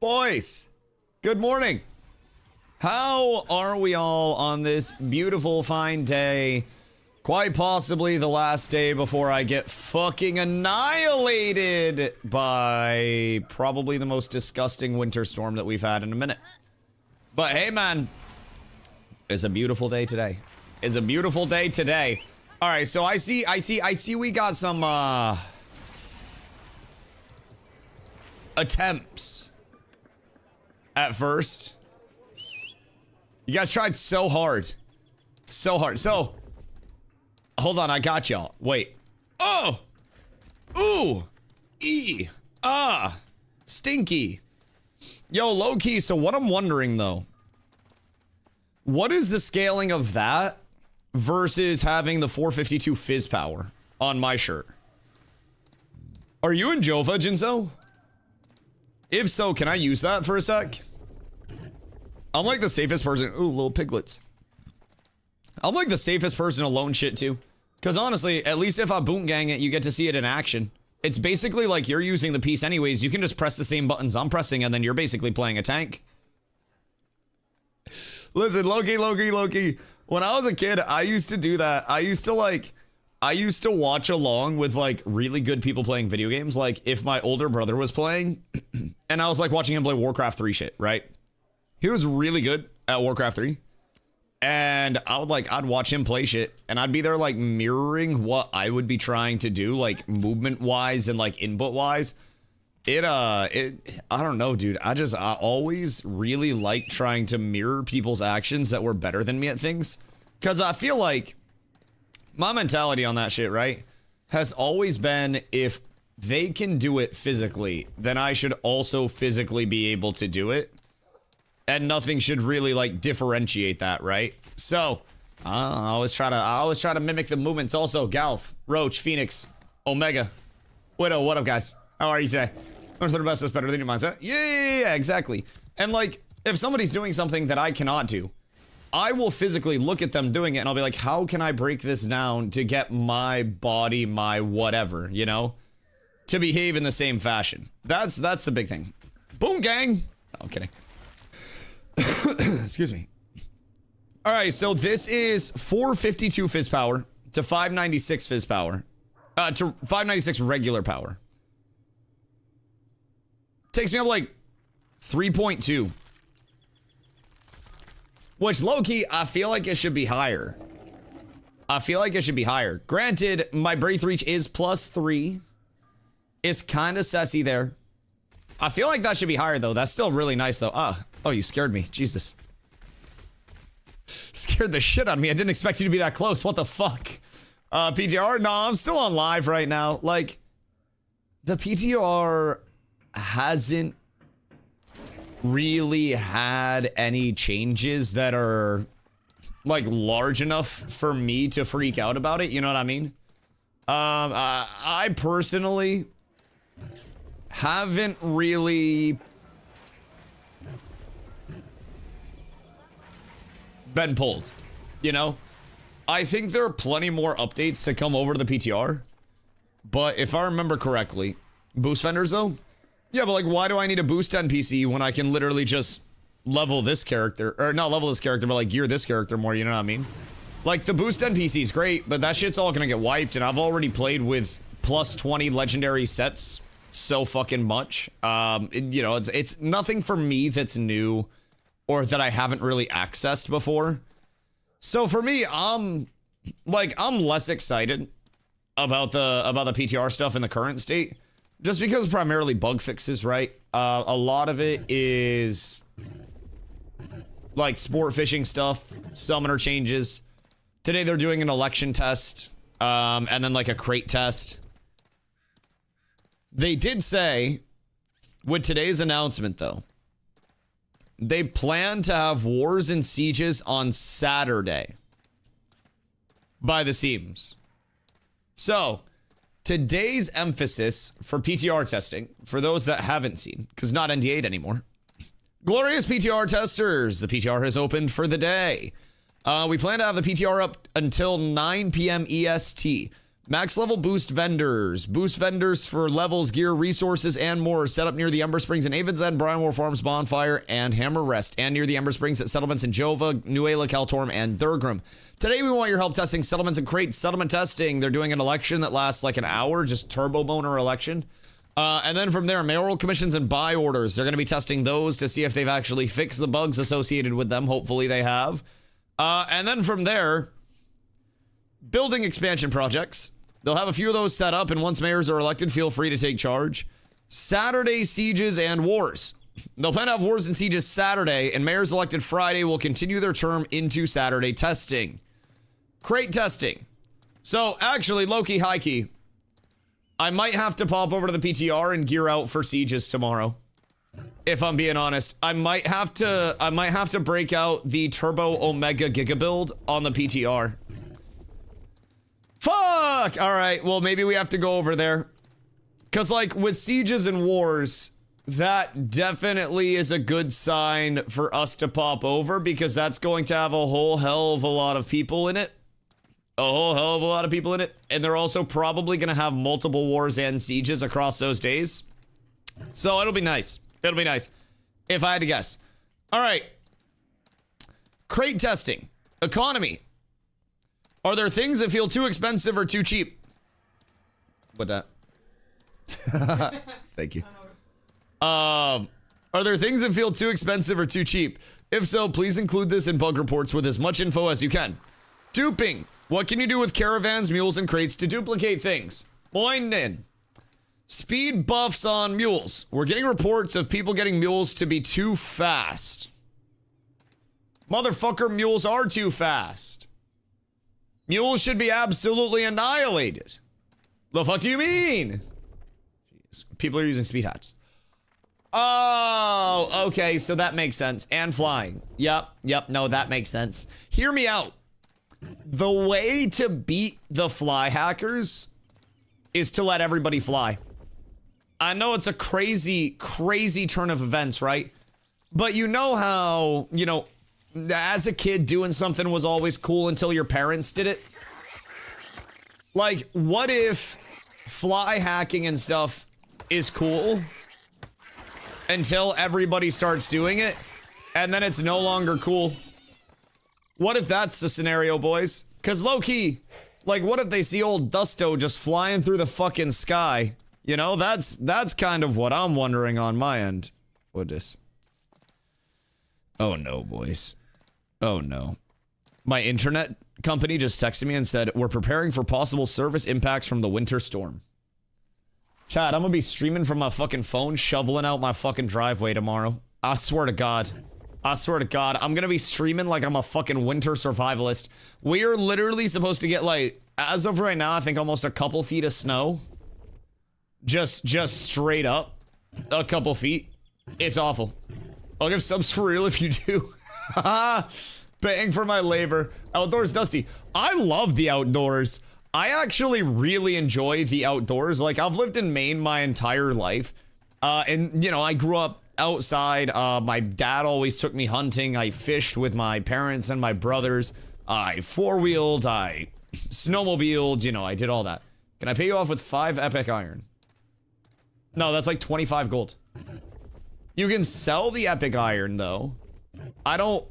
Boys, good morning. How are we all on this beautiful, fine day? Quite possibly the last day before I get fucking annihilated by probably the most disgusting winter storm that we've had in a minute. But hey, man, it's a beautiful day today. It's a beautiful day today. All right, so I see we got some attempts at first. You guys tried so hard. So hard. So, hold on, I got y'all. Wait. Oh! Ooh! E! Ah! Stinky. Yo, low-key, so what I'm wondering, though. What is the scaling of that versus having the 452 fizz power on my shirt? Are you in Jova, Jinzo? If so, can I use that for a sec? I'm like the safest person. Ooh, little piglets. I'm like the safest person to loan shit to. Because honestly, at least if I boom gang it, you get to see it in action. It's basically like you're using the piece anyways. You can just press the same buttons I'm pressing and then you're basically playing a tank. Listen, Loki. When I was a kid, I used to do that. I used to watch along with like really good people playing video games. Like if my older brother was playing and I was like watching him play Warcraft 3 shit, right? He was really good at Warcraft 3. And I'd watch him play shit and I'd be there like mirroring what I would be trying to do, like movement wise and like input wise. I don't know, dude. I always really like trying to mirror people's actions that were better than me at things. Cause I feel like my mentality on that shit, right, has always been if they can do it physically, then I should also physically be able to do it. And nothing should really like differentiate that, right? So, I always try to mimic the movements. Also, Galf, Roach, Phoenix, Omega, Widow, what up, guys? How are you today? Learn for the best is better than your mindset. Yeah, exactly. And like, if somebody's doing something that I cannot do, I will physically look at them doing it and I'll be like, how can I break this down to get my body, my whatever, you know, to behave in the same fashion? That's the big thing. Boom, gang. No, I'm kidding. Excuse me. All right, so this is 452 fizz power to 596 fizz power, to 596 regular power. Takes me up like 3.2, which low-key I feel like it should be higher. Granted, my Breath Reach is +3. It's kind of sassy there. I feel like that should be higher though. That's still really nice though. Oh, you scared me. Jesus. Scared the shit out of me. I didn't expect you to be that close. What the fuck? PTR? No, I'm still on live right now. Like, the PTR hasn't really had any changes that are, like, large enough for me to freak out about it. You know what I mean? I personally haven't really been pulled, you know? I think there are plenty more updates to come over to the PTR, but if I remember correctly, boost vendors though? Yeah, but like, why do I need a boost NPC when I can literally just level this character, or not level this character, but like gear this character more, you know what I mean? Like, the boost NPC is great, but that shit's all gonna get wiped, and I've already played with +20 legendary sets so fucking much. You know, it's nothing for me that's new or that I haven't really accessed before. So for me, I'm less excited about the PTR stuff in the current state, just because primarily bug fixes, right? A lot of it is like sport fishing stuff, summoner changes. Today they're doing an election test, and then like a crate test. They did say, with today's announcement though, they plan to have wars and sieges on Saturday, by the seams. So, today's emphasis for PTR testing, for those that haven't seen, because not NDA'd anymore. Glorious PTR testers, the PTR has opened for the day. We plan to have the PTR up until 9 p.m. EST. Max level boost vendors. Boost vendors for levels, gear, resources, and more. Set up near the Ember Springs in Avon's End, Brianwar Farms, Bonfire, and Hammer Rest. And near the Ember Springs at settlements in Jova, Nuela, Kaltorm, and Durgrim. Today we want your help testing settlements and crates. Settlement testing. They're doing an election that lasts like an hour. Just turbo boner election. And then from there, mayoral commissions and buy orders. They're going to be testing those to see if they've actually fixed the bugs associated with them. Hopefully they have. And then from there, building expansion projects. They'll have a few of those set up, and once mayors are elected, feel free to take charge. Saturday sieges and wars. They'll plan to have wars and sieges Saturday, and mayors elected Friday will continue their term into Saturday testing. Crate testing. So, actually, low-key, high-key, I might have to pop over to the PTR and gear out for sieges tomorrow. If I'm being honest, I might have to break out the Turbo Omega Giga build on the PTR. Fuck! All right, well, maybe we have to go over there. Because, like, with sieges and wars, that definitely is a good sign for us to pop over, because that's going to have a whole hell of a lot of people in it. A whole hell of a lot of people in it. And they're also probably going to have multiple wars and sieges across those days. So it'll be nice. It'll be nice. If I had to guess. All right. Crate testing. Economy. Are there things that feel too expensive or too cheap? What that? Thank you. Are there things that feel too expensive or too cheap? If so, please include this in bug reports with as much info as you can. Duping. What can you do with caravans, mules, and crates to duplicate things? Moinin. Speed buffs on mules. We're getting reports of people getting mules to be too fast. Motherfucker, mules are too fast. Mules should be absolutely annihilated. The fuck do you mean? Jeez. People are using speed hatches. Oh, okay, so that makes sense. And flying. Yep, no, that makes sense. Hear me out. The way to beat the fly hackers is to let everybody fly. I know it's a crazy, crazy turn of events, right? But you know how, you know, as a kid, doing something was always cool until your parents did it. Like, what if fly hacking and stuff is cool until everybody starts doing it, and then it's no longer cool? What if that's the scenario, boys? Because low-key, like, what if they see old Dusto just flying through the fucking sky? You know, that's kind of what I'm wondering on my end. What is? Oh no, boys. Oh no. My internet company just texted me and said, we're preparing for possible service impacts from the winter storm. Chad, I'm gonna be streaming from my fucking phone, shoveling out my fucking driveway tomorrow. I swear to God. I swear to God, I'm gonna be streaming like I'm a fucking winter survivalist. We are literally supposed to get, like, as of right now, I think almost a couple feet of snow. Just straight up. A couple feet. It's awful. I'll give subs for real if you do. Paying for my labor. Outdoors Dusty. I love the outdoors. I actually really enjoy the outdoors. Like, I've lived in Maine my entire life. And, you know, I grew up outside. My dad always took me hunting. I fished with my parents and my brothers. I four-wheeled. I snowmobiled. You know, I did all that. Can I pay you off with 5 epic iron? No, that's like 25 gold. You can sell the epic iron, though. I don't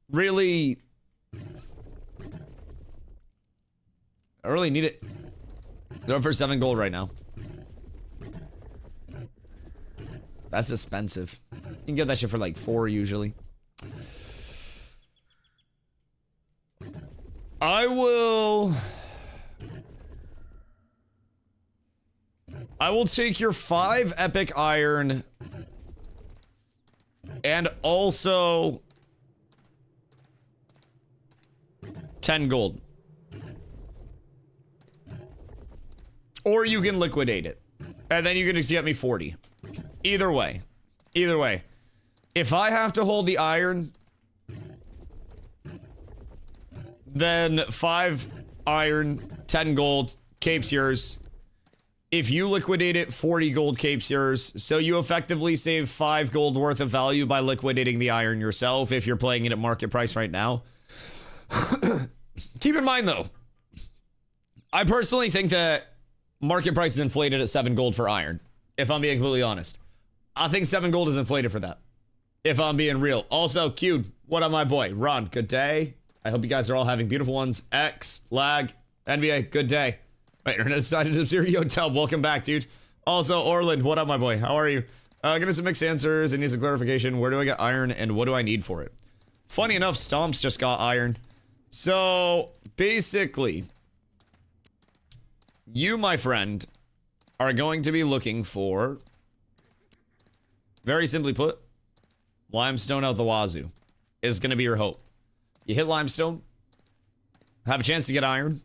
really need it. They're up for 7 gold right now. That's expensive. You can get that shit for like 4 usually. I will take your 5 epic iron and also 10 gold. Or you can liquidate it. And then you can just get me 40. Either way. Either way. If I have to hold the iron, then 5 iron, 10 gold, cape's yours. If you liquidate it, 40 gold, cape's yours. So you effectively save 5 gold worth of value by liquidating the iron yourself if you're playing it at market price right now. Keep in mind, though, I personally think that market price is inflated at 7 gold for iron, if I'm being completely honest. I think 7 gold is inflated for that, if I'm being real. Also, Q, what up, my boy? Ron, good day. I hope you guys are all having beautiful ones. X, lag, NBA, good day. My internet decided to zero hotel. Welcome back, dude. Also, Orland, what up, my boy? How are you? Getting some mixed answers and needs a clarification. Where do I get iron and what do I need for it? Funny enough, Stomps just got iron. So, basically, you, my friend, are going to be looking for, very simply put, limestone out the wazoo is going to be your hope. You hit limestone, have a chance to get iron,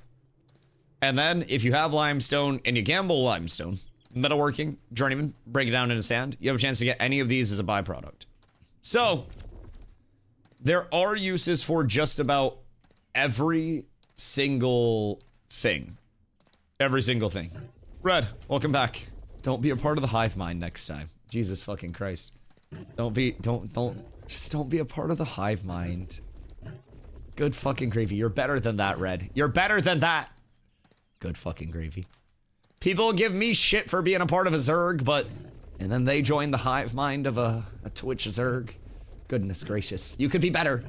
and then if you have limestone and you gamble limestone, metalworking, journeyman, break it down into sand, you have a chance to get any of these as a byproduct. So, there are uses for just about every single thing. Every single thing. Red, welcome back. Don't be a part of the hive mind next time. Jesus fucking Christ. Don't be a part of the hive mind. Good fucking gravy. You're better than that, Red. You're better than that. Good fucking gravy. People give me shit for being a part of a Zerg, but... And then they join the hive mind of a Twitch Zerg. Goodness gracious. You could be better.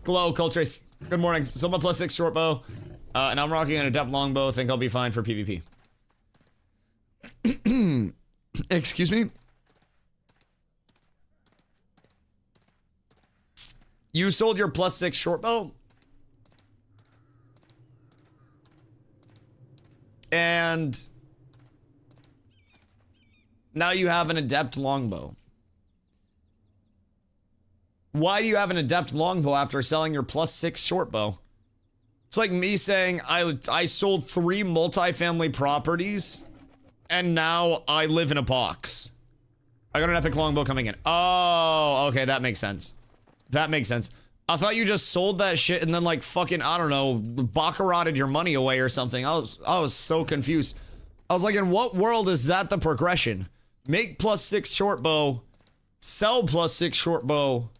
Glow, Coltrace. Good morning. Soma +6 short bow. And I'm rocking an adept longbow. Think I'll be fine for PvP. Excuse me? You sold your +6 short bow? And now you have an adept longbow. Why do you have an adept longbow after selling your +6 short bow? It's like me saying I sold 3 multifamily properties and now I live in a box. I got an epic longbow coming in. Oh, okay, that makes sense. That makes sense. I thought you just sold that shit and then like fucking, I don't know, baccaratted your money away or something. I was so confused. I was like, in what world is that the progression? Make +6 short bow, sell +6 short bow,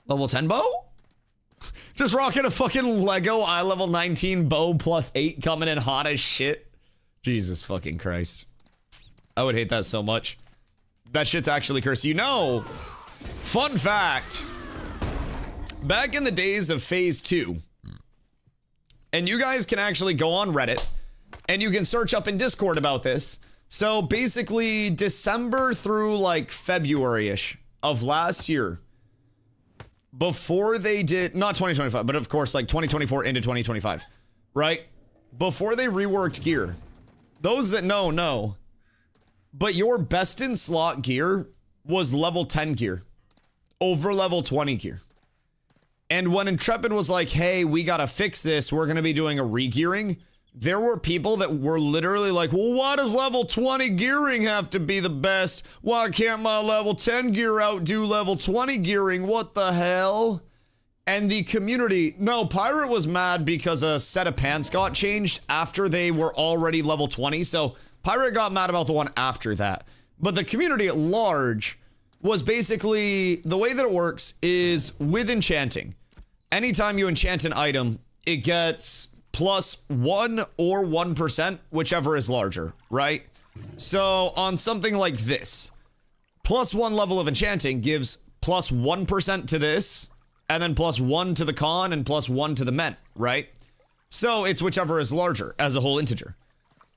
level 10 bow? Just rocking a fucking Lego eye level 19 bow +8 coming in hot as shit. Jesus fucking Christ. I would hate that so much. That shit's actually cursed. You know, fun fact. Back in the days of phase 2, and you guys can actually go on Reddit and you can search up in Discord about this. So basically December through like February-ish of last year, before they did, not 2025, but of course like 2024 into 2025, right? Before they reworked gear, those that know, but your best in slot gear was level 10 gear over level 20 gear. And when Intrepid was like, hey, we gotta fix this, we're gonna be doing a re-gearing, there were people that were literally like, well, why does level 20 gearing have to be the best? Why can't my level 10 gear outdo level 20 gearing? What the hell? And the community, no, Pirate was mad because a set of pants got changed after they were already level 20, so Pirate got mad about the one after that. But the community at large was basically, the way that it works is with enchanting. Anytime you enchant an item, it gets +1 or 1%, whichever is larger, right? So on something like this, +1 level of enchanting gives +1% to this, and then +1 to the con and +1 to the ment, right? So it's whichever is larger as a whole integer.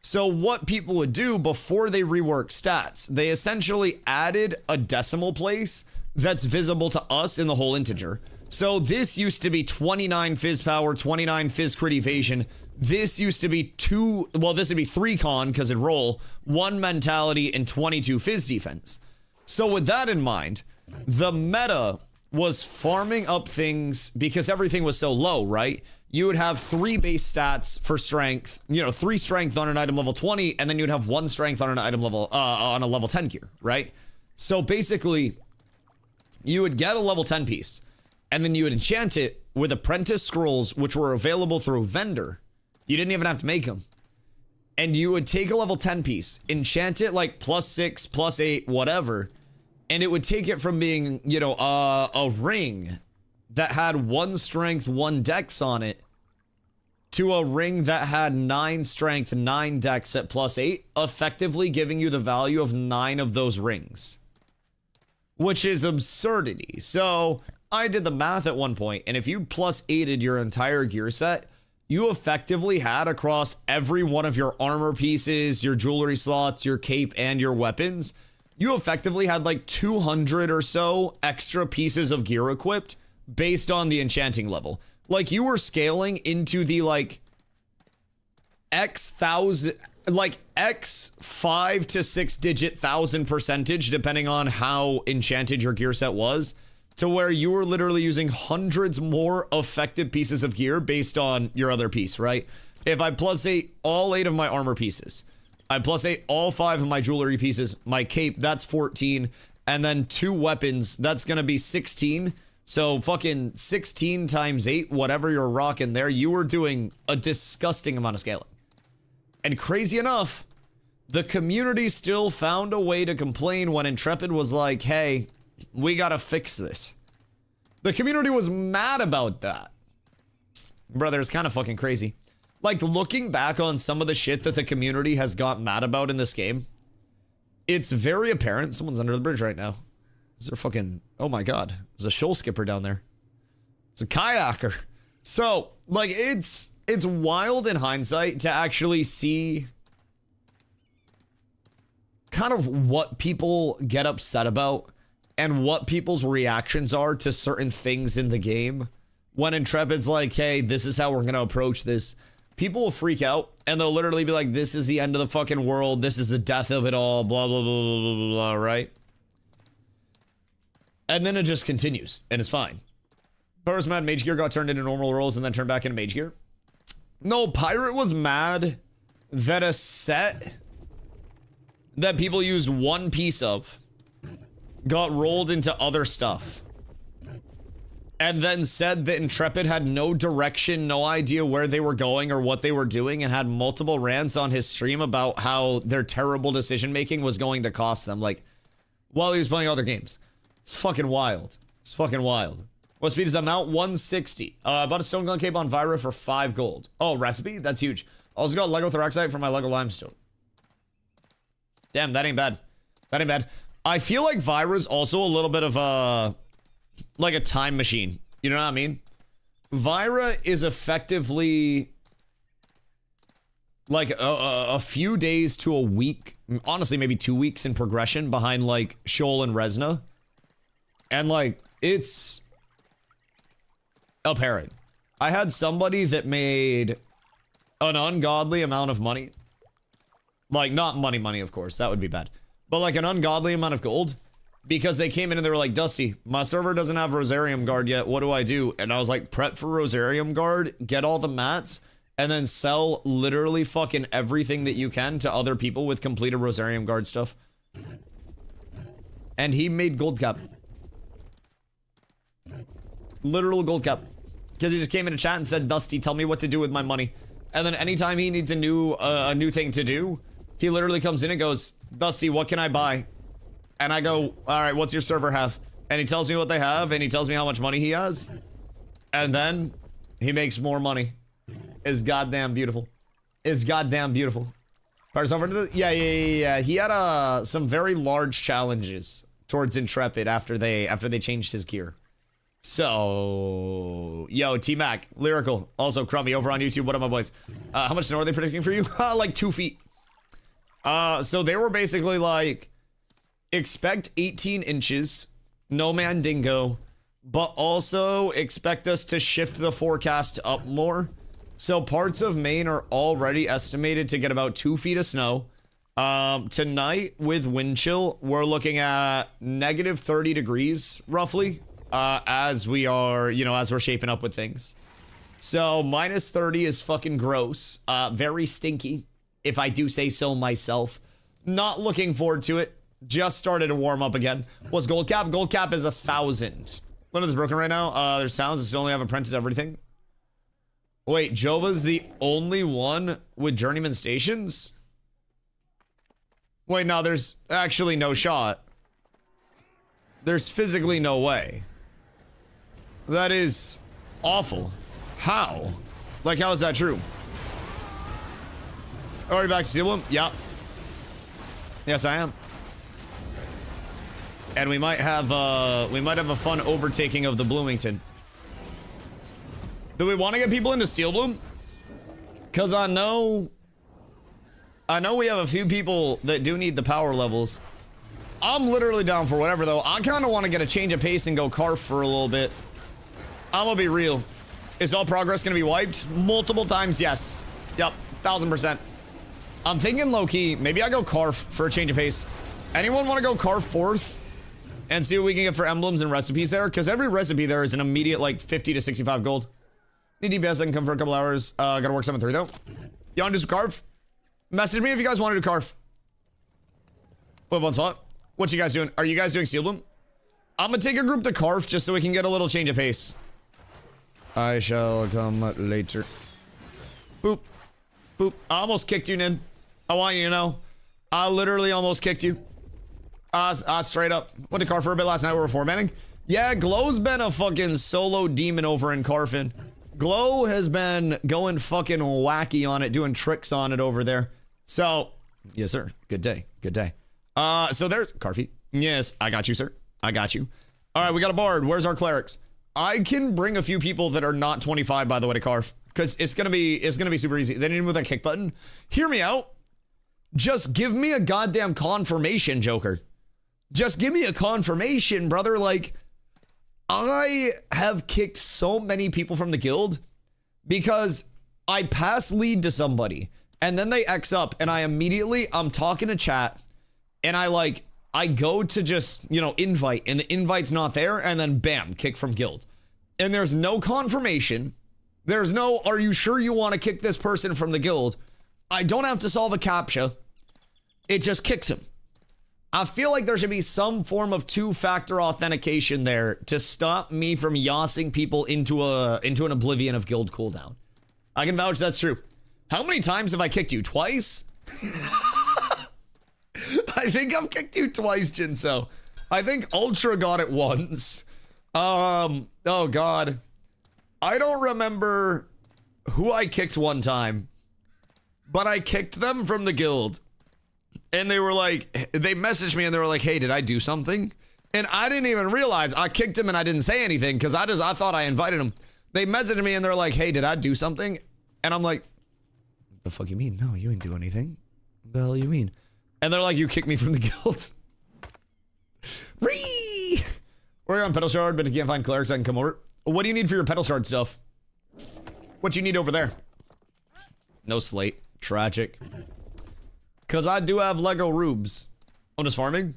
So what people would do before they rework stats, they essentially added a decimal place that's visible to us in the whole integer. So this used to be 29 fizz power, 29 fizz crit evasion. This used to be this would be 3 con because it'd roll, 1 mentality, and 22 fizz defense. So with that in mind, the meta was farming up things because everything was so low, right? You would have 3 base stats for strength, 3 strength on an item level 20, and then you'd have 1 strength on an item level, on a level 10 gear, right? So basically, you would get a level 10 piece, and then you would enchant it with apprentice scrolls, which were available through vendor. You didn't even have to make them. And you would take a level 10 piece, enchant it like +6, +8, whatever, and it would take it from being, a ring that had 1 strength, 1 dex on it, to a ring that had 9 strength, 9 dex at +8, effectively giving you the value of 9 of those rings. Which is absurdity. So I did the math at one point, and if you +8'd your entire gear set, you effectively had across every one of your armor pieces, your jewelry slots, your cape, and your weapons, you effectively had like 200 or so extra pieces of gear equipped based on the enchanting level. Like, you were scaling into the like X 5 to 6 digit thousand percentage, depending on how enchanted your gear set was, to where you were literally using hundreds more effective pieces of gear based on your other piece, right? If I +8 all 8 of my armor pieces, I +8 all 5 of my jewelry pieces, my cape, that's 14, and then 2 weapons, that's gonna be 16. So fucking 16 times 8, whatever you're rocking there, you were doing a disgusting amount of scaling. And crazy enough, the community still found a way to complain when Intrepid was like, hey, we gotta fix this. The community was mad about that. Brother, it's kind of fucking crazy. Like, looking back on some of the shit that the community has got mad about in this game, it's very apparent. Someone's under the bridge right now. Is there fucking... Oh my god. There's a shoal skipper down there. It's a kayaker. So, like, it's wild in hindsight to actually see kind of what people get upset about and what people's reactions are to certain things in the game. When Intrepid's like, hey, this is how we're gonna approach this, people will freak out and they'll literally be like, this is the end of the fucking world, this is the death of it all, blah blah blah blah blah blah, right? And then it just continues and it's fine. Pirate mad mage gear got turned into normal rolls and then turned back into mage gear. No, Pirate was mad that a set that people used one piece of got rolled into other stuff. And then said that Intrepid had no direction, no idea where they were going or what they were doing, and had multiple rants on his stream about how their terrible decision making was going to cost them, like, while he was playing other games. It's fucking wild. It's fucking wild. What speed is that mount? 160. I bought a stone gun cape on Vira for 5 gold. Oh, recipe? That's huge. Also got Lego Thoraxite for my Lego Limestone. Damn, that ain't bad. That ain't bad. I feel like Vira's also a little bit of a... like a time machine. You know what I mean? Vira is effectively... like a few days to a week. Honestly, maybe 2 weeks in progression behind, like, Shoal and Resna. And, like, it's... apparent. I had somebody that made an ungodly amount of money. Like, not money, of course. That would be bad. But, like, an ungodly amount of gold. Because they came in and they were like, Dusty, my server doesn't have Rosarium Guard yet. What do I do? And I was like, prep for Rosarium Guard, get all the mats, and then sell literally fucking everything that you can to other people with completed Rosarium Guard stuff. And he made gold cap. Literal gold cap. Because he just came into chat and said, Dusty, tell me what to do with my money. And then anytime he needs a new thing to do, he literally comes in and goes, Dusty, what can I buy? And I go, all right, what's your server have? And he tells me what they have, and he tells me how much money he has. And then he makes more money. It's goddamn beautiful. It's goddamn beautiful. Yeah. He had some very large challenges towards Intrepid after they changed his gear. So, yo, T-Mac, Lyrical, also Crummy over on YouTube. What up, my boys? How much snow are they predicting for you? Like 2 feet. So they were basically like, expect 18 inches, no man dingo, but also expect us to shift the forecast up more. So parts of Maine are already estimated to get about 2 feet of snow. Tonight with wind chill, we're looking at negative 30 degrees roughly, as we are, you know, as we're shaping up with things. So minus 30 is fucking gross, very stinky, if I do say so myself. Not looking forward to it. Just started to warm up again. What's gold cap? Gold cap is 1,000. Limit is broken right now. There's sounds. It's only have apprentice everything. Wait, Jova's the only one with journeyman stations? Wait, no, there's actually no shot. There's physically no way. That is awful. How? Like, how is that true? Are you back to steal him? Yeah. Yes, I am. And we might have a fun overtaking of the Bloomington. Do we want to get people into Steel Bloom? Cause I know we have a few people that do need the power levels. I'm literally down for whatever though. I kind of want to get a change of pace and go Carf for a little bit. I'm gonna be real. Is all progress gonna be wiped? Multiple times, yes. Yep, 1000%. I'm thinking low-key, maybe I go Carf for a change of pace. Anyone want to go Carf 4th? And see what we can get for emblems and recipes there? Because every recipe there is an immediate, like, 50 to 65 gold. Need DPS, I can come for a couple hours. Gotta work 7-3, though. You want to do some Carf? Message me if you guys want to do Carf. We have one spot. What you guys doing? Are you guys doing Steel Bloom? I'm gonna take a group to Carf just so we can get a little change of pace. I shall come later. Boop. Boop. I almost kicked you, Nin. I want you to know. I literally almost kicked you. Straight up. Went to Carf for a bit last night. We were 4-manning. Yeah, Glow's been a fucking solo demon over in Carfin. Glow has been going fucking wacky on it, doing tricks on it over there. So, yes, sir. Good day. Good day. So there's Carfy. Yes, I got you, sir. I got you. All right, we got a bard. Where's our clerics? I can bring a few people that are not 25, by the way, to Carf. Because it's gonna be super easy. They need to move that kick button. Hear me out. Just give me a goddamn confirmation, Joker. Just give me a confirmation, brother. Like, I have kicked so many people from the guild because I pass lead to somebody and then they X up and I'm talking to chat and I go to just, you know, invite and the invite's not there and then bam, kick from guild. And there's no confirmation. There's no, are you sure you want to kick this person from the guild? I don't have to solve a CAPTCHA. It just kicks him. I feel like there should be some form of two-factor authentication there to stop me from yossing people into an oblivion of guild cooldown. I can vouch that's true. How many times have I kicked you? Twice? I think I've kicked you twice, Jinso. I think Ultra got it once. Oh god. I don't remember who I kicked one time, but I kicked them from the guild. And they were like, they messaged me and they were like, hey, did I do something? And I didn't even realize I kicked him and I didn't say anything because I thought I invited him. They messaged me and they're like, hey, did I do something? And I'm like, the fuck you mean? No, you ain't do anything. What the hell you mean? And they're like, you kicked me from the guild. Ree! We're on Petal Shard, but if you can't find clerics, I can come over. What do you need for your Petal Shard stuff? What you need over there? No slate. Tragic. Because I do have Lego Rubes. I'm just farming.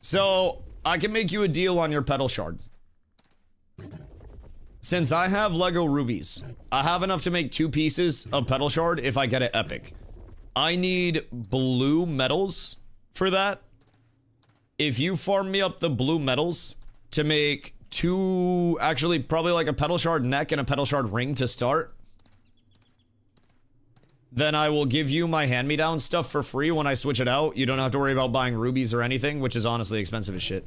So, I can make you a deal on your Petal Shard. Since I have Lego Rubies, I have enough to make 2 pieces of Petal Shard if I get it epic. I need blue metals for that. If you farm me up the blue metals to make 2, actually probably like a Petal Shard neck and a Petal Shard ring to start, then I will give you my hand-me-down stuff for free when I switch it out. You don't have to worry about buying rubies or anything, which is honestly expensive as shit.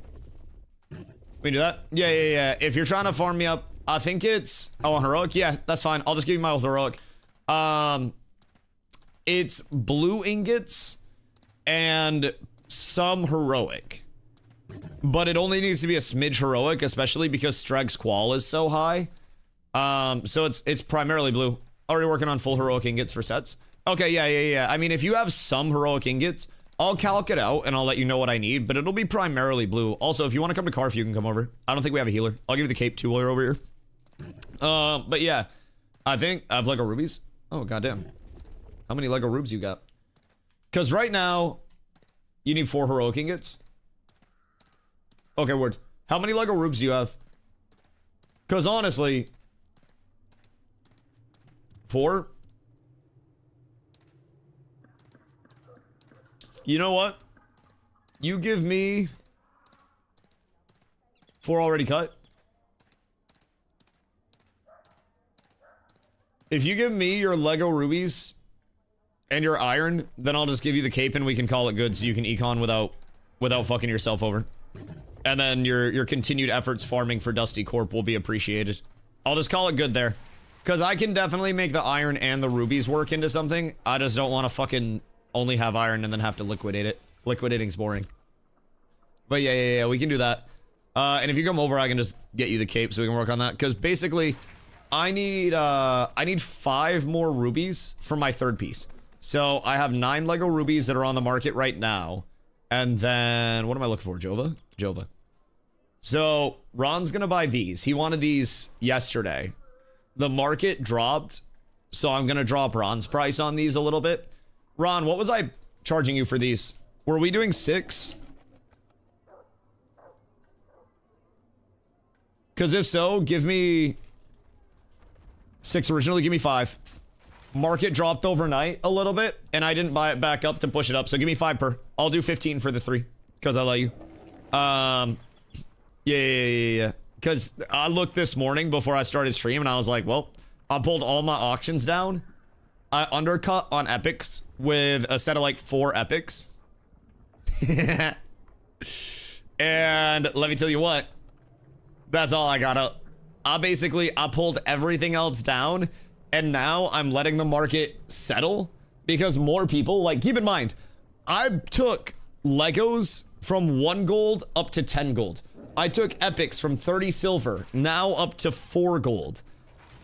We do that? Yeah. If you're trying to farm me up, I think it's... Oh, a heroic? Yeah, that's fine. I'll just give you my old heroic. It's blue ingots and some heroic. But it only needs to be a smidge heroic, especially because Streg's Qual is so high. So it's primarily blue. Already working on full heroic ingots for sets. Okay, yeah. I mean, if you have some heroic ingots, I'll calc it out and I'll let you know what I need, but it'll be primarily blue. Also, if you want to come to Carf, you can come over. I don't think we have a healer. I'll give you the cape too while you're over here. But yeah, I think I have Lego rubies. Oh, goddamn. How many Lego rubes you got? Because right now, you need 4 heroic ingots. Okay, word. How many Lego rubes do you have? Because honestly... 4? You know what? You give me 4 already cut. If you give me your Lego rubies and your iron, then I'll just give you the cape and we can call it good so you can econ without fucking yourself over. And then your continued efforts farming for Dusty Corp will be appreciated. I'll just call it good there. Because I can definitely make the iron and the rubies work into something. I just don't want to fucking only have iron and then have to liquidate it. Liquidating's boring. But yeah, we can do that. And if you come over, I can just get you the cape so we can work on that. Because basically, I need 5 more rubies for my 3rd piece. So I have 9 Lego rubies that are on the market right now. And then, what am I looking for? Jova? Jova. So, Ron's gonna buy these. He wanted these yesterday. The market dropped, so I'm gonna drop Ron's price on these a little bit. Ron, what was I charging you for these? Were we doing 6? Because if so, give me 6 originally, give me 5. Market dropped overnight a little bit, and I didn't buy it back up to push it up, so give me 5 per. I'll do 15 for the 3, because I let you. Yeah. Because I looked this morning before I started stream, and I was like, well, I pulled all my auctions down. I undercut on epics with a set of like 4 epics. And let me tell you what, that's all I got up. I pulled everything else down, and now I'm letting the market settle because more people, like, keep in mind, I took Legos from 1 gold up to 10 gold. I took epics from 30 silver, now up to 4 gold.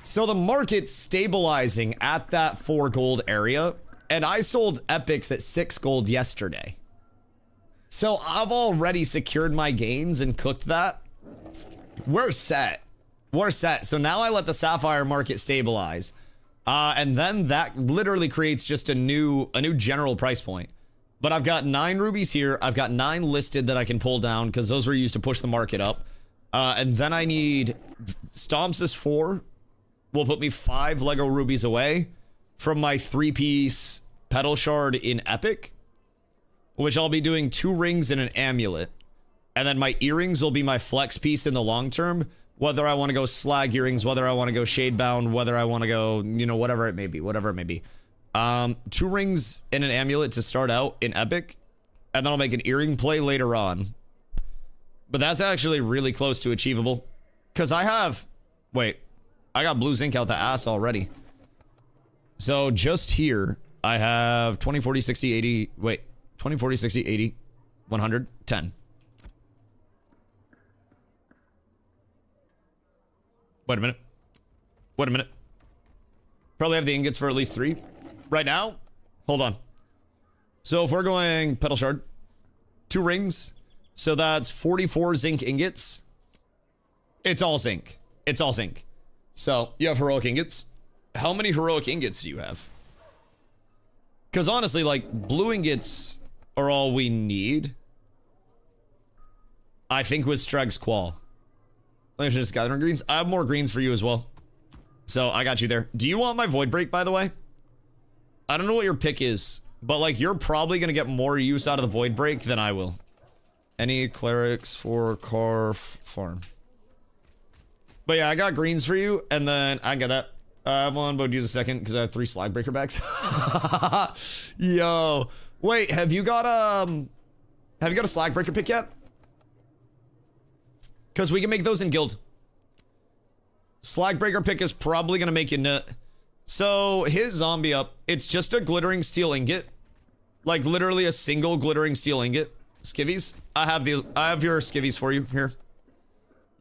So the market's stabilizing at that 4 gold area, and I sold epics at 6 gold yesterday. So I've already secured my gains and cooked that. We're set. We're set. So now I let the sapphire market stabilize. And then that literally creates just a new general price point. But I've got 9 rubies here. I've got 9 listed that I can pull down because those were used to push the market up. And then I need Stomps is 4. Will put me 5 Lego rubies away from my 3-piece petal shard in epic, which I'll be doing 2 rings and an amulet. And then my earrings will be my flex piece in the long term, whether I want to go slag earrings, whether I want to go shade bound, whether I want to go, you know, whatever it may be. 2 rings and an amulet to start out in epic, and then I'll make an earring play later on. But that's actually really close to achievable because I got blue zinc out the ass already. So just here I have 20, 40, 60, 80, 20, 40, 60, 80, 100, 10. Wait a minute. Probably have the ingots for at least 3 right now. Hold on. So if we're going petal shard, 2 rings, so that's 44 zinc ingots. It's all zinc. So you have heroic ingots. How many heroic ingots do you have? Because honestly, like, blue ingots are all we need. I think with Streg's Qual. Let me just gather greens. I have more greens for you as well. So I got you there. Do you want my void break, by the way? I don't know what your pick is, but like, you're probably gonna get more use out of the void break than I will. Any clerics for Carf farm? But yeah, I got greens for you, and then I got that. I'm on, but use a second because I have 3 slag breaker bags. Yo, wait, have you got a slag breaker pick yet? Because we can make those in guild. Slag breaker pick is probably gonna make you nut. So his zombie up, it's just a glittering steel ingot, like literally a single glittering steel ingot. Skivvies, I have your skivvies for you here.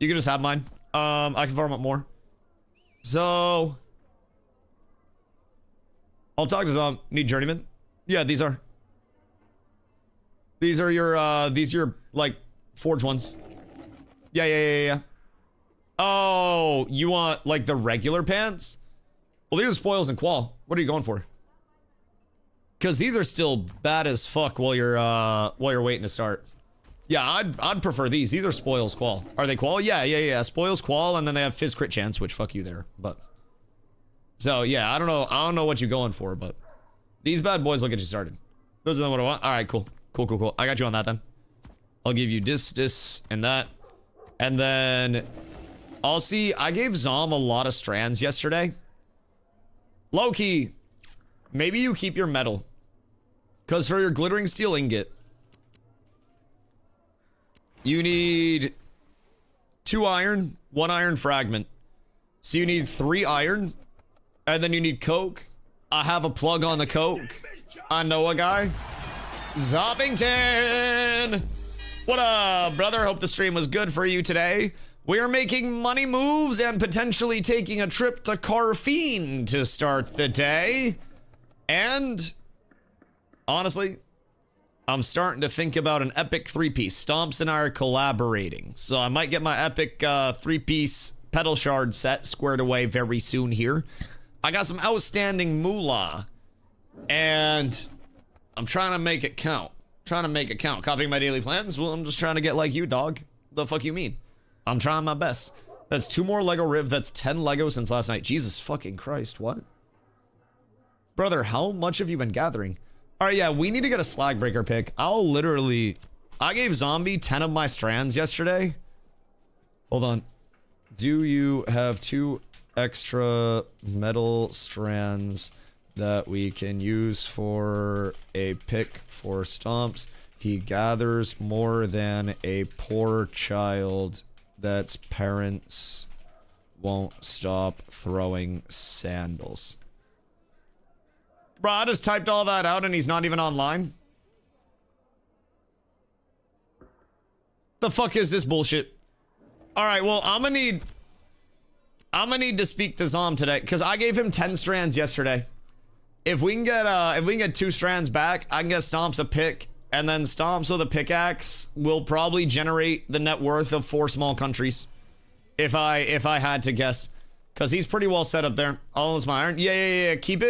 You can just have mine. I can farm up more. So I'll talk to Zom. Need journeyman? Yeah, these are your like forge ones. Yeah. Oh, you want like the regular pants? Well, these are spoils and qual. What are you going for? Because these are still bad as fuck while you're waiting to start. Yeah, I'd prefer these. These are spoils qual. Are they qual? Yeah. Spoils qual, and then they have fizz crit chance, which fuck you there. But so yeah, I don't know what you're going for, but these bad boys will get you started. Those are what I want. All right, cool. I got you on that then. I'll give you this, and that, and then I'll see. I gave Zom a lot of strands yesterday. Low-key, maybe you keep your metal. Because for your glittering steel ingot, you need 2 iron, 1 iron fragment. So you need 3 iron And then you need coke. I have a plug on the coke. I know a guy. Zoppington! What up, brother? Hope the stream was good for you today. We are making money moves and potentially taking a trip to Carfine to start the day. And honestly, I'm starting to think about an epic three-piece. Stomps and I are collaborating. So I might get my epic three-piece pedal shard set squared away very soon here. I got some outstanding moolah. And I'm trying to make it count. Copying my daily plans? Well, I'm just trying to get like you, dog. The fuck you mean? I'm trying my best. That's 2 more Lego Riv. That's 10 Lego since last night. Jesus fucking Christ, what? Brother, how much have you been gathering? All right, yeah, we need to get a slag breaker pick. I gave Zombie 10 of my strands yesterday. Hold on. Do you have 2 extra metal strands that we can use for a pick for stomps? He gathers more than a poor child that's parents won't stop throwing sandals. Bro, I just typed all that out and he's not even online. The fuck is this bullshit? All right, well, I'm gonna need to speak to Zom today because I gave him 10 strands yesterday. If we can get 2 strands back, I can get Stomps a pick, and then Stomps with a pickaxe will probably generate the net worth of 4 small countries. If I had to guess. Cause he's pretty well set up there. Almost my iron. Yeah. Keep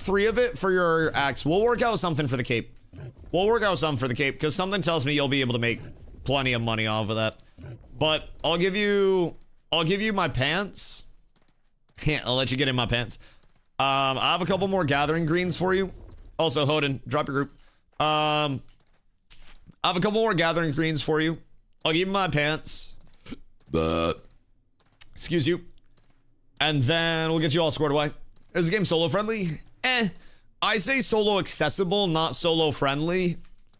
3 of it for your axe. We'll work out something for the cape. Cause something tells me you'll be able to make plenty of money off of that. But I'll give you my pants. Yeah, I'll let you get in my pants. I have a couple more gathering greens for you. Also, Hoden, drop your group. I have a couple more gathering greens for you. I'll give you my pants. Excuse you. And then we'll get you all squared away. Is the game solo friendly? I say solo accessible, not solo friendly.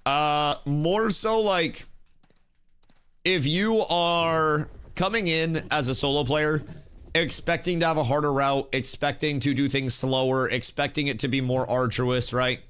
More so like if you are coming in as a solo player, expecting to have a harder route, expecting to do things slower, expecting it to be more arduous, right?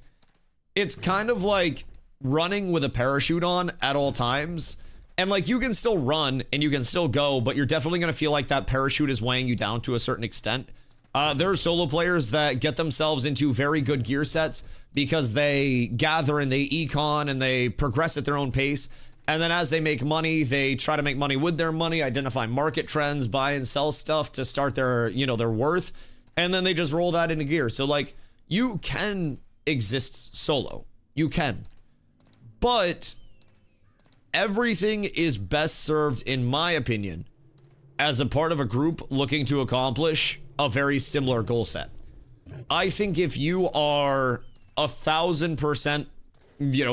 It's kind of like running with a parachute on at all times. And like you can still run and you can still go, but you're definitely going to feel like that parachute is weighing you down to a certain extent. There are solo players that get themselves into very good gear sets because they gather and they econ and they progress at their own pace. And then as they make money, they try to make money with their money, identify market trends, buy and sell stuff to start their, their worth. And then they just roll that into gear. So like you can exist solo. You can. But everything is best served, in my opinion, as a part of a group looking to accomplish a very similar goal set. I think if you are 1000%,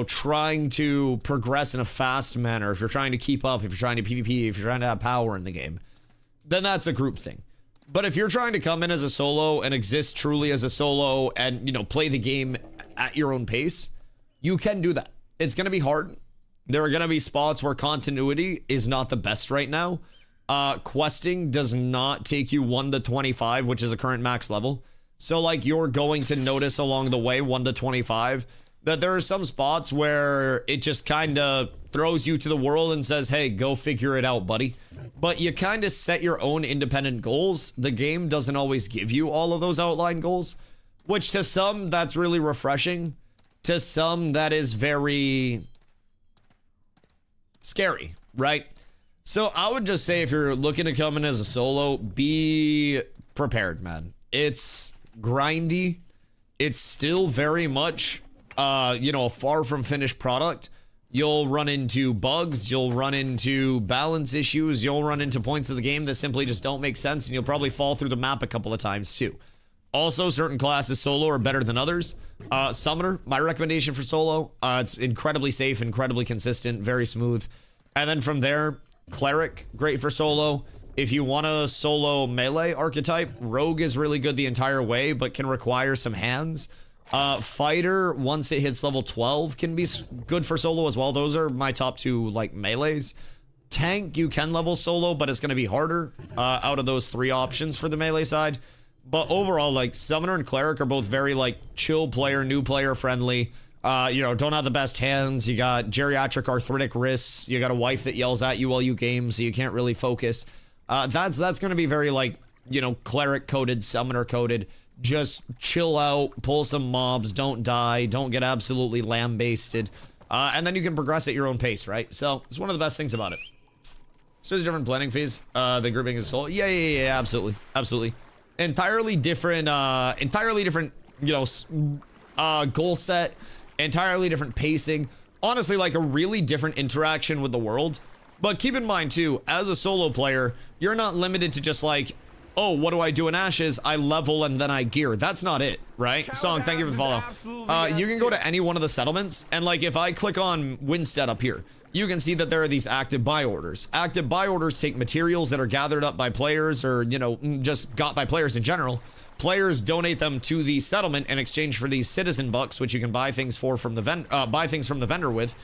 trying to progress in a fast manner, if you're trying to keep up, if you're trying to PvP, if you're trying to have power in the game, then that's a group thing. But if you're trying to come in as a solo and exist truly as a solo and, play the game at your own pace, you can do that. It's going to be hard. There are going to be spots where continuity is not the best right now. Questing does not take you 1 to 25, which is a current max level. So like you're going to notice along the way 1 to 25 that there are some spots where it just kind of throws you to the world and says, hey, go figure it out, buddy. But you kind of set your own independent goals. The game doesn't always give you all of those outline goals, which to some that's really refreshing. To some that is very scary, right? So I would just say if you're looking to come in as a solo, be prepared, man. It's grindy. It's still very much, a far from finished product. You'll run into bugs. You'll run into balance issues. You'll run into points of the game that simply just don't make sense, and you'll probably fall through the map a couple of times too. Also, certain classes solo are better than others. Summoner, my recommendation for solo. It's incredibly safe, incredibly consistent, very smooth. And then from there, Cleric, great for solo. If you want a solo melee archetype, Rogue is really good the entire way, but can require some hands. Fighter, once it hits level 12, can be good for solo as well. Those are my top 2, like, melees. Tank, you can level solo, but it's going to be harder out of those 3 options for the melee side. But overall, like, Summoner and Cleric are both very, like, chill player, new player friendly. You know, don't have the best hands. You got geriatric arthritic wrists. You got a wife that yells at you while you game, so you can't really focus. That's going to be very, like, you know, Cleric coded, Summoner coded. Just chill out, pull some mobs, don't die, don't get absolutely lambasted. And then you can progress at your own pace, right? So, it's one of the best things about it. So there's a different blending phase, the grouping as a whole. Yeah, absolutely. Absolutely. Entirely different, you know, goal set, entirely different pacing. Honestly, like a really different interaction with the world. But keep in mind too, as a solo player, you're not limited to just like, oh, what do I do in Ashes? I level and then I gear. That's not it, right? Song, thank you for the follow. You can go to any one of the settlements, and like if I click on Winstead up here, you can see that there are these active buy orders. Active buy orders take materials that are gathered up by players, or, you know, just got by players in general. Players donate them to the settlement in exchange for these citizen bucks, which you can buy things for from the buy things from the vendor with.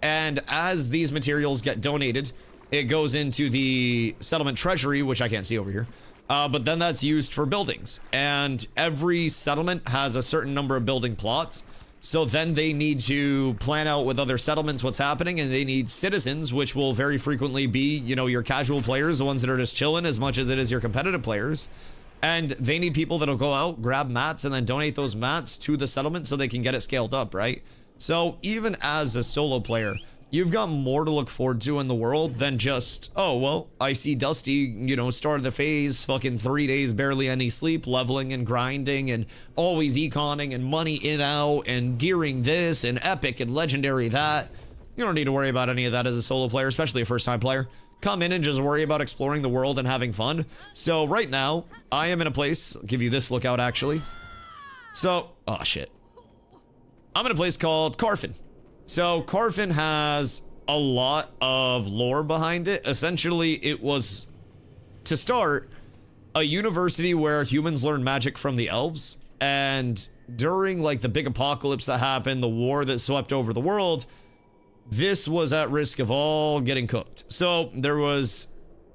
And as these materials get donated, it goes into the settlement treasury, which I can't see over here. But then that's used for buildings, and every settlement has a certain number of building plots. So then they need to plan out with other settlements what's happening, and they need citizens, which will very frequently be, you know, your casual players, the ones that are just chilling as much as it is your competitive players. And they need people that'll go out, grab mats, and then donate those mats to the settlement so they can get it scaled up, right? So even as a solo player, you've got more to look forward to in the world than just, oh, well, I see Dusty, you know, start of the phase, fucking 3 days, barely any sleep, leveling and grinding and always econing and money in out and gearing this and epic and legendary that. You don't need to worry about any of that as a solo player, especially a first-time player. Come in and just worry about exploring the world and having fun. So right now, I am in a place, I'll give you this lookout actually. So, oh shit. I'm in a place called Carfin. So Carfin has a lot of lore behind it. Essentially, it was, to start, a university where humans learn magic from the elves. And during like the big apocalypse that happened, the war that swept over the world, this was at risk of all getting cooked. So there was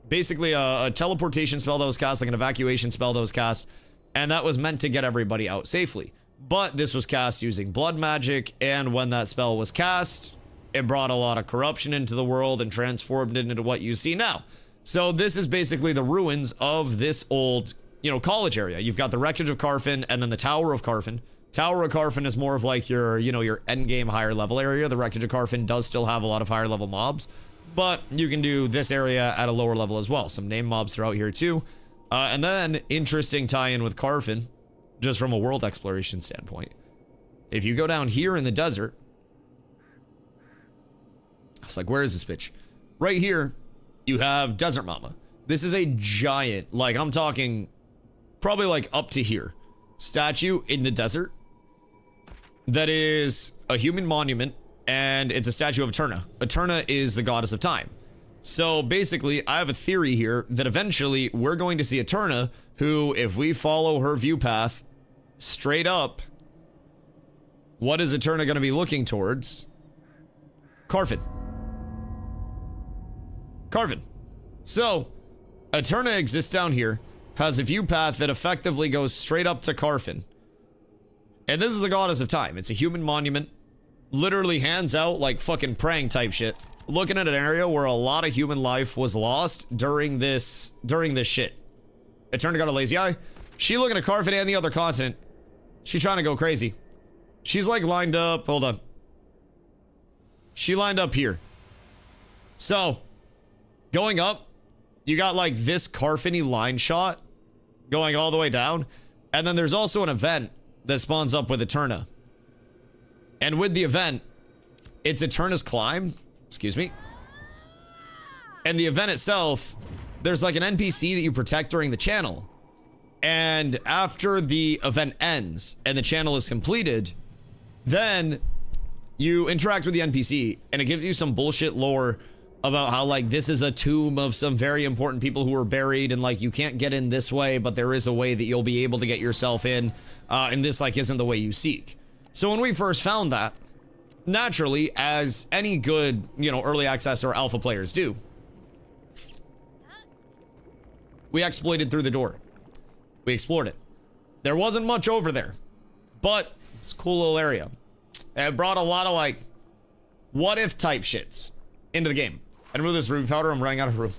basically a teleportation spell that was cast, like an evacuation spell that was cast, and that was meant to get everybody out safely. But this was cast using blood magic, and when that spell was cast, it brought a lot of corruption into the world and transformed it into what you see now. So this is basically the ruins of this old, you know, college area. You've got the wreckage of Carfin and then the Tower of Carfin. Tower of Carfin is more of like your, you know, your endgame higher level area. The wreckage of Carfin does still have a lot of higher level mobs, but you can do this area at a lower level as well. Some name mobs throughout here too. And then interesting tie-in with Carfin, just from a world exploration standpoint. If you go down here in the desert, it's like, where is this bitch? Right here, you have Desert Mama. This is a giant, like I'm talking probably like up to here, statue in the desert that is a human monument, and it's a statue of Eterna. Eterna is the goddess of time. So basically, I have a theory here that eventually we're going to see Eterna, who, if we follow her view path straight up, what is Eterna going to be looking towards? Carfin. Carfin. So, Eterna exists down here, has a view path that effectively goes straight up to Carfin. And this is the goddess of time. It's a human monument, literally hands out like fucking praying type shit, looking at an area where a lot of human life was lost during this shit. Eterna got a lazy eye. She looking at Carfin and the other continent. She trying to go crazy. She's like lined up, hold on. She lined up here. So, going up, you got like this Carfin-y line shot going all the way down. And then there's also an event that spawns up with Eterna. And with the event, it's Eterna's climb. Excuse me. And the event itself, there's like an NPC that you protect during the channel. And after the event ends and the channel is completed, then you interact with the NPC and it gives you some bullshit lore about how like this is a tomb of some very important people who were buried, and like you can't get in this way, but there is a way that you'll be able to get yourself in, and this like isn't the way you seek. So when we first found that, naturally, as any good, you know, early access or alpha players do, we exploited through the door. We explored it. There wasn't much over there, but it's a cool little area. It brought a lot of like what if type shits into the game. I remove this ruby powder. I'm running out of room.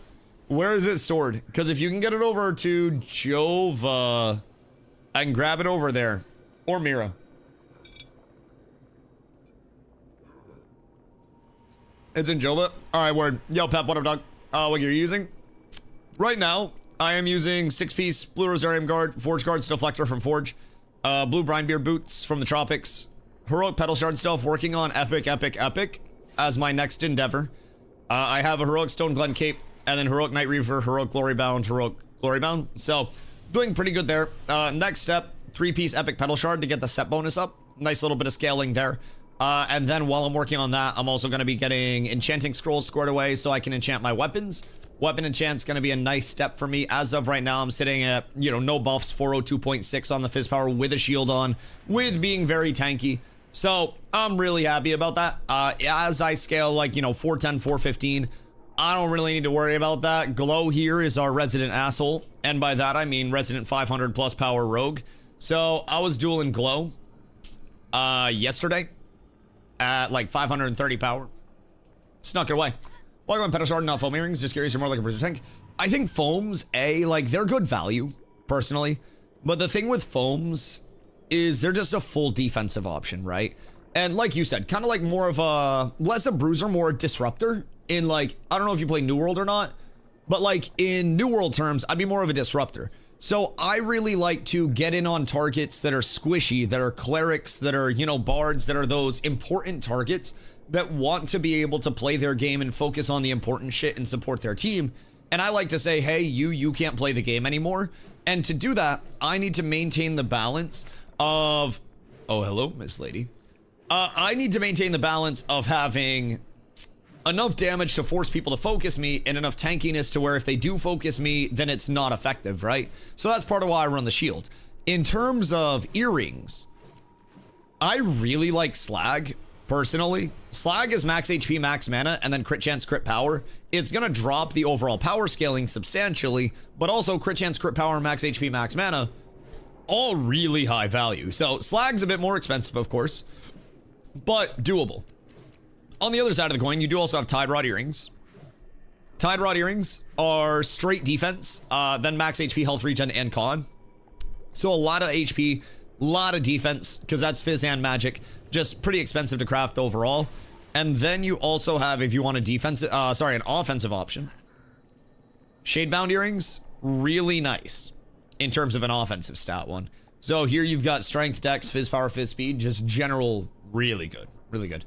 Where is it stored? Because if you can get it over to Jova, I can grab it over there. Or Mira. It's in Jova. All right, word. Yo, Pep, what up, dog? What you're using? Right now, I am using 6-piece Blue Rosarium Guard, Forge Guard Deflector from Forge, Blue Brinebeard Boots from the Tropics, Heroic Petal Shard Stuff, working on Epic as my next endeavor. I have a Heroic Stone Glen Cape, and then Heroic Night Reaver, Heroic Glory Bound, Heroic Glory Bound. So, doing pretty good there. Next step, 3-piece Epic Petal Shard to get the set bonus up. Nice little bit of scaling there. And then while I'm working on that, I'm also going to be getting Enchanting Scrolls squared away so I can enchant my weapons. Weapon enchant's going to be a nice step for me. As of right now, I'm sitting at, you know, no buffs, 402.6 on the Fizz Power with a shield on, with being very tanky. So I'm really happy about that. As I scale like, you know, 410, 415, I don't really need to worry about that. Glow here is our resident asshole. And by that, I mean resident 500 plus power rogue. So I was dueling Glow yesterday at like 530 power. Snuck it away. Welcome on Petal Shard, not foam earrings. Just curious, you're more like a bruiser tank. I think foams, like, they're good value, personally. But the thing with foams is they're just a full defensive option, right? And like you said, kind of like more of a, less a bruiser, more a disruptor. In like, I don't know if you play New World or not, but like in New World terms, I'd be more of a disruptor. So I really like to get in on targets that are squishy, that are clerics, that are, you know, bards, that are those important targets that want to be able to play their game and focus on the important shit and support their team. And I like to say, hey, you can't play the game anymore. And to do that, I need to maintain the balance of, oh, hello, Miss Lady. I need to maintain the balance of having enough damage to force people to focus me and enough tankiness to where if they do focus me, then it's not effective, right? So that's part of why I run the shield. In terms of earrings, I really like Slag, personally. Slag is max HP, max mana, and then crit chance, crit power. It's gonna drop the overall power scaling substantially, but also crit chance, crit power, max HP, max mana, all really high value. So Slag's a bit more expensive, of course, but doable. On the other side of the coin, you do also have Tide Rod earrings. Tide Rod earrings are straight defense, then max HP, health regen, and con. So a lot of HP, a lot of defense, because that's Fizz and magic. Just pretty expensive to craft overall. And then you also have, if you want a defensive, an offensive option. Shadebound earrings, really nice in terms of an offensive stat one. So here you've got strength, dex, fizz power, fizz speed, just general, really good, really good.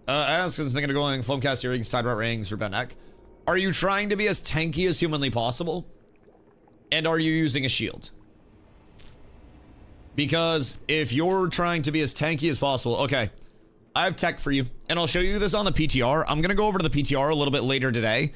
I ask is thinking of going foamcast earrings, side rot rings, Ruben neck. Are you trying to be as tanky as humanly possible? And are you using a shield? Because if you're trying to be as tanky as possible, okay, I have tech for you, and I'll show you this on the PTR. I'm gonna go over to the PTR a little bit later today,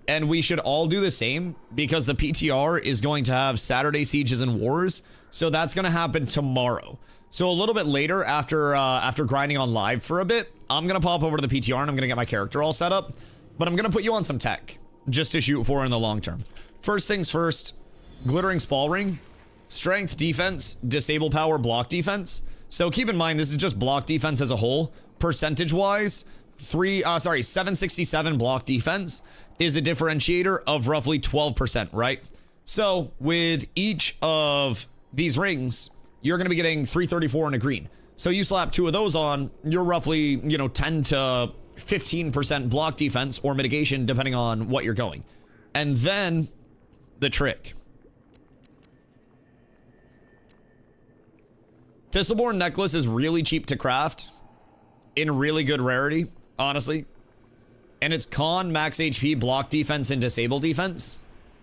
and we should all do the same because the PTR is going to have Saturday Sieges and Wars, so that's gonna happen tomorrow. So a little bit later, after grinding on live for a bit, I'm gonna pop over to the PTR and I'm gonna get my character all set up, but I'm gonna put you on some tech just to shoot for in the long term. First things first, Glittering Spall Ring, strength defense, disable power, block defense. So keep in mind, this is just block defense as a whole. Percentage wise, 767 block defense is a differentiator of roughly 12%, right? So with each of these rings, you're going to be getting 334 and a green. So you slap two of those on, you're roughly, 10 to 15% block defense or mitigation, depending on what you're going. And then the trick. Thistleborn necklace is really cheap to craft in really good rarity, honestly. And it's con, max HP, block defense, and disable defense.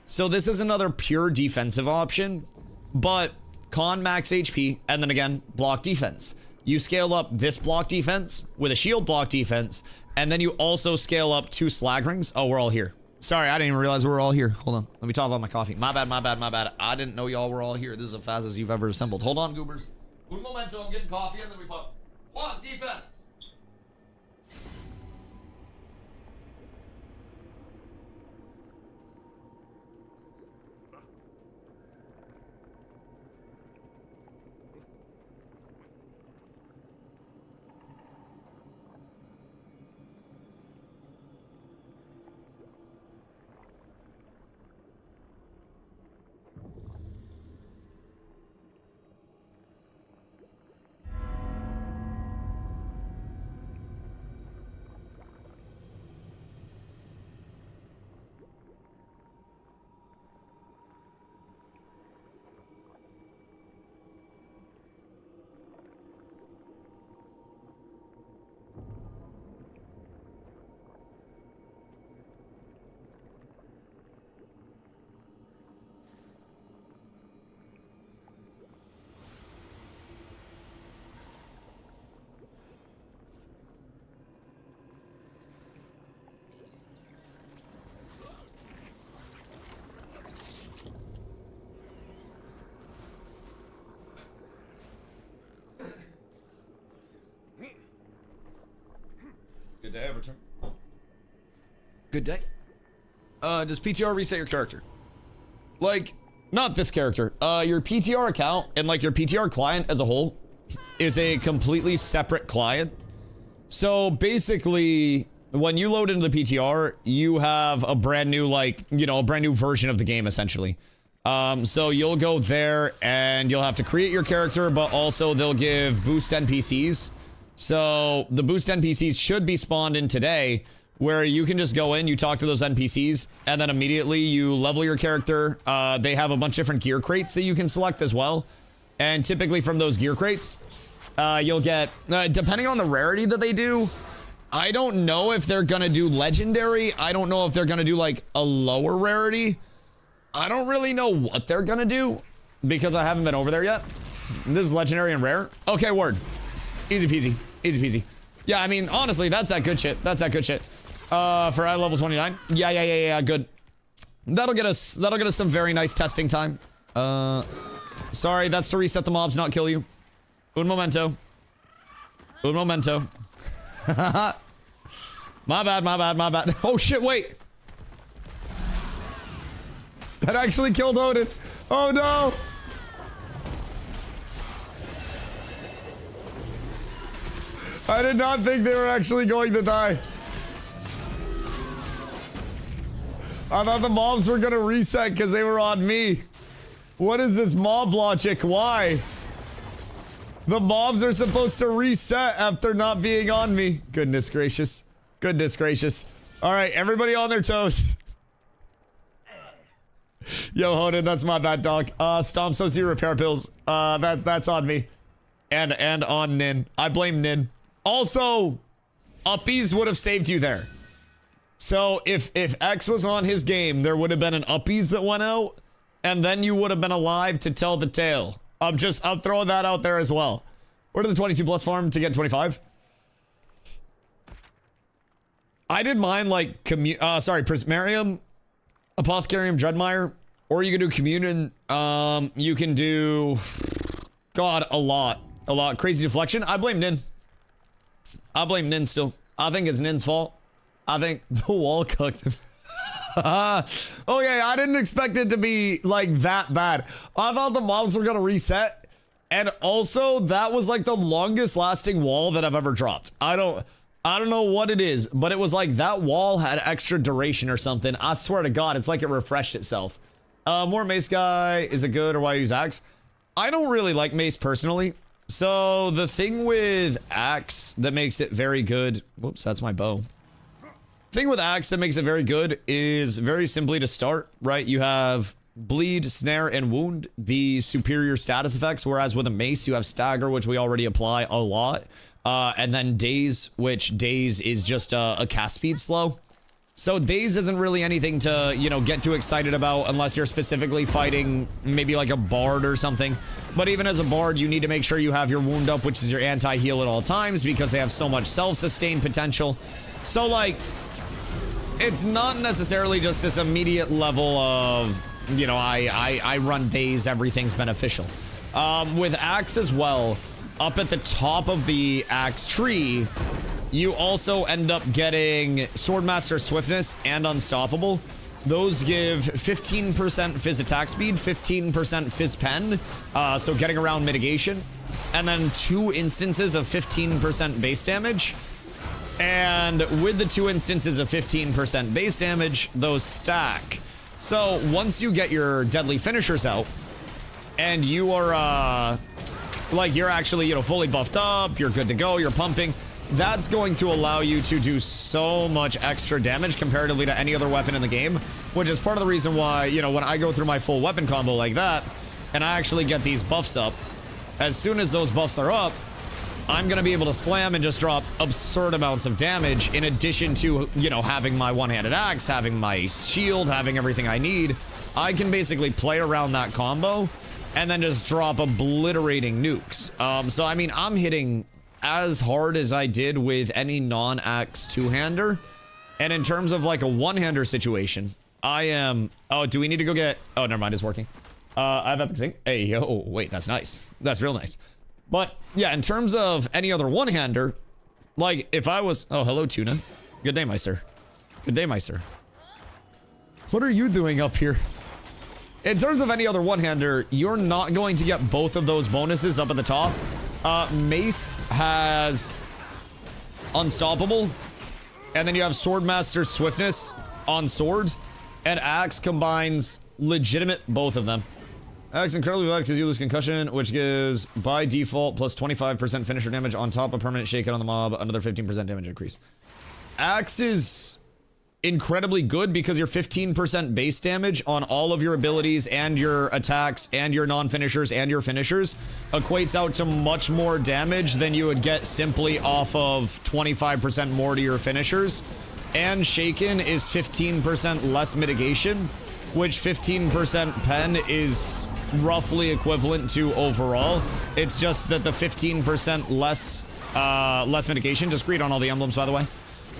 So this is another pure defensive option, but con, max HP, and then again, block defense. You scale up this block defense with a shield block defense, and then you also scale up two slag rings. Oh, we're all here. Sorry, I didn't even realize we were all here. Hold on. Let me talk about my coffee. My bad, my bad, my bad. I didn't know y'all were all here. This is as fast as you've ever assembled. Hold on, goobers. Un momento, I'm getting coffee, and then we put block defense. day, I've returned. Good day. Does PTR reset your character? Like, not this character. Your PTR account and like your PTR client as a whole is a completely separate client. So basically, when you load into the PTR, you have a brand new, like, you know, a brand new version of the game essentially. So you'll go there and you'll have to create your character, but also they'll give boost NPCs. So the boost NPCs should be spawned in today, where you can just go in, you talk to those NPCs, and then immediately you level your character. They have a bunch of different gear crates that you can select as well. And typically from those gear crates, you'll get, depending on the rarity that they do, I don't know if they're gonna do legendary. I don't know if they're gonna do like a lower rarity. I don't really know what they're gonna do because I haven't been over there yet. This is legendary and rare. Okay, word. Easy peasy. Easy peasy. Yeah, I mean, honestly, that's that good shit. That's that good shit. For I level 29. Yeah, good. That'll get us some very nice testing time. Sorry, that's to reset the mobs, not kill you. Un momento. Un momento. My bad. Oh shit, wait. That actually killed Odin. Oh no. I did not think they were actually going to die. I thought the mobs were gonna reset because they were on me. What is this mob logic? Why? The mobs are supposed to reset after not being on me. Goodness gracious. Goodness gracious. All right, everybody on their toes. Yo, Hoden, that's my bad, dog. Stomp so zero repair pills. That's on me. And on Nin. I blame Nin. Also, Uppies would have saved you there. So if X was on his game, there would have been an Uppies that went out, and then you would have been alive to tell the tale. I'm throwing that out there as well. Where did the 22 plus farm to get 25? I did mine like Prismarium, Apothecarium, Dreadmire, or you can do Communion. You can do, God, a lot. Crazy Deflection. I blame Nin. I blame Nin still. I think it's Nin's fault. I think the wall cooked him. Okay, I didn't expect it to be like that bad. I thought the mobs were gonna reset, and also that was like the longest lasting wall that I've ever dropped. I don't know what it is, but it was like that wall had extra duration or something. I swear to God, it's like it refreshed itself. More Mace guy, is it good, or why use Axe? I don't really like Mace personally. So the thing with Axe that makes it very good, whoops, that's my bow. Thing with Axe that makes it very good is very simply to start, right? You have Bleed, Snare, and Wound, the superior status effects, whereas with a Mace, you have Stagger, which we already apply a lot, and then Daze, which Daze is just a cast speed slow. So Daze isn't really anything to, you know, get too excited about unless you're specifically fighting maybe like a Bard or something. But even as a Bard, you need to make sure you have your Wound up, which is your anti-heal at all times, because they have so much self-sustain potential. So, like, it's not necessarily just this immediate level of, you know, I run Daze, everything's beneficial. With Axe as well, up at the top of the Axe tree, you also end up getting Swordmaster Swiftness and Unstoppable. Those give 15% Fizz attack speed, 15% Fizz pen, so getting around mitigation, and then 2 instances of 15% base damage. And with the 2 instances of 15% base damage, those stack. So once you get your deadly finishers out, and you are, like, you're actually, you know, fully buffed up, you're good to go, you're pumping, that's going to allow you to do so much extra damage comparatively to any other weapon in the game, which is part of the reason why, you know, when I go through my full weapon combo like that, and I actually get these buffs up, as soon as those buffs are up, I'm gonna be able to slam and just drop absurd amounts of damage in addition to, you know, having my one-handed axe, having my shield, having everything I need. I can basically play around that combo and then just drop obliterating nukes. So, I mean, I'm hitting as hard as I did with any non-axe two-hander. And in terms of like a one-hander situation, I am... Oh, do we need to go get... Oh, never mind, it's working. I have Epic Sync. Hey, yo, wait, that's nice. That's real nice. But yeah, in terms of any other one-hander, Like, if I was... Oh, hello, Tuna. Good day, my sir. Good day, my sir. What are you doing up here? In terms of any other one-hander, you're not going to get both of those bonuses up at the top. Mace has Unstoppable, and then you have Swordmaster's Swiftness on sword, and Axe combines legitimate both of them. Axe incredibly bad because you lose concussion, which gives by default plus 25% finisher damage on top of permanent shakeout on the mob, another 15% damage increase. Axe is incredibly good because your 15% base damage on all of your abilities and your attacks and your non-finishers and your finishers equates out to much more damage than you would get simply off of 25% more to your finishers. And Shaken is 15% less mitigation, which 15% pen is roughly equivalent to overall. It's just that the 15% less mitigation, just read on all the emblems, by the way.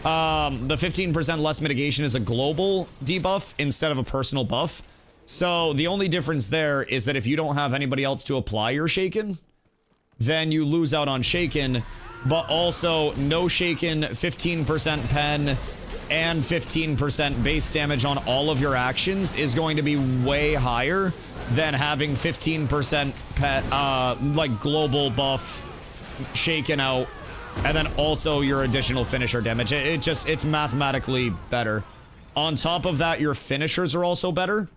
The 15% less mitigation is a global debuff instead of a personal buff. So the only difference there is that if you don't have anybody else to apply your Shaken, then you lose out on Shaken, but also no Shaken, 15% pen, and 15% base damage on all of your actions is going to be way higher than having 15% pet, like global buff Shaken out, and then also your additional finisher damage. It's mathematically better. On top of that, your finishers are also better.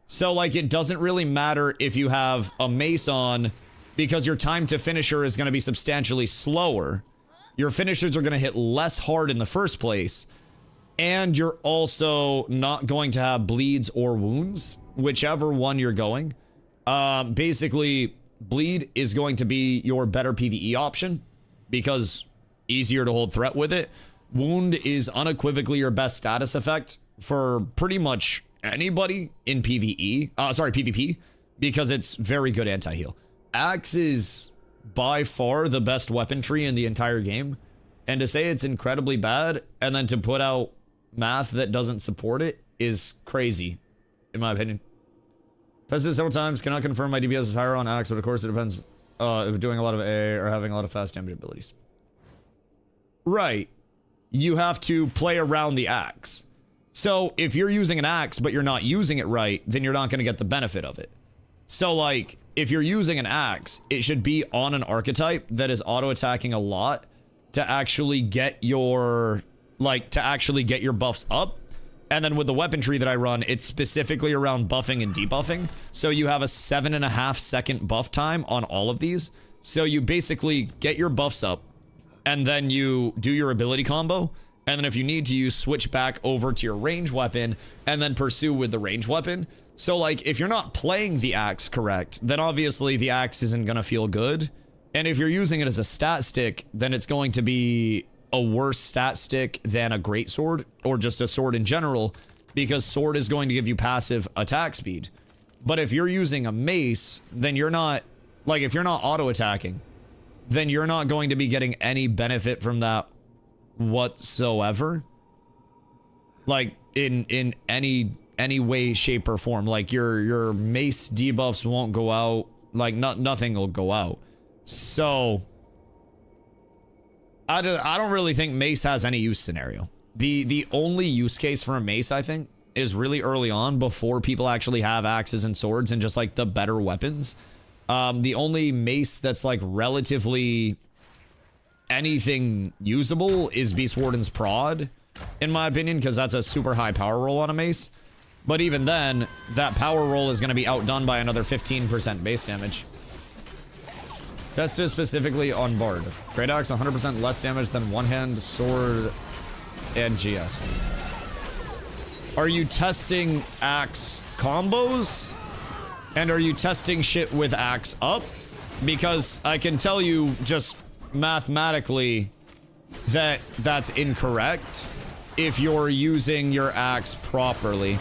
So, like, it doesn't really matter if you have a mace on, because your time to finisher is going to be substantially slower. Your finishers are going to hit less hard in the first place. And you're also not going to have bleeds or wounds, whichever one you're going. Basically, bleed is going to be your better PvE option, because easier to hold threat with it. Wound is unequivocally your best status effect for pretty much anybody in PvP, because it's very good anti-heal. Axe is by far the best weaponry in the entire game, and to say it's incredibly bad and then to put out math that doesn't support it is crazy, in my opinion. Tested several times, cannot confirm my DPS is higher on Axe, but of course it depends if doing a lot of A or having a lot of fast damage abilities. Right. You have to play around the Axe. So if you're using an Axe but you're not using it right, then you're not going to get the benefit of it. So, like, if you're using an Axe, it should be on an archetype that is auto-attacking a lot to actually get your, buffs up. And then with the weaponry that I run, it's specifically around buffing and debuffing. So you have a 7.5 second buff time on all of these. So you basically get your buffs up, and then you do your ability combo. And then if you need to, you switch back over to your range weapon and then pursue with the range weapon. So, like, if you're not playing the Axe correct, then obviously the Axe isn't going to feel good. And if you're using it as a stat stick, then it's going to be a worse stat stick than a greatsword, or just a sword in general, because sword is going to give you passive attack speed. But if you're using a mace, then you're not, like, if you're not auto-attacking, then you're not going to be getting any benefit from that whatsoever. Like, in any way, shape, or form. Like, your mace debuffs won't go out. Like, nothing will go out. So I don't really think mace has any use scenario. The only use case for a mace, I think, is really early on, before people actually have axes and swords and just, like, the better weapons. The only mace that's, like, relatively anything usable is Beast Warden's Prod, in my opinion, because that's a super high power roll on a mace. But even then, that power roll is going to be outdone by another 15% base damage. Tested specifically on Bard. Great Axe 100% less damage than one-hand sword and GS. Are you testing Axe combos? And are you testing shit with Axe up? Because I can tell you just mathematically that that's incorrect if you're using your Axe properly.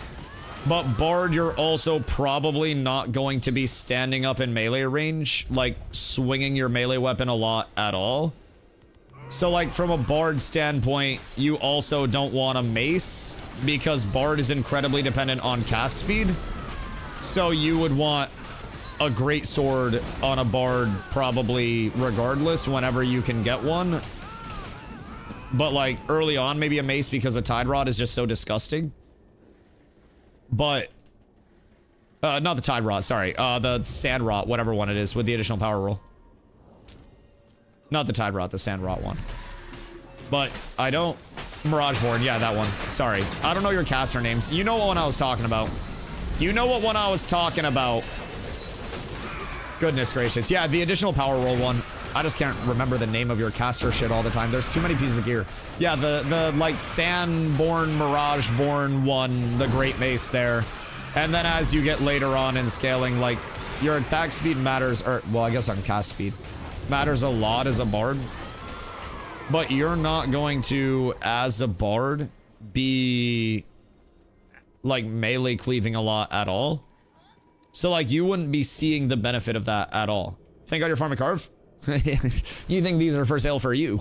But Bard, you're also probably not going to be standing up in melee range, like swinging your melee weapon a lot at all. So, like, from a Bard standpoint, you also don't want a mace, because Bard is incredibly dependent on cast speed. So you would want a greatsword on a Bard probably regardless, whenever you can get one. But like early on, maybe a mace because a Tide Rod is just so disgusting. But not the Tide Rod, sorry. The Sand Rot, whatever one it is, with the additional power roll. Not the Tide Rot, the Sand Rot one. But I don't... Mirageborn, yeah, that one. Sorry. I don't know your caster names. You know what one I was talking about. You know what one I was talking about. Goodness gracious. Yeah, the additional power roll one. I just can't remember the name of your caster shit all the time. There's too many pieces of gear. Yeah, the like Sandborn, Mirageborn one, the Great Mace there. And then as you get later on in scaling, like, your attack speed matters, or, well, I guess on cast speed, matters a lot as a bard. But you're not going to, as a bard, be, like, melee cleaving a lot at all. So, like, you wouldn't be seeing the benefit of that at all. Thank God you're farming carve? You think these are for sale for you?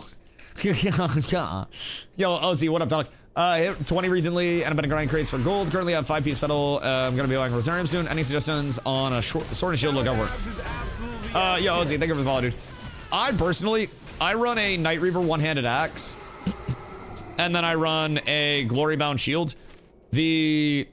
Yo, Ozzy, what up, dog? Hit 20 recently, and I've been grinding crates for gold. Currently, I have 5-piece pedal. I'm gonna be buying Rosarium soon. Any suggestions on a sword and shield? Look out for it. Yo, Ozzy, thank you for the follow, dude. I personally, I run a Night Reaver one-handed axe, and then I run a Glory-bound shield. The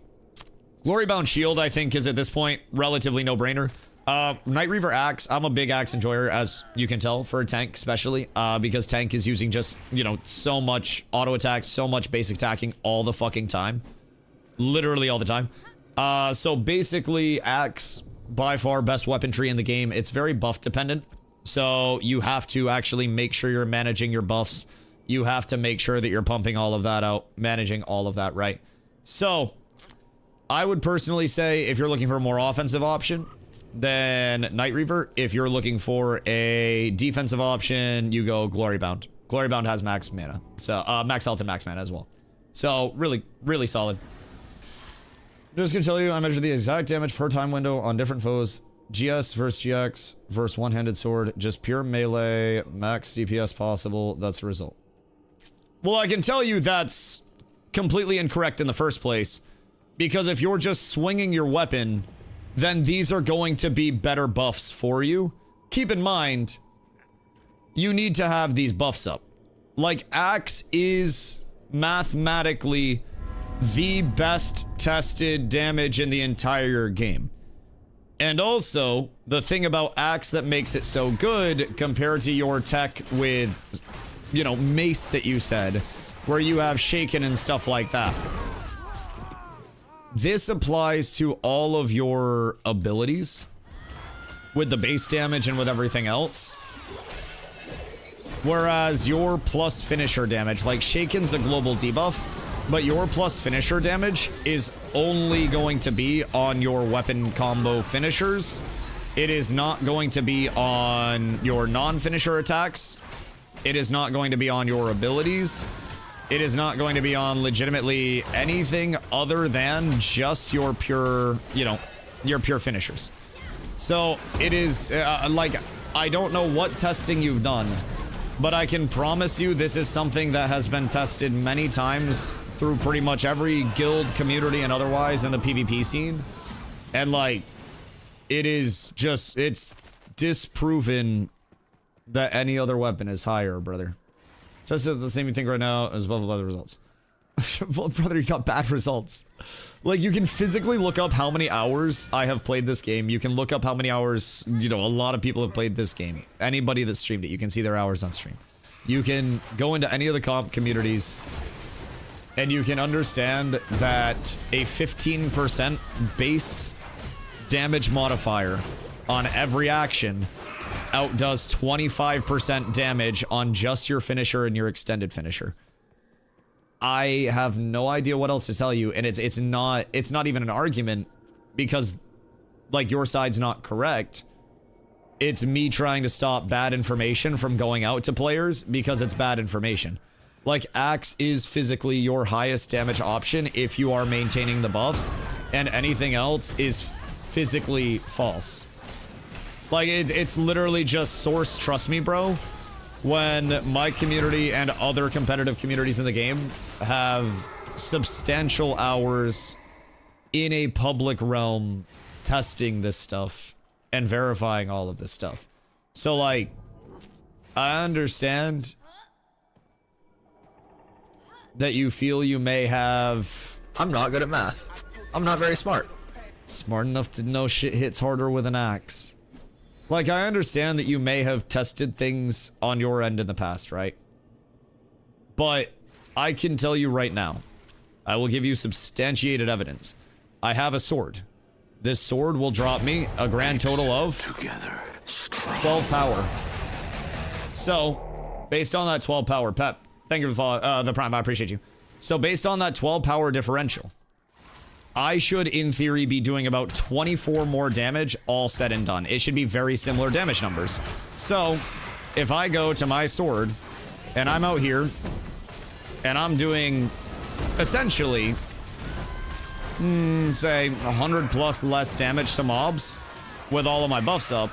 Glory-bound shield, I think, is at this point relatively no-brainer. Night Reaver axe, I'm a big axe enjoyer, as you can tell, for a tank especially, because tank is using just, you know, so much auto attack, so much basic attacking all the fucking time. Literally all the time. So basically, axe, by far best weaponry in the game. It's very buff dependent, so you have to actually make sure you're managing your buffs. You have to make sure that you're pumping all of that out, managing all of that, right? So, I would personally say, if you're looking for a more offensive option, then Night Reaver. If you're looking for a defensive option, you go Glory-bound. Glory-bound has max mana. So, max health and max mana as well. So, really, really solid. Just gonna tell you, I measure the exact damage per time window on different foes. GS versus GX versus one-handed sword. Just pure melee, max DPS possible. That's the result. Well, I can tell you that's completely incorrect in the first place. Because if you're just swinging your weapon, then these are going to be better buffs for you. Keep in mind, you need to have these buffs up. Like, Axe is mathematically the best tested damage in the entire game. And also, the thing about Axe that makes it so good compared to your tech with, you know, Mace that you said, where you have Shaken and stuff like that. This applies to all of your abilities with the base damage and with everything else. Whereas your plus finisher damage, like Shaken's a global debuff, but your plus finisher damage is only going to be on your weapon combo finishers. It is not going to be on your non-finisher attacks. It is not going to be on your abilities. It is not going to be on legitimately anything other than just your pure, you know, your pure finishers. So it is like, I don't know what testing you've done, but I can promise you this is something that has been tested many times through pretty much every guild, community, and otherwise in the PvP scene. And like, it is just, it's disproven that any other weapon is higher, brother. Tested the same thing right now as well as the results. Well, brother, you got bad results. Like, you can physically look up how many hours I have played this game. You can look up how many hours, you know, a lot of people have played this game. Anybody that streamed it, you can see their hours on stream. You can go into any of the comp communities, and you can understand that a 15% base damage modifier on every action outdoes 25% damage on just your finisher and your extended finisher. I have no idea what else to tell you, and it's not even an argument because, like, your side's not correct. It's me trying to stop bad information from going out to players because it's bad information. Like, Axe is physically your highest damage option if you are maintaining the buffs, and anything else is physically false. Like, it's literally just source, trust me, bro. When my community and other competitive communities in the game have substantial hours in a public realm testing this stuff and verifying all of this stuff. So, like, I understand that you feel you may have... I'm not good at math. I'm not very smart. Smart enough to know shit hits harder with an axe. Like, I understand that you may have tested things on your end in the past, right? But I can tell you right now, I will give you substantiated evidence. I have a sword. This sword will drop me a grand total of 12 power. So, based on that 12 power, Pep, thank you for the Prime, I appreciate you. So, based on that 12 power differential, I should, in theory, be doing about 24 more damage, all said and done. It should be very similar damage numbers. So, if I go to my sword, and I'm out here, and I'm doing, essentially, say, 100 plus less damage to mobs, with all of my buffs up,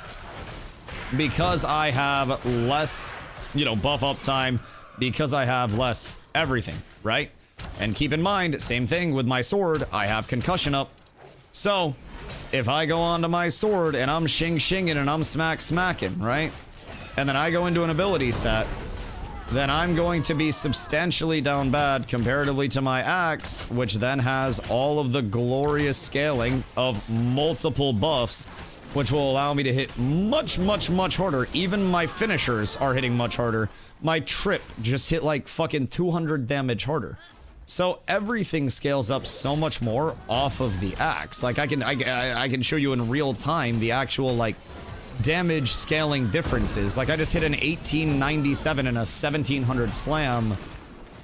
because I have less, you know, buff up time, because I have less everything, right? And keep in mind, same thing with my sword, I have concussion up. So, if I go onto my sword and I'm shing-shinging and I'm smacking, right? And then I go into an ability set, then I'm going to be substantially down bad comparatively to my axe, which then has all of the glorious scaling of multiple buffs, which will allow me to hit much, much, much harder. Even my finishers are hitting much harder. My trip just hit like fucking 200 damage harder. So everything scales up so much more off of the axe. Like I can show you in real time the actual like damage scaling differences. Like I just hit an 1897 and a 1700 slam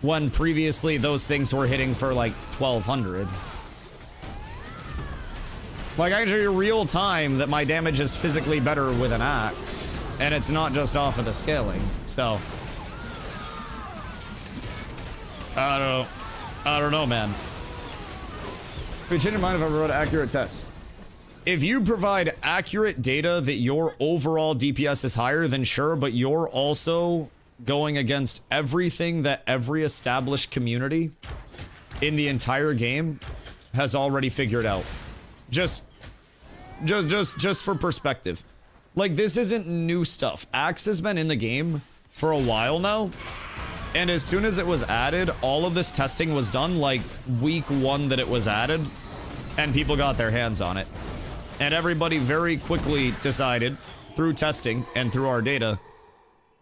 when previously those things were hitting for like 1200. Like I can show you real time that my damage is physically better with an axe, and it's not just off of the scaling. So I don't know, man. Change your mind if I wrote accurate tests. If you provide accurate data that your overall DPS is higher, then sure, but you're also going against everything that every established community in the entire game has already figured out. Just for perspective. Like, this isn't new stuff. Axe has been in the game for a while now. And as soon as it was added, all of this testing was done like week 1 that it was added, and people got their hands on it. And everybody very quickly decided, through testing and through our data,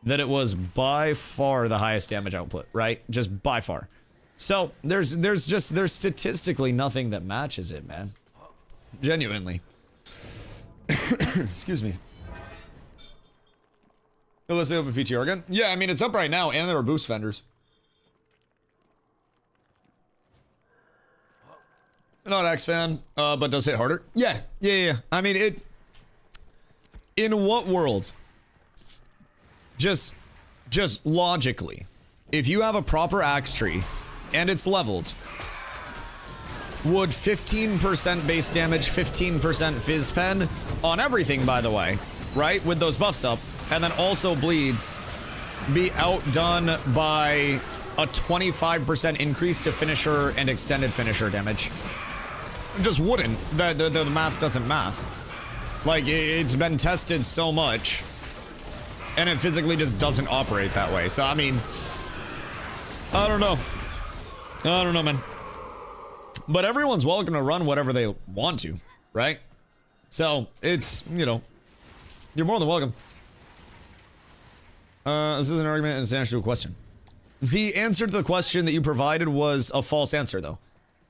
that it was by far the highest damage output, right? Just by far. So there's statistically nothing that matches it, man. Genuinely. Excuse me. Oh, let's open PTR again. Yeah, I mean, it's up right now, and there are boost vendors. Not X fan, but does hit harder. Yeah. I mean, it... In what world? Just logically, if you have a proper axe tree, and it's leveled, would 15% base damage, 15% fizz pen, on everything, by the way, right? With those buffs up, and then also bleeds, be outdone by a 25% increase to finisher and extended finisher damage? It just wouldn't. The math doesn't math. Like, it's been tested so much, and it physically just doesn't operate that way. So, I mean, I don't know. I don't know, man. But everyone's welcome to run whatever they want to, right? So, it's, you know, you're more than welcome. This is an argument and it's an answer to a question. The answer to the question that you provided was a false answer, though.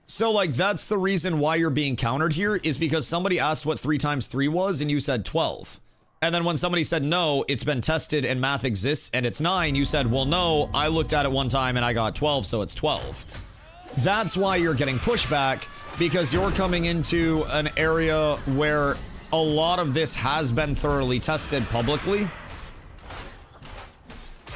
So, like, that's the reason why you're being countered here, is because somebody asked what 3 times 3 was, and you said 12. And then when somebody said, no, it's been tested and math exists and it's 9, you said, well, no, I looked at it one time and I got 12, so it's 12. That's why you're getting pushback, because you're coming into an area where a lot of this has been thoroughly tested publicly.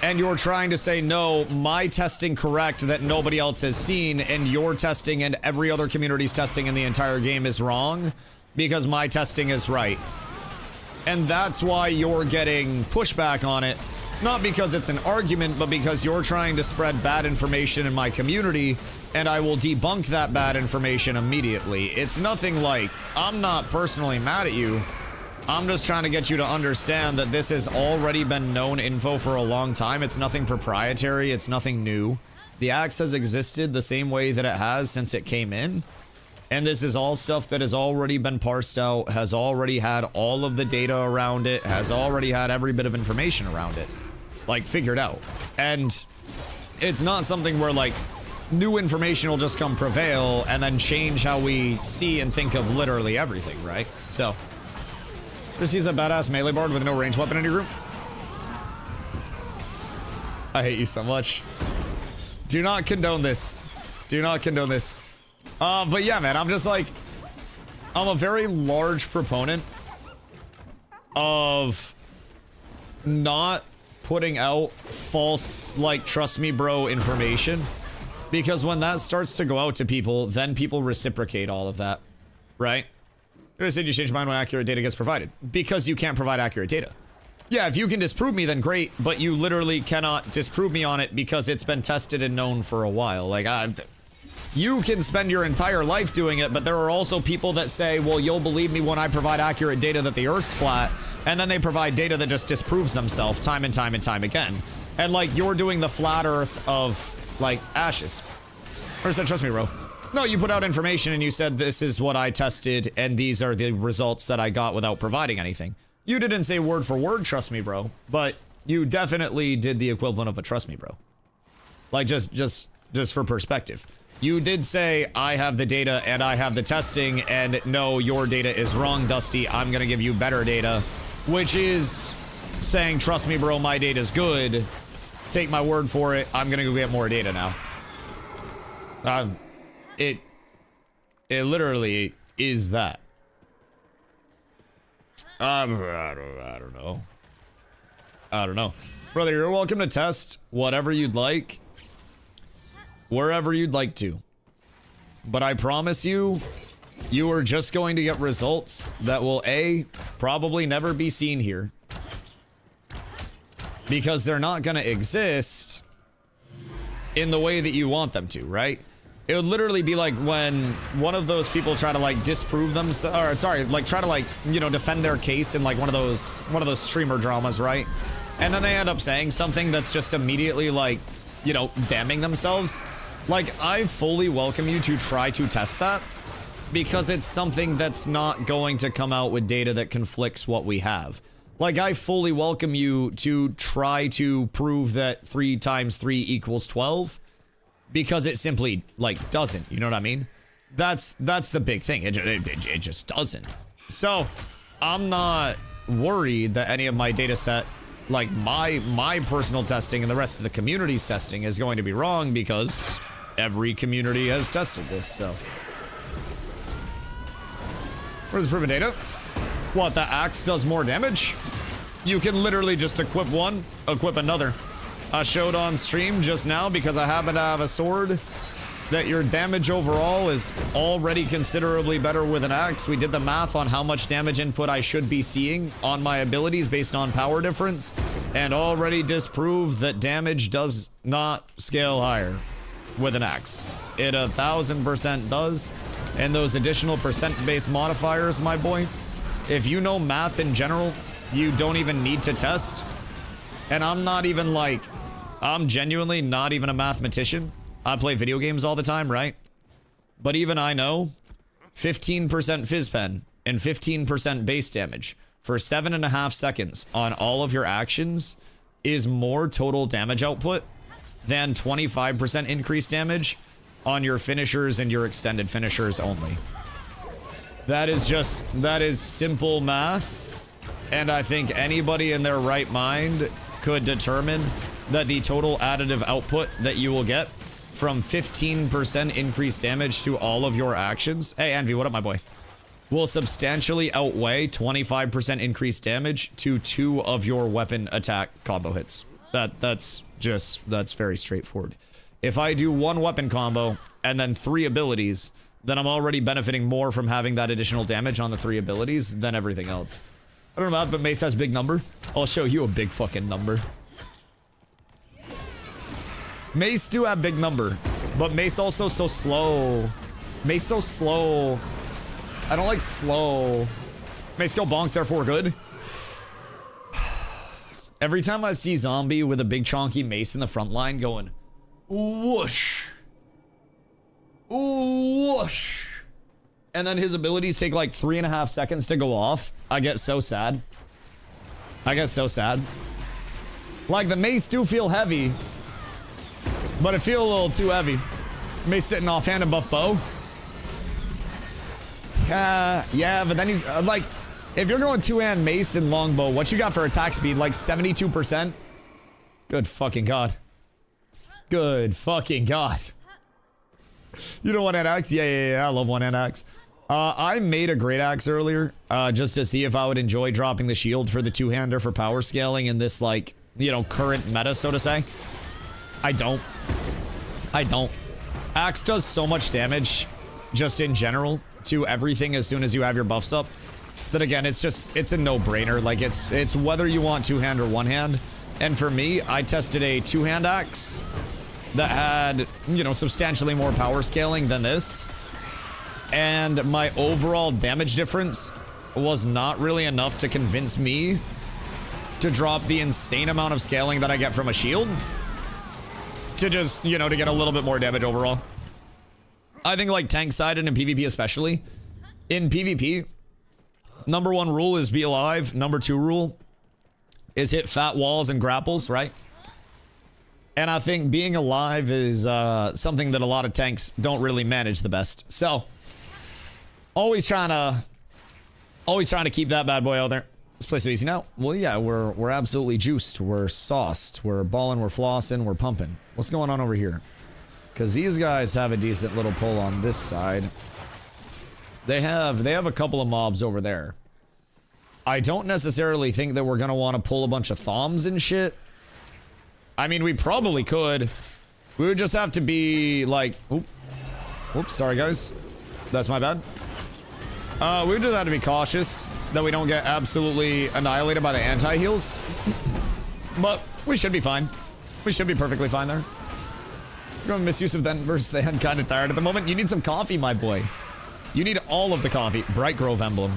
And you're trying to say, no, my testing correct that nobody else has seen, and your testing and every other community's testing in the entire game is wrong, because my testing is right. And that's why you're getting pushback on it. Not because it's an argument, but because you're trying to spread bad information in my community, and I will debunk that bad information immediately. It's nothing like, I'm not personally mad at you. I'm just trying to get you to understand that this has already been known info for a long time. It's nothing proprietary. It's nothing new. The axe has existed the same way that it has since it came in. And this is all stuff that has already been parsed out, has already had all of the data around it, has already had every bit of information around it, like, figured out. And it's not something where, like, new information will just come prevail and then change how we see and think of literally everything, right? So, this is a badass melee bard with no ranged weapon in your group. I hate you so much. Do not condone this. Do not condone this. But yeah, man, I'm just like, I'm a very large proponent of not putting out false, like, trust me bro information, because when that starts to go out to people, then people reciprocate all of that, right? I said you change your mind when accurate data gets provided, because you can't provide accurate data. Yeah, if you can disprove me, then great, but you literally cannot disprove me on it because it's been tested and known for a while. Like, you can spend your entire life doing it, but there are also people that say, well, you'll believe me when I provide accurate data that the Earth's flat, and then they provide data that just disproves themselves time and time and time again. And, like, you're doing the flat Earth of, like, ashes. Or said, trust me, bro. No, you put out information and you said, this is what I tested, and these are the results that I got without providing anything. You didn't say word for word, trust me, bro, but you definitely did the equivalent of a trust me, bro. Like, just for perspective. You did say, I have the data and I have the testing, and no, your data is wrong, Dusty. I'm gonna give you better data, which is saying, trust me, bro, my data's good. Take my word for it. I'm gonna go get more data now. It literally is that. I don't know. I don't know. Brother, you're welcome to test whatever you'd like, wherever you'd like to. But I promise you, you are just going to get results that will, A, probably never be seen here. Because they're not going to exist in the way that you want them to, right? It would literally be like when one of those people try to, like, disprove them, or sorry, like, try to, like, you know, defend their case in, like, one of those streamer dramas, right? And then they end up saying something that's just immediately, like, you know, damning themselves. Like, I fully welcome you to try to test that, because it's something that's not going to come out with data that conflicts what we have. Like, I fully welcome you to try to prove that 3 times 3 equals 12. Because it simply, like, doesn't, you know what I mean? That's the big thing. It just doesn't. So, I'm not worried that any of my data set, like my personal testing and the rest of the community's testing, is going to be wrong, because every community has tested this, so. Where's the proven data? What, the axe does more damage? You can literally just equip one, equip another. I showed on stream just now, because I happen to have a sword, that your damage overall is already considerably better with an axe. We did the math on how much damage input I should be seeing on my abilities based on power difference, and already disproved that damage does not scale higher with an axe. It 1000% does, and those additional percent-based modifiers, my boy, if you know math in general, you don't even need to test. And I'm not even, like, I'm genuinely not even a mathematician. I play video games all the time, right? But even I know 15% phys pen and 15% base damage for 7.5 seconds on all of your actions is more total damage output than 25% increased damage on your finishers and your extended finishers only. That is simple math, and I think anybody in their right mind could determine that the total additive output that you will get from 15% increased damage to all of your actions, hey Envy, what up my boy, will substantially outweigh 25% increased damage to 2 of your weapon attack combo hits. That's very straightforward. If I do 1 weapon combo and then 3 abilities, then I'm already benefiting more from having that additional damage on the 3 abilities than everything else. I don't know about, but Mace has big number. I'll show you a big fucking number. Mace do have big number, but Mace also so slow. Mace so slow. I don't like slow. Mace go bonk, therefore good. Every time I see zombie with a big chonky mace in the front line going, Whoosh. Whoosh. And then his abilities take like 3.5 seconds to go off. I get so sad. I get so sad. Like, the mace do feel heavy, but it feel a little too heavy. Mace sitting offhand and buff bow. Yeah, but then you, like, if you're going two-hand mace and longbow, what you got for attack speed? Like 72%? Good fucking god. Good fucking god. You know one-hand axe? Yeah, I love one-hand axe. I made a great axe earlier, just to see if I would enjoy dropping the shield for the two-hander for power scaling in this, like, you know, current meta, so to say. I don't. Axe does so much damage, just in general, to everything as soon as you have your buffs up, that again, it's a no-brainer. Like, it's whether you want two-hand or one-hand. And for me, I tested a two-hand axe that had, you know, substantially more power scaling than this. And my overall damage difference was not really enough to convince me to drop the insane amount of scaling that I get from a shield to just, you know, to get a little bit more damage overall. I think, like, tank side and in PvP especially. In PvP, number 1 rule is be alive. Number 2 rule is hit fat walls and grapples, right? And I think being alive is something that a lot of tanks don't really manage the best. So, always trying to keep that bad boy out there. This place is easy now. Well, yeah, we're absolutely juiced. We're sauced. We're balling. We're flossing. We're pumping. What's going on over here? Because these guys have a decent little pull on this side. They have a couple of mobs over there. I don't necessarily think that we're gonna want to pull a bunch of thoms and shit. I mean, we probably could. We would just have to be like, oops, sorry guys, that's my bad. We would just have to be cautious that we don't get absolutely annihilated by the anti-heals. But we should be fine. We should be perfectly fine there. Going misuse of then versus the hand, kind of tired at the moment. You need some coffee, my boy. You need all of the coffee. Bright Grove emblem.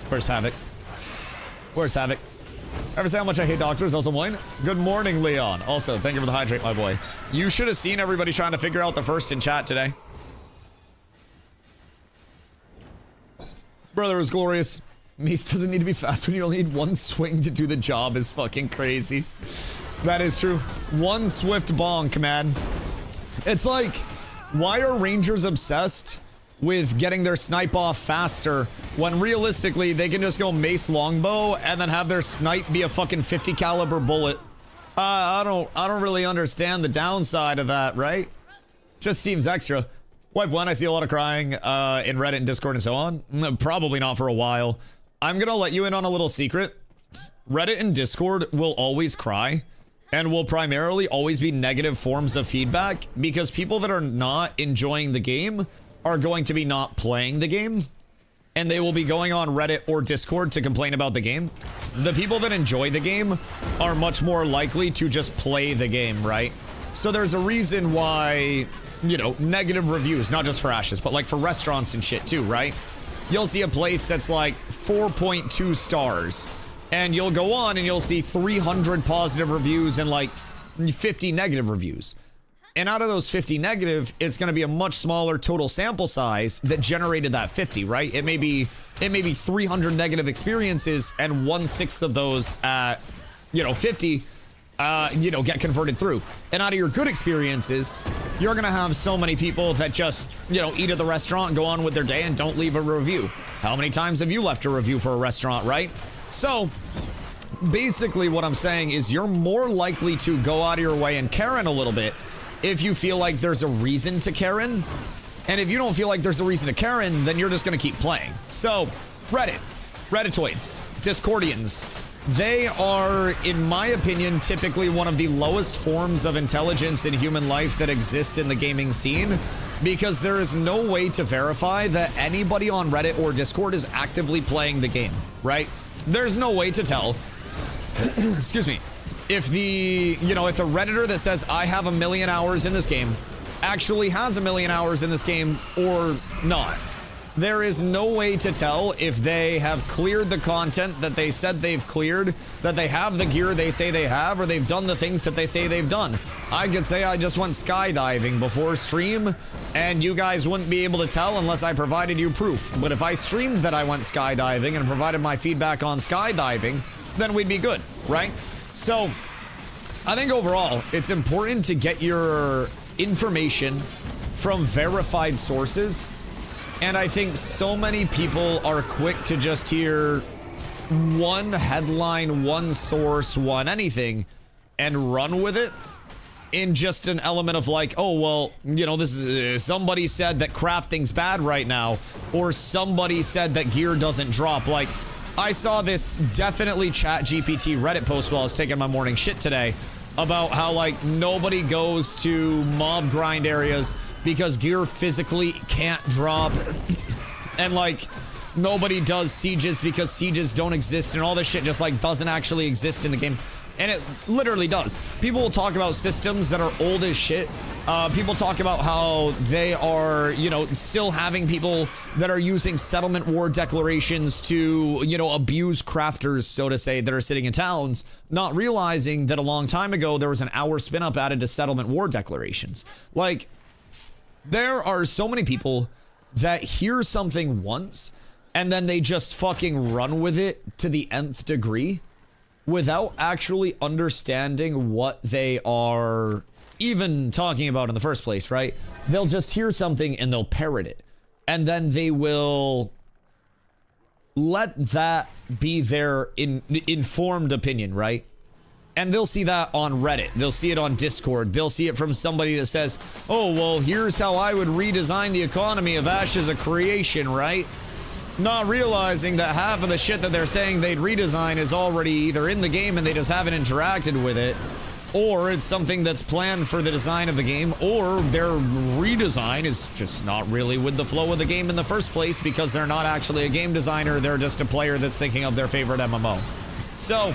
Where's Havoc? Where's Havoc? Ever say how much I hate doctors? Also mine. Good morning, Leon. Also, thank you for the hydrate, my boy. You should have seen everybody trying to figure out the first in chat today. Brother is glorious. Mace doesn't need to be fast when you only need one swing to do the job is fucking crazy. That is true. One swift bonk, man. It's like, why are rangers obsessed with getting their snipe off faster when realistically they can just go mace longbow and then have their snipe be a fucking 50 caliber bullet? I don't really understand the downside of that, right? Just seems extra. Wipe one, I see a lot of crying in Reddit and Discord and so on. Probably not for a while. I'm gonna let you in on a little secret. Reddit and Discord will always cry and will primarily always be negative forms of feedback because people that are not enjoying the game are going to be not playing the game, and they will be going on Reddit or Discord to complain about the game. The people that enjoy the game are much more likely to just play the game, right? So there's a reason why, you know, negative reviews, not just for Ashes, but like for restaurants and shit too, right? You'll see a place that's like 4.2 stars, and you'll go on and you'll see 300 positive reviews and like 50 negative reviews. And out of those 50 negative, it's going to be a much smaller total sample size that generated that 50, right? It may be 300 negative experiences, and 1/6 of those at, you know, 50, you know, get converted through. And out of your good experiences, you're going to have so many people that just, you know, eat at the restaurant and go on with their day and don't leave a review. How many times have you left a review for a restaurant, right? So basically what I'm saying is you're more likely to go out of your way and Karen a little bit if you feel like there's a reason to Karen. And if you don't feel like there's a reason to Karen, then you're just going to keep playing. So Reddit, Redditoids, Discordians, they are, in my opinion, typically one of the lowest forms of intelligence in human life that exists in the gaming scene, because there is no way to verify that anybody on Reddit or Discord is actively playing the game, right? There's no way to tell, excuse me, if the, you know, if the Redditor that says, I have 1 million hours in this game, actually has 1 million hours in this game or not. there is no way to tell if they have cleared the content that they said they've cleared, that they have the gear they say they have, or they've done the things that they say they've done. I could say I just went skydiving before stream, and you guys wouldn't be able to tell unless I provided you proof. But if I streamed that I went skydiving and provided my feedback on skydiving, then we'd be good, right? So, I think overall, it's important to get your information from verified sources. And I think so many people are quick to just hear one headline, one source, one anything, and run with it in just an element of like, oh, well, you know, this is somebody said that crafting's bad right now, or somebody said that gear doesn't drop. Like, I saw this definitely ChatGPT Reddit post while I was taking my morning shit today about how, like, nobody goes to mob grind areas because gear physically can't drop, and like nobody does sieges because sieges don't exist, and all this shit just like doesn't actually exist in the game. And it literally does. People will talk about systems that are old as shit. People talk about how they are, you know, still having people that are using settlement war declarations to, you know, abuse crafters, so to say, that are sitting in towns, not realizing that a long time ago there was an hour spin up added to settlement war declarations. Like, there are so many people that hear something once and then they just fucking run with it to the nth degree without actually understanding what they are even talking about in the first place, right? They'll just hear something and they'll parrot it. And then they will let that be their informed opinion, right? And they'll see that on Reddit. They'll see it on Discord. They'll see it from somebody that says, oh, well, here's how I would redesign the economy of Ash as a creation, right? Not realizing that half of the shit that they're saying they'd redesign is already either in the game and they just haven't interacted with it, or it's something that's planned for the design of the game, or their redesign is just not really with the flow of the game in the first place because they're not actually a game designer. They're just a player that's thinking of their favorite MMO. So,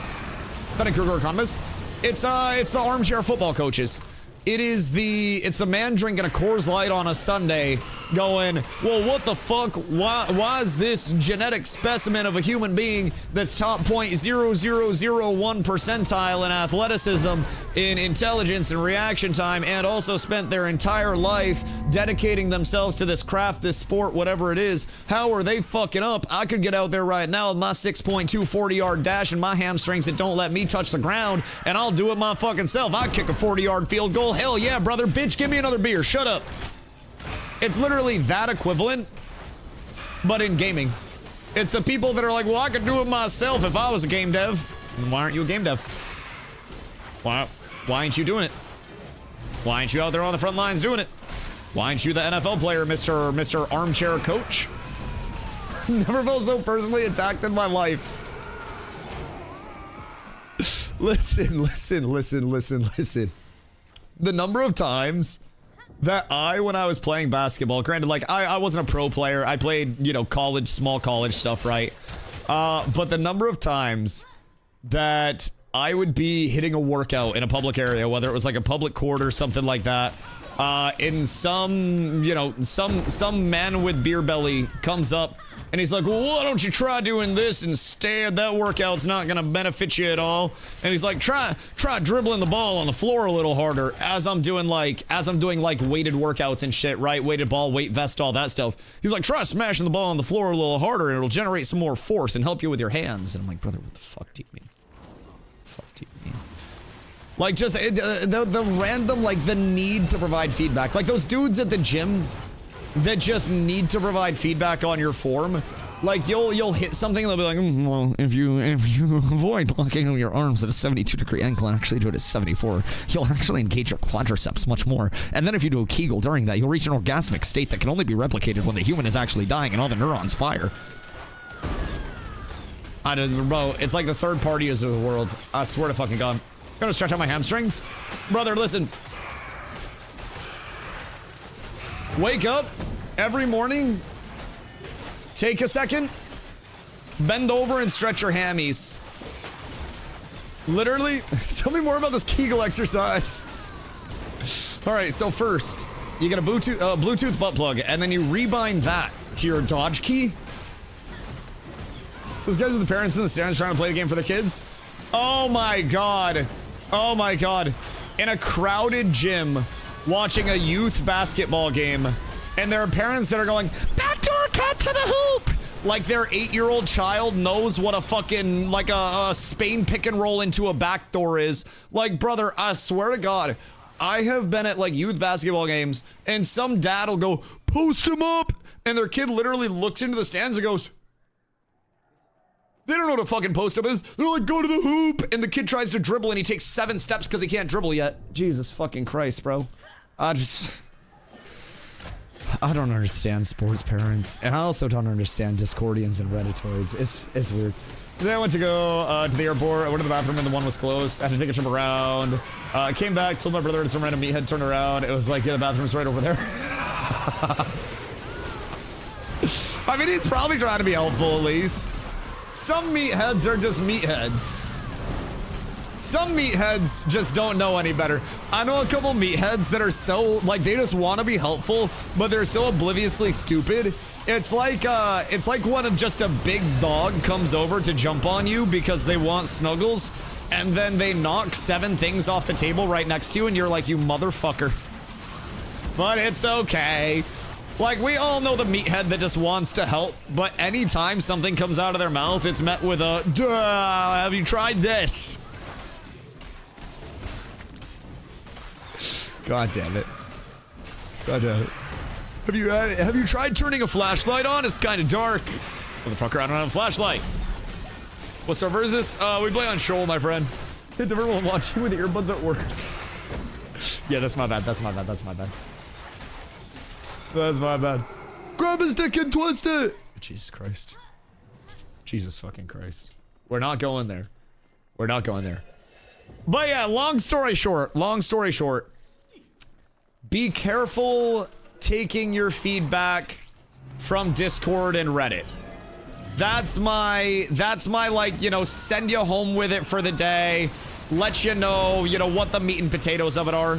Kruger economists. It's the armchair football coaches. It's the man drinking a Coors Light on a Sunday going, well, what the fuck? Why is this genetic specimen of a human being that's top 0.0001 percentile in athleticism, in intelligence and reaction time, and also spent their entire life dedicating themselves to this craft, this sport, whatever it is? How are they fucking up? I could get out there right now with my 6.2 40-yard dash and my hamstrings that don't let me touch the ground, and I'll do it my fucking self. I'd kick a 40-yard field goal. Hell yeah, brother. Bitch, give me another beer. Shut up. It's literally that equivalent, but in gaming. It's the people that are like, well, I could do it myself if I was a game dev. Why aren't you a game dev? Why ain't you doing it? Why ain't you out there on the front lines doing it? Why ain't you the NFL player, Mr. Armchair Coach? Never felt so personally attacked in my life. Listen. The number of times that when I was playing basketball, granted, like, I wasn't a pro player. I played, you know, small college stuff, right? But the number of times that I would be hitting a workout in a public area, whether it was like a public court or something like that, in some, you know, some man with beer belly comes up and he's like, well, why don't you try doing this instead? That workout's not gonna benefit you at all. And he's like, try dribbling the ball on the floor a little harder as I'm doing like weighted workouts and shit, right? Weighted ball, weight vest, all that stuff. He's like, try smashing the ball on the floor a little harder and it'll generate some more force and help you with your hands. And I'm like, brother, what the fuck do you mean? Like, just the random, like, the need to provide feedback. Like those dudes at the gym that just need to provide feedback on your form. Like, you'll hit something and they'll be like, well, if you avoid blocking your arms at a 72-degree angle and actually do it at 74, you'll actually engage your quadriceps much more. And then if you do a Kegel during that, you'll reach an orgasmic state that can only be replicated when the human is actually dying and all the neurons fire. I don't, bro, it's like the third party is of the world. I swear to fucking God. I'm gonna stretch out my hamstrings. Brother, listen. Wake up every morning. Take a second. Bend over and stretch your hammies. Literally, tell me more about this Kegel exercise. All right, so first, you get a Bluetooth butt plug, and then you rebind that to to your dodge key. Those guys are the parents in the stands trying to play the game for the kids. Oh my god. Oh my god. In a crowded gym, watching a youth basketball game, and there are parents that are going, backdoor cut to the hoop! Like their 8-year-old child knows what a fucking, like a Spain pick and roll into a backdoor is. Like, brother, I swear to God, I have been at like youth basketball games, and some dad will go, post him up! And their kid literally looks into the stands and goes, they don't know what a fucking post-up is. They're like, go to the hoop. And the kid tries to dribble and he takes 7 steps because he can't dribble yet. Jesus fucking Christ, bro. I don't understand sports parents. And I also don't understand Discordians and Redditoids. It's weird. Then I went to go to the airport. I went to the bathroom and the one was closed. I had to take a trip around. I came back, told my brother to some random meathead, turned around. It was like, yeah, the bathroom's right over there. I mean, he's probably trying to be helpful at least. Some meatheads are just meatheads. Some meatheads just don't know any better. I know a couple meatheads that are so, like, they just want to be helpful, but they're so obliviously stupid. It's like when just a big dog comes over to jump on you because they want snuggles, and then they knock 7 things off the table right next to you, and you're like, you motherfucker. But it's okay. Like, we all know the meathead that just wants to help, but anytime something comes out of their mouth, it's met with a, duh, have you tried this? God damn it. God damn it. Have you tried turning a flashlight on? It's kind of dark. Motherfucker, I don't have a flashlight. What server is this? We play on Shoal, my friend. Hit the verbal and watch you with the earbuds at work. Yeah, that's my bad. That's my bad. That's my bad. That's my bad. Grab his dick and twist it! Jesus Christ. Jesus fucking Christ. We're not going there. We're not going there. But yeah, long story short, be careful taking your feedback from Discord and Reddit. That's my like, you know, send you home with it for the day, let you know what the meat and potatoes of it are.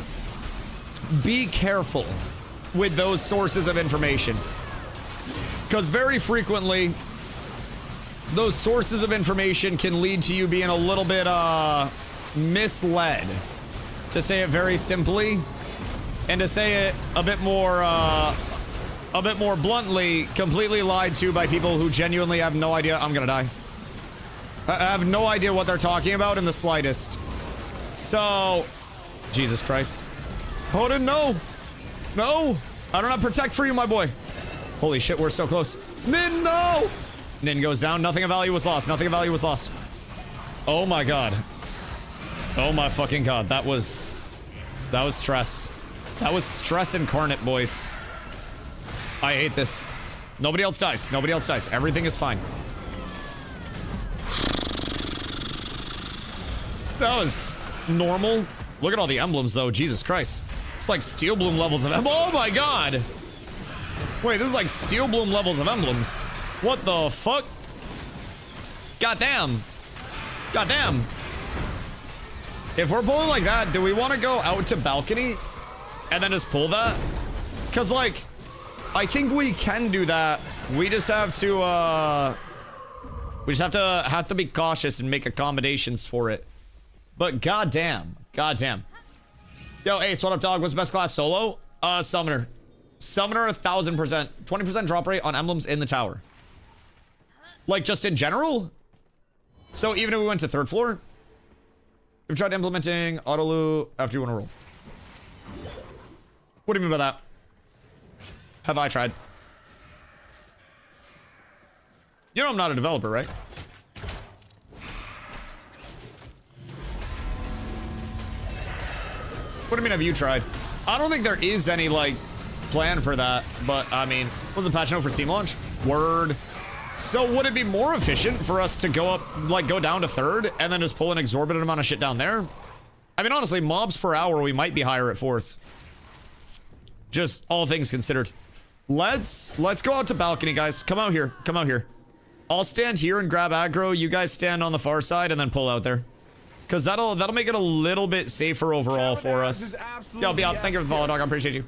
Be careful with those sources of information, because very frequently those sources of information can lead to you being a little bit misled, to say it very simply, and to say it a bit more bluntly, completely lied to by people who genuinely have no idea. I'm gonna die. I have no idea what they're talking about in the slightest. So, Jesus Christ. Odin, no. No! I don't have protect for you, my boy. Holy shit, we're so close. Nin, no! Nin goes down. Nothing of value was lost. Nothing of value was lost. Oh my god. Oh my fucking god. That was stress. That was stress incarnate, boys. I hate this. Nobody else dies. Nobody else dies. Everything is fine. That was normal. Look at all the emblems, though. Jesus Christ. It's like Steel Bloom levels of emblems. Oh my god! Wait, this is like Steel Bloom levels of emblems. What the fuck? Goddamn. Goddamn. If we're pulling like that, do we want to go out to balcony and then just pull that? Because, like, I think we can do that. We just have to, have to be cautious and make accommodations for it. But goddamn. Goddamn. Yo, Ace, what up, dog? What's the best class solo? Summoner. Summoner, 1000%. 20% drop rate on emblems in the tower. Like, just in general? So, even if we went to 3rd floor? We've tried implementing auto loot after you want to roll. What do you mean by that? Have I tried? You know I'm not a developer, right? What do you mean, have you tried? I don't think there is any, like, plan for that, but, I mean, wasn't patch note for Steam launch? Word. So would it be more efficient for us to go up, like, go down to 3rd and then just pull an exorbitant amount of shit down there? I mean, honestly, mobs per hour, we might be higher at 4th. Just all things considered. Let's go out to balcony, guys. Come out here. Come out here. I'll stand here and grab aggro. You guys stand on the far side and then pull out there. Because that'll make it a little bit safer overall for us. Yo, be out. Thank you for the follow, dog. I appreciate you.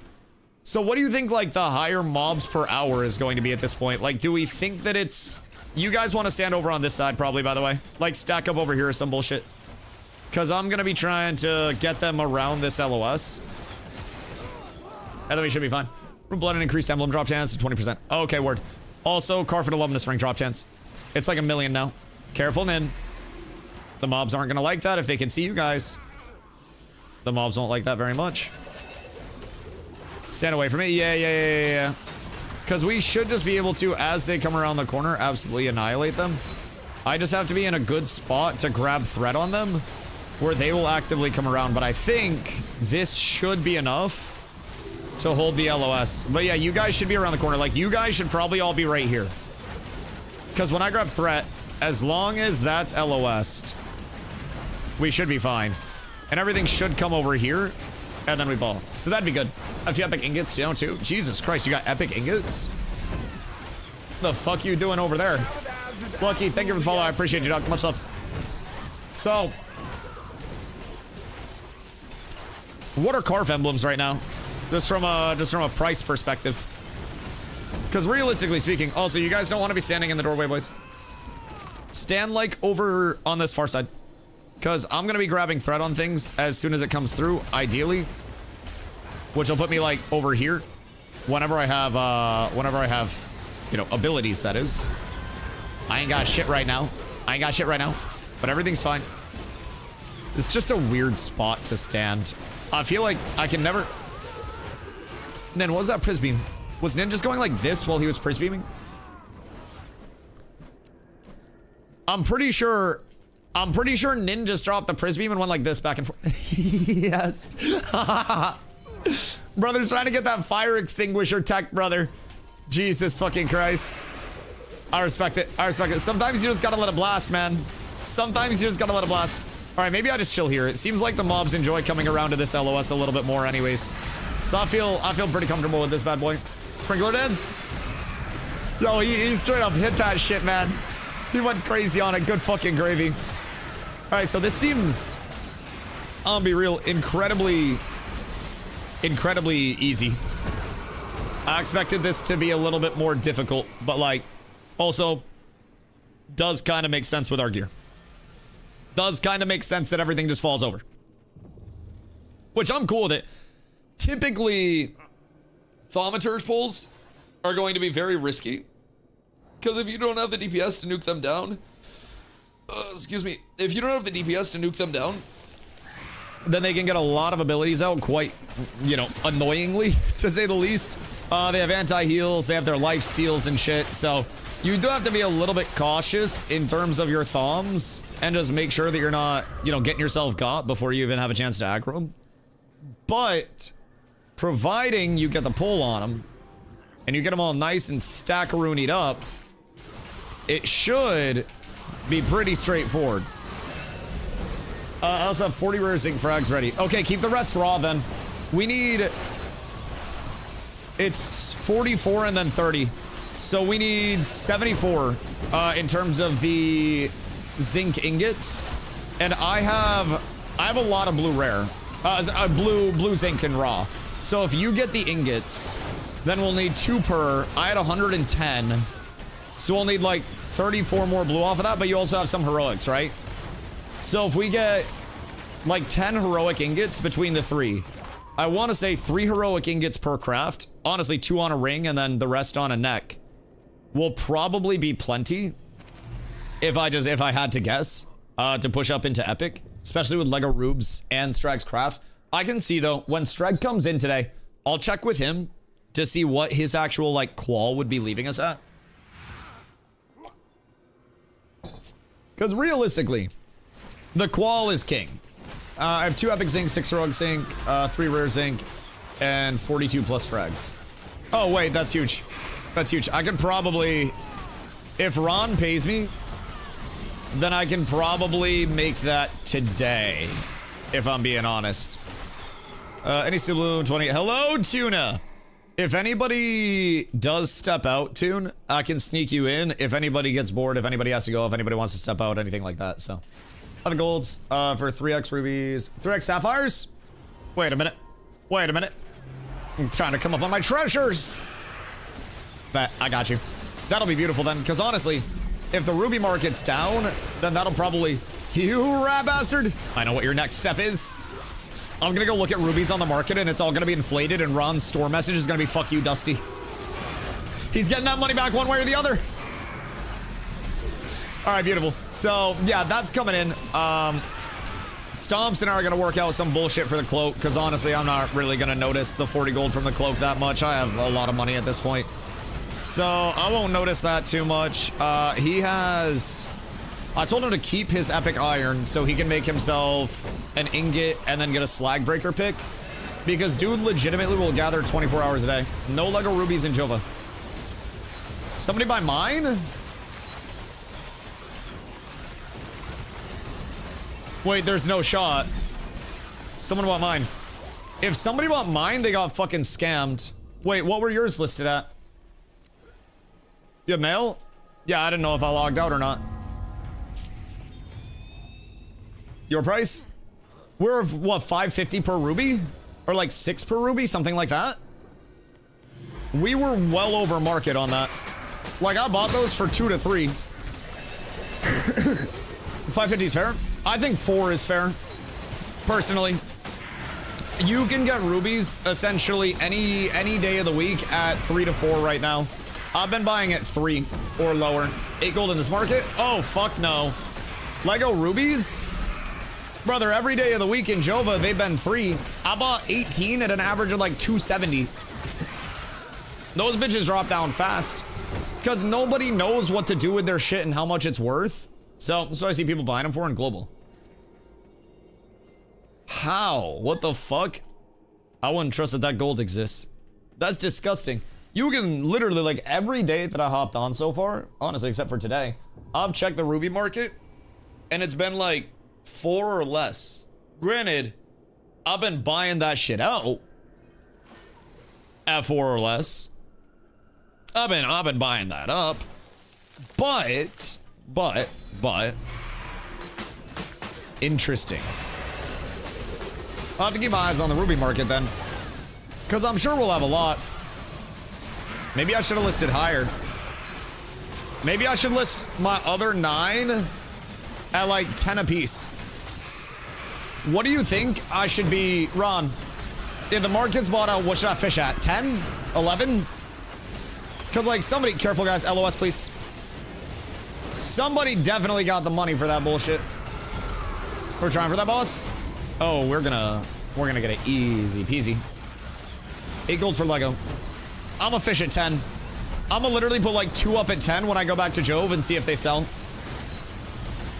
So what do you think, like, the higher mobs per hour is going to be at this point? Like, do we think that it's... You guys want to stand over on this side, probably, by the way. Like, stack up over here or some bullshit. Because I'm going to be trying to get them around this LOS. And then we should be fine. Blood and increased emblem drop chance to 20%. Okay, word. Also, Carford Alumnus ring drop chance. It's like 1 million now. Careful, Nin. The mobs aren't going to like that if they can see you guys. The mobs won't like that very much. Stand away from it. Yeah. Because we should just be able to, as they come around the corner, absolutely annihilate them. I just have to be in a good spot to grab threat on them, where they will actively come around. But I think this should be enough to hold the LOS. But yeah, you guys should be around the corner. Like, you guys should probably all be right here. Because when I grab threat, as long as that's LOS'd, we should be fine. And everything should come over here, and then we ball. So that'd be good. A few epic ingots, you know, too. Jesus Christ, you got epic ingots? The fuck you doing over there? Lucky, thank you for the follow. I appreciate you, dog. Much love. So, what are Carf emblems right now? Just from a price perspective. Because realistically speaking, also, you guys don't want to be standing in the doorway, boys. Stand, like, over on this far side. Because I'm going to be grabbing threat on things as soon as it comes through, ideally. Which will put me, like, over here. Whenever I have, you know, abilities, that is. I ain't got shit right now. But everything's fine. It's just a weird spot to stand. I feel like I can never... Nin, what was that Prisbeam? Was Nin just going like this while he was Prisbeaming? I'm pretty sure Nin just dropped the Prisbeam and went like this back and forth. Yes. Brother's trying to get that fire extinguisher tech, brother. Jesus fucking Christ. I respect it. Sometimes you just gotta let it blast, man. All right, maybe I just chill here. It seems like the mobs enjoy coming around to this LOS a little bit more anyways. So I feel pretty comfortable with this bad boy. Sprinkler Dance. Yo, he straight up hit that shit, man. He went crazy on it. Good fucking gravy. All right, so this seems, I'll be real, incredibly easy. I expected this to be a little bit more difficult, but like, also does kind of make sense with our gear. Does kind of make sense that everything just falls over. Which I'm cool with it. Typically, thaumaturge pulls are going to be very risky. Because if you don't have the DPS to nuke them down... If you don't have the DPS to nuke them down, then they can get a lot of abilities out quite, you know, annoyingly, to say the least. They have anti-heals, they have their life steals and shit, so... You do have to be a little bit cautious in terms of your thoms, and just make sure that you're not, you know, getting yourself got before you even have a chance to aggro them. But, providing you get the pull on them, and you get them all nice and stackaroonied up, it should be pretty straightforward. I also have 40 rare zinc frags ready. Okay, keep the rest raw then. We need... It's 44 and then 30. So we need 74 in terms of the zinc ingots. And I have a lot of blue rare. Blue zinc and raw. So if you get the ingots, then we'll need 2 per. I had 110. So we'll need like 34 more blue off of that, but you also have some heroics, right? So if we get like 10 heroic ingots between the 3, I want to say 3 heroic ingots per craft. Honestly, 2 on a ring and then the rest on a neck. Will probably be plenty if I had to guess to push up into epic, especially with Lego Rubes and Strag's craft. I can see though, when Strag comes in today, I'll check with him to see what his actual like qual would be leaving us at. Because realistically, the qual is king. I have 2 epic zinc, 6 heroic zinc, 3 rare zinc, and 42 plus frags. Oh wait, that's huge. That's huge. I could probably, if Ron pays me, then I can probably make that today, if I'm being honest. Any Blue 20. Hello, Tuna. If anybody does step out, Tune, I can sneak you in. If anybody gets bored, if anybody has to go, if anybody wants to step out, anything like that. So, other golds for 3x rubies, 3x sapphires. Wait a minute. I'm trying to come up on my treasures. But I got you. That'll be beautiful then, because honestly, if the ruby market's down, then that'll probably... You rat bastard! I know what your next step is. I'm gonna go look at rubies on the market and it's all gonna be inflated and Ron's store message is gonna be fuck you, Dusty. He's getting that money back one way or the other. All right, beautiful. So yeah, that's coming in. Stomps and I are gonna work out some bullshit for the cloak because honestly, I'm not really gonna notice the 40 gold from the cloak that much. I have a lot of money at this point. So I won't notice that too much. He has... I told him to keep his epic iron so he can make himself an ingot and then get a slag breaker pick. Because dude legitimately will gather 24 hours a day. No Lego rubies in Jova. Somebody buy mine? Wait, there's no shot. Someone bought mine. If somebody bought mine, they got fucking scammed. Wait, what were yours listed at? You have mail? Yeah, I didn't know if I logged out or not. Your price? We're, what, 550 per ruby? Or like 6 per ruby? Something like that? We were well over market on that. Like, I bought those for 2 to 3. 550 is fair. I think 4 is fair. Personally. You can get rubies essentially any day of the week at 3 to 4 right now. I've been buying at 3 or lower. 8 gold in this market? Oh, fuck no. Lego rubies? Brother, every day of the week in Jova, they've been 3. I bought 18 at an average of like 270. Those bitches drop down fast. Because nobody knows what to do with their shit and how much it's worth. So, that's what I see people buying them for in global. How? What the fuck? I wouldn't trust that that gold exists. That's disgusting. You can literally, like, every day that I hopped on so far, honestly, except for today, I've checked the ruby market, and it's been like 4 or less. Granted, I've been buying that shit out at 4 or less. I've been buying that up. But interesting. I'll have to keep my eyes on the ruby market then. Because I'm sure we'll have a lot. Maybe I should have listed higher. Maybe I should list my other 9 at like 10 apiece. What do you think I should be, Ron? If the market's bought out, what should I fish at? 10? 11? Because like somebody, careful guys, LOS please. Somebody definitely got the money for that bullshit. We're trying for that, boss. Oh, we're gonna get it easy peasy. 8 gold for Lego. I'm gonna fish at 10. I'm gonna literally put like 2 up at 10 when I go back to Jove and see if they sell.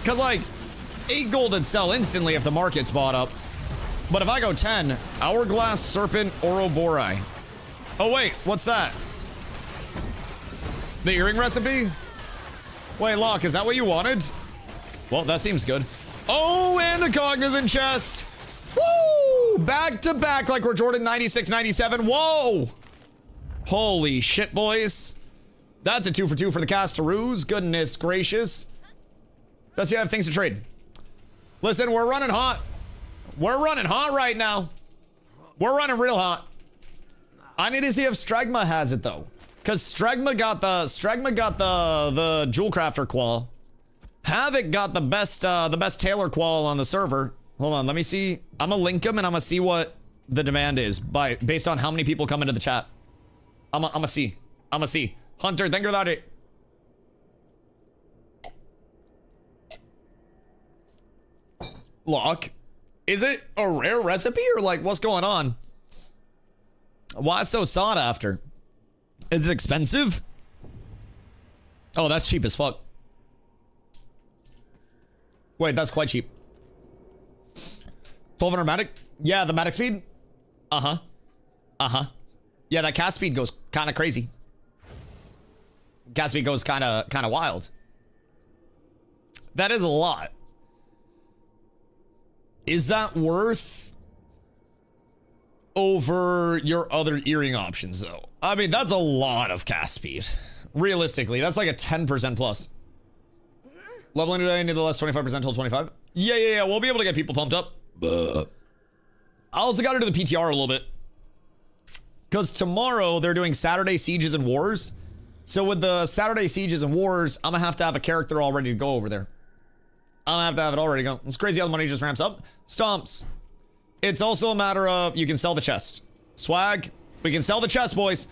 Cause like 8 gold would sell instantly if the market's bought up. But if I go 10, Hourglass Serpent Ouroboros. Oh wait, what's that? The earring recipe? Wait, Locke, is that what you wanted? Well, that seems good. Oh, and a cognizant chest. Woo! Back to back like we're Jordan 96, 97. Whoa! Holy shit, boys. That's a 2 for 2 for the Castaroos. Goodness gracious. Does he have things to trade? Listen, we're running hot. We're running hot right now. We're running real hot. I need to see if Stragma has it though. Cause Stragma got the Jewel Crafter qual. Havoc got the best Tailor qual on the server. Hold on, let me see. I'm gonna link them and I'm gonna see what the demand is based on how many people come into the chat. I'm gonna see. Hunter, thank you for that. Lock, is it a rare recipe or like what's going on? Why so sought after? Is it expensive? Oh, that's cheap as fuck. Wait, that's quite cheap. 1200 Matic? Yeah, the Matic speed? Uh-huh. Yeah, that cast speed goes kind of crazy. Cast speed goes kind of wild. That is a lot. Is that worth over your other earring options though? I mean, that's a lot of cast speed. Realistically, that's like a 10% plus. Leveling today, need the less 25% till 25. Yeah, we'll be able to get people pumped up. I also got into the PTR a little bit. Because tomorrow they're doing Saturday Sieges and Wars. So with the Saturday Sieges and Wars, I'm gonna have to have a character all ready to go over there. I'm gonna have to have it all ready to go. It's crazy how the money just ramps up. Stomps. It's also a matter of you can sell the chest. Swag. We can sell the chest, boys.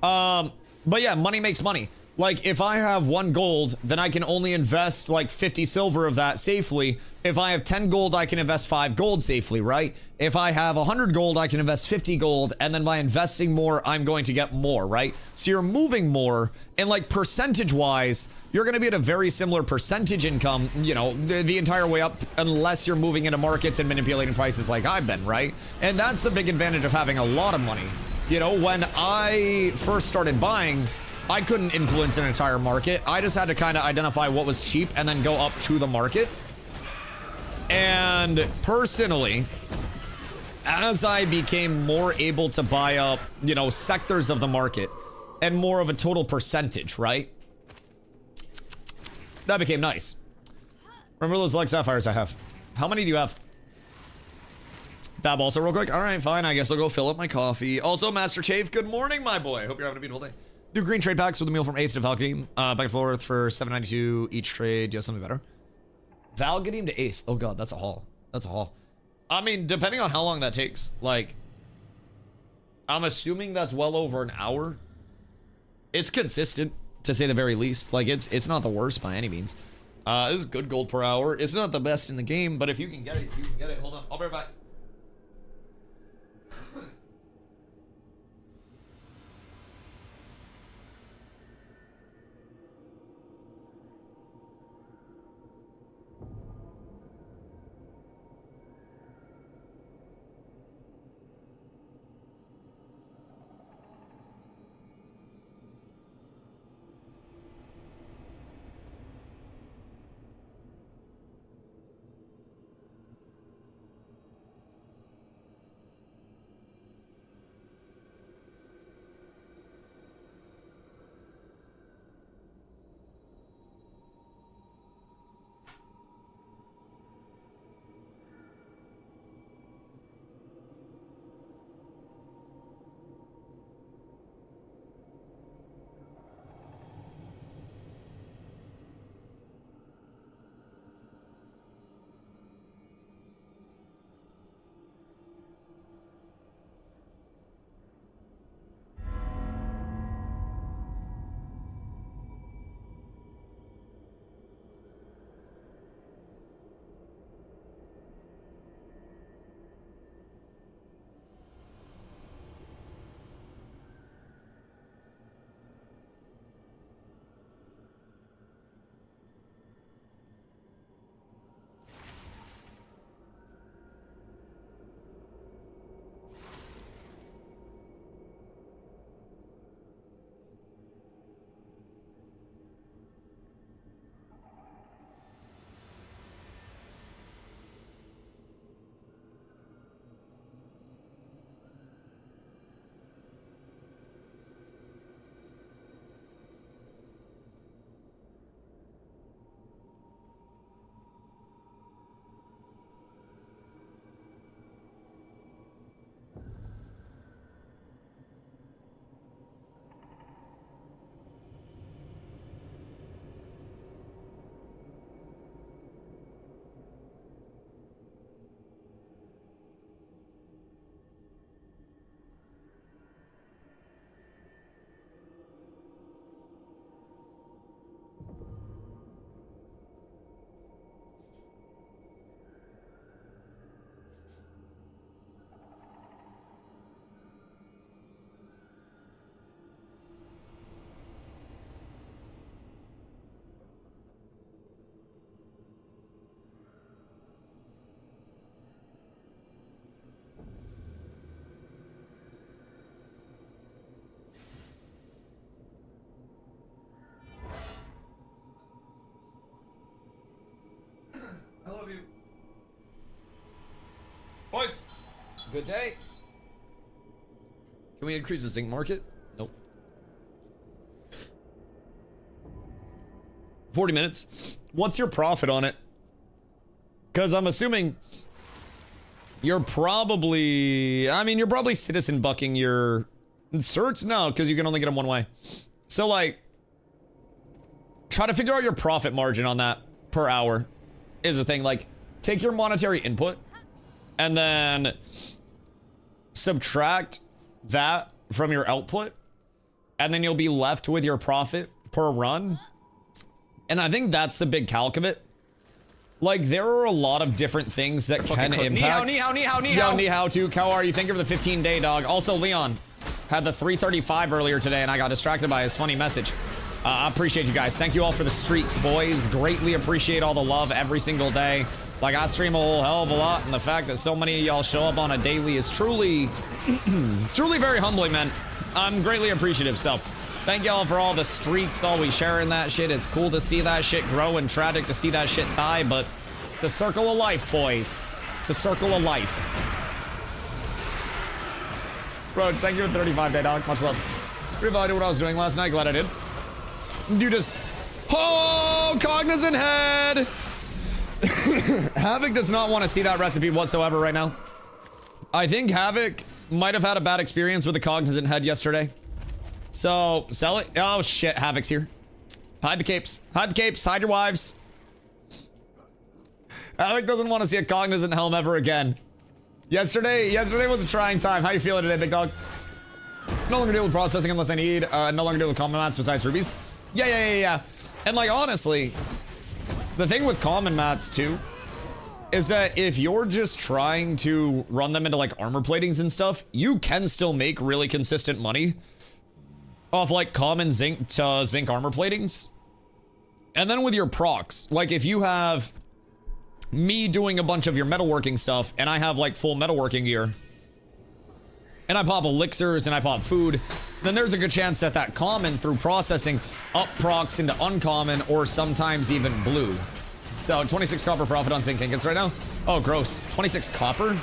But yeah, money makes money. Like, if I have 1 gold, then I can only invest like 50 silver of that safely. If I have 10 gold, I can invest 5 gold safely, right? If I have 100 gold, I can invest 50 gold, and then by investing more, I'm going to get more, right? So you're moving more, and like percentage-wise, you're going to be at a very similar percentage income, you know, the entire way up, unless you're moving into markets and manipulating prices like I've been, right? And that's the big advantage of having a lot of money. You know, when I first started buying, I couldn't influence an entire market. I just had to kind of identify what was cheap and then go up to the market. And personally, as I became more able to buy up, you know, sectors of the market and more of a total percentage, right? That became nice. Remember those like sapphires I have? How many do you have? Dab also real quick. All right, fine. I guess I'll go fill up my coffee. Also, Master Chafe, good morning, my boy. Hope you're having a beautiful day. Do green trade packs with a meal from 8th to Valkyrie. Back and forth for 792 each trade. Do you have something better? Valkyrie to 8th. Oh god, that's a haul. That's a haul. I mean, depending on how long that takes. Like, I'm assuming that's well over an hour. It's consistent, to say the very least. Like, it's not the worst by any means. This is good gold per hour. It's not the best in the game, but if you can get it, you can get it. Hold on, I'll be right back. I love you. Boys, good day. Can we increase the zinc market? Nope. 40 minutes. What's your profit on it? Because I'm assuming you're probably, I mean, you're probably citizen bucking your Certs, no, because you can only get them one way. So, like, try to figure out your profit margin on that per hour is the thing. Like, take your monetary input and then subtract that from your output, and then you'll be left with your profit per run. And I think that's the big calc of it. Like, there are a lot of different things that can impact. Ni hao, Yo, ni hao, Tuke. How are you? Thank you for the 15-day, dog. Also, Leon had the 335 earlier today, and I got distracted by his funny message. I appreciate you guys. Thank you all for the streaks, boys. Greatly appreciate all the love every single day. Like, I stream a whole hell of a lot, and the fact that so many of y'all show up on a daily is truly, truly very humbling, man. I'm greatly appreciative, so thank y'all for all the streaks, always sharing that shit. It's cool to see that shit grow and tragic to see that shit die, but it's a circle of life, boys. It's a circle of life. Roach, thank you for 35-day, dog. Much love. Reminded what I was doing last night. Glad I did. You just... Oh, cognizant head! Havoc does not want to see that recipe whatsoever right now. I think Havoc might have had a bad experience with the cognizant head yesterday. So, sell it. Oh, shit. Havoc's here. Hide the capes. Hide the capes. Hide your wives. Havoc doesn't want to see a cognizant helm ever again. Yesterday was a trying time. How you feeling today, big dog? No longer deal with processing unless I need. No longer deal with common mats besides rubies. Yeah. And, like, honestly, the thing with common mats, too, is that if you're just trying to run them into, like, armor platings and stuff, you can still make really consistent money off, like, common zinc to zinc armor platings. And then with your procs, like, if you have me doing a bunch of your metalworking stuff, and I have, like, full metalworking gear, and I pop elixirs and I pop food, then there's a good chance that that common, through processing, up procs into uncommon or sometimes even blue. So 26 copper profit on zinc ingots right now. Oh, gross. 26 copper?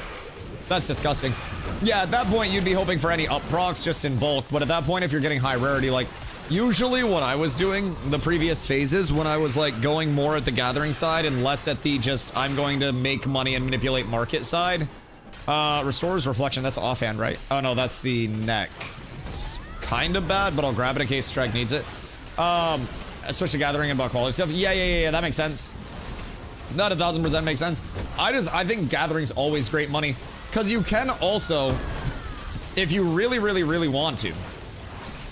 That's disgusting. Yeah, at that point, you'd be hoping for any up procs just in bulk, but at that point, if you're getting high rarity, like, usually what I was doing the previous phases when I was, like, going more at the gathering side and less at the just, I'm going to make money and manipulate market side. Restores reflection, that's offhand, right? Oh no, that's the neck. It's kind of bad, but I'll grab it in case Strike needs it. Switch to gathering and buck quality stuff. Yeah, that makes sense. That 1000% makes sense. I think gathering's always great money, because you can also, if you really want to,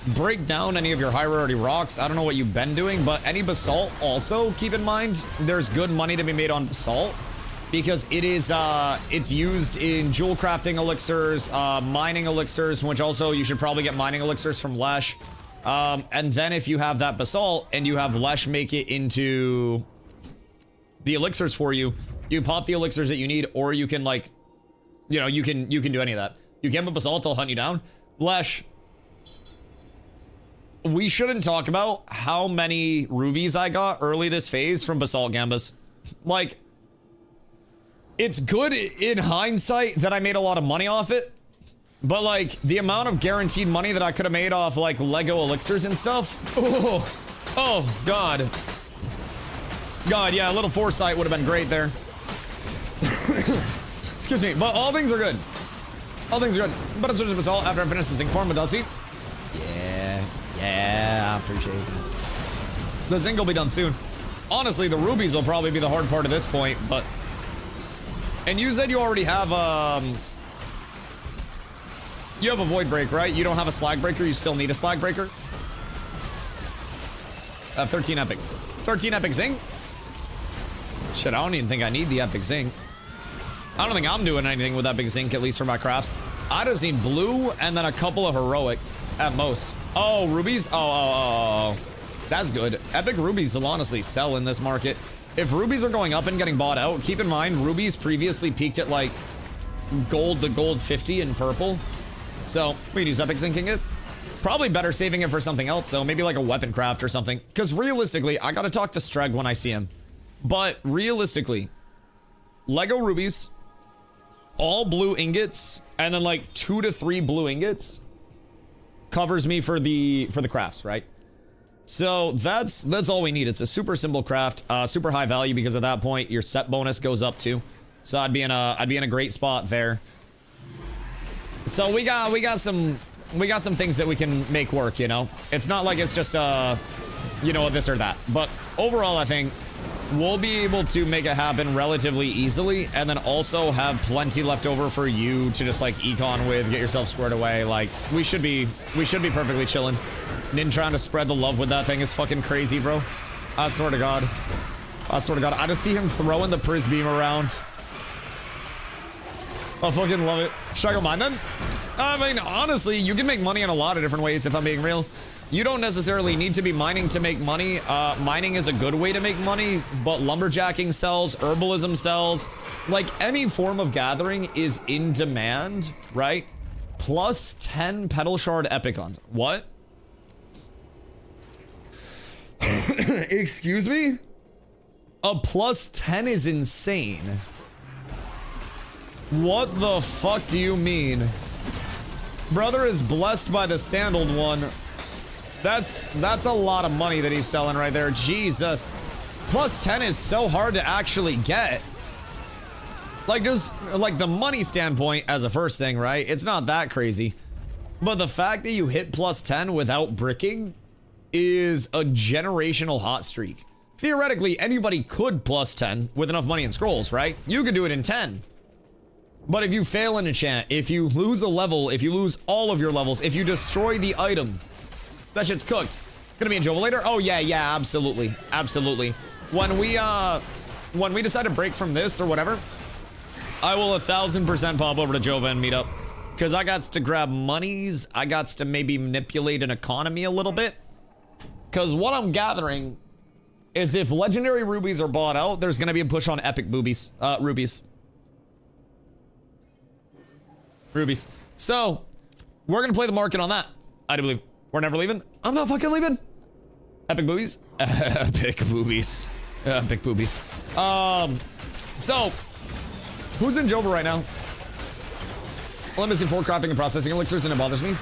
break down any of your high rarity rocks. I don't know what you've been doing, but any basalt also, keep in mind, there's good money to be made on basalt, because it is, it's used in jewel crafting elixirs, mining elixirs, which also you should probably get mining elixirs from Lesh. And then if you have that basalt and you have Lesh make it into the elixirs for you, you pop the elixirs that you need, or you can, like, you know, you can do any of that. You can put basalt, I'll hunt you down. Lesh, we shouldn't talk about how many rubies I got early this phase from basalt gambas. Like, it's good in hindsight that I made a lot of money off it, but, like, the amount of guaranteed money that I could have made off, like, Lego elixirs and stuff. Oh, God. God, yeah, a little foresight would have been great there. Excuse me, but all things are good. All things are good. But it's switch to basalt after I finish the zinc form with Dusty. Yeah, I appreciate it. The zinc will be done soon. Honestly, the rubies will probably be the hard part at this point, but... And you said you already have, you have a void break, right? You don't have a slag breaker, you still need a slag breaker? 13 epic. 13 epic zinc? Shit, I don't even think I need the epic zinc. I don't think I'm doing anything with epic zinc, at least for my crafts. I just need blue and then a couple of heroic at most. Oh, rubies? Oh. That's good. Epic rubies will honestly sell in this market. If rubies are going up and getting bought out, keep in mind, rubies previously peaked at, like, gold to gold 50 in purple. So, we can use epic zinking it. Probably better saving it for something else, though. Maybe like a weapon craft or something. Because realistically, I gotta talk to Streg when I see him. But realistically, Lego rubies, all blue ingots, and then like 2 to 3 blue ingots covers me for the crafts, right? So that's all we need. It's a super simple craft, super high value, because at that point your set bonus goes up too. So I'd be in a great spot there. So we got some we got some things that we can make work, you know? It's not like it's just, you know, this or that. But overall, I think we'll be able to make it happen relatively easily, and then also have plenty left over for you to just like econ with, get yourself squared away. Like, we should be perfectly chilling. Nin trying to spread the love with that thing is fucking crazy, bro. I swear to God. I swear to God. I just see him throwing the Priz beam around. I fucking love it. Should I go mine then? I mean, honestly, you can make money in a lot of different ways if I'm being real. You don't necessarily need to be mining to make money. Mining is a good way to make money, but lumberjacking sells, herbalism sells. Like, any form of gathering is in demand, right? Plus 10 Petal Shard Epicons. What? Excuse me? A plus 10 is insane. What the fuck do you mean? Brother is blessed by the sandaled one. That's a lot of money that he's selling right there. Jesus. Plus 10 is so hard to actually get. Like, just like the money standpoint as a first thing, right? It's not that crazy. But the fact that you hit plus 10 without bricking is a generational hot streak. Theoretically, anybody could plus 10 with enough money and scrolls, right? You could do it in 10. But if you fail an enchant, if you lose a level, if you lose all of your levels, if you destroy the item, that shit's cooked. Gonna be in Jova later? Oh yeah, absolutely. Absolutely. When we decide to break from this or whatever, I will 1000% pop over to Jova and meet up. Cause I got to grab monies, I got to maybe manipulate an economy a little bit. Cause what I'm gathering is if legendary rubies are bought out, there's gonna be a push on epic rubies. Rubies. So, we're gonna play the market on that. I do believe. We're never leaving. I'm not fucking leaving. Epic boobies. Epic boobies. Epic boobies. So, who's in Jova right now? Well, I'm missing 4 crafting and processing elixirs and it bothers me.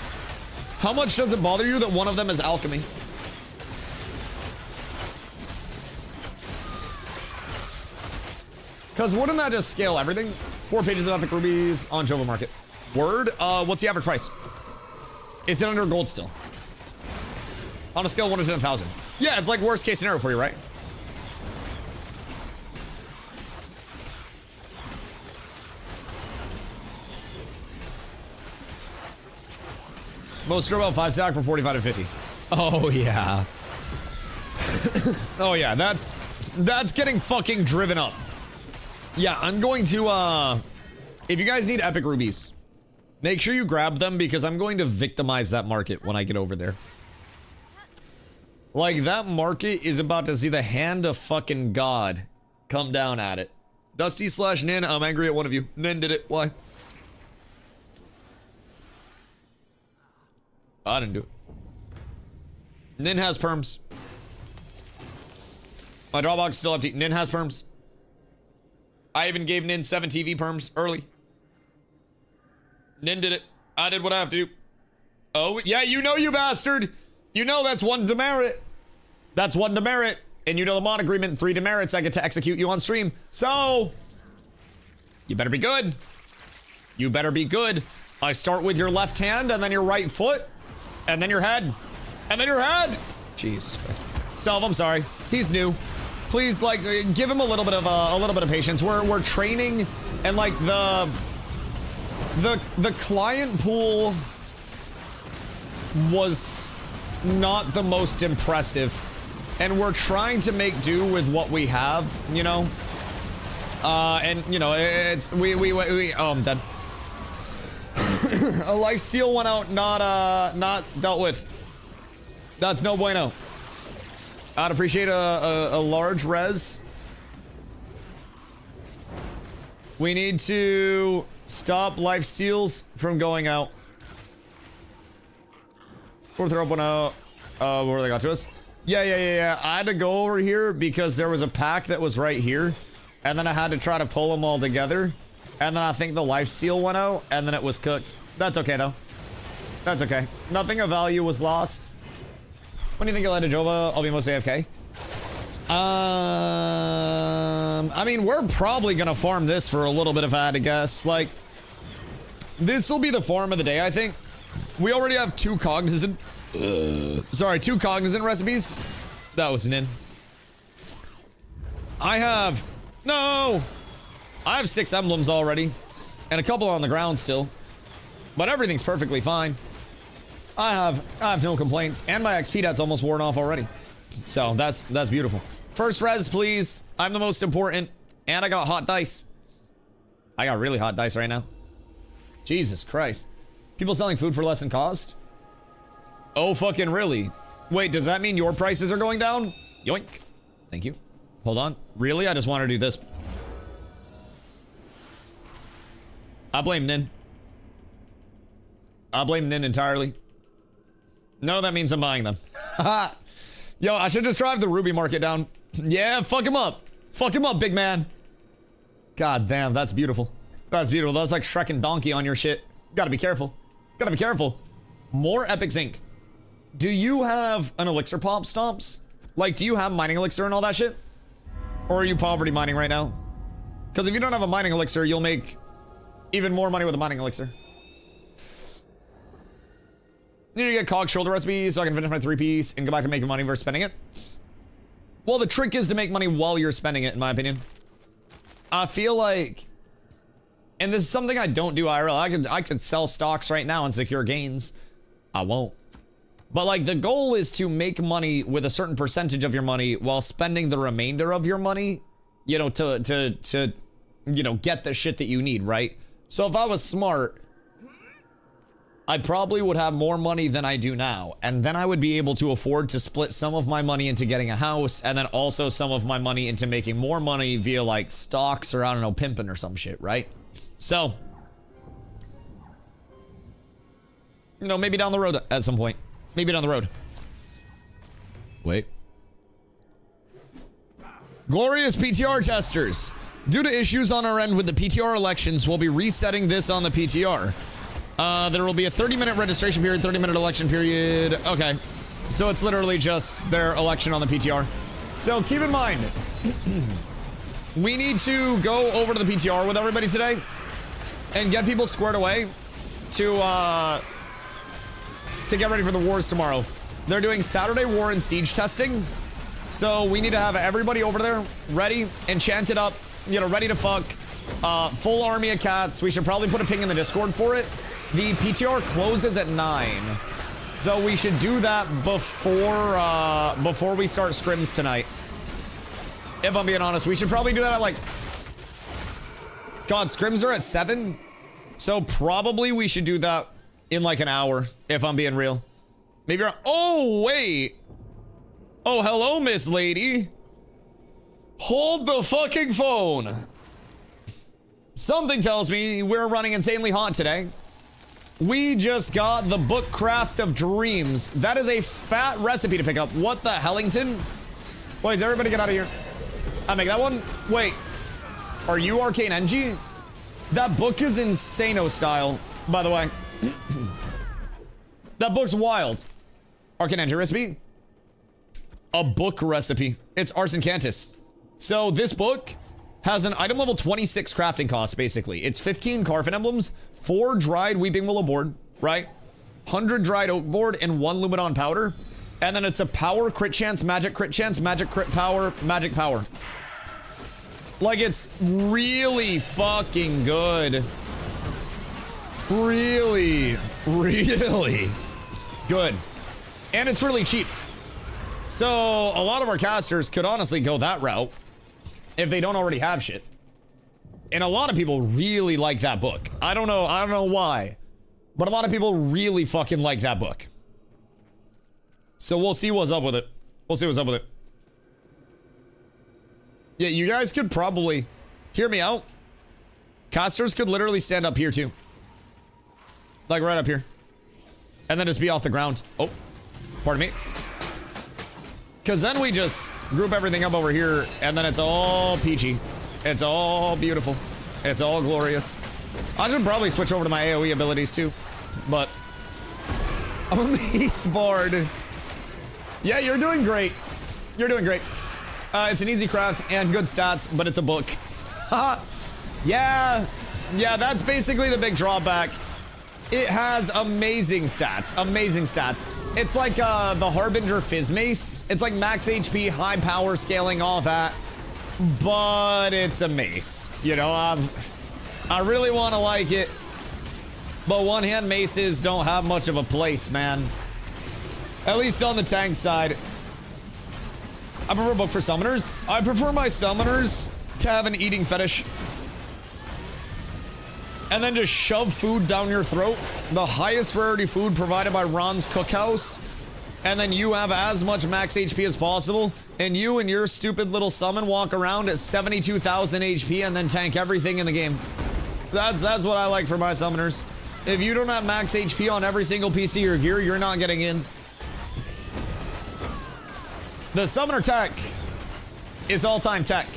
How much does it bother you that one of them is alchemy? Because wouldn't that just scale everything? 4 pages of epic rubies on Jova Market. Word? What's the average price? Is it under gold still? On a scale of 1 to 10,000. Yeah, it's like worst case scenario for you, right? Most about 5 stack for 45 to 50. Oh yeah. Oh yeah, that's getting fucking driven up. Yeah, I'm going to if you guys need epic rubies, make sure you grab them because I'm going to victimize that market when I get over there. Like, that market is about to see the hand of fucking God come down at it. Dusty/Nin, I'm angry at one of you. Nin did it. Why? I didn't do it. Nin has perms. My drawbox is still empty. Nin has perms. I even gave Nin 7 TV perms early. Nin did it. I did what I have to do. Oh, yeah, you know, you bastard. You know that's 1 demerit. That's 1 demerit. And you know the mod agreement, 3 demerits I get to execute you on stream. So, you better be good. You better be good. I start with your left hand and then your right foot. And then your head. And then your head. Jesus Christ. Self, I'm sorry. He's new. Please, like, give him a little bit of patience. We're training, and like the client pool was not the most impressive, and we're trying to make do with what we have, you know. And you know, it's we oh, I'm dead. A lifesteal went out, not dealt with. That's no bueno. I'd appreciate a large res. We need to stop lifesteals from going out. Fourth rope went out. Where they got to us? Yeah. I had to go over here because there was a pack that was right here. And then I had to try to pull them all together. And then I think the lifesteal went out. And then it was cooked. That's okay, though. That's okay. Nothing of value was lost. When do you think you'll end to Jova? I'll be mostly AFK. I mean, we're probably gonna farm this for a little bit if I had to guess. Like, this will be the farm of the day, I think. We already have two cognizant. Sorry, two cognizant recipes. That was an in. I have 6 emblems already, and a couple on the ground still, but everything's perfectly fine. I have no complaints, and my XP that's almost worn off already. So that's beautiful. First res, please. I'm the most important, and I got hot dice. I got really hot dice right now. Jesus Christ. People selling food for less than cost? Oh, fucking really? Wait, does that mean your prices are going down? Yoink. Thank you. Hold on. Really? I just want to do this. I blame Nin. I blame Nin entirely. No, that means I'm buying them. Yo, I should just drive the ruby market down. Yeah, fuck him up. Fuck him up, big man. God damn, that's beautiful. That's beautiful. That's like Shrek and Donkey on your shit. Gotta be careful. Gotta be careful. More epic zinc. Do you have an elixir pop stomps? Like, do you have mining elixir and all that shit? Or are you poverty mining right now? Because if you don't have a mining elixir, you'll make even more money with a mining elixir. Need to get cog shoulder recipe so I can finish my 3-piece and go back to making money versus spending it. Well, the trick is to make money while you're spending it, in my opinion. I feel like, and this is something I don't do IRL. I could sell stocks right now and secure gains. I won't. But like the goal is to make money with a certain percentage of your money while spending the remainder of your money, you know, to you know, get the shit that you need, right? So if I was smart, I probably would have more money than I do now, and then I would be able to afford to split some of my money into getting a house, and then also some of my money into making more money via like stocks or I don't know, pimping or some shit, right? So, you know, maybe down the road at some point. Maybe down the road. Wait. Glorious PTR testers. Due to issues on our end with the PTR elections, we'll be resetting this on the PTR. There will be a 30-minute registration period, 30-minute election period. Okay. So it's literally just their election on the PTR. So keep in mind, we need to go over to the PTR with everybody today and get people squared away to get ready for the wars tomorrow. They're doing Saturday war and siege testing. So we need to have everybody over there ready, enchanted up, you know, ready to fuck. Full army of cats. We should probably put a ping in the Discord for it. The PTR closes at 9. So we should do that before we start scrims tonight. If I'm being honest, we should probably do that at like... God, scrims are at 7. So probably we should do that in like an hour, if I'm being real. Maybe around... Oh, wait. Oh, hello, Miss Lady. Hold the fucking phone. Something tells me we're running insanely hot today. We just got the Book Craft of Dreams. That is a fat recipe to pick up. What the Hellington? Boys, everybody get out of here. I make that one. Wait, are you Arcane NG? That book is insano style, by the way. That book's wild. Arcane NG recipe. A book recipe. It's Arson Cantus. So this book has an item level 26 crafting cost, basically. It's 15 Carfin emblems, 4 dried Weeping Willow board, right? 100 dried oak board, and 1 Luminon powder. And then it's a power, crit chance, magic crit chance, magic crit power, magic power. Like, it's really fucking good. Really, really good. And it's really cheap. So a lot of our casters could honestly go that route if they don't already have shit. And a lot of people really like that book. I don't know why, but a lot of people really fucking like that book. So we'll see what's up with it. We'll see what's up with it. Yeah, you guys could probably hear me out. Casters could literally stand up here too. Like right up here. And then just be off the ground. Oh, pardon me. Because then we just group everything up over here, and then it's all peachy. It's all beautiful. It's all glorious. I should probably switch over to my AoE abilities too, but I'm a meats board. Yeah, you're doing great. You're doing great. It's an easy craft and good stats, but it's a book. Yeah, that's basically the big drawback. It has amazing stats. Amazing stats. It's like the Harbinger Fizz Mace. It's like max HP, high power, scaling, all that. But it's a mace. You know, I really want to like it. But one-hand maces don't have much of a place, man. At least on the tank side. I prefer book for summoners. I prefer my summoners to have an eating fetish. And then just shove food down your throat. The highest rarity food provided by Ron's Cookhouse. And then you have as much max HP as possible. And you and your stupid little summon walk around at 72,000 HP and then tank everything in the game. That's what I like for my summoners. If you don't have max HP on every single PC or gear, you're not getting in. The summoner tech is all-time tech.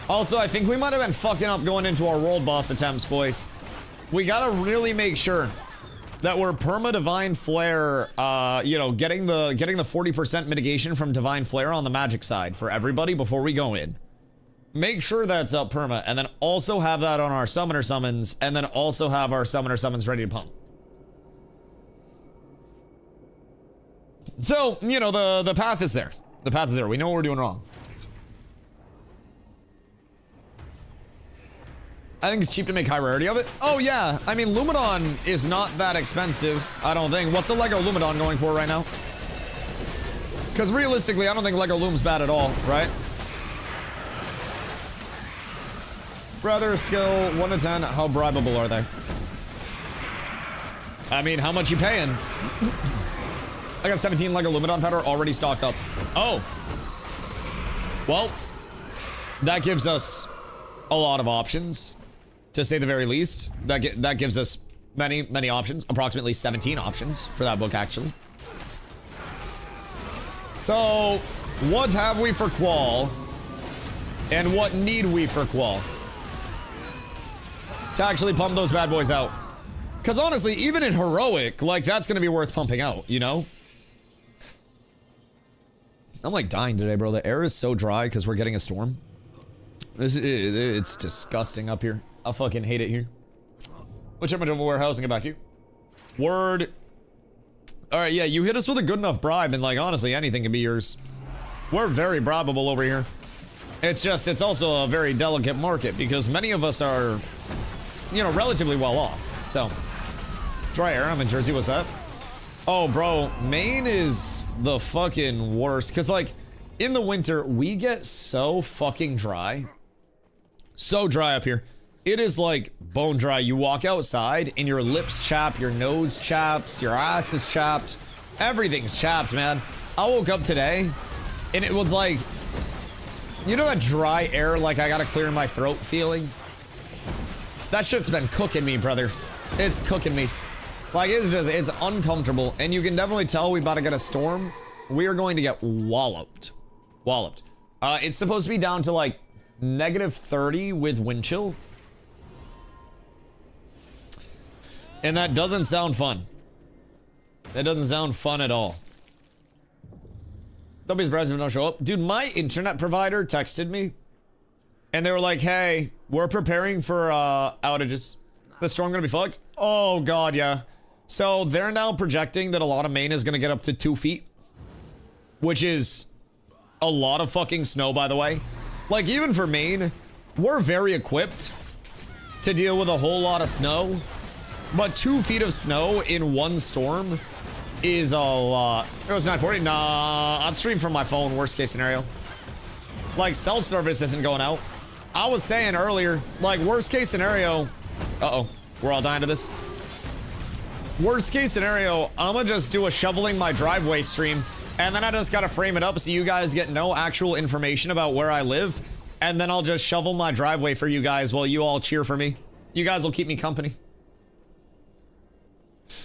Also, I think we might have been fucking up going into our world boss attempts, boys. We gotta really make sure that we're perma Divine Flare, you know, getting the 40% mitigation from Divine Flare on the magic side for everybody before we go in. Make sure that's up perma, and then also have that on our summoner summons, and then also have our summoner summons ready to pump. So, you know, the path is there. The path is there. We know what we're doing wrong. I think it's cheap to make high rarity of it. Oh, yeah. I mean, Lumidon is not that expensive, I don't think. What's a Lego Lumidon going for right now? Because realistically, I don't think Lego Loom's bad at all, right? Brother, skill 1 to 10. How bribable are they? I mean, how much you paying? I got 17 Lego Lumidon powder already stocked up. Oh. Well, that gives us a lot of options. To say the very least, that gives us many options. Approximately 17 options for that book, actually. So, what have we for Qual? And what need we for Qual? To actually pump those bad boys out. Because honestly, even in Heroic, like, that's going to be worth pumping out, you know? I'm like dying today, bro. The air is so dry because we're getting a storm. It's disgusting up here. I fucking hate it here. Which much of a warehouse and get back to you. Word. Alright, yeah, you hit us with a good enough bribe, and like, honestly, anything can be yours. We're very bribable over here. It's just, it's also a very delicate market, because many of us are, you know, relatively well off. So, dry air, I'm in Jersey, what's up? Oh, bro, Maine is the fucking worst, because like, in the winter, we get so fucking dry. So dry up here. It is like bone dry. You walk outside and your lips chap, your nose chaps, your ass is chapped. Everything's chapped, man. I woke up today and it was like, you know that dry air, like I gotta clear my throat feeling? That shit's been cooking me, brother. It's cooking me. Like, it's just, it's uncomfortable. And you can definitely tell we about to get a storm. We are going to get walloped. Walloped. It's supposed to be down to like -30 with wind chill. And that doesn't sound fun. That doesn't sound fun at all. Don't be surprised if it don't show up. Dude, my internet provider texted me. And they were like, hey, we're preparing for outages. The storm gonna be fucked? Oh god, yeah. So they're now projecting that a lot of Maine is gonna get up to 2 feet. Which is a lot of fucking snow, by the way. Like, even for Maine, we're very equipped to deal with a whole lot of snow. But 2 feet of snow in one storm is a lot. It was 9:40. Nah, I'd stream from my phone, worst case scenario. Like, cell service isn't going out. I was saying earlier, like, worst case scenario. Uh-oh, we're all dying to this. Worst case scenario, I'ma just do a shoveling my driveway stream. And then I just gotta frame it up so you guys get no actual information about where I live. And then I'll just shovel my driveway for you guys while you all cheer for me. You guys will keep me company.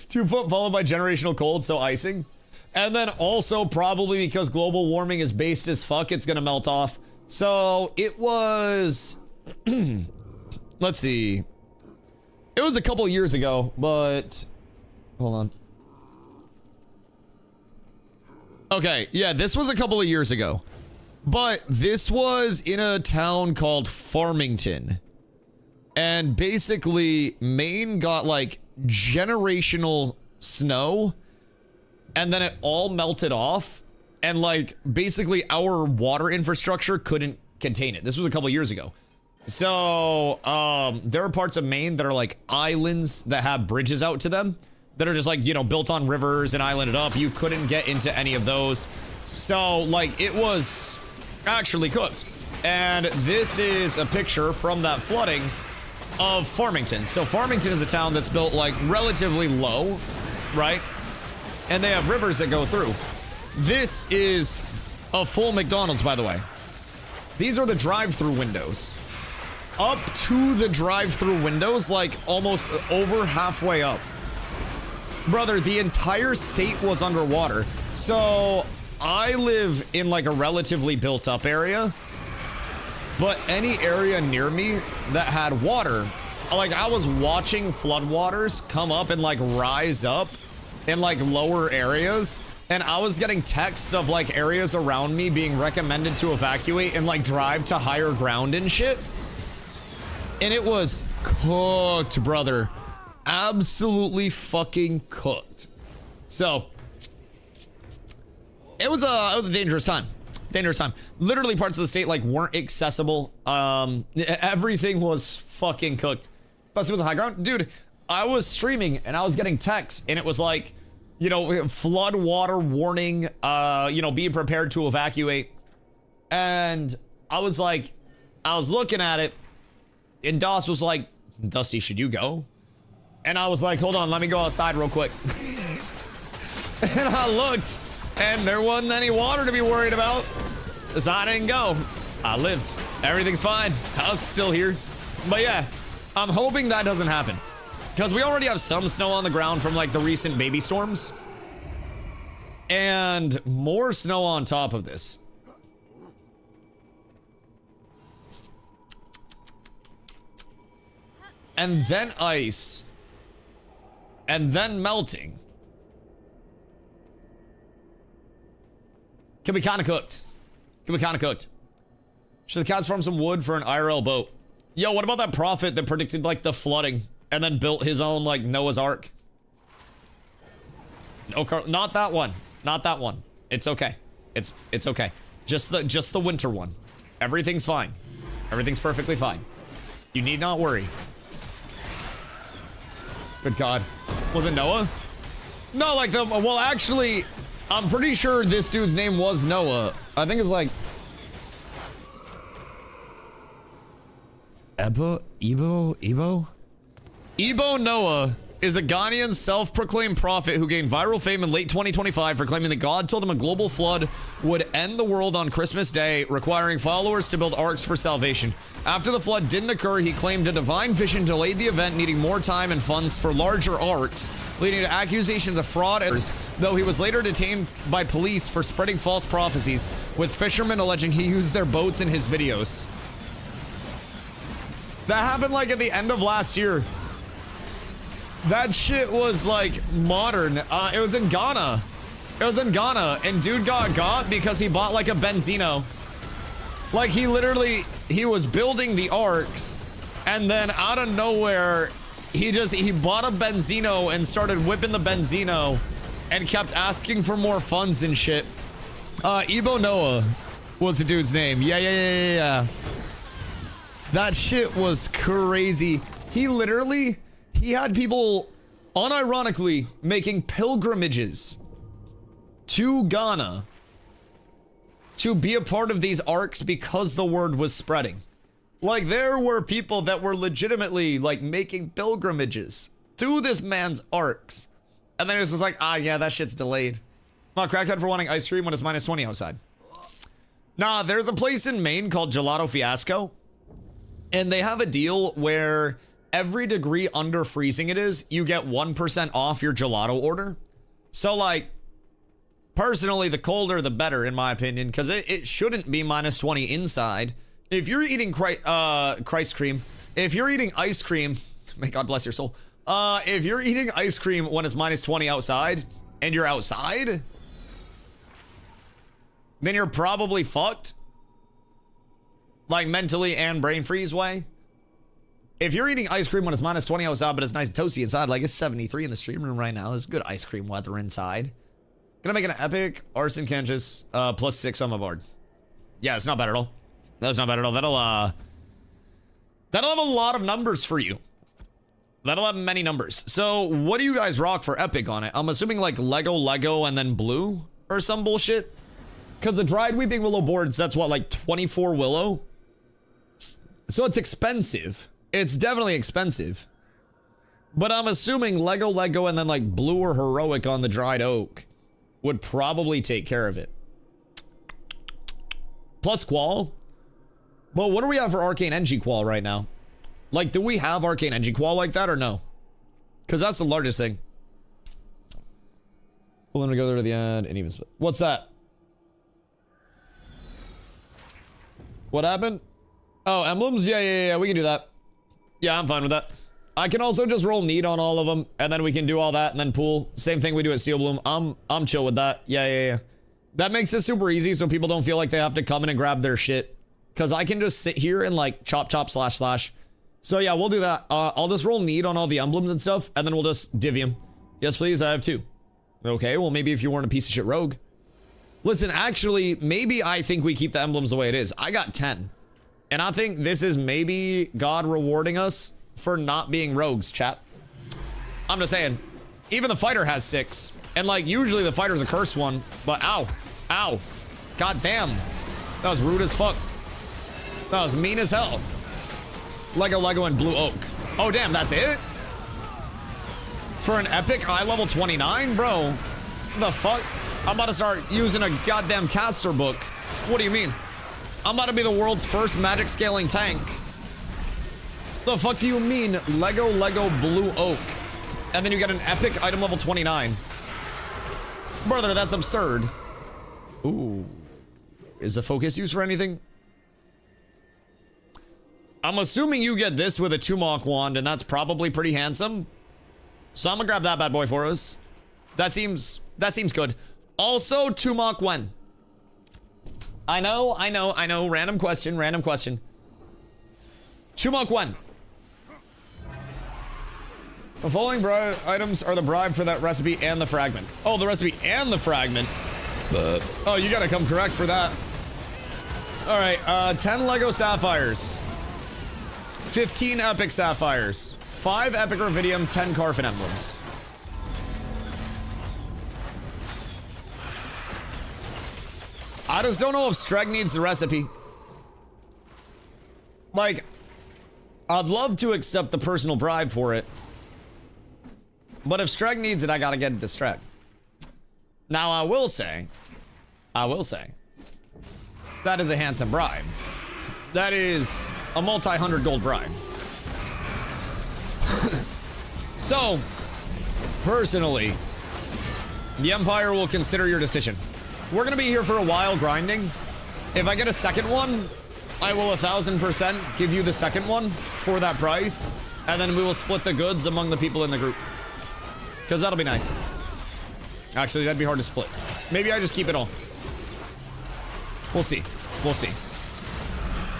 2 foot followed by generational cold, so icing. And then also probably because global warming is based as fuck, it's gonna melt off. So it was, let's see. It was a couple years ago, but hold on. Okay, yeah, this was a couple of years ago. But this was in a town called Farmington. And basically, Maine got like generational snow, and then it all melted off, and like basically our water infrastructure couldn't contain it. This was a couple years ago. So there are parts of Maine that are like islands that have bridges out to them that are just like, you know, built on rivers and islanded up. You couldn't get into any of those. So like it was actually cooked. And this is a picture from that flooding of Farmington. So Farmington is a town that's built like relatively low, right? And they have rivers that go through. This is a full McDonald's, by the way. These are the drive-through windows. Up to the drive-through windows, like almost over halfway up. Brother, the entire state was underwater. So I live in like a relatively built up area, but any area near me that had water, like I was watching floodwaters come up and like rise up in like lower areas, and I was getting texts of like areas around me being recommended to evacuate and like drive to higher ground and shit. And it was cooked, brother. Absolutely fucking cooked. So it was a dangerous time. Dangerous time. Literally parts of the state like weren't accessible. Everything was fucking cooked. Plus it was a high ground. Dude, I was streaming and I was getting texts and it was like, you know, flood water warning, you know, be prepared to evacuate. And I was like, I was looking at it and Doss was like, Dusty, should you go? And I was like, hold on, let me go outside real quick. And I looked, and there wasn't any water to be worried about. So I didn't go. I lived. Everything's fine. House is still here. But yeah, I'm hoping that doesn't happen. Because we already have some snow on the ground from like the recent baby storms. And more snow on top of this. And then ice. And then melting. Can be kind of cooked. Can be kind of cooked. Should the cats farm some wood for an IRL boat? Yo, what about that prophet that predicted like the flooding and then built his own like Noah's Ark? No, not that one. Not that one. It's okay. It's okay. Just the winter one. Everything's fine. Everything's perfectly fine. You need not worry. Good God. Was it Noah? No, like the, well, actually, I'm pretty sure this dude's name was Noah. I think it's like Ebo Noah is a Ghanaian self-proclaimed prophet who gained viral fame in late 2025 for claiming that God told him a global flood would end the world on Christmas Day, requiring followers to build arks for salvation. After the flood didn't occur, he claimed a divine vision delayed the event, needing more time and funds for larger arks, leading to accusations of fraud, though he was later detained by police for spreading false prophecies, with fishermen alleging he used their boats in his videos. That happened like at the end of last year. That shit was like modern. It was in Ghana. It was in Ghana, and dude got because he bought like a Benzino. Like he was building the arcs, and then out of nowhere, he bought a Benzino and started whipping the Benzino, and kept asking for more funds and shit. Ebo Noah was the dude's name. Yeah. That shit was crazy. He had people unironically making pilgrimages to Ghana to be a part of these arcs because the word was spreading. Like there were people that were legitimately like making pilgrimages to this man's arcs. And then it was just like, yeah, that shit's delayed. I'm not crackhead for wanting ice cream when it's minus 20 outside. Nah, there's a place in Maine called Gelato Fiasco. And they have a deal where every degree under freezing it is, you get 1% off your gelato order. So like, personally, the colder the better in my opinion, because it shouldn't be minus 20 inside. If you're eating Christ cream, if you're eating ice cream, may God bless your soul. If you're eating ice cream when it's minus 20 outside and you're outside, then you're probably fucked. Like mentally and brain freeze way. If you're eating ice cream when it's -20 outside, but it's nice and toasty inside, like it's 73 in the stream room right now. There's good ice cream weather inside. Gonna make an epic arson Kansas +6 on my board. Yeah, it's not bad at all. That's not bad at all. That'll have a lot of numbers for you. That'll have many numbers. So what do you guys rock for epic on it? I'm assuming like Lego, and then blue or some bullshit. Because the dried weeping willow boards, that's what, like 24 willow? So it's expensive. It's definitely expensive. But I'm assuming Lego, and then like blue or heroic on the dried oak would probably take care of it. Plus qual. Well, what do we have for arcane NG qual right now? Like, do we have arcane NG qual like that or no? Because that's the largest thing. Well, then we go there to the end and even split. What's that? What happened? Oh, emblems? Yeah, we can do that. Yeah, I'm fine with that. I can also just roll need on all of them, and then we can do all that, and then pool. Same thing we do at Steel Bloom. I'm chill with that. Yeah. That makes it super easy, so people don't feel like they have to come in and grab their shit. Because I can just sit here and, like, chop, slash. So, yeah, we'll do that. I'll just roll need on all the emblems and stuff, and then we'll just divvy them. Yes, please, I have 2. Okay, well, maybe if you weren't a piece of shit rogue. Listen, actually, maybe I think we keep the emblems the way it is. I got 10. And I think this is maybe God rewarding us for not being rogues, chat. I'm just saying. Even the fighter has 6. And, like, usually the fighter's a cursed one. But, ow. God damn. That was rude as fuck. That was mean as hell. Lego, and blue oak. Oh, damn, that's it? For an epic eye level 29? Bro, the fuck? I'm about to start using a goddamn caster book. What do you mean? I'm about to be the world's first magic scaling tank. The fuck do you mean? Lego, blue oak. And then you get an epic item level 29. Brother, that's absurd. Ooh. Is the focus used for anything? I'm assuming you get this with a Tumok wand, and that's probably pretty handsome. So I'm gonna grab that bad boy for us. That seems good. Also, Tumok when? I know. Random question. Tumok when? The following items are the bribe for that recipe and the fragment. Oh, the recipe and the fragment. Oh, you gotta come correct for that. All right, 10 Lego sapphires. 15 epic sapphires. 5 epic rubidium, 10 Carfin emblems. I just don't know if Streg needs the recipe. Like, I'd love to accept the personal bribe for it. But if Streg needs it, I gotta get it to Streg. Now, I will say, that is a handsome bribe. That is a multi-hundred gold bribe. So, personally, the Empire will consider your decision. We're gonna be here for a while grinding. If I get a second one, I will 1000% give you the second one for that price, and then we will split the goods among the people in the group. Because that'll be nice. Actually, that'd be hard to split. Maybe I just keep it all. We'll see.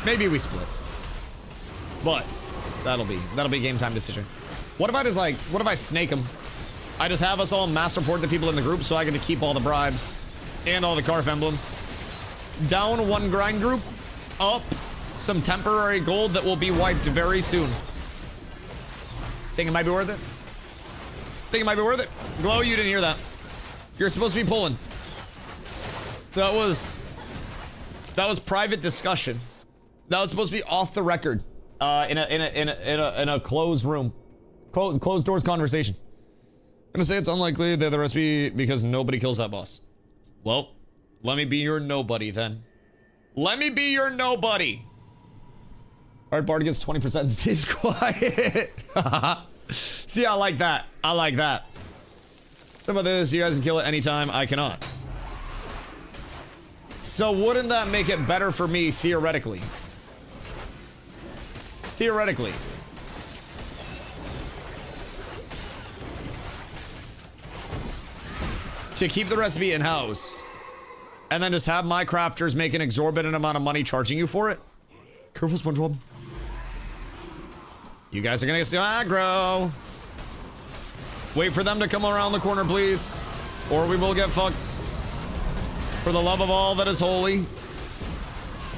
Maybe we split. But that'll be game time decision. What if I just what if I snake them? I just have us all mass report the people in the group so I get to keep all the bribes and all the Carf emblems. Down one grind group, up some temporary gold that will be wiped very soon. Think it might be worth it? Glow, you didn't hear that. You're supposed to be pulling. That was private discussion. That was supposed to be off the record, in a closed room, closed doors conversation. I'm gonna say it's unlikely they're the recipe because nobody kills that boss. Well, let me be your nobody then. Let me be your nobody. Alright, Bard gets 20% and stays quiet. See, I like that. How about this? You guys can kill it anytime. I cannot. So wouldn't that make it better for me theoretically? To keep the recipe in-house and then just have my crafters make an exorbitant amount of money charging you for it? Careful, SpongeBob. You guys are gonna get some aggro. Wait for them to come around the corner, please. Or we will get fucked. For the love of all that is holy.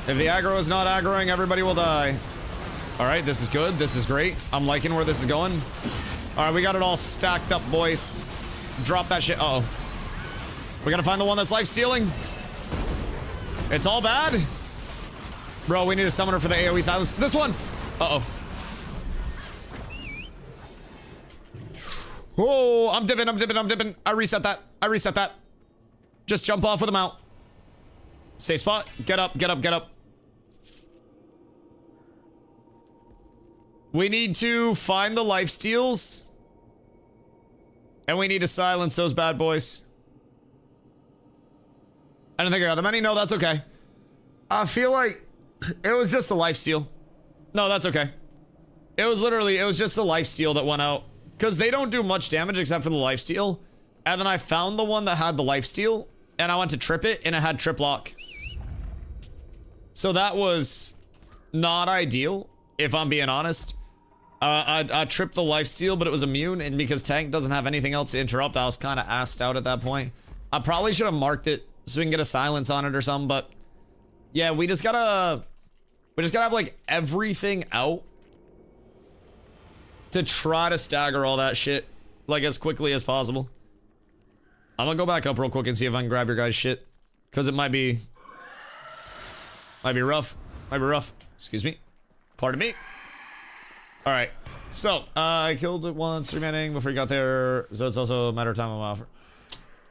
If the aggro is not aggroing, everybody will die. Alright, this is good. This is great. I'm liking where this is going. Alright, we got it all stacked up, boys. Drop that shit. Uh-oh. We gotta find the one that's life stealing. It's all bad. Bro, we need a summoner for the AoE silence. This one! Uh-oh. Oh, I'm dipping, I'm dipping, I'm dipping. I reset that. I reset that. Just jump off with a mount. Stay spot. Get up, get up, get up. We need to find the life steals. And we need to silence those bad boys. I don't think I got that many. No, that's okay. I feel like it was just a life steal. No, that's okay. It was just a life steal that went out. Because they don't do much damage except for the life steal. And then I found the one that had the life steal. And I went to trip it and it had trip lock. So that was not ideal, if I'm being honest. I tripped the life steal, but it was immune. And because tank doesn't have anything else to interrupt, I was kind of assed out at that point. I probably should have marked it so we can get a silence on it or something. But yeah, we just gotta have like everything out to try to stagger all that shit like as quickly as possible. I'm gonna go back up real quick and see if I can grab your guys' shit. Cause it might be rough. Might be rough. Excuse me. Pardon me. Alright. So, I killed it once remaining before you got there. So it's also a matter of time I'm off.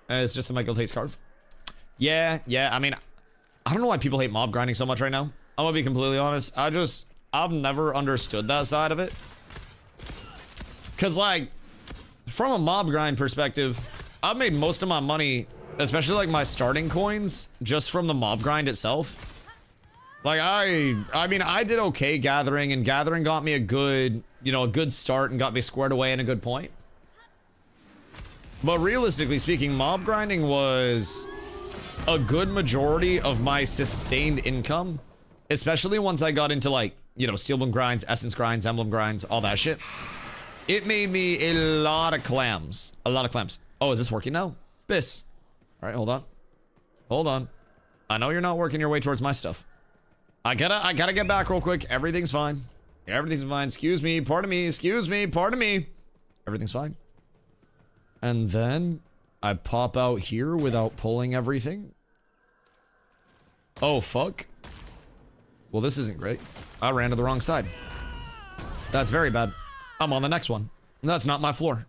It's just a Michael takes carve. Yeah, I mean, I don't know why people hate mob grinding so much right now. I'm gonna be completely honest. I've never understood that side of it. Cause like, from a mob grind perspective, I've made most of my money, especially like my starting coins, just from the mob grind itself. Like I mean, I did okay gathering, and gathering got me a good, you know, a good start and got me squared away in a good point. But realistically speaking, mob grinding was a good majority of my sustained income, especially once I got into like, you know, steelbone grinds, essence grinds, emblem grinds, all that shit. It made me a lot of clams. A lot of clams. Oh, is this working now? Bis. All right, hold on. Hold on. I know you're not working your way towards my stuff. I gotta get back real quick. Everything's fine. Everything's fine. Excuse me. Pardon me. Excuse me. Pardon me. Everything's fine. And then I pop out here without pulling everything. Oh, fuck. Well, this isn't great. I ran to the wrong side. That's very bad. I'm on the next one. That's not my floor.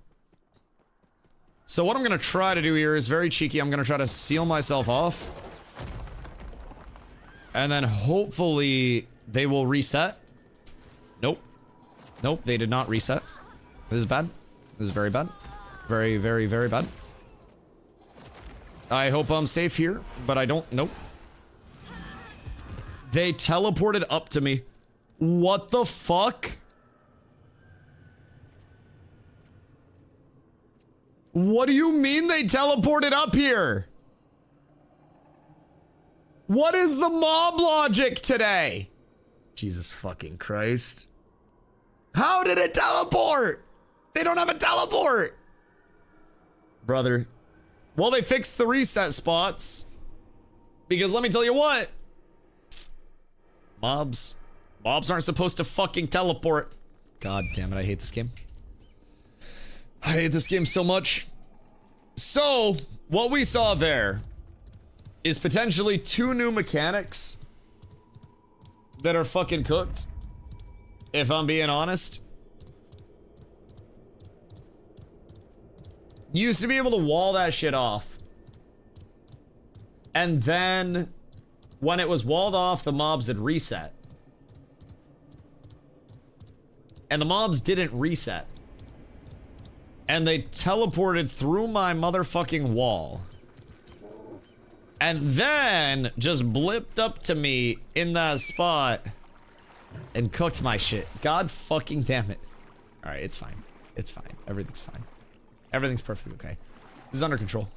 So what I'm gonna try to do here is very cheeky. I'm gonna try to seal myself off. And then hopefully they will reset. Nope. Nope, they did not reset. This is bad. This is very bad. Very, very, very bad. I hope I'm safe here, but I don't. Nope. They teleported up to me. What the fuck? What do you mean they teleported up here? What is the mob logic today? Jesus fucking Christ. How did it teleport? They don't have a teleport. Brother. Well, they fixed the reset spots. Because let me tell you what. Mobs aren't supposed to fucking teleport. God damn it, I hate this game. I hate this game so much. So, what we saw there is potentially 2 new mechanics that are fucking cooked, if I'm being honest. You used to be able to wall that shit off. And then, when it was walled off, the mobs had reset. And the mobs didn't reset. And they teleported through my motherfucking wall. And then just blipped up to me in that spot and cooked my shit. God fucking damn it. Alright, it's fine. It's fine. Everything's fine. Everything's perfectly okay. This is under control.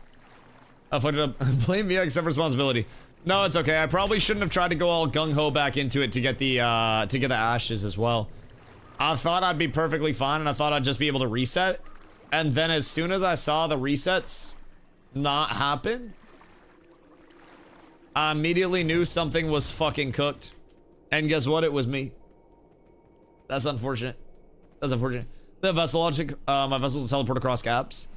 I fucked it up. Blame me, accept responsibility. No, it's okay. I probably shouldn't have tried to go all gung-ho back into it to get the ashes as well. I thought I'd be perfectly fine, and I thought I'd just be able to reset. And then as soon as I saw the resets not happen, I immediately knew something was fucking cooked. And guess what? It was me. That's unfortunate. That's unfortunate. The vessel logic, my vessel will teleport across gaps.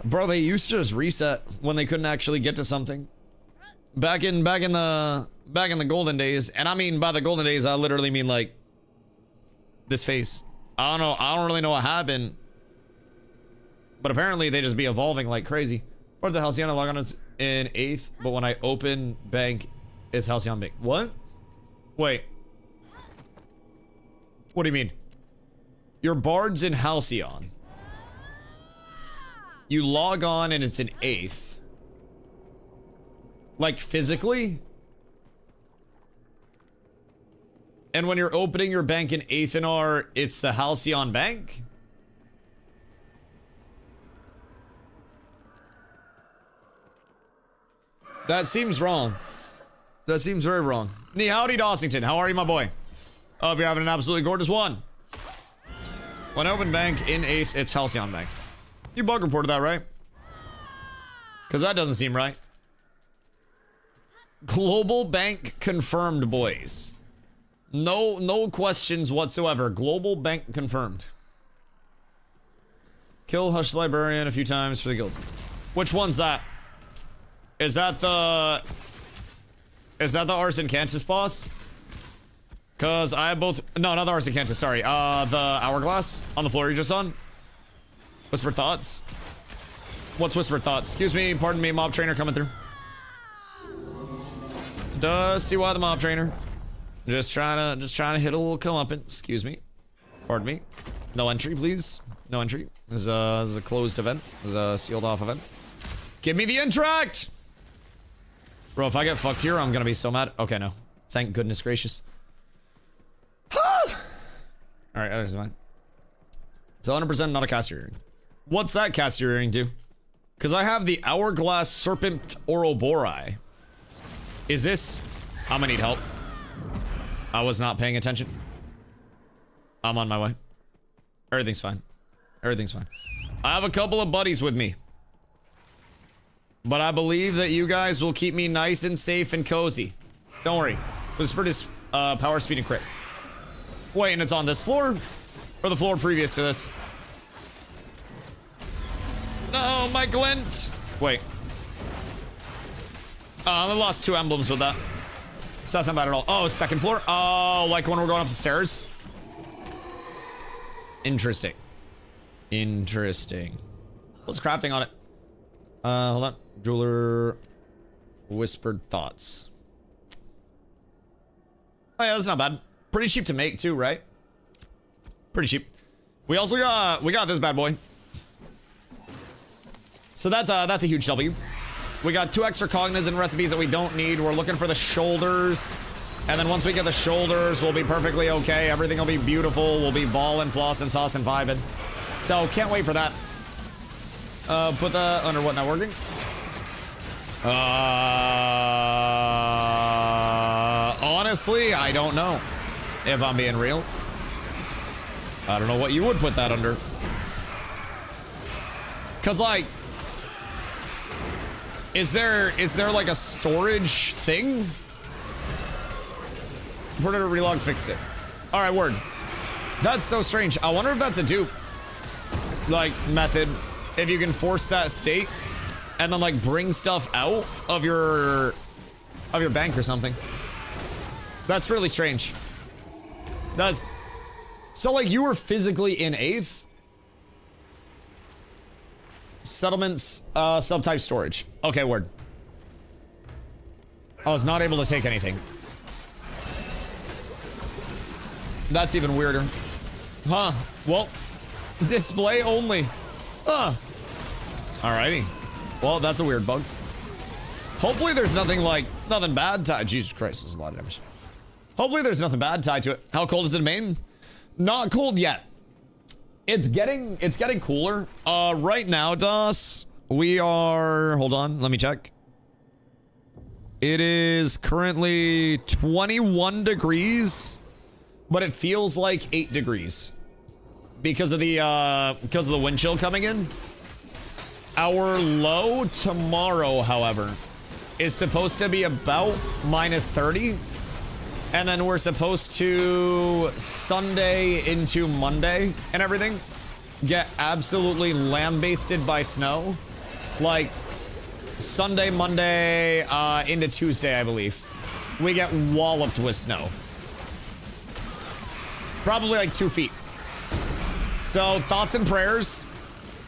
Bro, they used to just reset when they couldn't actually get to something. Back in the golden days, and I mean by the golden days, I literally mean like this face. I don't know. I don't really know what happened, but apparently they just be evolving like crazy. What the Halcyon log on? It's in 8th, but when I open bank, it's Halcyon bank. What? Wait. What do you mean? Your bard's in Halcyon. You log on and it's in 8th. Like physically? And when you're opening your bank in Athenar, it's the Halcyon Bank? That seems wrong. That seems very wrong. Howdy, Dawsington. How are you, my boy? Hope you're having an absolutely gorgeous one. When open bank in 8th, it's Halcyon Bank. You bug reported that, right? Because that doesn't seem right. Global bank confirmed, boys. No questions whatsoever. Global bank confirmed. Kill Hush Librarian a few times for the guild. Which one's that? Is that the Arson Cantus boss? Cause I have both. No, not the Arson Cantus, sorry. The Hourglass on the floor you're just on. Whispered Thoughts. What's Whispered Thoughts? Excuse me, pardon me, mob trainer coming through. DustyWhy the mob trainer. Just trying to hit a little comeuppance. Excuse me. Pardon me. No entry, please. No entry. This is a closed event. This is a sealed off event. Give me the interact! Bro, if I get fucked here, I'm gonna be so mad. Okay, no. Thank goodness gracious. Alright, there's mine. It's 100% not a caster earring. What's that caster earring do? Because I have the Hourglass Serpent Ouroboros. Is this... I'm gonna need help. I was not paying attention. I'm on my way. Everything's fine. Everything's fine. I have a couple of buddies with me. But I believe that you guys will keep me nice and safe and cozy. Don't worry. Whisper this power, speed, and crit. Wait, and it's on this floor? Or the floor previous to this? No, my glint! Wait. I lost 2 emblems with that. So that's not bad at all. Oh, second floor? Oh, like when we're going up the stairs? Interesting. Interesting. What's crafting on it? Hold on. Jeweler. Whispered Thoughts. Oh yeah, that's not bad. Pretty cheap to make too, right? Pretty cheap. We also got, we got this bad boy. So that's a huge W. We got 2 extra cognizant recipes that we don't need. We're looking for the shoulders. And then once we get the shoulders, we'll be perfectly okay. Everything will be beautiful. We'll be ballin', flossin', saucin', vibin'. So can't wait for that. Put that under what, not working? Honestly, I don't know. If I'm being real. I don't know what you would put that under. Cause like, is there like a storage thing? Predator relog fixed it. All right, word. That's so strange. I wonder if that's a dupe, like, method. If you can force that state and then like bring stuff out of your bank or something. That's really strange. That's so like you were physically in 8th. Settlements, subtype storage. Okay, word. I was not able to take anything. That's even weirder. Huh. Well, display only. Huh. Alrighty. Well, that's a weird bug. Hopefully there's nothing bad tied. Jesus Christ, there's a lot of damage. Hopefully there's nothing bad tied to it. How cold is it in Maine? Not cold yet. It's getting cooler. Right now, DOS, we are, hold on, let me check. It is currently 21 degrees but it feels like 8 degrees because of the wind chill coming in. Our low tomorrow, however, is supposed to be about -30. And then we're supposed to Sunday into Monday and everything get absolutely lambasted by snow. Like Sunday, Monday, into Tuesday, I believe. We get walloped with snow. Probably like 2 feet. So thoughts and prayers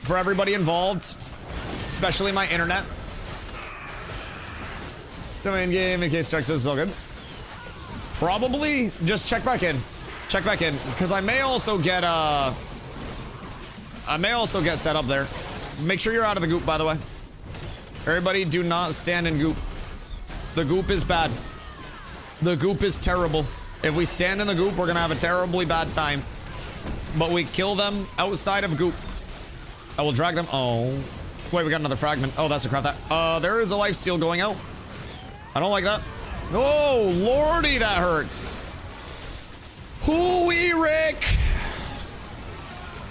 for everybody involved, especially my internet. Come in game in case Chuck says it's all good. Probably just check back in. Check back in. Because I may also get set up there. Make sure you're out of the goop, by the way. Everybody do not stand in goop. The goop is bad. The goop is terrible. If we stand in the goop, we're gonna have a terribly bad time. But we kill them outside of goop. I will drag them. Oh. Wait, we got another fragment. Oh, that's a crap that. There is a lifesteal going out. I don't like that. Oh, lordy, that hurts. Hooey, Rick.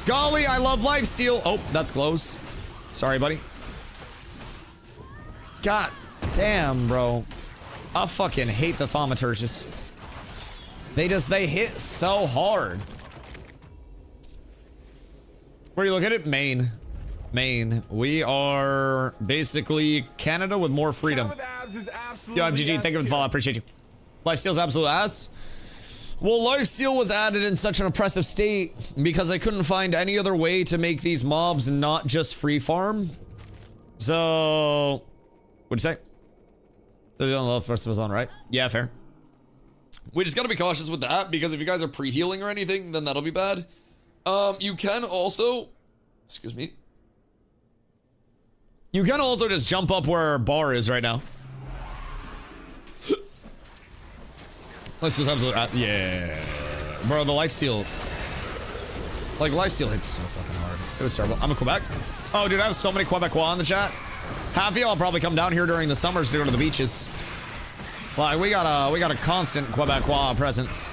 Golly, I love lifesteal. Oh, that's close. Sorry, buddy. God damn, bro. I fucking hate the thaumaturges. They hit so hard. Where do you look at it? Maine. Maine. We are basically Canada with more freedom. Yo, MGG, thank you for the follow. I appreciate you. Lifesteal's absolute ass. Well, lifesteal was added in such an oppressive state because I couldn't find any other way to make these mobs not just free farm. So, what'd you say? There's only love the rest of us on, right? Yeah, fair. We just gotta be cautious with that because if you guys are pre-healing or anything, then that'll be bad. You can also, excuse me. You can also just jump up where our bar is right now. Let's just absolutely, yeah. Bro, the lifesteal. Like, lifesteal hits so fucking hard. It was terrible. I'm a Quebec. Oh, dude, I have so many Quebecois in the chat. Half of y'all probably come down here during the summers to go to the beaches. Like, we got a constant Quebecois presence.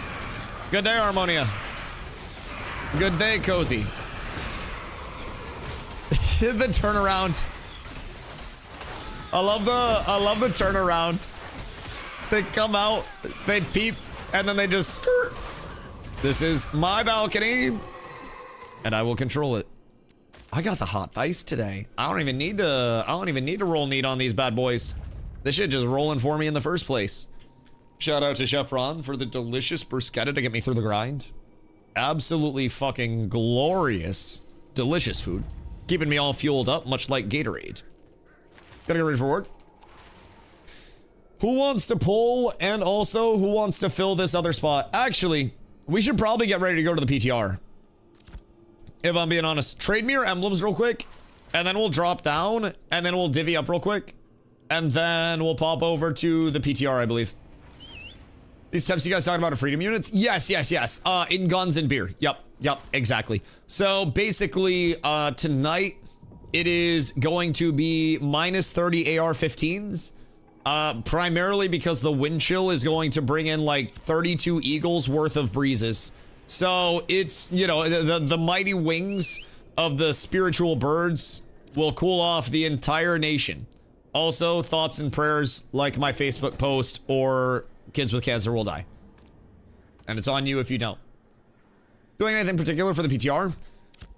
Good day, Harmonia. Good day, Cozy. The turnaround. I love the turnaround. They come out, they peep, and then they just skirt. This is my balcony, and I will control it. I got the hot dice today. I don't even need to roll neat on these bad boys. This shit just rolling for me in the first place. Shout out to Chef Ron for the delicious bruschetta to get me through the grind. Absolutely fucking glorious, delicious food. Keeping me all fueled up, much like Gatorade. Gotta get ready for work. Who wants to pull, and also who wants to fill this other spot? Actually, we should probably get ready to go to the PTR. If I'm being honest. Trade me your emblems real quick, and then we'll drop down, and then we'll divvy up real quick, and then we'll pop over to the PTR, I believe. These steps you guys talking about are freedom units? Yes, yes, yes. In guns and beer. Yep, exactly. So basically, tonight, it is going to be -30 AR-15s. Primarily because the wind chill is going to bring in like 32 eagles worth of breezes. So it's, you know, the mighty wings of the spiritual birds will cool off the entire nation. Also, thoughts and prayers like my Facebook post or kids with cancer will die. And it's on you if you don't. Doing anything particular for the PTR?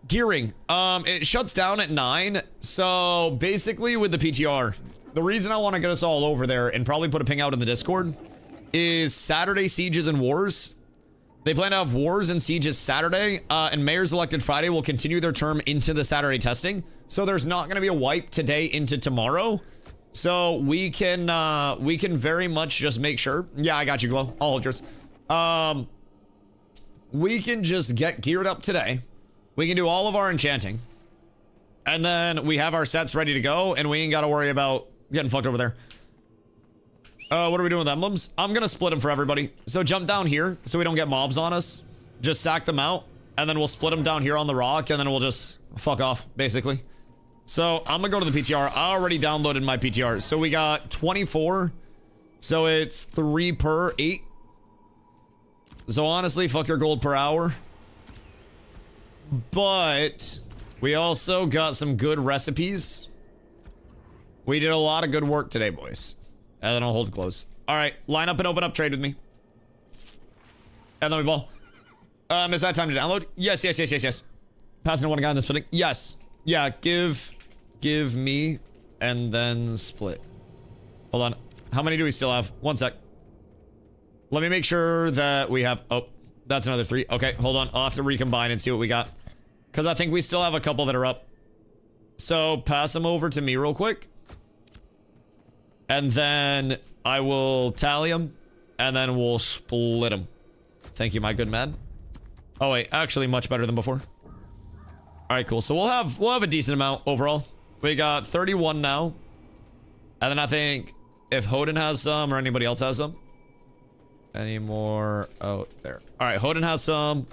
Gearing. It shuts down at 9. So basically with the PTR, the reason I want to get us all over there and probably put a ping out in the Discord is Saturday sieges and wars. They plan to have wars and sieges Saturday, and mayors elected Friday will continue their term into the Saturday testing. So there's not going to be a wipe today into tomorrow. So we can very much just make sure. Yeah, I got you, Glow. I'll hold yours. We can just get geared up today. We can do all of our enchanting. And then we have our sets ready to go, and we ain't got to worry about getting fucked over there. What are we doing with emblems? I'm gonna split them for everybody. So jump down here so we don't get mobs on us. Just sack them out, and then we'll split them down here on the rock, and then we'll just fuck off, basically. So I'm gonna go to the PTR. I already downloaded my PTR. So we got 24. So it's 3 per 8. So honestly, fuck your gold per hour. But we also got some good recipes. We did a lot of good work today, boys. And then I'll hold close. All right, line up and open up trade with me. And then we ball. Is that time to download? Yes. Passing to one guy in the splitting. Yes. Yeah, give me and then split. Hold on. How many do we still have? 1 sec. Let me make sure that we have... Oh, that's another 3. Okay, hold on. I'll have to recombine and see what we got. Because I think we still have a couple that are up. So pass them over to me real quick. And then I will tally them. And then we'll split them. Thank you, my good man. Oh, wait. Actually, much better than before. All right, cool. So we'll have a decent amount overall. We got 31 now. And then I think if Hoden has some or anybody else has some. Any more? Oh, there. All right, Hoden has some.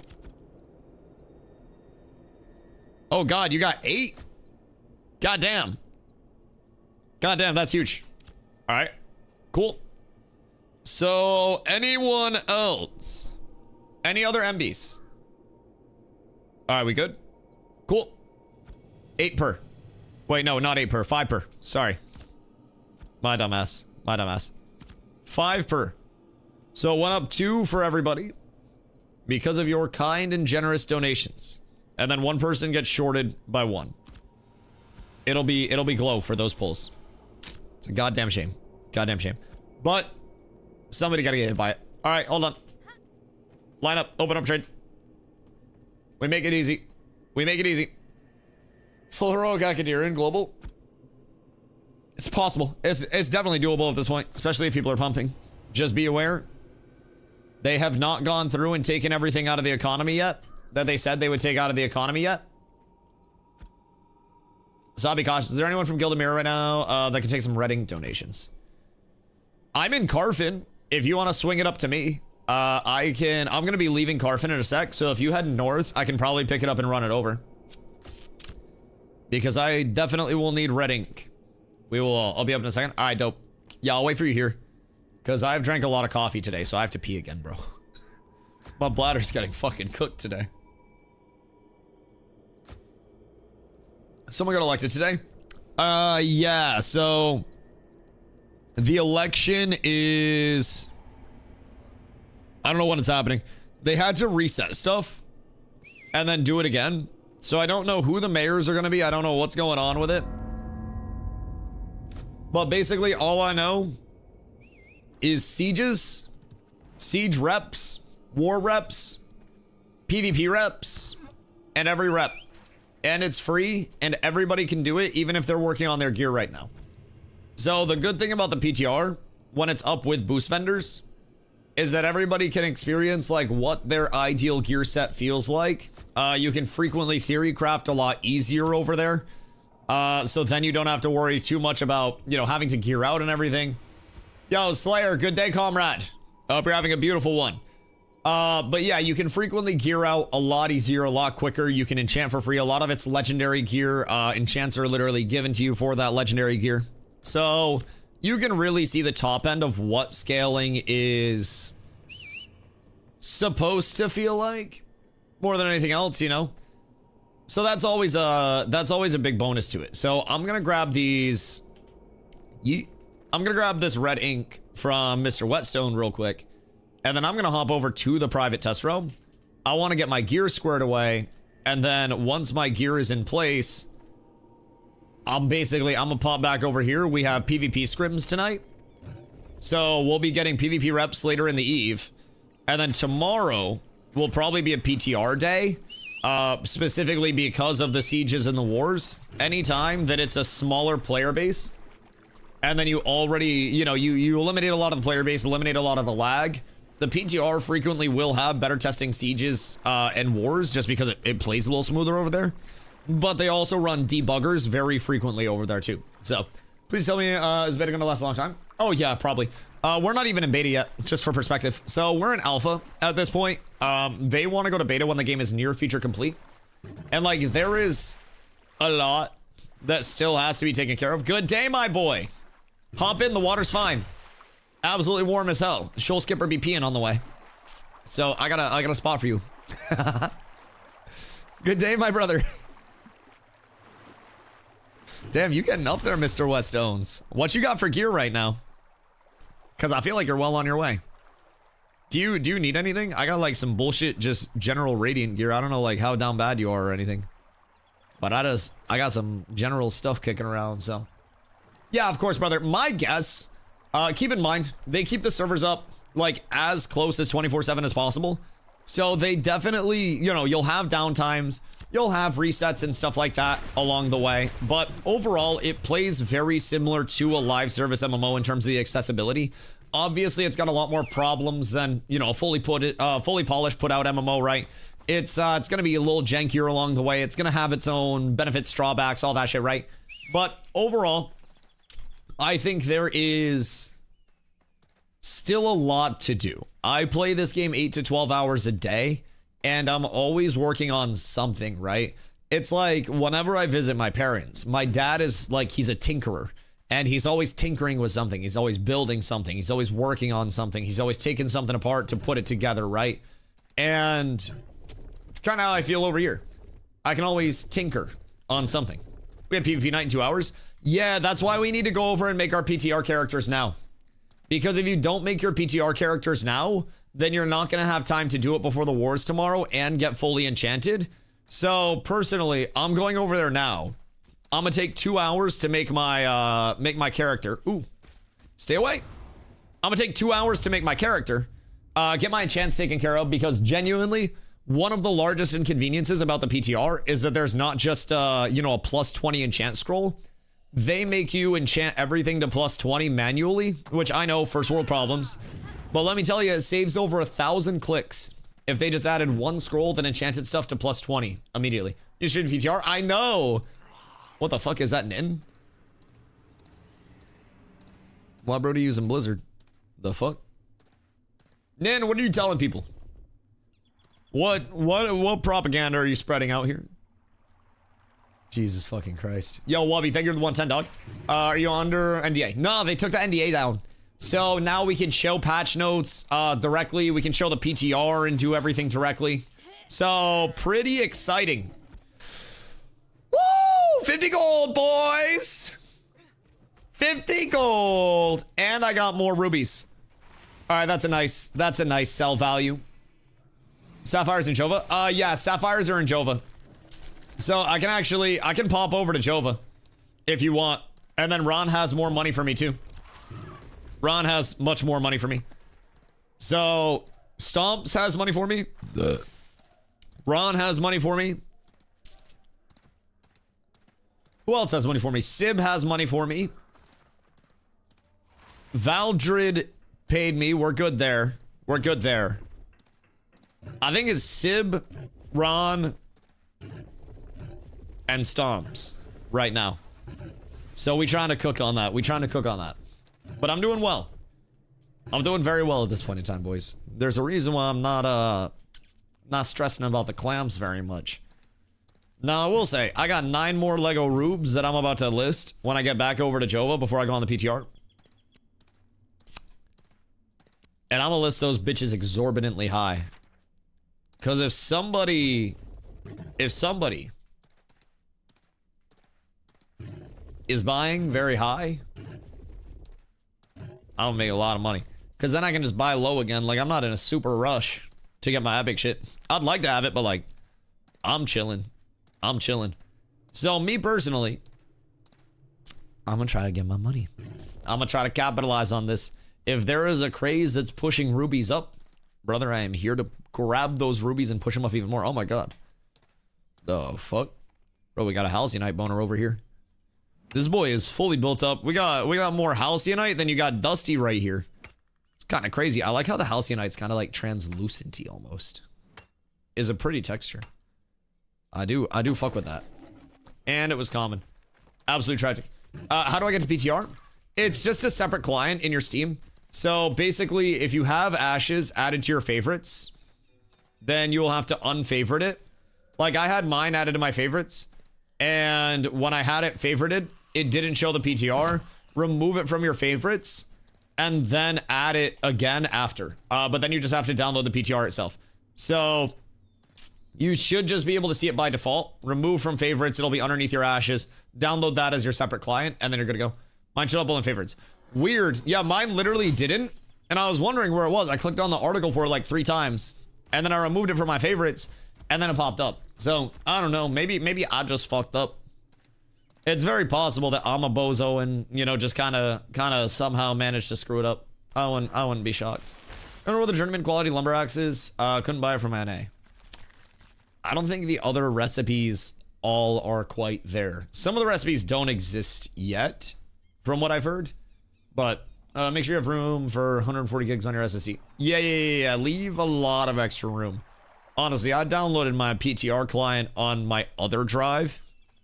Oh, God, you got 8? God damn. God damn, that's huge. All right, cool. So anyone else? Any other MBs? All right, we good? Cool. 8 per. Wait, no, not 8 per. 5 per. Sorry. My dumbass. 5 per. So 1 up 2 for everybody because of your kind and generous donations. And then 1 person gets shorted by 1. It'll be glow for those pulls. It's a goddamn shame. Goddamn shame. But somebody gotta get hit by it. All right, hold on. Line up. Open up trade. We make it easy. Full heroic Akadir in global. It's possible. It's definitely doable at this point, especially if people are pumping. Just be aware. They have not gone through and taken everything out of the economy yet that they said they would take out of the economy yet. So I'll be cautious. Is there anyone from Gildemir right now that can take some Reading donations? I'm in Carfin. If you want to swing it up to me, I'm going to be leaving Carfin in a sec. So if you head north, I can probably pick it up and run it over. Because I definitely will need Reading. I'll be up in a second. All right, dope. Yeah, I'll wait for you here. Because I've drank a lot of coffee today, so I have to pee again, bro. My bladder's getting fucking cooked today. Someone got elected today? Yeah, so... The election is... I don't know when it's happening. They had to reset stuff. And then do it again. So I don't know who the mayors are going to be. I don't know what's going on with it. But basically, all I know is sieges, siege reps, war reps, PvP reps, and every rep. And it's free, and everybody can do it, even if they're working on their gear right now. So the good thing about the PTR, when it's up with boost vendors, is that everybody can experience like what their ideal gear set feels like. You can frequently theory craft a lot easier over there. So then you don't have to worry too much about, you know, having to gear out and everything. Yo, Slayer, good day, comrade. Hope you're having a beautiful one. But yeah, you can frequently gear out a lot easier, a lot quicker. You can enchant for free. A lot of it's legendary gear. Enchants are literally given to you for that legendary gear. So you can really see the top end of what scaling is supposed to feel like more than anything else, you know? So that's always a big bonus to it. So I'm gonna grab these. I'm gonna grab this red ink from Mr. Whetstone real quick, and then I'm gonna hop over to the private test room. I want to get my gear squared away, and then once my gear is in place, I'm gonna pop back over here. We have PvP scrims tonight, so we'll be getting PvP reps later in the eve, and then tomorrow will probably be a PTR day. Specifically because of the sieges and the wars. Anytime that it's a smaller player base, and then you already, you know, you eliminate a lot of the player base, eliminate a lot of the lag, the PTR frequently will have better testing sieges and wars just because it plays a little smoother over there. But they also run debuggers very frequently over there too. So please tell me, is beta gonna last a long time? Oh yeah, probably. We're not even in beta yet, just for perspective. So we're in alpha at this point. They want to go to beta when the game is near feature complete. And like, there is a lot that still has to be taken care of. Good day, my boy. Hop in, the water's fine. Absolutely warm as hell. Shoal skipper be peeing on the way. So I got a spot for you. Good day, my brother. Damn, you getting up there, Mr. West-Owens. What you got for gear right now? Because I feel like you're well on your way. Do you need anything? I got like some bullshit, just general radiant gear. I don't know like how down bad you are or anything. But I got some general stuff kicking around, so. Yeah, of course, brother. My guess, keep in mind, they keep the servers up like as close as 24/7 as possible. So they definitely, you know, you'll have downtimes, you'll have resets and stuff like that along the way. But overall, it plays very similar to a live service MMO in terms of the accessibility. Obviously, it's got a lot more problems than, you know, a fully polished, put out MMO, right? It's going to be a little jankier along the way. It's going to have its own benefits, drawbacks, all that shit, right? But overall, I think there is still a lot to do. I play this game 8 to 12 hours a day, and I'm always working on something, right? It's like whenever I visit my parents, my dad is like, he's a tinkerer. And he's always tinkering with something. He's always building something. He's always working on something. He's always taking something apart to put it together, right? And it's kind of how I feel over here. I can always tinker on something. We have PvP night in 2 hours. Yeah, that's why we need to go over and make our PTR characters now. Because if you don't make your PTR characters now, then you're not going to have time to do it before the wars tomorrow and get fully enchanted. So personally, I'm going over there now. I'm gonna take 2 hours to make my character. Ooh, stay away. I'm gonna take 2 hours to make my character, get my enchants taken care of, because genuinely, one of the largest inconveniences about the PTR is that there's not just, you know, a plus 20 enchant scroll. They make you enchant everything to plus 20 manually, which I know, first world problems. But let me tell you, it saves over 1,000 clicks if they just added one scroll that enchanted stuff to plus 20 immediately. You should PTR? I know. What the fuck is that, Nin? Why bro, using Blizzard? The fuck? Nin, what are you telling people? What propaganda are you spreading out here? Jesus fucking Christ. Yo, Wubby, thank you for the 110, dog. Are you under NDA? No, they took the NDA down. So now we can show patch notes directly. We can show the PTR and do everything directly. So, pretty exciting. Woo! 50 gold, boys! 50 gold! And I got more rubies. Alright, that's a nice sell value. Sapphires in Jova? Yeah, sapphires are in Jova. So I can pop over to Jova if you want. And then Ron has more money for me too. Ron has much more money for me. So Stomps has money for me. Ron has money for me. Who else has money for me? Sib has money for me. Valdrid paid me. We're good there. We're good there. I think it's Sib, Ron, and Stomps right now. So we trying to cook on that. We trying to cook on that. But I'm doing well. I'm doing very well at this point in time, boys. There's a reason why I'm not stressing about the clams very much. Now, I will say, I got 9 more Lego Rubes that I'm about to list when I get back over to Jova before I go on the PTR. And I'm gonna list those bitches exorbitantly high. Because if somebody is buying very high, I'll make a lot of money. Because then I can just buy low again. Like, I'm not in a super rush to get my epic shit. I'd like to have it, but like, I'm chilling. I'm chilling. So me personally, I'm gonna try to get my money. I'm gonna try to capitalize on this. If there is a craze that's pushing rubies up, brother, I am here to grab those rubies and push them up even more. Oh my god. The fuck? Bro, we got a Halcyon boner over here. This boy is fully built up. We got more Halcyon than you got Dusty right here. It's kind of crazy. I like how the Halcyonite's kind of like translucenty almost. Is a pretty texture. I do fuck with that. And it was common. Absolutely tragic. How do I get to PTR? It's just a separate client in your Steam. So basically, if you have ashes added to your favorites, then you'll have to unfavorite it. Like, I had mine added to my favorites, and when I had it favorited, it didn't show the PTR. Remove it from your favorites, and then add it again after. But then you just have to download the PTR itself. So you should just be able to see it by default. Remove from favorites. It'll be underneath your ashes. Download that as your separate client, and then you're good to go. Mine showed up all in favorites. Weird. Yeah, mine literally didn't. And I was wondering where it was. I clicked on the article for it like 3 times, and then I removed it from my favorites, and then it popped up. So I don't know. Maybe I just fucked up. It's very possible that I'm a bozo and, you know, just kind of somehow managed to screw it up. I wouldn't be shocked. I don't know where the journeyman quality lumber axe is. Couldn't buy it from NA. I don't think the other recipes all are quite there. Some of the recipes don't exist yet, from what I've heard. But make sure you have room for 140 gigs on your SSD. Yeah. Leave a lot of extra room. Honestly, I downloaded my PTR client on my other drive,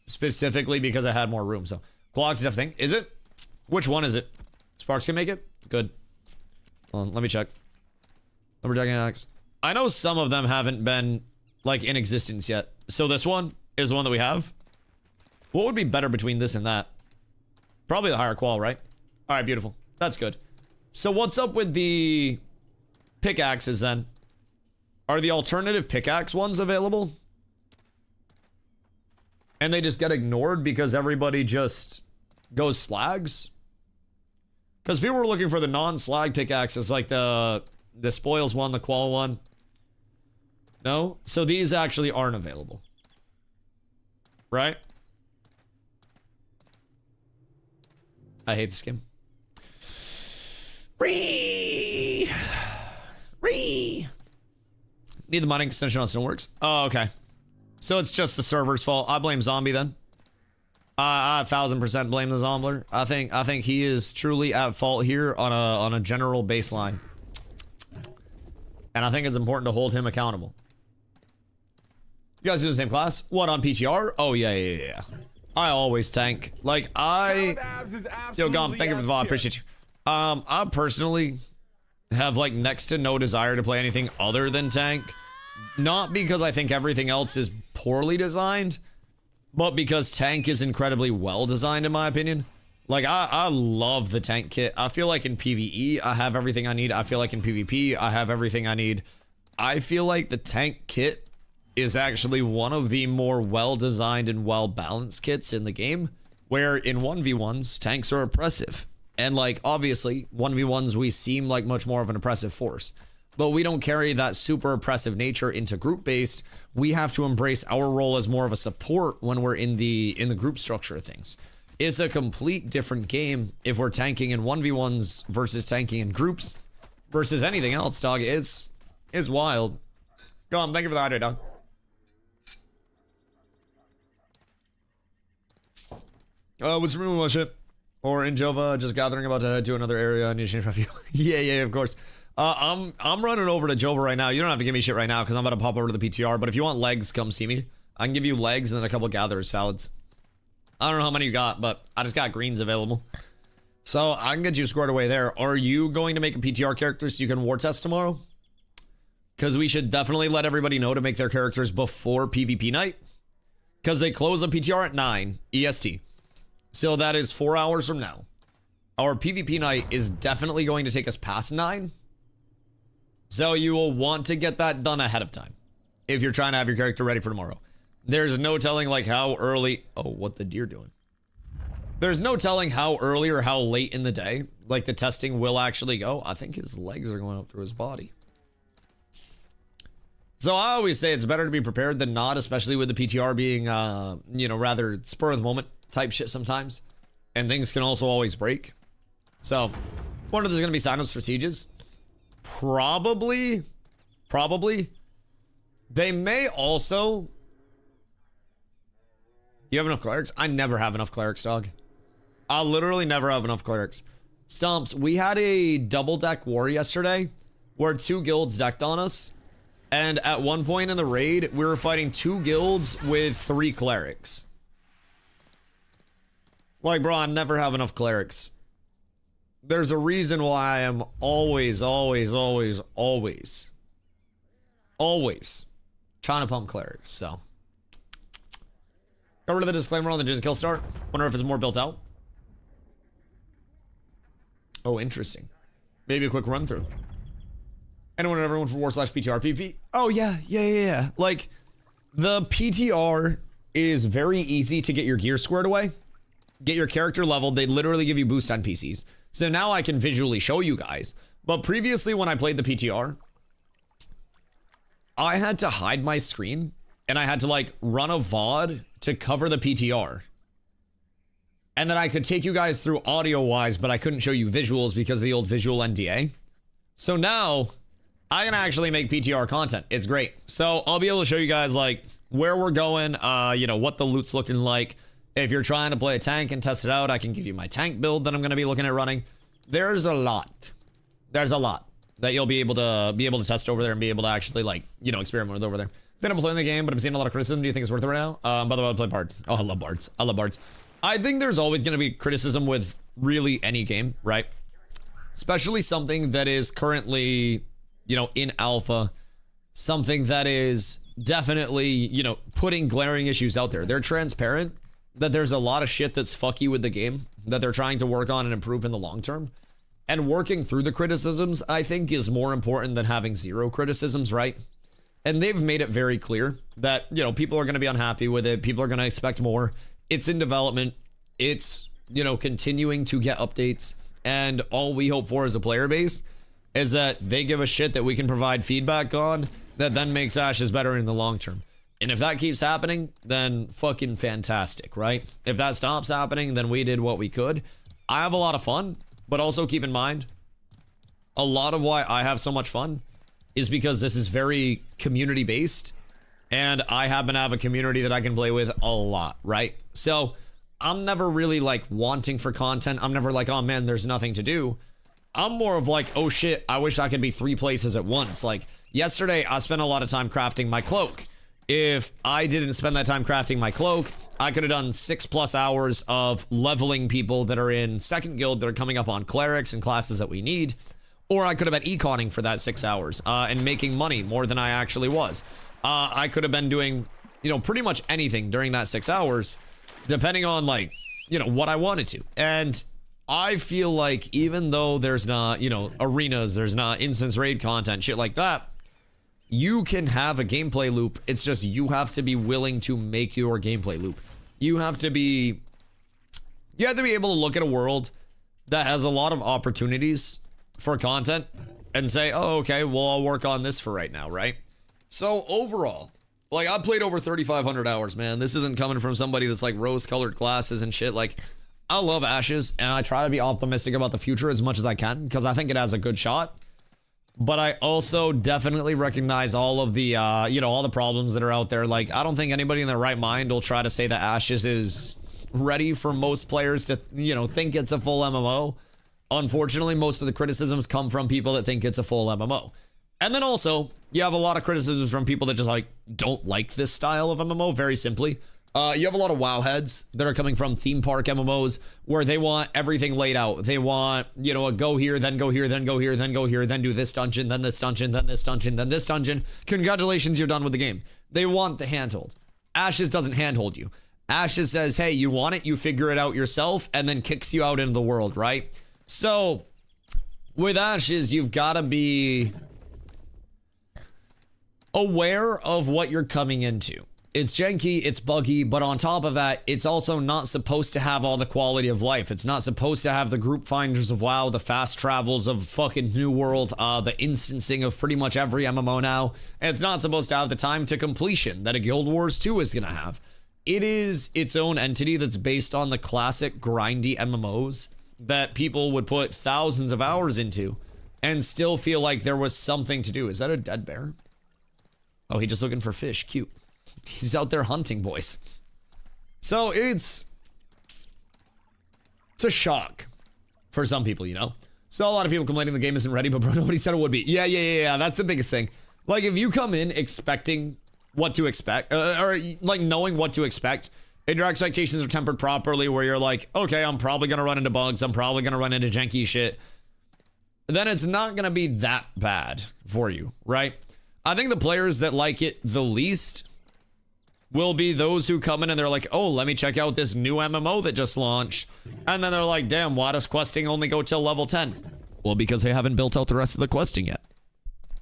specifically because I had more room. So, clock stuff thing. Is it? Which one is it? Sparks can make it? Good. Hold on, let me check. Lumberjacking axe. I know some of them haven't been, like, in existence yet. So this one is the one that we have. What would be better between this and that? Probably the higher qual, right? All right, beautiful. That's good. So what's up with the pickaxes then? Are the alternative pickaxe ones available? And they just get ignored because everybody just goes slags? Because people were looking for the non-slag pickaxes, like the spoils one, the qual one. No? So these actually aren't available. Right? I hate this game. Ree! Need the mining extension on Stoneworks. Oh, okay. So it's just the server's fault. I blame Zombie then. I 1000% blame the Zombler. I think he is truly at fault here on a general baseline. And I think it's important to hold him accountable. You guys do the same class? What, on PTR? Oh, yeah. I always tank. Like, Yo, Gom, thank you for the VOD. Appreciate you. I personally have, like, next to no desire to play anything other than tank. Not because I think everything else is poorly designed, but because tank is incredibly well designed, in my opinion. Like, I love the tank kit. I feel like in PvE, I have everything I need. I feel like in PvP, I have everything I need. I feel like the tank kit is actually one of the more well-designed and well-balanced kits in the game, where in 1v1s, tanks are oppressive. And, like, obviously, 1v1s, we seem like much more of an oppressive force. But we don't carry that super oppressive nature into group-based. We have to embrace our role as more of a support when we're in the group structure of things. It's a complete different game if we're tanking in 1v1s versus tanking in groups versus anything else, dog. It's wild. Go on, thank you for the idea, dog. What's room with shit? Or in Jova, just gathering about to do another area and you change my view. yeah, of course. I'm running over to Jova right now. You don't have to give me shit right now because I'm about to pop over to the PTR. But if you want legs, come see me. I can give you legs and then a couple gatherers salads. I don't know how many you got, but I just got greens available. So I can get you squared away there. Are you going to make a PTR character so you can war test tomorrow? Because we should definitely let everybody know to make their characters before PvP night. Because they close a PTR at 9 EST. So that is 4 hours from now. Our PvP night is definitely going to take us past 9. So you will want to get that done ahead of time if you're trying to have your character ready for tomorrow. There's no telling like how early... Oh, what the deer doing? There's no telling how early or how late in the day like the testing will actually go. I think his legs are going up through his body. So I always say it's better to be prepared than not, especially with the PTR being, you know, rather spur of the moment type shit sometimes. And things can also always break. So, wonder if there's going to be signups for sieges. Probably. They may also... You have enough clerics? I never have enough clerics, dog. I literally never have enough clerics. Stumps, we had a double deck war yesterday where 2 guilds decked on us. And at one point in the raid, we were fighting 2 guilds with 3 clerics. Like, bro, I never have enough clerics. There's a reason why I am always trying to pump clerics, so. Got rid of the disclaimer on the Jizz Kill start. Wonder if it's more built out. Oh, interesting. maybe a quick run through. Anyone and everyone for war/PTR PvP? Oh yeah. Like, the PTR is very easy to get your gear squared away, get your character leveled. They literally give you boost on PCs. So now I can visually show you guys. But previously when I played the PTR, I had to hide my screen and I had to like run a VOD to cover the PTR. And then I could take you guys through audio wise, but I couldn't show you visuals because of the old visual NDA. So now I can actually make PTR content. It's great. So I'll be able to show you guys like where we're going, you know, what the loot's looking like. If you're trying to play a tank and test it out, I can give you my tank build that I'm going to be looking at running. There's a lot. There's a lot that you'll be able to test over there and be able to actually like, you know, experiment with over there. Then I'm playing the game, but I'm seeing a lot of criticism. Do you think it's worth it right now? By the way, I play Bard. Oh, I love Bards. I love Bards. I think there's always going to be criticism with really any game, right? Especially something that is currently, you know, in alpha, something that is definitely, you know, putting glaring issues out there. They're transparent that there's a lot of shit that's fucky with the game that they're trying to work on and improve in the long term. And working through the criticisms, I think, is more important than having zero criticisms, right? And they've made it very clear that, you know, people are going to be unhappy with it. People are going to expect more. It's in development. It's, you know, continuing to get updates. And all we hope for as a player base is that they give a shit that we can provide feedback on that then makes Ashes better in the long term. And if that keeps happening, then fucking fantastic, right? If that stops happening, then we did what we could. I have a lot of fun, but also keep in mind, a lot of why I have so much fun is because this is very community based. And I happen to have a community that I can play with a lot, right? So I'm never really like wanting for content. I'm never like, oh man, there's nothing to do. I'm more of like, oh shit, I wish I could be 3 places at once. Like yesterday, I spent a lot of time crafting my cloak. If I didn't spend that time crafting my cloak, I could have done 6+ hours of leveling people that are in second guild that are coming up on clerics and classes that we need. Or I could have been econing for that 6 hours and making money more than I actually was. I could have been doing, you know, pretty much anything during that 6 hours, depending on like, you know, what I wanted to. And I feel like even though there's not, you know, arenas, there's not instance raid content, shit like that, you can have a gameplay loop. It's just you have to be willing to make your gameplay loop. You have to be able to look at a world that has a lot of opportunities for content and say, oh, okay, well, I'll work on this for right now, right? So overall, like I played over 3,500 hours, man. This isn't coming from somebody that's like rose-colored glasses and shit. Like I love Ashes and I try to be optimistic about the future as much as I can because I think it has a good shot. But I also definitely recognize all of the, you know, all the problems that are out there. Like, I don't think anybody in their right mind will try to say that Ashes is ready for most players to, you know, think it's a full MMO. Unfortunately, most of the criticisms come from people that think it's a full MMO. And then also, you have a lot of criticisms from people that just, like, don't like this style of MMO, very simply. You have a lot of WoW heads that are coming from theme park MMOs where they want everything laid out. They want, you know, a go here, then go here, then go here, then go here, then do this dungeon, then this dungeon, then this dungeon, then this dungeon. Congratulations, you're done with the game. They want the handhold. Ashes doesn't handhold you. Ashes says, hey, you want it, you figure it out yourself, and then kicks you out into the world, right? So, with Ashes, you've got to be aware of what you're coming into. It's janky, it's buggy, but on top of that, it's also not supposed to have all the quality of life. It's not supposed to have the group finders of WoW, the fast travels of fucking New World, the instancing of pretty much every MMO now. And it's not supposed to have the time to completion that a Guild Wars 2 is going to have. It is its own entity that's based on the classic grindy MMOs that people would put thousands of hours into and still feel like there was something to do. Is that a dead bear? Oh, he's just looking for fish. Cute. He's out there hunting, boys. So it's a shock for some people, you know? So a lot of people complaining the game isn't ready, but bro, nobody said it would be. Yeah. That's the biggest thing. Like if you come in expecting what to expect, or like knowing what to expect, and your expectations are tempered properly where you're like, okay, I'm probably going to run into bugs. I'm probably going to run into janky shit. Then it's not going to be that bad for you, right? I think the players that like it the least will be those who come in and they're like, oh, let me check out this new MMO that just launched. And then they're like, damn, why does questing only go till level 10? Well, because they haven't built out the rest of the questing yet.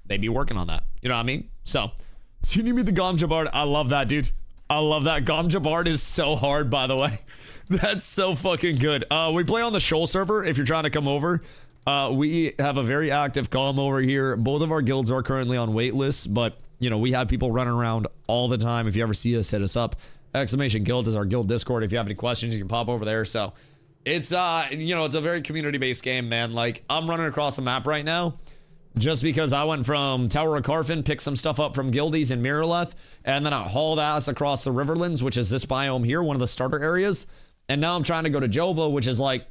They be working on that. You know what I mean? So you meet the Gamja Bard. I love that, dude. I love that. Gamja Bard is so hard, by the way. That's so fucking good. We play on the Shoal server if you're trying to come over. We have a very active comm over here. Both of our guilds are currently on wait lists, but you know, we have people running around all the time. If you ever see us, hit us up. Exclamation Guild is our guild Discord. If you have any questions, you can pop over there. So it's you know, it's a very community-based game, man. Like, I'm running across the map right now just because I went from Tower of Carfin, picked some stuff up from guildies in Mirrorleth, and then I hauled ass across the Riverlands, which is this biome here, one of the starter areas. And now I'm trying to go to Jova, which is like,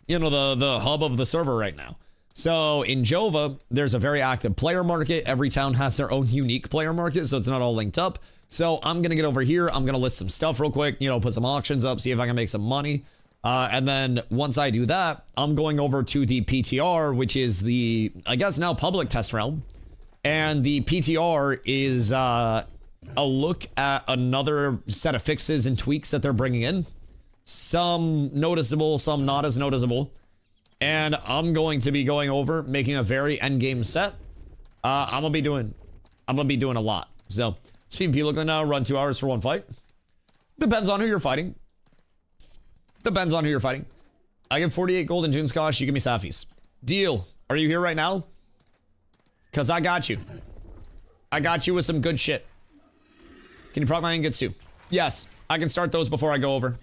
you know, the hub of the server right now. So in Jova, there's a very active player market. Every town has their own unique player market, so it's not all linked up. So I'm going to get over here. I'm going to list some stuff real quick, you know, put some auctions up, see if I can make some money. And then once I do that, I'm going over to the PTR, which is the, I guess now public test realm. And the PTR is a look at another set of fixes and tweaks that they're bringing in. Some noticeable, some not as noticeable. And I'm going to be going over, making a very endgame set. I'm gonna be doing a lot. So, PvP looking now, run 2 hours for one fight. Depends on who you're fighting. Depends on who you're fighting. I get 48 gold in June Scotch, you give me Safis. Deal. Are you here right now? Cause I got you. I got you with some good shit. Can you proc my ingots too? Yes, I can start those before I go over.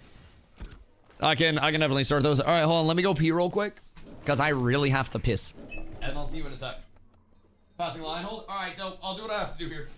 I can definitely start those. All right, hold on. Let me go pee real quick, because I really have to piss. And I'll see you in a sec. Passing line hold. All right, dope. I'll do what I have to do here.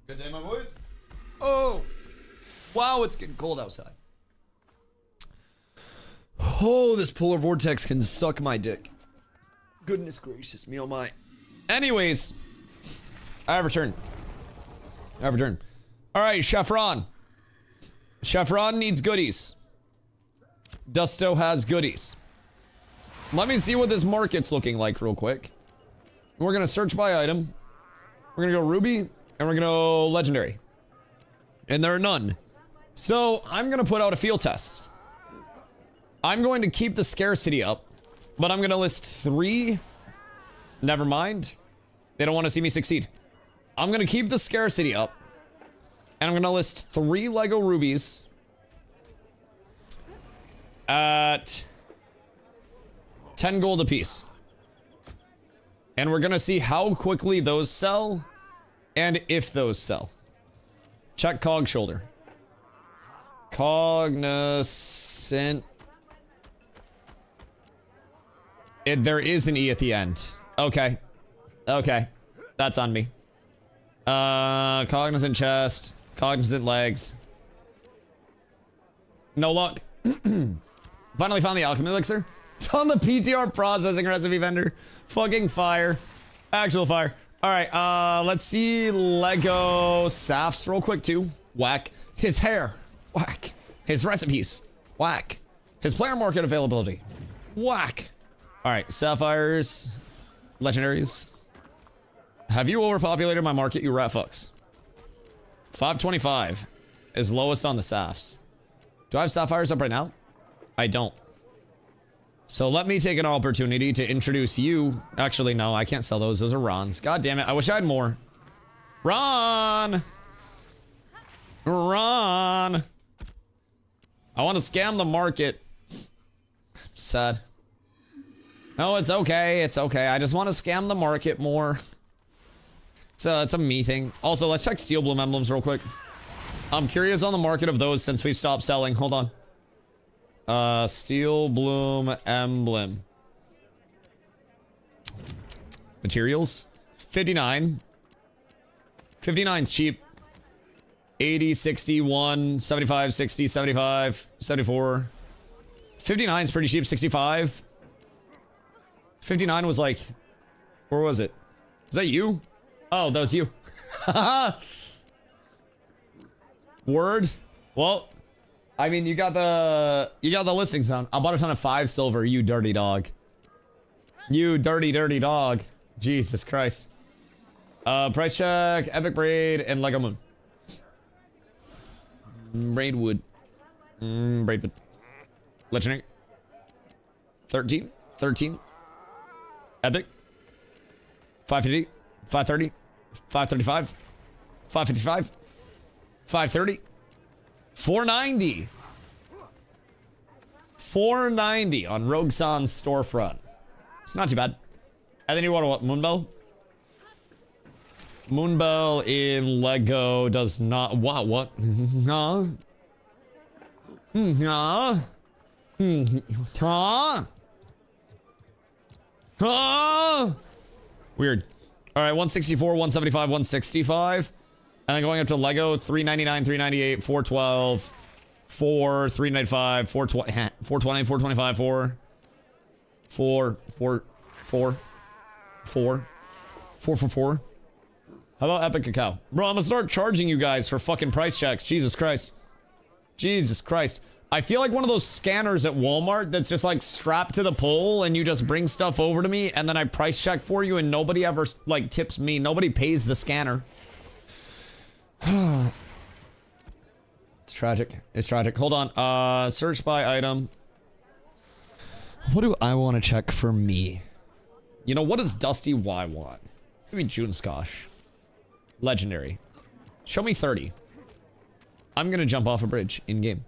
Good day, my boys. Oh, wow, it's getting cold outside. Oh, this polar vortex can suck my dick. Goodness gracious me, oh my. Anyways, I have returned. All right, Chefron. Chefron needs goodies. Dusto has goodies. Let me see what this market's looking like real quick. We're gonna search by item. We're gonna go ruby, and we're gonna go legendary. And there are none. So I'm gonna put out a field test. I'm going to keep the scarcity up, but I'm gonna list 3. Never mind. They don't want to see me succeed. I'm gonna keep the scarcity up, and I'm gonna list 3 Lego rubies at 10 gold apiece. And we're gonna see how quickly those sell, and if those sell. Check cog shoulder. Cognizant. There is an E at the end. Okay. Okay. That's on me. Cognizant chest. Cognizant legs. No luck. Finally found the alchemy elixir. It's on the PTR processing recipe vendor. Fucking fire. Actual fire. Alright, let's see Lego Safs real quick too. Whack. His hair. Whack. His recipes. Whack. His player market availability. Whack. Alright, sapphires. Legendaries. Have you overpopulated my market, you rat fucks? 525 is lowest on the Safs. Do I have sapphires up right now? I don't. So let me take an opportunity to introduce you. Actually, no, I can't sell those. Those are Ron's. God damn it. I wish I had more. Ron! Ron! I want to scam the market. Sad. No, it's okay. It's okay. I just want to scam the market more. It's a me thing. Also, let's check Steel Bloom emblems real quick. I'm curious on the market of those since we've stopped selling. Hold on. Steel Bloom emblem. Materials. 59. 59's cheap. 80, 61, 75, 60, 75, 74. 59's pretty cheap. 65. 59 was like... Where was it? Is that you? Oh, that was you. Word. Well... I mean, you got the listings on. I bought a ton of 5 silver, you dirty dog. You dirty, dirty dog. Jesus Christ. Price check, Epic Braid, and Lego Moon. Braidwood. Braidwood. Legendary. 13. 13. Epic. 550. 530. 535. 555. 530. 490. 490 on Rogue San's storefront. It's not too bad. And then you want what? Moonbell? Moonbell in Lego does not. Wow, what? Huh? Huh? Huh? Huh? Weird. All right, 164, 175, 165. And then going up to Lego, 399, 398, 412, 4, 395, 420, 420, 425, 4, 4, 4, 4, 4, 4, 4, 4. How about Epic Cacao? Bro, I'm gonna start charging you guys for fucking price checks. Jesus Christ. Jesus Christ. I feel like one of those scanners at Walmart that's just like strapped to the pole and you just bring stuff over to me and then I price check for you and nobody ever like tips me. Nobody pays the scanner. It's tragic. It's tragic. Hold on. Search by item. What do I want to check for me? You know, what does DustyWhy want? Maybe June Skosh. Legendary. Show me 30. I'm gonna jump off a bridge in game.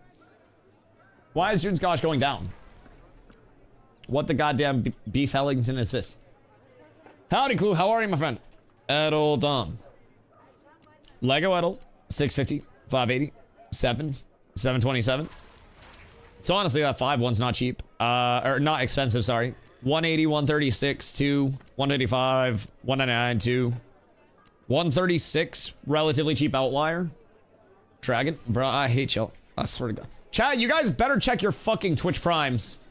Why is June Skosh going down? What the goddamn beef Hellington is this? Howdy, Clue. How are you, my friend? Edel Dom. Lego Edel. 650. 580. 7. 727. So honestly, that 5 one's not cheap. Or not expensive, sorry. 180, 136, 2. 185, 199, 2. 136, relatively cheap outlier. Dragon. Bro, I hate y'all. I swear to God. Chat, you guys better check your fucking Twitch primes.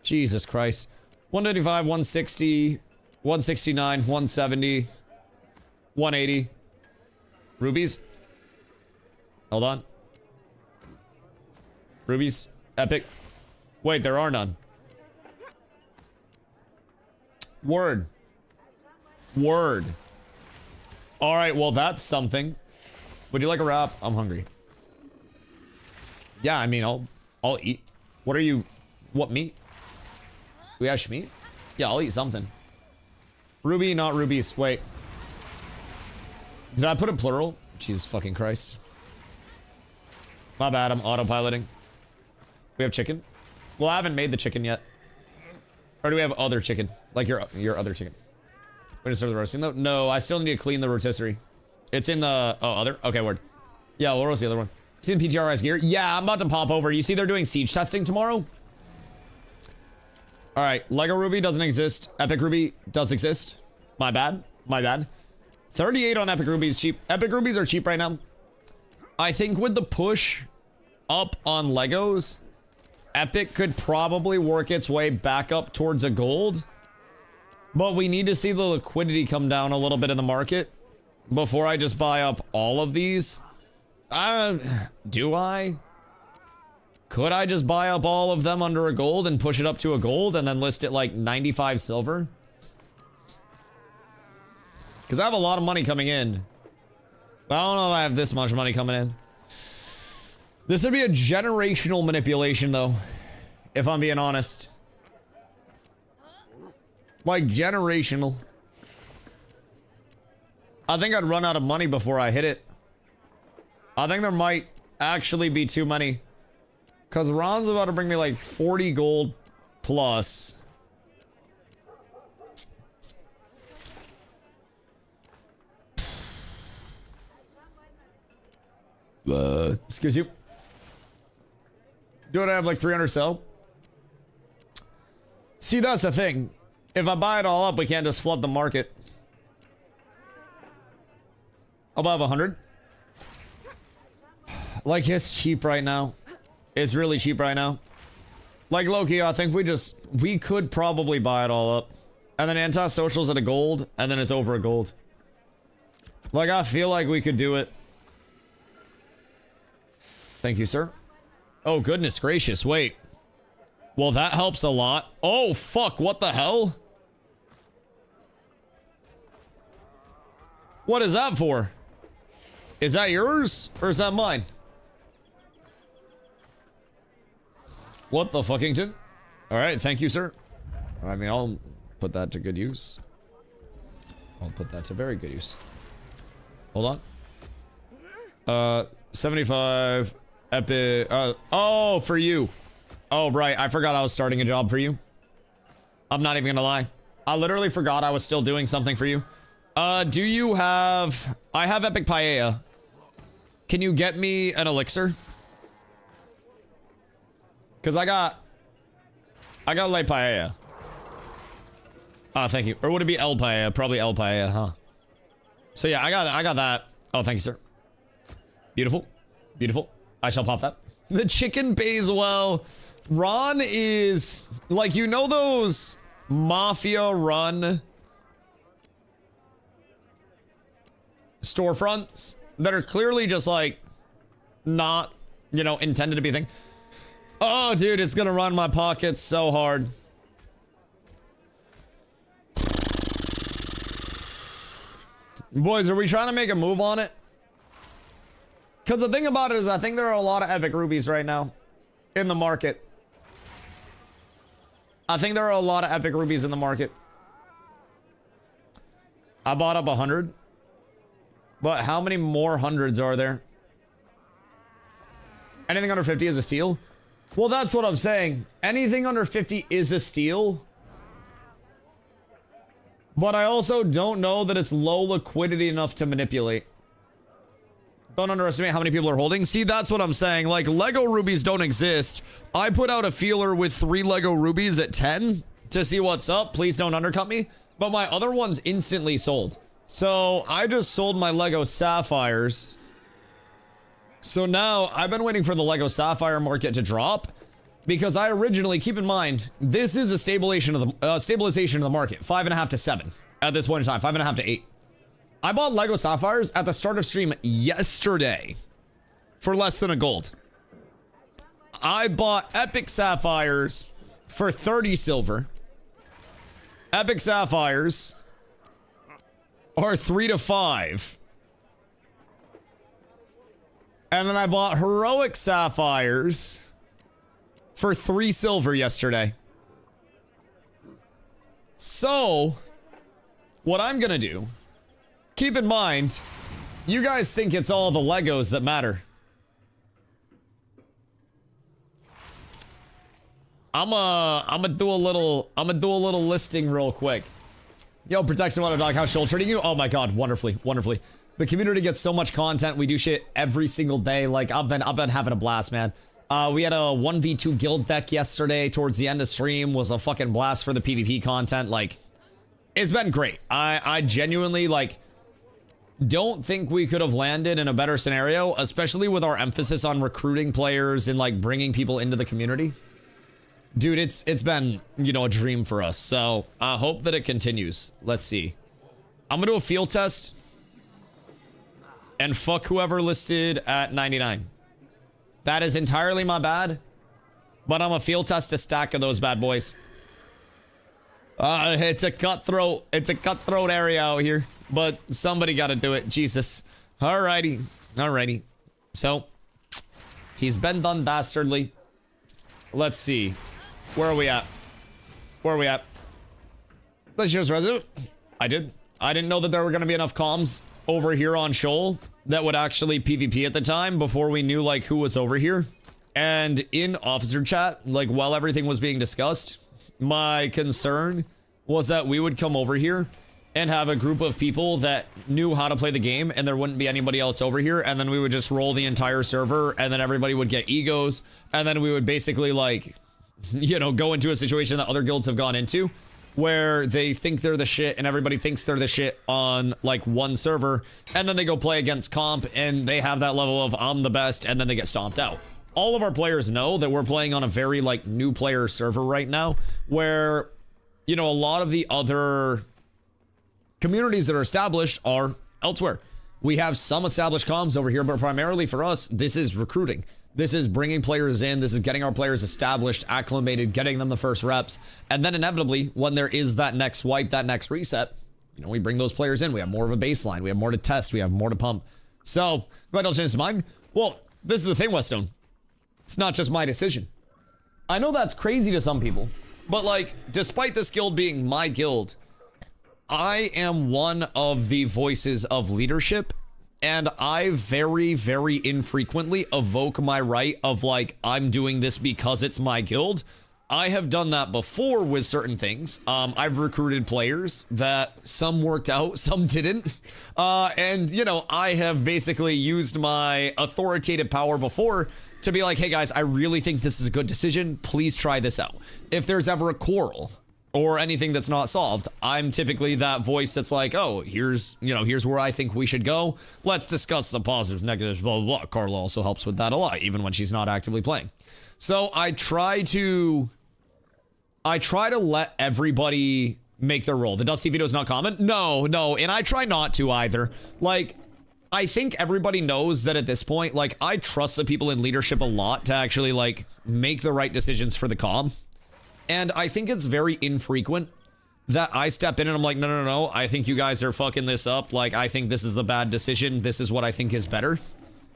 Jesus Christ. 185, 160, 169, 170, 180. Rubies. Hold on. Rubies. Epic. Wait, there are none. Word. Word. All right, well, that's something. Would you like a wrap? I'm hungry. Yeah, I mean, I'll eat. What are you? What meat? Do we have meat? Yeah, I'll eat something. Ruby, not rubies. Wait. Did I put it plural? Jesus fucking Christ. My bad, I'm autopiloting. We have chicken? Well, I haven't made the chicken yet. Or do we have other chicken? Like your other chicken. We just started the roasting though? No, I still need to clean the rotisserie. It's in the... Oh, other? Okay, word. Yeah, we'll roast the other one. See the PTRS gear? Yeah, I'm about to pop over. You see they're doing siege testing tomorrow? Alright, Lego Ruby doesn't exist. Epic Ruby does exist. My bad. My bad. 38 on Epic Ruby is cheap. Epic Rubies are cheap right now. I think with the push up on Legos, Epic could probably work its way back up towards a gold. But we need to see the liquidity come down a little bit in the market before I just buy up all of these. Do I? Could I just buy up all of them under a gold and push it up to a gold and then list it like 95 silver? Because I have a lot of money coming in. But I don't know if I have this much money coming in. This would be a generational manipulation though, if I'm being honest. Like generational. I think I'd run out of money before I hit it. I think there might actually be too many. Because Ron's about to bring me like 40 gold plus. Excuse you. Do I have like 300 sell? See, that's the thing. If I buy it all up, we can't just flood the market. I'll buy 100. Like, it's cheap right now. It's really cheap right now. Like, Loki, I think we could probably buy it all up. And then anti-social's at a gold, and then it's over a gold. Like, I feel like we could do it. Thank you, sir. Oh, goodness gracious, wait. Well, that helps a lot. Oh, fuck, what the hell? What is that for? Is that yours, or is that mine? What the fuckington? Alright, thank you, sir. I mean, I'll put that to good use. I'll put that to very good use. Hold on. 75... Epic, oh, for you. Oh, right, I forgot I was starting a job for you. I'm not even gonna lie. I literally forgot I was still doing something for you. Do you have... I have Epic Paella. Can you get me an elixir? Because I got light paella. Thank you. Or would it be El Paella? Probably El Paella, huh? So yeah, I got that. Oh, thank you, sir. Beautiful. Beautiful. I shall pop that. The chicken pays well. Ron is like, you know those mafia run storefronts that are clearly just like not, you know, intended to be a thing. Oh, dude, it's gonna run my pockets so hard. Boys, are we trying to make a move on it? Because the thing about it is I think there are a lot of epic rubies right now in the market. I think there are a lot of epic rubies in the market. I bought up 100. But how many more hundreds are there? Anything under 50 is a steal? Well, that's what I'm saying. Anything under 50 is a steal. But I also don't know that it's low liquidity enough to manipulate. Don't underestimate how many people are holding. See, that's what I'm saying. Like, Lego rubies don't exist. I put out a feeler with 3 Lego rubies at 10 to see what's up. Please don't undercut me. But my other ones instantly sold. So I just sold my Lego sapphires. So now I've been waiting for the Lego sapphire market to drop. Because I originally, keep in mind, this is a stabilization of the market. 5.5 to 7 at this point in time. 5.5 to 8. I bought Lego sapphires at the start of stream yesterday for less than a gold. I bought epic sapphires for 30 silver. Epic sapphires or 3 to 5. And then I bought heroic sapphires for 3 silver yesterday. So, what I'm gonna do, keep in mind, you guys think it's all the Legos that matter. I'm gonna do a little listing real quick. Yo, Protection Water Dog, how's Shoal treating you? Oh my god, wonderfully, wonderfully. The community gets so much content. We do shit every single day. Like, I've been having a blast, man. We had a 1v2 guild deck yesterday towards the end of stream. Was a fucking blast for the PvP content. Like, it's been great. I genuinely, like, don't think we could have landed in a better scenario, especially with our emphasis on recruiting players and, like, bringing people into the community. Dude, it's been, you know, a dream for us. So, I hope that it continues. Let's see. I'm gonna do a field test. And fuck whoever listed at 99. That is entirely my bad. But I'm a field test a stack of those bad boys. It's a cutthroat area out here. But somebody gotta do it. Jesus. Alrighty. Alrighty. So, he's been done dastardly. Let's see. Where are we at? Where are we at? Let's use Resolute. I didn't know that there were gonna be enough comms over here on Shoal that would actually PvP at the time before we knew, like, who was over here. And in officer chat, like, while everything was being discussed, my concern was that we would come over here and have a group of people that knew how to play the game and there wouldn't be anybody else over here, and then we would just roll the entire server and then everybody would get egos, and then we would basically, like, you know, go into a situation that other guilds have gone into where they think they're the shit and everybody thinks they're the shit on, like, one server, and then they go play against comp and they have that level of I'm the best, and then they get stomped out. All of our players know that we're playing on a very, like, new player server right now where, you know, a lot of the other communities that are established are elsewhere. We have some established comms over here, but primarily for us, this is recruiting. This is bringing players in. This is getting our players established, acclimated, getting them the first reps. And then inevitably, when there is that next wipe, that next reset, you know, we bring those players in. We have more of a baseline. We have more to test. We have more to pump. So, glad I'll change my mind. Well, this is the thing, Westone. It's not just my decision. I know that's crazy to some people, but, like, despite this guild being my guild, I am one of the voices of leadership. And I very, very infrequently evoke my right of, like, I'm doing this because it's my guild. I have done that before with certain things. I've recruited players that some worked out, some didn't. And, you know, I have basically used my authoritative power before to be like, hey guys, I really think this is a good decision. Please try this out. If there's ever a quarrel or anything that's not solved, I'm typically that voice that's like, oh, here's where I think we should go. Let's discuss the positives, negatives, blah, blah, blah. Carla also helps with that a lot, even when she's not actively playing. So I try to let everybody make their role. The Dusty veto is not common. No, and I try not to either. Like, I think everybody knows that at this point, like, I trust the people in leadership a lot to actually, like, make the right decisions for the comm. And I think it's very infrequent that I step in and I'm like, no, I think you guys are fucking this up. Like, I think this is the bad decision. This is what I think is better.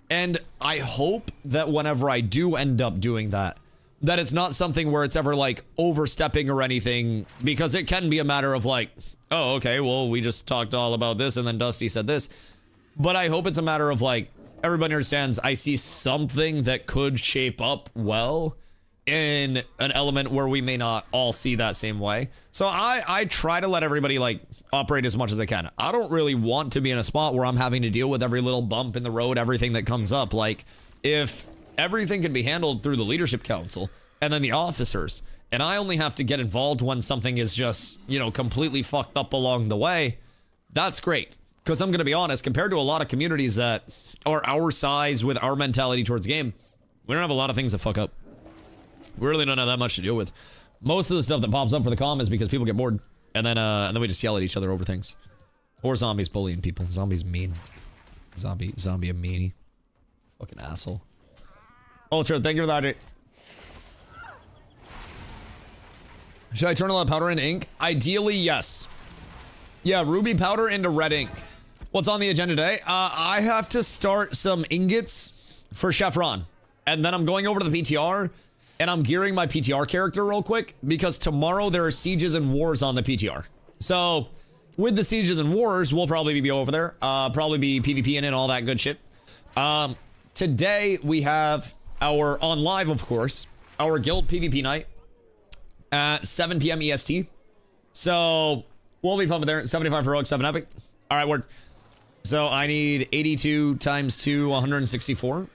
And I hope that whenever I do end up doing that, that it's not something where it's ever, like, overstepping or anything, because it can be a matter of, like, oh, okay, well, we just talked all about this and then Dusty said this. But I hope it's a matter of, like, everybody understands I see something that could shape up well in an element where we may not all see that same way. So I try to let everybody, like, operate as much as I can. I don't really want to be in a spot where I'm having to deal with every little bump in the road, everything that comes up. Like, if everything can be handled through the leadership council and then the officers, and I only have to get involved when something is just, you know, completely fucked up along the way, that's great. Because I'm going to be honest, compared to a lot of communities that are our size with our mentality towards game, we don't have a lot of things that fuck up. We really don't have that much to deal with. Most of the stuff that pops up for the comm is because people get bored, and then we just yell at each other over things. Or zombies bullying people. Zombies mean. Zombie a meanie. Fucking asshole. Ultra, thank you for that. Should I turn a lot of powder in ink? Ideally, yes. Yeah, ruby powder into red ink. What's on the agenda today? I have to start some ingots for Chef Ron. And then I'm going over to the PTR, and I'm gearing my PTR character real quick, because tomorrow there are sieges and wars on the PTR. So, with the sieges and wars, we'll probably be over there. Probably be PvP in and all that good shit. Today, we have our, on live, of course, our guild PvP night at 7 p.m. EST. So, we'll be pumping there. 75 heroic, 7 epic. All right, word. So, I need 82 times 2, 164.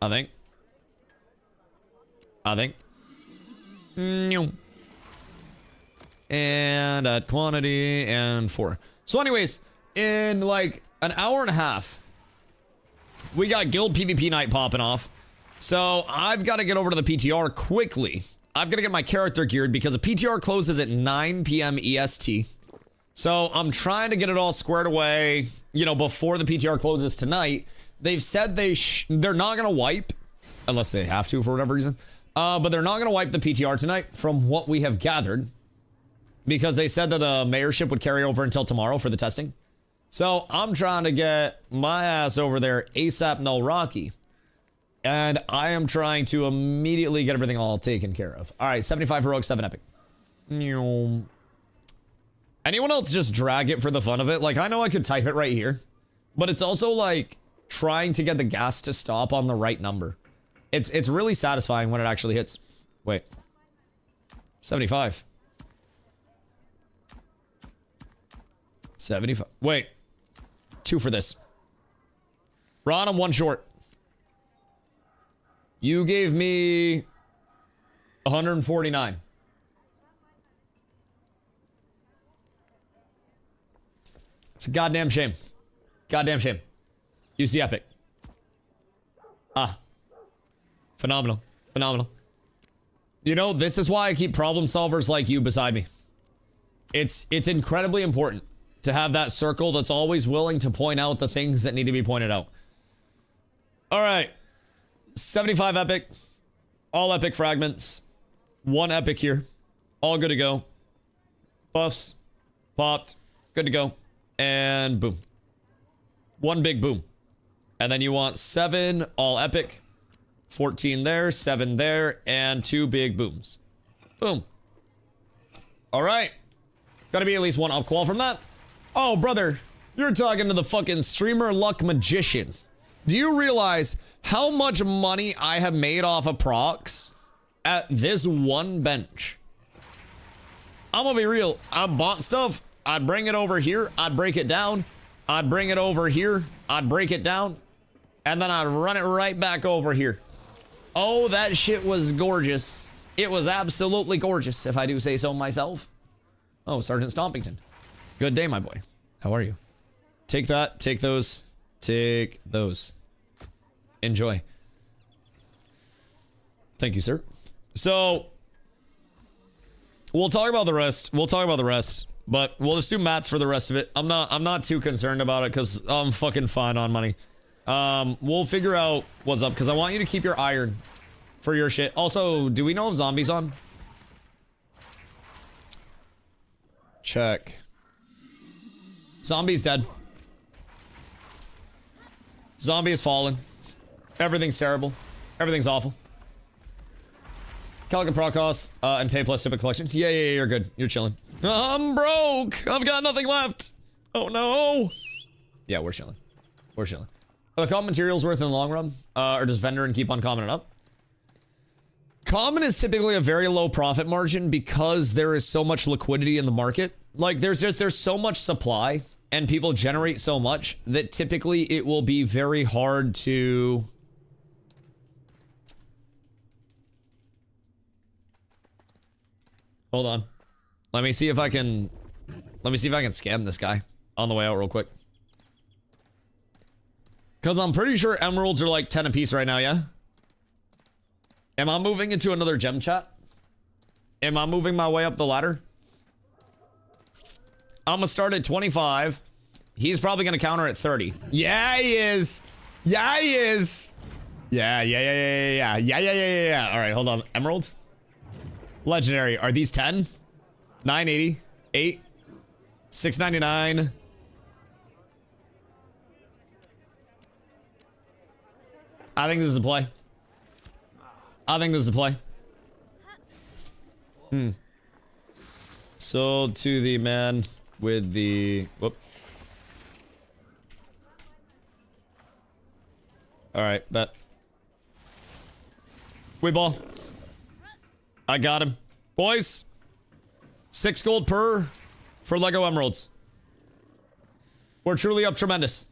I think. And at quantity and 4. So anyways, in like an hour and a half, we got guild PvP night popping off. So I've got to get over to the PTR quickly. I've got to get my character geared because the PTR closes at 9 p.m. EST. So I'm trying to get it all squared away, you know, before the PTR closes tonight. They've said they're not going to wipe, unless they have to for whatever reason. But they're not going to wipe the PTR tonight from what we have gathered. Because they said that the mayorship would carry over until tomorrow for the testing. So I'm trying to get my ass over there ASAP no Rocky. And I am trying to immediately get everything all taken care of. All right, 75 heroic, 7 epic. Anyone else just drag it for the fun of it? Like, I know I could type it right here. But it's also like trying to get the gas to stop on the right number. It's really satisfying when it actually hits. Wait. 75. 75. Wait. 2 for this. Ron, I'm 1 short. You gave me 149. It's a goddamn shame. Goddamn shame. UC epic. Ah. Phenomenal. Phenomenal. You know, this is why I keep problem solvers like you beside me. It's incredibly important to have that circle that's always willing to point out the things that need to be pointed out. All right. 75 epic. All epic fragments. 1 epic here. All good to go. Buffs. Popped. Good to go. And boom. 1 big boom. And then you want 7 all epic. 14 there, 7 there, and 2 big booms. Boom. All right. Gotta be at least 1 up qual from that. Oh, brother. You're talking to the fucking streamer luck magician. Do you realize how much money I have made off of procs at this one bench? I'm gonna be real. I bought stuff. I'd bring it over here. I'd break it down. I'd bring it over here. I'd break it down. And then I'd run it right back over here. Oh, that shit was gorgeous. It was absolutely gorgeous, if I do say so myself. Oh, Sergeant Stompington. Good day, my boy. How are you? Take that. Take those. Take those. Enjoy. Thank you, sir. So, we'll talk about the rest. We'll talk about the rest. But we'll just do mats for the rest of it. I'm not too concerned about it because I'm fucking fine on money. We'll figure out what's up because I want you to keep your iron for your shit. Also, do we know if zombies on? Check. Zombie's dead. Zombie has fallen. Everything's terrible. Everything's awful. Calico Procos, and pay plus typical collection. Yeah, you're good. You're chilling. I'm broke. I've got nothing left. Oh no. Yeah, we're chilling. We're chilling. Are the common materials worth in the long run? Or just vendor and keep on commoning up? Common is typically a very low profit margin because there is so much liquidity in the market. Like there's so much supply and people generate so much that typically it will be very hard to hold on. Let me see if I can scam this guy on the way out real quick. Cause I'm pretty sure emeralds are like 10 apiece right now, yeah? Am I moving into another gem chat? Am I moving my way up the ladder? I'm gonna start at 25. He's probably gonna counter at 30. Yeah, he is. Yeah, he is. Yeah. All right, hold on. Emerald? Legendary. Are these 10? 980. 8. 699. I think this is a play. I think this is a play. Sold to the man with the... Whoop. Alright, bet. We ball. I got him. Boys. 6 gold per for Lego Emeralds. We're truly up tremendous.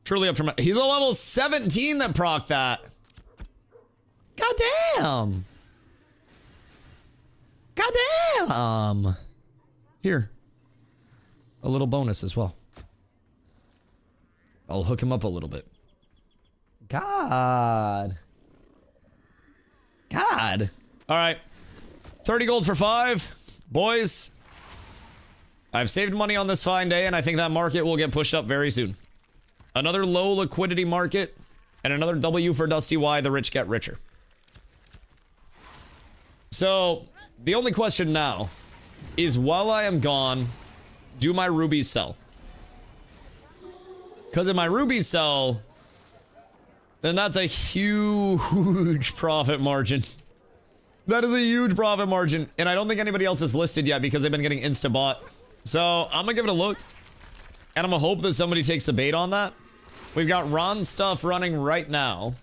Truly up tremendous. He's a level 17 that proc that. God damn. God damn. Here. A little bonus as well. I'll hook him up a little bit. God. God. All right. 30 gold for 5. Boys. I've saved money on this fine day, and I think that market will get pushed up very soon. Another low liquidity market, and another W for DustyWhy, the rich get richer. So, the only question now is, while I am gone, do my rubies sell? Because if my rubies sell, then that's a huge profit margin. That is a huge profit margin, and I don't think anybody else is listed yet because they've been getting insta-bought. So, I'm gonna give it a look, and I'm gonna hope that somebody takes the bait on that. We've got Ron's stuff running right now.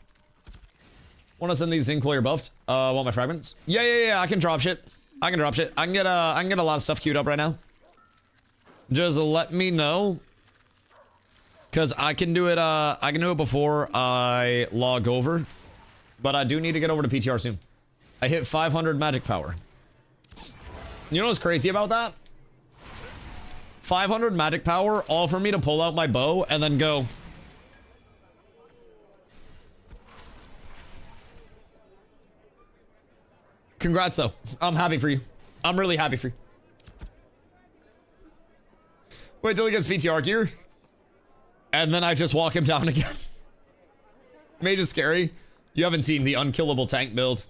Want to send these zinc while you're buffed? Want my fragments? Yeah, I can drop shit. I can drop shit. I can get a lot of stuff queued up right now. Just let me know. Cause I can do it before I log over. But I do need to get over to PTR soon. I hit 500 magic power. You know what's crazy about that? 500 magic power, all for me to pull out my bow and then go. Congrats though. I'm happy for you. I'm really happy for you. Wait till he gets PTR gear. And then I just walk him down again. Mage is scary. You haven't seen the unkillable tank build.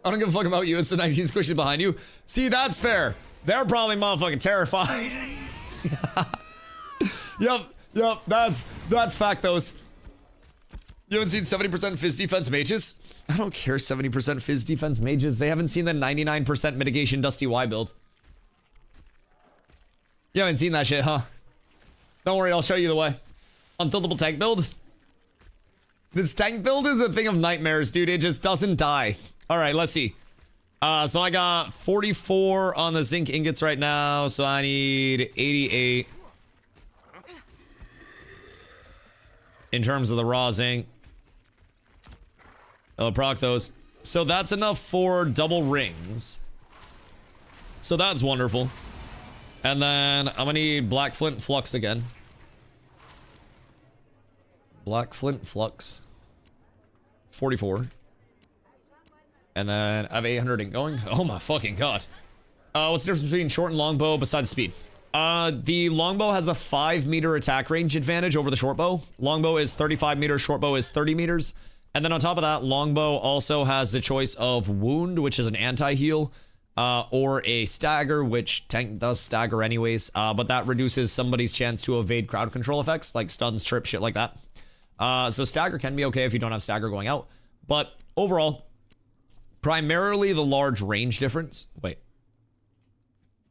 I don't give a fuck about you. It's the 19 squishes behind you. See, that's fair. They're probably motherfucking terrified. Yep, that's fact those. You haven't seen 70% fizz defense mages? I don't care 70% fizz defense mages. They haven't seen the 99% mitigation DustyWhy build. You haven't seen that shit, huh? Don't worry, I'll show you the way. Untiltable tank build. This tank build is a thing of nightmares, dude. It just doesn't die. All right, let's see. So I got 44 on the zinc ingots right now, so I need 88 in terms of the raw zinc. I'll proc those. So that's enough for double rings. So that's wonderful. And then I'm gonna need black flint flux again. Black flint flux. 44. And then I have 800 ink going. Oh my fucking god. What's the difference between short and longbow besides speed? The longbow has a 5 meter attack range advantage over the shortbow. Longbow is 35 meters, shortbow is 30 meters. And then on top of that, longbow also has the choice of wound, which is an anti-heal, or a stagger, which tank does stagger anyways, but that reduces somebody's chance to evade crowd control effects, like stuns, trip, shit like that. So stagger can be okay if you don't have stagger going out. But overall, primarily the large range difference. Wait.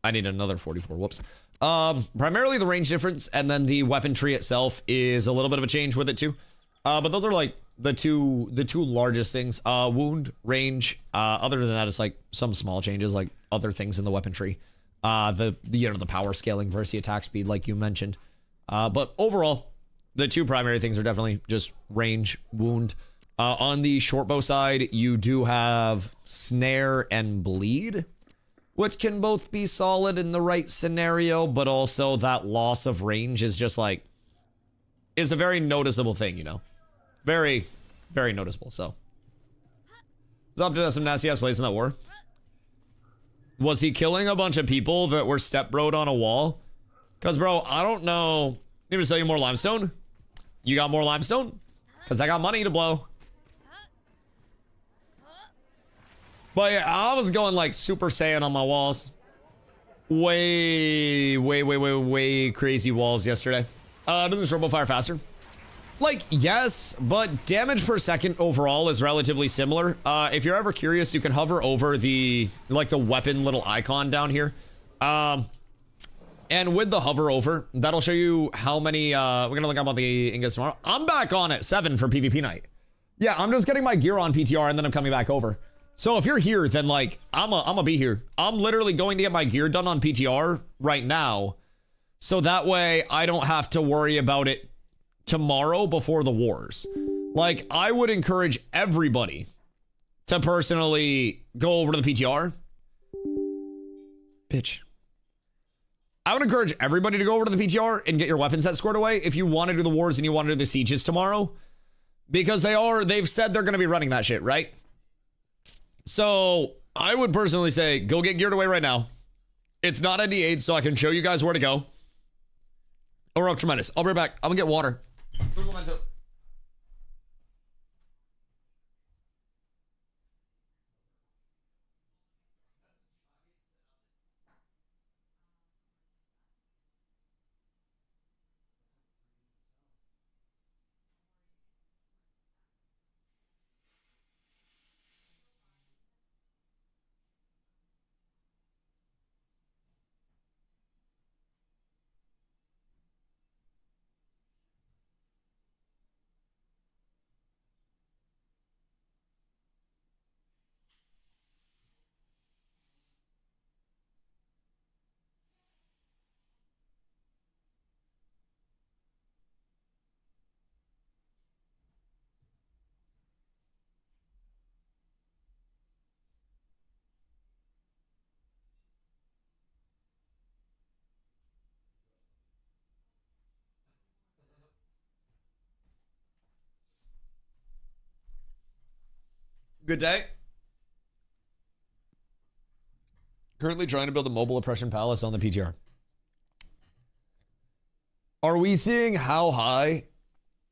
I need another 44. Whoops. Primarily the range difference, and then the weapon tree itself is a little bit of a change with it too. But those are like the two largest things. Wound, range. Other than that, it's like some small changes, like other things in the weapon tree. The power scaling versus the attack speed, like you mentioned. But overall, the two primary things are definitely just range, wound. On the shortbow side, you do have snare and bleed, which can both be solid in the right scenario, but also that loss of range is just like, is a very noticeable thing, you know? Very, very noticeable, so. Zop did have some nasty ass plays in that war. Was he killing a bunch of people that were step broed on a wall? Cause bro, I don't know. Need me to sell you more limestone? You got more limestone? Cause I got money to blow. But yeah, I was going like Super Saiyan on my walls. Way crazy walls yesterday. Doesn't turbo fire faster? Like, yes, but damage per second overall is relatively similar. If you're ever curious, you can hover over the, like, the weapon little icon down here. And with the hover over, that'll show you how many, we're gonna look up on the ingots tomorrow. I'm back on at 7 for PvP night. Yeah, I'm just getting my gear on PTR and then I'm coming back over. So if you're here, then like, I'm a be here. I'm literally going to get my gear done on PTR right now. So that way I don't have to worry about it tomorrow before the wars. Like, I would encourage everybody to personally go over to the PTR. Bitch. I would encourage everybody to go over to the PTR and get your weapon set scored away if you want to do the wars and you want to do the sieges tomorrow. Because they've said they're going to be running that shit, right? So I would personally say, go get geared away right now. It's not ND8, so I can show you guys where to go. Or up tremendous. I'll be right back. I'm gonna get water. Good day. Currently trying to build a mobile oppression palace on the PTR. Are we seeing how high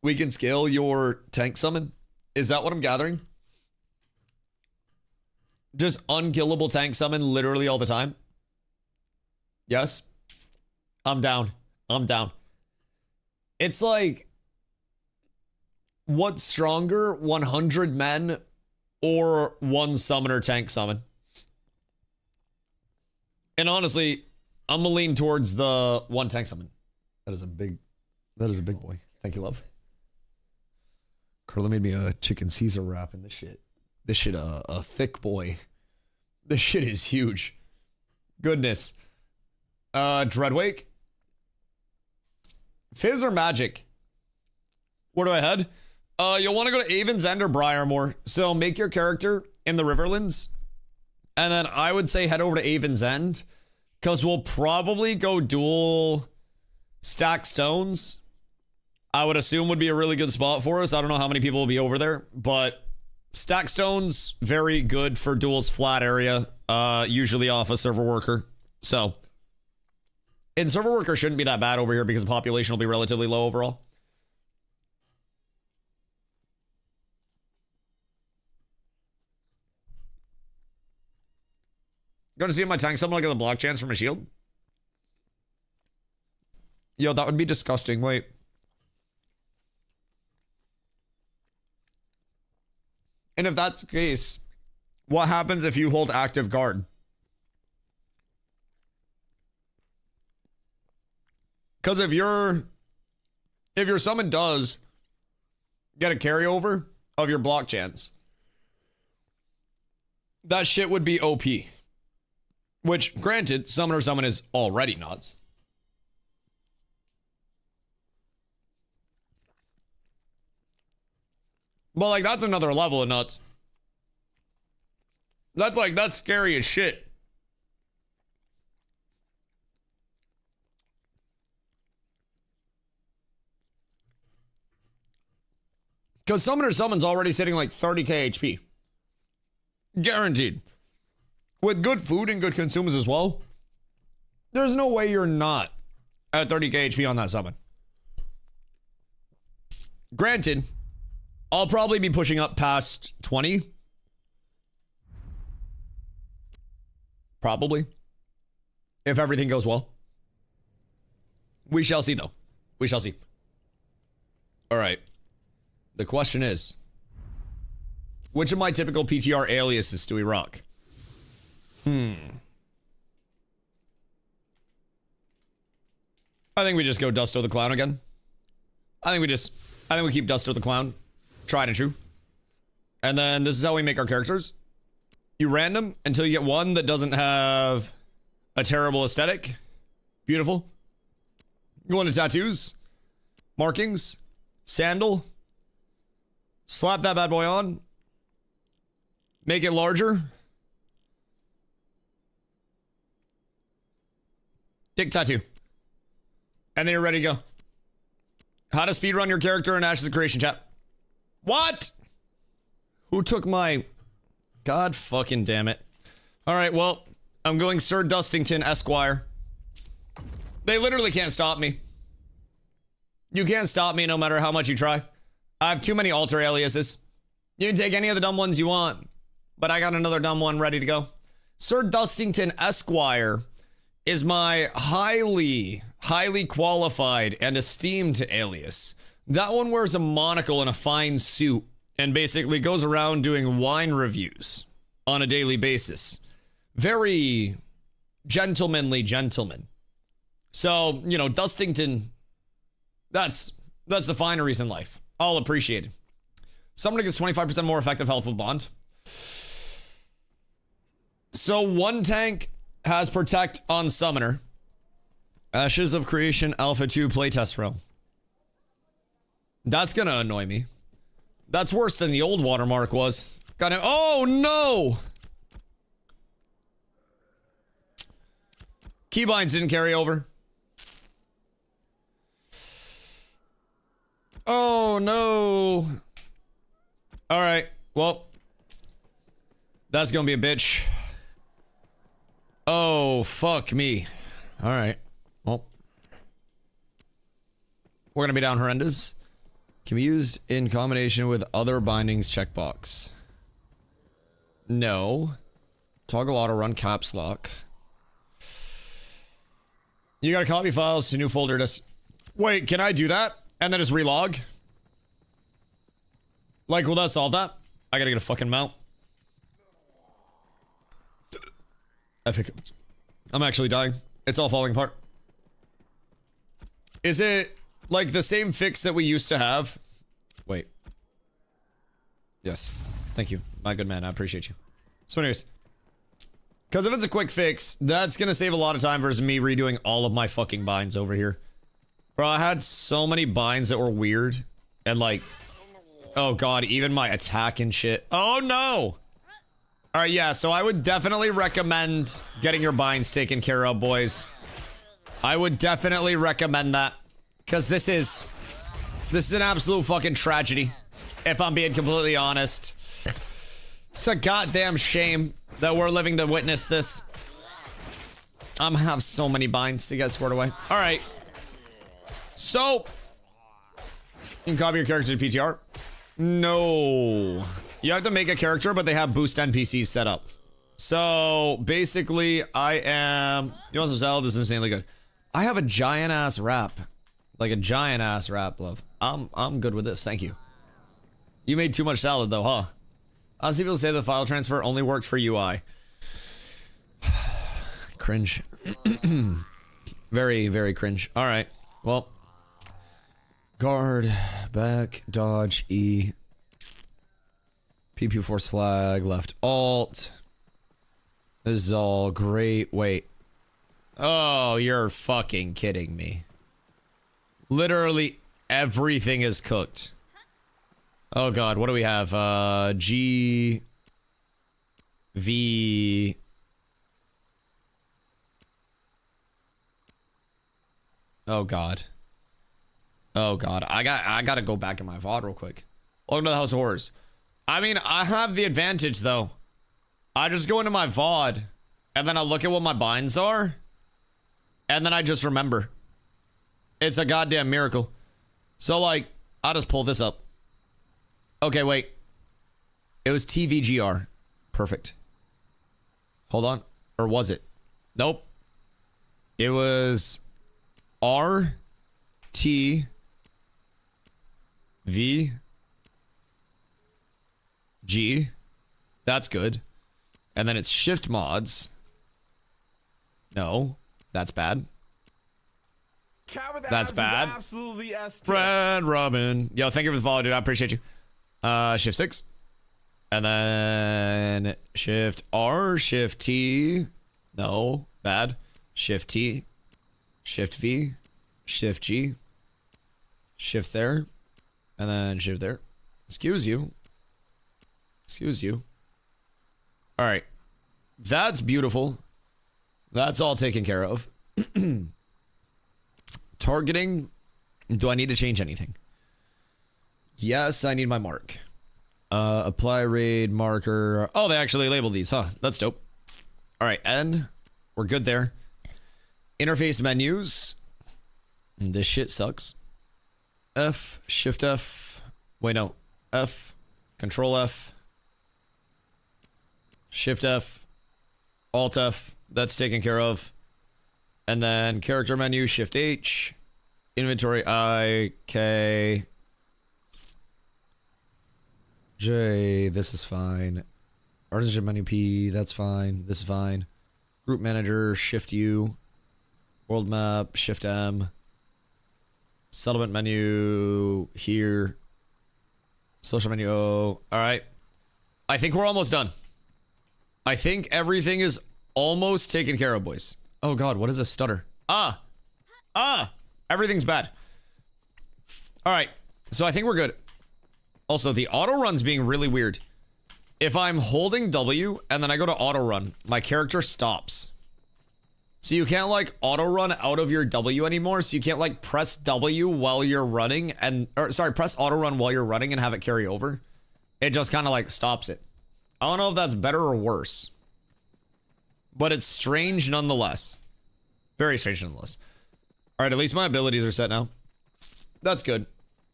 we can scale your tank summon? Is that what I'm gathering? Just unkillable tank summon literally all the time? Yes? I'm down. I'm down. It's like, what's stronger, 100 men or one summoner tank summon? And honestly, I'm gonna lean towards the one tank summon. That is a big boy. Thank you, love. Carla made me a chicken Caesar wrap and this shit a thick boy. This shit is huge. Goodness. Dreadwake. Fizz or magic? Where do I head? You'll want to go to Avon's End or Briarmore. So make your character in the Riverlands. And then I would say head over to Avon's End. Because we'll probably go dual stack stones. I would assume would be a really good spot for us. I don't know how many people will be over there. But stack stones, very good for duals flat area. Usually off a server worker. So. And server worker shouldn't be that bad over here because the population will be relatively low overall. Going to see if my tank summon like the block chance from a shield? Yo, that would be disgusting. Wait. And if that's the case, what happens if you hold active guard? Because if your summon does get a carryover of your block chance, that shit would be OP. Which, granted, summoner summon is already nuts. But like, that's another level of nuts. That's scary as shit. Because summoner summon's already sitting like 30k HP. Guaranteed. With good food and good consumables as well, there's no way you're not at 30k HP on that summon. Granted, I'll probably be pushing up past 20. probably. If everything goes well. We shall see, though. We shall see. All right. The question is, which of my typical PTR aliases do we rock? I think we just go Dusto the Clown again. I think we keep Dusto the Clown. Tried and true. And then this is how we make our characters. You random until you get one that doesn't have a terrible aesthetic. Beautiful. Go into tattoos. Markings. Sandal. Slap that bad boy on. Make it larger. Dick tattoo. And then you're ready to go. How to speedrun your character in Ashes of Creation, chat. What? Who took my... God fucking damn it. Alright, well, I'm going Sir Dustington Esquire. They literally can't stop me. You can't stop me no matter how much you try. I have too many alter aliases. You can take any of the dumb ones you want. But I got another dumb one ready to go. Sir Dustington Esquire is my highly qualified and esteemed alias. That one wears a monocle and a fine suit and basically goes around doing wine reviews on a daily basis. Very gentlemanly gentleman. So, you know, Dustington, that's the fineries in life. All appreciated. Somebody gets 25% more effective health with Bond. So one tank has Protect on Summoner. Ashes of Creation Alpha 2 playtest realm. That's gonna annoy me. That's worse than the old watermark was. Got it. Oh no! Keybinds didn't carry over. Oh no! Alright, well. That's gonna be a bitch. Oh, fuck me. Alright. Well. We're gonna be down horrendous. Can be used in combination with other bindings checkbox. No. Toggle auto run caps lock. You gotta copy files to new folder. Wait, can I do that? And then just relog? Like, will that solve that? I gotta get a fucking mount. I'm actually dying. It's all falling apart. Is it like the same fix that we used to have? Wait. Yes. Thank you, my good man. I appreciate you. So anyways, because if it's a quick fix, that's gonna save a lot of time versus me redoing all of my fucking binds over here. Bro, I had so many binds that were weird. And like, oh god, even my attack and shit. Oh no! Alright, yeah, so I would definitely recommend getting your binds taken care of, boys. I would definitely recommend that. Because this is an absolute fucking tragedy. If I'm being completely honest. It's a goddamn shame that we're living to witness this. I'm gonna have so many binds to get squared away. Alright. So, you can copy your character to PTR. No. You have to make a character, but they have boost NPCs set up. So, basically, I am... You want some salad? This is insanely good. I have a giant-ass wrap. Like a giant-ass wrap, love. I'm good with this, thank you. You made too much salad, though, huh? I see people say the file transfer only worked for UI. Cringe. Very, very cringe. Alright, well... Guard, back, dodge, E. PP force flag, left alt. This is all great. Wait. Oh, you're fucking kidding me. Literally everything is cooked. Oh god, what do we have? G... V... Oh god. Oh god, I gotta go back in my VOD real quick. Welcome to the House of Horrors. I mean, I have the advantage though. I just go into my VOD, and then I look at what my binds are, and then I just remember. It's a goddamn miracle. So like, I'll just pull this up. Okay, wait. It was TVGR. Perfect. Hold on. Or was it? Nope. It was R T V G. That's good. And then it's shift mods. No, that's bad. That's bad. Absolutely Fred Robin. Yo, thank you for the follow, dude. I appreciate you. Shift 6. And then shift R, shift T. No, bad. Shift T. Shift V. Shift G. Shift there. And then shift there. Excuse you. Excuse you. All right. That's beautiful. That's all taken care of. Targeting. Do I need to change anything? Yes, I need my mark. Apply raid marker. Oh, they actually labeled these, huh? That's dope. All right, N. We're good there. Interface menus. This shit sucks. F. Shift F. Wait, no. F. Control F. Shift F. Alt F. That's taken care of. And then character menu, Shift H. Inventory I, K. J. This is fine. Artisan menu P. That's fine. This is fine. Group manager, Shift U. World map, Shift M. Settlement menu here. Social menu O. All right. I think we're almost done. I think everything is almost taken care of, boys. Oh God, what is a stutter? Everything's bad. All right, so I think we're good. Also, the auto run's being really weird. If I'm holding W and then I go to auto run, my character stops. So you can't like auto run out of your W anymore. So you can't like press W while you're running press auto run while you're running and have it carry over. It just kind of like stops it. I don't know if that's better or worse. But it's strange nonetheless. Very strange nonetheless. All right, at least my abilities are set now. That's good.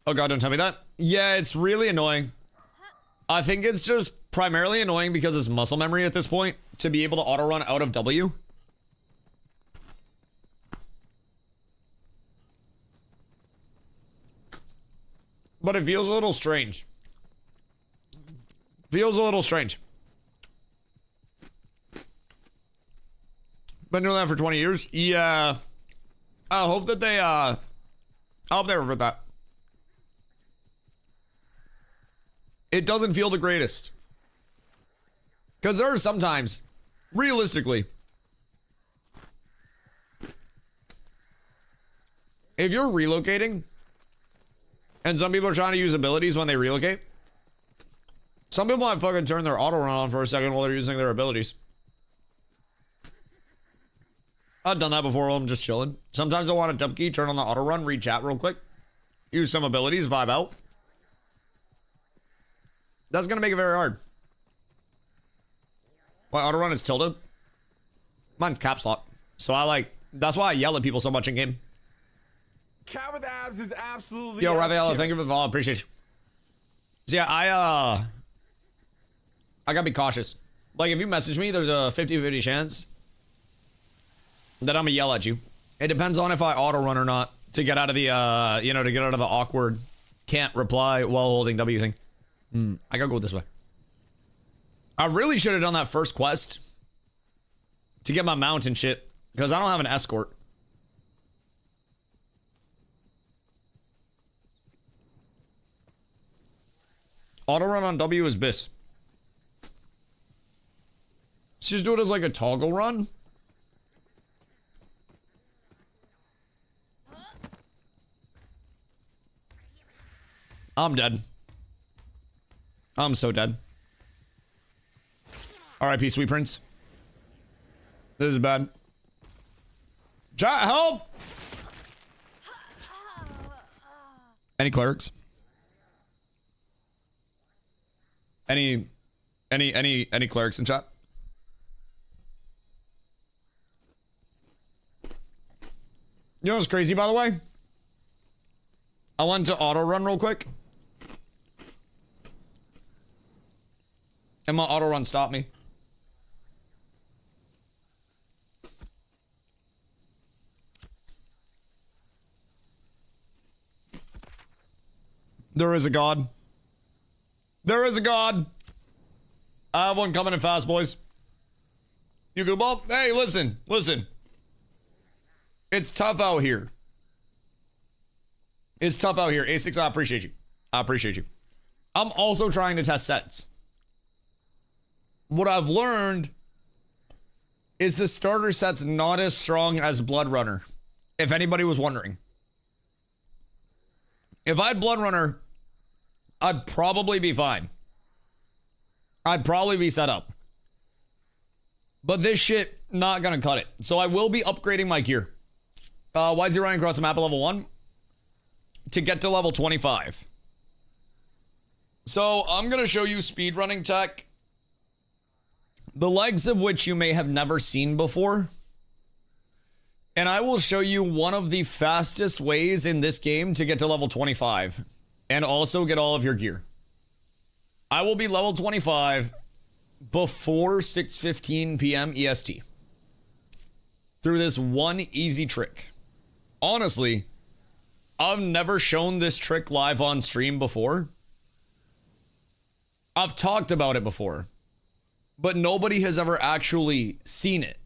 Oh God, don't tell me that. Yeah, it's really annoying. I think it's just primarily annoying because it's muscle memory at this point to be able to auto run out of W. But it feels a little strange. Feels a little strange. Been doing that for 20 years. Yeah. I hope that they I hope they revert that. It doesn't feel the greatest. Because there are sometimes, realistically, if you're relocating and some people are trying to use abilities when they relocate, some people might fucking turn their auto run on for a second while they're using their abilities. I've done that before while I'm just chilling. Sometimes I want a dump key, turn on the auto run, read chat real quick, use some abilities, vibe out. That's gonna make it very hard. My auto run is tilted. Mine's caps lock. So that's why I yell at people so much in game. Cat with abs is absolutely. Yo, Rafaela, thank you for the follow. Appreciate you. So yeah, I gotta be cautious. Like if you message me, there's a 50-50 chance that I'm gonna yell at you. It depends on if I auto run or not to get out of the to get out of the awkward can't reply while holding W thing. I gotta go this way. I really should have done that first quest to get my mount and shit because I don't have an escort. Auto run on W is bis. Let's just do it as like a toggle run. I'm dead. I'm so dead. R.I.P. Sweet Prince. This is bad. Help! Any clerics? Any clerics in chat? You know what's crazy, by the way? I went to auto run real quick. And my auto run stopped me. There is a God. There is a God. I have one coming in fast, boys. You go, ball. Hey, listen. Listen. It's tough out here. It's tough out here. A6, I appreciate you. I appreciate you. I'm also trying to test sets. What I've learned is the starter set's not as strong as Blood Runner, if anybody was wondering. If I had Blood Runner, I'd probably be fine. I'd probably be set up. But this shit, not gonna cut it. So I will be upgrading my gear. Why is he running across the map at level 1? To get to level 25. So I'm gonna show you speedrunning tech, the legs of which you may have never seen before. And I will show you one of the fastest ways in this game to get to level 25 and also get all of your gear. I will be level 25 before 6:15 p.m. EST through this one easy trick. Honestly, I've never shown this trick live on stream before. I've talked about it before, but nobody has ever actually seen it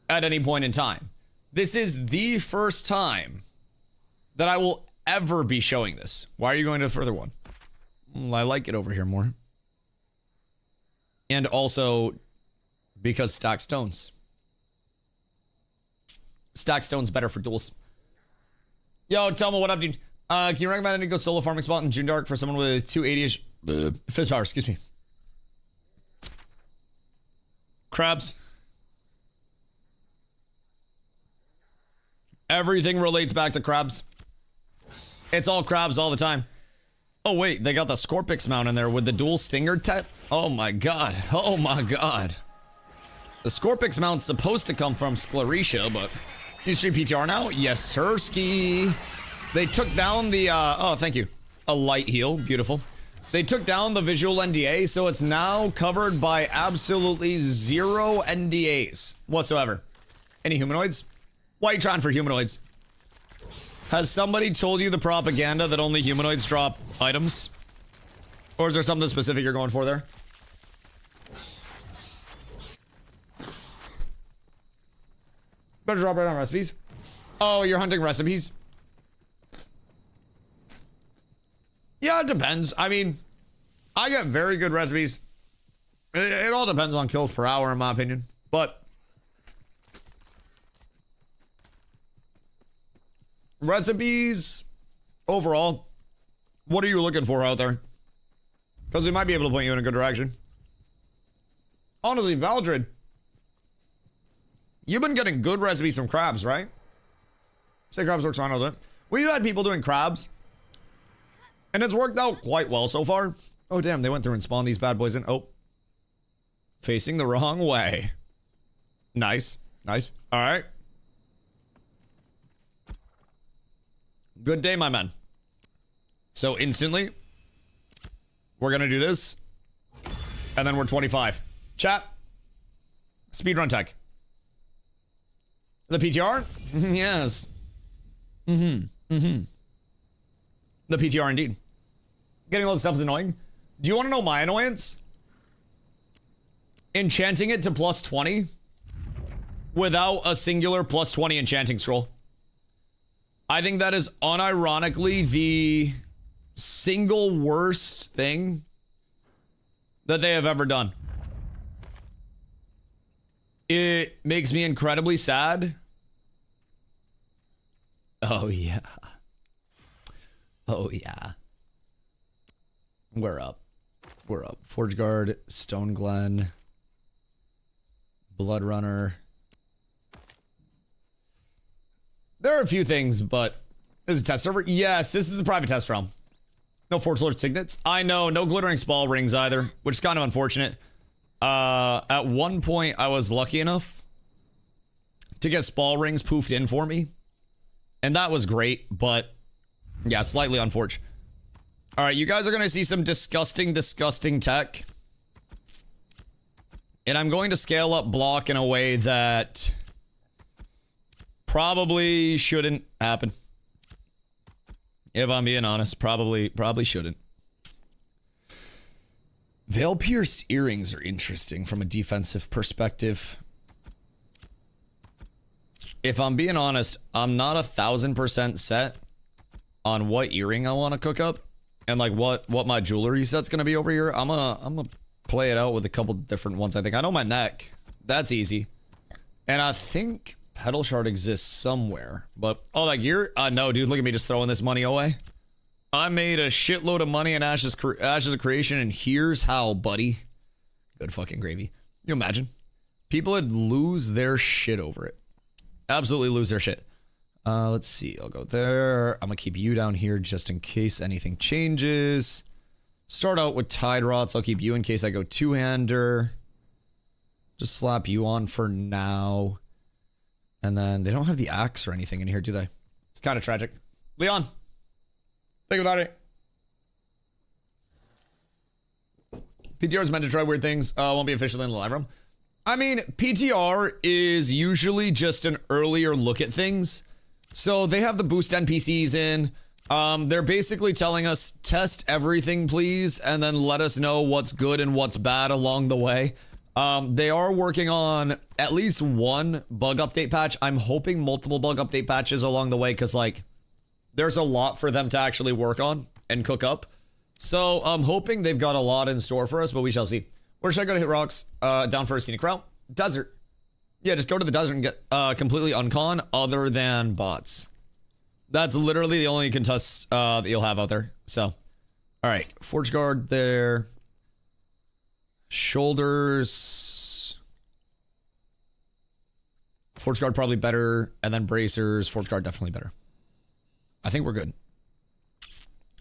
at any point in time. This is the first time that I will ever be showing this. Why are you going to the further one? Well, I like it over here more. And also because stack stones. Stack stones better for duels. Yo, tell me what up, dude. Can you recommend any good solo farming spot in June Dark for someone with 280-ish fizz power? Excuse me. Crabs. Everything relates back to crabs. It's all crabs all the time. Oh wait, they got the Scorpix mount in there with the dual stinger tech. Oh my god. Oh my god. The Scorpix mount's supposed to come from Scleretia, but you stream PTR now? Yes, sir, ski. They took down the oh, thank you. A light heal, beautiful. They took down the visual NDA, so it's now covered by absolutely 0 NDAs whatsoever. Any humanoids? Why are you trying for humanoids? Has somebody told you the propaganda that only humanoids drop items? Or is there something specific you're going for there? Better drop right on recipes. Oh, you're hunting recipes? Yeah, it depends. I mean, I get very good recipes. It all depends on kills per hour, in my opinion. But recipes, overall, what are you looking for out there? Because we might be able to point you in a good direction. Honestly, Valdred, you've been getting good recipes from crabs, right? Say crabs works fine, I'll do it. We've had people doing crabs, and it's worked out quite well so far. Oh, damn, they went through and spawned these bad boys in. Oh. Facing the wrong way. Nice. Nice. All right. Good day, my man. So instantly, we're gonna do this, and then we're 25. Chat. Speedrun tech. The PTR? Yes. The PTR indeed. Getting all this stuff is annoying. Do you want to know my annoyance? Enchanting it to plus 20 without a singular plus 20 enchanting scroll. I think that is unironically the single worst thing that they have ever done. It makes me incredibly sad. Oh yeah. Oh yeah. We're up. We're up. Forge Guard, Stone Glen, Blood Runner. There are a few things, but this is a test server. Yes, this is a private test realm. No Forge Lord signets. I know, no glittering spall rings either, which is kind of unfortunate. At one point, I was lucky enough to get spall rings poofed in for me, and that was great, but yeah, slightly unfortunate. All right, you guys are going to see some disgusting, disgusting tech, and I'm going to scale up block in a way that probably shouldn't happen. If I'm being honest, probably shouldn't. Veil pierced earrings are interesting from a defensive perspective. If I'm being honest, I'm not 1000% set on what earring I want to cook up and like what my jewelry set's gonna be over here. I'm gonna play it out with a couple different ones. I think I know my neck. That's easy. And I think Petal Shard exists somewhere. But oh, that gear? No, dude. Look at me just throwing this money away. I made a shitload of money in Ashes of Creation, and here's how, buddy. Good fucking gravy. You imagine? People would lose their shit over it. Absolutely lose their shit. Let's see. I'll go there. I'm gonna keep you down here just in case anything changes. Start out with Tide Rots. I'll keep you in case I go two-hander. Just slap you on for now. And then they don't have the axe or anything in here, do they? It's kind of tragic. Leon. Think without it. PTR is meant to try weird things. Won't be officially in the live room. I mean, PTR is usually just an earlier look at things. So they have the boost NPCs in. They're basically telling us, test everything, please, and then let us know what's good and what's bad along the way. They are working on at least one bug update patch. I'm hoping multiple bug update patches along the way, because, like, there's a lot for them to actually work on and cook up. So I'm hoping they've got a lot in store for us, but we shall see. Where should I go to hit rocks? Down for a scenic route? Desert. Yeah, just go to the desert and get completely uncon other than bots. That's literally the only contest that you'll have out there. So, all right. Forge guard there. Shoulders. Forge guard probably better. And then bracers. Forge guard definitely better. I think we're good.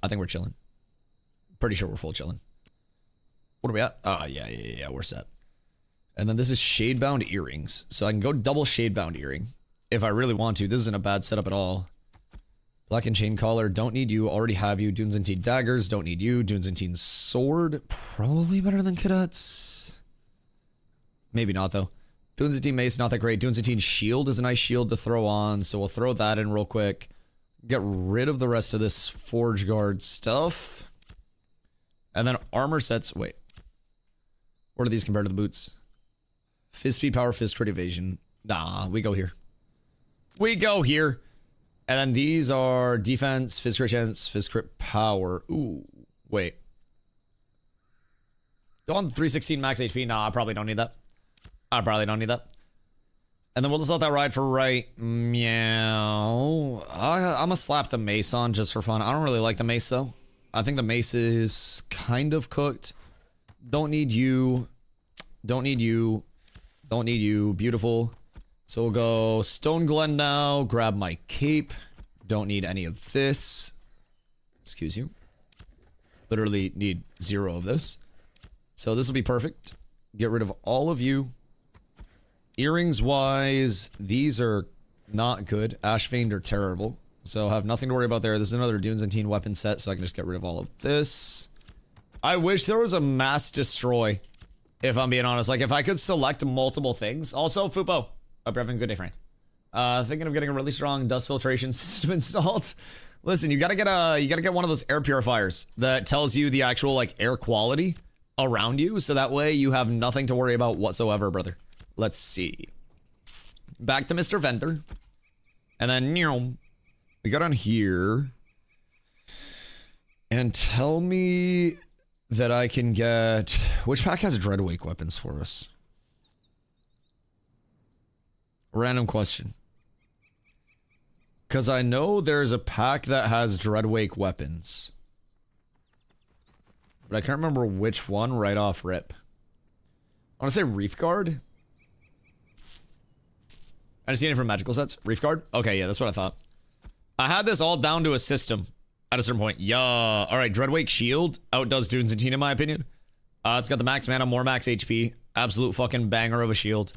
I think we're chilling. Pretty sure we're full chilling. What are we at? Yeah, we're set. And then this is shade-bound earrings. So I can go double shade-bound earring if I really want to. This isn't a bad setup at all. Black and chain collar, don't need you. Already have you. Dunes and Teen daggers, don't need you. Dunes and Teen sword, probably better than cadets. Maybe not, though. Dunes and Teen mace, not that great. Dunes and Teen shield is a nice shield to throw on, so we'll throw that in real quick. Get rid of the rest of this forge guard stuff. And then armor sets, wait. What are these compared to the boots? Fizz speed, power, fizz crit evasion. Nah, we go here. We go here. And then these are defense, fizz crit chance, fizz crit power. Ooh, wait. Go on 316 max HP. Nah, I probably don't need that. I probably don't need that. And then we'll just let that ride for right. Meow. I'm gonna slap the mace on just for fun. I don't really like the mace though. I think the mace is kind of cooked. Don't need you. Don't need you. Don't need you. Beautiful. So we'll go Stone Glen now. Grab my cape. Don't need any of this. Excuse you. Literally need 0 of this. So this will be perfect. Get rid of all of you. Earrings wise, these are not good. Ash Veined are terrible. So have nothing to worry about there. This is another Dunes and Teen weapon set, so I can just get rid of all of this. I wish there was a mass destroy, if I'm being honest. Like, if I could select multiple things. Also, Fupo. Hope you're having a good day, friend. Thinking of getting a really strong dust filtration system installed. Listen, you gotta get one of those air purifiers that tells you the actual, like, air quality around you, so that way you have nothing to worry about whatsoever, brother. Let's see. Back to Mr. Vendor. And then, we got on here. And tell me that I can get... Which pack has Dreadwake weapons for us? Random question. Because I know there's a pack that has Dreadwake weapons. But I can't remember which one right off rip. I want to say Reef Guard. I just need it from magical sets. Reef Guard? Okay, yeah, that's what I thought. I had this all down to a system at a certain point. Yeah. Alright, Dreadwake Shield outdoes Dunes and Teen in my opinion. It's got the max mana, more max HP. Absolute fucking banger of a shield.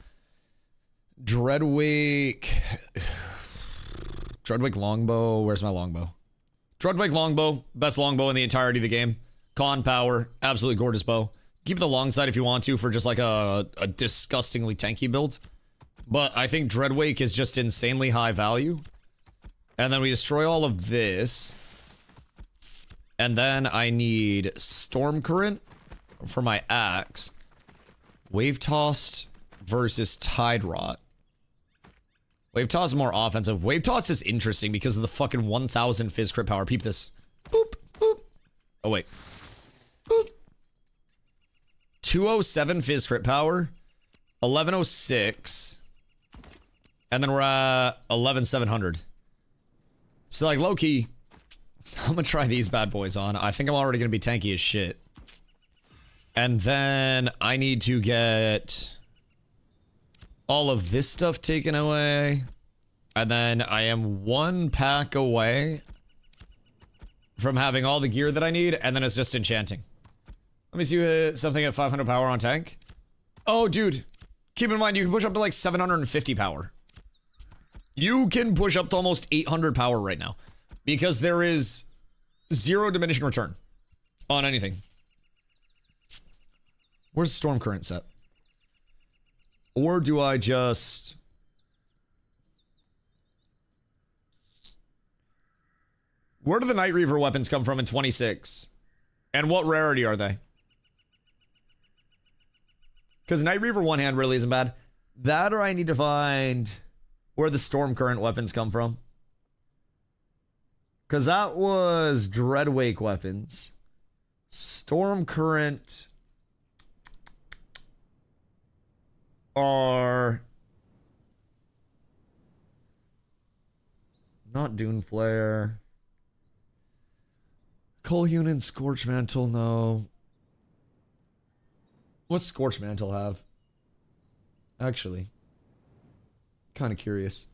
Dreadwake Longbow. Where's my longbow? Dreadwake Longbow. Best longbow in the entirety of the game. Con power. Absolutely gorgeous bow. Keep the long side if you want to for just like a disgustingly tanky build. But I think Dreadwake is just insanely high value. And then we destroy all of this. And then I need Storm Current for my axe. Wave Tossed versus Tide Rot. Wave Toss is more offensive. Wave Toss is interesting because of the fucking 1000 Fizz crit power. Peep this. Boop, boop. Oh, wait. Boop. 207 Fizz crit power. 1106. And then we're at 11700. So, like, low-key, I'm gonna try these bad boys on. I think I'm already gonna be tanky as shit. And then I need to get all of this stuff taken away. And then I am 1 pack away from having all the gear that I need. And then it's just enchanting. Let me see something at 500 power on tank. Oh, dude. Keep in mind, you can push up to like 750 power. You can push up to almost 800 power right now. Because there is 0 diminishing return on anything. Where's the Storm Current set? Or do I just... Where do the Night Reaver weapons come from in 26? And what rarity are they? Because Night Reaver one hand really isn't bad. That, or I need to find where the Storm Current weapons come from. Because that was Dreadwake weapons. Storm Current are not Dune Flare. Colhune and Scorch Mantle, no. What's Scorch Mantle have? Actually, kind of curious.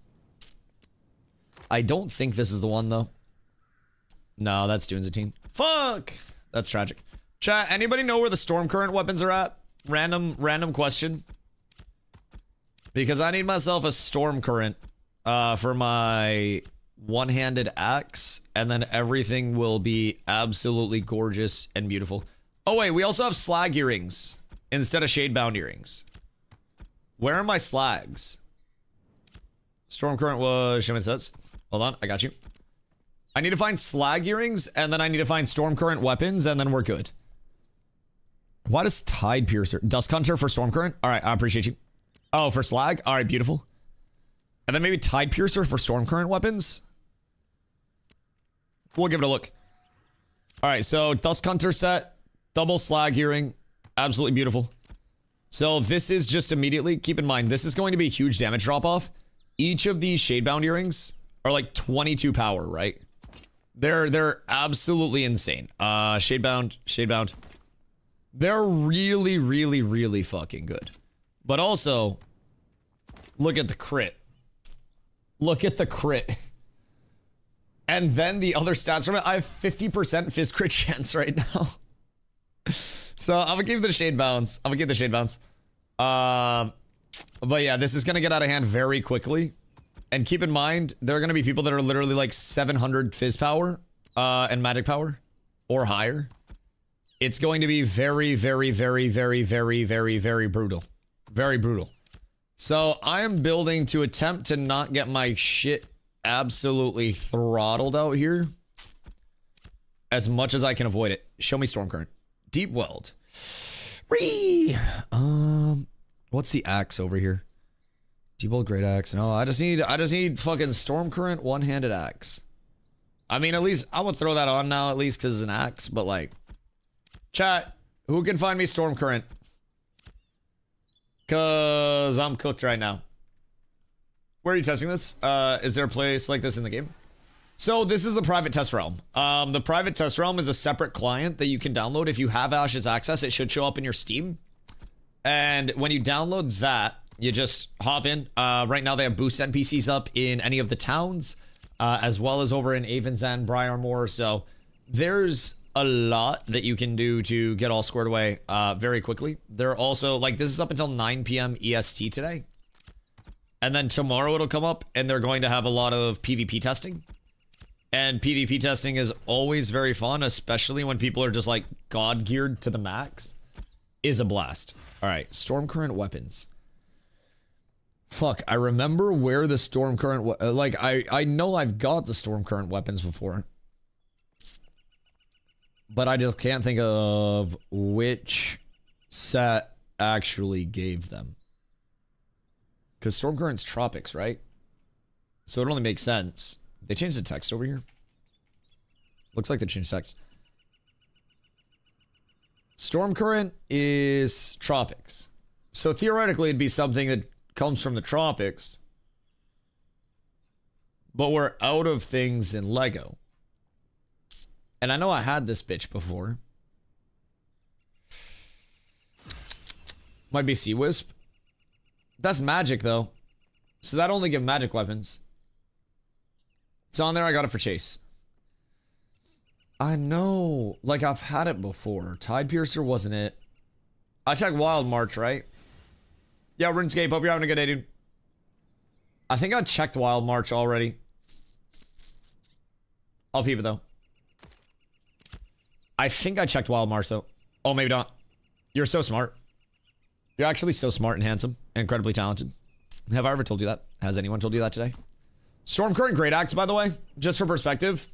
I don't think this is the one though. No, that's Dune's a team. Fuck! That's tragic. Chat, anybody know where the Storm Current weapons are at? Random question. Because I need myself a Storm Current for my one-handed axe, and then everything will be absolutely gorgeous and beautiful. Oh wait, we also have slag earrings instead of shade-bound earrings. Where are my slags? Storm Current was Shaman sets. Hold on, I got you. I need to find slag earrings, and then I need to find Storm Current weapons, and then we're good. Why does Tide Piercer? Dusk Hunter for Storm Current? Alright, I appreciate you. Oh, for slag? Alright, beautiful. And then maybe Tide Piercer for Storm Current weapons? We'll give it a look. Alright, so Dusk Hunter set. Double slag earring. Absolutely beautiful. So this is just immediately, keep in mind, this is going to be a huge damage drop-off. Each of these Shadebound earrings are like 22 power, right? They're absolutely insane. Shadebound. They're really, really, really fucking good. But also, look at the crit. Look at the crit. And then the other stats from it, I have 50% Fizz crit chance right now. So I'm gonna give the Shadebounds. But yeah, this is gonna get out of hand very quickly. And keep in mind, there are gonna be people that are literally like 700 Fizz power and magic power or higher. It's going to be very, very, very, very, very, very, very brutal. Very brutal. So I am building to attempt to not get my shit absolutely throttled out here as much as I can avoid it. Show me Storm Current. Deep Weld. What's the axe over here? Deep Weld, Great Axe. No, I just need fucking Storm Current one-handed axe. I mean, at least I'm gonna throw that on now, at least because it's an axe. But like, chat, who can find me Storm Current? Cause I'm cooked right now. Where are you testing this? Is there a place like this in the game? So this is the private test realm. The private test realm is a separate client that you can download. If you have Ash's access, it should show up in your Steam. And when you download that, you just hop in. Right now they have boost NPCs up in any of the towns, as well as over in Avon's End, Briarmore. So there's a lot that you can do to get all squared away very quickly. They're also, like, this is up until 9 p.m. EST today. And then tomorrow it'll come up, and they're going to have a lot of PvP testing. And PvP testing is always very fun, especially when people are just, like, god-geared to the max. Is a blast. Alright, Storm Current weapons. Fuck, I remember where the Storm Current... like, I know I've got the Storm Current weapons before. But I just can't think of which set actually gave them. Because Storm Current's Tropics, right? So it only makes sense. They changed the text over here. Looks like they changed text. Storm Current is Tropics. So theoretically, it'd be something that comes from the Tropics. But we're out of things in Lego. And I know I had this bitch before. Might be Sea Wisp. That's magic, though. So that only give magic weapons. It's on there. I got it for Chase. I know. Like, I've had it before. Tide Piercer wasn't it. I checked Wild March, right? Yeah, RuneScape. Hope you're having a good day, dude. I think I checked Wild March already. I'll peep it, though. I think I checked Wild March, though. Oh, maybe not. You're so smart. You're actually so smart and handsome and incredibly talented. Have I ever told you that? Has anyone told you that today? Storm Current Great Axe, by the way, just for perspective.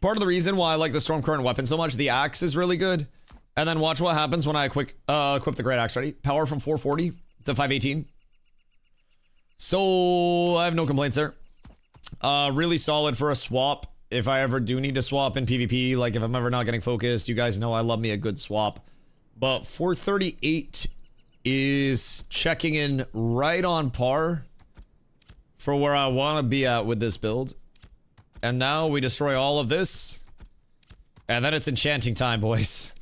Part of the reason why I like the Storm Current weapon so much, the axe is really good. And then watch what happens when I equip the Great Axe. Ready? Power from 440 to 518. So I have no complaints there. Really solid for a swap. If I ever do need to swap in PvP, like if I'm ever not getting focused, you guys know I love me a good swap. But 438 is checking in right on par for where I want to be at with this build. And now we destroy all of this. And then it's enchanting time, boys.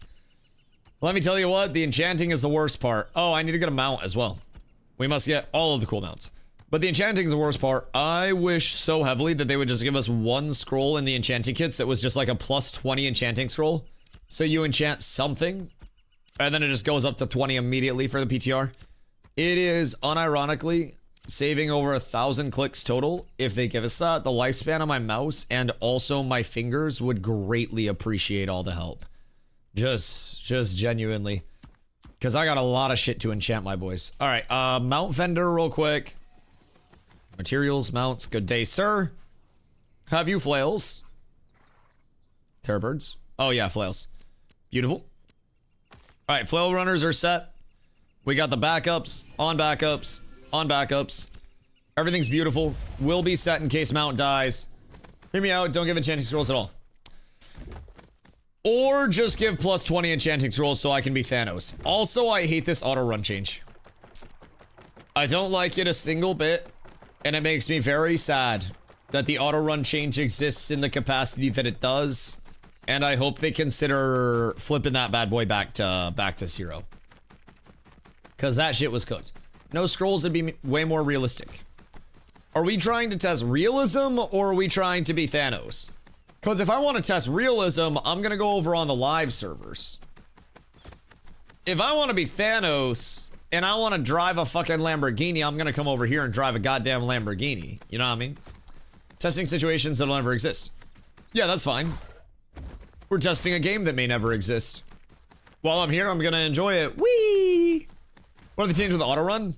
Let me tell you what, the enchanting is the worst part. Oh, I need to get a mount as well. We must get all of the cool mounts. But the enchanting is the worst part. I wish so heavily that they would just give us one scroll in the enchanting kits that was just like a plus 20 enchanting scroll. So you enchant something, and then it just goes up to 20 immediately for the PTR. It is, unironically, saving over 1,000 clicks total. If they give us that, the lifespan of my mouse and also my fingers would greatly appreciate all the help. Just genuinely. Because I got a lot of shit to enchant, my boys. All right, mount vendor real quick. Materials, mounts, good day, sir. Have you flails? Terrorbirds. Oh yeah, flails. Beautiful. All right, flail runners are set. We got the backups, on backups, on backups. Everything's beautiful. Will be set in case mount dies. Hear me out, don't give enchanting scrolls at all. Or just give plus 20 enchanting scrolls so I can be Thanos. Also, I hate this auto run change. I don't like it a single bit. And it makes me very sad that the auto run change exists in the capacity that it does. And I hope they consider flipping that bad boy back to 0. Cause that shit was cooked. No scrolls would be way more realistic. Are we trying to test realism or are we trying to be Thanos? Cause if I want to test realism, I'm gonna go over on the live servers. If I want to be Thanos and I want to drive a fucking Lamborghini, I'm gonna come over here and drive a goddamn Lamborghini. You know what I mean? Testing situations that'll never exist. Yeah, that's fine. We're testing a game that may never exist. While I'm here, I'm gonna enjoy it. Whee! What are they changing with the auto run?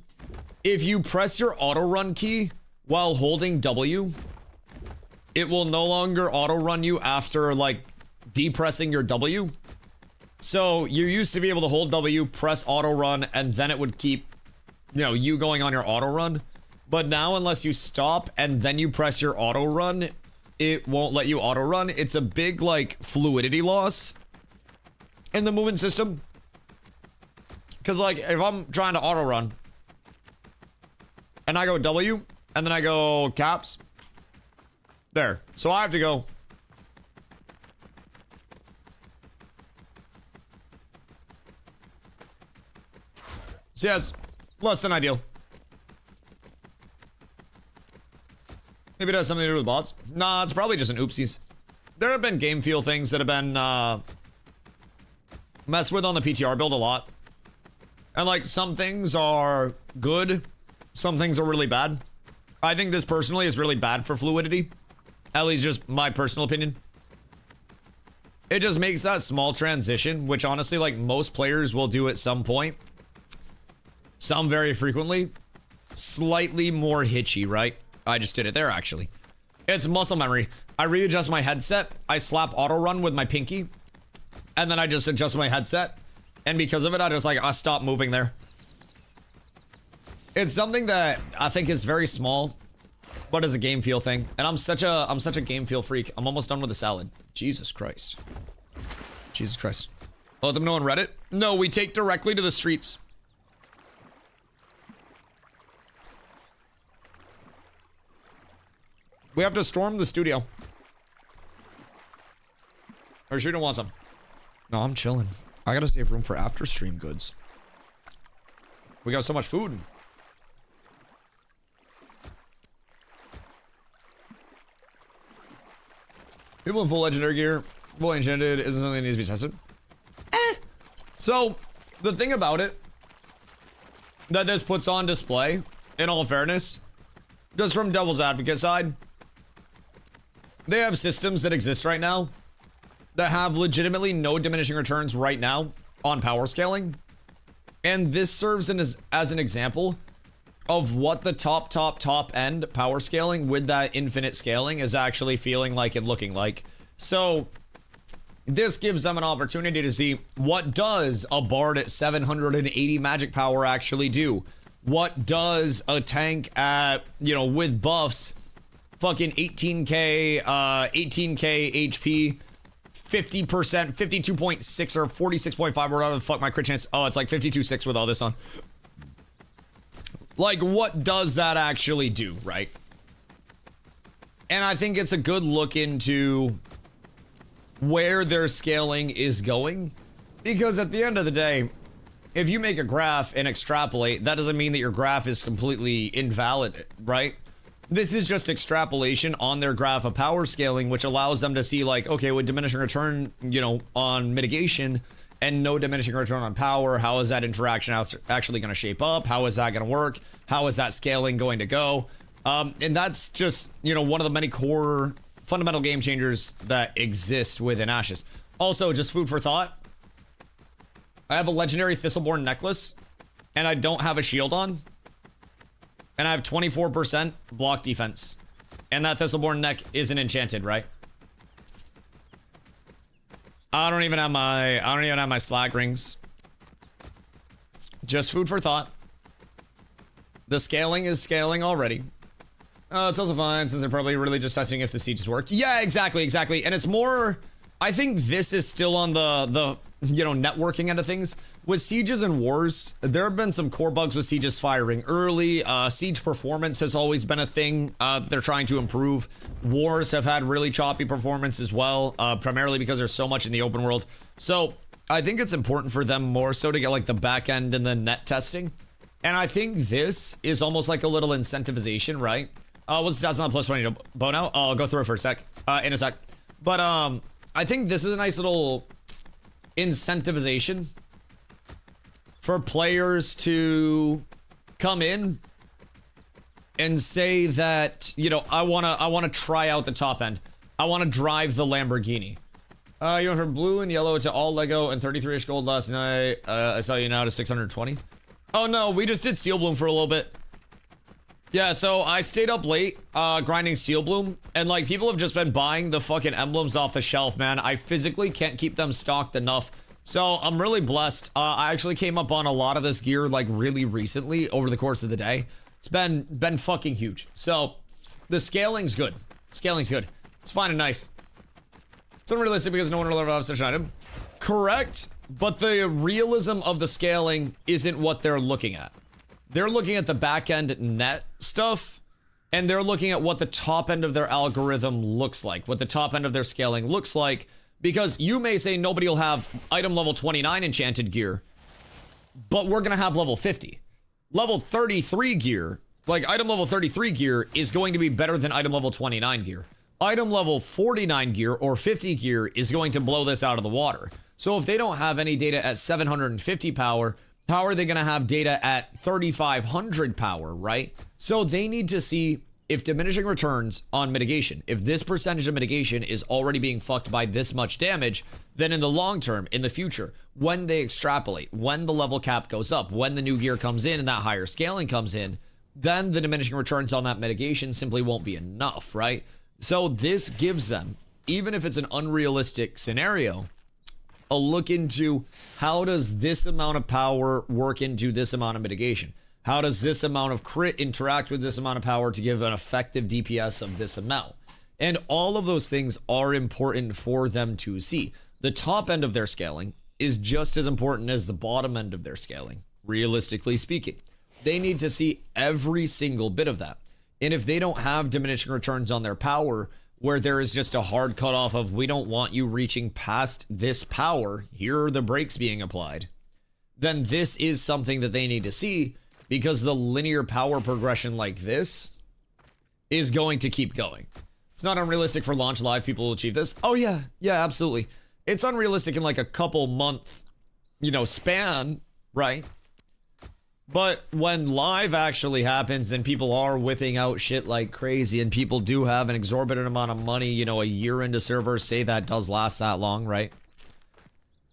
If you press your auto run key while holding W, it will no longer auto run you after like depressing your W. So you used to be able to hold W, press auto run, and then it would keep, you know, you going on your auto run. But now, unless you stop and then you press your auto run, it won't let you auto run. It's a big like fluidity loss in the movement system. Cause like if I'm trying to auto run and I go W and then I go caps there. So I have to go. So yeah, it's less than ideal. Maybe it has something to do with bots. Nah, it's probably just an oopsies. There have been game feel things that have been messed with on the PTR build a lot. And like some things are good, some things are really bad. I think this personally is really bad for fluidity. At least just my personal opinion. It just makes that small transition, which honestly like most players will do at some point. Some very frequently. Slightly more hitchy, right? I just did it there, actually. It's muscle memory. I readjust my headset. I slap auto run with my pinky. and then I just adjust my headset, and because of it, I stop moving there. It's something that I think is very small, but is a game feel thing. And I'm such a game feel freak. I'm almost done with the salad. Jesus Christ. Jesus Christ. Let them know on Reddit. No, we take directly to the streets. We have to storm the studio. Or she don't want some. No, I'm chilling. I gotta save room for after stream goods. We got so much food. People in full legendary gear, full enchanted, isn't something that needs to be tested. So, the thing about it that this puts on display, in all fairness, just from devil's advocate side, they have systems that exist right now that have legitimately no diminishing returns right now on power scaling. And this serves as an example of what the top end power scaling with that infinite scaling is actually feeling like and looking like. So this gives them an opportunity to see, what does a bard at 780 magic power actually do? What does a tank at, you know, with buffs, fucking 18k HP, 50%, 52.6 or 46.5, whatever the fuck my crit chance. Oh, it's like 52.6 with all this on. Like, what does that actually do, right? And I think it's a good look into where their scaling is going, because at the end of the day, if you make a graph and extrapolate, that doesn't mean that your graph is completely invalid, right? This is just extrapolation on their graph of power scaling, which allows them to see, like, okay, with diminishing return, you know, on mitigation and no diminishing return on power, how is that interaction actually going to shape up? How is that going to work? How is that scaling going to go? And that's just, you know, one of the many core fundamental game changers that exist within Ashes. Also, just food for thought, I have a legendary Thistleborn necklace, and I don't have a shield on. And I have 24% block defense. And that Thistleborn neck isn't enchanted, right? I don't even have my slag rings. Just food for thought. The scaling is scaling already. It's also fine since they're probably really just testing if the sieges work. Yeah, exactly. And it's more, I think this is still on the you know, networking end of things. With sieges and wars, there have been some core bugs with sieges firing early. Siege performance has always been a thing they're trying to improve. Wars have had really choppy performance as well, primarily because there's so much in the open world. So I think it's important for them more so to get like the back end and the net testing. And I think this is almost like a little incentivization, right? What's the stats on plus 20 to bow now? I'll go through it for a sec, in a sec. But I think this is a nice little incentivization for players to come in and say that, you know, I wanna try out the top end. I wanna drive the Lamborghini. You went from blue and yellow to all Lego and 33ish gold last night. I saw you now to 620. Oh no, we just did Steel Bloom for a little bit. Yeah, so I stayed up late, grinding Steel Bloom, and like people have just been buying the fucking emblems off the shelf, man. I physically can't keep them stocked enough. So I'm really blessed. I actually came up on a lot of this gear like really recently over the course of the day. It's been fucking huge. So the scaling's good. Scaling's good. It's fine and nice. It's unrealistic because no one will ever have such an item. Correct, but the realism of the scaling isn't what they're looking at. They're looking at the back end net stuff, and they're looking at what the top end of their algorithm looks like, what the top end of their scaling looks like, because you may say nobody will have item level 29 enchanted gear, but we're going to have level 50. Level 33 gear, like item level 33 gear is going to be better than item level 29 gear. Item level 49 gear or 50 gear is going to blow this out of the water. So if they don't have any data at 750 power, how are they going to have data at 3,500 power, right? So they need to see if diminishing returns on mitigation, if this percentage of mitigation is already being fucked by this much damage, then in the long term, in the future, when they extrapolate, when the level cap goes up, when the new gear comes in and that higher scaling comes in, then the diminishing returns on that mitigation simply won't be enough, right? So this gives them, even if it's an unrealistic scenario, a look into how does this amount of power work into this amount of mitigation? How does this amount of crit interact with this amount of power to give an effective DPS of this amount? And all of those things are important for them to see. The top end of their scaling is just as important as the bottom end of their scaling, realistically speaking. They need to see every single bit of that. And if they don't have diminishing returns on their power, where there is just a hard cutoff of we don't want you reaching past this power, here are the brakes being applied, then this is something that they need to see, because the linear power progression like this is going to keep going. It's not unrealistic for launch live people to achieve this. Oh yeah, absolutely. It's unrealistic in like a couple month, span, right? But when live actually happens and people are whipping out shit like crazy and people do have an exorbitant amount of money, a year into servers, say that does last that long, right?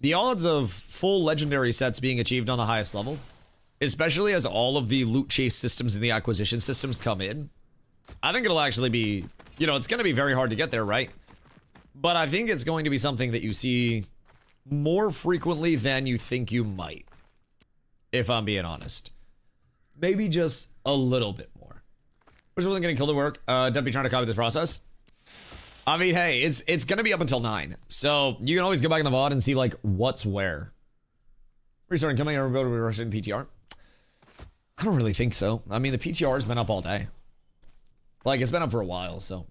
The odds of full legendary sets being achieved on the highest level, especially as all of the loot chase systems and the acquisition systems come in, I think it'll actually be, it's going to be very hard to get there, right? But I think it's going to be something that you see more frequently than you think you might, if I'm being honest. Maybe just a little bit more. Which wasn't getting killed at work. Don't be trying to copy this process. I mean, hey, it's going to be up until 9. So you can always go back in the VOD and see, like, what's where. Restarting coming, everybody will be rushing PTR. I don't really think so. I mean, the PTR has been up all day. Like, it's been up for a while, so.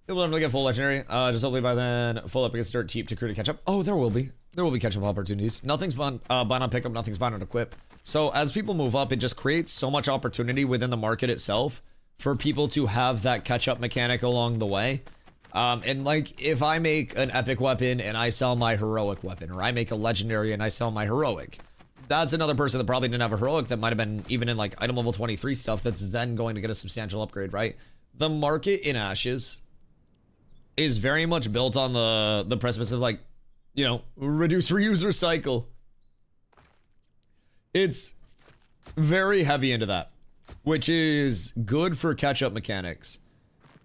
People don't really get full legendary. Just hopefully by then, full epic is dirt cheap to crew to catch up. Oh, there will be. There will be catch-up opportunities. Nothing's bound on pickup, nothing's bound on equip. So as people move up, it just creates so much opportunity within the market itself for people to have that catch-up mechanic along the way. And like, if I make an epic weapon and I sell my heroic weapon, or I make a legendary and I sell my heroic, that's another person that probably didn't have a heroic that might have been even in like item level 23 stuff that's then going to get a substantial upgrade, right? The market in Ashes is very much built on the precipice of like, reduce reuser cycle. It's very heavy into that, which is good for catch-up mechanics.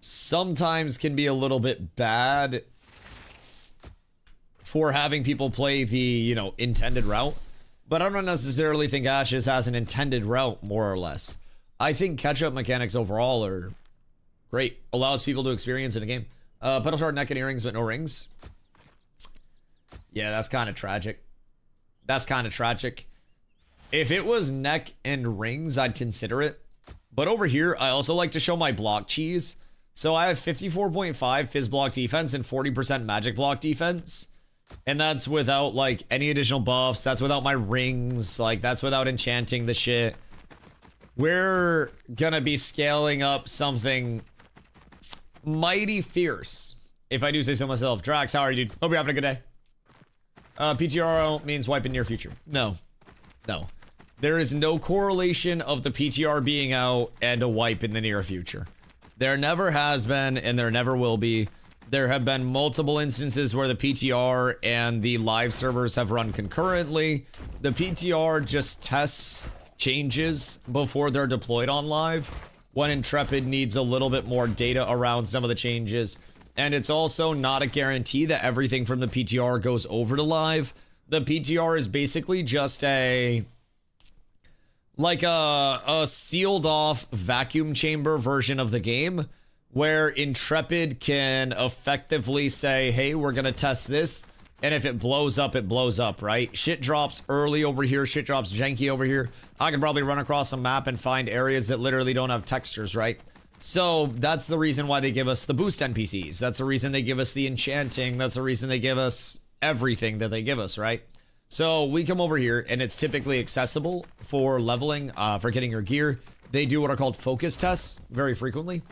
Sometimes can be a little bit bad for having people play the, intended route. But I don't necessarily think Ashes has an intended route, more or less. I think catch-up mechanics overall are great. Allows people to experience in a game. Pedal shard, neck, and earrings, but no rings. Yeah, that's kind of tragic. That's kind of tragic. If it was neck and rings, I'd consider it. But over here, I also like to show my block cheese. So I have 54.5 fizz block defense and 40% magic block defense. And that's without, like, any additional buffs. That's without my rings. Like, that's without enchanting the shit. We're gonna be scaling up something mighty fierce, if I do say so myself. Drax, how are you, dude? Hope you're having a good day. PTR means wipe in near future. No. There is no correlation of the PTR being out and a wipe in the near future. There never has been, and there never will be. There have been multiple instances where the PTR and the live servers have run concurrently. The PTR just tests changes before they're deployed on live, when Intrepid needs a little bit more data around some of the changes. And it's also not a guarantee that everything from the PTR goes over to live. The PTR is basically just a sealed off vacuum chamber version of the game, where Intrepid can effectively say, hey, we're gonna test this, and if it blows up, right? Shit drops early over here, shit drops janky over here. I could probably run across a map and find areas that literally don't have textures, right? So that's the reason why they give us the boost NPCs. That's the reason they give us the enchanting. That's the reason they give us everything that they give us, right? So we come over here and it's typically accessible for leveling, for getting your gear. They do what are called focus tests very frequently.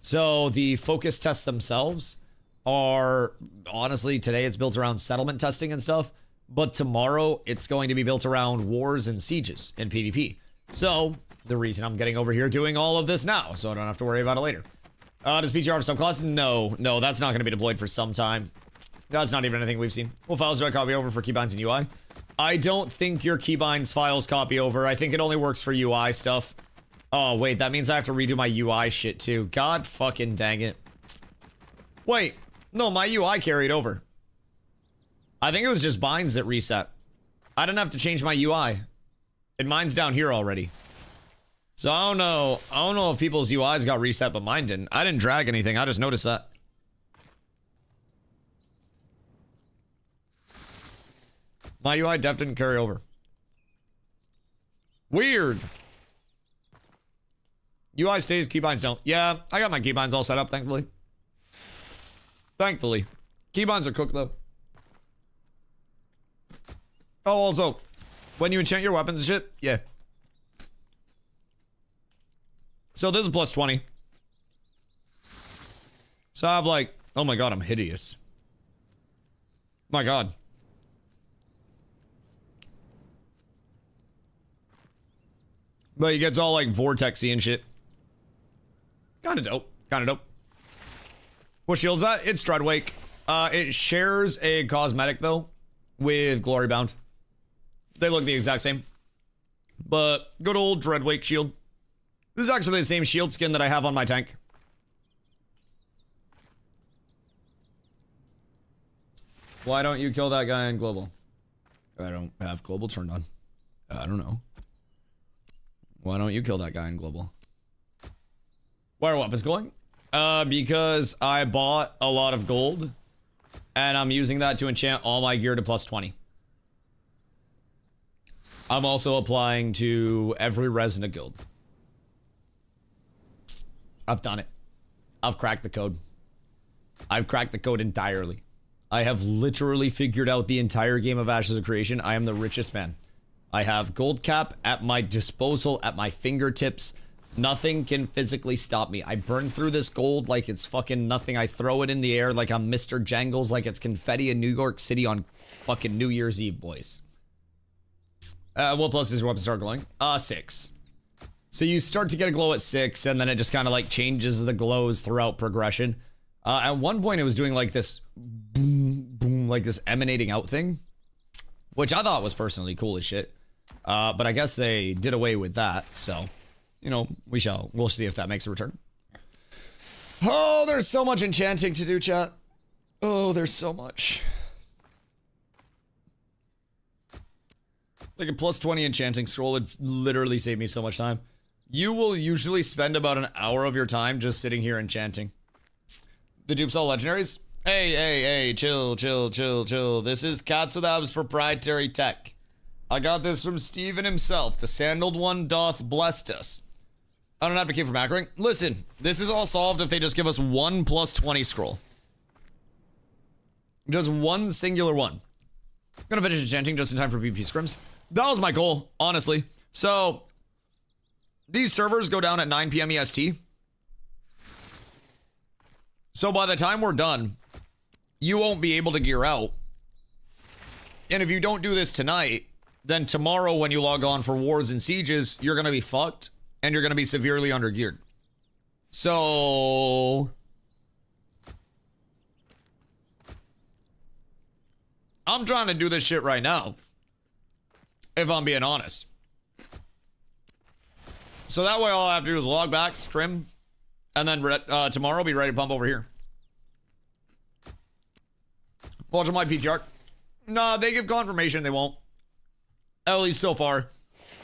So the focus tests themselves are, honestly, today it's built around settlement testing and stuff, but tomorrow it's going to be built around wars and sieges and PvP. So the reason I'm getting over here doing all of this now, so I don't have to worry about it later. Does PTR have subclass? No, that's not going to be deployed for some time. That's not even anything we've seen. What files do I copy over for keybinds and UI? I don't think your keybinds files copy over. I think it only works for UI stuff. Oh, wait, that means I have to redo my UI shit too. God fucking dang it. Wait, no, my UI carried over. I think it was just binds that reset. I didn't have to change my UI. And mine's down here already. So I don't know if people's UIs got reset, but mine didn't. I didn't drag anything. I just noticed that. My UI def didn't carry over. Weird. UI stays, keybinds don't. Yeah, I got my keybinds all set up, thankfully. Thankfully. Keybinds are cooked, though. Oh, also, when you enchant your weapons and shit, yeah. So this is plus 20. So I have like, oh my god, I'm hideous. My god. But he gets all like vortexy and shit. Kinda dope. Kinda dope. What shield's that? It's Dreadwake. It shares a cosmetic though with Glorybound. They look the exact same. But good old Dreadwake shield. This is actually the same shield skin that I have on my tank. Why don't you kill that guy in global? I don't have global turned on. I don't know. Why don't you kill that guy in global? Why are weapons going? Because I bought a lot of gold and I'm using that to enchant all my gear to plus 20. I'm also applying to every resonant guild. I've done it. I've cracked the code. I've cracked the code entirely. I have literally figured out the entire game of Ashes of Creation. I am the richest man. I have gold cap at my disposal, at my fingertips. Nothing can physically stop me. I burn through this gold like it's fucking nothing. I throw it in the air like I'm Mr. Jangles, like it's confetti in New York City on fucking New Year's Eve, boys. What plus is your weapon start glowing? 6. So you start to get a glow at 6, and then it just kind of like changes the glows throughout progression. At one point, it was doing like this boom, boom, like this emanating out thing, which I thought was personally cool as shit. But I guess they did away with that, so you know we'll see if that makes a return. Oh, there's so much enchanting to do, chat. Oh, there's so much. Like a plus 20 enchanting scroll, it's literally saved me so much time. You will usually spend about an hour of your time just sitting here enchanting. The dupes all legendaries? Hey, chill. This is Cats with Abs proprietary tech. I got this from Steven himself. The sandaled one doth blessed us. I don't advocate for macroing. Listen, this is all solved if they just give us one plus 20 scroll. Just one singular one. I'm gonna finish enchanting just in time for BP scrims. That was my goal, honestly. So, these servers go down at 9 p.m. EST. So by the time we're done, you won't be able to gear out. And if you don't do this tonight, then tomorrow when you log on for wars and sieges, you're gonna be fucked and you're gonna be severely undergeared. So I'm trying to do this shit right now, if I'm being honest. So that way all I have to do is log back, scrim, and then tomorrow I'll be ready to pump over here. Watching my PTR. Nah, they give confirmation they won't. At least so far.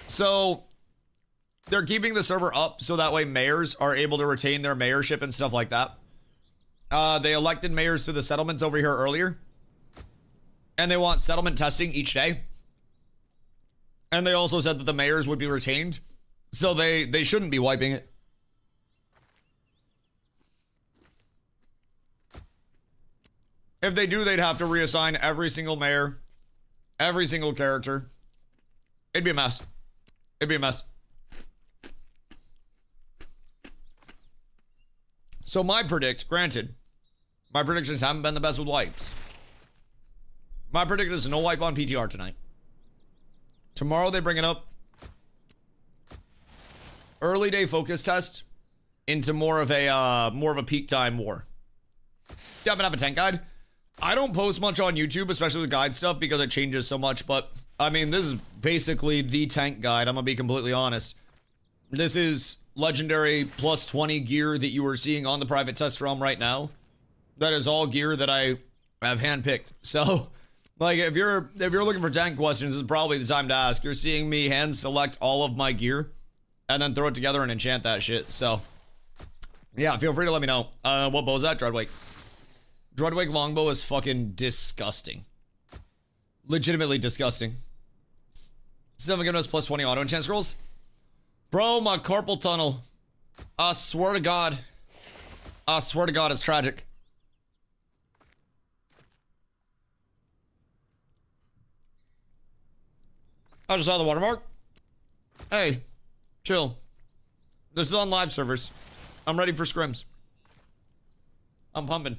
So they're keeping the server up so that way mayors are able to retain their mayorship and stuff like that. They elected mayors to the settlements over here earlier. And they want settlement testing each day. And they also said that the mayors would be retained. So they shouldn't be wiping it. If they do, they'd have to reassign every single mayor, every single character. It'd be a mess. It'd be a mess. So granted, my predictions haven't been the best with wipes. My prediction is no wipe on PTR tonight. Tomorrow they bring it up. Early day focus test into more of a peak time war. Yeah, I'm gonna have a tank guide. I don't post much on YouTube, especially with guide stuff, because it changes so much, but I mean, this is basically the tank guide. I'm gonna be completely honest. This is legendary plus 20 gear that you are seeing on the private test realm right now. That is all gear that I have handpicked. So Like, if you're looking for tank questions, this is probably the time to ask. You're seeing me hand select all of my gear and then throw it together and enchant that shit. So, yeah, feel free to let me know. What bow is that? Dreadwake. Dreadwake longbow is fucking disgusting. Legitimately disgusting. Still giving us plus 20 auto enchant scrolls. Bro, my carpal tunnel. I swear to God. I swear to God, it's tragic. I just saw the watermark. Hey, chill. This is on live servers. I'm ready for scrims. I'm pumping.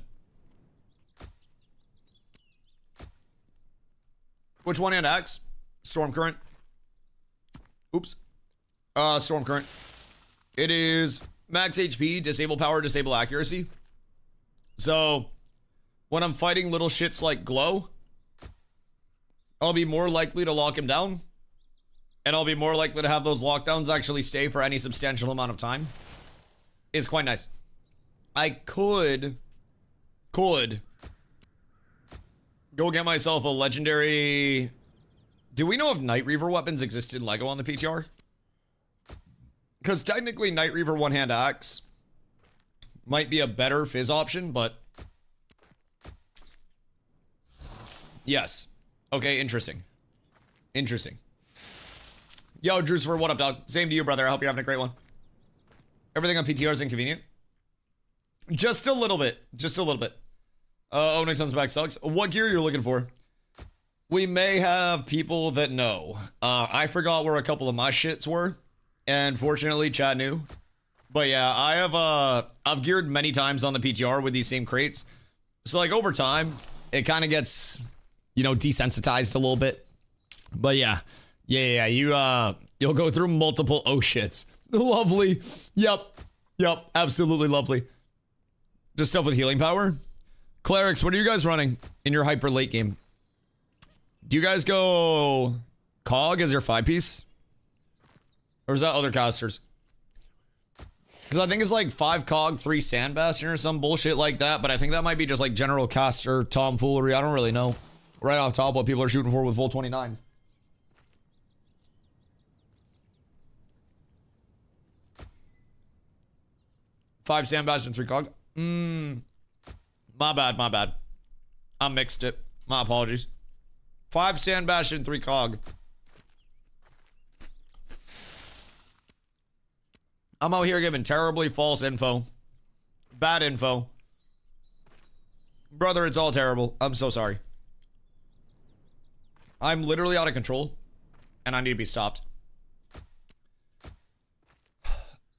Which one hand axe? Storm current. Oops. Storm current. It is max HP, disable power, disable accuracy. So when I'm fighting little shits like glow, I'll be more likely to lock him down. And I'll be more likely to have those lockdowns actually stay for any substantial amount of time. It's quite nice. I could go get myself a legendary... Do we know if Night Reaver weapons exist in LEGO on the PTR? Because technically Night Reaver one-hand axe might be a better fizz option, but... Yes. Okay, interesting. Interesting. Yo, Drucifer, what up, dog? Same to you, brother. I hope you're having a great one. Everything on PTR is inconvenient. Just a little bit. Just a little bit. Owning tons back sucks. What gear you're looking for? We may have people that know. I forgot where a couple of my shits were. And fortunately, Chad knew. But yeah, I've geared many times on the PTR with these same crates. So like over time, it kind of gets, you know, desensitized a little bit. But yeah. Yeah, you'll go through multiple oh shits. Lovely. Yep, absolutely lovely. Just stuff with healing power. Clerics, what are you guys running in your hyper late game? Do you guys go Cog as your 5-piece? Or is that other casters? Because I think it's like 5 Cog, 3 Sand Bastion or some bullshit like that, but I think that might be just like general caster tomfoolery. I don't really know. Right off top what people are shooting for with full 29s. Five Sand Bastion, 3 Cog. My bad. I mixed it. My apologies. 5 Sand Bastion, 3 Cog. I'm out here giving terribly false info. Bad info. Brother, it's all terrible. I'm so sorry. I'm literally out of control. And I need to be stopped.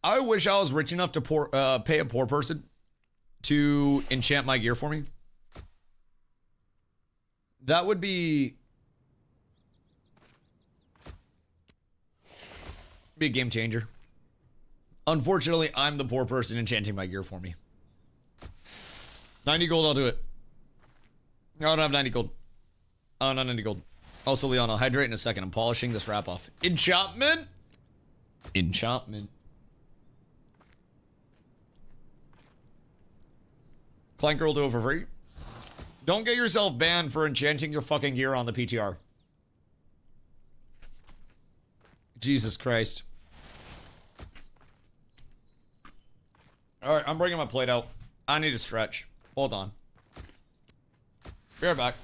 I wish I was rich enough to pay a poor person to enchant my gear for me. That would be a game changer. Unfortunately, I'm the poor person enchanting my gear for me. 90 gold, I'll do it. No, I don't have 90 gold. Oh, not 90 gold. Also, Leon, I'll hydrate in a second. I'm polishing this wrap off. Enchantment? Enchantment. Clanker will do it for free. Don't get yourself banned for enchanting your fucking gear on the PTR. Jesus Christ. Alright, I'm bringing my plate out. I need to stretch. Hold on. Be right back.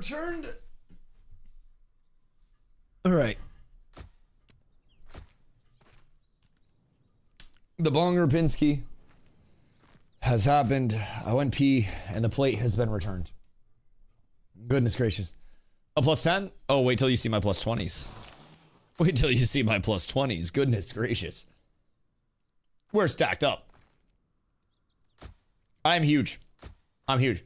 returned. All right. The Bonger Pinsky has happened. I went pee and the plate has been returned. Goodness gracious. A plus 10? Oh, wait till you see my plus 20s. Wait till you see my plus 20s. Goodness gracious. We're stacked up. I'm huge. I'm huge.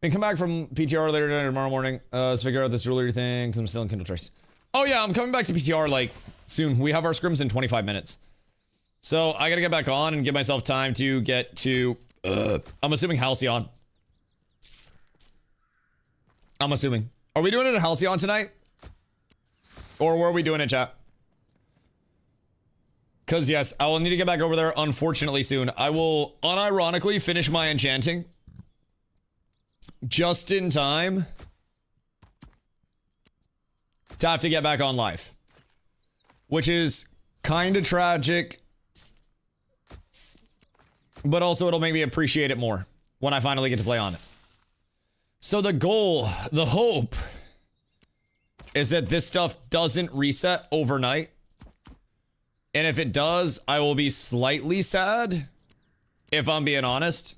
And come back from PTR later tonight or tomorrow morning. Let's figure out this jewelry thing because I'm still in Kindle Trace. Oh yeah, I'm coming back to PTR like soon. We have our scrims in 25 minutes. So I gotta get back on and give myself time to get to, I'm assuming Halcyon. I'm assuming. Are we doing it at Halcyon tonight? Or were we doing it, chat? Because yes, I will need to get back over there unfortunately soon. I will unironically finish my Enchanting. Just in time to have to get back on live. Which is kind of tragic. But also it'll make me appreciate it more when I finally get to play on it. So the goal, the hope, is that this stuff doesn't reset overnight. And if it does, I will be slightly sad. If I'm being honest.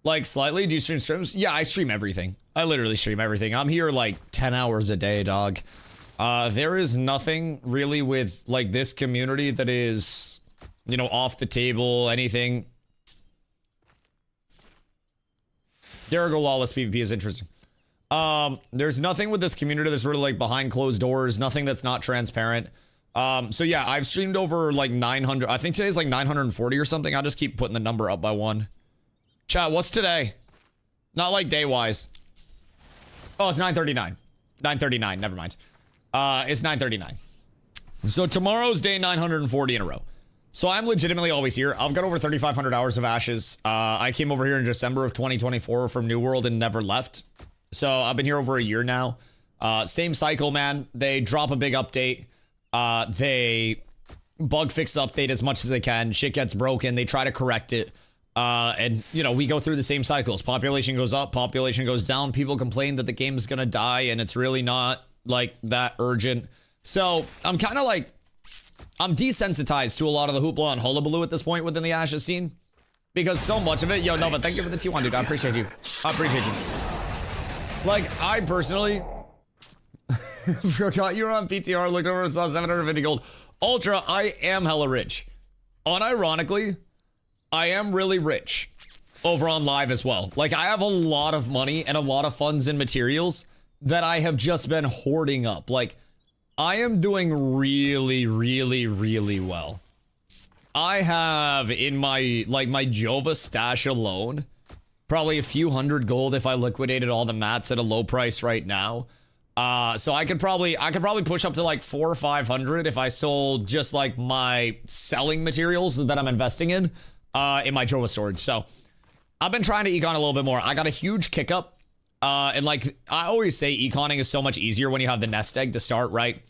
Like, slightly. Do you stream streams? Yeah, I stream everything. I literally stream everything. I'm here like 10 hours a day, dog. There is nothing really with like this community that is, you know, off the table, anything. Derigo Lawless PvP is interesting. There's nothing with this community that's sort of like behind closed doors, nothing that's not transparent. So yeah, I've streamed over like 900. I think today's like 940 or something. I'll just keep putting the number up by one. Chat, what's today? Not like day-wise. Oh, it's 9:39. 9:39, never mind. It's 9:39. So tomorrow's day 940 in a row. So I'm legitimately always here. I've got over 3,500 hours of Ashes. I came over here in December of 2024 from New World and never left. So I've been here over a year now. Same cycle, man. They drop a big update. They bug fix the update as much as they can. Shit gets broken. They try to correct it. And, you know, we go through the same cycles. Population goes up, population goes down. People complain that the game's gonna die, and it's really not, like, that urgent. So, I'm kind of, like, I'm desensitized to a lot of the hoopla and hullabaloo at this point within the Ashes scene. Because so much of it... Yo, Nova, thank you for the T1, dude. I appreciate you. I appreciate you. Like, I personally... forgot you were on PTR, looked over and saw 750 gold. Ultra, I am hella rich. Unironically... I am really rich over on live as well. Like, I have a lot of money and a lot of funds and materials that I have just been hoarding up. Like, I am doing really, really, really well. I have in my, like, my Jova stash alone, probably a few hundred gold if I liquidated all the mats at a low price right now. So I could probably push up to like 400 or 500 if I sold just like my selling materials that I'm investing in my Jova storage. So I've been trying to econ a little bit more. I got a huge kick up. And like I always say, econing is so much easier when you have the nest egg to start, right?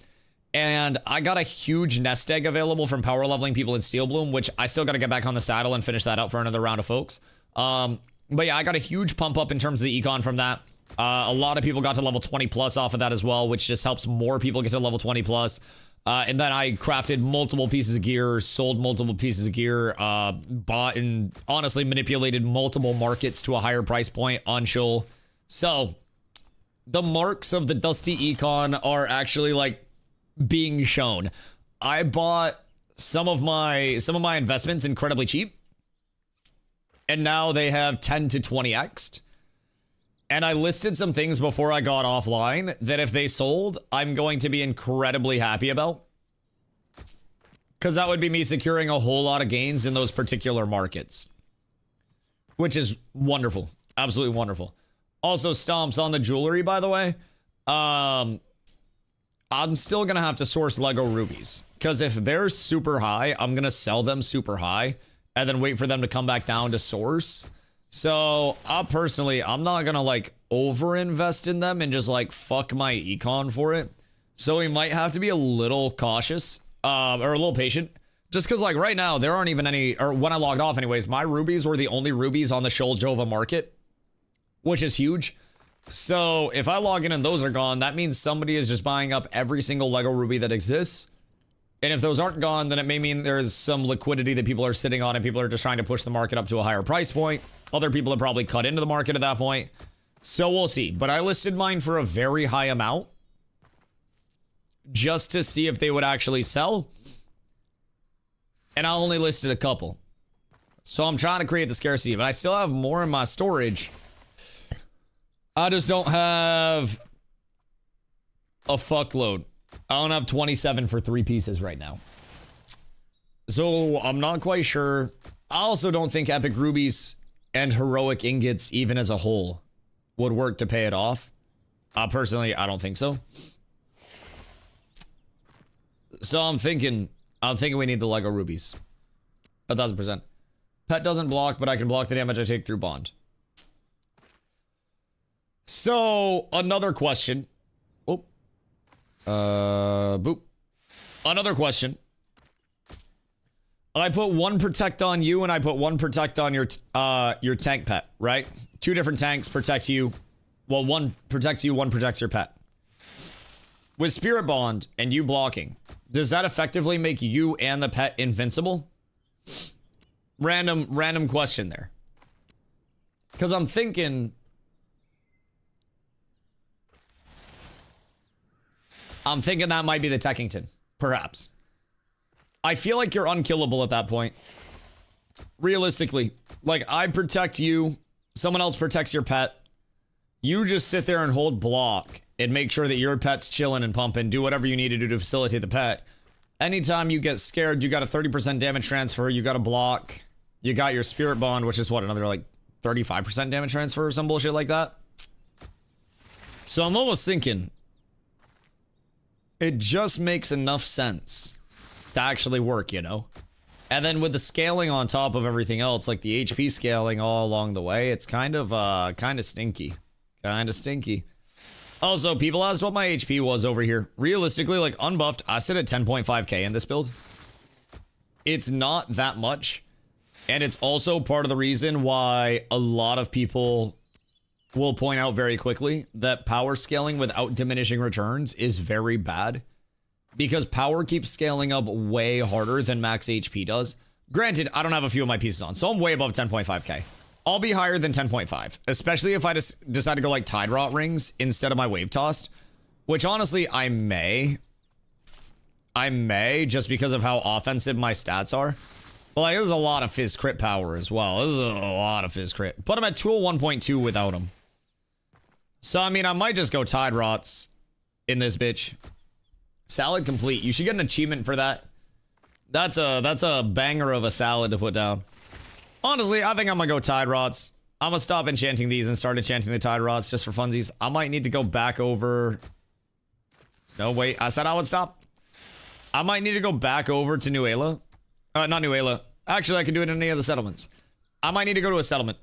And I got a huge nest egg available from power leveling people in Steel Bloom, which I still got to get back on the saddle and finish that out for another round of folks. But yeah, I got a huge pump up in terms of the econ from that. A lot of people got to level 20 plus off of that as well, which just helps more people get to level 20 plus. And then I crafted multiple pieces of gear, sold multiple pieces of gear, bought and honestly manipulated multiple markets to a higher price point on Shul. So the marks of the Dusty Econ are actually like being shown. I bought some of my investments incredibly cheap, and now they have 10 to 20x'd. And I listed some things before I got offline that if they sold, I'm going to be incredibly happy about. Because that would be me securing a whole lot of gains in those particular markets. Which is wonderful. Absolutely wonderful. Also, Stomps on the jewelry, by the way. I'm still going to have to source Lego rubies. Because if they're super high, I'm going to sell them super high. And then wait for them to come back down to source. So, personally, I'm not gonna, like, over-invest in them and just, like, fuck my econ for it. So we might have to be a little cautious, or a little patient. Just because, like, right now, there aren't even any, or when I logged off anyways, my rubies were the only rubies on the Shoal Jova market. Which is huge. So if I log in and those are gone, that means somebody is just buying up every single Lego Ruby that exists. And if those aren't gone, then it may mean there's some liquidity that people are sitting on and people are just trying to push the market up to a higher price point. Other people have probably cut into the market at that point. So we'll see. But I listed mine for a very high amount just to see if they would actually sell. And I only listed a couple. So I'm trying to create the scarcity, but I still have more in my storage. I just don't have a fuckload. I don't have 27 for 3 pieces right now. So I'm not quite sure. I also don't think epic rubies and heroic ingots, even as a whole, would work to pay it off. Personally, I don't think so. So I'm thinking we need the Lego rubies. 1,000%. Pet doesn't block, but I can block the damage I take through bond. So another question. Boop. Another question. I put 1 protect on you and I put 1 protect on your tank pet, right? 2 different tanks protect you. Well, 1 protects you, 1 protects your pet. With Spirit Bond and you blocking, does that effectively make you and the pet invincible? Random question there. Because I'm thinking that might be the Techington, perhaps. I feel like you're unkillable at that point. Realistically, like I protect you, someone else protects your pet. You just sit there and hold block and make sure that your pet's chilling and pumping, do whatever you need to do to facilitate the pet. Anytime you get scared, you got a 30% damage transfer, you got a block, you got your Spirit Bond, which is what, another like 35% damage transfer or some bullshit like that. So I'm almost thinking it just makes enough sense to actually work, you know? And then with the scaling on top of everything else, like the HP scaling all along the way, it's kind of stinky. Kind of stinky. Also, people asked what my HP was over here. Realistically, like unbuffed, I sit at 10.5k in this build. It's not that much. And it's also part of the reason why a lot of people will point out very quickly that power scaling without diminishing returns is very bad. Because power keeps scaling up way harder than max HP does. Granted, I don't have a few of my pieces on, so I'm way above 10.5k. I'll be higher than 10.5, especially if I just decide to go like Tide Rot rings instead of my Wave Tossed, which honestly I may just because of how offensive my stats are. But like, this is a lot of Fizz crit power as well. This is a lot of Fizz crit. But I'm at tool 1.2 without him. So I mean, I might just go Tide Rots in this bitch. Salad complete. You should get an achievement for that. That's a banger of a salad to put down. Honestly, I think I'm gonna go Tide Rots. I'm gonna stop enchanting these and start enchanting the Tide Rots just for funsies. I might need to go back over. No, wait. I said I would stop. I might need to go back over to Nuela. Not Nuela. Actually, I can do it in any of the settlements. I might need to go to a settlement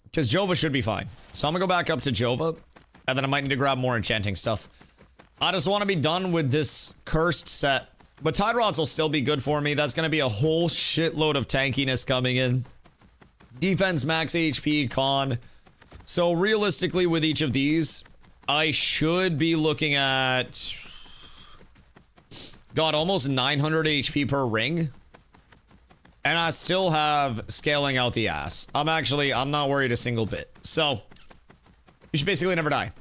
because Jova should be fine. So I'm gonna go back up to Jova, and then I might need to grab more enchanting stuff. I just want to be done with this cursed set. But Tide Rots will still be good for me. That's gonna be a whole shitload of tankiness coming in. Defense, max HP, con. So realistically with each of these, I should be looking at, God, almost 900 HP per ring. And I still have scaling out the ass. I'm not worried a single bit. So you should basically never die.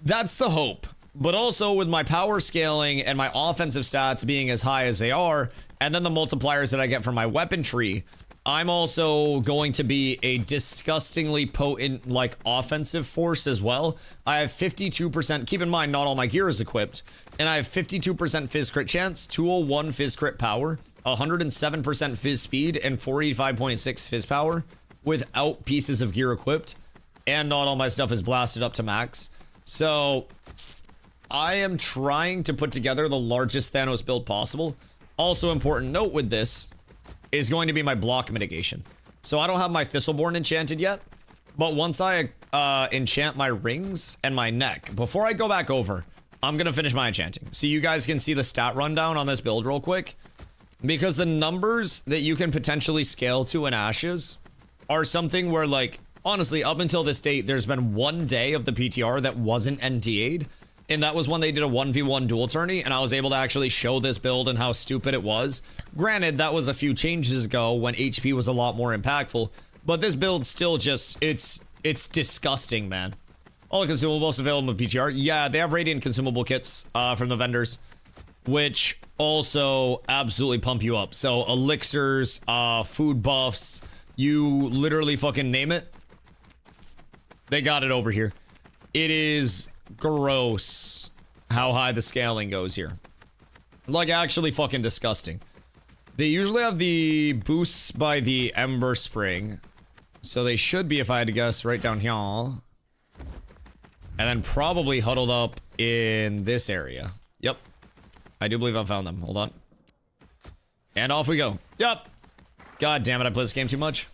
That's the hope. But also with my power scaling and my offensive stats being as high as they are, and then the multipliers that I get from my weapon tree, I'm also going to be a disgustingly potent, like, offensive force as well. I have 52%, keep in mind, not all my gear is equipped, and I have 52% Fizz crit chance, 201 Fizz crit power, 107% Fizz speed, and 485.6 Fizz power without pieces of gear equipped, and not all my stuff is blasted up to max. So I am trying to put together the largest Thanos build possible. Also important note with this is going to be my block mitigation. So I don't have my Thistleborn enchanted yet, but once I enchant my rings and my neck, before I go back over, I'm gonna finish my enchanting. So you guys can see the stat rundown on this build real quick, because the numbers that you can potentially scale to in Ashes are something where, like, honestly, up until this date, there's been one day of the PTR that wasn't NTA'd. And that was when they did a 1v1 dual tourney, and I was able to actually show this build and how stupid it was. Granted, that was a few changes ago when HP was a lot more impactful, but this build still just, it's disgusting, man. All the consumables available in PTR. Yeah, they have Radiant consumable kits from the vendors, which also absolutely pump you up. So elixirs, food buffs, you literally fucking name it. They got it over here. It is gross how high the scaling goes here. Like, actually fucking disgusting. They usually have the boosts by the Ember Spring. So they should be, if I had to guess, right down here. And then probably huddled up in this area. Yep. I do believe I found them. Hold on. And off we go. Yep. God damn it, I play this game too much.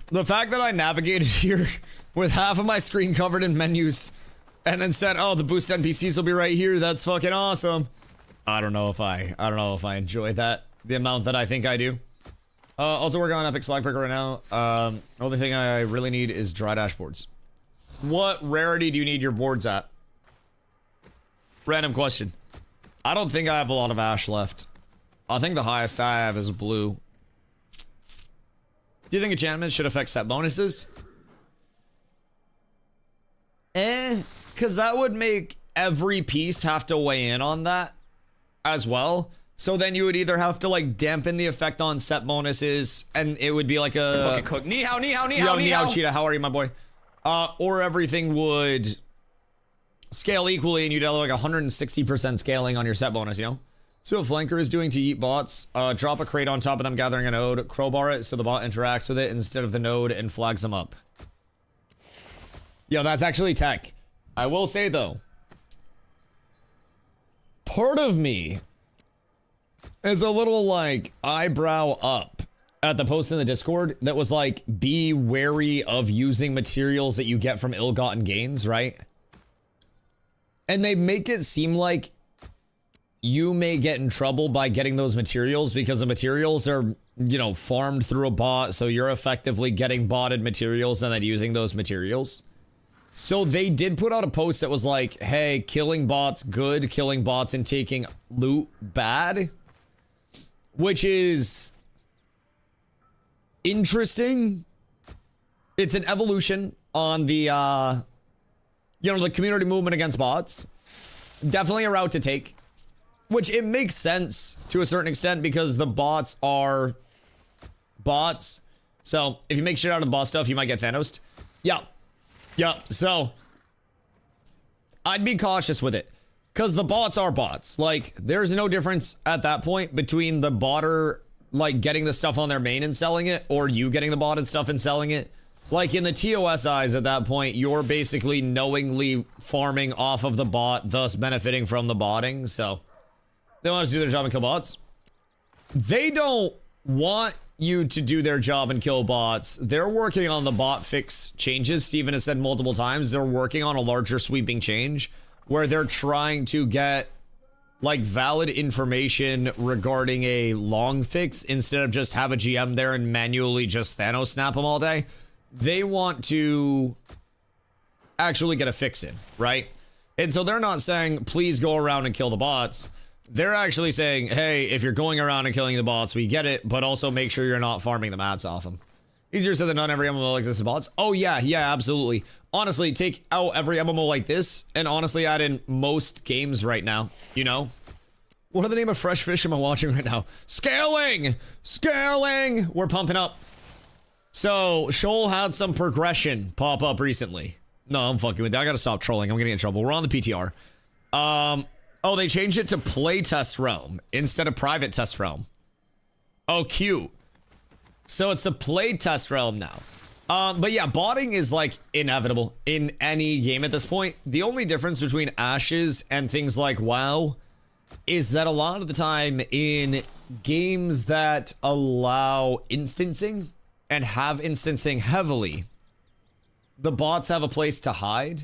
The fact that I navigated here with half of my screen covered in menus and then said, oh, the boost NPCs will be right here. That's fucking awesome. I don't know if I enjoy that the amount that I think I do. Also working on Epic Slack Breaker right now. Only thing I really need is dry dashboards. What rarity do you need your boards at? Random question. I don't think I have a lot of ash left. I think the highest I have is blue. Do you think enchantments should affect set bonuses? Because that would make every piece have to weigh in on that as well. So then you would either have to like dampen the effect on set bonuses, and it would be like a fucking cook. Ni hao, ni hao, ni Yo, hao, ni ni hao, hao. Cheetah, how are you, my boy? Or everything would scale equally, and you'd have like 160% scaling on your set bonus, you know? So what Flanker is doing to eat bots, drop a crate on top of them, gathering a node, crowbar it so the bot interacts with it instead of the node and flags them up. Yo, that's actually tech. I will say though, part of me is a little like eyebrow up at the post in the Discord that was like, be wary of using materials that you get from ill-gotten gains, right? And they make it seem like you may get in trouble by getting those materials because the materials are, you know, farmed through a bot, so you're effectively getting botted materials and then using those materials. So they did put out a post that was like, hey, killing bots good, killing bots and taking loot bad. Which is interesting. It's an evolution on the, you know, the community movement against bots. Definitely a route to take. Which it makes sense to a certain extent because the bots are bots. So if you make shit out of the boss stuff, you might get Thanos'd. Yep. Yep. So I'd be cautious with it. Because the bots are bots. Like, there's no difference at that point between the botter, like, getting the stuff on their main and selling it, or you getting the botted stuff and selling it. Like, in the TOS eyes at that point, you're basically knowingly farming off of the bot, thus benefiting from the botting. So, they want us to do their job and kill bots. They don't want you to do their job and kill bots. They're working on the bot fix changes. Steven has said multiple times, they're working on a larger sweeping change where they're trying to get like valid information regarding a long fix instead of just have a GM there and manually just Thanos snap them all day. They want to actually get a fix in, right? And so they're not saying, please go around and kill the bots. They're actually saying, hey, if you're going around and killing the bots, we get it, but also make sure you're not farming the mats off them. Easier said than done, every MMO exists in bots. Oh yeah, absolutely. Honestly, take out every MMO like this, and honestly add in most games right now, you know? What are the name of fresh fish am I watching right now? Scaling! Scaling! We're pumping up. So, Shoal had some progression pop up recently. No, I'm fucking with that. I gotta stop trolling. I'm getting in trouble. We're on the PTR. Oh, they changed it to playtest realm instead of private test realm. Oh, cute. So it's the playtest realm now. But yeah, botting is like inevitable in any game at this point. The only difference between Ashes and things like WoW is that a lot of the time in games that allow instancing and have instancing heavily, the bots have a place to hide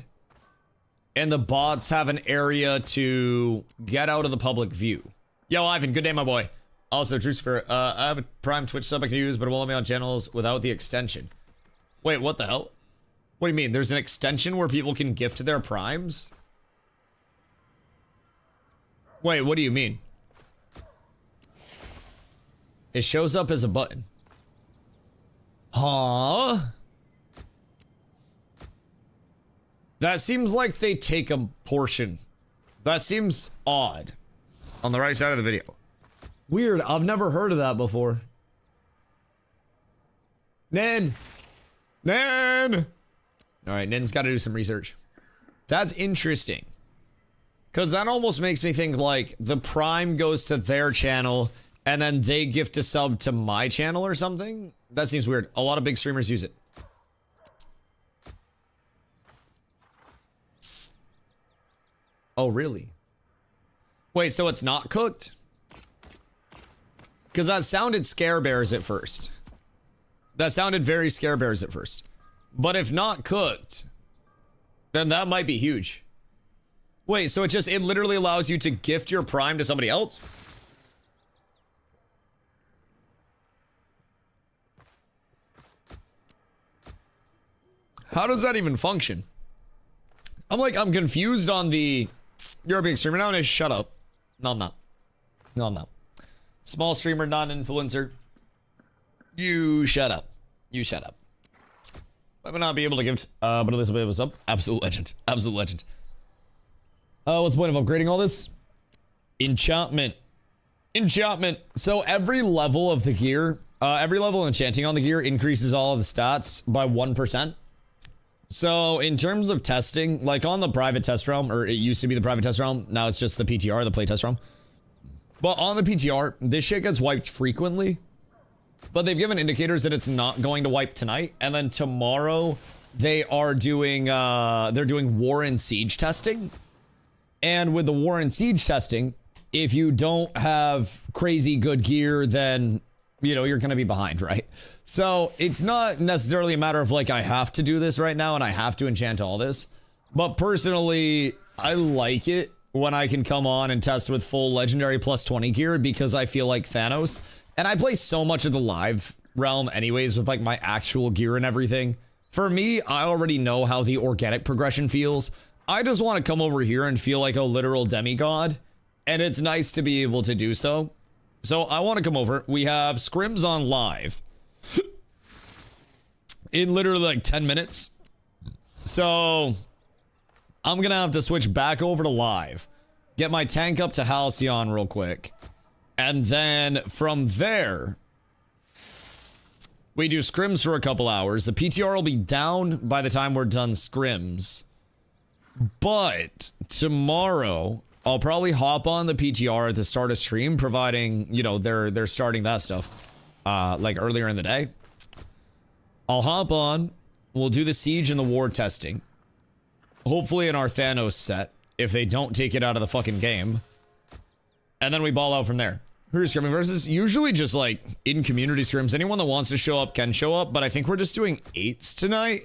and the bots have an area to get out of the public view. Yo, Ivan, good day, my boy. Also, True Spirit, I have a Prime Twitch sub I can use, but it won't let me on channels without the extension. Wait, what the hell? What do you mean? There's an extension where people can gift their Primes? Wait, what do you mean? It shows up as a button. Huh? That seems like they take a portion. That seems odd. On the right side of the video. Weird, I've never heard of that before. Nen! Nen! Alright, Nen's gotta do some research. That's interesting. Because that almost makes me think like the Prime goes to their channel and then they gift a sub to my channel or something. That seems weird. A lot of big streamers use it. Oh, really? Wait, so it's not cooked? Because that sounded Scare Bears at first. That sounded very Scare Bears at first. But if not cooked, then that might be huge. Wait, so it literally allows you to gift your Prime to somebody else? How does that even function? I'm confused on the... You're a big streamer now, and shut up. No, I'm not. No, I'm not. Small streamer, non-influencer. You shut up. You shut up. I would not be able to give, but Elizabeth was up. Absolute legend. Absolute legend. What's the point of upgrading all this? Enchantment. Enchantment. So every level of the gear, every level of enchanting on the gear increases all of the stats by 1%. So in terms of testing, like on the private test realm, or it used to be the private test realm, now it's just the PTR, the play test realm. But on the PTR, this shit gets wiped frequently. But they've given indicators that it's not going to wipe tonight. And then tomorrow, they are doing, they're doing War and Siege testing. And with the War and Siege testing, if you don't have crazy good gear, then, you know, you're going to be behind, right? So it's not necessarily a matter of like, I have to do this right now and I have to enchant all this. But personally, I like it when I can come on and test with full legendary plus 20 gear because I feel like Thanos. And I play so much of the live realm anyways with like my actual gear and everything. For me, I already know how the organic progression feels. I just want to come over here and feel like a literal demigod. And it's nice to be able to do so. So I want to come over. We have scrims on live. In literally like 10 minutes. So I'm going to have to switch back over to live. Get my tank up to Halcyon real quick. And then from there, we do scrims for a couple hours. The PTR will be down by the time we're done scrims. But tomorrow, I'll probably hop on the PTR at the start of stream, providing, you know, they're starting that stuff like earlier in the day. I'll hop on. We'll do the siege and the war testing. Hopefully in our Thanos set, if they don't take it out of the fucking game. And then we ball out from there. Who's scrimming versus? Usually just like in community scrims. Anyone that wants to show up can show up, but I think we're just doing 8s tonight.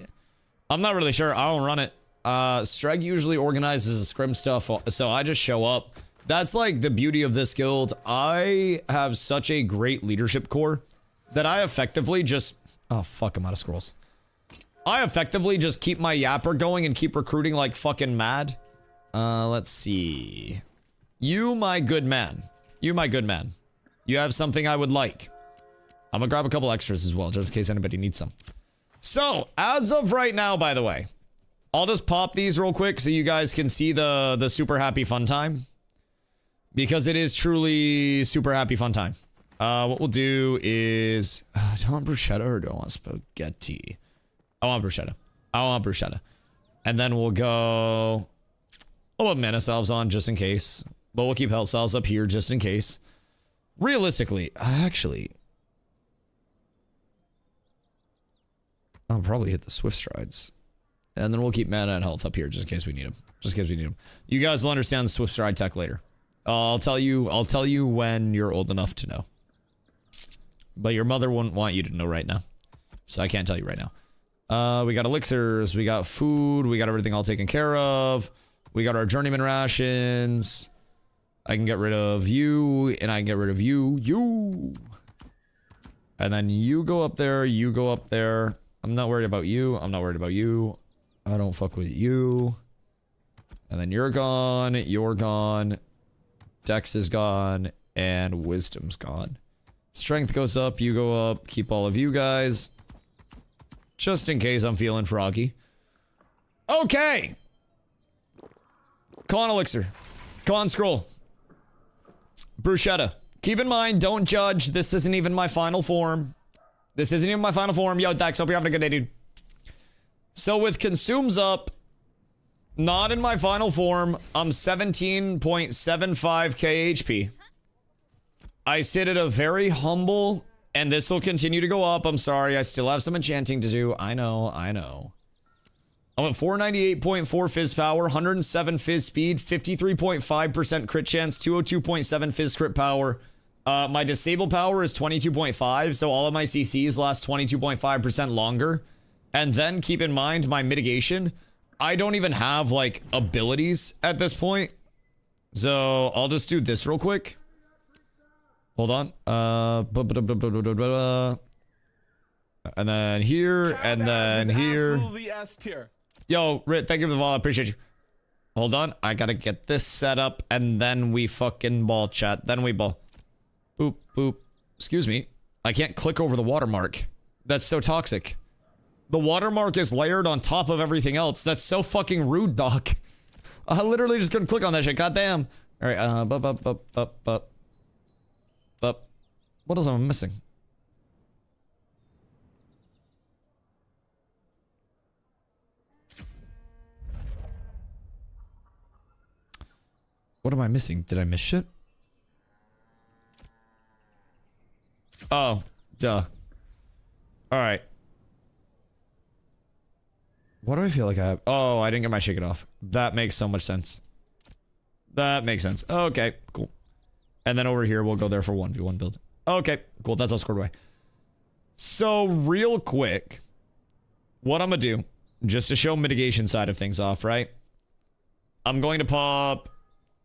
I'm not really sure. I don't run it. Streg usually organizes the scrim stuff, so I just show up. That's like the beauty of this guild. I have such a great leadership core that I effectively just... Oh, fuck, I'm out of scrolls. I effectively just keep my yapper going and keep recruiting like fucking mad. Let's see. You, my good man. You, my good man. You have something I would like. I'm gonna grab a couple extras as well, just in case anybody needs some. So, as of right now, by the way, I'll just pop these real quick so you guys can see the super happy fun time. Because it is truly super happy fun time. What we'll do is... do I want bruschetta or do I want spaghetti? I want bruschetta. I want bruschetta. And then we'll go... I'll put mana salves on just in case. But we'll keep health salves up here just in case. Realistically, actually... I'll probably hit the swift strides. And then we'll keep mana and health up here just in case we need them. Just in case we need them. You guys will understand the swift stride tech later. I'll tell you when you're old enough to know. But your mother wouldn't want you to know right now. So I can't tell you right now. We got elixirs, we got food, we got everything all taken care of. We got our journeyman rations. I can get rid of you, and I can get rid of you. And then you go up there, you go up there. I'm not worried about you. I'm not worried about you. I don't fuck with you. And then you're gone, you're gone. Dex is gone, and Wisdom's gone. Strength goes up, you go up. Keep all of you guys. Just in case I'm feeling froggy. Okay! Con Elixir. Con Scroll. Bruschetta. Keep in mind, don't judge. This isn't even my final form. This isn't even my final form. Yo, Dex, hope you're having a good day, dude. So with Consumes up, not in my final form, I'm 17.75k HP. I sit at a very humble, and this will continue to go up. I'm sorry, I still have some enchanting to do. I know. I'm at 498.4 fizz power, 107 fizz speed, 53.5% crit chance, 202.7 fizz crit power. My disable power is 22.5, so all of my CCs last 22.5% longer. And then keep in mind my mitigation. I don't even have like abilities at this point. So I'll just do this real quick. Hold on. And then here, and then here. Absolutely S tier. Yo, Rit, thank you for the follow. I appreciate you. Hold on. I gotta get this set up, and then we fucking ball, chat. Then we ball. Boop, boop. Excuse me. I can't click over the watermark. That's so toxic. The watermark is layered on top of everything else. That's so fucking rude, Doc. I literally just couldn't click on that shit. Goddamn. All right. What else am I missing? What am I missing? Did I miss shit? Oh, duh. Alright. What do I feel like I have? Oh, I didn't get my shake it off. That makes so much sense. That makes sense. Okay, cool. And then over here, we'll go there for 1v1 build. Okay, cool. That's all squared away. So, real quick, what I'm gonna do, just to show mitigation side of things off, right? I'm going to pop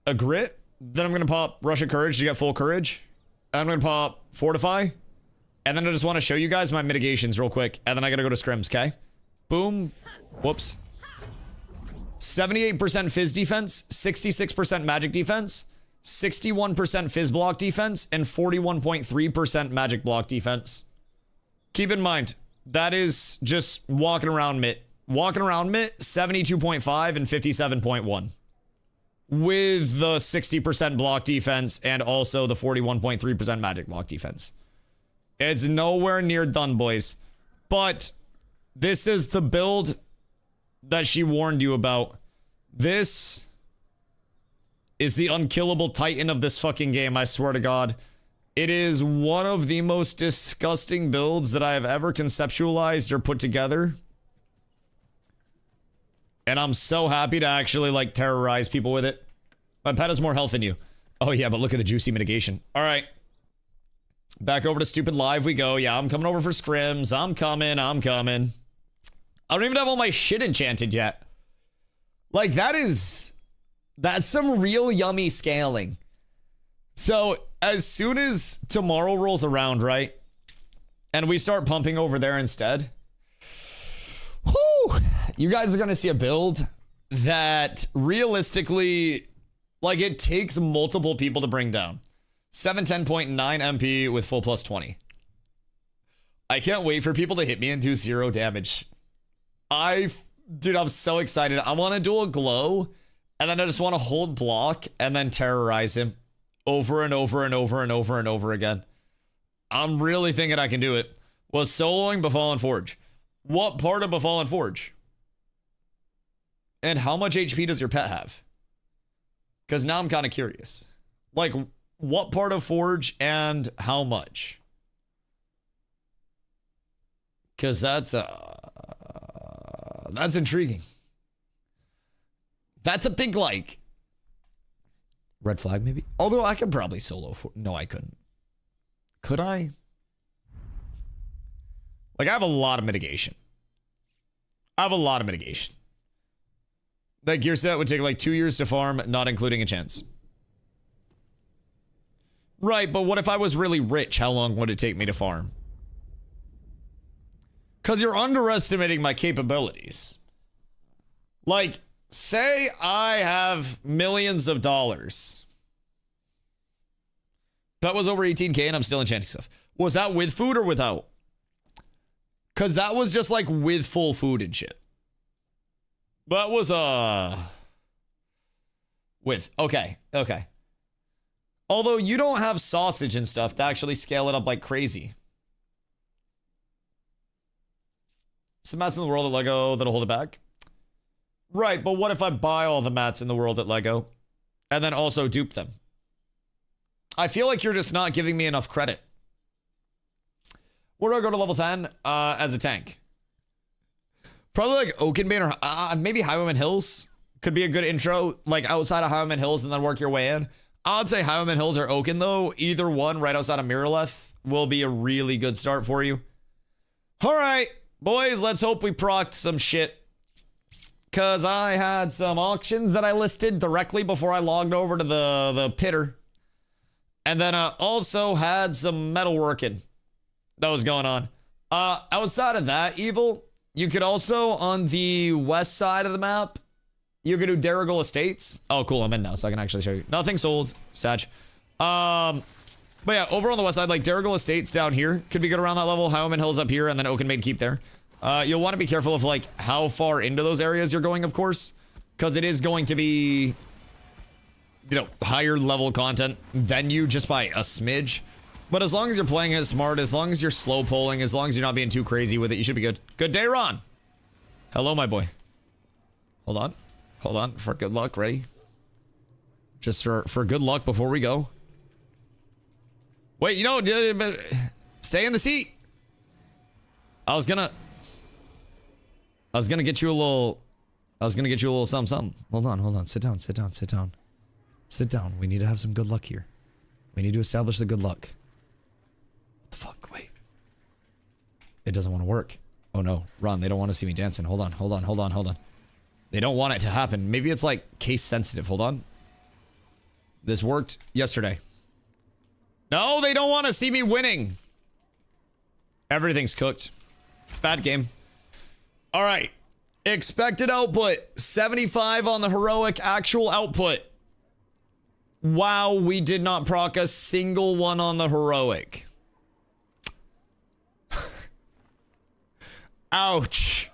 a grit, then I'm gonna pop Rush of Courage to get full courage. I'm gonna pop Fortify, and then I just want to show you guys my mitigations real quick, and then I gotta go to scrims, okay? Boom. Whoops. 78% fizz defense, 66% magic defense, 61% fizz block defense, and 41.3% magic block defense. Keep in mind, that is just walking around mitt. Walking around mitt, 72.5 and 57.1. With the 60% block defense and also the 41.3% magic block defense. It's nowhere near done, boys. But this is the build that she warned you about. This is the unkillable titan of this fucking game, I swear to God. It is one of the most disgusting builds that I have ever conceptualized or put together. And I'm so happy to actually, like, terrorize people with it. My pet has more health than you. Oh, yeah, but look at the juicy mitigation. All right. Back over to Stupid Live we go. Yeah, I'm coming over for scrims. I'm coming. I don't even have all my shit enchanted yet. Like, that's some real yummy scaling. So, as soon as tomorrow rolls around, right? And we start pumping over there instead. Whoo! You guys are gonna see a build that realistically, like, it takes multiple people to bring down. 710.9 MP with full plus 20. I can't wait for people to hit me and do 0 damage. Dude, I'm so excited. I want to dual glow, and then I just want to hold block and then terrorize him over and over and over and over and over again. I'm really thinking I can do it. Was soloing Befallen Forge. What part of Befallen Forge? And how much HP does your pet have? Because now I'm kind of curious. Like, what part of Forge and how much? Because that's intriguing. That's a big, like, red flag maybe? Although I could probably solo for... No, I couldn't. Could I? Like, I have a lot of mitigation. That gear set would take like 2 years to farm, not including a chance. Right, but what if I was really rich? How long would it take me to farm? Because you're underestimating my capabilities. Like, say I have millions of dollars. That was over 18K and I'm still enchanting stuff. Was that with food or without? Because that was just like with full food and shit. That was, with. Okay, okay. Although you don't have sausage and stuff to actually scale it up like crazy. Some mats in the world at Lego that'll hold it back. Right, but what if I buy all the mats in the world at Lego and then also dupe them? I feel like you're just not giving me enough credit. Where do I go to level 10 as a tank? Probably like Oakenbane or maybe Highwayman Hills could be a good intro, like outside of Highwayman Hills and then work your way in. I'd say Highwayman Hills or Oaken though. Either one right outside of Mirrorleth will be a really good start for you. All right, boys, let's hope we procced some shit. Because I had some auctions that I listed directly before I logged over to the pitter. And then I also had some metalworking that was going on. Outside of that, Evil, you could also, on the west side of the map, you could do Darrigal Estates. Oh, cool, I'm in now, so I can actually show you. Nothing sold, Sag. But yeah, over on the west side, like Darrigal Estates down here could be good around that level. Highwayman Hills up here, and then Oakenbane Keep there. You'll want to be careful of like how far into those areas you're going, of course, because it is going to be, you know, higher level content than you just by a smidge. But as long as you're playing it smart, as long as you're slow polling, as long as you're not being too crazy with it, you should be good. Good day, Ron. Hello, my boy. Hold on. Hold on for good luck. Ready? Just for good luck before we go. Wait, you know, stay in the seat. I was gonna get you a little something. Hold on. Sit down. Sit down. We need to have some good luck here. We need to establish the good luck. What the fuck? Wait. It doesn't want to work. Oh no. Ron, they don't want to see me dancing. Hold on. They don't want it to happen. Maybe it's like case sensitive. Hold on. This worked yesterday. No, they don't want to see me winning. Everything's cooked. Bad game. All right. Expected output 75 on the heroic. Actual output. Wow, we did not proc a single one on the heroic. Ouch.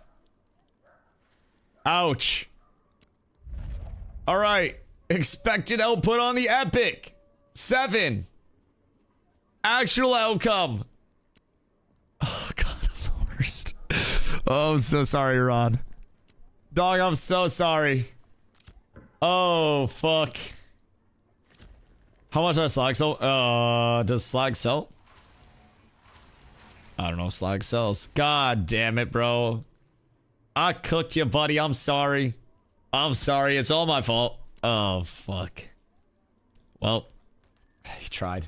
Ouch. All right. Expected output on the epic 7. Actual outcome. Oh god, I'm the worst. Oh, I'm so sorry, Ron. Dog, I'm so sorry. Oh, fuck. How much does slag sell? Does slag sell? I don't know if slag sells. God damn it, bro. I cooked you, buddy. I'm sorry. It's all my fault. Oh, fuck. Well, he tried.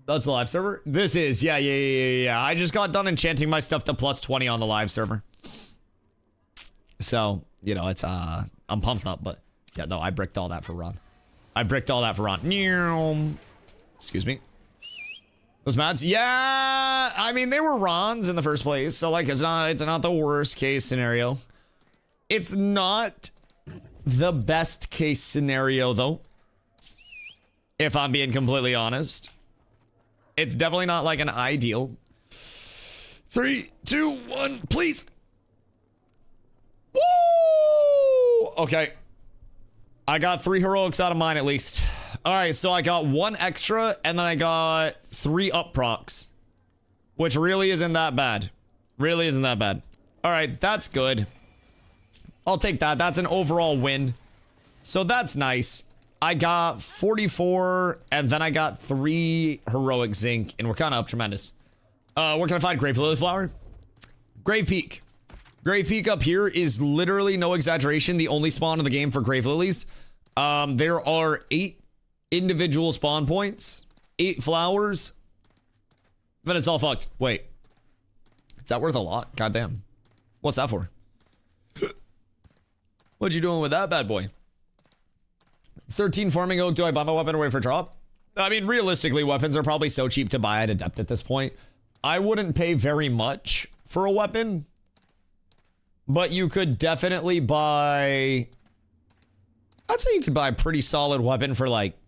That's a live server? This is. Yeah. I just got done enchanting my stuff to +20 on the live server. So, you know, it's, I'm pumped up, but yeah, no, I bricked all that for Ron. Excuse me. Those mats? Yeah, I mean, they were Ron's in the first place, so like, it's not the worst case scenario. It's not the best case scenario, though. If I'm being completely honest. It's definitely not like an ideal. 3, 2, 1, please. Woo! Okay. I got 3 heroics out of mine at least. All right, so I got 1 extra and then I got 3 up procs, which really isn't that bad. All right, that's good. I'll take that. That's an overall win. So that's nice. I got 44 and then I got 3 heroic zinc and we're kind of up tremendous. Where can I find Grave Lily Flower? Grave Peak. Grave Peak up here is literally, no exaggeration, the only spawn in the game for Grave Lilies. There are 8 individual spawn points, 8 flowers. Then it's all fucked. Wait. Is that worth a lot? Goddamn. What's that for? What you doing with that bad boy? 13 farming oak. Do I buy my weapon away for drop? I mean, realistically, weapons are probably so cheap to buy at Adept at this point. I wouldn't pay very much for a weapon, but you could definitely buy... I'd say you could buy a pretty solid weapon for like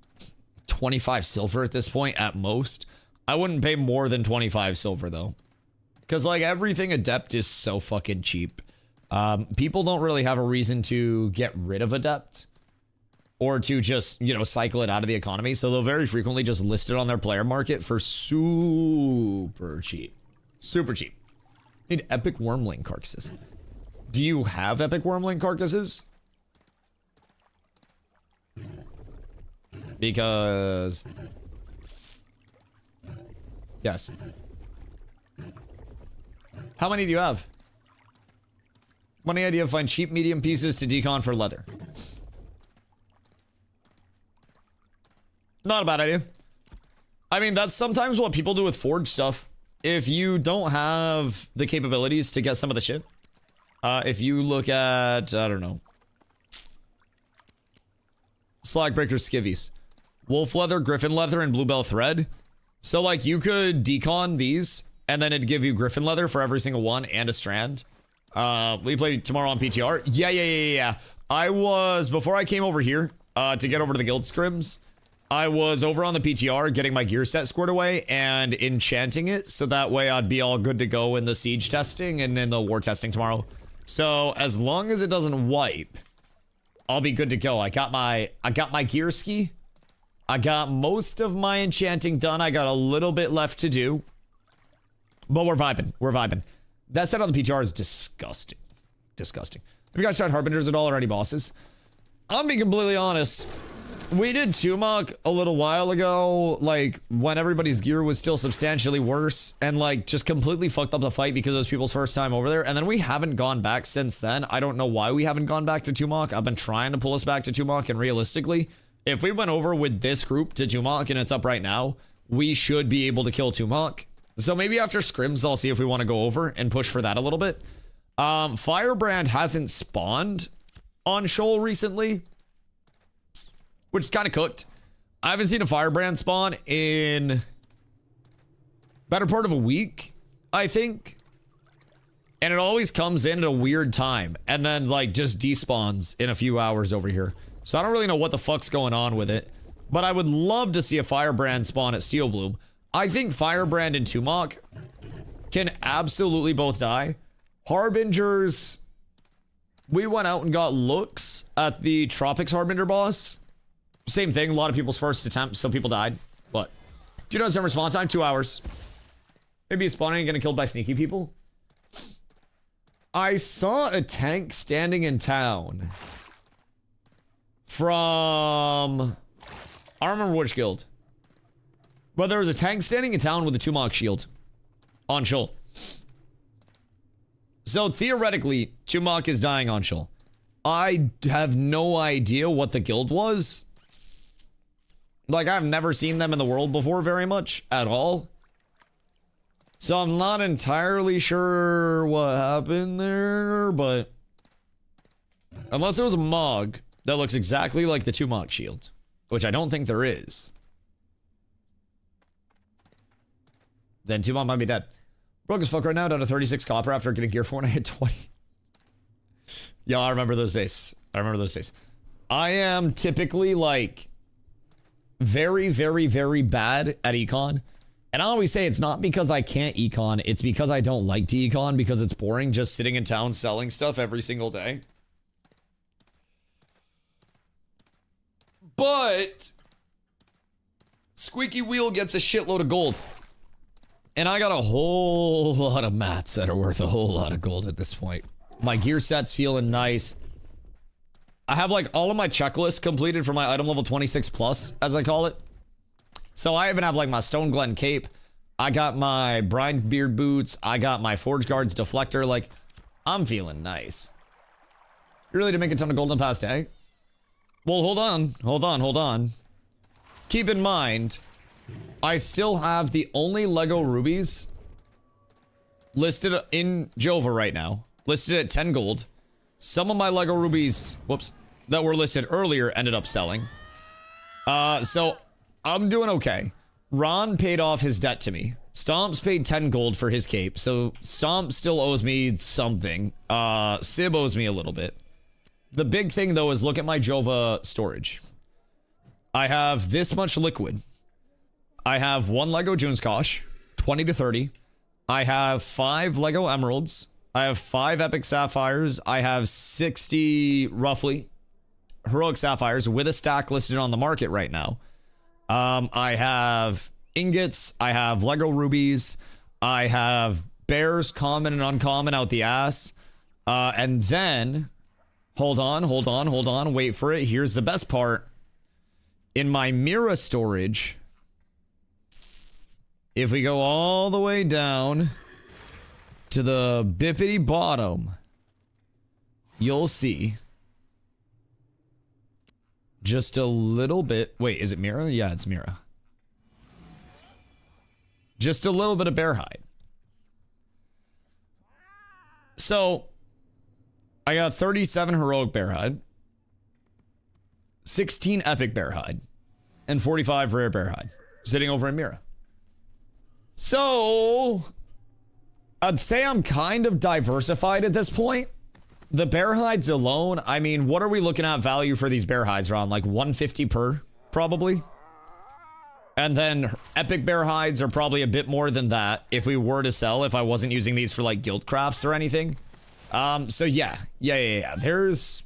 25 silver at this point at most. I wouldn't pay more than 25 silver though. Because like everything Adept is so fucking cheap. People don't really have a reason to get rid of Adept. Or to just, you know, cycle it out of the economy. So they'll very frequently just list it on their player market for super cheap. Super cheap. Need epic wormling carcasses. Do you have epic wormling carcasses? Because... Yes. How many do you have? Money idea, find cheap medium pieces to decon for leather. Not a bad idea. I mean, that's sometimes what people do with forge stuff. If you don't have the capabilities to get some of the shit. If you look at, I don't know. Slackbreaker skivvies. Wolf leather, griffin leather, and bluebell thread. So like you could decon these and then it'd give you griffin leather for every single one and a strand. We play tomorrow on PTR. Yeah. I was, before I came over here to get over to the guild scrims, I was over on the PTR getting my gear set squared away and enchanting it so that way I'd be all good to go in the siege testing and in the war testing tomorrow. So as long as it doesn't wipe, I'll be good to go. I got my gear ski. I got most of my enchanting done. I got a little bit left to do. But we're vibing. We're vibing. That set on the PTR is disgusting. Disgusting. Have you guys tried Harbingers at all or any bosses? I'm being completely honest. We did Tumok a little while ago, like, when everybody's gear was still substantially worse, and, like, just completely fucked up the fight because it was people's first time over there, and then we haven't gone back since then. I don't know why we haven't gone back to Tumok. I've been trying to pull us back to Tumok, and realistically, if we went over with this group to Tumok and it's up right now, we should be able to kill Tumok. So maybe after scrims, I'll see if we want to go over and push for that a little bit. Firebrand hasn't spawned on Shoal recently, which is kind of cooked. I haven't seen a Firebrand spawn in better part of a week, I think. And it always comes in at a weird time and then like just despawns in a few hours over here. So I don't really know what the fuck's going on with it, but I would love to see a Firebrand spawn at Steelbloom. I think Firebrand and Tumok can absolutely both die. Harbingers, we went out and got looks at the Tropics Harbinger boss. Same thing, a lot of people's first attempt, so people died. But do you know summer spawn time? 2 hours. Maybe he's spawning and getting killed by sneaky people. I saw a tank standing in town from, I don't remember which guild, but there was a tank standing in town with a Tumok shield on Shoal. So theoretically, Tumok is dying on Shoal. I have no idea what the guild was. Like, I've never seen them in the world before very much at all. So I'm not entirely sure what happened there, but unless there was a Mog that looks exactly like the Tumok shield, which I don't think there is, then Tumok might be dead. Broke as fuck right now, down to 36 copper after getting gear for when I hit 20. Yeah, I remember those days. I remember those days. I am typically like very, very, very bad at econ. And I always say it's not because I can't econ, it's because I don't like to econ because it's boring just sitting in town selling stuff every single day. But Squeaky Wheel gets a shitload of gold. And I got a whole lot of mats that are worth a whole lot of gold at this point. My gear set's feeling nice. I have like all of my checklists completed for my item level 26 plus, as I call it. So I even have like my Stone Glen cape. I got my Brine Beard boots. I got my Forge Guards deflector. Like, I'm feeling nice. You really did make a ton of gold in the past day? Well, hold on. Keep in mind, I still have the only Lego rubies listed in Jova right now. Listed at 10 gold. Some of my Lego rubies, whoops, that were listed earlier ended up selling. So I'm doing okay. Ron paid off his debt to me. Stomps paid 10 gold for his cape, so Stomp still owes me something. Sib owes me a little bit. The big thing, though, is look at my Jova storage. I have this much liquid. I have 1 Lego Junskosh, 20 to 30. I have 5 Lego Emeralds. I have 5 Epic Sapphires. I have 60, roughly, Heroic Sapphires with a stack listed on the market right now. I have ingots. I have Lego Rubies. I have bears, common and uncommon, out the ass. And then, hold on. Wait for it. Here's the best part. In my Mira storage, if we go all the way down to the bippity bottom, you'll see just a little bit. Wait, is it Mira? Yeah, it's Mira. Just a little bit of bear hide. So, I got 37 heroic bear hide, 16 epic bear hide, and 45 rare bear hide sitting over in Mira. So, I'd say I'm kind of diversified at this point. The bear hides alone, I mean, what are we looking at value for these bear hides, Ron? Like 150 per, probably? And then epic bear hides are probably a bit more than that if we were to sell, if I wasn't using these for like guild crafts or anything. So yeah. There's...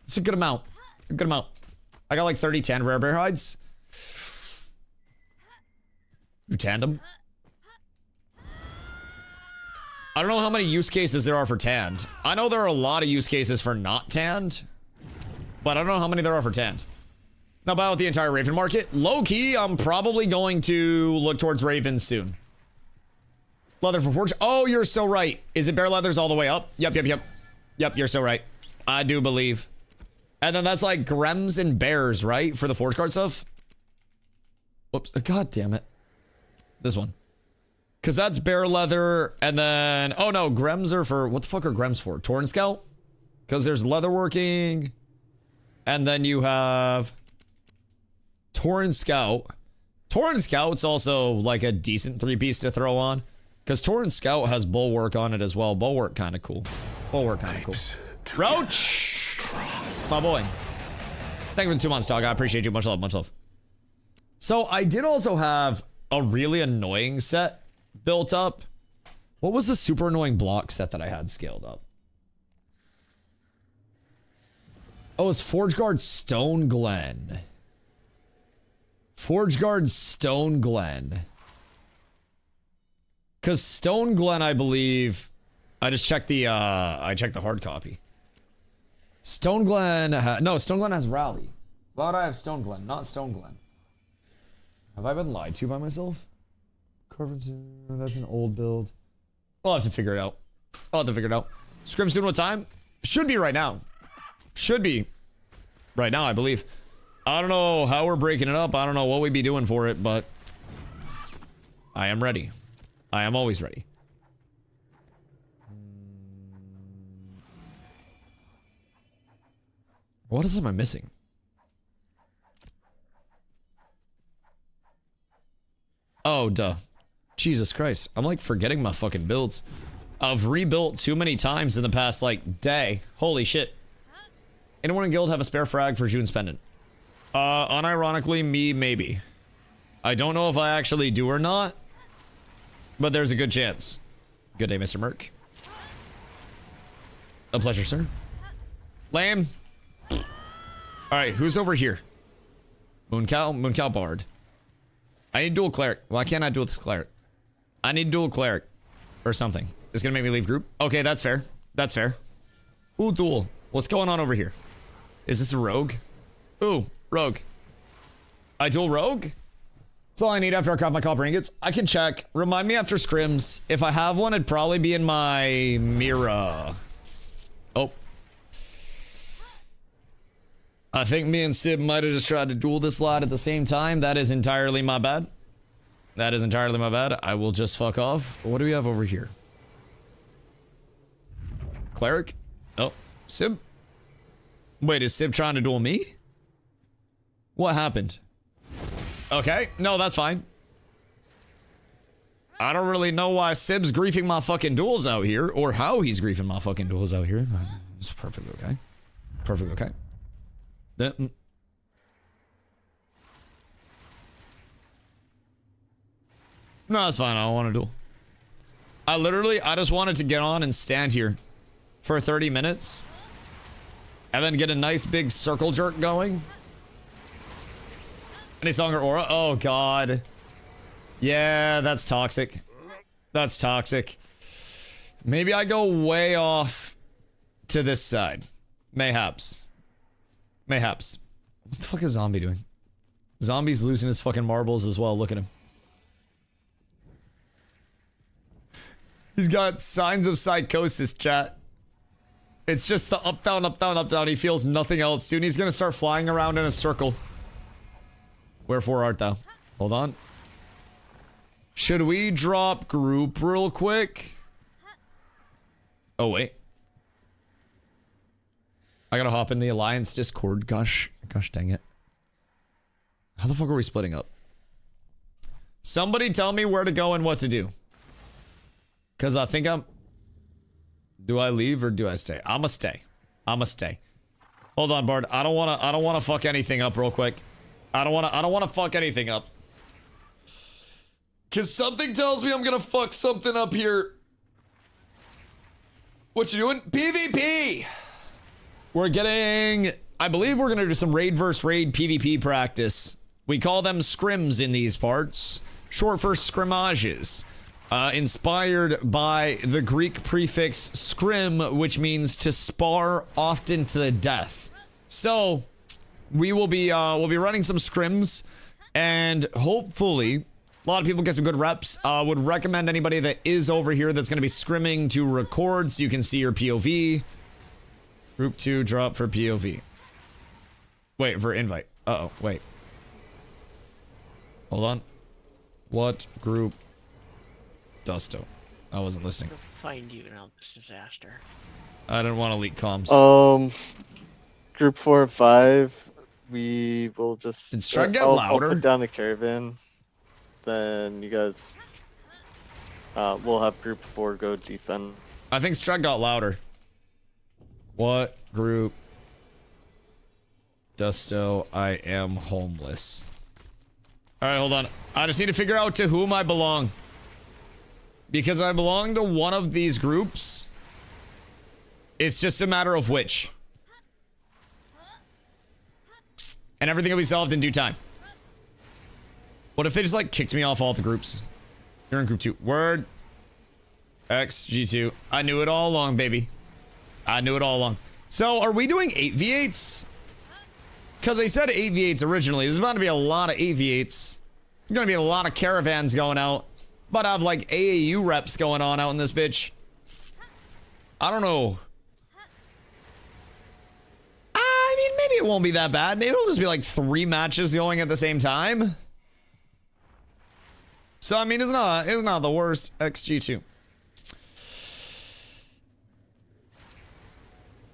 It's a good amount. I got like 30 tan rare bear hides. You tandem? I don't know how many use cases there are for tanned. I know there are a lot of use cases for not tanned, but I don't know how many there are for tanned. Now, about the entire Raven market, low-key, I'm probably going to look towards Ravens soon. Leather for Forge. Oh, you're so right. Is it bear leathers all the way up? Yep, you're so right. I do believe. And then that's like Grems and bears, right? For the Forge card stuff? Whoops. God damn it. This one. Because that's bear leather, and then... Oh, no, Grems are for... What the fuck are Grems for? Torn Scout? Because there's leatherworking. And then you have... Torn Scout. Torn Scout's also, like, a decent 3-piece to throw on. Because Torn Scout has Bulwark on it as well. Bulwark kind of cool. Roach! My boy. Thank you for the 2 months, dog. I appreciate you. Much love. So, I did also have a really annoying set built up. What was the super annoying block set that I had scaled up? Oh, it's Forge Guard Stone Glen. Because Stone Glen, I believe... I just checked the, I checked the hard copy. Stone Glen... no, Stone Glen has Rally. Why would I have Stone Glen? Not Stone Glen. Have I been lied to by myself? That's an old build. I'll have to figure it out. Scrim's doing what time? Should be right now. I believe. I don't know how we're breaking it up. I don't know what we'd be doing for it, but I am ready. I am always ready. What am I missing? Oh, duh. Jesus Christ. I'm like forgetting my fucking builds. I've rebuilt too many times in the past, like, day. Holy shit. Anyone in guild have a spare frag for June's pendant? Unironically, me, maybe. I don't know if I actually do or not, but there's a good chance. Good day, Mr. Merc. A pleasure, sir. Lame. Alright, who's over here? Mooncow Bard. I need dual cleric. Why can't I dual this cleric? I need dual cleric. Or something. It's gonna make me leave group? Okay, that's fair. Ooh, dual. What's going on over here? Is this a rogue? Ooh, rogue. I dual rogue? That's all I need after I craft my copper ingots. I can check. Remind me after scrims. If I have one, it'd probably be in my Mira. Oh. I think me and Sib might have just tried to duel this lad at the same time. That is entirely my bad. I will just fuck off. What do we have over here? Cleric? Oh, Sib? Wait, is Sib trying to duel me? What happened? Okay, no, that's fine. I don't really know why Sib's griefing my fucking duels out here, or how he's griefing my fucking duels out here. It's perfectly okay. Perfectly okay. No, it's fine. I don't want to duel. I just wanted to get on and stand here for 30 minutes and then get a nice big circle jerk going. Any song or aura? Oh, God. Yeah, that's toxic. That's toxic. Maybe I go way off to this side. Mayhaps. Mayhaps. What the fuck is Zombie doing? Zombie's losing his fucking marbles as well. Look at him. He's got signs of psychosis, chat. It's just the up, down, up, down, up, down. He feels nothing else. Soon he's gonna start flying around in a circle. Wherefore art thou? Hold on. Should we drop group real quick? Oh, wait. I gotta hop in the Alliance Discord. Gosh dang it. How the fuck are we splitting up? Somebody tell me where to go and what to do. Cause I think I'm... Do I leave or do I stay? I'ma stay. I'ma stay. Hold on, Bard. I don't wanna fuck anything up real quick. I don't wanna fuck anything up. Cause something tells me I'm gonna fuck something up here. What you doing? PvP! We're getting... I believe we're gonna do some raid versus raid PvP practice. We call them scrims in these parts. Short for scrimmages. Inspired by the Greek prefix scrim, which means to spar often to the death. So, we'll be running some scrims, and hopefully, a lot of people get some good reps. Would recommend anybody that is over here that's going to be scrimming to record so you can see your POV. Group 2, drop for POV. Wait, for invite. Uh-oh, wait. Hold on. What group? Dusto. I wasn't listening. Find you in all this disaster. I didn't want to leak comms. Group 4 and 5, we will just... Did Strug get I'll louder? put down a caravan. Then you guys... we'll have group 4 go defend. I think Strug got louder. What group? Dusto, I am homeless. Alright, hold on. I just need to figure out to whom I belong. Because I belong to one of these groups. It's just a matter of which. And everything will be solved in due time. What if they just like kicked me off all the groups? You're in group 2. Word. X, G2. I knew it all along, baby. I knew it all along. So, are we doing 8v8s? Because they said 8v8s originally. There's about to be a lot of 8v8s. There's going to be a lot of caravans going out. But I have like AAU reps going on out in this bitch. I don't know. I mean, maybe it won't be that bad. Maybe it'll just be like 3 matches going at the same time. So I mean, it's not the worst. XG2.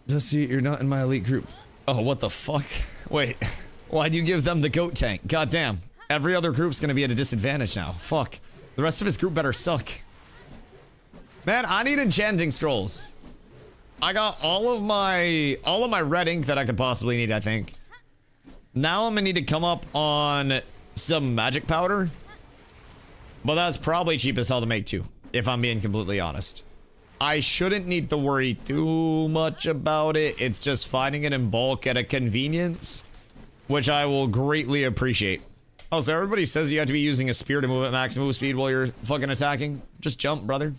Dusty, you're not in my elite group. Oh, what the fuck? Wait, why'd you give them the goat tank? Goddamn. Every other group's gonna be at a disadvantage now. Fuck. The rest of his group better suck. Man, I need enchanting scrolls. I got all of my red ink that I could possibly need, I think. Now I'm gonna need to come up on some magic powder. But that's probably cheap as hell to make too, if I'm being completely honest. I shouldn't need to worry too much about it. It's just finding it in bulk at a convenience, which I will greatly appreciate. Oh, so everybody says you have to be using a spear to move at max move speed while you're fucking attacking. Just jump, brother.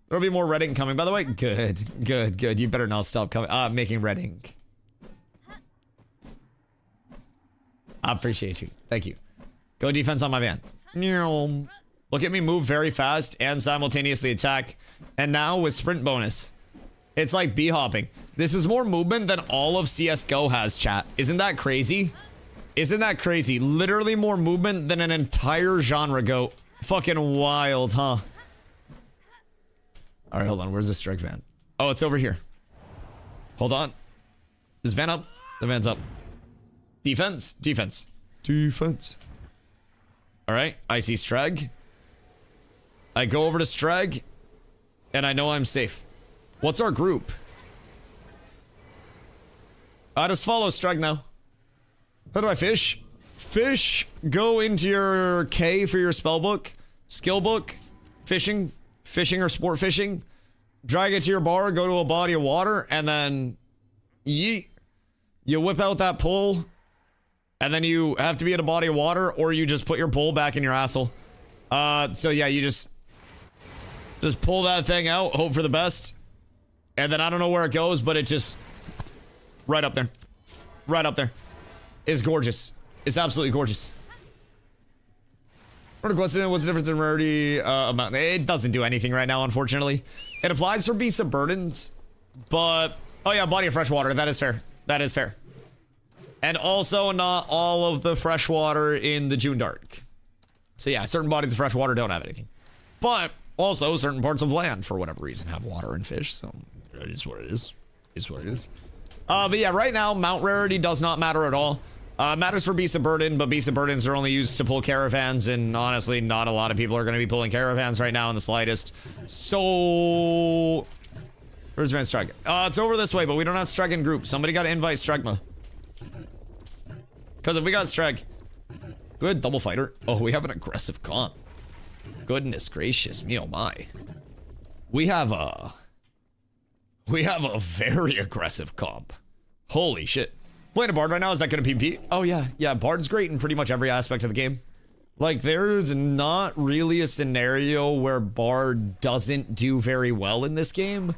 There'll be more red ink coming, by the way. Good, good, good. You better not stop coming. Making red ink. I appreciate you. Thank you. Go defense on my van. Look at me move very fast and simultaneously attack. And now with sprint bonus. It's like bee-hopping. This is more movement than all of CSGO has, chat. Isn't that crazy? Isn't that crazy? Literally more movement than an entire genre go. Fucking wild, huh? Alright, hold on. Where's the strike van? Oh, it's over here. Hold on. Is van up? The van's up. Defense, defense, defense. All right, I see Streg. I go over to Streg, and I know I'm safe. What's our group? I just follow Streg now. How do I fish? Fish, go into your K for your spell book, skill book, fishing or sport fishing. Drag it to your bar, go to a body of water, and then yeet. You whip out that pole, and then you have to be at a body of water, or you just put your pole back in your asshole. So yeah, you just pull that thing out, hope for the best. And then I don't know where it goes, but it just right up there. Right up there. It's gorgeous. It's absolutely gorgeous. What's the difference in rarity amount? It doesn't do anything right now, unfortunately. It applies for beasts of burdens, but oh yeah, body of fresh water. That is fair. That is fair. And also not all of the fresh water in the June Dark. So yeah, certain bodies of fresh water don't have anything. But also certain parts of land, for whatever reason, have water and fish. So it is what it is. It's what it is. But yeah, right now, mount rarity does not matter at all. Matters for Beasts of Burden, but Beasts of Burdens are only used to pull caravans, and honestly, not a lot of people are going to be pulling caravans right now in the slightest. So... Where's Van Streg? It's over this way, but we don't have Streg in group. Somebody got to invite Stregma. Because if we got Streg... Good, double fighter. Oh, we have an aggressive comp. Goodness gracious me, oh my. We have a very aggressive comp. Holy shit. Playing a Bard right now, is that gonna PvP? Oh yeah, yeah, Bard's great in pretty much every aspect of the game. Like, there's not really a scenario where Bard doesn't do very well in this game.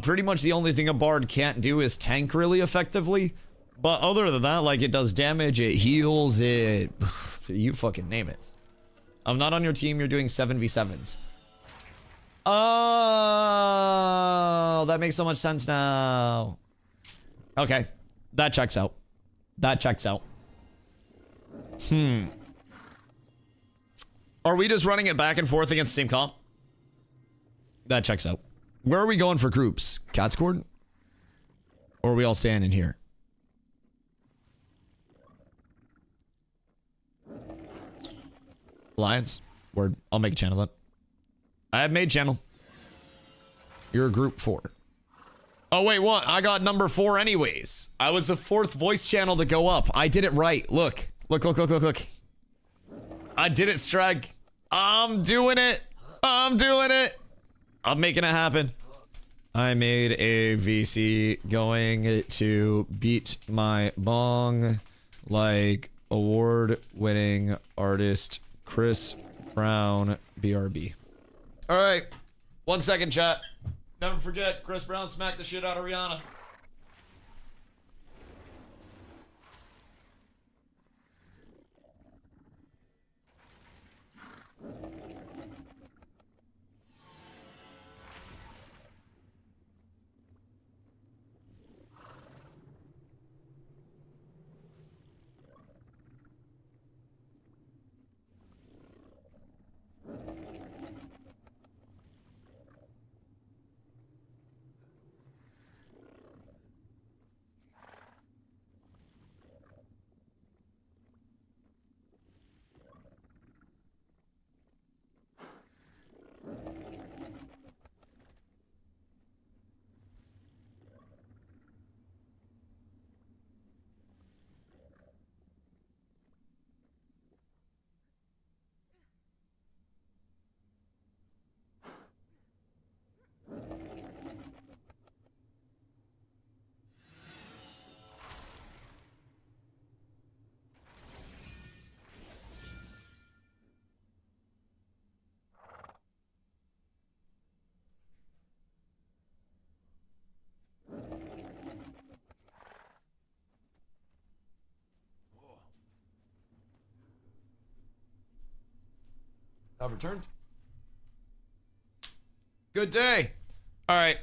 Pretty much the only thing a Bard can't do is tank really effectively. But other than that, like, it does damage, it heals, it... You fucking name it. I'm not on your team, you're doing 7v7s. Oh, that makes so much sense now. Okay. That checks out. That checks out. Are we just running it back and forth against the same comp? That checks out. Where are we going for groups? Cat's Court? Or are we all standing here? Alliance? Word. I'll make a channel then. I have made channel. You're a group 4. Oh, wait, what? I got number 4 anyways. I was the 4th voice channel to go up. I did it right. Look. Look, look, look, look, look. I did it, Streg. I'm doing it. I'm doing it. I'm making it happen. I made a VC going to beat my bong like award-winning artist Chris Brown, BRB. All right. 1 second, chat. Never forget, Chris Brown smacked the shit out of Rihanna. I've returned. Good day. All right.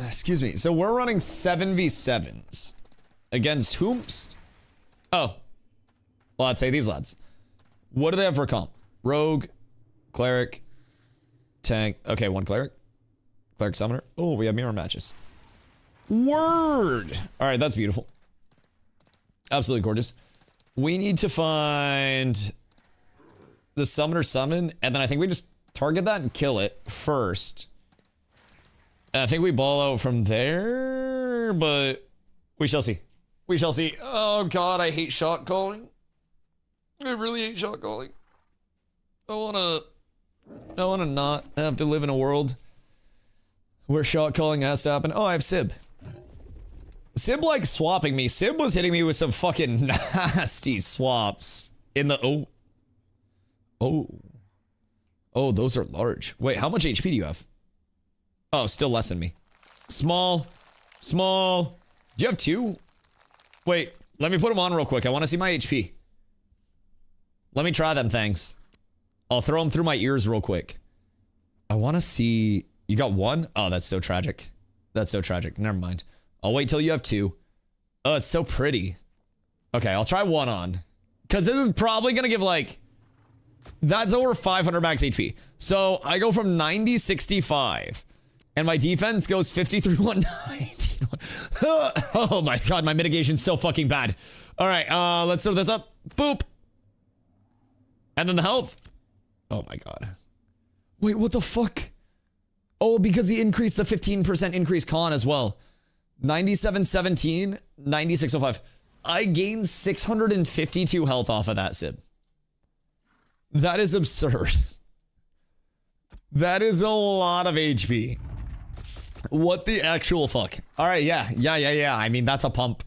Excuse me. So we're running 7v7s against whomst? Oh. Well, I'd say these lads. What do they have for comp? Rogue, cleric, tank. Okay, 1 cleric. Cleric summoner. Oh, we have mirror matches. Word. All right, that's beautiful. Absolutely gorgeous. We need to find the summoner summon, and then I think we just target that and kill it first. And I think we ball out from there, but we shall see. We shall see. Oh god, I hate shot calling. I really hate shot calling. I wanna not have to live in a world where shot calling has to happen. Oh, I have Sib. Sib likes swapping me. Sib was hitting me with some fucking nasty swaps in the Oh, those are large. Wait, how much HP do you have? Oh, still less than me. Small. Do you have 2? Wait, let me put them on real quick. I want to see my HP. Let me try them things. I'll throw them through my ears real quick. I want to see... You got 1? Oh, that's so tragic. That's so tragic. Never mind. I'll wait till you have 2. Oh, it's so pretty. Okay, I'll try 1 on. Because this is probably going to give, like... That's over 500 max HP. So, I go from 90, 65. And my defense goes 53, 190. Oh my god, my mitigation's so fucking bad. Alright, let's throw this up. Boop. And then the health. Oh my god. Wait, what the fuck? Oh, because he increased the 15% increase con as well. 9717, 9605. I gained 652 health off of that, Sib. That is absurd. That is a lot of HP. What the actual fuck? Alright, yeah. I mean, that's a pump.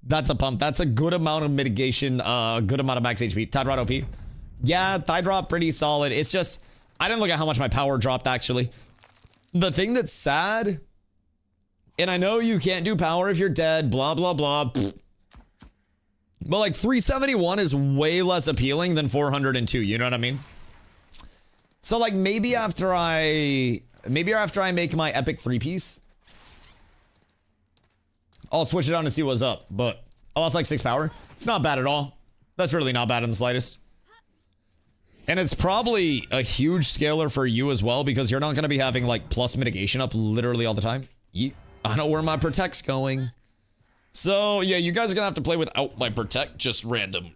That's a pump. That's a good amount of mitigation, good amount of max HP. Tide Rod OP. Yeah, Tide Rod pretty solid. It's just, I didn't look at how much my power dropped, actually. The thing that's sad, and I know you can't do power if you're dead, blah, blah, blah. But like 371 is way less appealing than 402, you know what I mean? So like maybe after I make my epic 3-piece, I'll switch it on to see what's up. But I lost like 6 power. It's not bad at all. That's really not bad in the slightest. And it's probably a huge scaler for you as well, because you're not going to be having like plus mitigation up literally all the time. I know where my protect's going. So yeah, you guys are gonna have to play without my protect, just random,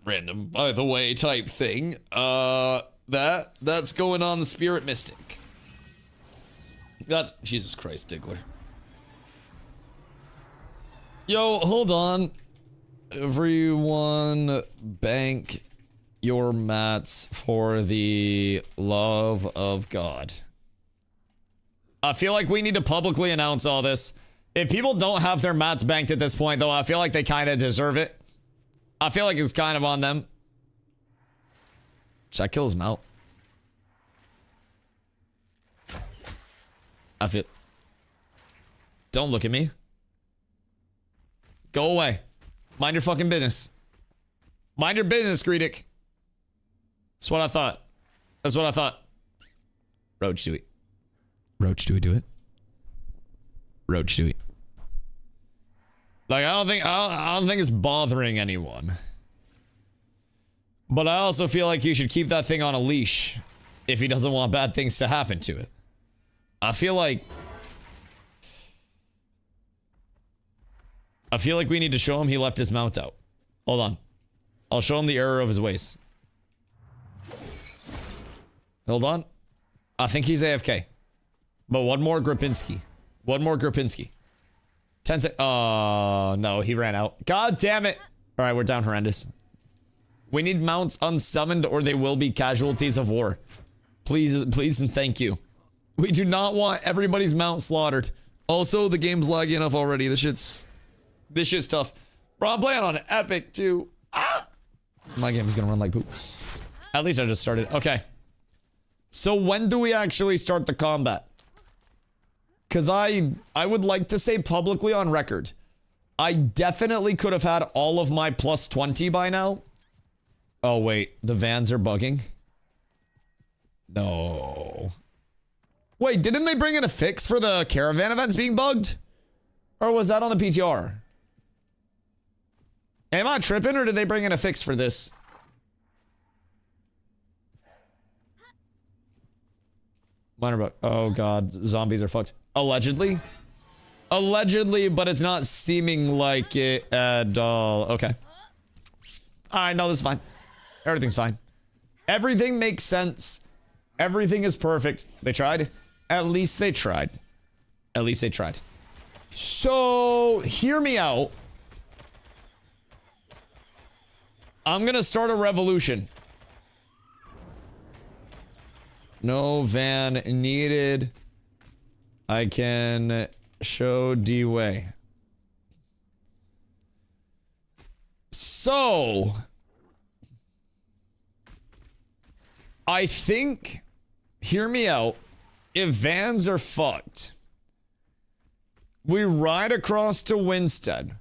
by the way, type thing. That's going on the Spirit Mystic. That's, Jesus Christ, Diggler. Yo, hold on. Everyone bank your mats for the love of God. I feel like we need to publicly announce all this. If people don't have their mats banked at this point, though, I feel like they kind of deserve it. I feel like it's kind of on them. Should I kill his mount? I feel... Don't look at me. Go away. Mind your fucking business. Mind your business, Greedic. That's what I thought. That's what I thought. Roach, do it. Roach, do it. Roach, do it. Like, I don't think it's bothering anyone. But I also feel like you should keep that thing on a leash if he doesn't want bad things to happen to it. I feel like we need to show him he left his mount out. Hold on. I'll show him the error of his ways. Hold on. I think he's AFK. But one more Gripinski. 10 sec. Oh, no, he ran out. God damn it. All right, we're down horrendous. We need mounts unsummoned or they will be casualties of war. Please and thank you. We do not want everybody's mount slaughtered. Also, the game's laggy enough already. This shit's tough. Bro, I'm playing on epic too. Ah! My game is gonna run like poop. At least I just started. Okay. So when do we actually start the combat? Because I would like to say publicly on record, I definitely could have had all of my plus 20 by now. Oh, wait. The vans are bugging? No. Wait, didn't they bring in a fix for the caravan events being bugged? Or was that on the PTR? Am I tripping, or did they bring in a fix for this? Minor bug. Oh, God. Zombies are fucked. Allegedly? Allegedly, but it's not seeming like it at all. Okay. Alright, no, this is fine. Everything's fine. Everything makes sense. Everything is perfect. They tried. At least they tried. At least they tried. So, hear me out. I'm gonna start a revolution. No van needed. I can show DustyWhy. So, I think, hear me out, if vans are fucked, we ride across to Winstead.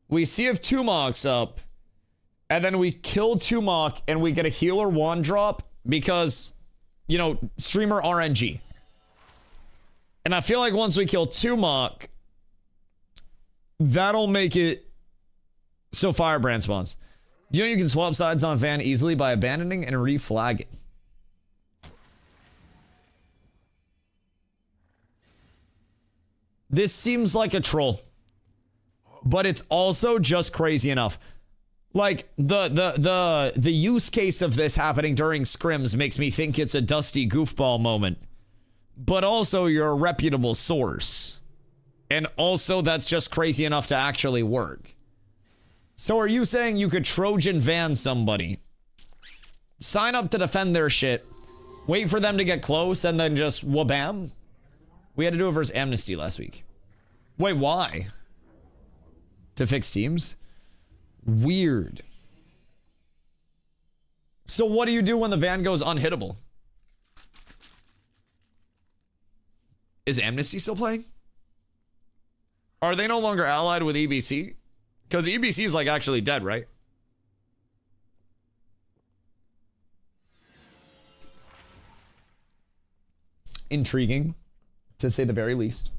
We see if Tumok's up, and then we kill Tumok and we get a healer wand drop because, you know, streamer RNG. And I feel like once we kill Tumok, that'll make it so Firebrand spawns. You know you can swap sides on van easily by abandoning and reflagging. This seems like a troll. But it's also just crazy enough. Like, the use case of this happening during scrims makes me think it's a Dusty goofball moment. But also, you're a reputable source. And also, that's just crazy enough to actually work. So are you saying you could Trojan van somebody, sign up to defend their shit, wait for them to get close, and then just wabam? We had to do it versus Amnesty last week. Wait, why? To fix teams? Weird. So what do you do when the van goes unhittable? Is Amnesty still playing? Are they no longer allied with EBC? Because EBC is like actually dead, right? Intriguing, to say the very least.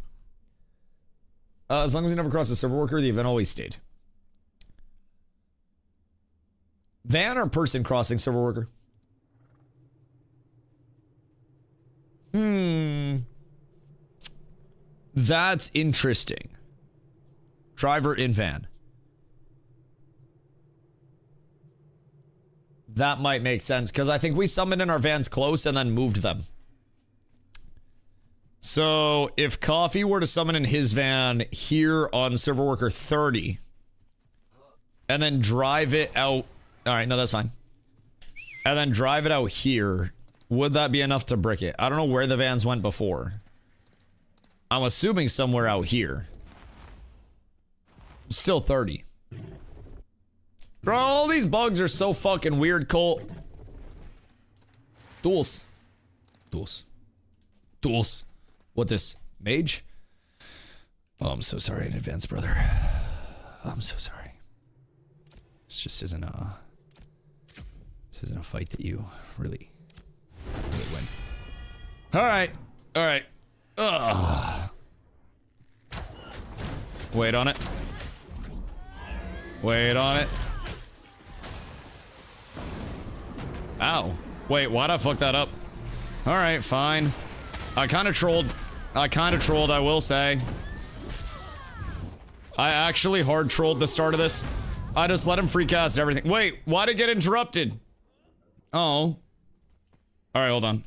As long as you never cross a server worker, the event always stayed. Van or person crossing server worker? That's interesting. Driver in van. That might make sense, because I think we summoned in our vans close and then moved them. So, if Coffee were to summon in his van here on server worker 30, and then drive it out... Alright, no, that's fine. And then drive it out here, would that be enough to brick it? I don't know where the vans went before. I'm assuming somewhere out here. Still 30. Bro, all these bugs are so fucking weird, Colt. Duels. Duels. Duels. What's this? Mage? Oh, I'm so sorry in advance, brother. I'm so sorry. This just isn't a... This isn't a fight that you really win. Alright. Alright. Ugh. Wait on it. Wait on it. Ow. Wait, why'd I fuck that up? Alright, fine. I kinda trolled. I will say. I actually hard trolled the start of this. I just let him free cast everything. Wait, why'd it get interrupted? Oh. Alright, hold on.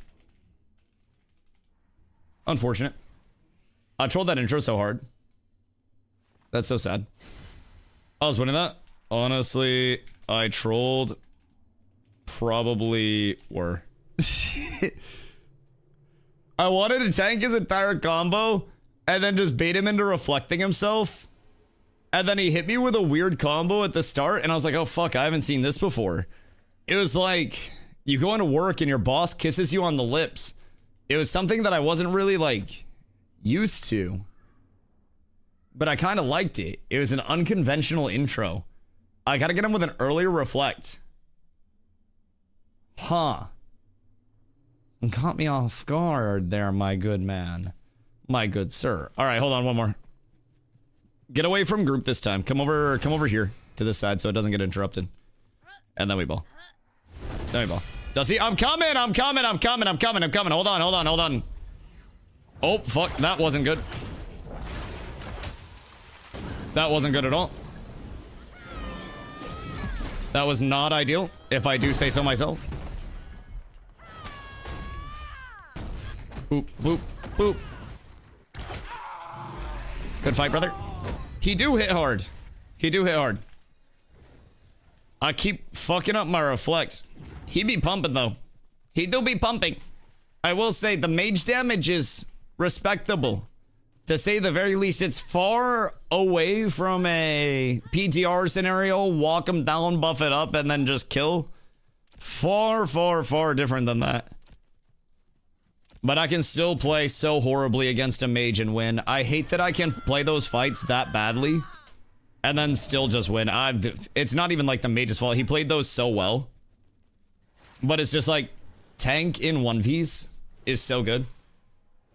Unfortunate. I trolled that intro so hard. That's so sad. I was winning that. Honestly, I trolled probably were. I wanted to tank his entire combo and then just bait him into reflecting himself. And then he hit me with a weird combo at the start and I was like, oh fuck, I haven't seen this before. It was like, you go into work and your boss kisses you on the lips. It was something that I wasn't really like used to. But I kind of liked it. It was an unconventional intro. I gotta get him with an earlier reflect. Huh. Caught me off guard there, my good man. My good sir. Alright, hold on, one more. Get away from group this time. Come over here to this side so it doesn't get interrupted. And then we ball. Then we ball. Dusty, I'm coming! Hold on. Oh, fuck, that wasn't good. That wasn't good at all. That was not ideal, if I do say so myself. Boop, boop, boop. Good fight, brother. He do hit hard. He do hit hard. I keep fucking up my reflect. He be pumping, though. He do be pumping. I will say the mage damage is respectable. To say the very least, it's far away from a PTR scenario. Walk him down, buff it up, and then just kill. Far, far, far different than that. But I can still play so horribly against a mage and win. I hate that I can play those fights that badly and then still just win. It's not even like the mage's fault. He played those so well. But it's just like, tank in 1vs is so good.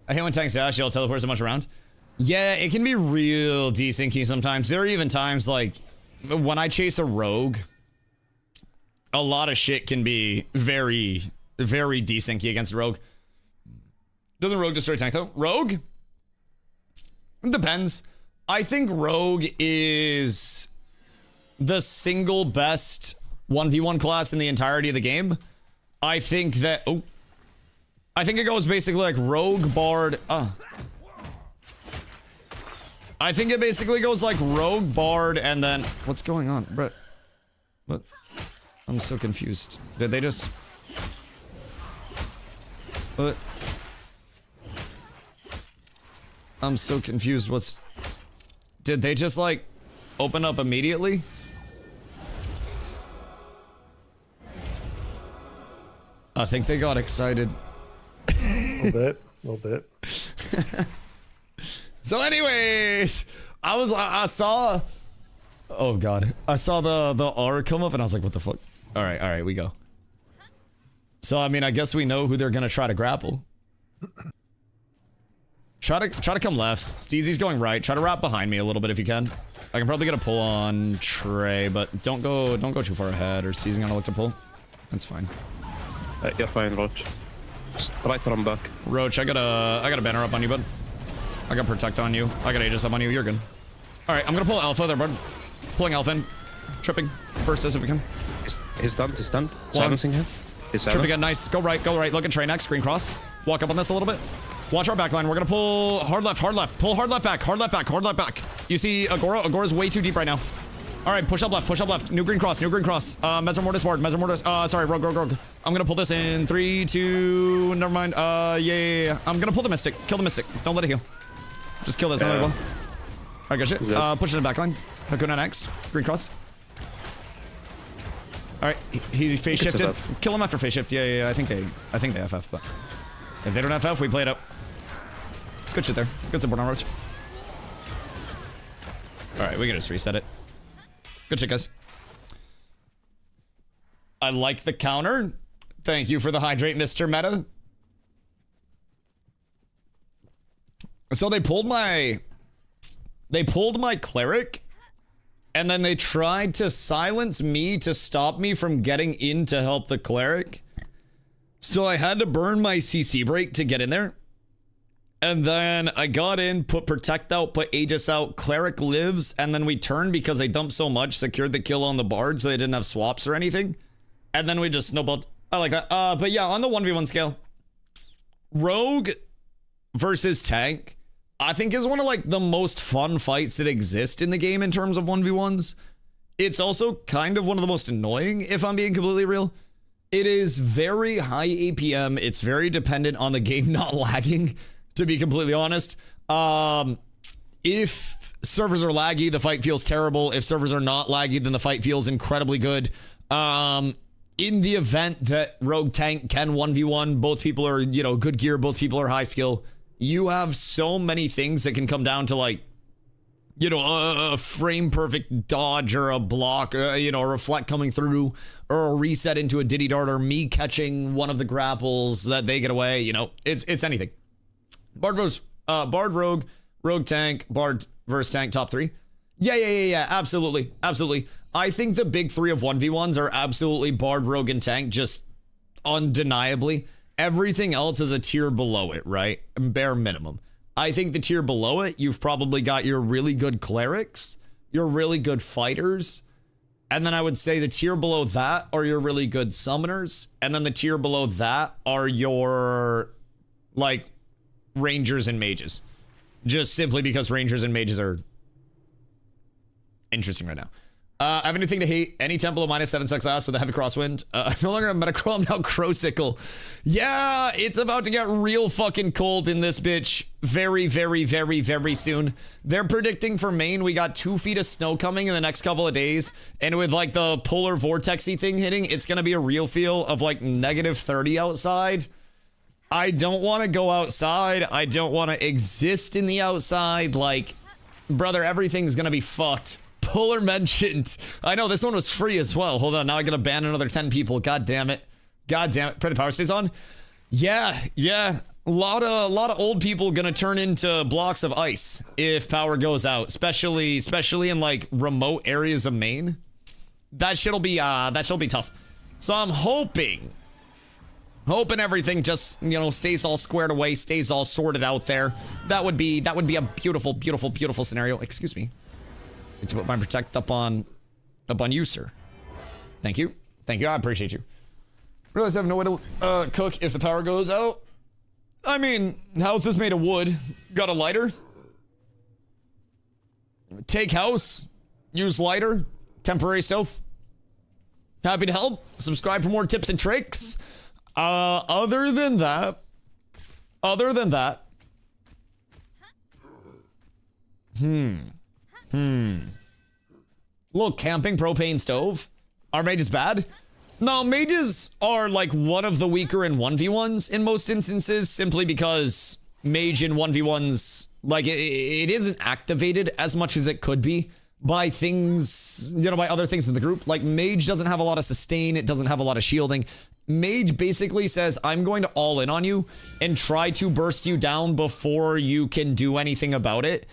I hate when tanks dash, you'll teleport so much around. Yeah, it can be real desyncy sometimes. There are even times like when I chase a rogue, a lot of shit can be very, very desyncy against a rogue. Doesn't rogue destroy tank though? Rogue? It depends. I think rogue is the single best 1v1 class in the entirety of the game. I think that... Oh. I think it goes basically like rogue, bard... I think it basically goes like rogue, bard, and then... What's going on? Brett? What? I'm so confused. Did they just... What? I'm so confused. What's... Did they just like open up immediately? I think they got excited. A little bit. So anyways, I saw, oh god, I saw the R come up and I was like, what the fuck? All right, we go. So I mean, I guess we know who they're gonna try to grapple. Try to come left. Steezy's going right. Try to wrap behind me a little bit if you can. I can probably get a pull on Trey, but don't go too far ahead or Steezy's gonna look to pull. That's fine. You're fine, Roach. Right arm back. Roach, I got a banner up on you, bud. I got protect on you. I got Aegis up on you. You're good. All right, I'm gonna pull Alpha there, bud. Pulling Alpha in. Tripping. Burst this if we can. He's stunned. Silencing him. He's Trip again, nice. Go right. Look at Trey next. Screen cross. Walk up on this a little bit. Watch our backline. We're gonna pull hard left. Pull hard left back. You see Agora? Agora's way too deep right now. All right, push up left. New green cross. Mesmer Mortis board. Sorry, rogue. I'm gonna pull this in 3, 2, never mind. Yeah. I'm gonna pull the Mystic. Kill the Mystic. Don't let it heal. Just kill this on the I got shit. Push it in the backline. Hakuna next. Green cross. All right, he phase shifted. Kill him after phase shift. Yeah. I think they FF, but if they don't FF, we play it up. Good shit there. Good support on Roach. All right, we can just reset it. Good shit, guys. I like the counter. Thank you for the hydrate, Mr. Meta. So they pulled my cleric, and then they tried to silence me to stop me from getting in to help the cleric. So I had to burn my CC break to get in there. And then I got in, put protect out, put Aegis out, cleric lives, and then we turned because they dumped so much, secured the kill on the bard so they didn't have swaps or anything. And then we just snowballed. I like that. But yeah, on the 1v1 scale, rogue versus tank, I think is one of like the most fun fights that exist in the game in terms of 1v1s. It's also kind of one of the most annoying, if I'm being completely real. It is very high APM. It's very dependent on the game not lagging, to be completely honest. If servers are laggy, the fight feels terrible. If servers are not laggy, then the fight feels incredibly good. In the event that rogue tank can 1v1, both people are, good gear, both people are high skill. You have so many things that can come down to like, a frame perfect dodge or a block, or, a reflect coming through, or a reset into a Diddy Dart, or me catching one of the grapples that they get away. It's anything. Bard rogue tank, bard versus tank, top 3. Yeah, absolutely. I think the big 3 of 1v1s are absolutely bard, rogue, and tank, just undeniably. Everything else is a tier below it, right? Bare minimum. I think the tier below it, you've probably got your really good clerics, you're really good fighters. And then I would say the tier below that are your really good summoners. And then the tier below that are your, like, rangers and mages. Just simply because rangers and mages are interesting right now. I have anything to hate. Any temple of -7 sucks ass with a heavy crosswind. I'm no longer a Metacrow, I'm now Crowsicle. Yeah, it's about to get real fucking cold in this bitch. Very, very, very, very soon. They're predicting for Maine, we got 2 feet of snow coming in the next couple of days. And with like the polar vortexy thing hitting, it's gonna be a real feel of like -30 outside. I don't want to go outside. I don't want to exist in the outside. Like, brother, everything's gonna be fucked. Polar mentioned. I know this one was free as well. Hold on, now I gotta ban another 10 people. God damn it. God damn it. Pray the power stays on. Yeah. A lot of old people gonna turn into blocks of ice if power goes out, especially in like remote areas of Maine. That shit'll be tough. So I'm hoping everything just, you know, stays all squared away, stays all sorted out there. That would be a beautiful, beautiful, beautiful scenario. Excuse me. To put my protect up on you, sir. Thank you. I appreciate you. Realize I have no way to cook if the power goes out. I mean, house is made of wood. Got a lighter? Take house. Use lighter. Temporary stove. Happy to help. Subscribe for more tips and tricks. Other than that. Little camping propane stove. Are mages bad? No, mages are like one of the weaker in 1v1s in most instances, simply because mage in 1v1s, like it isn't activated as much as it could be by things, you know, by other things in the group. Like mage doesn't have a lot of sustain. It doesn't have a lot of shielding. Mage basically says, I'm going to all in on you and try to burst you down before you can do anything about it.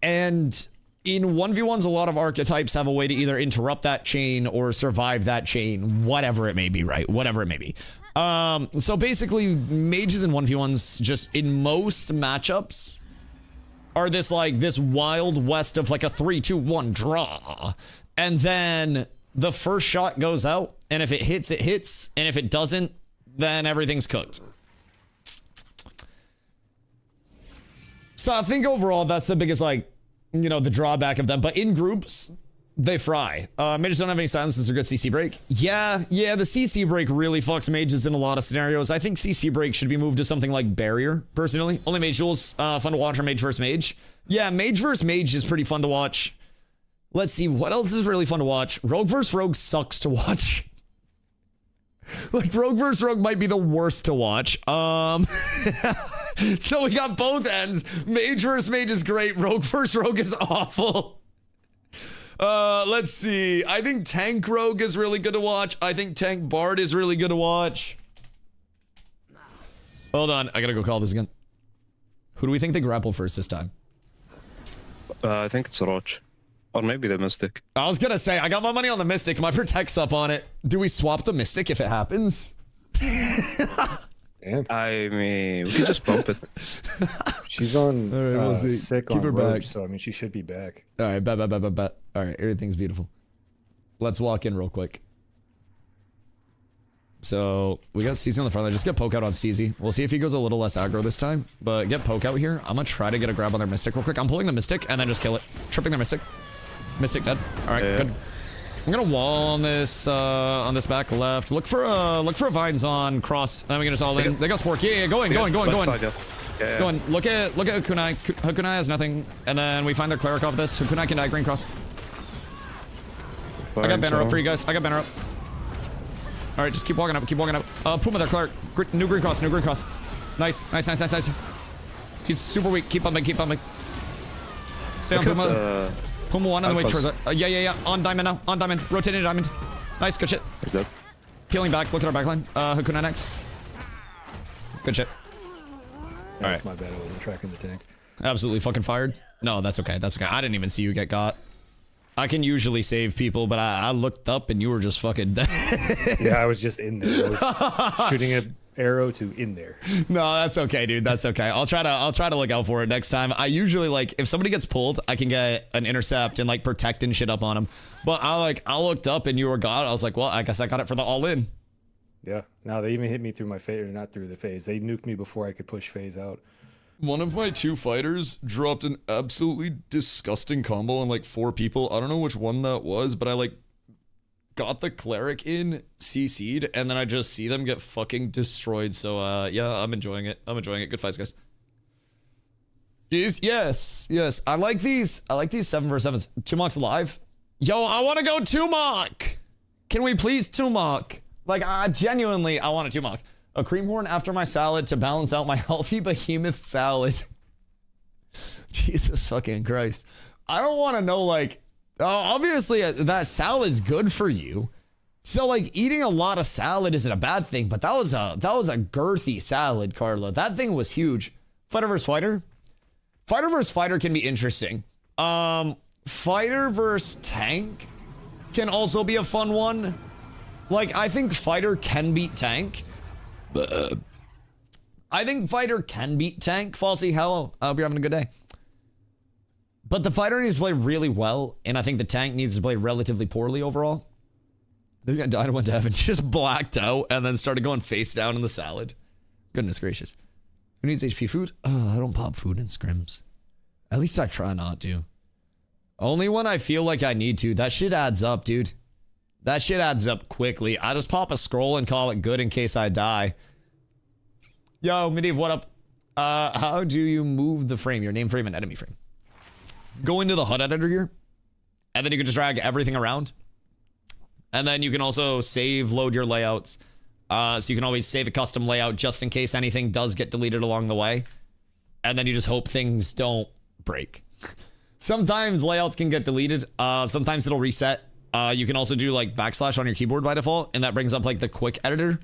And in 1v1s, a lot of archetypes have a way to either interrupt that chain or survive that chain, whatever it may be, right? Whatever it may be. So basically, mages in 1v1s, just in most matchups, are this wild west of like a 3, 2, 1 draw. And then the first shot goes out, and if it hits, it hits. And if it doesn't, then everything's cooked. So I think overall, that's the biggest, like, you know, the drawback of them. But in groups, they fry. Mages don't have any silences or good CC break. Yeah, the CC break really fucks mages in a lot of scenarios. I think CC break should be moved to something like barrier, personally. Only mage duels, fun to watch, or mage versus mage. Yeah, mage versus mage is pretty fun to watch. Let's see, what else is really fun to watch? Rogue versus rogue sucks to watch. Like, rogue versus rogue might be the worst to watch. So we got both ends. Mage versus mage is great. Rogue versus rogue is awful. Let's see. I think tank rogue is really good to watch. I think tank bard is really good to watch. Hold on. I gotta go call this again. Who do we think they grapple first this time? I think it's Roach. Or maybe the Mystic. I was gonna say, I got my money on the Mystic. My protect's up on it. Do we swap the Mystic if it happens? Damn. I mean, we can just bump it. She's on we'll see. sick Keep on her Roach, back. so I mean she should be back. All right, bet. All right, everything's beautiful. Let's walk in real quick. So we got CZ on the front line. Just get poke out on CZ. We'll see if he goes a little less aggro this time. But get poke out here. I'm gonna try to get a grab on their Mystic real quick. I'm pulling the Mystic and then just kill it. Tripping their Mystic. Mystic dead. All right, good. I'm gonna wall on this back left. Look for vines on cross. Then we can just all in. They got Spork. Yeah, going. Going. Look at Hakunai. Hakunai has nothing. And then we find their cleric off this. Hakunai can die. Green cross. I got banner up for you guys. I got banner up. All right, just keep walking up. Puma, their cleric. New green cross. Nice. He's super weak. Keep bumping. Stay on Puma. Puma one on the way towards it. Yeah. On diamond now. On diamond. Rotating diamond. Nice. Good shit. Is that? Peeling back. Look at our backline. Hakunai next. Good shit. That's my bad. I wasn't tracking the tank. Absolutely fucking fired. No, that's okay. I didn't even see you get got. I can usually save people, but I looked up and you were just fucking dead. Yeah, I was just in there. I was shooting at arrow to in there. No, that's okay, dude. That's okay. I'll try to look out for it next time. I usually like if somebody gets pulled, I can get an intercept and like protect and shit up on them. But I looked up and you were gone. I was like, well, I guess I got it for the all in. Yeah. No, they even hit me through my phase, or not through the phase. They nuked me before I could push phase out. One of my 2 fighters dropped an absolutely disgusting combo on like 4 people. I don't know which one that was, but I like got the cleric in, CC'd, and then I just see them get fucking destroyed. So yeah, I'm enjoying it. Good fights, guys. Jeez, yes. I like these 7v7s. Tumok's live. Yo, I want to go Tumok. Can we please Tumok? Like, genuinely, I want a Tumok. A cream horn after my salad to balance out my healthy behemoth salad. Jesus fucking Christ. I don't want to know, like, obviously that salad's good for you. So, like, eating a lot of salad isn't a bad thing, but that was a girthy salad, Carla. That thing was huge. Fighter versus fighter. Fighter versus fighter can be interesting. Fighter versus tank can also be a fun one. Like, I think fighter can beat tank. I think fighter can beat tank. Falsey, hello. I hope you're having a good day. But the fighter needs to play really well, and I think the tank needs to play relatively poorly overall. They're gonna die and went to heaven, just blacked out, and then started going face down in the salad. Goodness gracious. Who needs HP food? Oh, I don't pop food in scrims. At least I try not to. Only when I feel like I need to. That shit adds up, dude. That shit adds up quickly. I just pop a scroll and call it good in case I die. Yo, Medivh, what up? How do you move the frame? Your name frame and enemy frame. Go into the HUD editor here. And then you can just drag everything around. And then you can also save, load your layouts. So you can always save a custom layout just in case anything does get deleted along the way. And then you just hope things don't break. Sometimes layouts can get deleted. Sometimes it'll reset. You can also do like backslash on your keyboard by default, and that brings up like the quick editor.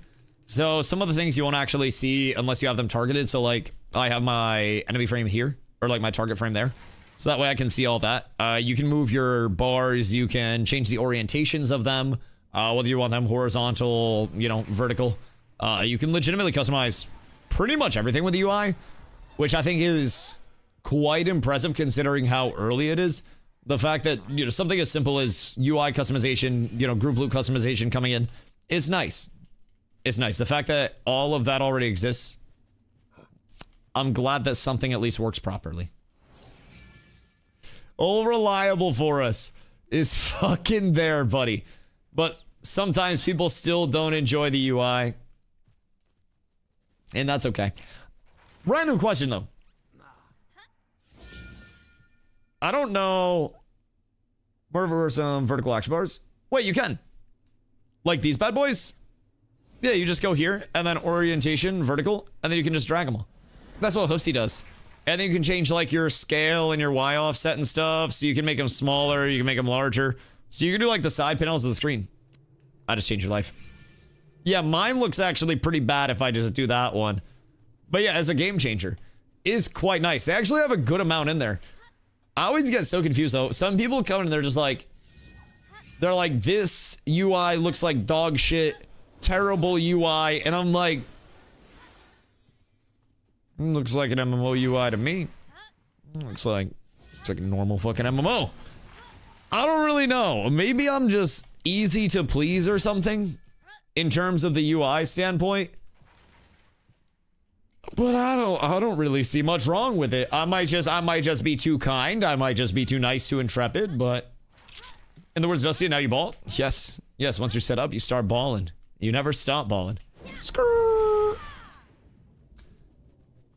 So some of the things you won't actually see unless you have them targeted. So like I have my enemy frame here, or like my target frame there. So that way I can see all that. You can move your bars. You can change the orientations of them, whether you want them horizontal, you know, vertical. You can legitimately customize pretty much everything with the UI, which I think is quite impressive considering how early it is. The fact that, you know, something as simple as UI customization, you know, group loot customization coming in is nice. It's nice. The fact that all of that already exists, I'm glad that something at least works properly. All reliable for us is fucking there, buddy. But sometimes people still don't enjoy the UI. And that's okay. Random question, though. I don't know. Where some vertical action bars? Wait, you can. Like these bad boys? Yeah, you just go here, and then orientation, vertical, and then you can just drag them all. That's what Hoofsy does. And then you can change like your scale and your Y offset and stuff, so you can make them smaller, you can make them larger. So you can do like the side panels of the screen. I just changed your life. Yeah, mine looks actually pretty bad if I just do that one. But yeah, as a game changer, is quite nice. They actually have a good amount in there. I always get so confused though. Some people come in and they're just like, this UI looks like dog shit, terrible UI, and I'm like, looks like an MMO UI to me. Looks like a normal fucking MMO. I don't really know. Maybe I'm just easy to please or something in terms of the UI standpoint. But I don't really see much wrong with it. I might just be too kind. I might just be too nice, too intrepid, but in the words of Dusty, now you ball? Yes. Yes, once you're set up, you start balling. You never stop balling. Skrrr.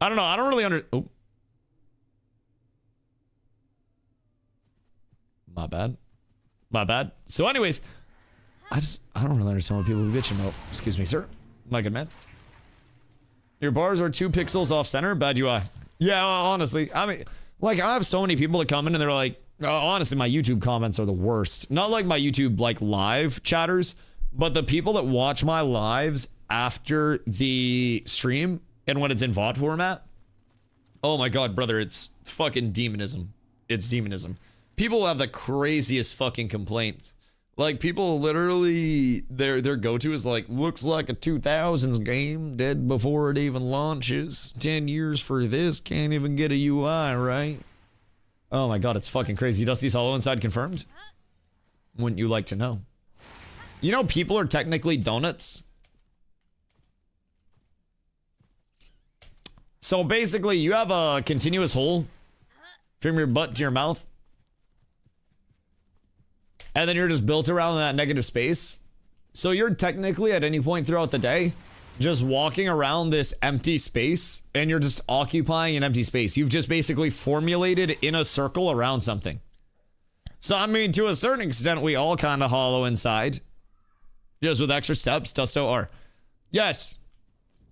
I don't know. I don't really oh. My bad. My bad. So anyways, I don't really understand what people are bitching about. Excuse me, sir. My good man. Your bars are 2 pixels off center. Bad UI. Yeah, honestly. I mean, like, I have so many people that come in and they're like, honestly, my YouTube comments are the worst. Not like my YouTube, like, live chatters, but the people that watch my lives after the stream and when it's in VOD format. Oh my god, brother, it's fucking demonism. It's demonism. People have the craziest fucking complaints. Like people literally their go-to is like, looks like a 2000s game, dead before it even launches. 10 years for this, can't even get a UI, right? Oh my god, it's fucking crazy. Dusty's Hollow Inside confirmed? Wouldn't you like to know? You know people are technically donuts. So basically you have a continuous hole from your butt to your mouth. And then you're just built around that negative space. So you're technically at any point throughout the day just walking around this empty space and you're just occupying an empty space. You've just basically formulated in a circle around something. So I mean, to a certain extent, we all kind of hollow inside. Just with extra steps, Dusto R. Yes.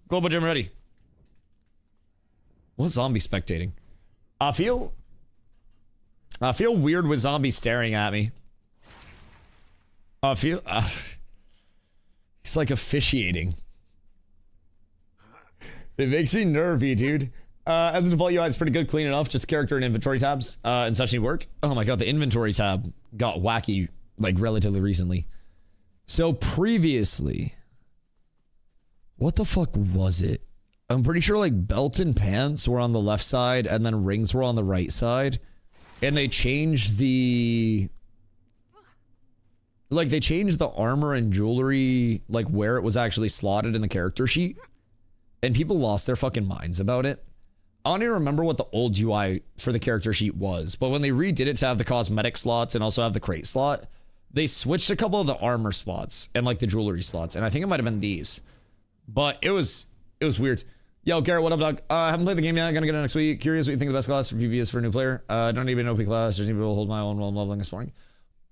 Global Gym ready. What's zombie spectating? I feel weird with zombies staring at me. I feel it's like officiating. It makes me nervy, dude. As a default UI, it's pretty good, clean enough. Just character and inventory tabs and such need work. Oh my god, the inventory tab got wacky like relatively recently. So previously, what the fuck was it? I'm pretty sure like belt and pants were on the left side and then rings were on the right side. And they changed the... Like, they changed the armor and jewelry, like, where it was actually slotted in the character sheet. And people lost their fucking minds about it. I don't even remember what the old UI for the character sheet was. But when they redid it to have the cosmetic slots and also have the crate slot, they switched a couple of the armor slots and, like, the jewelry slots. And I think it might have been these. But it was weird. Yo, Garrett, what up, dog? I haven't played the game yet. I'm gonna get it next week. Curious what you think the best class for PvP is for a new player. I don't need an OP class. Just need to be able to hold my own while I'm leveling this morning.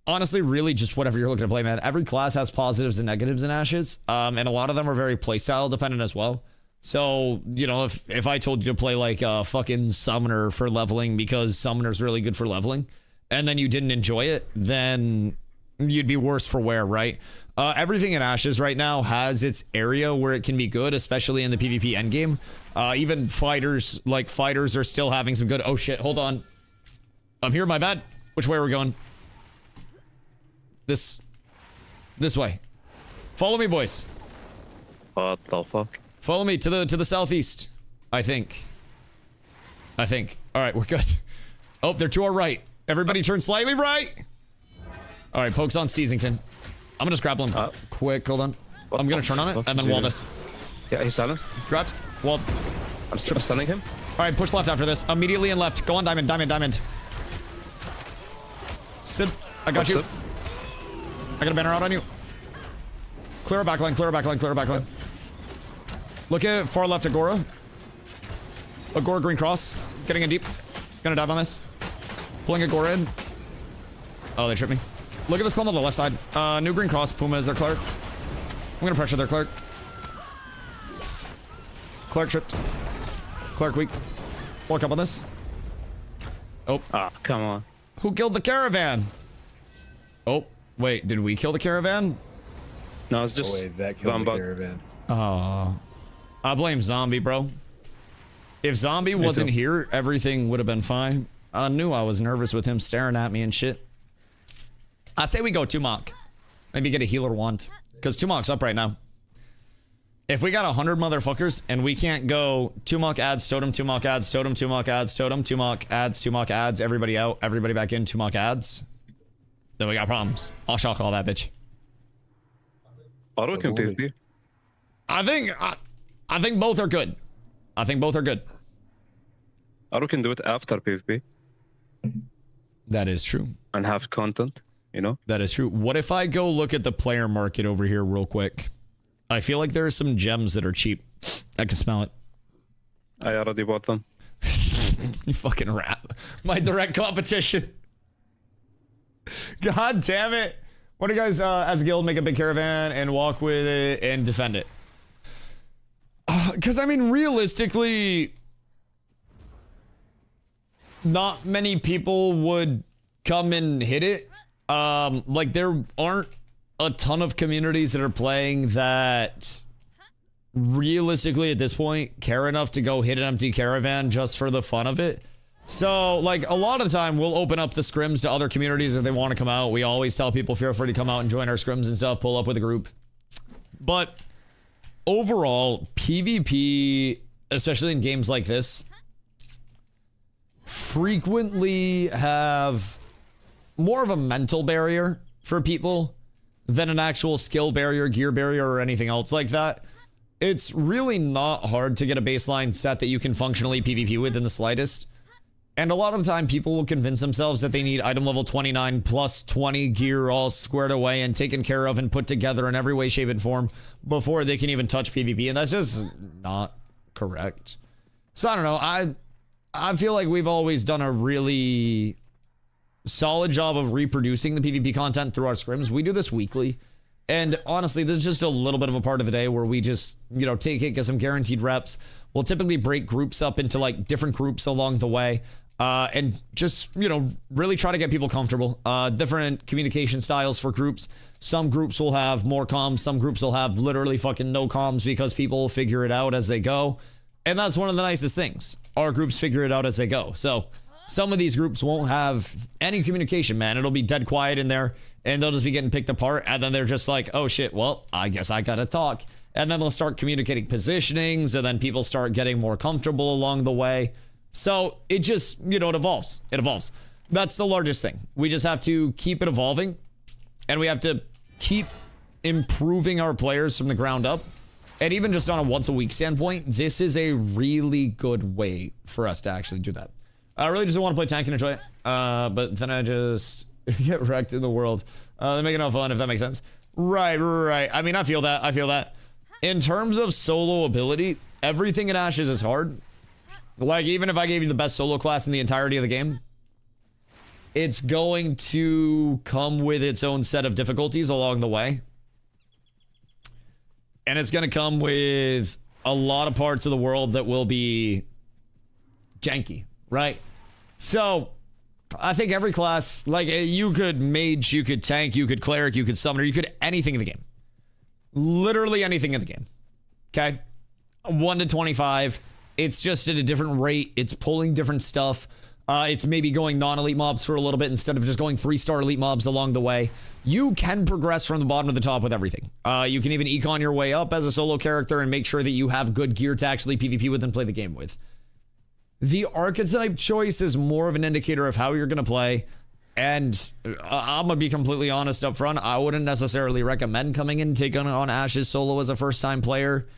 Honestly, really just whatever you're looking to play, man. Every class has positives and negatives in Ashes. And a lot of them are very playstyle dependent as well. So, you know, if I told you to play like a fucking summoner for leveling because summoner's really good for leveling, and then you didn't enjoy it, then you'd be worse for wear, right? Everything in Ashes right now has its area where it can be good, especially in the PvP endgame. Even fighters are still having some good... Oh shit, hold on. I'm here, my bad. Which way are we going? This way. Follow me, boys. What the fuck? Follow me to the southeast. I think. All right, we're good. Oh, they're to our right. Everybody turn slightly right. All right, pokes on Steasington. I'm gonna just grapple him quick. Hold on. I'm gonna turn on it and then wall this. Yeah, he's silenced. Grabbed. Walled. I'm stunning him. All right, push left after this. Immediately and left. Go on diamond. Sid, I got you. I got a banner out on you. Clear a backline. Look at far left Agora. Agora green cross. Getting in deep. Gonna dive on this. Pulling Agora in. Oh, they tripped me. Look at this clump on the left side. New green cross. Puma is their Clark. I'm gonna pressure their Clark. Clark tripped. Clark weak. Walk up on this. Oh. Ah, come on. Who killed the caravan? Oh, wait, did we kill the caravan? No, it's just... Oh, wait, that killed the caravan. I blame Zombie, bro. If Zombie wasn't here, everything would have been fine. I knew I was nervous with him staring at me and shit. I say we go Tumok. Maybe get a healer wand. Because Tumok's up right now. If we got 100 motherfuckers and we can't go Tumok adds totem, Tumok adds totem, Tumok adds totem, Tumok adds, everybody out, everybody back in, Tumok adds, then we got problems. I'll shock all that bitch. Auto can PvP. I think both are good. Auto can do it after PvP That is true. and have content, you know? That is true. What if I go look at the player market over here real quick? I feel like there are some gems that are cheap. I can smell it. I already bought them. You fucking rat. My direct competition. God damn it. What do you guys, as a guild, make a big caravan and walk with it and defend it? Because, I mean, realistically, not many people would come and hit it. Like, there aren't a ton of communities that are playing that realistically at this point care enough to go hit an empty caravan just for the fun of it. So, like, a lot of the time, we'll open up the scrims to other communities if they want to come out. We always tell people, feel free to come out and join our scrims and stuff, pull up with a group. But overall, PvP, especially in games like this, frequently have more of a mental barrier for people than an actual skill barrier, gear barrier, or anything else like that. It's really not hard to get a baseline set that you can functionally PvP with in the slightest. And a lot of the time, people will convince themselves that they need item level 29 plus 20 gear all squared away and taken care of and put together in every way, shape, and form before they can even touch PvP. And that's just not correct. So I don't know. I feel like we've always done a really solid job of reproducing the PvP content through our scrims. We do this weekly. And honestly, this is just a little bit of a part of the day where we just, you know, take it, get some guaranteed reps. We'll typically break groups up into like different groups along the way. And just, you know, really try to get people comfortable. Different communication styles for groups. Some groups will have more comms. Some groups will have literally fucking no comms because people will figure it out as they go. And that's one of the nicest things. Our groups figure it out as they go. So some of these groups won't have any communication, man. It'll be dead quiet in there and they'll just be getting picked apart. And then they're just like, oh shit, well, I guess I gotta talk. And then they'll start communicating positionings and then people start getting more comfortable along the way. So it just, you know, it evolves. It evolves. That's the largest thing. We just have to keep it evolving and we have to keep improving our players from the ground up. And even just on a once a week standpoint, this is a really good way for us to actually do that. I really just want to play tank and enjoy it. But then I just get wrecked in the world. They make it no fun, if that makes sense. Right. I mean, I feel that. In terms of solo ability, everything in Ashes is hard. Like, even if I gave you the best solo class in the entirety of the game, it's going to come with its own set of difficulties along the way. And it's going to come with a lot of parts of the world that will be janky, right? So, I think every class, like, you could mage, you could tank, you could cleric, you could summoner, you could anything in the game. Literally anything in the game. Okay? 1 to 25. It's just at a different rate. It's pulling different stuff. It's maybe going non-elite mobs for a little bit instead of just going 3-star elite mobs along the way. You can progress from the bottom to the top with everything. You can even econ your way up as a solo character and make sure that you have good gear to actually PvP with and play the game with. The archetype choice is more of an indicator of how you're going to play. And I'm going to be completely honest up front. I wouldn't necessarily recommend coming in and taking on Ashes solo as a first-time player.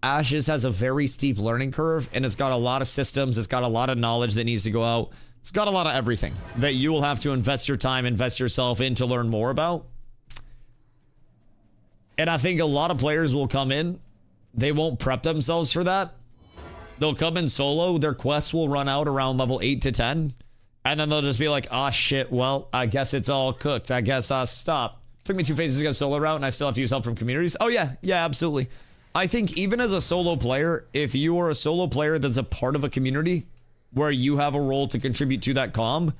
Ashes has a very steep learning curve, and it's got a lot of systems. It's got a lot of knowledge that needs to go out. It's got a lot of everything that you will have to invest your time, invest yourself in to learn more about. And I think a lot of players will come in. They won't prep themselves for that. They'll come in solo. Their quests will run out around level 8 to 10. And then they'll just be like, ah, shit, well, I guess it's all cooked. I guess I'll stop. Took me 2 phases to get a solo route, and I still have to use help from communities. Oh, yeah, absolutely. I think even as a solo player, if you are a solo player that's a part of a community where you have a role to contribute to that comm,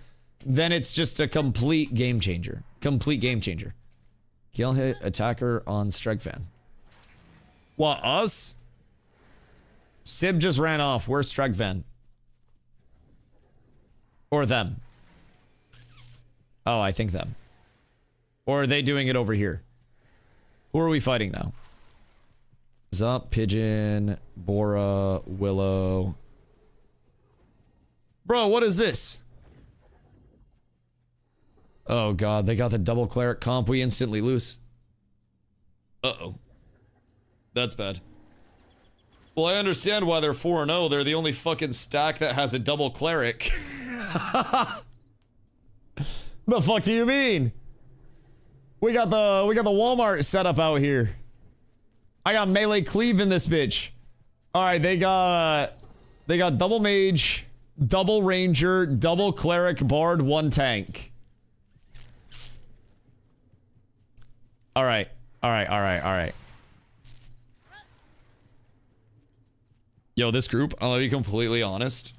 then it's just a complete game changer. Complete game changer. Kill hit attacker on strike fan. What, us? Sib just ran off. Where's strike fan? Or them? Oh, I think them. Or are they doing it over here? Who are we fighting now? Zup, Pigeon, Bora, Willow. Bro, what is this? Oh god, they got the double cleric comp. We instantly lose. Uh-oh. That's bad. Well, I understand why they're 4-0. They're the only fucking stack that has a double cleric. The fuck do you mean? We got the Walmart setup out here. I got melee cleave in this bitch. All right, they got double mage, double ranger, double cleric, bard, 1 tank. All right. Yo, this group, I'll be completely honest.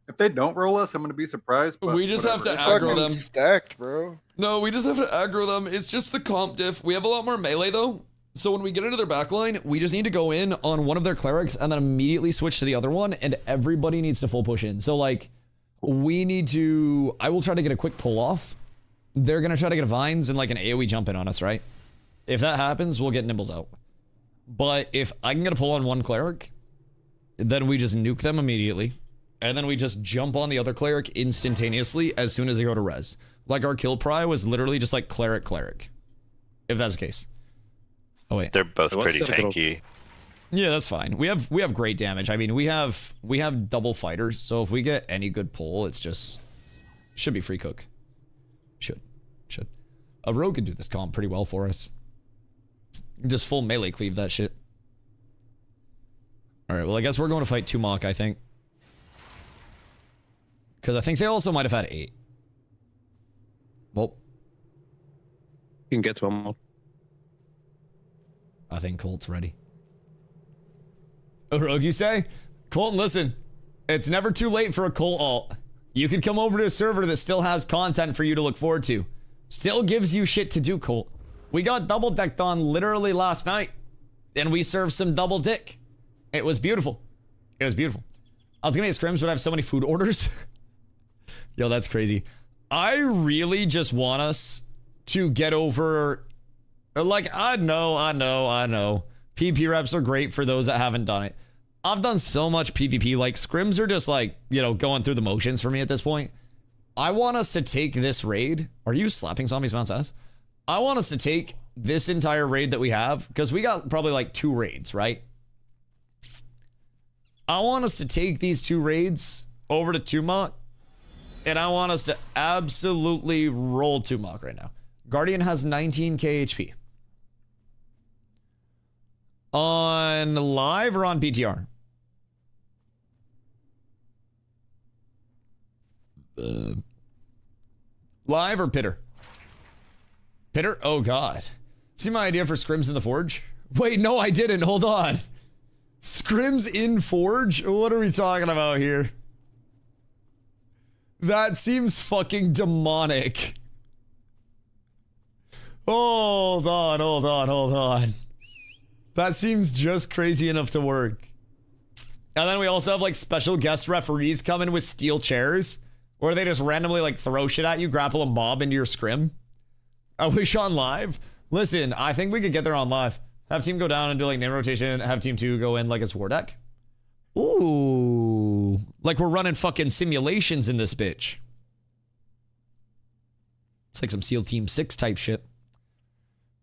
If they don't roll us, I'm gonna be surprised. But we just have to whatever. aggro them. Stacked, bro. No, we just have to aggro them. It's just the comp diff. We have a lot more melee though. So when we get into their backline, we just need to go in on one of their clerics and then immediately switch to the other one, and everybody needs to full push in. So like, we need to, I will try to get a quick pull off. They're gonna try to get vines and like an AoE jump in on us, right? If that happens, we'll get Nimbles out. But if I can get a pull on one cleric, then we just nuke them immediately. And then we just jump on the other cleric instantaneously as soon as they go to res. Like our kill pry was literally just like cleric. If that's the case. Oh wait. They're both pretty tanky. Yeah, that's fine. We have great damage. I mean, we have double fighters, so if we get any good pull, it's just should be free cook. Should. A rogue can do this comp pretty well for us. Just full melee cleave that shit. All right, well, I guess we're going to fight Tumok, I think. Because I think they also might have had 8. Well, You can get one more. I think Colt's ready. A rogue, you say? Colton, listen. It's never too late for a Colt ult. You could come over to a server that still has content for you to look forward to. Still gives you shit to do, Colt. We got double decked on literally last night. And we served some double dick. It was beautiful. It was beautiful. I was gonna get scrims, but I have so many food orders. Yo, that's crazy. I really just want us to get over... Like, I know. PvP reps are great for those that haven't done it. I've done so much PvP, like, scrims are just like, you know, going through the motions for me at this point. I want us to take this raid. Are you slapping zombies Mount ass? I want us to take this entire raid that we have, because we got probably like 2 raids, right? I want us to take these 2 raids over to Tumok, and I want us to absolutely roll Tumok right now. Guardian has 19k HP. On live or on BTR? Live or Pitter? Pitter? Oh god. See my idea for scrims in the Forge? Wait, no, I didn't. Hold on. Scrims in Forge? What are we talking about here? That seems fucking demonic. Hold on. That seems just crazy enough to work. And then we also have like special guest referees come in with steel chairs where they just randomly like throw shit at you, grapple a mob into your scrim. I wish on live. Listen, I think we could get there on live. Have team go down and do like name rotation, have team 2 go in like it's war deck. Ooh. Like we're running fucking simulations in this bitch. It's like some SEAL Team 6 type shit.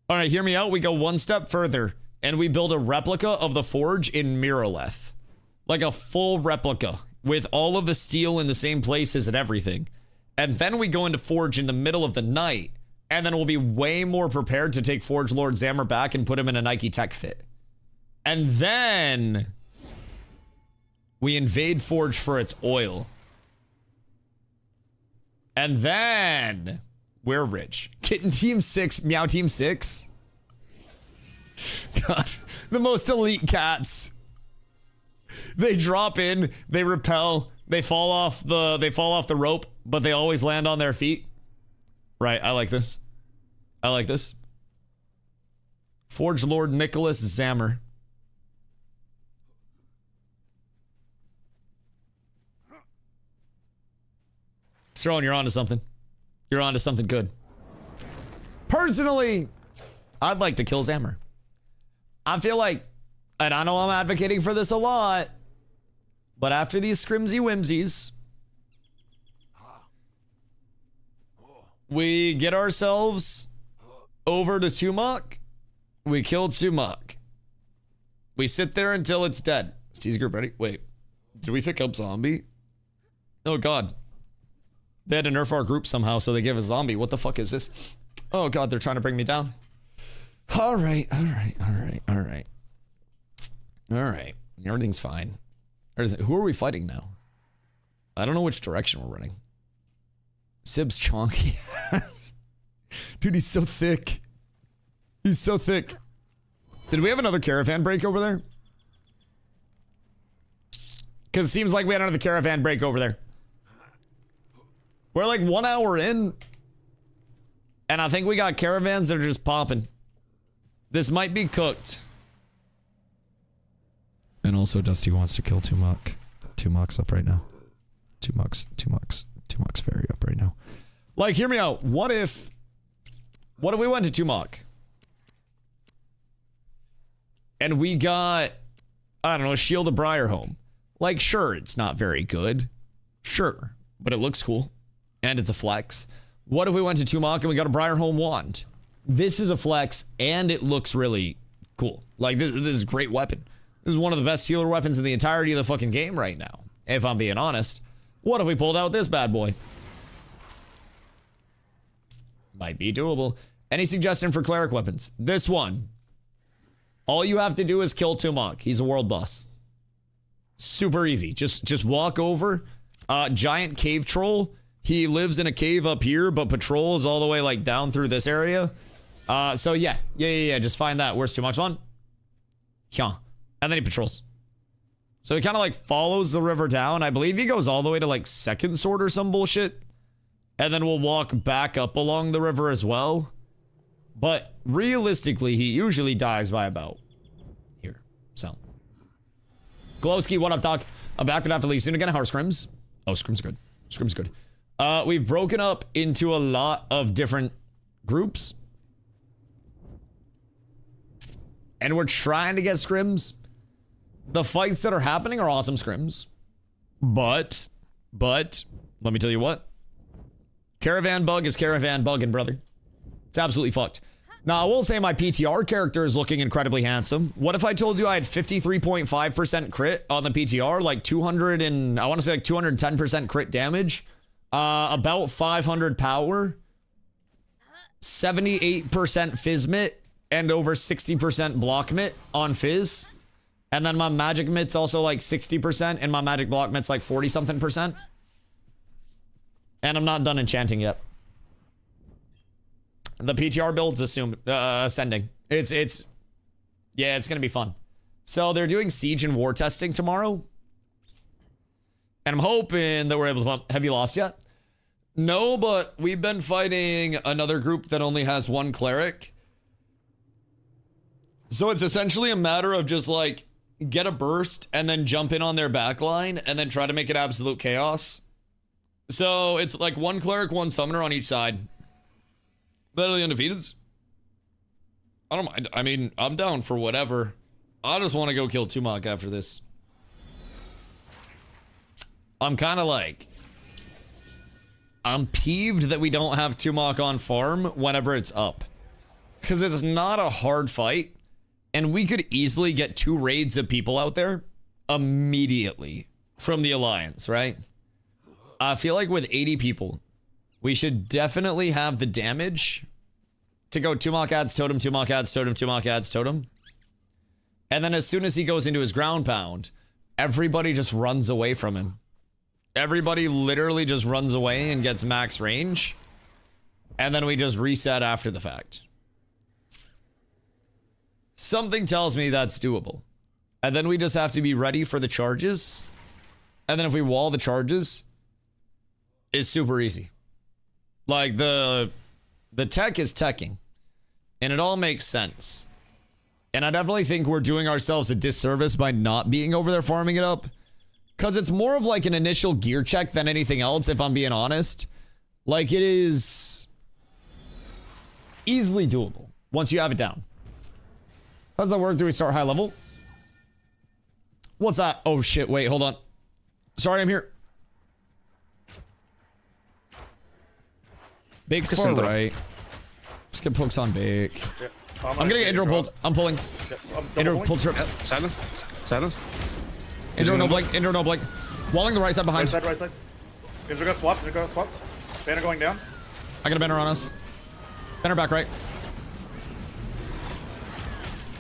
All right, hear me out. We go one step further and we build a replica of the Forge in Miroleth. Like a full replica with all of the steel in the same places and everything. And then we go into Forge in the middle of the night. And then we'll be way more prepared to take Forge Lord Zammer back and put him in a Nike Tech fit. And then we invade Forge for its oil. And then we're rich. Kitten Team 6, Meow Team 6. God, the most elite cats. They drop in, they repel, they fall off the rope, but they always land on their feet. Right, I like this. Forge Lord Nicholas Zammer. Throwing, you're onto something. You're onto something good. Personally, I'd like to kill Zammer. I feel like, and I know I'm advocating for this a lot, but after these scrimsy whimsies, we get ourselves over to Tumok. We kill Tumok. We sit there until it's dead. Steve's group ready? Wait, did we pick up zombie? Oh god. They had to nerf our group somehow, so they gave us zombie. What the fuck is this? Oh god, they're trying to bring me down. All right. Everything's fine. Who are we fighting now? I don't know which direction we're running. Sib's chonky. Dude, he's so thick. He's so thick. Did we have another caravan break over there? Because it seems like we had another caravan break over there. We're like 1 hour in. And I think we got caravans that are just popping. This might be cooked. And also Dusty wants to kill Tumok. Tumok's up right now. Tumok's very up right now. Like, hear me out. What if we went to Tumok? And we got, I don't know, Shield of Briarhome. Like, sure, it's not very good. Sure. But it looks cool. And it's a flex. What if we went to Tumok and we got a Briarhome wand? This is a flex and it looks really cool. Like, this is a great weapon. This is one of the best healer weapons in the entirety of the fucking game right now. If I'm being honest. What if we pulled out this bad boy? Might be doable. Any suggestion for cleric weapons? This one. All you have to do is kill Tumok. He's a world boss. Super easy. Just walk over. Giant cave troll. He lives in a cave up here, but patrols all the way like down through this area. So yeah. Just find that. Where's Tumok's one? Yeah. And then he patrols. So he kind of like follows the river down. I believe he goes all the way to like Second Sword or some bullshit. And then we'll walk back up along the river as well. But realistically, he usually dies by about here. So. Glowski, what up, Doc? I'm back, but I have to leave soon again. How are scrims? Oh, scrims good. Scrims good. We've broken up into a lot of different groups. And we're trying to get scrims. The fights that are happening are awesome scrims. But, let me tell you what. Caravan bug is caravan bugging, brother. It's absolutely fucked. Now, I will say my PTR character is looking incredibly handsome. What if I told you I had 53.5% crit on the PTR? Like 200 and, I want to say like 210% crit damage. About 500 power. 78% Fizzmit. And over 60% block mit on Fizz. And then my magic mit's also like 60%, and my magic block mit's like 40-something%. And I'm not done enchanting yet. The PTR build's ascending. Yeah, it's gonna be fun. So they're doing siege and war testing tomorrow. And I'm hoping that we're able to pump. Have you lost yet? No, but we've been fighting another group that only has one cleric. So it's essentially a matter of just like get a burst and then jump in on their backline and then try to make it absolute chaos. So it's like one cleric, one summoner on each side. Battle of the Undefeateds. I don't mind. I mean, I'm down for whatever. I just want to go kill Tumok after this. I'm kind of like, I'm peeved that we don't have Tumok on farm whenever it's up. Because it's not a hard fight. And we could easily get 2 raids of people out there immediately from the Alliance, right? I feel like with 80 people, we should definitely have the damage to go Tumok adds totem, Tumok adds totem, Tumok adds totem. And then as soon as he goes into his ground pound, everybody just runs away from him. Everybody literally just runs away and gets max range. And then we just reset after the fact. Something tells me that's doable. And then we just have to be ready for the charges. And then if we wall the charges, it's super easy. Like the tech is teching. And it all makes sense. And I definitely think we're doing ourselves a disservice by not being over there farming it up. Because it's more of like an initial gear check than anything else, if I'm being honest. Like it is easily doable once you have it down. How does that work? Do we start high level? What's that? Oh shit, wait, hold on. Sorry, I'm here. Bake's far right. Just get pokes on Bake. Yeah, I'm gonna get Indro pulled. I'm pulling. Yeah, Indro pulled trips. Silence. Silence. Indro no blink. Indro no blink. Walling the right side behind. Right side. Indro got swapped. Banner going down. I got a banner on us. Banner back right.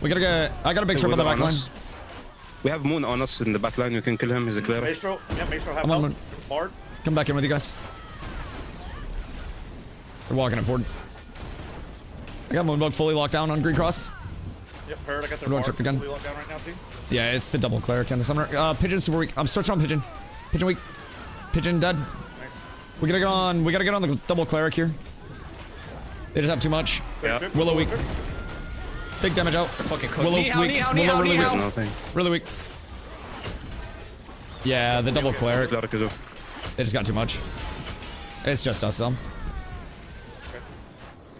We gotta get. I got a big trip on the back line. We have Moon on us in the back line. You can kill him. He's a clear. Maestro. Yeah, Maestro have I'm on health. Moon. Bard. Come back in with you guys. They're walking it forward. I got Moonbug fully locked down on Green Cross. Yep, Parrot, I got their We're going bard tripped again. fully locked down right now too. Yeah, it's the double cleric and the summoner. Pigeon's super weak. I'm switching on Pigeon. Pigeon weak. Pigeon dead. Nice. We gotta get on the double cleric here. They just have too much. Yeah. Willow weak. Big damage out. Fucking cook. Willow weak. Willow really weak. Nothing. Really weak. Yeah, the double cleric. Cleric is up. They just got too much. It's just us, though.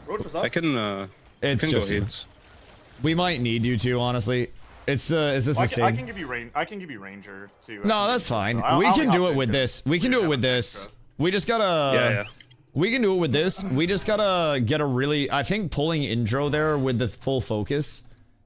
Roach was up. I can It's can go just you. heals. We might need you to, honestly. Is this I a can sting? give you rain. I can give you ranger too. No, that's fine. We can do it with this. We can do it with this. We just gotta. Yeah. We can do it with this. We just gotta get a really. I think pulling intro there with the full focus,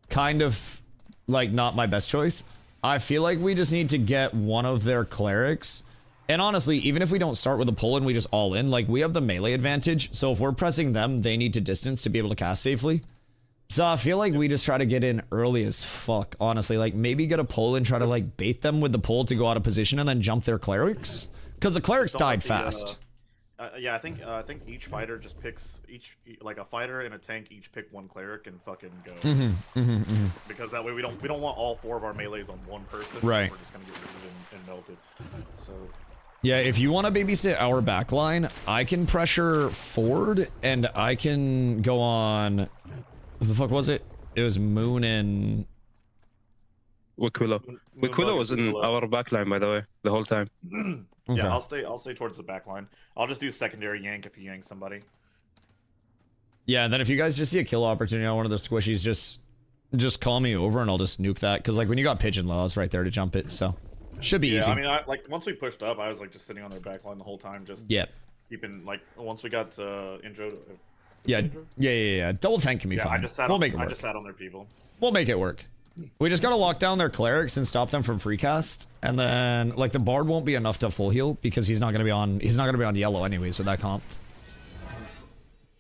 kind of, like, not my best choice. I feel like we just need to get one of their clerics. And honestly, even if we don't start with a pull and we just all in, like, we have the melee advantage. So if we're pressing them, they need to distance to be able to cast safely. So I feel like we just try to get in early as fuck, honestly. Like, maybe get a pull and try to, like, bait them with the pull to go out of position and then jump their clerics. Because the clerics died fast. Yeah, I think each fighter just picks like a fighter and a tank each pick one cleric and fucking go. Because that way we don't want all 4 of our melees on one person. Right. We're just gonna get rid of it and melted. So. Yeah, if you want to babysit our backline, I can pressure forward and I can go on. What the fuck was it? It was Moon and Wickwillow. Wickwillow was in our backline, by the way, the whole time. Okay. Yeah, I'll stay towards the back line. I'll just do secondary yank if you yank somebody. Yeah, and then if you guys just see a kill opportunity on one of the squishies, just call me over and I'll just nuke that. Because, like, when you got pigeon low, I was right there to jump it, so should be easy. I mean, like once we pushed up, I was like just sitting on their back line the whole time, just keeping, like, once we got intro. Yeah. Double tank can be fine. We'll make it work. I just sat on their people. We'll make it work. We just gotta lock down their clerics and stop them from free cast, and then, like, the bard won't be enough to full heal because he's not gonna be on yellow anyways with that comp.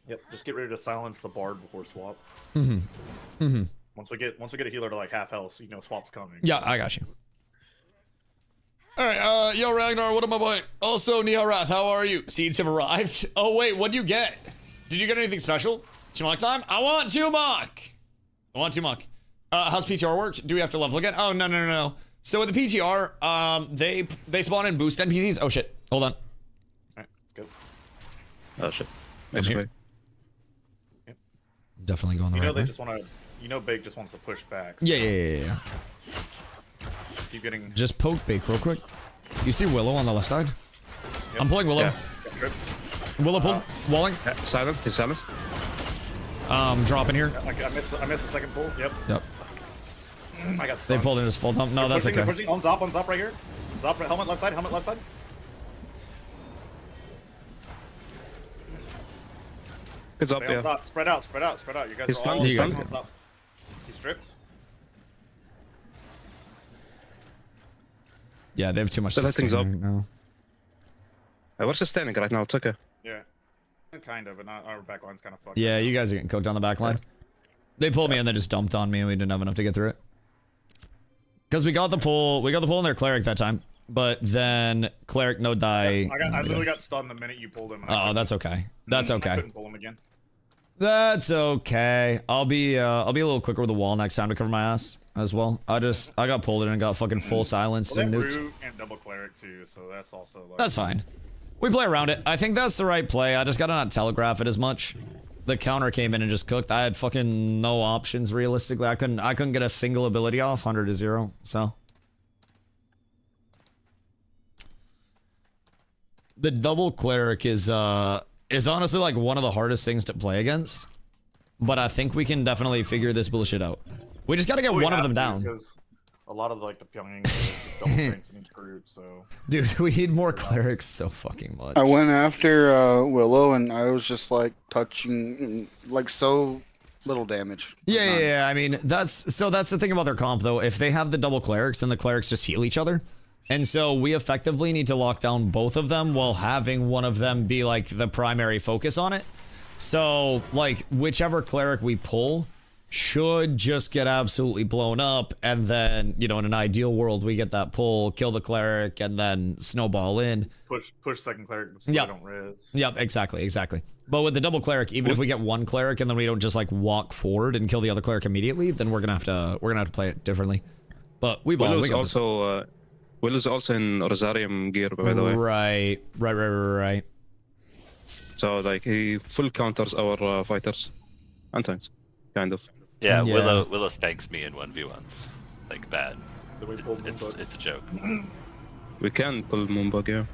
Yep. Just get ready to silence the bard before swap. Mm-hmm. Once we get a healer to like half health, so you know swap's coming. Yeah, I got you. All right, yo Ragnar, what am I boy? Also, Niharath, how are you? Seeds have arrived. Oh wait, what do you get? Did you get anything special? Tumok time? I want Tumok. How's PTR worked? Do we have to level again? Oh, no. So with the PTR, they spawn in boost NPCs. Oh shit, hold on. Alright, let's go. Oh shit. Actually. Yep. Definitely going the right way. They just want to, Big just wants to push back. So Yeah. keep getting. Just poke Bake real quick. You see Willow on the left side? Yep. I'm pulling Willow. Yeah. Willow pulled. Walling. Silenced. He's silenced. Dropping here. I missed the second pull. Yep. I got stunned. They pulled in his full dump. No, that's okay. Pushing. One's up right here. One's up, helmet left side. He's up, Stay on yeah. top. Spread out. You guys He's are all stunned. on top. He's stripped. Yeah, they have too much So that sustain thing's up. right now. What's he standing right now? It's okay. Yeah. Kind of, but our backline's kind of fucked. Yeah, you guys are getting cooked on the back line. They pulled me and they just dumped on me and we didn't have enough to get through it. Because we got the pull in their cleric that time. But then cleric no die. I literally got stunned the minute you pulled him. Oh, that's okay. That's I okay. couldn't pull him again. That's okay. I'll be a little quicker with the wall next time to cover my ass as well. I got pulled in and got fucking full silence and nuked. Root and double cleric too, so that's also like. That's fine. We play around it. I think that's the right play. I just gotta not telegraph it as much. The counter came in and just cooked. I had fucking no options realistically. I couldn't get a single ability off 100 to 0. So the double cleric is honestly like one of the hardest things to play against. But I think we can definitely figure this bullshit out. We just gotta get one of them down. Because a lot of like the Pyongyang is double strengths in each group, so. Dude, we need more clerics so fucking much. I went after Willow and I was just like touching like so little damage. Yeah. I mean, that's the thing about their comp though. If they have the double clerics, then the clerics just heal each other. And so we effectively need to lock down both of them while having one of them be like the primary focus on it. So like whichever cleric we pull should just get absolutely blown up, and then, you know, in an ideal world we get that pull, kill the cleric, and then snowball in. Push second cleric so they don't res. Yep, exactly. But with the double cleric, even if we get one cleric and then we don't just like walk forward and kill the other cleric immediately, then we're gonna have to play it differently. But we got this. Willow's also in Rosarium gear, by the way. Right. So like he full counters our fighters and tanks, kind of. Yeah, Yeah. Willow spanks me in 1v1s. Like bad. It's a joke. We can pull Moonbug, yeah.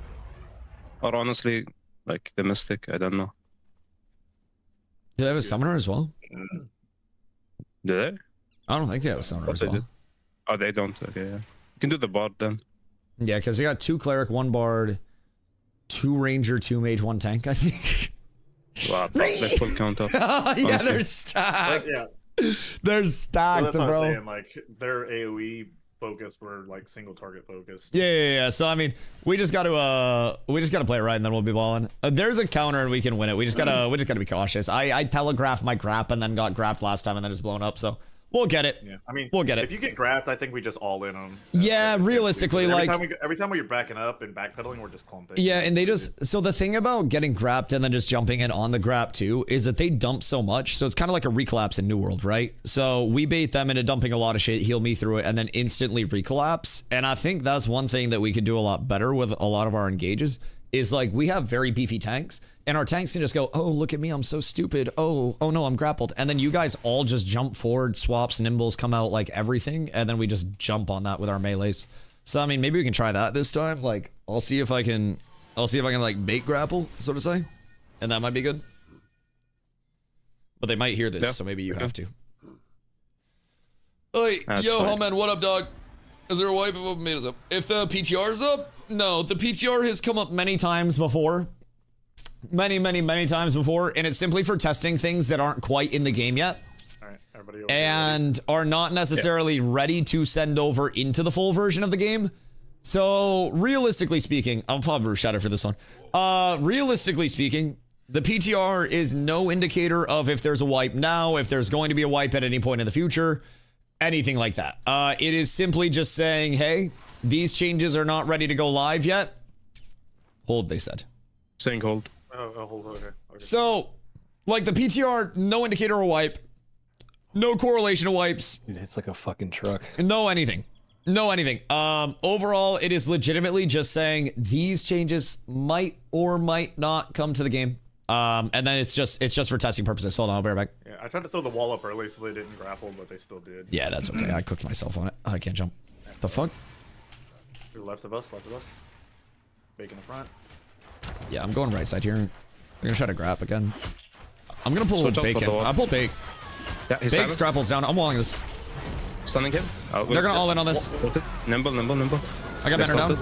Or honestly, like the Mystic, I don't know. Do they have a summoner as well? Do they? I don't think they have a summoner as They well. do. Oh, they don't. Okay, yeah. You can do the bard then. Yeah, because they got 2 cleric, 1 bard, 2 ranger, 2 mage, 1 tank, I think. Wow, they full count up. Yeah, honestly. they're stacked. Yeah. They're stacked, Well, that's what bro. I'm saying. Like their AOE focus were like single target focused. Yeah. So I mean, we just got to play it right, and then we'll be balling. There's a counter, and we can win it. We just gotta be cautious. I telegraphed my grap and then got grapped last time, and then it's blown up. So we'll get it. Yeah, I mean, we'll get it. If you get grabbed, I think we just all in on. Yeah, realistically, like every time we're backing up and backpedaling, we're just clumping. yeah, and they just so the thing about getting grapped and then just jumping in on the grab too is that they dump so much, so it's kind of like a recollapse in New World, right? So we bait them into dumping a lot of shit, heal me through it, and then instantly recollapse. And I think that's one thing that we could do a lot better with a lot of our engages is like we have very beefy tanks, and our tanks can just go, oh look at me, I'm so stupid. Oh no, I'm grappled, and then you guys all just jump forward, swaps, nimbles come out like everything, and then we just jump on that with our melees. So I mean, maybe we can try that this time. Like, I'll see if I can like bait grapple, so to say, and that might be good. But they might hear this, Yeah. so maybe you have to. Oi, That's yo, fine. Hellman, what up, dog? Is there a wipe if made us up? If the PTR's up? No, the PTR has come up many times before. Many times before, and it's simply for testing things that aren't quite in the game yet. All right, everybody. Over And are not necessarily ready to send over into the full version of the game. So, realistically speaking, I'll pop Bruce Shadow for this one. Realistically speaking, the PTR is no indicator of if there's a wipe now, if there's going to be a wipe at any point in the future, anything like that. It is simply just saying, hey, these changes are not ready to go live yet. Hold, they said. Saying hold. hold on. Okay. So, like the PTR, no indicator of wipe, no correlation of wipes, Dude, it's like a fucking truck. no anything. No anything. Overall, it is legitimately just saying these changes might or might not come to the game. And then it's just for testing purposes. Hold on, I'll be right back. Yeah, I tried to throw the wall up early so they didn't grapple, but they still did. Yeah, that's okay. I cooked myself on it. I can't jump. The fuck? To the left of us. Bacon in front. Yeah, I'm going right side here. I'm gonna try to grab again. I'm gonna pull Switch up for bacon. the wall. I pulled bake. Yeah, he's Bake silenced. grapples down. I'm walling this. Stunning him. Oh, They're gonna all in on this. Nimble. I got They banner down. started.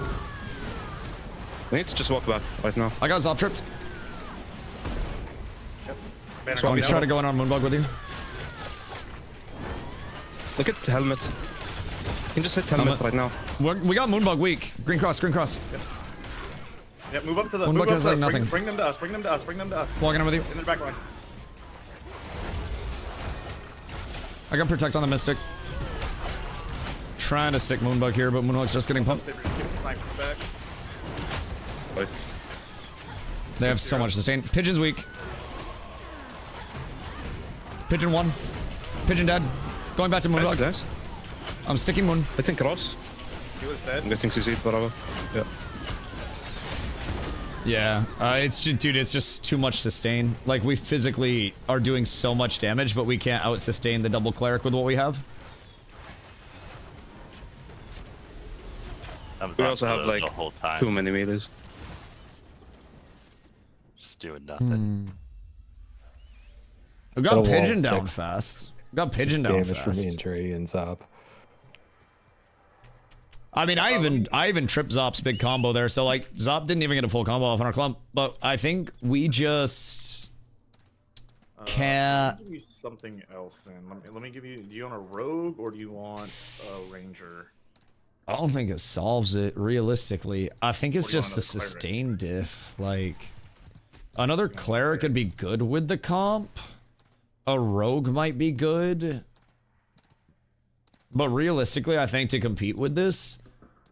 We need to just walk back right now. I got Zop tripped. Banner So I'm going gonna try to down. go in on Moonbug with you. Look at the helmet. You can just hit helmet right now. We got Moonbug weak. Green cross. Yeah, move up to the. Moonbug Move up has, to like, us. nothing. Bring them to us. Bring them to us. Walking in with you. In the back line. I got protect on the Mystic. Trying to stick Moonbug here, but Moonbug's just getting pumped. Saber, give us a sniper back. Right. They have so much sustain. Pigeon's weak. Pigeon 1. Pigeon dead. Going back to Moonbug. Nice. I'm sticking Moon. I think cross. He was dead. I'm getting CC'd, whatever. Yeah. Yeah, it's just, dude, it's just too much sustain. Like, we physically are doing so much damage, but we can't out-sustain the double cleric with what we have. We also have like the whole time, too many melees. just doing nothing. We Got got a wall Pigeon down fixed. fast. We got Pigeon Just down damage from me fast. and Trey and Zop. I mean, I even tripped Zop's big combo there, so like Zop didn't even get a full combo off on our clump, but I think we just can't. Give you something else then. Let me give you. Do you want a rogue or do you want a ranger? I don't think it solves it realistically. I think it's Or you want just the another cleric? sustain diff. Like, another cleric could be good with the comp. A rogue might be good. But realistically, I think to compete with this,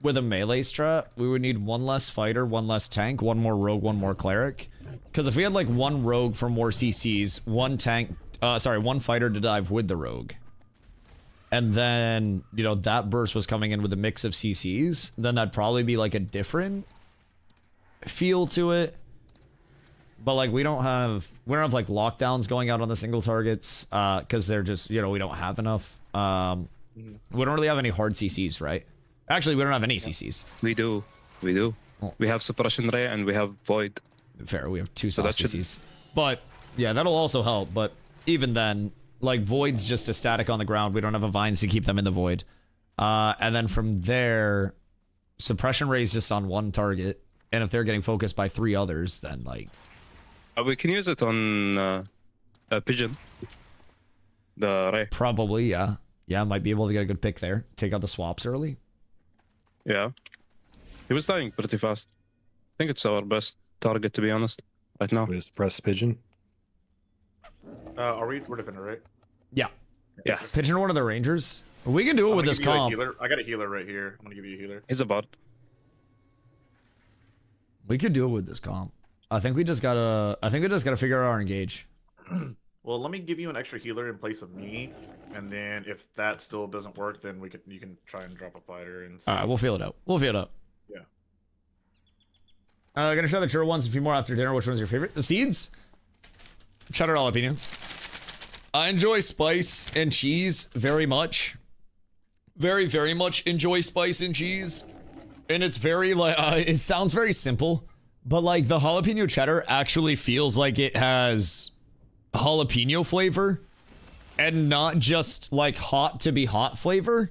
with a melee strat, we would need one less fighter, one less tank, one more rogue, one more cleric. Because if we had like one rogue for more CCs, one fighter to dive with the rogue, and then, you know, that burst was coming in with a mix of CCs, then that'd probably be like a different feel to it. But like we don't have like lockdowns going out on the single targets because they're just, you know, we don't have enough. We don't really have any hard CCs, right? Actually, we don't have any CCs. We do. Oh. We have suppression ray and we have void. Fair, we have 2 So soft that CCs. But yeah, that'll also help. But even then, like void's just a static on the ground. We don't have a vines to keep them in the void. And then from there, suppression ray is just on 1 target. And if they're getting focused by 3 others, then like We can use it on a pigeon. The ray. probably, yeah. Yeah, might be able to get a good pick there. Take out the swaps early. Yeah. He was dying pretty fast. I think it's our best target, to be honest, right now. We just press pigeon. We're defender, right? Yeah. Yes. Pigeon one of the rangers. We can do it I'm with gonna this give you a comp. healer. I got a healer right here. I'm gonna give you a healer. He's a bot. We could do it with this comp. I think we just gotta figure out our engage. Well, let me give you an extra healer in place of me, and then if that still doesn't work, then you can try and drop a fighter and. All right, we'll feel it out. Yeah. Gonna try the churro ones. A few more after dinner. Which one's your favorite? The seeds. Cheddar jalapeno. I enjoy spice and cheese very much. Very, very much enjoy spice and cheese. And it's very like it sounds very simple, but like the jalapeno cheddar actually feels like it has jalapeno flavor and not just like hot to be hot flavor.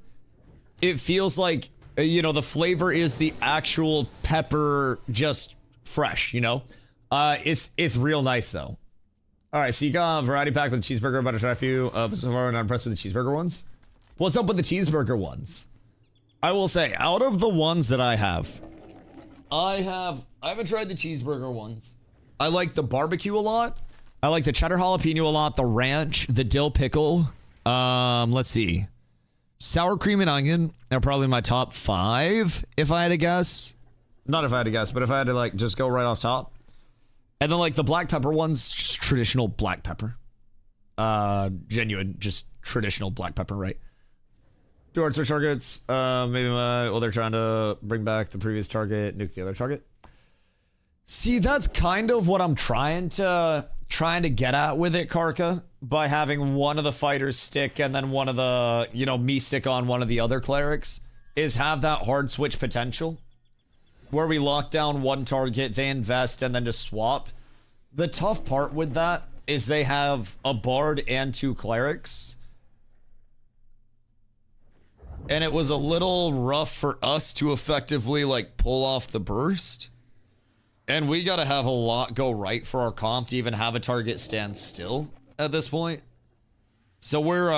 It feels like, you know, the flavor is the actual pepper just fresh, you know? It's real nice though. All right, so you got a variety pack with cheeseburger, about to try a few. So far, I'm not impressed with the cheeseburger ones. What's up with the cheeseburger ones? I will say, out of the ones that I haven't tried the cheeseburger ones. I like the barbecue a lot. I like the cheddar jalapeno a lot. The ranch, the dill pickle. Let's see. Sour cream and onion are probably my top 5, if I had to guess. Not if I had to guess, but if I had to like just go right off top. And then like the black pepper ones, just traditional black pepper. Genuine, just traditional black pepper, right? 2 hard switch targets. Maybe they're trying to bring back the previous target, nuke the other target. See, that's kind of what I'm trying to get at with it, Karka, by having one of the fighters stick and then one of the, you know, me stick on one of the other clerics, is have that hard switch potential where we lock down one target, they invest, and then just swap. The tough part with that is they have a bard and 2 clerics. And it was a little rough for us to effectively like pull off the burst. And we gotta have a lot go right for our comp to even have a target stand still at this point. So we're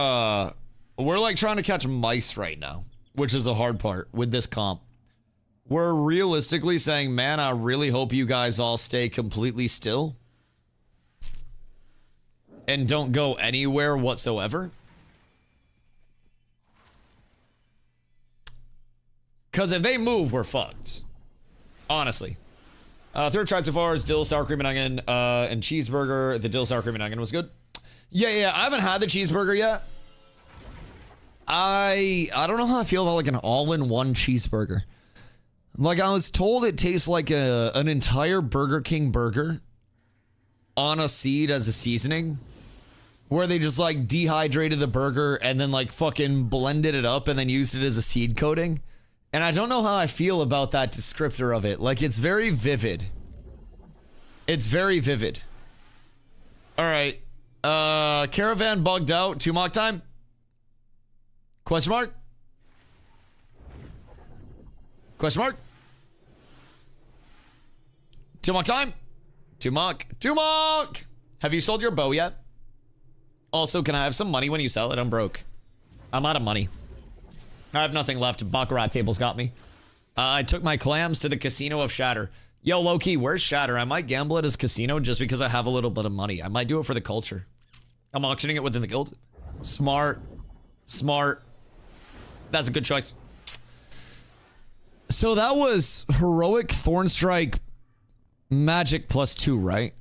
like trying to catch mice right now, which is the hard part with this comp. We're realistically saying, man, I really hope you guys all stay completely still and don't go anywhere whatsoever. Because if they move, we're fucked. Honestly. Third tried so far is dill, sour cream and onion, and cheeseburger. The dill, sour cream and onion was good. Yeah, I haven't had the cheeseburger yet. I don't know how I feel about like an all-in-one cheeseburger. Like I was told it tastes like an entire Burger King burger on a seed as a seasoning. Where they just like dehydrated the burger and then like fucking blended it up and then used it as a seed coating. And I don't know how I feel about that descriptor of it. Like, it's very vivid. It's very vivid. All right. Caravan bugged out. 2 mock time? Question mark? Question mark? 2 mock time? 2 mock. 2 mock! Have you sold your bow yet? Also, can I have some money when you sell it? I'm broke. I'm out of money. I have nothing left. Baccarat tables got me. I took my clams to the casino of Shatter. Yo, Loki, where's Shatter? I might gamble at his casino just because I have a little bit of money. I might do it for the culture. I'm auctioning it within the guild. Smart. Smart. That's a good choice. So that was Heroic Thornstrike Magic +2, right?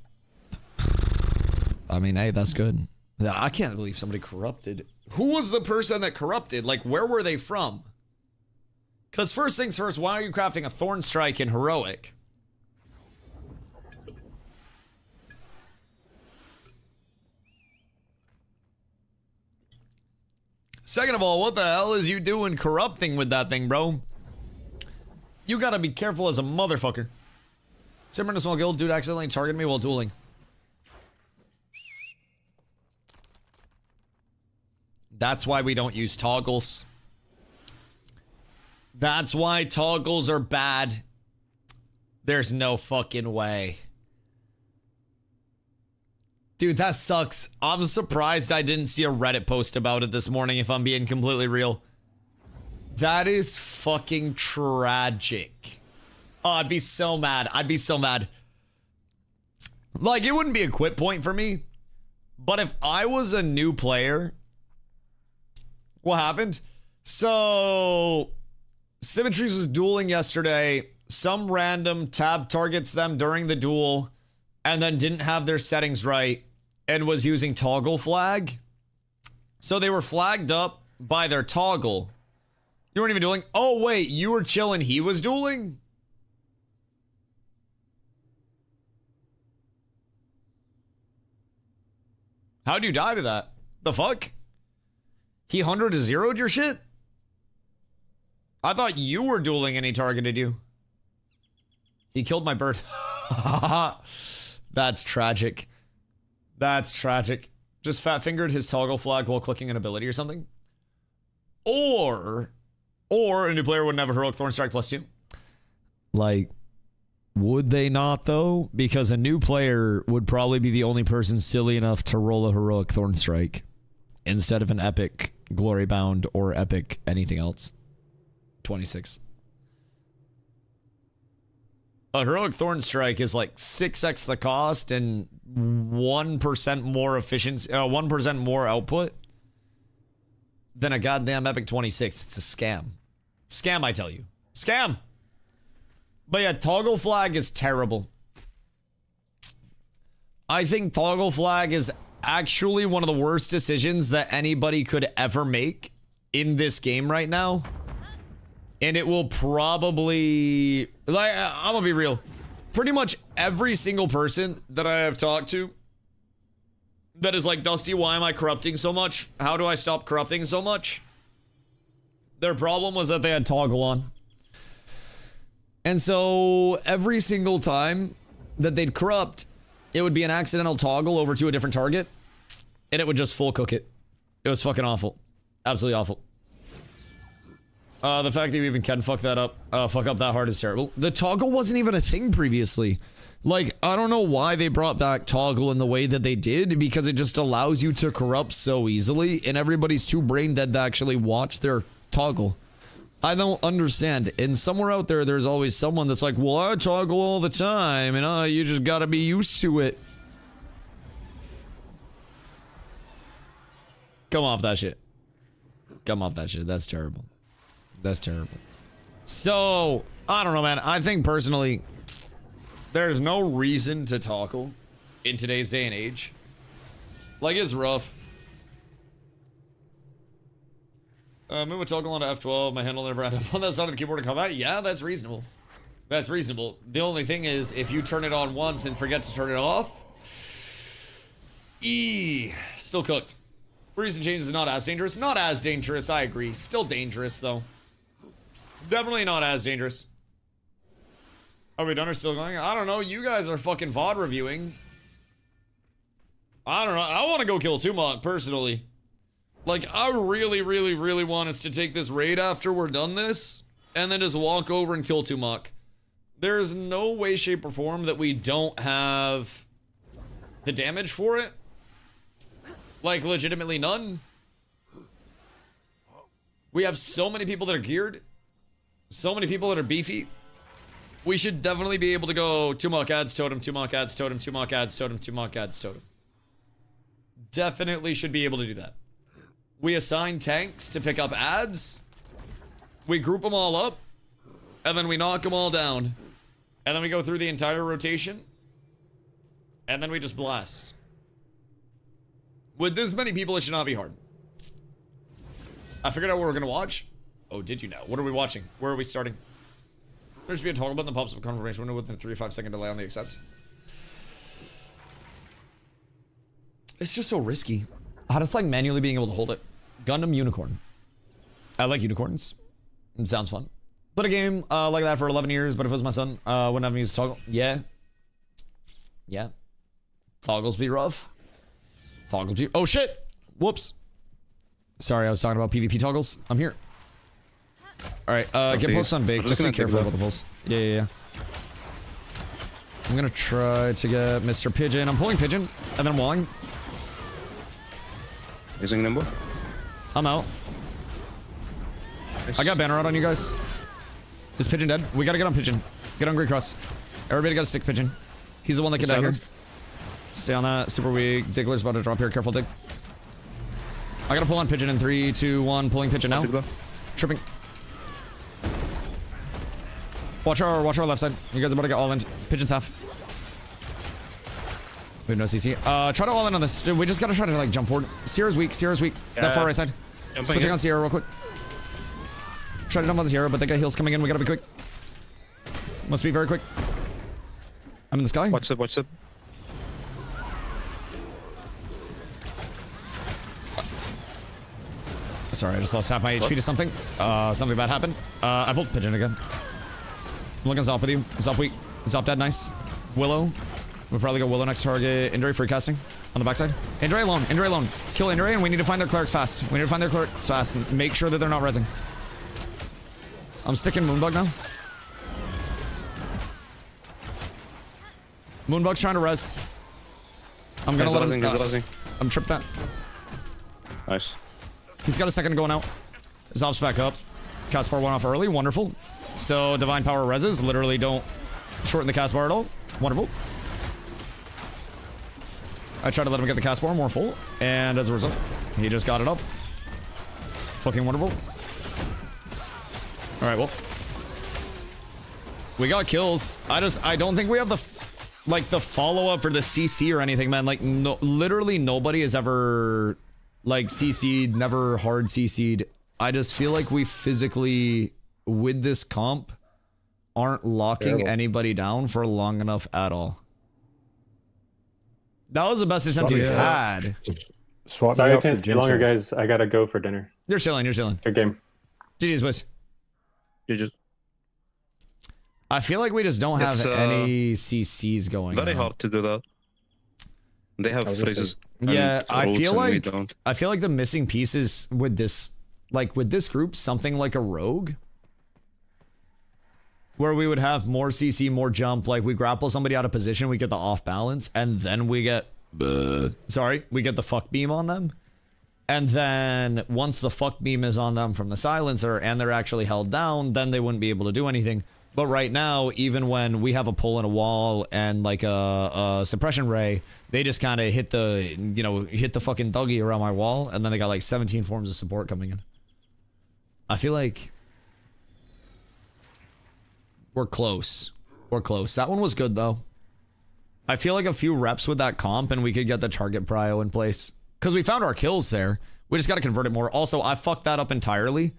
I mean, hey, that's good. I can't believe somebody corrupted. Who was the person that corrupted? Like, where were they from? Because first things first, why are you crafting a Thornstrike in Heroic? Second of all, what the hell is you doing corrupting with that thing, bro? You gotta be careful as a motherfucker. Simmer in a small guild, dude accidentally targeted me while dueling. That's why we don't use toggles. That's why toggles are bad. There's no fucking way. Dude, that sucks. I'm surprised I didn't see a Reddit post about it this morning, if I'm being completely real. That is fucking tragic. Oh, I'd be so mad. I'd be so mad. Like, it wouldn't be a quit point for me. But if I was a new player... What happened? So... Symmetries was dueling yesterday. Some random tab targets them during the duel and then didn't have their settings right and was using toggle flag. So they were flagged up by their toggle. You weren't even dueling? Oh, wait, you were chilling. He was dueling? How'd you die to that? The fuck? He 100 to 0'd your shit? I thought you were dueling and he targeted you. He killed my bird. That's tragic. That's tragic. Just fat fingered his toggle flag while clicking an ability or something. Or a new player wouldn't have a heroic thorn strike +2. Like, would they not though? Because a new player would probably be the only person silly enough to roll a heroic thorn strike instead of an epic glory bound or epic anything else. 26. A heroic thorn strike is like 6x the cost and 1% more efficiency, 1% more output than a goddamn epic 26. It's a scam. Scam, I tell you. Scam. But yeah, toggle flag is terrible. I think toggle flag is actually one of the worst decisions that anybody could ever make in this game right now. And it will probably, like, I'm gonna be real. Pretty much every single person that I have talked to that is like, Dusty, why am I corrupting so much? How do I stop corrupting so much? Their problem was that they had toggle on. And so every single time that they'd corrupt, it would be an accidental toggle over to a different target. And it would just full cook it. It was fucking awful. Absolutely awful. The fact that you even can fuck that up, fuck up that hard is terrible. The toggle wasn't even a thing previously. Like, I don't know why they brought back toggle in the way that they did, because it just allows you to corrupt so easily, and everybody's too brain dead to actually watch their toggle. I don't understand. And somewhere out there, there's always someone that's like, well, I toggle all the time, and you just gotta be used to it. Come off that shit. Come off that shit. That's terrible. That's terrible. So, I don't know, man. I think personally, there's no reason to toggle in today's day and age. Like, it's rough. Move a toggle onto F12. My handle never ended up on that side of the keyboard in combat. Yeah, that's reasonable. That's reasonable. The only thing is, if you turn it on once and forget to turn it off, still cooked. Reason change is not as dangerous. Not as dangerous, I agree. Still dangerous, though. Definitely not as dangerous. Are we done or still going? I don't know. You guys are fucking VOD reviewing. I don't know. I want to go kill Tumok, personally. Like, I really, really, really want us to take this raid after we're done this, and then just walk over and kill Tumok. There's no way, shape, or form that we don't have the damage for it. Like, legitimately none. We have so many people that are geared. So many people that are beefy. We should definitely be able to go Tumok adds totem, Tumok adds totem, Tumok adds totem, Tumok adds totem. Definitely should be able to do that. We assign tanks to pick up ads. We group them all up. And then we knock them all down. And then we go through the entire rotation. And then we just blast. With this many people, it should not be hard. I figured out what we're gonna watch. Oh, did you know? What are we watching? Where are we starting? There should be a toggle button that pops up a confirmation window with a 3 to 5 second delay on the accept. It's just so risky. How does like manually being able to hold it? Gundam Unicorn. I like unicorns. It sounds fun. Played a game like that for 11 years, but if it was my son, wouldn't have him use toggle. Yeah. Yeah. Toggles be rough. Toggles be... Oh, shit! Whoops. Sorry, I was talking about PvP toggles. I'm here. Alright, get pokes on bake. Just be careful about the pulse. Yeah. I'm gonna try to get Mr. Pigeon. I'm pulling Pigeon, and then I'm walling. Using Nimble. I'm out. Nice. I got banner out on you guys. Is Pigeon dead? We gotta get on Pigeon. Get on Great Cross. Everybody gotta stick Pigeon. He's the one that can die here. Stay on that. Super weak. Diggler's about to drop here. Careful, Dig. I gotta pull on Pigeon in 3, 2, 1. Pulling Pigeon now. Tripping. Watch our left side. You guys are about to get all in. Pigeon's half. We have no CC. Try to all in on this. We just gotta try to like jump forward. Sierra's weak. That far right side. Switching on Sierra real quick. Try to jump on the Sierra, but they got heals coming in. We gotta be quick. Must be very quick. I'm in the sky. What's up? Sorry, I just lost half my HP to something. Something bad happened. I pulled Pigeon again. I'm looking Zop with you. Zop weak. Zop dead, nice. Willow. We'll probably go Willow next target. Indra free casting on the backside. Indra alone. Kill Indra, and we need to find their clerics fast. And make sure that they're not rezzing. I'm sticking Moonbug now. Moonbug's trying to res. I'm gonna let him. I'm tripped that. Nice. He's got a second going out. Zop's back up. Cast bar went off early. Wonderful. So divine power reses literally don't shorten the cast bar at all. Wonderful. I tried to let him get the cast bar more full, and as a result, he just got it up. Fucking wonderful. All right, well, we got kills. I don't think we have the the follow up or the CC or anything, man. Like, no, literally nobody has ever like CC'd, never hard CC'd. I just feel like we physically, with this comp, aren't locking anybody down for long enough at all. That was the best attempt we've had. Sorry, I can't stay longer, guys. I gotta go for dinner. You're chilling. Good game. GG's, boys. GG's. I feel like we just don't have any CCs going. Very hard to do that. They have phrases. Yeah, I feel like the missing pieces with this, with this group, something like a rogue, where we would have more CC, more jump. Like, we grapple somebody out of position, we get the off balance, and then we get we get the fuck beam on them. And then once the fuck beam is on them from the silencer and they're actually held down, then they wouldn't be able to do anything. But right now, even when we have a pull in a wall and like a suppression ray, they just kind of hit the, hit the fucking Dougie around my wall, and then they got like 17 forms of support coming in. I feel like we're close. That one was good though. I feel like a few reps with that comp and we could get the target prio in place. Because we found our kills there. We just got to convert it more. Also, I fucked that up entirely.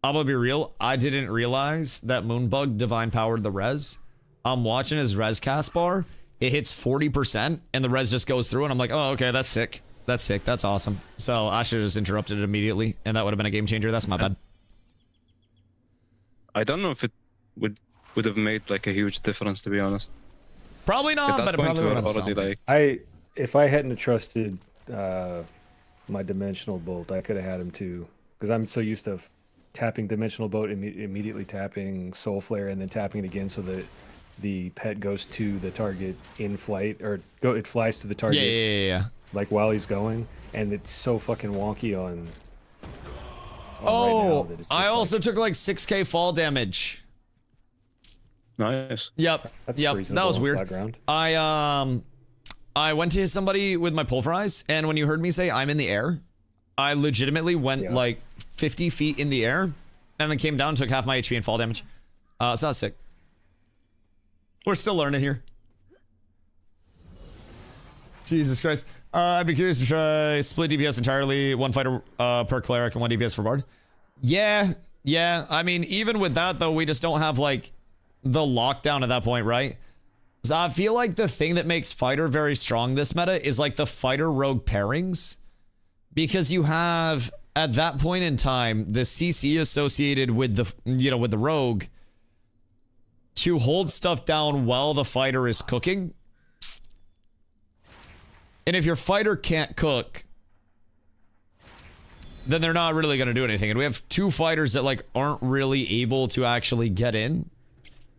I'm gonna be real. I didn't realize that Moonbug divine powered the res. I'm watching his res cast bar. It hits 40% and the res just goes through and I'm like, oh, okay, that's sick. That's awesome. So I should have just interrupted it immediately and that would have been a game changer. That's my bad. I don't know if it would have made like a huge difference, to be honest. Probably not, but it probably would have already if I hadn't trusted my dimensional bolt, I could have had him too, because I'm so used to tapping dimensional bolt, immediately tapping soul flare, and then tapping it again so that the pet goes to the target in flight, or it flies to the target. Yeah. Like while he's going, and it's so fucking wonky on oh, right now that I also took like 6k fall damage. Nice. Yep. That was weird. I went to hit somebody with my pulverize, and when you heard me say I'm in the air, I legitimately went like 50 feet in the air, and then came down and took half my HP and fall damage. So that was sick. We're still learning here. Jesus Christ. I'd be curious to try split DPS entirely, one fighter per cleric and one DPS for bard. Yeah. I mean, even with that though, we just don't have like the lockdown at that point, right? So I feel like the thing that makes fighter very strong this meta is like the fighter rogue pairings, because you have at that point in time, the CC associated with the, you know, with the rogue to hold stuff down while the fighter is cooking. And if your fighter can't cook, then they're not really going to do anything. And we have 2 fighters that like aren't really able to actually get in.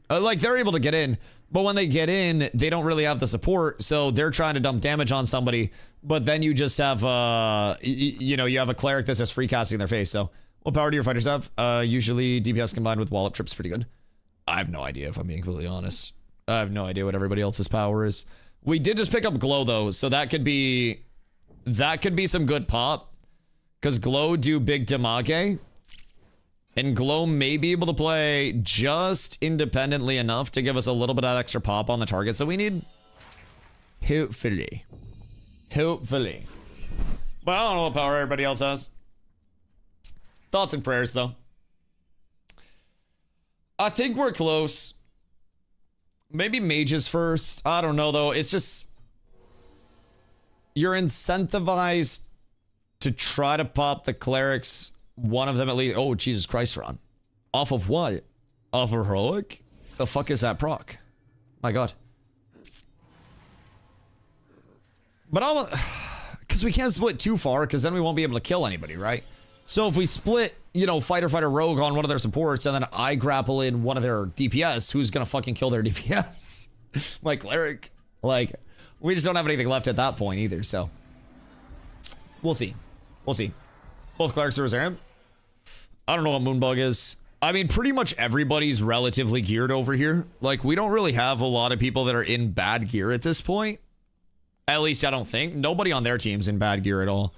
Like they're able to get in, but when they get in, they don't really have the support. So they're trying to dump damage on somebody. But then you just have, you know, you have a cleric that's just free casting in their face. So what power do your fighters have? Usually DPS combined with wallop trip's pretty good. I have no idea if I'm being completely honest. I have no idea what everybody else's power is. We did just pick up glow though, so that could be some good pop. Because glow do big damage. And glow may be able to play just independently enough to give us a little bit of extra pop on the target. So we need, hopefully. Hopefully. But I don't know what power everybody else has. Thoughts and prayers though. I think we're close. Maybe mages first. I don't know though. It's just, you're incentivized to try to pop the clerics, one of them at least. Oh, Jesus Christ, Ron. Off of what? Off of heroic? The fuck is that proc? My God. But I'll, because we can't split too far, because then we won't be able to kill anybody, right? So if we split, you know, fighter rogue on one of their supports, and then I grapple in one of their DPS, who's gonna fucking kill their DPS? My cleric. Like, we just don't have anything left at that point either, so. We'll see. We'll see. Both clerics are Rosarum. I don't know what Moonbug is. I mean, pretty much everybody's relatively geared over here. Like, we don't really have a lot of people that are in bad gear at this point. At least I don't think. Nobody on their team's in bad gear at all.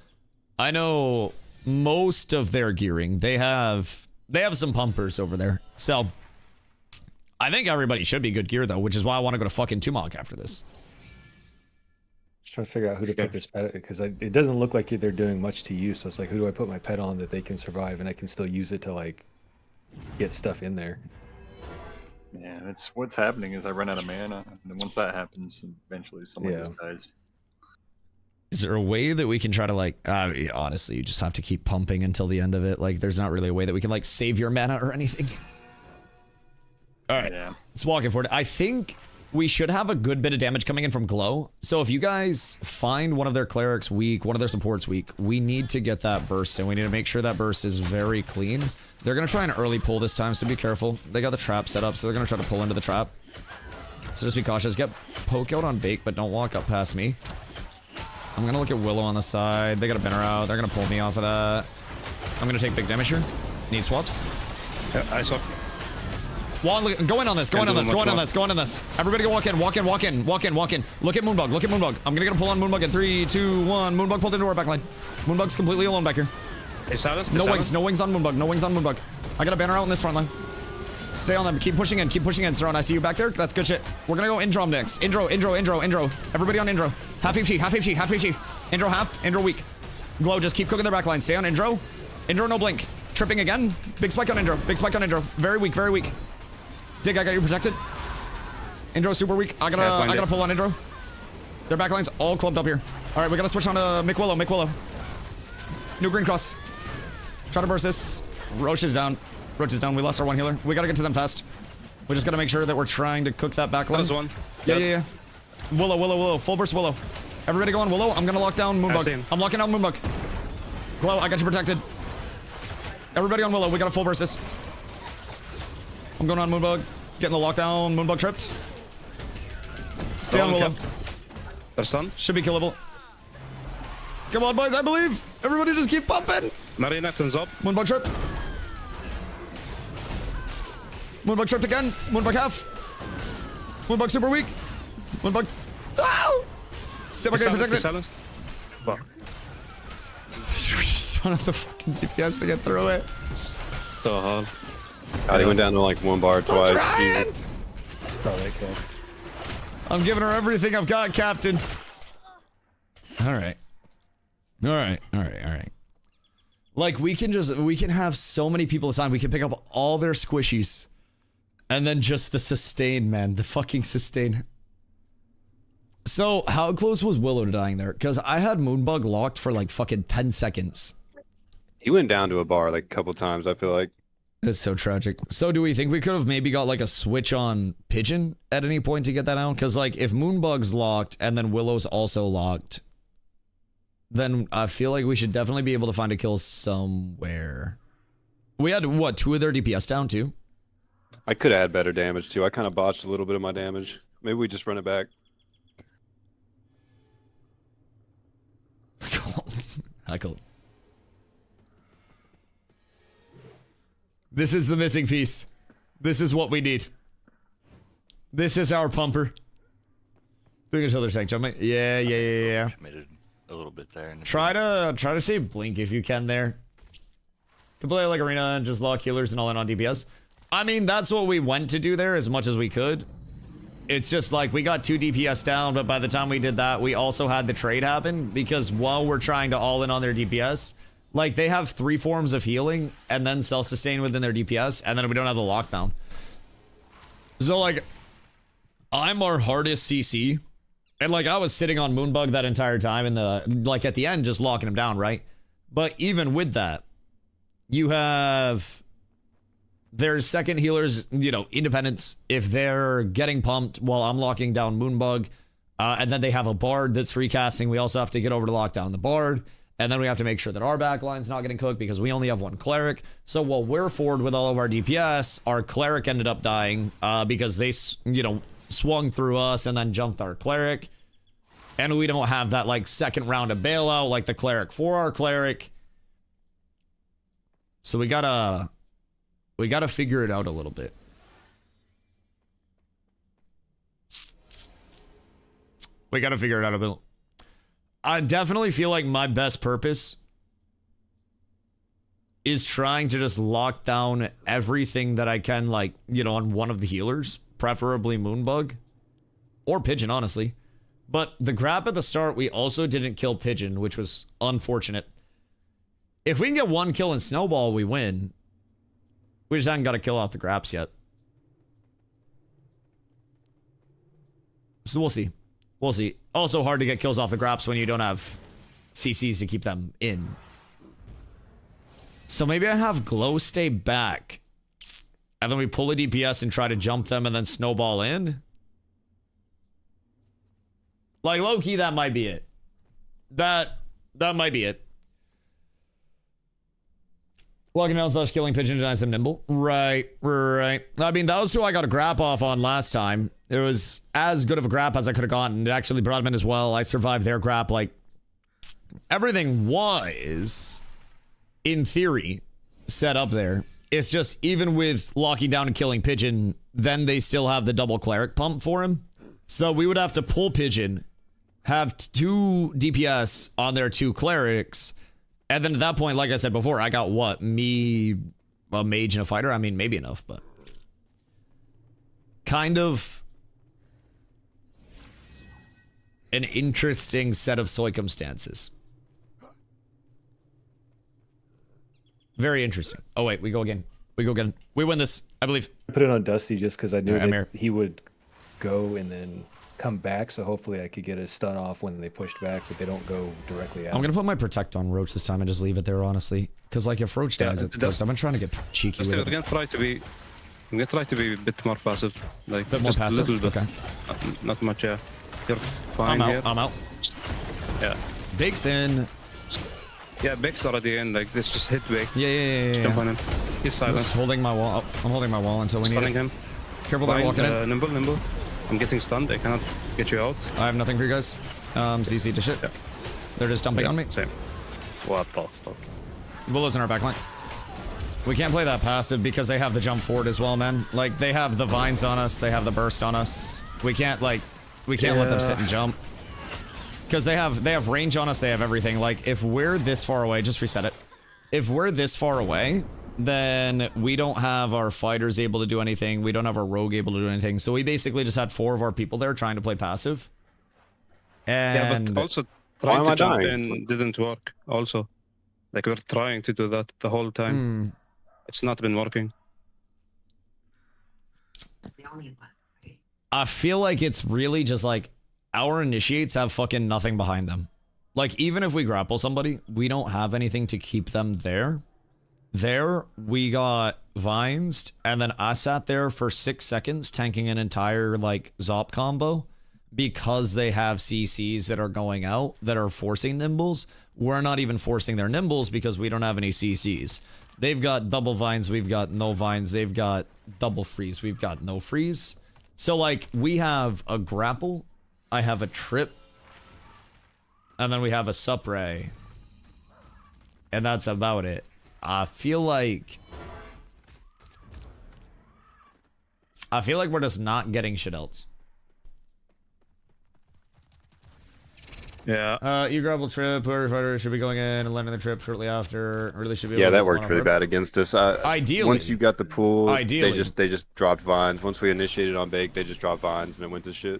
I know most of their gearing, they have some pumpers over there. So, I think everybody should be good gear though, which is why I want to go to fucking Tumok after this. Just trying to figure out who to put this pet, because it doesn't look like they're doing much to you. So it's like, who do I put my pet on that they can survive and I can still use it to like get stuff in there? Yeah, it's what's happening is I run out of mana, and then once that happens, eventually someone just dies. Is there a way that we can try to like, honestly, you just have to keep pumping until the end of it. Like, there's not really a way that we can like save your mana or anything. All right, let's walk it forward. I think we should have a good bit of damage coming in from glow. So if you guys find one of their clerics weak, one of their supports weak, we need to get that burst, and we need to make sure that burst is very clean. They're gonna try an early pull this time, so be careful. They got the trap set up, so they're gonna try to pull into the trap. So just be cautious. Get poke out on bake, but don't walk up past me. I'm gonna look at Willow on the side. They got a banner out. They're gonna pull me off of that. I'm gonna take big damage here. Need swaps. Yeah, I swap. Go in on this. Go in on this. Go in on this. Go in on this. Everybody go walk in. Walk in. Walk in. Walk in. Walk in. Look at Moonbug. Look at Moonbug. I'm gonna get a pull on Moonbug in 3, 2, 1. Moonbug pulled into our backline. Moonbug's completely alone back here. No wings. No wings on Moonbug. No wings on Moonbug. I got a banner out in this front line. Stay on them. Keep pushing in. Keep pushing in, Steron. I see you back there. That's good shit. We're gonna go Indrom next. Indro. Everybody on Indro. Half HP. Half HP. Half HP. Indro half. Indro weak. Glow. Just keep cooking their backline. Stay on Indro. Indro no blink. Tripping again. Big spike on Indro. Big spike on Indro. Very weak. Very weak. Dig. I got you protected. Indro super weak. I gotta pull on Indro. Their backline's all clubbed up here. All right, we gotta switch on to McWillow. McWillow. New green cross. Try to burst this. Roche is down. Roach is down. We lost our one healer. We gotta get to them fast. We just gotta make sure that we're trying to cook that back line. There's one. Yeah. Willow. Full burst Willow. Everybody go on Willow. I'm gonna lock down Moonbug. I'm locking down Moonbug. Glow, I got you protected. Everybody on Willow. We gotta full burst this. I'm going on Moonbug. Getting the lockdown. Moonbug tripped. Stay on Willow. There's sun. Should be killable. Come on, boys. I believe. Everybody just keep pumping. Marionette's up. Moonbug tripped. Moonbug tripped again. Moonbug half. Moonbug super weak. Moonbug. Ow! Stay back in protected. Fuck. You just don't have the fucking DPS to get through it. So hard. God, he went down to like one bar twice. I'm giving her everything I've got, Captain. All right. Like, we can have so many people aside. We can pick up all their squishies. And then just the sustain, man. The fucking sustain. So, how close was Willow to dying there? Because I had Moonbug locked for like fucking 10 seconds. He went down to a bar like a couple times, I feel like. It's so tragic. So do we think we could have maybe got like a switch on Pigeon at any point to get that out? Because like if Moonbug's locked and then Willow's also locked, then I feel like we should definitely be able to find a kill somewhere. We had, what, 2 of their DPS down too? I could have had better damage too. I kind of botched a little bit of my damage. Maybe we just run it back. Heckle. This is the missing piece. This is what we need. This is our pumper. Doing each other's tank jump. Yeah. Committed a little bit there. Try to save Blink if you can there. Could play like Arena and just lock healers and all in on DPS. I mean, that's what we went to do there as much as we could. It's just like we got 2 DPS down, but by the time we did that, we also had the trade happen because while we're trying to all in on their DPS, like they have 3 forms of healing and then self-sustain within their DPS, and then we don't have the lockdown. So like, I'm our hardest CC, and like I was sitting on Moonbug that entire time in the, like at the end, just locking him down, right? But even with that, you have their second healers, you know, independence, if they're getting pumped while I'm locking down Moonbug, and then they have a Bard that's free casting, we also have to get over to lock down the Bard, and then we have to make sure that our backline's not getting cooked because we only have 1 Cleric. So while we're forward with all of our DPS, our Cleric ended up dying because they, you know, swung through us and then jumped our Cleric. And we don't have that, like, second round of bailout like the Cleric for our Cleric. So we gotta figure it out a little bit. We gotta figure it out a bit. I definitely feel like my best purpose is trying to just lock down everything that I can, like, you know, on one of the healers, preferably Moonbug or Pigeon, honestly. But the grab at the start, we also didn't kill Pigeon, which was unfortunate. If we can get 1 kill in Snowball, we win. We just haven't got a kill off the graps yet. So we'll see. We'll see. Also hard to get kills off the graps when you don't have CCs to keep them in. So maybe I have Glow stay back. And then we pull a DPS and try to jump them and then snowball in. Like, low-key, that might be it. That might be it. Locking down / killing Pigeon denies them nimble. Right. I mean, that was who I got a grab off on last time. It was as good of a grab as I could have gotten. It actually brought him in as well. I survived their grab. Like, everything was, in theory, set up there. It's just, even with locking down and killing Pigeon, then they still have the double Cleric pump for him. So we would have to pull Pigeon, have 2 DPS on their 2 Clerics, and then at that point, like I said before, I got what? Me, a mage and a fighter? I mean, maybe enough, but kind of an interesting set of circumstances. Very interesting. Oh, wait, we go again. We go again. We win this, I believe. I put it on Dusty just because I knew that he would go and then come back, so hopefully I could get a stun off when they pushed back, but they don't go directly out. I'm gonna put my protect on Roach this time and just leave it there, honestly, because like if Roach dies, it's cooked. I'm trying to get cheeky with it. I'm gonna try to be a bit more passive, like a bit more passive. Little bit. Okay. Not much. Yeah, you're fine here. I'm out. Yeah. Big's in. Yeah, Big's already in. Like this, just hit Big. Yeah. Jump on him. He's silent. Just holding my wall. I'm holding my wall until we need it. Him. Careful, they're walking in. Nimble. I'm getting stunned. I cannot get you out. I have nothing for you guys. CC to shit. Yeah. They're just dumping on me. Same. What the fuck? Willow's in our backline. We can't play that passive because they have the jump forward as well, man. Like, they have the vines on us. They have the burst on us. We can't, like, let them sit and jump. Because they have range on us. They have everything. Like, if we're this far away, just reset it. If we're this far away, then we don't have our fighters able to do anything. We don't have our rogue able to do anything. So we basically just had 4 of our people there trying to play passive. And yeah, but also trying to jump in didn't work. Also, like we're trying to do that the whole time. It's not been working. I feel like it's really just like our initiates have fucking nothing behind them. Like, even if we grapple somebody, we don't have anything to keep them there. There, we got vines, and then I sat there for 6 seconds tanking an entire, like, Zop combo because they have CCs that are going out that are forcing nimbles. We're not even forcing their nimbles because we don't have any CCs. They've got double vines, we've got no vines. They've got double freeze, we've got no freeze. So, like, we have a grapple, I have a trip, and then we have a supray. And that's about it. I feel like we're just not getting shit else. Yeah. You grapple trip, whoever fighter should be going in and landing the trip shortly after. Really should be. Yeah, that worked really bad against us. Ideally. Once you got the pool, Ideally. they just dropped vines. Once we initiated on bake, they just dropped vines and it went to shit.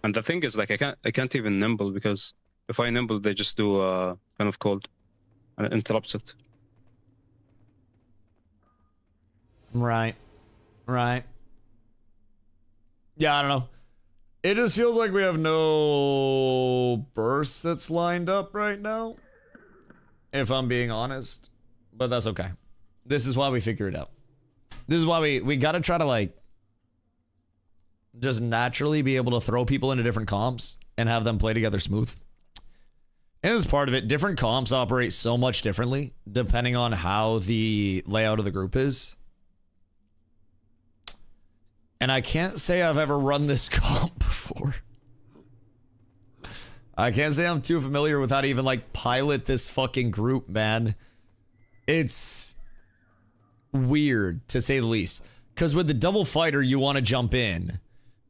And the thing is, like, I can't even nimble because if I nimble, they just do kind of cold and it interrupts it. Right. Yeah, I don't know. It just feels like we have no burst that's lined up right now, if I'm being honest. But that's okay. This is why we figure it out. This is why we gotta try to, like, just naturally be able to throw people into different comps and have them play together smooth. And as part of it, different comps operate so much differently depending on how the layout of the group is. And I can't say I've ever run this comp before. I can't say I'm too familiar with how to even, like, pilot this fucking group, man. It's weird, to say the least. Because with the double fighter, you want to jump in.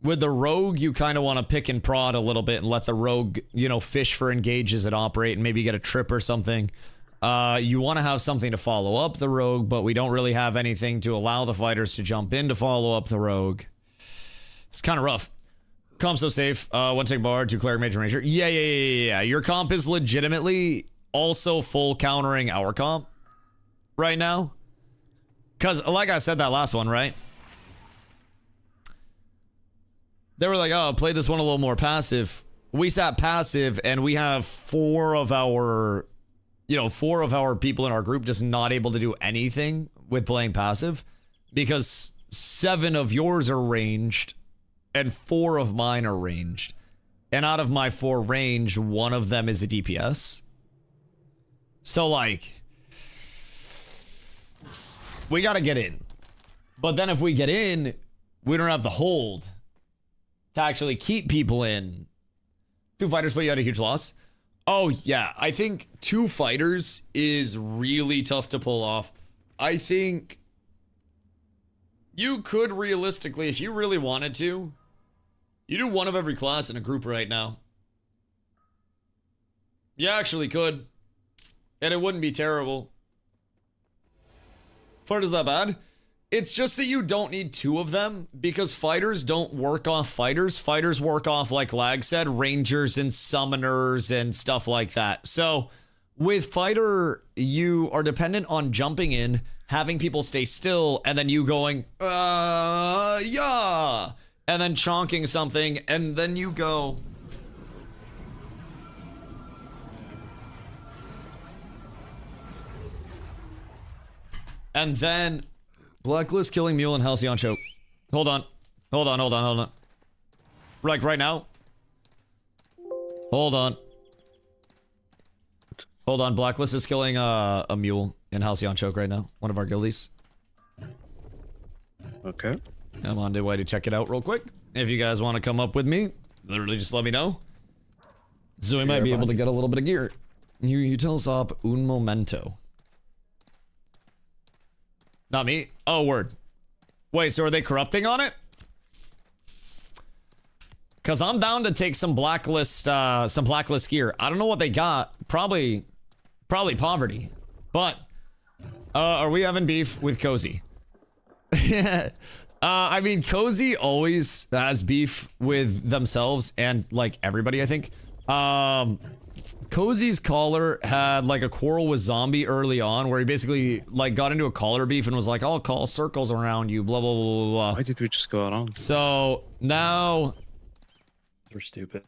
With the rogue, you kind of want to pick and prod a little bit and let the rogue, you know, fish for engages and operate and maybe get a trip or something. You want to have something to follow up the rogue, but we don't really have anything to allow the fighters to jump in to follow up the rogue. It's kind of rough. Comp so safe. One tick bar, 2 cleric, major ranger. Yeah. Your comp is legitimately also full countering our comp right now. Because, like I said that last one, right? They were like, oh, play this one a little more passive. We sat passive, and we have 4 of our people in our group just not able to do anything with playing passive because 7 of yours are ranged and 4 of mine are ranged. And out of my 4 range, 1 of them is a DPS. So, like, we gotta get in. But then if we get in, we don't have the hold to actually keep people in. 2 fighters put you at a huge loss. Oh, yeah. I think 2 fighters is really tough to pull off. I think you could realistically, if you really wanted to, you do 1 of every class in a group right now. You actually could. And it wouldn't be terrible. Fighters that bad? It's just that you don't need 2 of them because fighters don't work off fighters. Fighters work off, like Lag said, rangers and summoners and stuff like that. So with fighter, you are dependent on jumping in, having people stay still, and then you going, yeah, and then chonking something, and then you go. And then Blacklist killing Mule and Halcyon choke. Hold on. Like right now. Hold on. Blacklist is killing a Mule and Halcyon choke right now. One of our guildies. Okay. I'm on the way to check it out real quick. If you guys want to come up with me, literally just let me know. So we might be able to get a little bit of gear. You tell Zop un momento. Not me. Oh, word. Wait, so are they corrupting on it? Because I'm down to take some blacklist gear. I don't know what they got. Probably poverty. But, are we having beef with Cozy? I mean, Cozy always has beef with themselves and, like, everybody, I think. Cozy's caller had like a quarrel with Zombie early on where he basically like got into a caller beef and was like, I'll call circles around you, blah, blah, blah, blah, blah. Why did we just go around? So now... We're stupid.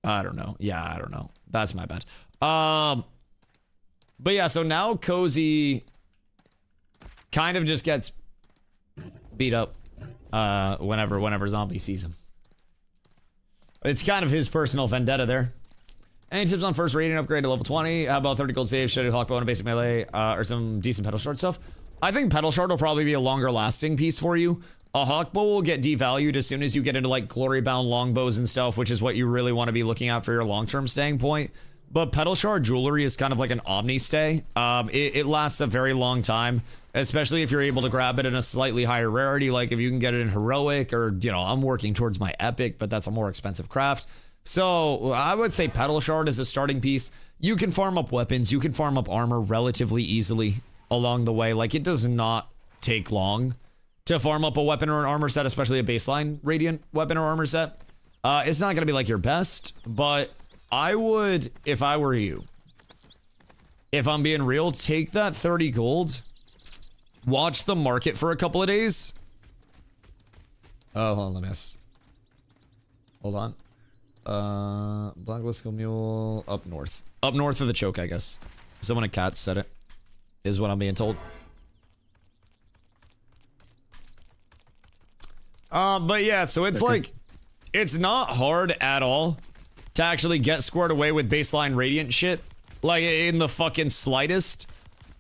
I don't know. Yeah, I don't know. That's my bad. But yeah, so now Cozy kind of just gets beat up whenever Zombie sees him. It's kind of his personal vendetta there. Any tips on first rating upgrade to level 20? How about 30 gold save, Shadow Hawkbow, and a basic melee, or some decent pedal shard stuff? I think pedal shard will probably be a longer lasting piece for you. A Hawkbow will get devalued as soon as you get into like glory bound longbows and stuff, which is what you really want to be looking at for your long-term staying point. But pedal shard jewelry is kind of like an omni stay. It lasts a very long time, especially if you're able to grab it in a slightly higher rarity. Like if you can get it in heroic, or you know, I'm working towards my epic, but that's a more expensive craft. So I would say pedal shard is a starting piece. You can farm up weapons, you can farm up armor relatively easily along the way. Like it does not take long to farm up a weapon or an armor set, especially a baseline radiant weapon or armor set. It's not gonna be like your best, but I would, if I were you, if I'm being real, take that 30 gold, watch the market for a couple of days. Oh, hold on, let me ask. Hold on. Blacklist Mule up north. Up north of the choke, I guess. Someone at Cat said it, is what I'm being told. But yeah, so it's like, it's not hard at all to actually get squared away with baseline radiant shit. Like in the fucking slightest.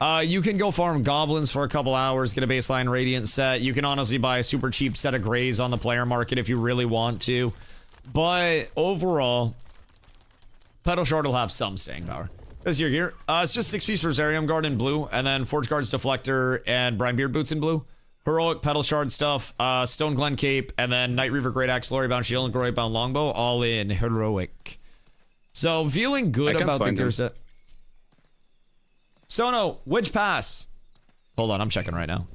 You can go farm goblins for a couple hours, get a baseline radiant set. You can honestly buy a super cheap set of grays on the player market if you really want to. But overall, pedal shard will have some staying power. This is your gear. It's just 6-piece Rosarium Guard in blue, and then Forge Guards Deflector and Brinebeard Boots in blue. Heroic pedal shard stuff, Stone Glen Cape, and then Night Reaver Great Axe, Glory Bound Shield, and Glory Bound Longbow, all in heroic. So feeling good about the gear set. Sono, which pass? Hold on, I'm checking right now.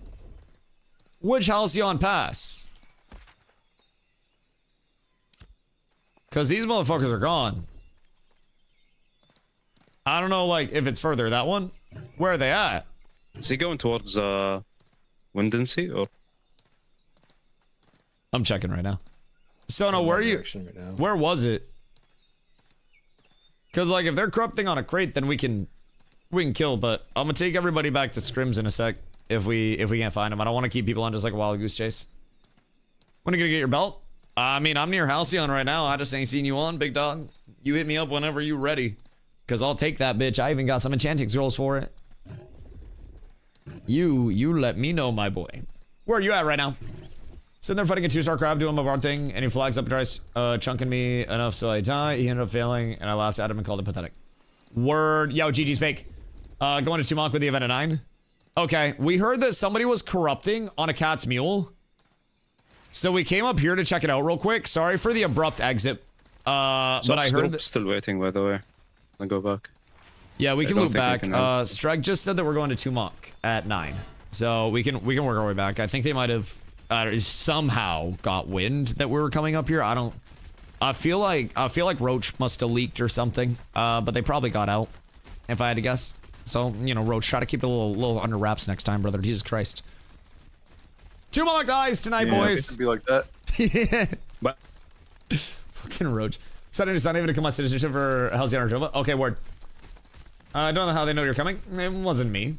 Which Halcyon pass? Because these motherfuckers are gone. I don't know, like, if it's further. That one? Where are they at? Is he going towards, Windansea, or? I'm checking right now. Sono, where are you? Right, where was it? Because, like, if they're corrupting on a crate, then we can kill, but I'm gonna take everybody back to scrims in a sec if we can't find them. I don't want to keep people on just like a wild goose chase. When are you gonna get your belt? I mean, I'm near Halcyon right now. I just ain't seen you on, big dog. You hit me up whenever you ready, because I'll take that bitch. I even got some enchanting scrolls for it. You let me know, my boy. Where are you at right now? Sitting there fighting a 2-star crab, doing my bard thing, and he flags up and tries chunking me enough so I die. He ended up failing, and I laughed at him and called him pathetic. Word. Yo, GG's fake. Going to Tumok with the event at 9. Okay, we heard that somebody was corrupting on a cat's mule. So we came up here to check it out real quick. Sorry for the abrupt exit. But I heard that... Still waiting, by the way. I'll go back. Yeah, we can loop back. Streg just said that we're going to Tumok at 9. So we can work our way back. I think they might have somehow got wind that we were coming up here. I feel like Roach must have leaked or something. But they probably got out, if I had to guess. So, you know, Roach, try to keep it a little under wraps next time, brother. Jesus Christ. Tumok guys tonight, boys. It could be like that. Yeah. But fucking Roach. It's not even to come on citizenship for Halcyon or Jova. Okay, word. I don't know how they know you're coming. It wasn't me.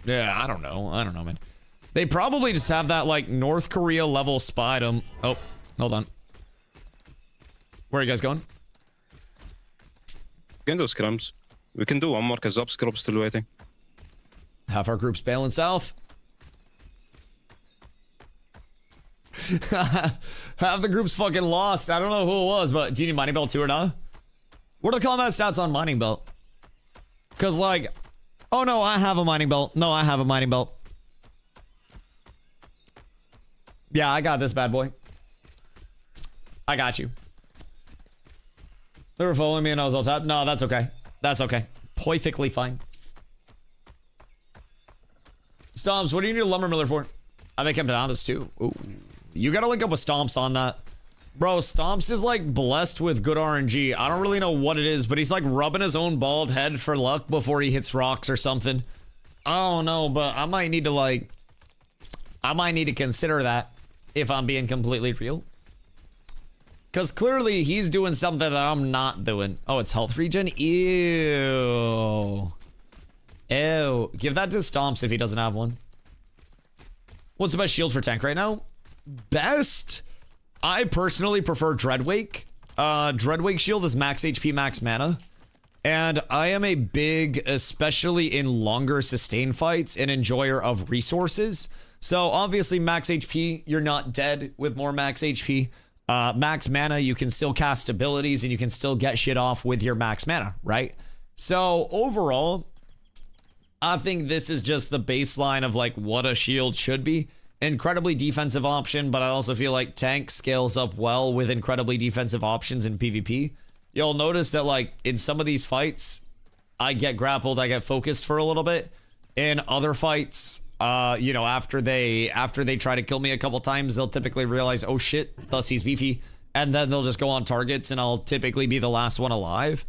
Yeah, I don't know, man. They probably just have that, like, North Korea level spy them. Oh, hold on. Where are you guys going? We can do scrums. We can do one more because Scrub's still waiting. Half our group's bailing south. Half the group's fucking lost. I don't know who it was, but do you need mining belt too or not? What are the combat stats on mining belt? Because, like, oh no, I have a mining belt. No, I have a mining belt. Yeah, I got this bad boy. I got you. They were following me and I was all tapped. No, that's okay. That's okay. Perfectly fine. Stomps, what do you need a lumber miller for? I make him bananas too. Ooh. You gotta link up with Stomps on that. Bro, Stomps is like blessed with good RNG. I don't really know what it is, but he's like rubbing his own bald head for luck before he hits rocks or something. I don't know, but I might need to consider that if I'm being completely real. Because clearly he's doing something that I'm not doing. Oh, it's health regen? Ew. Ew. Give that to Stomps if he doesn't have one. What's the best shield for tank right now? Best? I personally prefer Dreadwake. Dreadwake shield is max HP, max mana. And I am a big, especially in longer sustain fights, an enjoyer of resources. So obviously max HP, you're not dead with more max HP. Max mana, you can still cast abilities and you can still get shit off with your max mana, right? So overall, I think this is just the baseline of like what a shield should be. Incredibly defensive option, but I also feel like tank scales up well with incredibly defensive options in PvP. You'll notice that like in some of these fights, I get grappled, I get focused for a little bit. In other fights, you know, after they try to kill me a couple times, they'll typically realize, oh shit, Dusty's beefy. And then they'll just go on targets and I'll typically be the last one alive.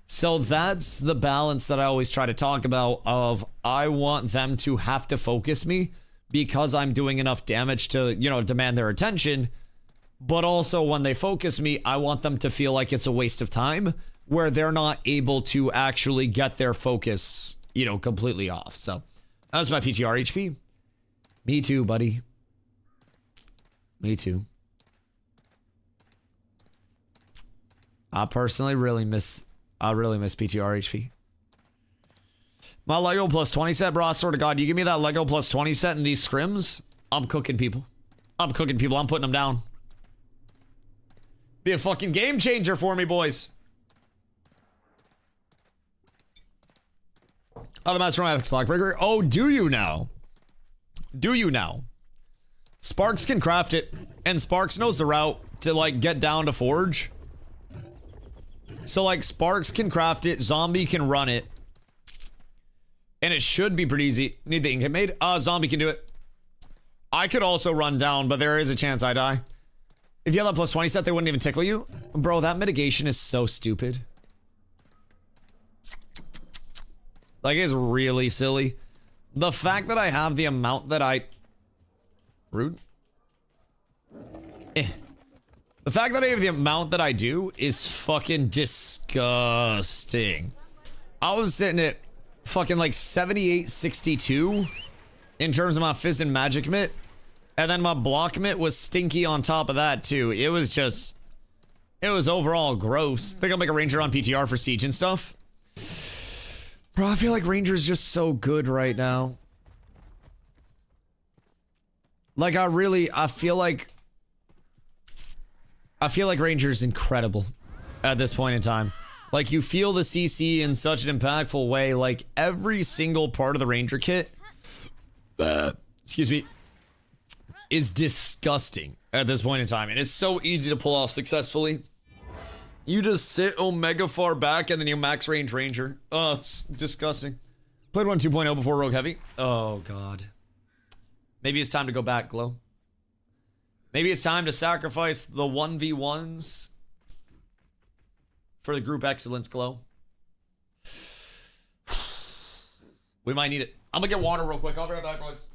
So that's the balance that I always try to talk about of I want them to have to focus me because I'm doing enough damage to, you know, demand their attention. But also when they focus me, I want them to feel like it's a waste of time where they're not able to actually get their focus, you know, completely off. So that's my PTR HP. Me too, buddy. Me too. I personally really miss PTR HP. My Lego plus 20 set, bro, I swear to God, you give me that Lego plus 20 set and these scrims, I'm cooking people. I'm cooking people. I'm putting them down. Be a fucking game changer for me, boys. Oh, the Master Raft Lockbreaker. Oh, do you now? Do you now? Sparks can craft it, and Sparks knows the route to, like, get down to Forge. So, like, Sparks can craft it, Zombie can run it. And it should be pretty easy. Need the ink made? Zombie can do it. I could also run down, but there is a chance I die. If you have that plus 20 set, they wouldn't even tickle you. Bro, that mitigation is so stupid. Like, it's really silly. The fact that I have the amount that I... Rude? The fact that I have the amount that I do is fucking disgusting. I was sitting at fucking like 78-62 in terms of my Fizz and Magic Mitt. And then my block mitt was stinky on top of that too. It was just... It was overall gross. Think I'll make a Ranger on PTR for Siege and stuff. Bro, I feel like Ranger's just so good right now. Like, I feel like Ranger's incredible at this point in time. Like, you feel the CC in such an impactful way. Like, every single part of the Ranger kit, excuse me, is disgusting at this point in time. And it's so easy to pull off successfully. You just sit Omega far back and then you max range Ranger. Oh, it's disgusting. Played 1 2.0 before Rogue Heavy. Oh, God. Maybe it's time to go back, Glow. Maybe it's time to sacrifice the 1v1s for the group excellence, Glow. We might need it. I'm gonna get water real quick. I'll be right back, boys.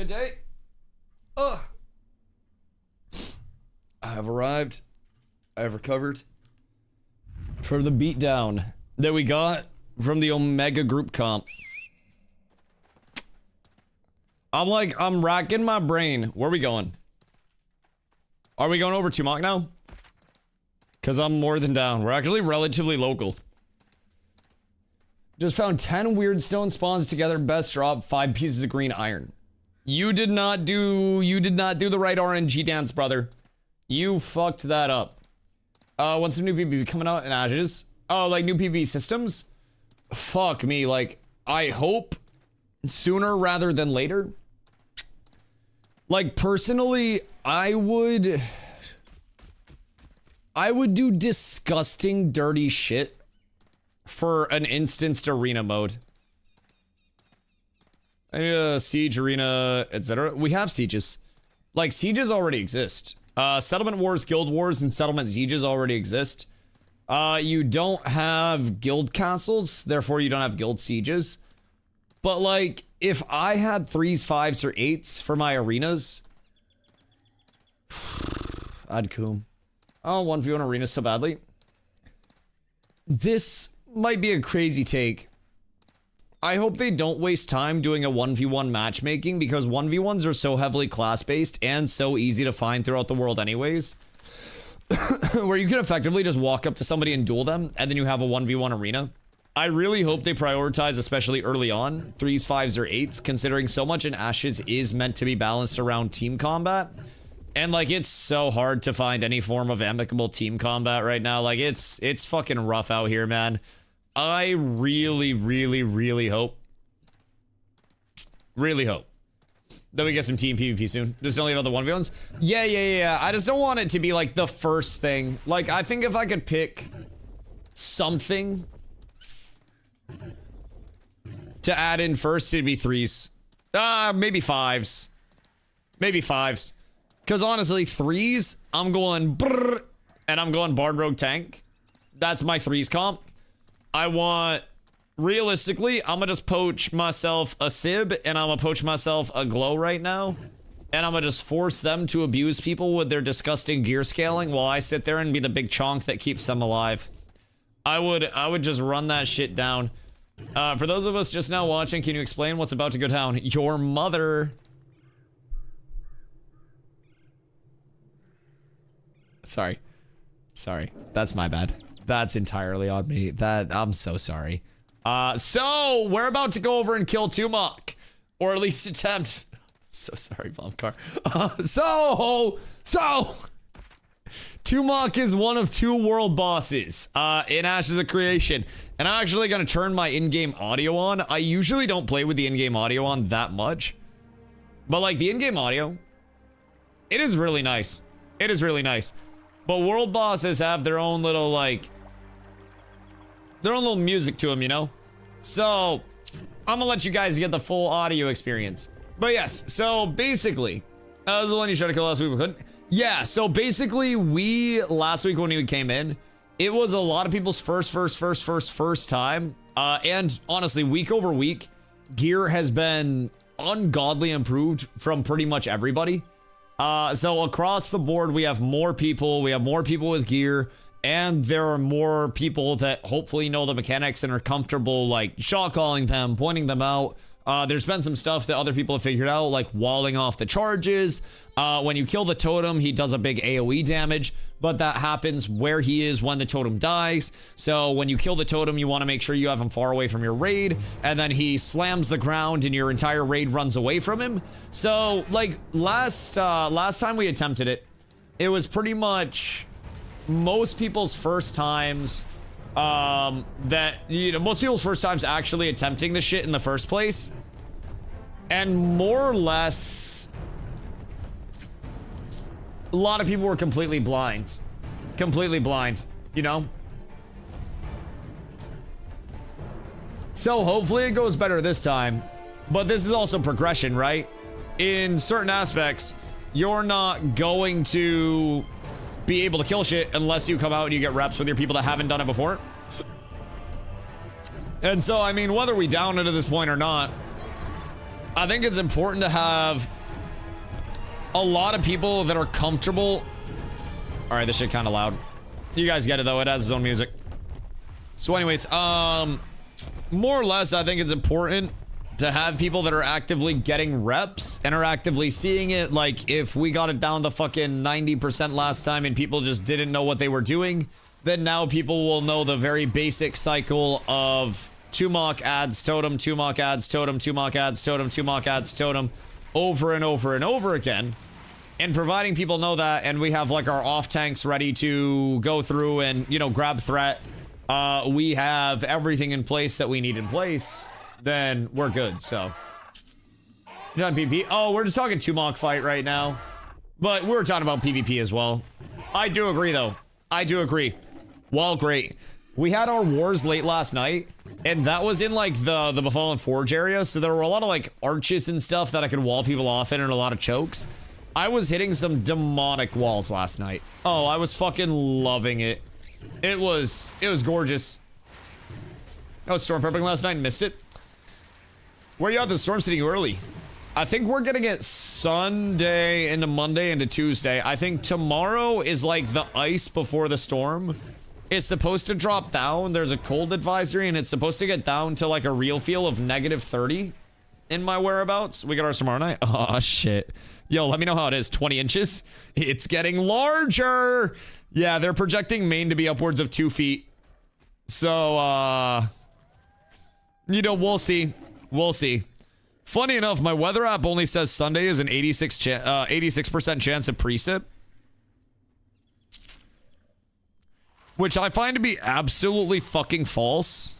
day. Ugh. I have arrived. I have recovered from the beatdown that we got from the Omega group comp. I'm racking my brain. Where are we going? Are we going over to Mach now? Because I'm more than down. We're actually relatively local. Just found 10 weird stone spawns together. Best drop, 5 pieces of green iron. You did not do the right RNG dance, brother. You fucked that up. When some new PvP coming out in Ashes. Oh, like new PvP systems? Fuck me, like, I hope sooner rather than later. Like, personally, I would do disgusting, dirty shit for an instanced arena mode. I need a siege, arena, etc. We have sieges. Like, sieges already exist. Settlement wars, guild wars, and settlement sieges already exist. You don't have guild castles, therefore you don't have guild sieges. But like, if I had 3s, 5s, or 8s for my arenas, I'd coom. Oh, 1v1 arenas so badly. This might be a crazy take. I hope they don't waste time doing a 1v1 matchmaking because 1v1s are so heavily class-based and so easy to find throughout the world anyways. Where you can effectively just walk up to somebody and duel them, and then you have a 1v1 arena. I really hope they prioritize, especially early on, 3s, 5s, or 8s, considering so much in Ashes is meant to be balanced around team combat. And like, it's so hard to find any form of amicable team combat right now. Like, it's fucking rough out here, man. I really, really, really hope that we get some team PvP soon. Just don't leave out the 1v1s. Yeah. I just don't want it to be like the first thing. Like, I think if I could pick something to add in first, it'd be 3s. Maybe 5s. Maybe 5s. Because honestly, 3s, I'm going brrr, and I'm going Bard Rogue Tank. That's my 3s comp. I want, realistically, I'm gonna just poach myself a Sib, and I'm gonna poach myself a Glow right now. And I'm gonna just force them to abuse people with their disgusting gear scaling while I sit there and be the big chonk that keeps them alive. I would just run that shit down. For those of us just now watching, can you explain what's about to go down? Your mother. Sorry. That's my bad. That's entirely on me. I'm so sorry. So we're about to go over and kill Tumok, or at least attempt. So sorry, Bombcar. So Tumok is one of 2 world bosses in Ashes of Creation, and I'm actually gonna turn my in-game audio on. I usually don't play with the in-game audio on that much, but like the in-game audio, it is really nice. It is really nice. But world bosses have their own little like. Their own little music to them, you know? So, I'm gonna let you guys get the full audio experience. But yes, so basically, that was the one you tried to kill last week, we couldn't. Yeah, so basically, last week when we came in, it was a lot of people's first time. And honestly, week over week, gear has been ungodly improved from pretty much everybody. So across the board, we have more people with gear. And there are more people that hopefully know the mechanics and are comfortable, like, shot calling them, pointing them out. There's been some stuff that other people have figured out, like walling off the charges. When you kill the totem, he does a big AoE damage, but that happens where he is when the totem dies. So when you kill the totem, you want to make sure you have him far away from your raid, and then he slams the ground and your entire raid runs away from him. So, like, last time we attempted it, it was pretty much most people's first times most people's first times actually attempting the shit in the first place, and more or less a lot of people were completely blind, you know. So hopefully it goes better this time, but this is also progression, right? In certain aspects, you're not going to be able to kill shit unless you come out and you get reps with your people that haven't done it before. And so, I mean, whether we down it at this point or not, I think it's important to have a lot of people that are comfortable. All right, this shit kind of loud. You guys get it though. It has its own music. So anyways, more or less, I think it's important to have people that are actively getting reps and are actively seeing it. Like if we got it down to fucking 90% last time and people just didn't know what they were doing, then now people will know the very basic cycle of Tumok adds totem, Tumok adds totem, Tumok adds totem, Tumok adds totem over and over and over again. And providing people know that, and we have like our off tanks ready to go through and, you know, grab threat. We have everything in place that we need in place, then we're good. So done PvP. Oh, we're just talking Tumok fight right now, but we're talking about PvP as well. I do agree though. I do agree. Well, great. We had our wars late last night, and that was in like the Befallen Forge area. So there were a lot of like arches and stuff that I could wall people off in, and a lot of chokes. I was hitting some demonic walls last night. Oh, I was fucking loving it. It was gorgeous. I was storm prepping last night and missed it. Where you at? The storm's hitting you early. I think we're getting it Sunday into Monday into Tuesday. I think tomorrow is like the ice before the storm. It's supposed to drop down. There's a cold advisory, and it's supposed to get down to like a real feel of -30 in my whereabouts. We got ours tomorrow night. Oh, shit. Yo, let me know how it is. 20 inches. It's getting larger. Yeah, they're projecting Maine to be upwards of 2 feet. So, you know, we'll see. We'll see. Funny enough, my weather app only says Sunday is an 86% chance of precip. Which I find to be absolutely fucking false.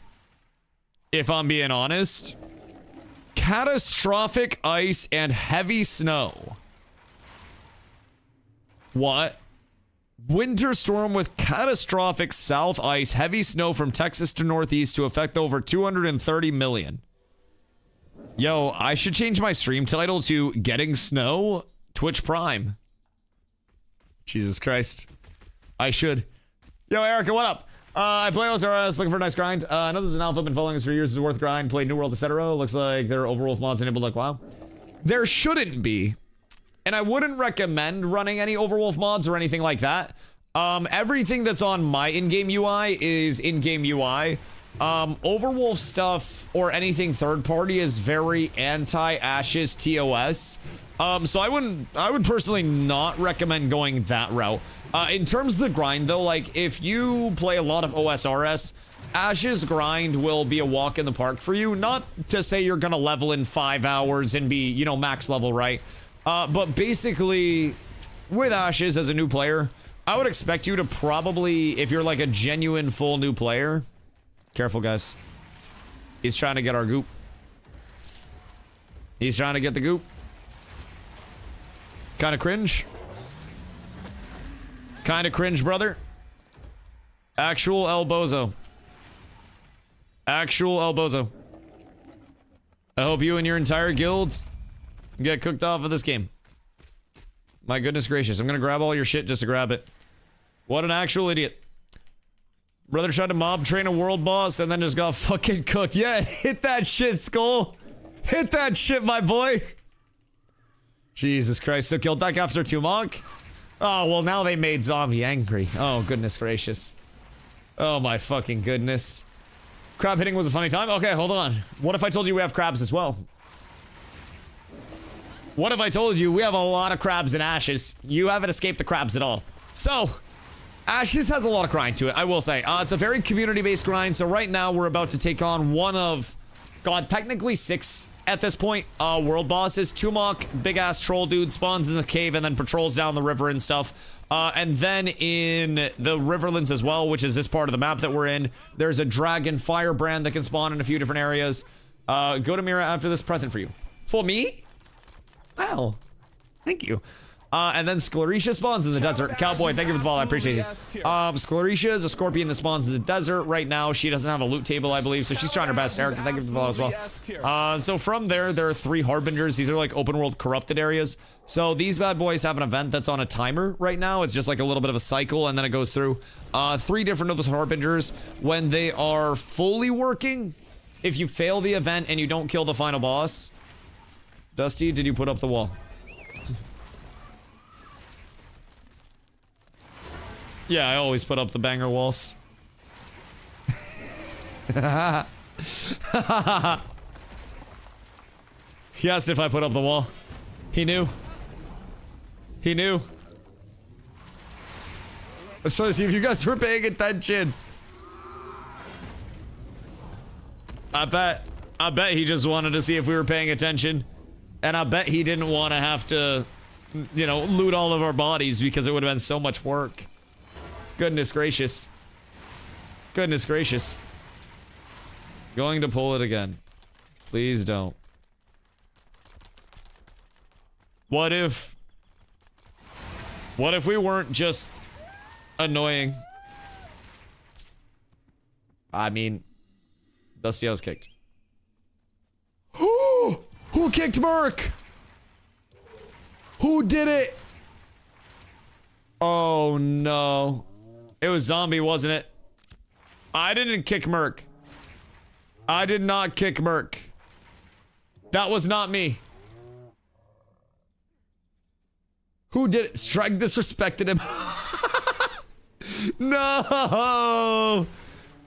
If I'm being honest. Catastrophic ice and heavy snow. What? Winter storm with catastrophic south ice, heavy snow from Texas to Northeast to affect over 230 million. Yo, I should change my stream title to Getting Snow Twitch Prime. Jesus Christ. I should. Yo, Erica, what up? I play OSRS, looking for a nice grind. I know this is an alpha, been following this for years, is worth grind, played New World, etc. Looks like there are Overwolf mods enabled, like, wow. There shouldn't be. And I wouldn't recommend running any Overwolf mods or anything like that. Everything that's on my in-game UI is in-game UI. Overwolf stuff or anything third-party is very anti-Ashes TOS. So I would personally not recommend going that route. In terms of the grind, though, like, if you play a lot of OSRS, Ashes grind will be a walk in the park for you. Not to say you're gonna level in 5 hours and be, you know, max level, right? But basically, with Ashes as a new player, I would expect you to probably, if you're like a genuine full new player... Careful, guys. He's trying to get our goop. He's trying to get the goop. Kind of cringe. Kind of cringe, brother. Actual elbozo. Actual elbozo. I hope you and your entire guild get cooked off of this game. My goodness gracious. I'm gonna grab all your shit just to grab it. What an actual idiot. Brother tried to mob train a world boss and then just got fucking cooked. Yeah, hit that shit, Skull. Hit that shit, my boy. Jesus Christ. So killed that after Tumok? Oh, well, now they made Zombie angry. Oh, goodness gracious. Oh, my fucking goodness. Crab hitting was a funny time? Okay, hold on. What if I told you we have crabs as well? What if I told you we have a lot of crabs in Ashes? You haven't escaped the crabs at all. So, Ashes has a lot of grind to it, I will say. It's a very community-based grind, so right now we're about to take on one of, God, technically 6 at this point, world bosses. Tumok, big-ass troll dude, spawns in the cave and then patrols down the river and stuff. And then in the Riverlands as well, which is this part of the map that we're in, there's a dragon firebrand that can spawn in a few different areas. Go to Mira after this present for you. For me? Wow. Thank you. And then Sclerisha spawns in the desert. Cowboy, thank you for the follow. I appreciate it. Sclerisha is a scorpion that spawns in the desert right now. She doesn't have a loot table, I believe, so she's trying her best. Eric, thank you for the follow as well. So from there are 3 harbingers. These are like open world corrupted areas. So these bad boys have an event that's on a timer right now. It's just like a little bit of a cycle, and then it goes through 3 different of those harbingers. When they are fully working, if you fail the event and you don't kill the final boss... Dusty, did you put up the wall? Yeah, I always put up the banger walls. He asked if I put up the wall. He knew. He knew. I was trying to see if you guys were paying attention. I bet he just wanted to see if we were paying attention. And I bet he didn't want to have to, you know, loot all of our bodies because it would have been so much work. Goodness gracious. Goodness gracious. Going to pull it again. Please don't. What if we weren't just annoying? I mean, Dusty was kicked. Who kicked Merc? Who did it? Oh no. It was Zombie, wasn't it? I didn't kick Merc. I did not kick Merc. That was not me. Who did it? Strike disrespected him. No.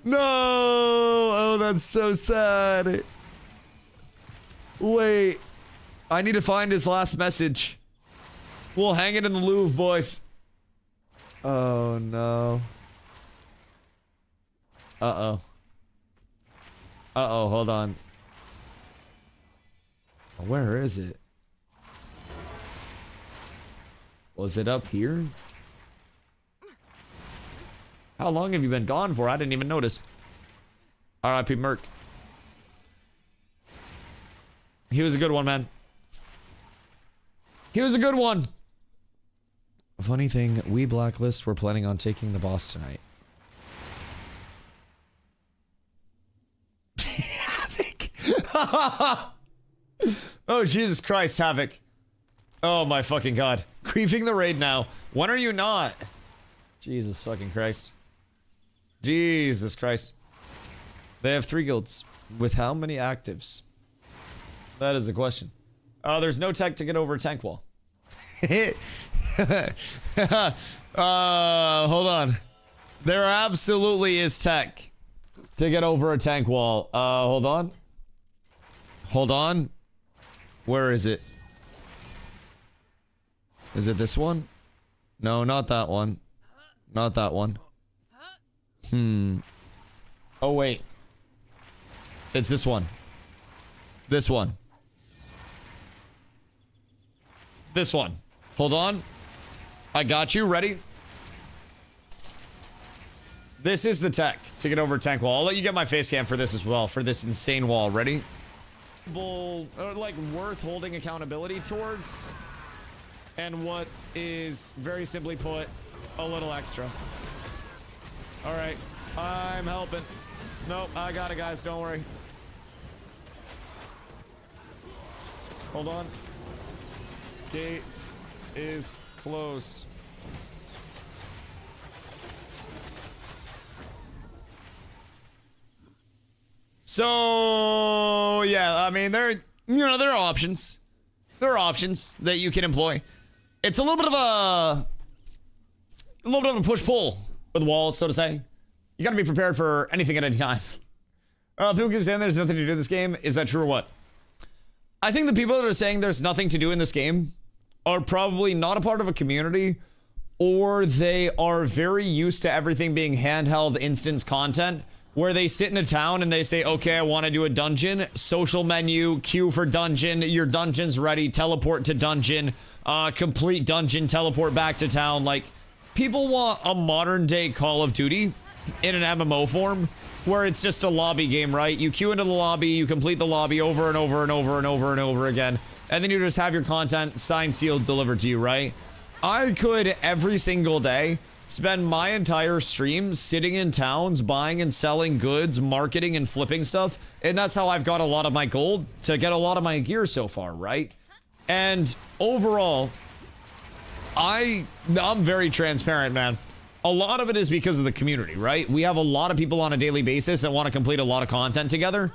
No. Oh, that's so sad. Wait. I need to find his last message. We'll hang it in the Louvre, boys. Oh, no. Uh-oh. Uh-oh, hold on. Where is it? Was it up here? How long have you been gone for? I didn't even notice. R.I.P. Merc. He was a good one, man. He was a good one. Funny thing, we Blacklist were planning on taking the boss tonight. Havoc. Oh, Jesus Christ, Havoc. Oh my fucking god. Griefing the raid now. When are you not? Jesus fucking Christ. Jesus Christ. They have 3 guilds. With how many actives? That is a question. Oh, there's no tech to get over a tank wall. Hold on. There absolutely is tech to get over a tank wall. Hold on. Hold on. Where is it? Is it this one? No, not that one. Not that one. Oh, wait. It's this one. This one. This one. Hold on. I got you. Ready? This is the tech to get over a tank wall. I'll let you get my face cam for this as well. For this insane wall. Ready? Like, worth holding accountability towards. And what is, very simply put, a little extra. Alright. I'm helping. Nope, I got it, guys. Don't worry. Hold on. Gate is closed. So, yeah, I mean, there are options. There are options that you can employ. It's a little bit of a push-pull with walls, so to say. You gotta be prepared for anything at any time. People can say there's nothing to do in this game. Is that true or what? I think the people that are saying there's nothing to do in this game are probably not a part of a community, or they are very used to everything being handheld instance content, where they sit in a town and they say, okay, I want to do a dungeon, social menu, queue for dungeon, your dungeon's ready, teleport to dungeon, complete dungeon, teleport back to town. Like, people want a modern day Call of Duty in an MMO form, where it's just a lobby game, right? You queue into the lobby, you complete the lobby over and over and over and over and over again, and then you just have your content signed, sealed, delivered to you, right? I could every single day spend my entire stream sitting in towns, buying and selling goods, marketing and flipping stuff, and that's how I've got a lot of my gold to get a lot of my gear so far, right? And overall, I'm very transparent, man. A lot of it is because of the community, right? We have a lot of people on a daily basis that want to complete a lot of content together.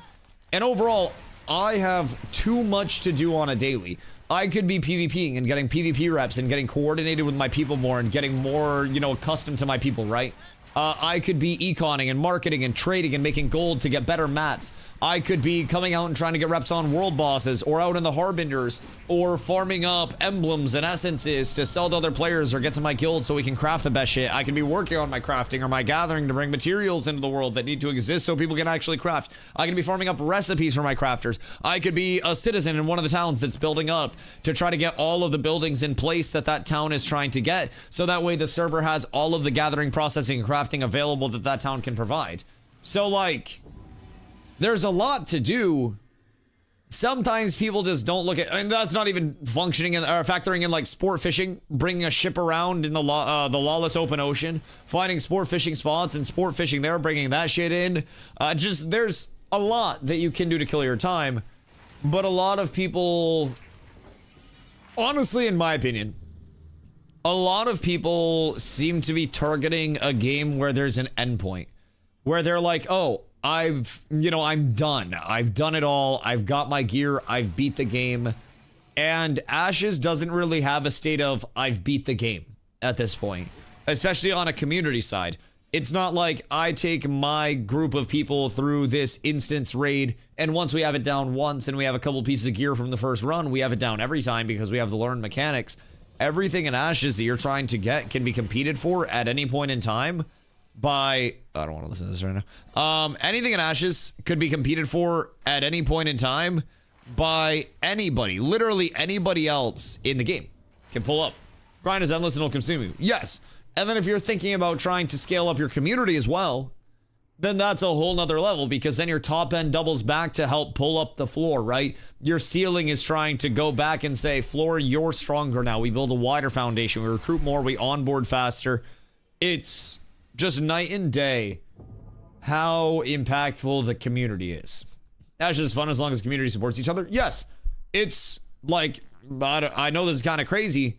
And overall, I have too much to do on a daily. I could be PvPing and getting PvP reps and getting coordinated with my people more and getting more, you know, accustomed to my people, right? I could be econing and marketing and trading and making gold to get better mats. I could be coming out and trying to get reps on world bosses or out in the harbingers or farming up emblems and essences to sell to other players or get to my guild so we can craft the best shit. I could be working on my crafting or my gathering to bring materials into the world that need to exist so people can actually craft. I could be farming up recipes for my crafters. I could be a citizen in one of the towns that's building up to try to get all of the buildings in place that that town is trying to get, so that way the server has all of the gathering, processing, and crafting available that that town can provide. So like, there's a lot to do. Sometimes people just don't look at, and that's not even functioning in, or factoring in like sport fishing, bringing a ship around in the lawless open ocean, finding sport fishing spots and sport fishing there, bringing that shit in. Just, there's a lot that you can do to kill your time, but a lot of people, honestly, in my opinion, a lot of people seem to be targeting a game where there's an endpoint, where they're like, oh, I'm done. I've done it all. I've got my gear. I've beat the game. And Ashes doesn't really have a state of I've beat the game at this point, especially on a community side. It's not like I take my group of people through this instance raid, and once we have it down once and we have a couple pieces of gear from the first run, we have it down every time because we have the learned mechanics. Everything in Ashes that you're trying to get can be competed for at any point in time by, I don't want to listen to this right now. Anything in Ashes could be competed for at any point in time by anybody. Literally anybody else in the game can pull up. Grind is endless and will consume you. Yes. And then if you're thinking about trying to scale up your community as well, then that's a whole nother level, because then your top end doubles back to help pull up the floor, right? Your ceiling is trying to go back and say, floor, you're stronger now. We build a wider foundation. We recruit more. We onboard faster. It's just night and day how impactful the community is. That's just fun as long as the community supports each other. Yes, it's like, I know this is kind of crazy,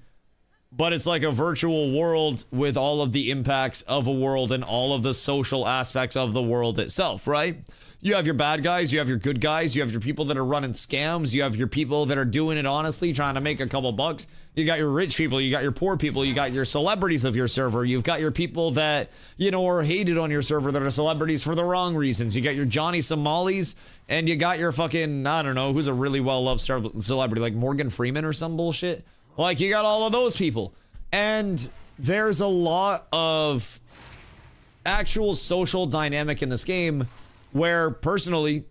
but it's like a virtual world with all of the impacts of a world and all of the social aspects of the world itself, right? You have your bad guys, you have your good guys, you have your people that are running scams, you have your people that are doing it honestly, trying to make a couple bucks. You got your rich people, you got your poor people, you got your celebrities of your server, you've got your people that, you know, are hated on your server that are celebrities for the wrong reasons. You got your Johnny Somalis, and you got your fucking, I don't know, who's a really well-loved celebrity, like Morgan Freeman or some bullshit. Like, you got all of those people. And there's a lot of actual social dynamic in this game where, personally,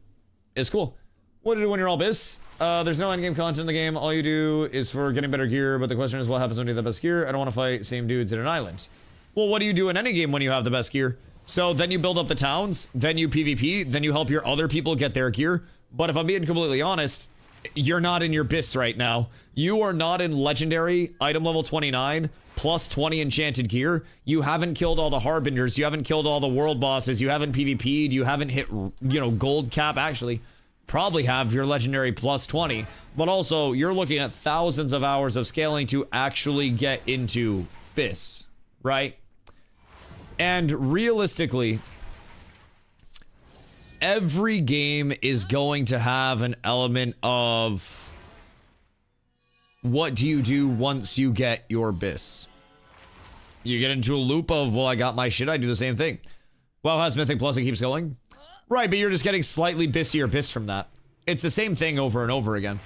it's cool. What do you do when you're all bis? There's no endgame content in the game. All you do is for getting better gear, but the question is what happens when you have the best gear? I don't want to fight same dudes in an island. Well, what do you do in any game when you have the best gear? So then you build up the towns, then you PvP, then you help your other people get their gear. But if I'm being completely honest, you're not in your bis right now. You are not in legendary item level 29 plus 20 enchanted gear. You haven't killed all the harbingers. You haven't killed all the world bosses. You haven't PvP'd. You haven't hit, you know, gold cap. Actually, probably have your legendary plus 20. But also, you're looking at thousands of hours of scaling to actually get into bis, right? And realistically, every game is going to have an element of what do you do once you get your bis? You get into a loop of, well, I got my shit, I do the same thing. WoW has Mythic Plus, it keeps going. Right, but you're just getting slightly bissier bis from that. It's the same thing over and over again.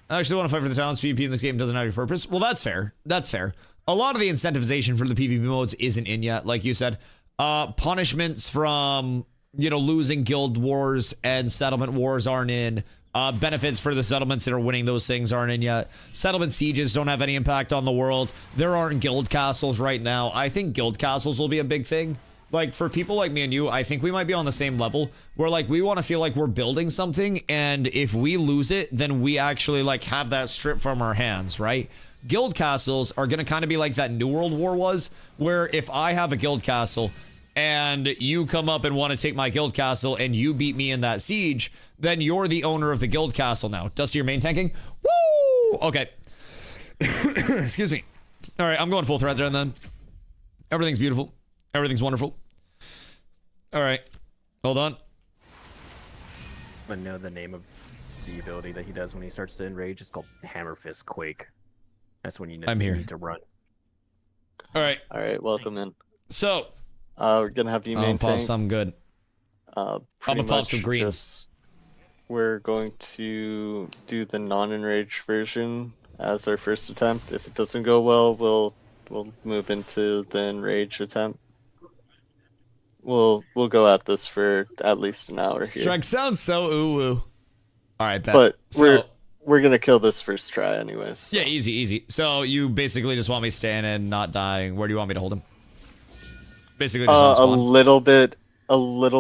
I actually want to fight for the talents. PvP in this game doesn't have any purpose. Well, that's fair. That's fair. A lot of the incentivization for the PvP modes isn't in yet, like you said. Punishments from, you know, losing guild wars and settlement wars aren't in. Benefits for the settlements that are winning those things aren't in yet. Settlement sieges don't have any impact on the world. There aren't guild castles right now. I think guild castles will be a big thing. Like, for people like me and you, I think we might be on the same level where, like, we want to feel like we're building something, and if we lose it, then we actually, like, have that stripped from our hands, right? Guild castles are going to kind of be like that New World War was, where if I have a guild castle and you come up and want to take my guild castle and you beat me in that siege, then you're the owner of the guild castle now. Dusty, your main tanking? Woo! Okay. Excuse me. All right, I'm going full threat there then. Everything's beautiful. Everything's wonderful. All right. Hold on. I know the name of the ability that he does when he starts to enrage. It's called Hammer Fist Quake. That's when you I'm here. need to run. All right. All right, welcome in. So, we're gonna have you I'll main pop tank. some good. I'm gonna pop some greens. We're going to do the non-enraged version as our first attempt. If it doesn't go well, we'll move into the enraged attempt. We'll go at this for at least an hour here. Strike sounds so ooh-woo. All right, bet. But So, we're gonna kill this first try anyways. So. yeah, easy. So you basically just want me staying and not dying. Where do you want me to hold him? Basically just on a spawn. little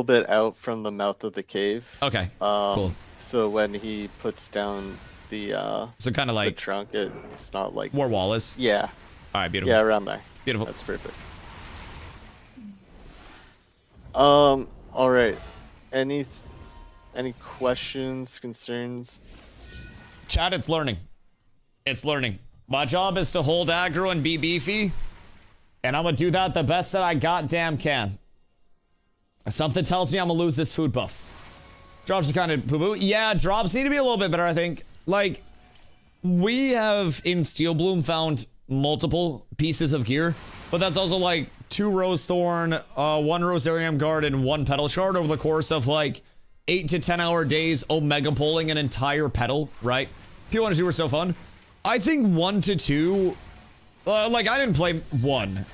bit out from the mouth of the cave. Okay, cool. So when he puts down the so kind of like the trunk, it's not like War Wallace. Yeah. All right, beautiful. Yeah, around there. Beautiful. That's perfect. All right. Any questions, concerns? Chat, it's learning. It's learning. My job is to hold aggro and be beefy, and I'm gonna do that the best that I goddamn can. Something tells me I'm gonna lose this food buff. Drops are kind of poo-poo. Yeah, drops need to be a little bit better, I think. Like, we have in Steel Bloom found multiple pieces of gear, but that's also like 2 Rose Thorn, 1 Rosarium Guard, and 1 Petal Shard over the course of like 8 to 10 hour days, Omega pulling an entire petal, right? P1 and 2 were so fun. I think 1 to 2, like I didn't play 1,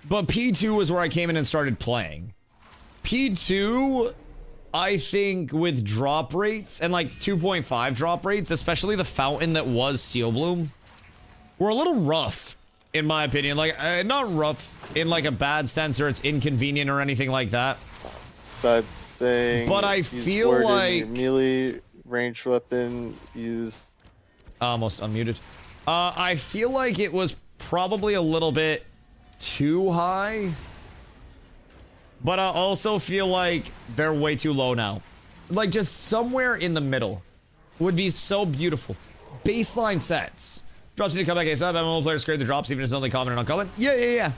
but P2 was where I came in and started playing. P2, I think with drop rates and like 2.5 drop rates, especially the fountain that was Steel Bloom, were a little rough, in my opinion. Like, not rough in like a bad sense or it's inconvenient or anything like that. So I'm saying, but I feel word in like your melee ranged weapon use. Almost unmuted. I feel like it was probably a little bit too high. But I also feel like they're way too low now. Like, just somewhere in the middle would be so beautiful. Baseline sets. Drops need to come back ASAP. MMO players grade the drops even if it's only common or uncommon. Yeah.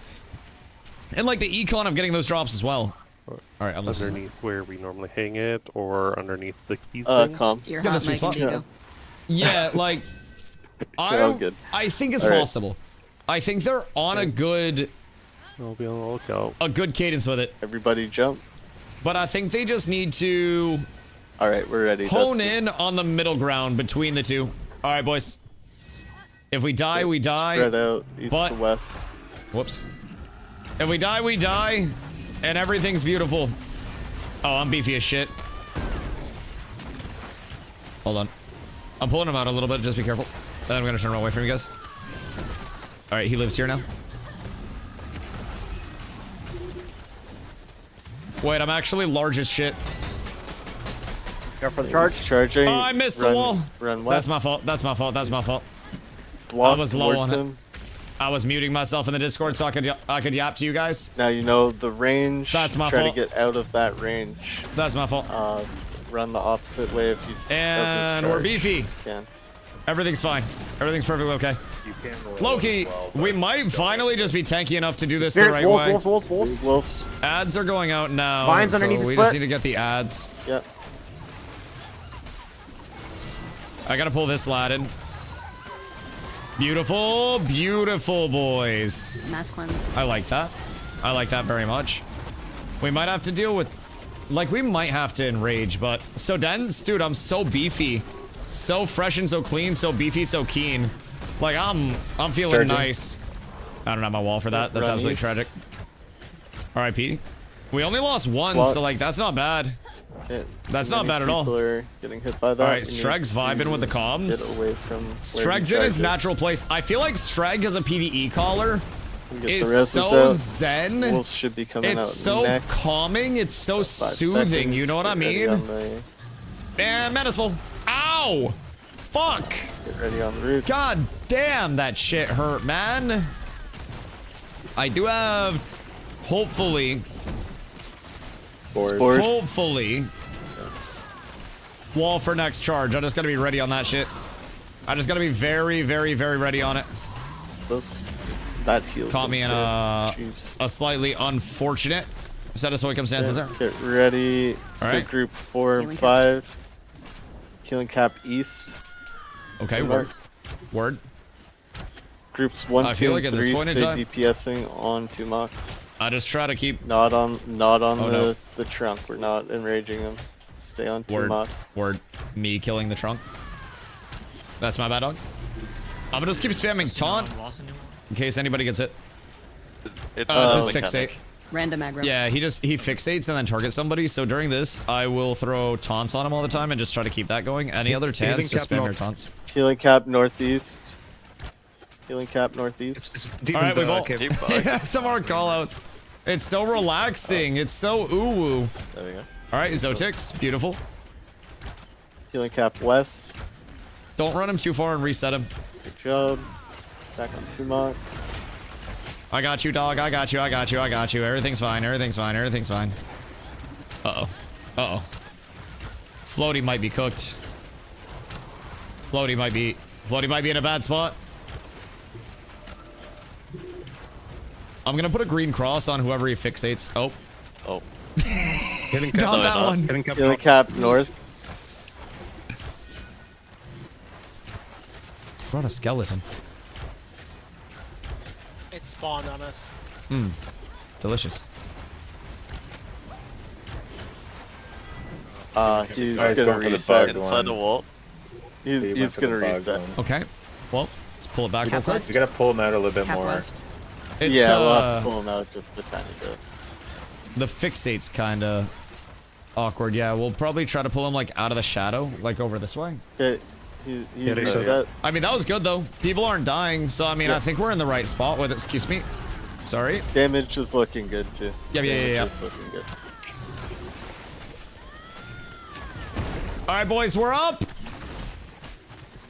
And like the econ of getting those drops as well. Alright, I'm listening. Underneath where we normally hang it, or underneath the key thing? Comps. Let's get this respawn. Yeah, like, I think it's possible. I think they're on a good... I'll be on the lookout. A good cadence with it. Everybody jump. But I think they just need to... Alright, we're ready. Hone in on the middle ground between the two. Alright, boys. If we die, we die. Spread out, east to west. Whoops. If we die, we die. And everything's beautiful. Oh, I'm beefy as shit. Hold on. I'm pulling him out a little bit, just be careful. Then I'm gonna turn away from you guys. Alright, he lives here now. Wait, I'm actually large as shit. Careful the charge. Charging. Oh, I missed the wall. Run west. That's my fault. That's my fault. That's my fault. Block I was low on him. it. I was muting myself in the Discord so I could yap to you guys. Now you know the range. That's my Try fault. to get out of that range. That's my fault. Run the opposite way if you. And we're beefy. Can. Everything's fine. Everything's perfectly okay. You can roll Loki, well, we might finally just be tanky enough to do this Spirit, the right wolves, way. Wolves. Ads are going out now, Vines so underneath the we split. just need to get the ads. Yep. I gotta pull this lad in. Beautiful, beautiful, boys. Mass cleanse. I like that. I like that very much. We might have to deal with... Like, we might have to enrage, but... So dense? Dude, I'm so beefy. So fresh and so clean, so beefy, so keen. Like, I'm feeling Charging. nice. I don't have my wall for that. That's Run absolutely east. tragic. R.I.P. We only lost one, Block. so, like, that's not bad. That's not bad at all. People are getting hit by that. All right, We need Streg's to vibing with the comms. Get away from where Streg's he in his charges. natural place. I feel like Streg as a PvE caller We get the is reses so out. zen. Wolves should be coming It's out so next. calming. It's so 5 soothing. seconds. You know what I Get ready mean? on the- And menaceful. Ow! Fuck! Get ready on the roots. God damn, that shit hurt, man. I do have, hopefully, Spores. hopefully, wall for next charge. I just gotta be ready on that shit. I just gotta be very, very, very ready on it. That heals. Caught me in him, a too. Jeez. slightly unfortunate set of circumstances there. Get ready. All So right. group 4 and Healing caps. 5. Healing cap east. Okay, word. Word. Groups 1, I 2, feel like and at 3 this point in stay time- DPSing on Tumok. I just try to keep... Not on no. the trunk. We're not enraging them. Stay on Word. Tumok. Word. Me killing the trunk. That's my bad, dog. I'm gonna just keep spamming taunt in case anybody gets hit. It's his fixate. Random aggro. Yeah, he fixates and then targets somebody. So during this, I will throw taunts on him all the time and just try to keep that going. Any other taunts, just spam your taunts. Healing cap northeast. Healing cap northeast. All right, we both. Yeah, some more callouts. It's so relaxing. It's so ooh-woo. There we go. All right, Zotix, beautiful. Healing cap west. Don't run him too far and reset him. Good job. Back on Tumok. I got you, dog. I got you. I got you. I got you. Everything's fine. Everything's fine. Everything's fine. Uh-oh. Uh-oh. Floaty might be cooked. Floaty might be in a bad spot. I'm gonna put a green cross on whoever he fixates. Oh. Oh. Not that one. Healing cap north. Brought a skeleton. It spawned on us. Mmm. Delicious. He's He's gonna going for the reset. bug Inside one. the wall. He's gonna reset. Okay. Well, let's pull it back real quick. You gotta pull him out a little bit Cap more. west. It's, Yeah, we'll have to pull him out just a tiny bit. The fixate's kinda awkward. Yeah, we'll probably try to pull him like out of the shadow, like over this way. Okay. He reset. I mean, that was good though. People aren't dying, so I mean, I think we're in the right spot with it. Excuse me. Sorry. Damage is looking good too. Yeah. Damage is looking good. All right, boys, we're up.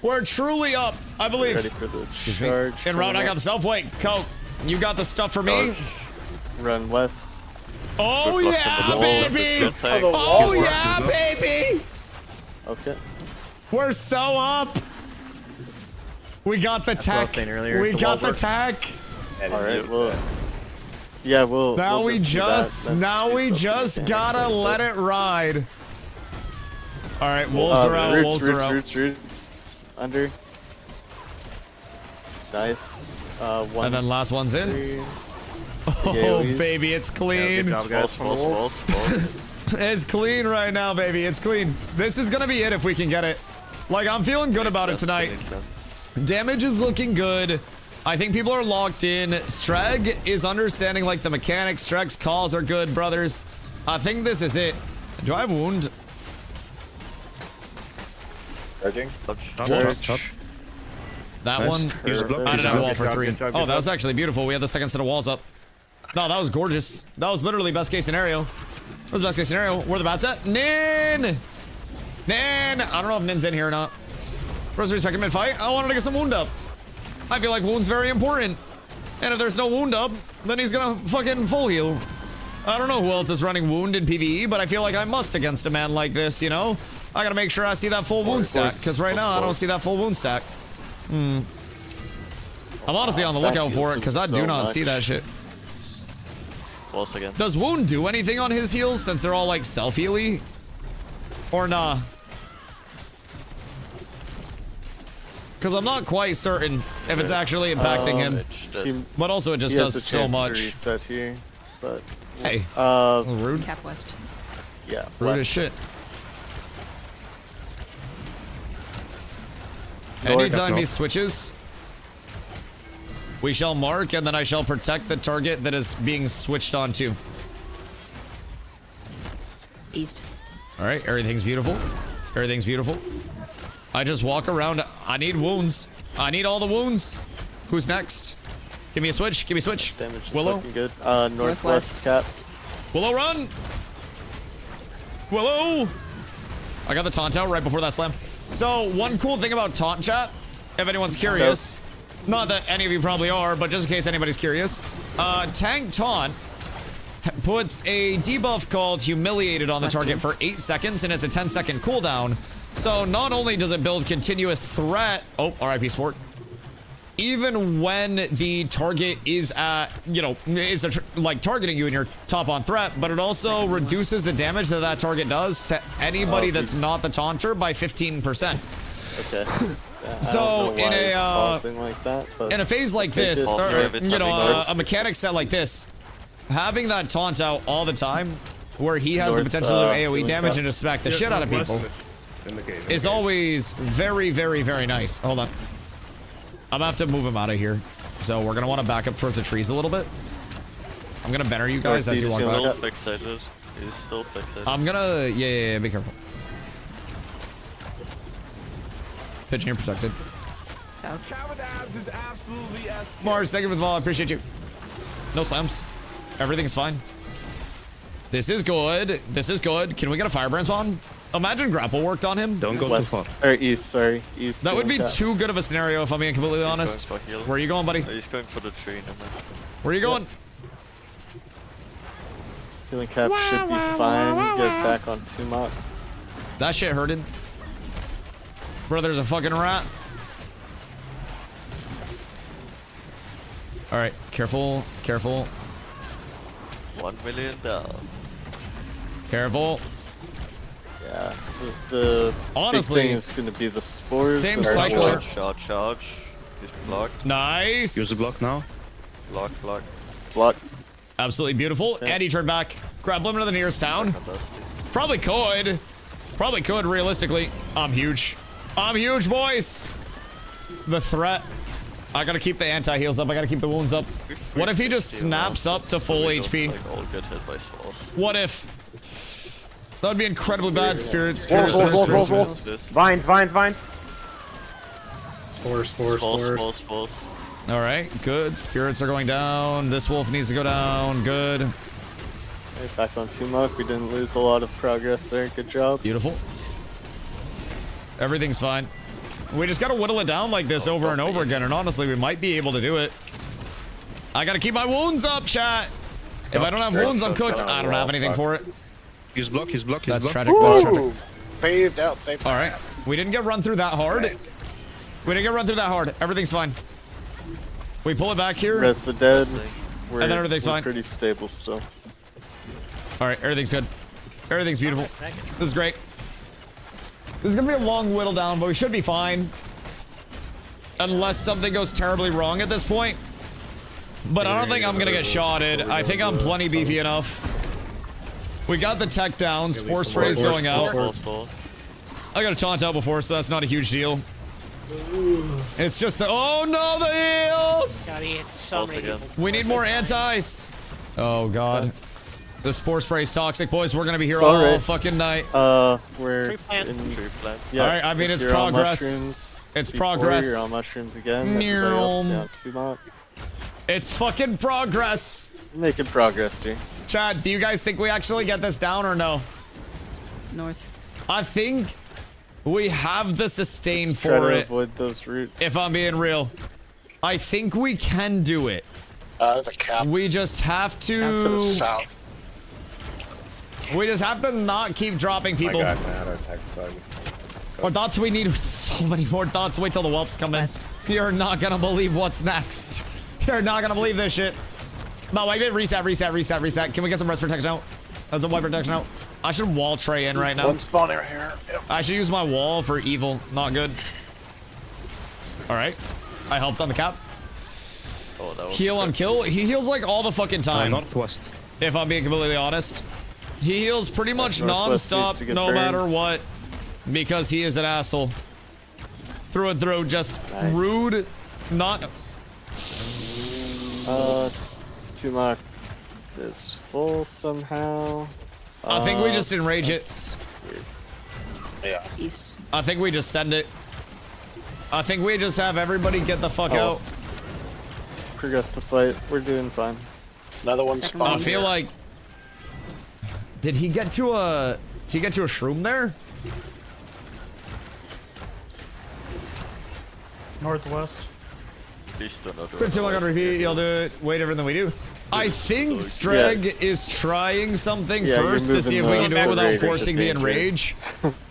We're truly up, I believe. Ready for the Excuse me. charge. In route, I got the self. Wait, Coke, you got the stuff for me? Run west. Oh Good luck yeah, to the wall. baby! Good take. Oh yeah, baby! Okay. We're so up. We got the what I was tech. saying earlier, We the got wall the tech. All right. Well. Yeah, we'll. Now we'll we do just, that. now we just gotta let it ride. All right, wolves around, wolves around. Roots. Under. Nice. One. And then last one's in. Three. Oh, Galeys. baby, it's clean. Good job, guys. Walls. It's clean right now, baby. It's clean. This is gonna be it if we can get it. Like, I'm feeling good about it tonight. Damage is looking good. I think people are locked in. Streg is understanding, like, the mechanics. Streg's calls are good, brothers. I think this is it. Do I have wound? Charging. Whoops. That Nice. one. Use the block. I didn't have a wall for Good 3. job, Oh, good that was job. actually beautiful. We had the second set of walls up. No, that was gorgeous. That was literally best case scenario. That was best case scenario. Where the bats at? Nin! Nin! I don't know if Nin's in here or not. Rosary second mid fight. I wanted to get some wound up. I feel like wound's very important. And if there's no wound up, then he's gonna fucking full heal. I don't know who else is running wound in PvE, but I feel like I must against a man like this, you know? I gotta make sure I see that full wound stack, because right now I don't see that full wound stack. I'm honestly on the lookout for it, because I do not see that shit. Walls again. Does wound do anything on his heals, since they're all like self-healy? Or nah? Because I'm not quite certain if it's actually impacting him. But also it just does so much. Reset here, but hey, rude. Cap west. Yeah, Rude as shit. North. Anytime he switches, we shall mark, and then I shall protect the target that is being switched onto. East. All right, everything's beautiful. Everything's beautiful. I just walk around. I need wounds. I need all the wounds. Who's next? Give me a switch. Give me a switch. Damage is Willow. looking good. Northwest cap. Willow, run! Willow! I got the taunt out right before that slam. So, one cool thing about taunt chat, if anyone's curious, not that any of you probably are, but just in case anybody's curious, tank taunt puts a debuff called Humiliated on the target for 8 seconds, and it's a 10-second cooldown. So, not only does it build continuous threat... Oh, RIP Sport. even when the target is at, you know, like targeting you and you're top on threat, but it also reduces the damage that that target does to anybody that's not the taunter by 15%. Okay. So in like that, but in a phase like this, or, you know, a mechanic set like this, having that taunt out all the time, where he has the potential to do AoE damage and just smack the shit out of people, is always very, very, very nice. Hold on. I'm gonna have to move him out of here. So we're gonna want to back up towards the trees a little bit. I'm gonna banner you guys as you walk back. He's still fixated. I'm gonna, yeah, be careful. Pigeon, you're protected. South. is absolutely Mars, thank you for the follow. I appreciate you. No slams. Everything's fine. This is good. This is good. Can we get a firebrand spawn? Imagine grapple worked on him. Don't go West, too far. Or east, sorry. East. That would be too good of a scenario if I'm being completely honest. Where are you going, buddy? He's going for the tree. Where are you going? Healing cap should be fine. Get back on Tumok. That shit hurted. Bro, there's a fucking rat. Alright, careful, careful. 1 million down. Careful. Yeah, the honestly, big thing is going to be the spores. Same cycler. Charge. He's blocked. Nice. Use the block now. Block. Absolutely beautiful. Yeah. And he turned back. Grab him to the nearest town. Probably could, realistically. I'm huge. I'm huge, boys. The threat. I gotta keep the anti-heals up. I gotta keep the wounds up. What if he just snaps up to full HP? Like all get hit by spells. What if? That would be incredibly bad. Spirits. Vines. Spores. All right, good. Spirits are going down. This wolf needs to go down. Good. Right, back on Tumok. We didn't lose a lot of progress there. Good job. Beautiful. Everything's fine. We just gotta whittle it down like this over and over again, and honestly, we might be able to do it. I gotta keep my wounds up, chat. If I don't have wounds, I'm cooked. I don't have anything for it. He's blocked. That's tragic. That's tragic. Phased out. Safe. All right. We didn't get run through that hard. Everything's fine. We pull it back here. Rest the dead. And then everything's fine. Pretty stable still. All right. Everything's good. Everything's beautiful. This is great. This is gonna be a long whittle down, but we should be fine. Unless something goes terribly wrong at this point. But I don't think I'm gonna get shotted. I think I'm plenty beefy enough. We got the tech down. Spore spray's going out. I got a taunt out before, so that's not a huge deal. It's just the— oh no, the heals! We need more antis. Oh god. The spore spray's toxic, boys. We're gonna be here all fucking night. We're tree plant. Yeah, all right, I mean, it's progress. It's progress. You're on mushrooms again. It's fucking progress. Making progress here. Chad, do you guys think we actually get this down or no? North. I think we have the sustain Just for try to it. avoid those roots. If I'm being real, I think we can do it. There's a cap. We just have to. South. We just have to not keep dropping people. I got mad at text bug. More dots. We need so many more dots. Wait till the whelps come in. You're not gonna believe what's next. You're not gonna believe this shit. No, wait, reset. Can we get some rest protection out? That's a white protection out. I should wall tray in right now. One spawner here. Yep. I should use my wall for evil. Not good. All right. I helped on the cap. Oh, that was Heal on kill. He heals like all the fucking time. Northwest. If I'm being completely honest. He heals pretty much non-stop, no matter what. Because he is an asshole. Through and through. Just rude. Not... Tumok is full somehow. I think we just enrage it. Yeah. East. I think we just send it. I think we just have everybody get the fuck out. Progress the fight. We're doing fine. Another one Second spawned. I feel like... Did he get to a... Did he get to a shroom there? Northwest. He's still not Put too long on repeat. You'll do it way different than we do. I think Streg is trying something first to see if we can do it without forcing the enrage.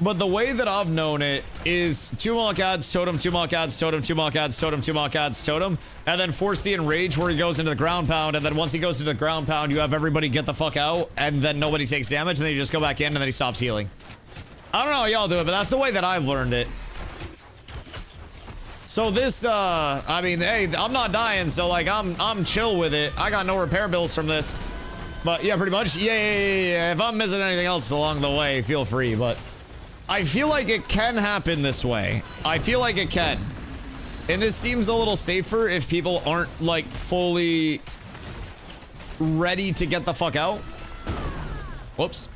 But the way that I've known it is 2 mock adds, totem, 2 mock adds, totem, 2 mock adds, totem, 2 mock adds, totem, and then force the enrage where he goes into the ground pound, and then once he goes into the ground pound, you have everybody get the fuck out, and then nobody takes damage, and then you just go back in, and then he stops healing. I don't know how y'all do it, but that's the way that I've learned it. So this, I mean, hey, I'm not dying, so like, I'm chill with it. I got no repair bills from this. But yeah, pretty much. Yeah. If I'm missing anything else along the way, feel free. But I feel like it can happen this way. I feel like it can. And this seems a little safer if people aren't like fully ready to get the fuck out. Whoops.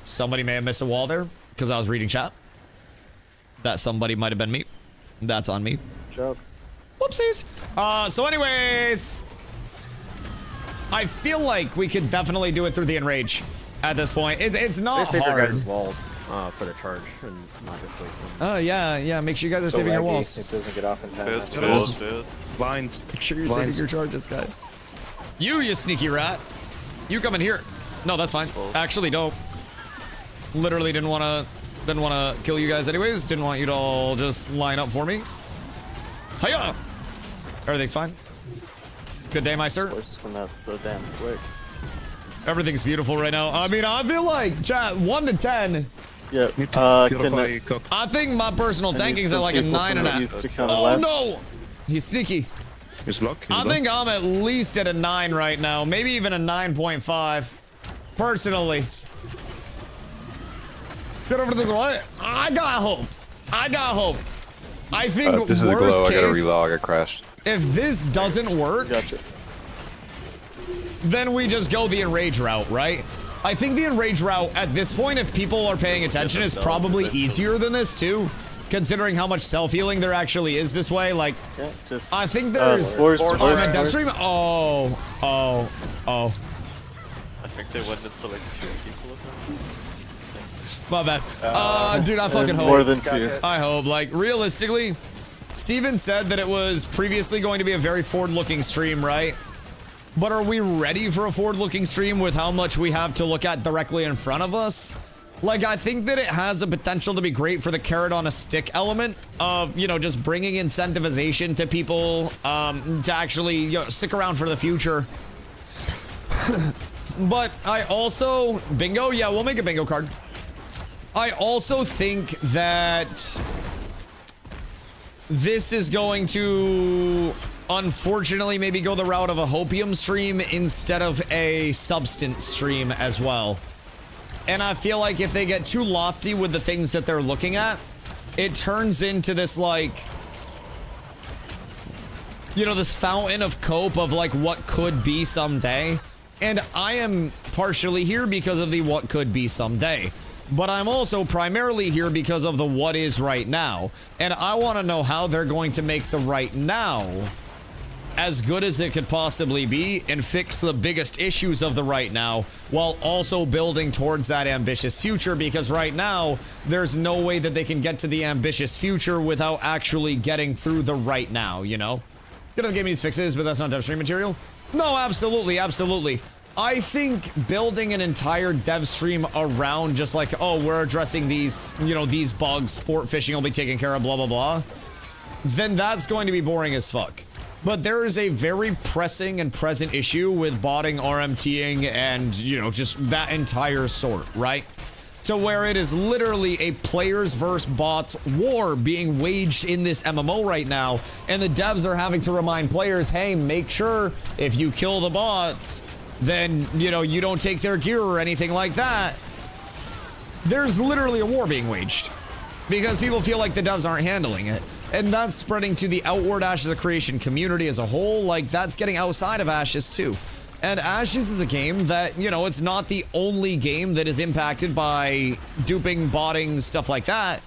Somebody may have missed a wall there because I was reading chat. That somebody might have been me. That's on me. Good job. Whoopsies. So anyways, I feel like we could definitely do it through the enrage at this point. It's not hard. Walls for the charge and not just waste them. Oh yeah. Make sure you guys are saving your walls. It doesn't get off in time. Blinds. Make sure you're saving your charges, guys. You sneaky rat. You come in here. No, that's fine. Actually, don't. Literally didn't want to kill you guys anyways. Didn't want you to all just line up for me. Hiya! Everything's fine. Good day, my sir. Of course, when that's so damn quick. Everything's beautiful right now. I mean, I feel like, chat, 1 to 10. Yeah. I think my personal tanking's at like a 9.5. Oh no! He's sneaky. He's locked. I think I'm at least at a 9 right now. Maybe even a 9.5. Personally. Get over to this one. I got hope. I think this is a worst glow. case, I gotta relog. I crashed. if this doesn't work, then we just go the enrage route, right? I think the enrage route at this point, if people are paying attention, is probably easier than this too, considering how much self-healing there actually is this way. Like, I think there's dev stream. Oh. I think they went into like 2 people. My bad. Dude, I fucking hope. More than 2. I hope. Like, realistically, Steven said that it was previously going to be a very forward-looking stream, right? But are we ready for a forward-looking stream with how much we have to look at directly in front of us? Like, I think that it has a potential to be great for the carrot on a stick element of, you know, just bringing incentivization to people to actually, you know, stick around for the future. But I also... Bingo? Yeah, we'll make a bingo card. I also think that this is going to, unfortunately, maybe go the route of a hopium stream instead of a substance stream as well. And I feel like if they get too lofty with the things that they're looking at, it turns into this, like, you know, this fountain of cope of, like, what could be someday. And I am partially here because of the what could be someday. But I'm also primarily here because of the what is right now. And I want to know how they're going to make the right now as good as it could possibly be and fix the biggest issues of the right now while also building towards that ambitious future, because right now there's no way that they can get to the ambitious future without actually getting through the right now, you know? Get on the game needs fixes, but that's not dev stream material. No, absolutely. I think building an entire dev stream around just like, oh, we're addressing these, you know, these bugs, sport fishing will be taken care of, blah, blah, blah, then that's going to be boring as fuck. But there is a very pressing and present issue with botting, RMTing, and, you know, just that entire sort, right? To where it is literally a players versus bots war being waged in this MMO right now, and the devs are having to remind players, hey, make sure if you kill the bots, then, you know, you don't take their gear or anything like that. There's literally a war being waged because people feel like the devs aren't handling it. And that's spreading to the outward Ashes of Creation community as a whole. Like, that's getting outside of Ashes too. And Ashes is a game that, you know, it's not the only game that is impacted by duping, botting, stuff like that.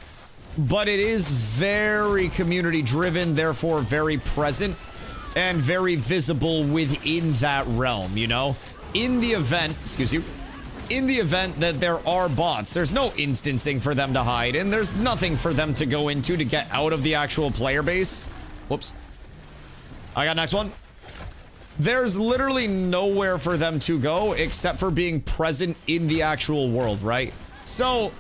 But it is very community driven, therefore very present and very visible within that realm, you know? In the event, in the event that there are bots, there's no instancing for them to hide, and there's nothing for them to go into to get out of the actual player base. Whoops. I got next one. there's literally nowhere for them to go except for being present in the actual world, right? So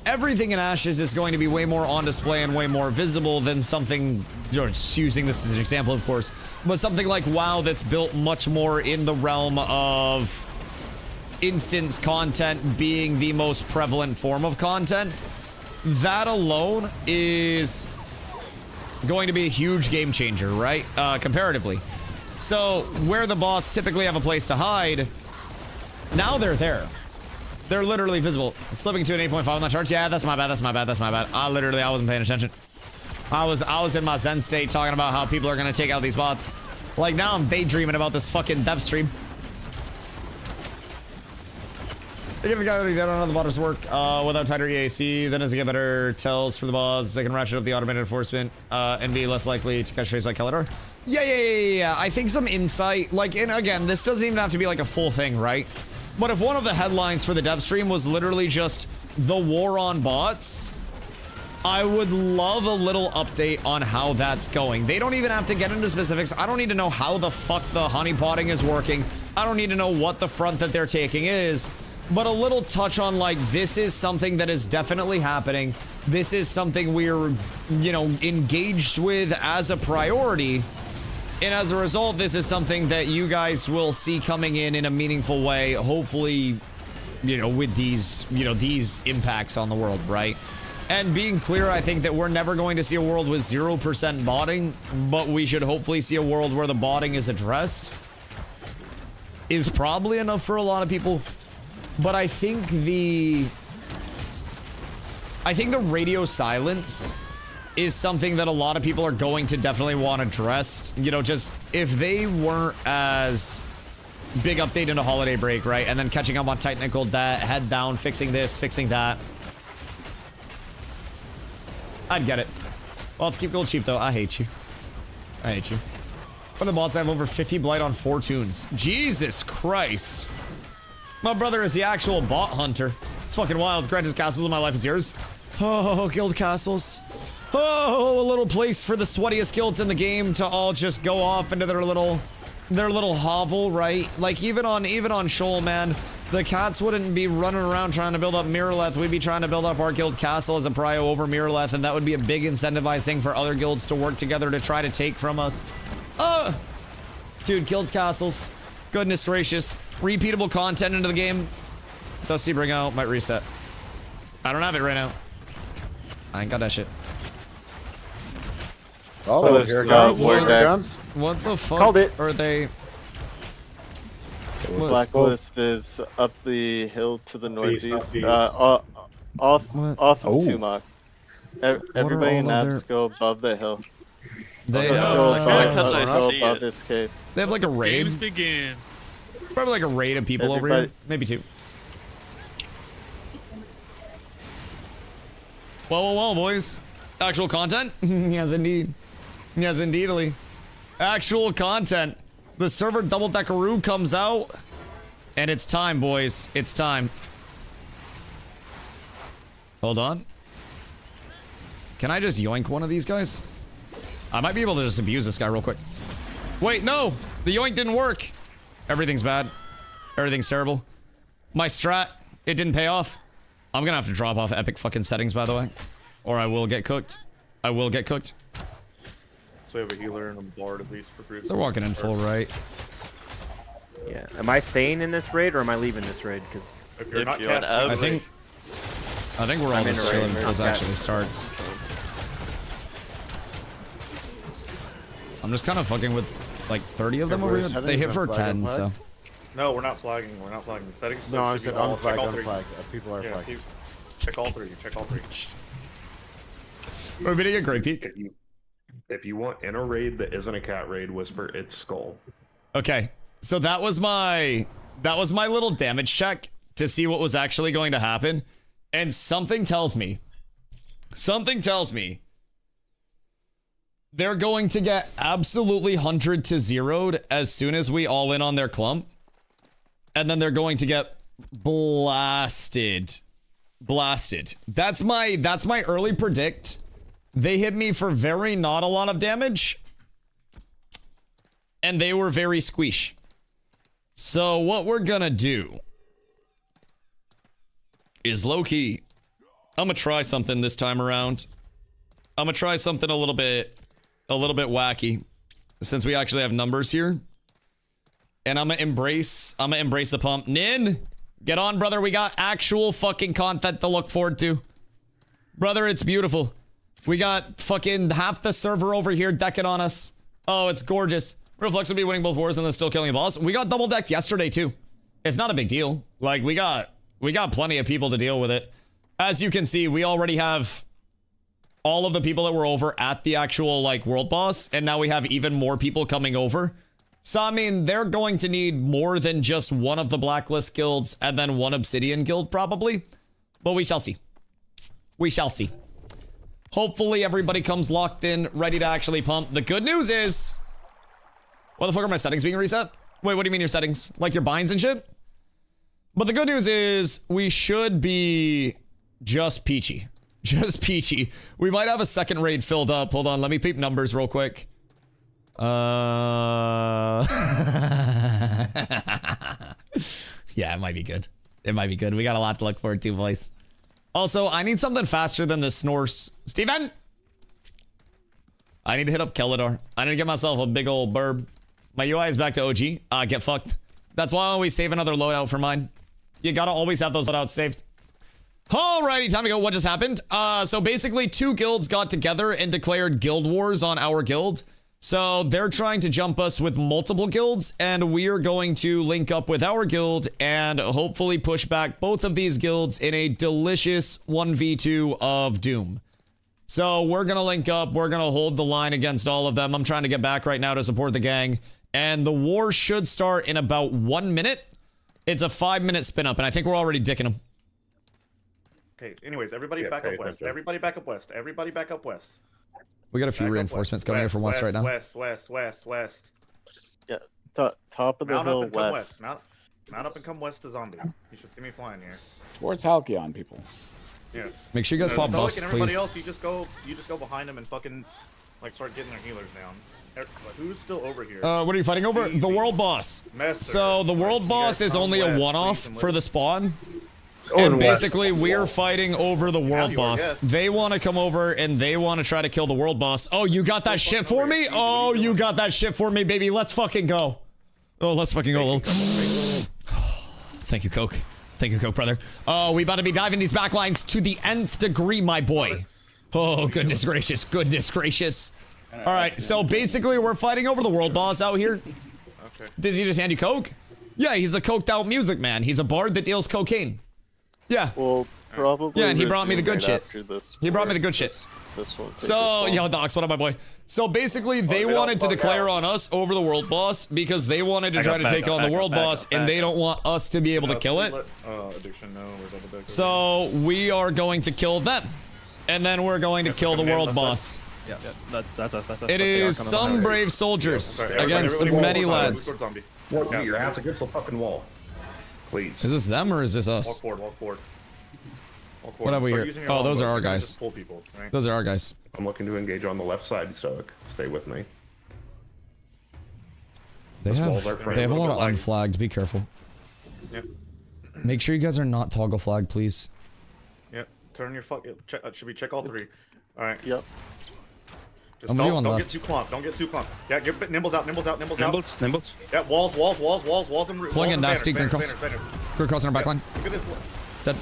everything in Ashes is going to be way more on display and way more visible than something, just using this as an example, of course, but something like WoW that's built much more in the realm of instance content being the most prevalent form of content. That alone is going to be a huge game changer, right? Comparatively. So where the bots typically have a place to hide, now they're there. They're literally visible. Slipping to an 8.5 on the charts. Yeah, that's my bad. That's my bad. That's my bad. I wasn't paying attention. I was in my zen state talking about how people are gonna take out these bots. Like now I'm daydreaming about this fucking dev stream. They give the guy that he did on the bott's work without tighter EAC, then as they get better tells for the bots, they can ratchet up the automated enforcement and be less likely to catch trace like Kellador. Yeah. I think some insight, like, and again, this doesn't even have to be like a full thing, right? But if one of the headlines for the dev stream was literally just the war on bots, I would love a little update on how that's going. They don't even have to get into specifics. I don't need to know how the fuck the honeypotting is working. I don't need to know what the front that they're taking is. But a little touch on, like, this is something that is definitely happening. This is something we're, you know, engaged with as a priority. And as a result, this is something that you guys will see coming in a meaningful way. Hopefully, you know, with these, you know, these impacts on the world, right? And being clear, I think that we're never going to see a world with 0% botting, but we should hopefully see a world where the botting is addressed. Is probably enough for a lot of people. But I think the radio silence is something that a lot of people are going to definitely want addressed. You know, just if they weren't as big update into holiday break, right? And then catching up on technical debt, head down, fixing this, fixing that. I'd get it. Well, let's keep gold cheap though. I hate you. I hate you. One of the bots have over 50 blight on 4 tunes. Jesus Christ. My brother is the actual bot hunter. It's fucking wild. Grant his castles and my life is yours. Oh, guild castles. Oh, a little place for the sweatiest guilds in the game to all just go off into their little hovel, right? Like even on Shoal, man, the cats wouldn't be running around trying to build up Mirrorleth. We'd be trying to build up our guild castle as a prio over Mirrorleth, and that would be a big incentivized thing for other guilds to work together to try to take from us. Dude, guild castles. Goodness gracious. Repeatable content into the game. Dusty bring out, might reset. I don't have it right now. I ain't got that shit. Oh, here it comes. What the fuck? Called it. Are they? Blacklist is up the hill to the northeast. Off of Tumak. Everybody in Naps go above the hill. They go I see above it. this cave. They have like a raid. Games begin. Probably like a raid of people over here. Maybe 2. Well, boys. Actual content? Yes, indeed. Yes, indeedly. Actual content. The server Double Deckaroo comes out. And it's time, boys. It's time. Hold on. Can I just yoink one of these guys? I might be able to just abuse this guy real quick. Wait, no! The yoink didn't work! Everything's bad. Everything's terrible. My strat, it didn't pay off. I'm gonna have to drop off epic fucking settings, by the way. Or I will get cooked. I will get cooked. So we have a healer and a bard at least for groups. They're walking in full right. Yeah. Am I staying in this raid or am I leaving this raid? Because if you're not I think we're all just chilling until this actually starts. I'm just kind of fucking with like 30 of them over here. They hit for 10, so. No, we're not flagging. We're not flagging. The settings. No, I said unflag, all 3. unflag. People are flagging. Check all 3. Check all 3. We're getting a great peek. If you want in a raid that isn't a cat raid, whisper it's skull. Okay, so that was my little damage check to see what was actually going to happen, and something tells me they're going to get absolutely 100 to 0'd as soon as we all in on their clump, and then they're going to get blasted. That's my early predict. They hit me for very not a lot of damage. and they were very squish. So what we're gonna do is low-key, I'm gonna try something this time around. I'm gonna try something a little bit wacky, since we actually have numbers here. And I'm gonna embrace the pump. Nin, get on, brother. We got actual fucking content to look forward to. Brother, it's beautiful. We got fucking half the server over here decking on us. Oh, it's gorgeous. Reflex will be winning both wars and then still killing a boss. We got double decked yesterday too. It's not a big deal. Like, we got plenty of people to deal with it. As you can see, we already have all of the people that were over at the actual, like, world boss. And now we have even more people coming over. So, I mean, they're going to need more than just one of the blacklist guilds and then one obsidian guild, probably. But we shall see. We shall see. Hopefully, everybody comes locked in, ready to actually pump. The good news is... What the fuck are my settings being reset? Wait, what do you mean your settings? Like your binds and shit? But the good news is we should be just peachy. Just peachy. We might have a second raid filled up. Hold on, let me peep numbers real quick. Yeah, it might be good. It might be good. We got a lot to look forward to, boys. Also, I need something faster than the snores. Steven! I need to hit up Kelador. I need to get myself a big old burb. My UI is back to OG. Get fucked. That's why I always save another loadout for mine. You gotta always have those loadouts saved. Alrighty, time to go. What just happened? So basically 2 guilds got together and declared guild wars on our guild. So they're trying to jump us with multiple guilds, and we are going to link up with our guild and hopefully push back both of these guilds in a delicious 1v2 of doom. So we're gonna link up, we're gonna hold the line against all of them. I'm trying to get back right now to support the gang, and the war should start in about 1 minute. It's a 5-minute spin up, and I think we're already dicking them. Okay, anyways, everybody back up west. Everybody back up west. Everybody back up west. We got a few reinforcements coming here from west right now. West. Yeah, top of the hill west. Mount up and come west to zombie. You should see me flying here. Towards Halcyon, people. Yes. Make sure you guys pop buffs, and everybody please. else, you just go behind them and fucking like start getting their healers down. Who's still over here? What are you fighting over? The world boss. So the world boss is only a one-off for the spawn. And basically, we're fighting over the world boss. They want to come over and they want to try to kill the world boss. Oh, you got that shit for me? Oh, you got that shit for me, baby. Let's fucking go. Oh, let's fucking go. Thank you, Coke. Thank you, Coke, brother. Oh, we about to be diving these backlines to the nth degree, my boy. Oh, goodness gracious. Goodness gracious. All right, so basically, we're fighting over the world boss out here. Okay. Does he just hand you Coke? Yeah, he's the coked out music man. He's a bard that deals cocaine. Yeah. Well, probably. Yeah, and he brought me the good shit. He brought me the good shit. This one. So, yo, Docs, what up, my boy? So basically, they wanted to declare on us over the world boss because they wanted to try to take on the world boss, and they don't want us to be able to kill it. Addiction, no, we're double deck. So we are going to kill them, and then we're going to kill the world boss. Yeah, that's us. It is some brave soldiers against many lads. Walk your ass against the fucking wall. Please. Is this them or is this us? Walk forward. What have we here? Oh, those are our guys. Those are our guys. I'm looking to engage on the left side, Stoic. Stay with me. They have a lot of unflagged. Be careful. Yep. Make sure you guys are not toggle flagged, please. Yep. Turn your should we check all 3? All right. Yep. Just don't get too clumped. Don't get too clumped. Yeah, get nimbles out. Nimbles. Yeah, walls and roof. Pulling in nasty. Green cross. Green cross in our backline. Look at this. Dead.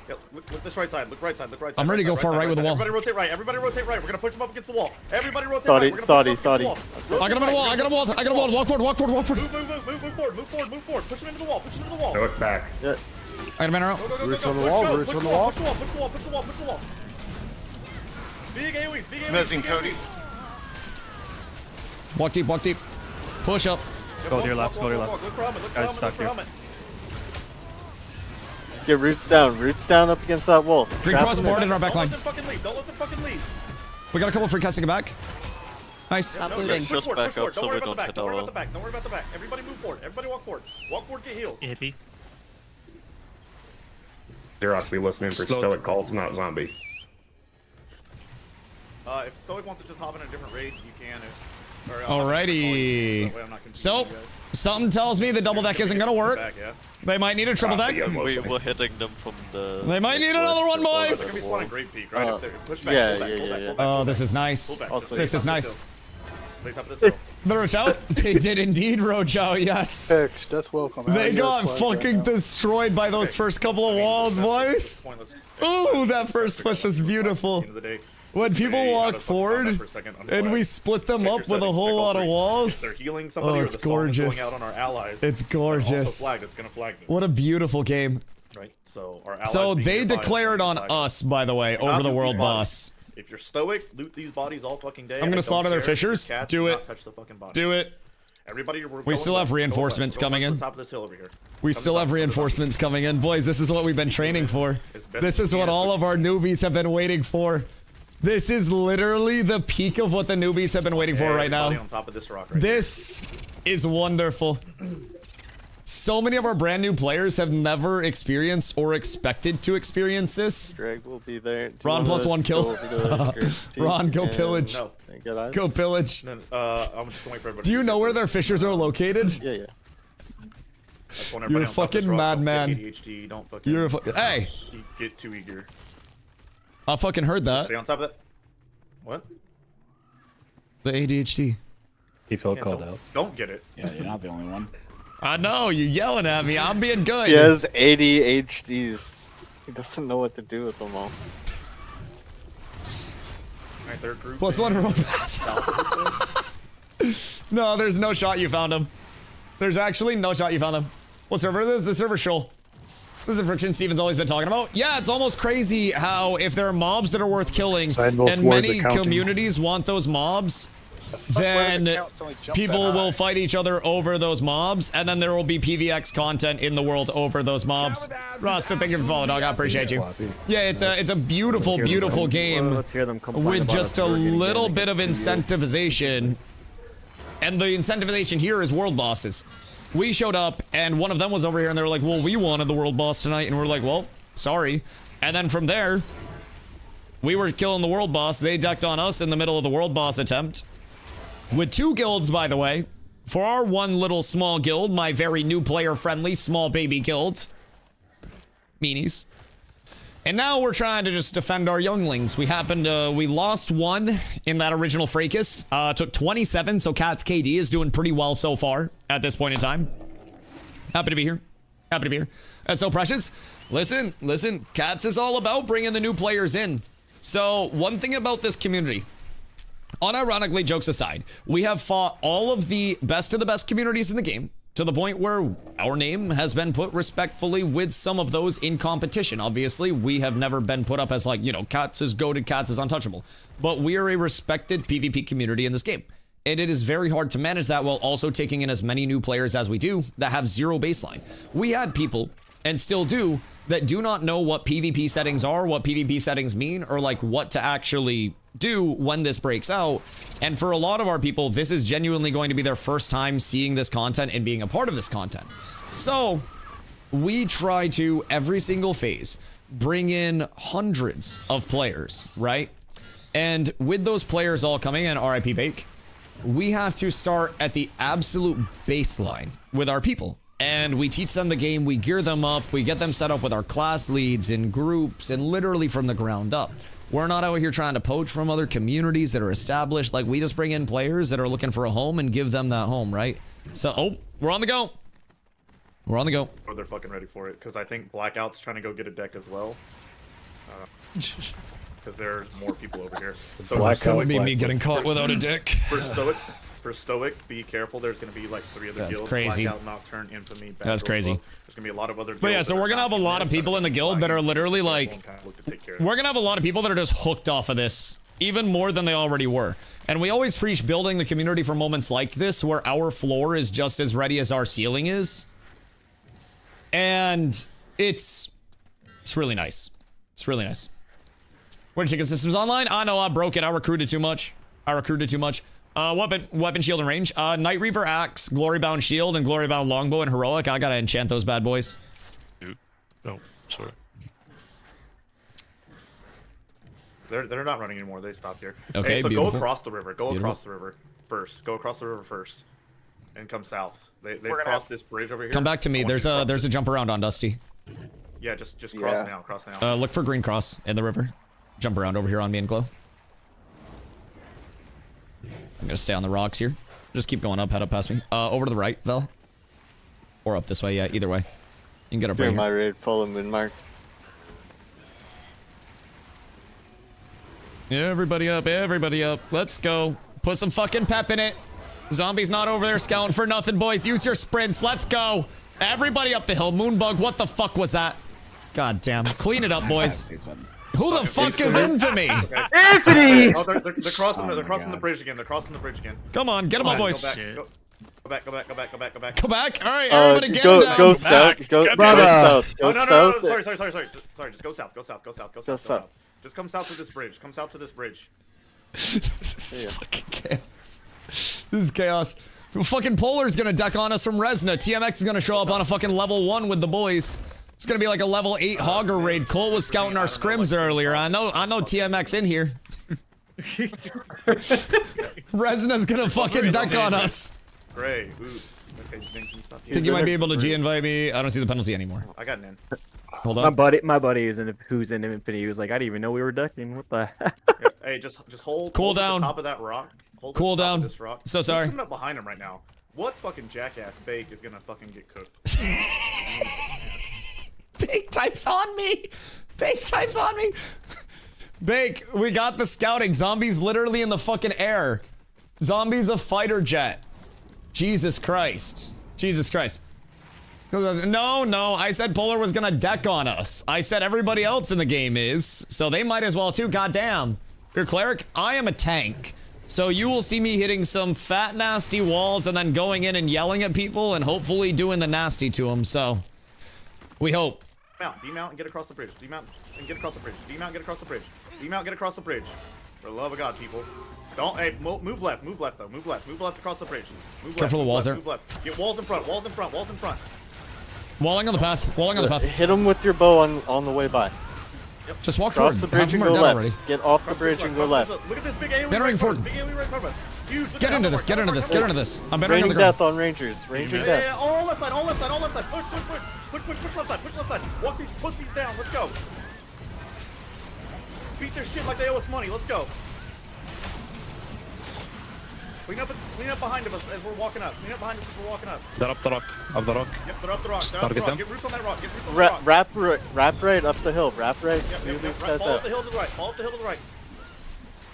Yeah, look this right side. Look right side. I'm ready to go far right with the wall. Everybody rotate right. We're gonna push him up against the wall. Everybody rotate right. We're gonna push him up against the wall. I got him on a wall. Walk forward. Move forward. Push him into the wall. Look back. Yeah. I got a man around. Roots on the wall. Push the wall. Big AoEs. Missing Cody. Walk deep. Push up. Go to your left. Guys stuck here. Get roots down up against that wall. Green cross board in our backline. Don't let them fucking leave. We got a couple free casting back. Nice. Don't worry about the back. Everybody move forward. Everybody walk forward. Get heals. Hippie. Xerox, be listening for Stoic calls, not zombie. If Stoic wants to just hop in a different raid, you can. Alrighty. So, something tells me the double deck isn't gonna work. They might need a triple deck. We're hitting them from the... They might need another one, boys. Oh, this is nice. This is nice. The roach out? They did indeed roach out, yes. Death welcome. They got fucking destroyed by those first couple of walls, boys. Ooh, that first push was beautiful. When people walk forward and we split them up with a whole lot of walls, oh, it's gorgeous. It's gorgeous. What a beautiful game. So they declared on us, by the way, over the world boss. If you're stoic, loot these bodies all fucking day. I'm gonna slaughter their fishers. Do it. Do it. Everybody, we still have reinforcements coming in. We still have reinforcements coming in. Boys, this is what we've been training for. This is what all of our newbies have been waiting for. This is literally the peak of what the newbies have been waiting for right now. This is wonderful. So many of our brand new players have never experienced or expected to experience this. Greg will be there. Ron plus one kill. Ron, go pillage. No. Go pillage. I'm just going for everybody. Do you know where their fishers are located? Yeah. You're a fucking madman. ADHD, don't fucking. You're a hey. Get too eager. I fucking heard that. Stay on top of that. What? The ADHD. He felt called out. Don't get it. Yeah, you're not the only one. I know, you're yelling at me. I'm being good. He has ADHDs. He doesn't know what to do with them all. Plus one roll pass. No, there's no shot you found him. There's actually no shot you found him. What server is this? The server Shoal. This is the friction Steven's always been talking about. Yeah, it's almost crazy how if there are mobs that are worth killing and many communities want those mobs, then people will fight each other over those mobs, and then there will be PvX content in the world over those mobs. Rasta, thank you for following, dog. I appreciate you. Yeah, it's a beautiful, beautiful game with just a little bit of incentivization. And the incentivization here is world bosses. We showed up, and one of them was over here, and they were like, well, we wanted the world boss tonight, and we're like, well, sorry. And then from there, we were killing the world boss. They decked on us in the middle of the world boss attempt. With 2 guilds, by the way. For our one little small guild, my very new player-friendly small baby guild. Meanies. And now we're trying to just defend our younglings. We lost 1 in that original fracas. Took 27, so Cat's KD is doing pretty well so far at this point in time. Happy to be here. Happy to be here. That's so precious. Listen, Cats is all about bringing the new players in. So one thing about this community, unironically, jokes aside, we have fought all of the best of the best communities in the game to the point where our name has been put respectfully with some of those in competition. Obviously, we have never been put up as like, you know, Cats is goated, Cats is untouchable. But we are a respected PvP community in this game. And it is very hard to manage that while also taking in as many new players as we do that have 0 baseline. We had people, and still do, that do not know what PvP settings are, what PvP settings mean, or like what to actually do when this breaks out. And for a lot of our people, this is genuinely going to be their first time seeing this content and being a part of this content. So we try to, every single phase, bring in hundreds of players, right? And with those players all coming in, RIP Bake, we have to start at the absolute baseline with our people. And we teach them the game, we gear them up, we get them set up with our class leads in groups and literally from the ground up. We're not out here trying to poach from other communities that are established. Like, we just bring in players that are looking for a home and give them that home, right? So, oh, we're on the go. We're on the go. Oh, they're fucking ready for it, because I think Blackout's trying to go get a deck as well. Because there's more people over here. So that would be me getting caught without a dick. For Stoic, be careful. There's going to be like 3 other guilds. That's crazy. Blackout, Nocturne, Infamy, That's crazy. There's going to be a lot of other guilds. But yeah, so we're going to have a lot of people in the guild that are literally like, we're going to have a lot of people that are just hooked off of this, even more than they already were. And we always preach building the community for moments like this, where our floor is just as ready as our ceiling is. And it's really nice. It's really nice. Where Chicken Systems Online? I know I broke it. I recruited too much. Weapon, shield, and range. Night Reaver Axe, Glory Bound Shield, and Glory Bound Longbow and Heroic. I gotta enchant those bad boys. No, sorry. They're not running anymore. They stopped here. Okay, hey, so beautiful. go across the river. Go Beautiful. across the river first. Go across the river first, and come south. They've crossed this bridge over here. Come back to me. There's a jump around on Dusty. Yeah, just cross now. Cross now. Look for green cross in the river. Jump around over here on me and Glow. I'm gonna stay on the rocks here. Just keep going up, head up past me. Over to the right, Vel. Or up this way, yeah, either way. You can get up right During here. my raid, follow Moonmark. Everybody up, everybody up. Let's go. Put some fucking pep in it. Zombie's not over there scouting for nothing, boys. Use your sprints. Let's go. Everybody up the hill. Moonbug, what the fuck was that? God damn. Clean it up, boys. Who the fuck is Infamy? Infamy! Oh, they're crossing. They're crossing the bridge again. They're crossing the bridge again. Come on, get them up, boys. Go back. Go back. Go back. All right, everybody get him down. Go south. Go south. Go No. south. Sorry. Just go south. Go south. Just come south to this bridge. Come south to this bridge. This is fucking chaos. This is chaos. Fucking Polar's gonna duck on us from Resna. TMX is gonna show up on a fucking level 1 with the boys. It's gonna be like a level 8 Hogger raid. Cole was scouting our scrims earlier. I know TMX in here. Resna's gonna fucking duck on us. Great. Oops. Okay, Think you might be able to G-invite me? I don't see the penalty anymore. I got an in. Hold on. My buddy who's in Infinity. He was like, I didn't even know we were ducking. What the heck? Yeah, hey, just hold. Cool hold down. The top of that rock. Hold Cool the top down. Of this rock. So Who's sorry. coming up behind him right now? What fucking jackass Bake is gonna fucking get cooked? Bake types on me. Bake types on me. Bake, we got the scouting. Zombies literally in the fucking air. Zombies a fighter jet. Jesus Christ. Jesus Christ. No, I said Polar was gonna deck on us. I said everybody else in the game is, so they might as well too. Goddamn. You're a cleric, I am a tank. So you will see me hitting some fat nasty walls and then going in and yelling at people and hopefully doing the nasty to them, so we hope. Demount and get across the bridge. Demount and get across the bridge. Demount and get across the bridge. Demount, get across the bridge. For the love of God, people. Don't, hey, move left though. Move left across the bridge. Move Careful left, of walls there. Move left. Get walls in front, walls in front, walls in front. Walling on the path, walling on the path. Hit him with your bow on the way by. Yep. Just walk Cross forward. the bridge Half of and them go are dead left. already. Get off the bridge and go left. Look at this big AoE Battering right forward. Big AoE right in front of us. Dude, look Get at into that. this, get into this, get into this. I'm better on Raining the ground. death on Rangers. Ranger Yeah, death. all left side, all left side, all left side. Push left side, push left side. Walk these pussies down, let's go. Beat their shit like they owe us money, let's go. Clean up behind us as we're walking up. Clean up behind us as we're walking up. They're up the rock. Up the rock. Yep, they're up the rock. They're up the Target rock. them. Get roots on that rock. Get roots on that rock. Wrap right up the hill. Wrap right. Yep, Move these right. guys Fall up out. the hill to the right. Fall up the hill to the right.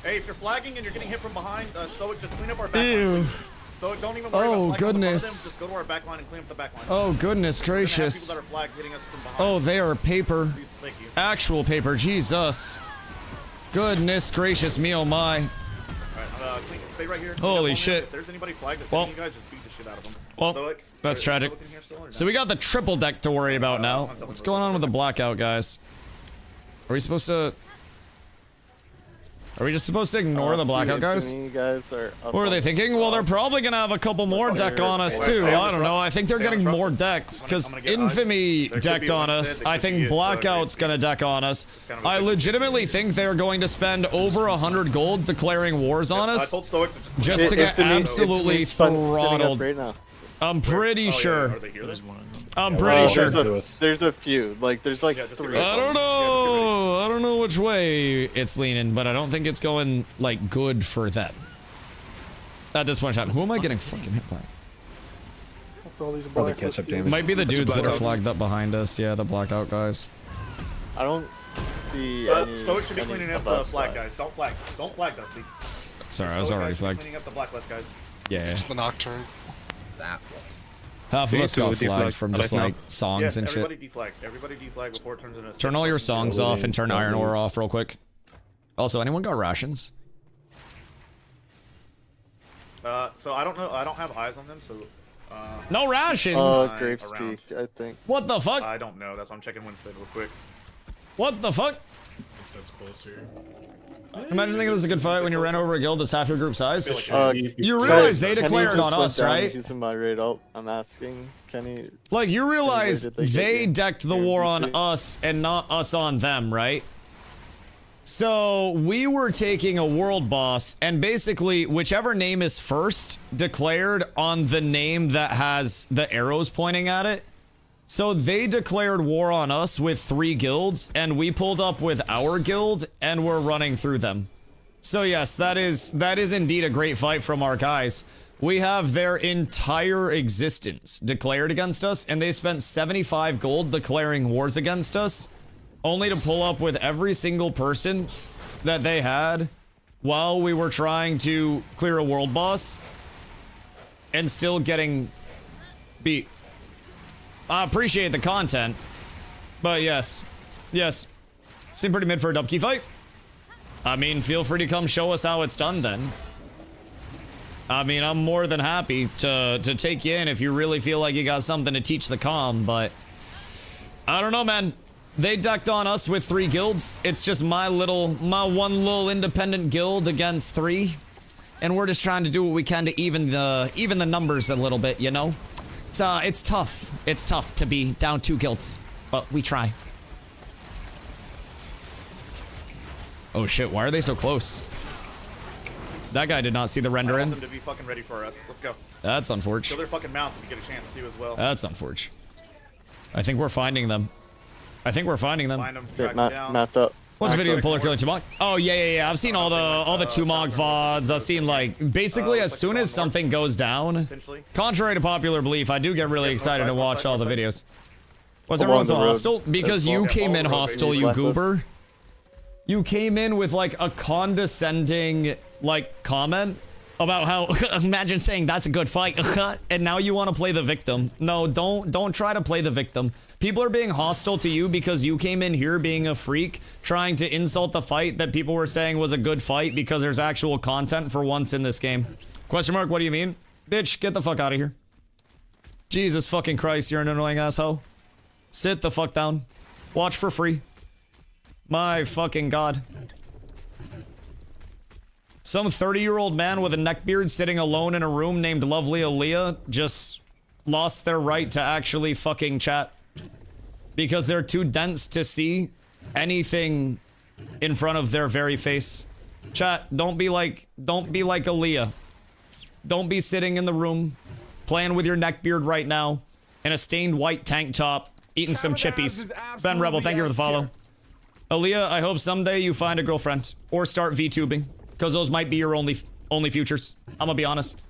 Hey, if you're flagging and you're getting hit from behind, Stoic, just clean up our back line. Stoic, don't even worry about flagging goodness. them. Just go to our back line and clean up the back line. Oh, goodness We're gonna have gracious. people that are flagged hitting us from behind. Oh, they are paper. Please, thank you. Actual paper, Jesus. Goodness gracious me, oh my. Alright, stay right here. Holy shit. If there's anybody flagged that's Well. hitting you guys, just beat the shit out of them. Well, Stoic, that's is tragic. Stoic in here still or So no? we got the triple deck to worry about now. What's going on with the blackout, guys? Are we supposed to... Are we just supposed to ignore the blackout, guys? Guys are up What are they on thinking? Well, they're probably gonna have a couple more deck on us too. I don't know. I think they're getting more decks because Infamy decked on us. I think Blackout's gonna deck on us. I legitimately think they're going to spend over 100 gold declaring wars on us just to get absolutely throttled. Right now. I'm pretty sure. Are they here then? I'm pretty sure. There's a few. Like there's like 3. I don't know. I don't know which way it's leaning, but I don't think it's going like good for them. At this point in time, who am I getting fucking hit by? Probably catch up damage. Might be the dudes that are flagged up behind us. Yeah, the blackout guys. I don't see any. Stoic should be any cleaning up of the us flag, flag. guys. Don't flag. Don't flag, Dusty. Sorry, I was Stoic already guys should be flagged. Cleaning up the blacklist, guys. Yeah. It's the Nocturne. That Half of us got deflag flagged from just right now. like songs Yes, and shit. everybody deflag. Everybody deflag before it turns into. Turn all your songs off and turn Iron Ore off real quick. Also, anyone got rations? So I don't know. I don't have eyes on them. So. No rations. Graves around. Peak, I think. What the fuck? I don't know. That's why I'm checking Wednesday real quick. What the fuck? That's closer. Imagine thinking this is a good fight when you ran over a guild that's half your group size. Like You realize they Kenny declared just on went us, down. right? He's in my raid. I'm asking Kenny. Like, you realize did they get they you? decked the war on us and not us on them, right? So we were taking a world boss, and basically whichever name is first declared on the name that has the arrows pointing at it. So they declared war on us with 3 guilds, and we pulled up with our guild, and we're running through them. So yes, that is indeed a great fight from our guys. We have their entire existence declared against us, and they spent 75 gold declaring wars against us, only to pull up with every single person that they had while we were trying to clear a world boss and still getting beat. I appreciate the content, but yes, seemed pretty mid for a Dubkey fight. I mean, feel free to come show us how it's done then. I mean, I'm more than happy to take you in if you really feel like you got something to teach the comm, but I don't know, man. They decked on us with 3 guilds. It's just my one little independent guild against 3. And we're just trying to do what we can to even the numbers a little bit, you know? It's tough. It's tough to be down 2 guilds, but we try. Oh shit, why are they so close? That guy did not see the render in. I want them to be fucking ready for us. Let's go. That's unfortunate. Kill their fucking mounts if you get a chance to as well. That's unfortunate. I think we're finding them. Find them, track them down. Mapped up. What's the video of Polar killing Tumog? Oh yeah. I've seen all the Tumog VODs. I've seen like basically as soon as something goes down. Contrary to popular belief, I do get really excited to watch all the videos. Was everyone so hostile? Because you came in hostile, you goober. You came in with like a condescending like comment about how imagine saying that's a good fight and now you want to play the victim. No, don't try to play the victim. People are being hostile to you because you came in here being a freak, trying to insult the fight that people were saying was a good fight because there's actual content for once in this game. Question mark, what do you mean? Bitch, get the fuck out of here. Jesus fucking Christ, you're an annoying asshole. Sit the fuck down. Watch for free. My fucking God. Some 30-year-old man with a neckbeard sitting alone in a room named Lovely Aaliyah just lost their right to actually fucking chat. Because they're too dense to see anything in front of their very face. Chat, don't be like Aaliyah. Don't be sitting in the room, playing with your neckbeard right now, in a stained white tank top, eating some chippies. Ben Rebel, thank you for the follow. Aaliyah, I hope someday you find a girlfriend, or start VTubing, because those might be your only futures. I'm gonna be honest.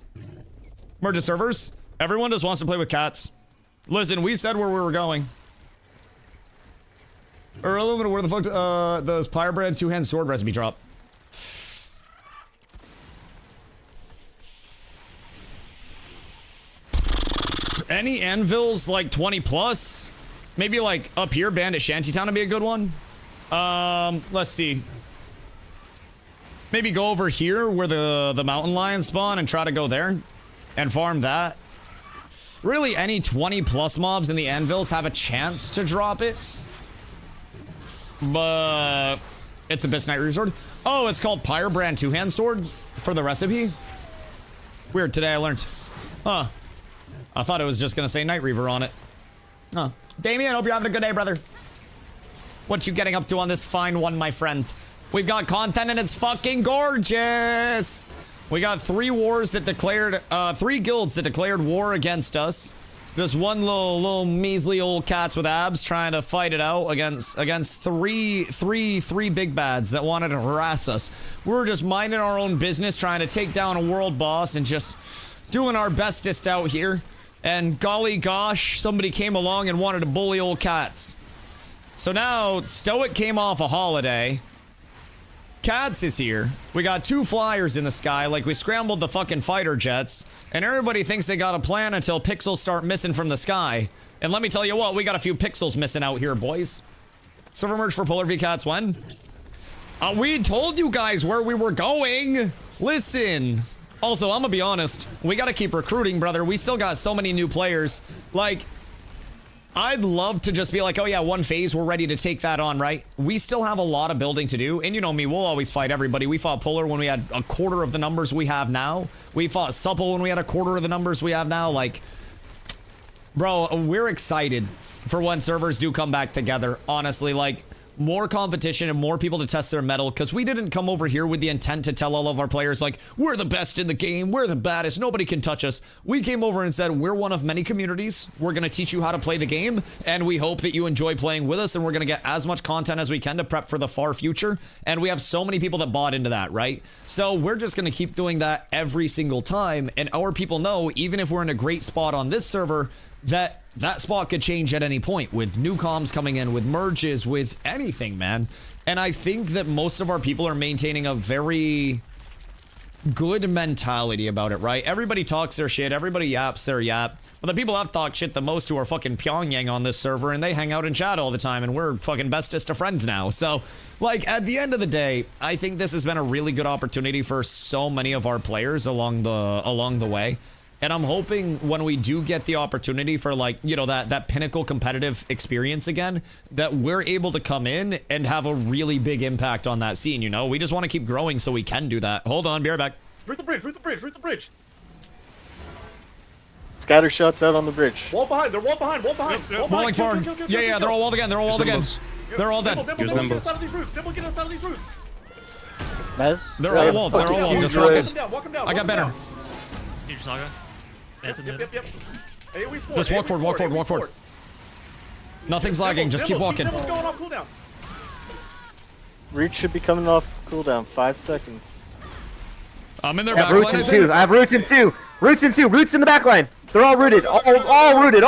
Merge servers, everyone just wants to play with cats. Listen, we said where we were going. Earlier, where the fuck does Pyrebrand 2-hand sword recipe drop? Any anvils like 20 plus? Maybe like up here, Bandit Shantytown would be a good one. Let's see. Maybe go over here where the mountain lions spawn and try to go there and farm that. Really, any 20 plus mobs in the anvils have a chance to drop it. But it's a Abyss Knight Resword. Oh, it's called Pyrebrand 2-hand sword for the recipe. Weird, today I learned. Huh. I thought it was just gonna say Night Reaver on it. Huh. Damien, hope you're having a good day, brother. What you getting up to on this fine one, my friend? We've got content and it's fucking gorgeous. We got 3 wars that declared, 3 guilds that declared war against us. Just one little measly old cats with abs trying to fight it out against three big bads that wanted to harass us. We were just minding our own business, trying to take down a world boss and just doing our bestest out here. And golly gosh, somebody came along and wanted to bully old cats. So now Stoic came off a holiday. Cats is here. We got 2 flyers in the sky, like we scrambled the fucking fighter jets, and everybody thinks they got a plan until pixels start missing from the sky. And let me tell you what, we got a few pixels missing out here, boys. Server merge for Polar V Cats when? We told you guys where we were going. Listen. Also, I'm gonna be honest. We gotta keep recruiting, brother. We still got so many new players. Like, I'd love to just be like, oh yeah, 1 phase, we're ready to take that on, right? We still have a lot of building to do, and you know me, we'll always fight everybody. We fought Polar when we had a quarter of the numbers we have now. We fought Supple when we had a quarter of the numbers we have now. Like, bro, we're excited for when servers do come back together, honestly. Like, more competition and more people to test their mettle, because we didn't come over here with the intent to tell all of our players, like, we're the best in the game, we're the baddest, nobody can touch us. We came over and said, we're one of many communities. We're going to teach you how to play the game, and we hope that you enjoy playing with us, and we're going to get as much content as we can to prep for the far future. And we have so many people that bought into that, right? So we're just going to keep doing that every single time, and our people know, even if we're in a great spot on this server, that spot could change at any point with new comms coming in, with merges, with anything, man. And I think that most of our people are maintaining a very good mentality about it, right? Everybody talks their shit, everybody yaps their yap, but the people I've talked shit the most to are fucking Pyongyang on this server, and they hang out in chat all the time, and we're fucking bestest of friends now. So, like, at the end of the day, I think this has been a really good opportunity for so many of our players along the way. And I'm hoping when we do get the opportunity for, like, you know, that pinnacle competitive experience again, that we're able to come in and have a really big impact on that scene, you know? We just want to keep growing so we can do that. Hold on, be right back. Root the bridge, root the bridge, root the bridge. Scatter shots out on the bridge. Wall behind, they're wall behind, wall behind. Wall Walling behind. forward. Yeah, they're all walled again, they're all walled again. They're all dead. Dimble, get us out of these roofs. Dimble, get us out of these roofs. Mez? They're all walled, they're all walled. Just walk in. I got better. Huge Saga. Yep. AoE's forward. Just walk forward, walk forward. Nothing's lagging, just keep walking. Dimble's going off cooldown. Reach should be coming off cooldown. 5 seconds. I'm in their I have back roots line, in 2. I have roots in 2. Roots in 2. Roots in the back line. They're all rooted. All rooted.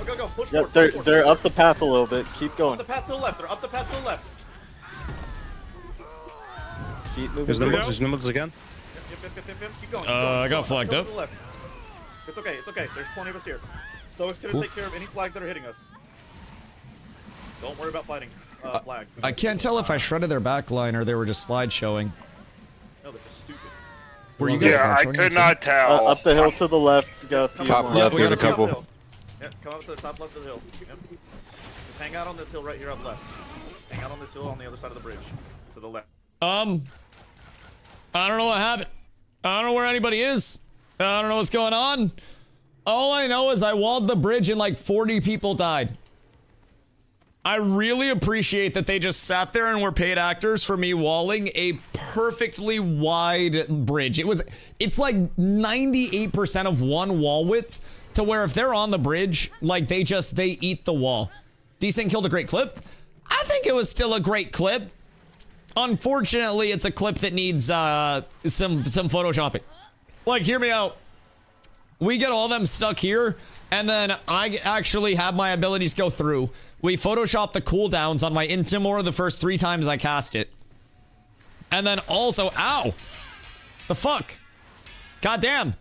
Go. Push Yep, forward. they're up the path a little bit. Keep going. Up the path to the left. They're up the path to the left. Keep moving. There's numbers again. Yep. Keep going. I got flagged up. It's okay. There's plenty of us here. Stoic's gonna take care of any flags that are hitting us. Don't worry about fighting flags. I can't tell if I shredded their back line or they were just slide showing. No, they're just stupid. Were you guys I could not tell. Up the hill to the left. You got a few Top more. left, we got there's a couple. Yep, come up to the top left of the hill. Yep. Just hang out on this hill right here up left. Hang out on this hill on the other side of the bridge. To the left. I don't know what happened. I don't know where anybody is. I don't know what's going on. All I know is I walled the bridge and like 40 people died. I really appreciate that they just sat there and were paid actors for me walling a perfectly wide bridge. It's like 98% of one wall width to where if they're on the bridge, like they eat the wall. Decent killed a great clip. I think it was still a great clip. Unfortunately, it's a clip that needs some photoshopping. Like, hear me out. We get all them stuck here, and then I actually have my abilities go through. We Photoshop the cooldowns on my Intimore the first 3 times I cast it. And then also, ow! The fuck? Goddamn.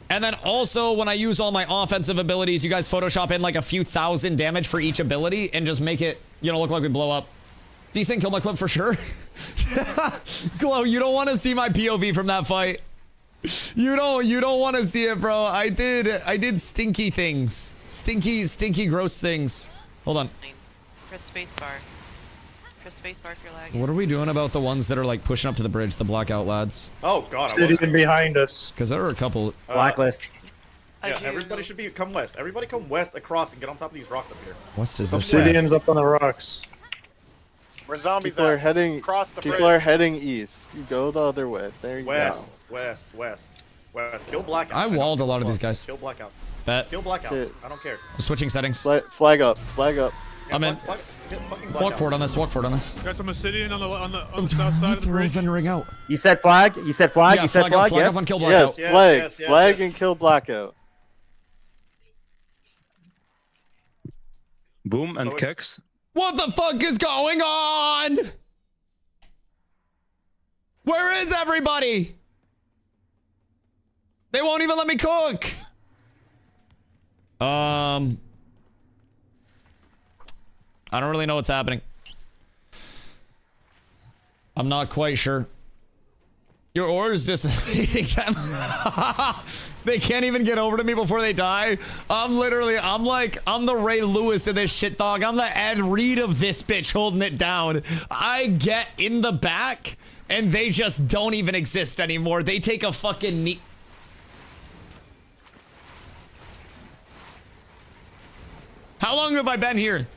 And then also, when I use all my offensive abilities, you guys Photoshop in like a few thousand damage for each ability and just make it, you know, look like we blow up. Decent kill my clip for sure. Glow, you don't want to see my POV from that fight. You don't want to see it, bro. I did stinky things. Stinky, gross things. Hold on. Press spacebar. Press spacebar if you're lagging. What are we doing about the ones that are like pushing up to the bridge, the blackout lads? Oh god, Sitting behind us. Because there are a couple. Blacklist. Yeah, everybody should come west. Everybody come west across and get on top of these rocks up here. West is this? Obsidian's up on the rocks. Where zombies People are heading. across the People bridge. are heading east. You go the other way. There you West, go. west. Kill blackout. I walled a lot of these guys. Kill blackout. Bet. Kill blackout. Okay. I don't care. I'm switching settings. Flag up. I'm in. Walk forward on this. Got some Obsidian on the south side of the bridge. Ring out. You said flag? Yeah, you said flag? flag Yes. up on kill blackout. Yes, flag and kill blackout. Boom and kicks. What the fuck is going on? Where is everybody? They won't even let me cook. I don't really know what's happening. I'm not quite sure. Your order's just beating them. They can't even get over to me before they die. I'm the Ray Lewis of this shit, dog. I'm the Ed Reed of this bitch holding it down. I get in the back and they just don't even exist anymore. They take a fucking knee. How long have I been here?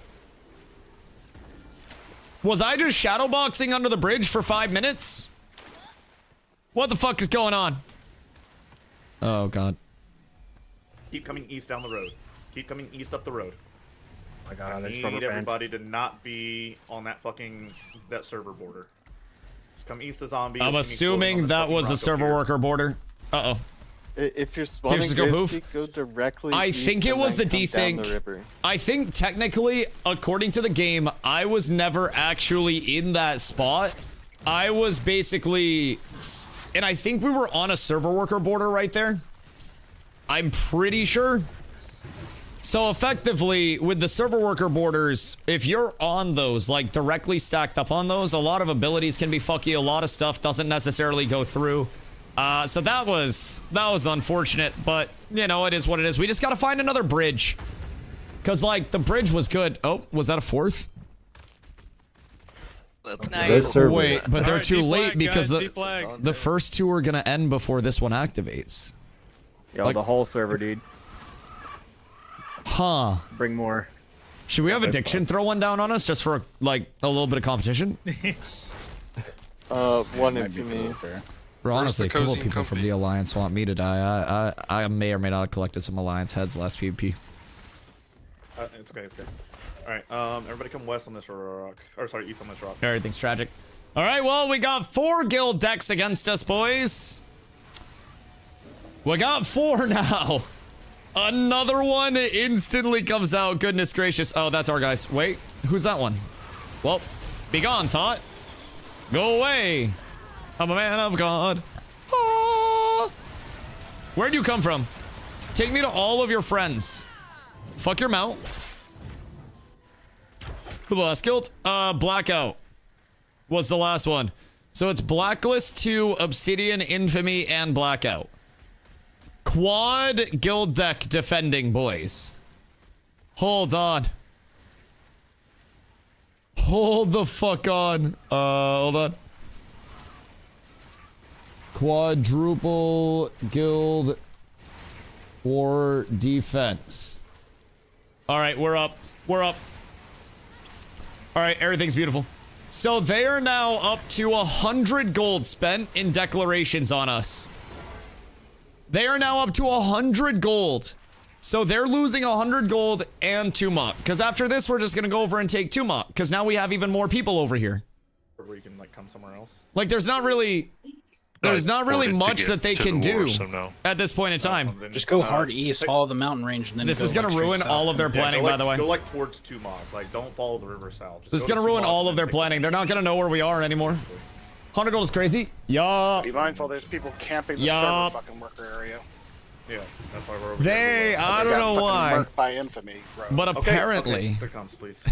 Was I just shadowboxing under the bridge for 5 minutes? What the fuck is going on? Oh, God. Keep coming east down the road. Keep coming east up the road. I got on I need everybody to not be on that server border. Just come east of zombie. I'm assuming that was a server worker border. Uh-oh. If you're spawning go directly. I think it was the desync. The river. I think technically, according to the game, I was never actually in that spot. I was basically, and I think we were on a server worker border right there. I'm pretty sure. So effectively, with the server worker borders, if you're on those, like directly stacked up on those, a lot of abilities can be fucky. A lot of stuff doesn't necessarily go through. So that was unfortunate, but you know, it is what it is. We just gotta find another bridge. Cause like the bridge was good. Oh, was that a fourth? That's nice. Wait, but they're too late because the first two are gonna end before this one activates. Yo, like, the whole server, dude. Huh. Bring more. Should we have Addiction throw one down on us just for like a little bit of competition? One infamy. Bro, honestly, a couple of people from the Alliance want me to die. I may or may not have collected some Alliance heads last PvP. It's okay, it's okay. Alright, everybody come west on this rock. Or sorry, east on this rock. Everything's tragic. Alright, well, we got 4 guild decks against us, boys. We got 4 now. Another one instantly comes out. Goodness gracious. Oh, that's our guys. Wait, who's that one? Well, be gone, thought. Go away. I'm a man of God. Ah. Where'd you come from? Take me to all of your friends. Fuck your mount. Who the last guild? Blackout was the last one. So it's Blacklist 2, Obsidian, Infamy, and Blackout. Quad guild deck defending, boys. Hold on. Hold the fuck on. Hold on. Quadruple guild war defense. All right, we're up. We're up. All right, everything's beautiful. So they are now up to 100 gold spent in declarations on us. They are now up to 100 gold. So they're losing 100 gold and 2 mop. Because after this, we're just going to go over and take 2 mop. Because now we have even more people over here. Where you can like come somewhere else. Like there's not really much that they can do at this point in time. Just go hard east, follow the mountain range, and then this is going to ruin all of their planning, by the way. Go like towards 2 mop. Like don't follow the river south. This is going to ruin all of their planning. They're not going to know where we are anymore. 100 gold is crazy. Yup. Be mindful, there's people camping the server fucking worker area. Yeah, that's why we're over here. I don't know why. By infamy, bro. But apparently, okay. There comes, please.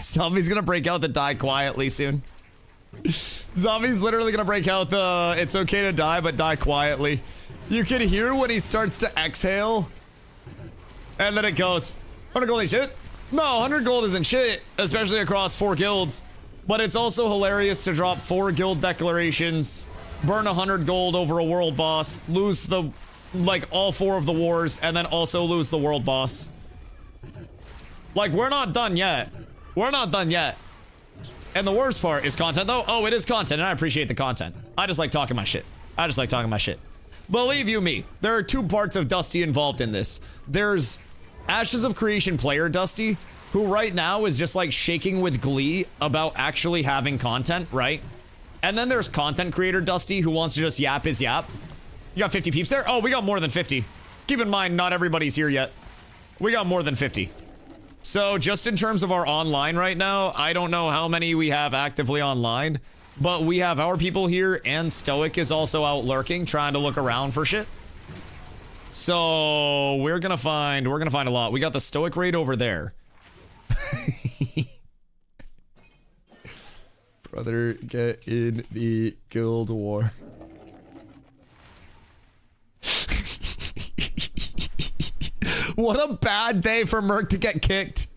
Zombie's gonna break out the die quietly soon. Zombie's literally gonna break out the it's okay to die, but die quietly. You can hear when he starts to exhale, and then it goes 100 gold ain't shit. No, 100 gold isn't shit, especially across 4 guilds. But it's also hilarious to drop 4 guild declarations, burn 100 gold over a world boss, lose the, like, all 4 of the wars, and then also lose the world boss. Like, we're not done yet. We're not done yet. And the worst part is content, though. Oh, it is content, and I appreciate the content. I just like talking my shit. I just like talking my shit. Believe you me, there are 2 parts of Dusty involved in this. There's Ashes of Creation player Dusty, who right now is just like shaking with glee about actually having content, right? And then there's content creator Dusty, who wants to just yap his yap. You got 50 peeps there? Oh, we got more than 50. Keep in mind, not everybody's here yet. We got more than 50. So just in terms of our online right now, I don't know how many we have actively online, but we have our people here, and Stoic is also out lurking, trying to look around for shit. So we're gonna find a lot. We got the Stoic raid over there. Brother, get in the guild war. What a bad day for Merc to get kicked.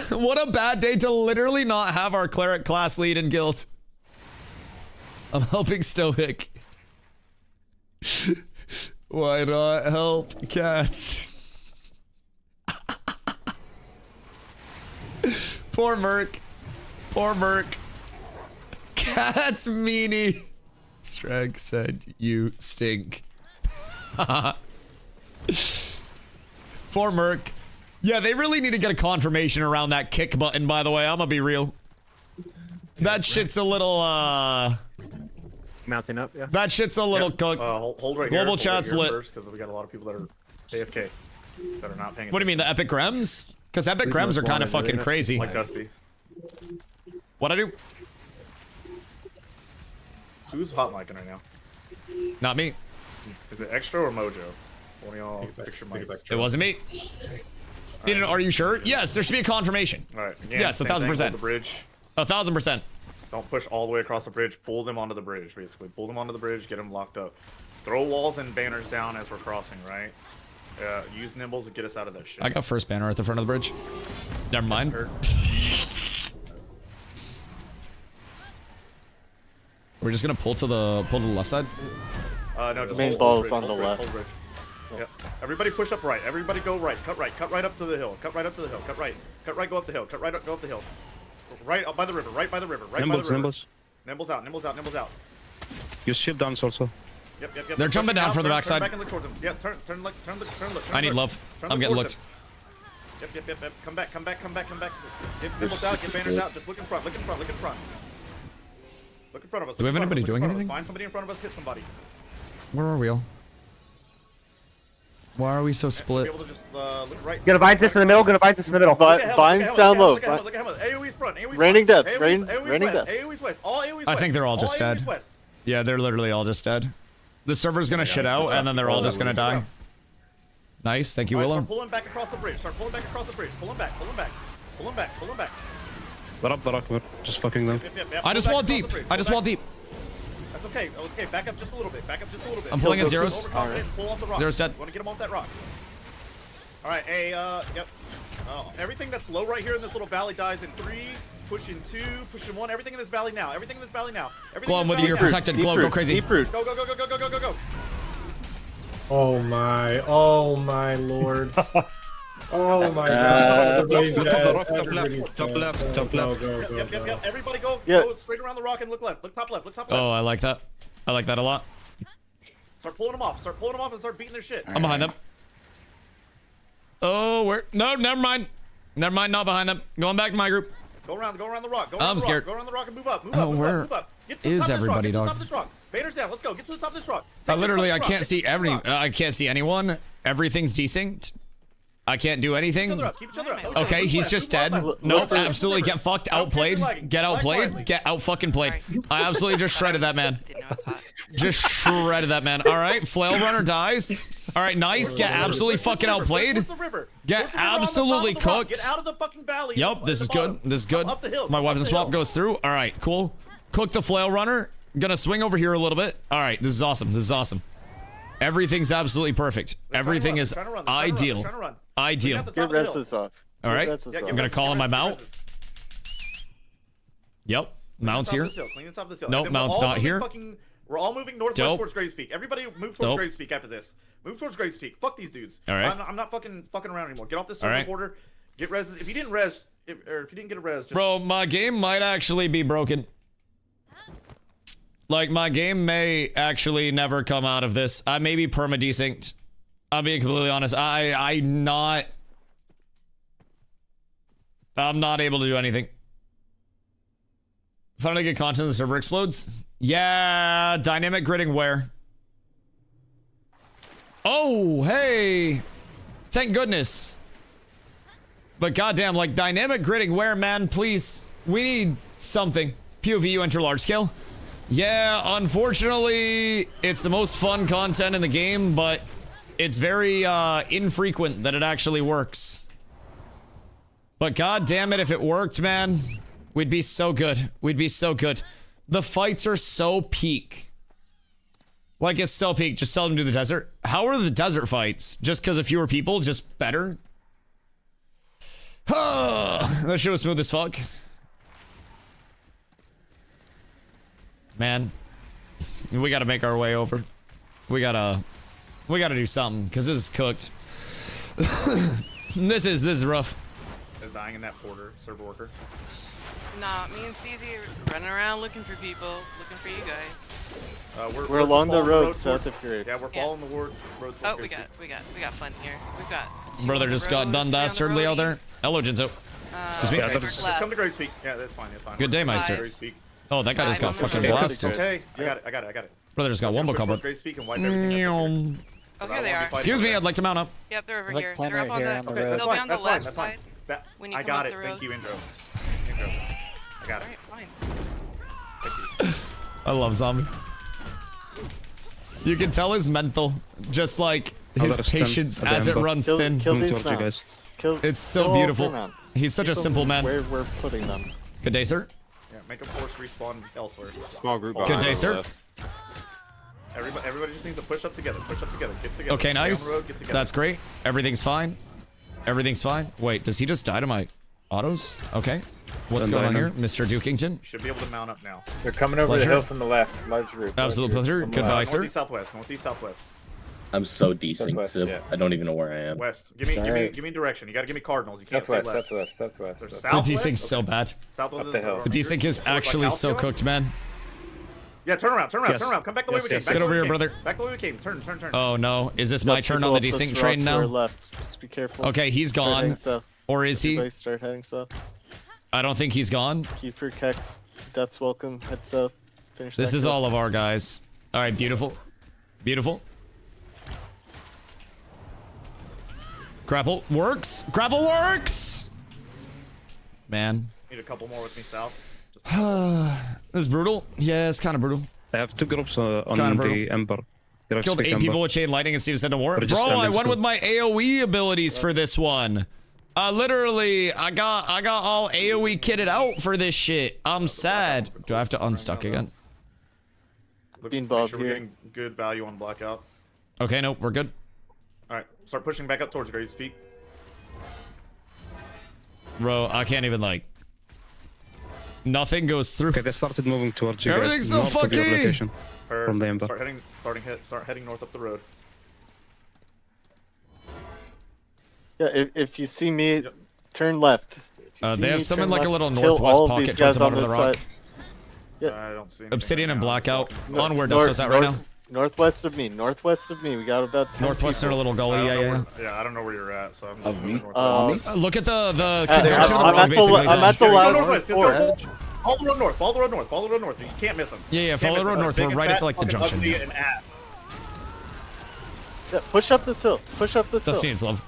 What a bad day to literally not have our cleric class lead in guild. I'm helping Stoic. Why not help cats? Poor Merc. Poor Merc. Cat's meanie. Strag said you stink. Poor Merc. Yeah, they really need to get a confirmation around that kick button, by the way. I'm gonna be real. That shit's a little, Mounting up, yeah. That shit's a little cooked. Hold right Global here. chat's lit. Because we got a lot of people that are AFK. That are not paying attention. What do you mean, the Epic Grems? Because Epic Grems are kind of fucking crazy. Like Dusty. What'd I do? Who's hot micing right now? Not me. Is it Extra or Mojo? One of y'all extra mics. It wasn't me. Are you sure? Yes, there should be a confirmation. Alright. Yes, 1000%. The bridge. 1000%. Don't push all the way across the bridge. Pull them onto the bridge, basically. Pull them onto the bridge, get them locked up. Throw walls and banners down as we're crossing, right? Use nimbles to get us out of that shit. I got first banner at the front of the bridge. Never mind. We're just gonna pull to the left side. No, just main ball is on the left. Yep. Everybody push up right. Everybody go right. Cut right up to the hill. Cut right up to the hill. Cut right, go up the hill. Cut right up, go up the hill. Right up by the river. Right by the river. Right by the river. Nimbles out. Use shield dance also. Yep. They're jumping down from the backside. Turn back and look towards them. Yeah, turn look. I need love. I'm getting looked. Yep. Come back. Get nimbles out, get banners out. Just look in front. Look in front of us. Do we have anybody doing anything? Find somebody in front of us, hit somebody. Where are we all? Why are we so split? Be able to just, look right. Gonna bind this in the middle, Vines down low. Look at Helmet. AoE's front. Raining depth. Raining depth. depth. AoE's west. All AoE's west. I think they're all just dead. West. Yeah, they're literally all just dead. The server's gonna shit out, and then they're all just gonna die. Nice, thank you, Willow. Start pulling back across the bridge. Pull them back. They're up the rock, we're just fucking them. Yep. I just walled deep. That's okay. Okay, back up just a little bit. I'm pulling in zeros. Pull off the rock. Zeros dead. You want to get them off that rock. Alright, yep. Everything that's low right here in this little valley dies in 3, push in 2, push in 1. Everything in this valley now. Glow, I'm with you. You're protected. Glow, go crazy. Go. Oh my lord. Oh my god. Top left. Yep. Everybody go straight around the rock and look left. Look top left. Oh, I like that. I like that a lot. Start pulling them off and start beating their shit. I'm behind them. Oh, where? No, never mind. Not behind them. Going back to my group. Go around the rock. I'm scared. Go around the rock and move up. Where Get to the is top everybody, of this rock. dog? Get to the top of this rock. Banners down. Let's go. Get to the top of this rock. I can't see I can't see anyone. Everything's desynced. I can't do anything. Keep each other up. Okay, he's just dead. Nope, absolutely get fucked, outplayed. Get outplayed. Get out fucking played. I absolutely just shredded that man. Just shredded that man. All right, flail runner dies. All right, nice. Get absolutely fucking outplayed. Get absolutely cooked. Get out of the fucking valley. Yep, this is good. My weapon swap goes through. All right, cool. Cook the flail runner. Gonna swing over here a little bit. All right, this is awesome. Everything's absolutely perfect. Everything is ideal. Ideal. Get restless off. All right, I'm gonna call on my mount. Yep, mount's here. Clean the top of this hill. Nope, mount's not here. We're all moving northwest towards Graves Peak. Everybody move towards Graves Peak after this. Move towards Graves Peak. Fuck these dudes. All right. I'm not fucking around anymore. Get off this server border. Get res. If you didn't res, if you didn't get a res, just... Bro, my game might actually be broken. Like, my game may actually never come out of this. I may be perma-desynced. I'm being completely honest. I'm not able to do anything. Finally get content, the server explodes. Yeah, dynamic gridding where? Oh, hey. Thank goodness. But goddamn, like, dynamic gridding where, man? Please. We need something. POV, you enter large scale. Yeah, unfortunately, it's the most fun content in the game, but it's very infrequent that it actually works. But god damn it, if it worked, man, we'd be so good. We'd be so good. The fights are so peak. Like, it's so peak. Just seldom do the desert. How are the desert fights? Just because of fewer people? Just better? That shit was smooth as fuck. Man, we gotta make our way over. We gotta do something, because this is cooked. This is rough. dying in that porter, server worker. Nah, me and Steezy are running around looking for people, looking for you guys. We're along the following road south of Graves. Yeah, we're following the road. Oh, we got fun here. We've got. Brother just got done dastardly out there. Hello, Jinzo. Excuse me. Just come to Graves Peak. Yeah, that's fine. That's fine. Good day, Meister. Graves Peak. Oh, that guy just got fucking blasted. Okay, I got it. Brother just got wombo combo. Graves Peak and wipe everything. Oh, here they are. Excuse me, I'd like to mount up. Yep, they're over Like here. 10 They're up right on here the. on the road. They'll be on the left side. When you I come got up it. the road. Thank you, Indro. I got it. Alright, fine. Thank you. I love Zombie. You can tell his mental, just like his patience as it runs thin. Kill these mounts. It's so beautiful. He's such a simple man. Where we're putting them. Good day, sir. Yeah, make them force respawn elsewhere. Small group. Good day, sir. Everybody just needs to push up together. Push up together. Get together. Okay, Stay on the nice. road, get together. That's great. Everything's fine. Everything's fine. Wait, does he just die to my autos? Okay. What's going on here, Mr. Dukington? You should be able to mount up now. They're coming over Pleasure. the hill from the left. Large group. Absolute pleasure. Goodbye, sir. Northeast, southwest. Northeast, southwest. I'm so decent. Southwest, So yeah. I don't even know where I am. West. Give me direction. You gotta give me cardinals. You can't Southwest, say left. southwest. There's The southwest? desync's so bad. Southwest Up the hill. The desync is actually so cooked, man. Yeah, turn around. Yes. Turn around. Come back the way we came. Yes. Back Get the over way we here, came. brother. Back the way we came. Turn. Oh no, is this my turn on the desync train now? Left. Just be careful. Okay, he's Start gone. heading south. Or is he? Everybody start heading south. I don't think he's gone. Kiefer, Kex, Death's welcome. Head south. Finish. This that is kill. all of our guys. All right, beautiful. Beautiful. Grapple works. Grapple works. Man. Need a couple more with me south. This is brutal. Yeah, it's kind of brutal. I have two groups on Kinda brutal. the Ember. Graves Killed Peak 8 Ember. people with chain lightning and Steve said no more. But it Bro, just I standing went still. with my AoE abilities for this one. Literally, I got all AoE kitted out for this shit. I'm sad. Do I have to unstuck again? Bean Make Bob sure we're here. getting good value on blackout. Okay, no, we're good. All right, start pushing back up towards Graves Peak. Bro, I can't even like. Nothing goes through. Okay, they started moving towards you guys. Everything's so north of your fucky. location. From the Ember. Start heading north up the road. Yeah, if you see me, turn left. If you see They have me, someone turn like a left. little Kill northwest all of pocket these towards guys the bottom on of the this rock. side. I don't see anything Obsidian right and now. blackout. No- Onward, that's what's at right now. Northwest of me. Northwest of me. We got about 10 Northwestern people. little gully, yeah. I don't know where you're at, so I'm just Of me? moving northwest. Look at the conjunction of the I'm rock, at the basically. I'm at the Go last northwest, go fort. north. Follow the road north. Follow the road north. Follow the road north. You can't miss them. Yeah, follow the road north. We're right at like the junction. Yeah, push up this hill. Push up this hill. Dusty needs love.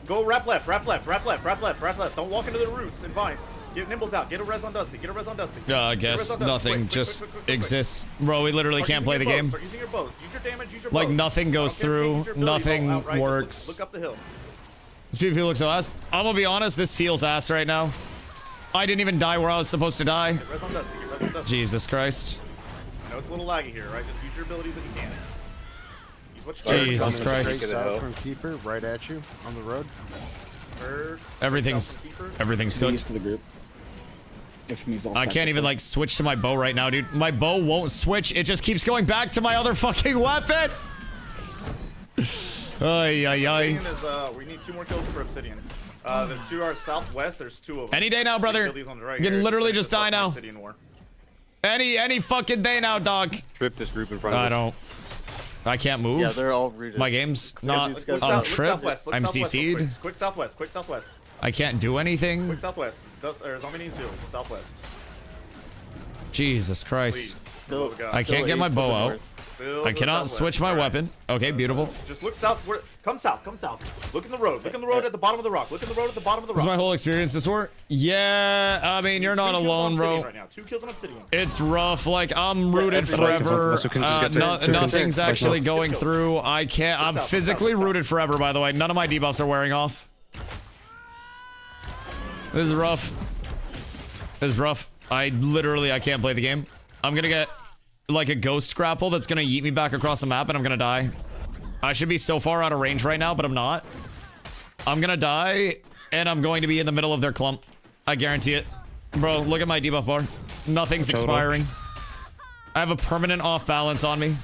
Go wrap left. Don't walk into the roots and vines. Get Nimbles out. Get a res on Dusty. I guess nothing just exists. Bro, we literally can't play the game. Start using your bows. Use your damage. Use your Like bows. nothing goes through. Nothing works. Look up the hill. This PvP looks so ass. I'm gonna be honest, this feels ass right now. I didn't even die where I was supposed to die. Get res on Dusty. Get res on Dusty. Jesus Christ. I know it's a little laggy here, right? Just use your abilities that you can. Use what you can. Jesus Christ. South from Kiefer, right at you on the road. Everything's good. East of the group. I can't even like switch to my bow right now, dude. My bow won't switch. It just keeps going back to my other fucking weapon. Ay, ay, ay. Obsidian is, we need 2 more kills for Obsidian. There's 2 are southwest. There's 2 of them. Any day now, brother. Kill these ones right You can here. literally It's just a die now. Obsidian war. Any fucking day now, dog. Trip this group in front of us. I don't. I can't move. Yeah, they're all rooted. My game's not Look tripped. southwest, look I'm southwest real CC'd. Quick southwest. Quick southwest. I can't do anything. Quick southwest. Zombie needs heals. Southwest. Jesus Christ. Please. I can't get my bow out. I cannot switch my weapon. Okay, beautiful. Just look south. Come south. Come south. Look in the road. Look in the road at the bottom of the rock. Look in the road at the bottom of the This rock. is my whole experience this war. Yeah, I mean, you're not 2 kills on alone, Obsidian bro. Right now. 2 kills on Obsidian. It's rough. Like, I'm rooted forever. Nothing's actually going through. I can't. I'm physically rooted forever, by the way. None of my debuffs are wearing off. This is rough. This is rough. I can't play the game. I'm gonna get like a ghost grapple that's gonna yeet me back across the map and I'm gonna die. I should be so far out of range right now, but I'm not. I'm gonna die and I'm going to be in the middle of their clump. I guarantee it. Bro, look at my debuff bar. Nothing's expiring. I have a permanent off balance on me.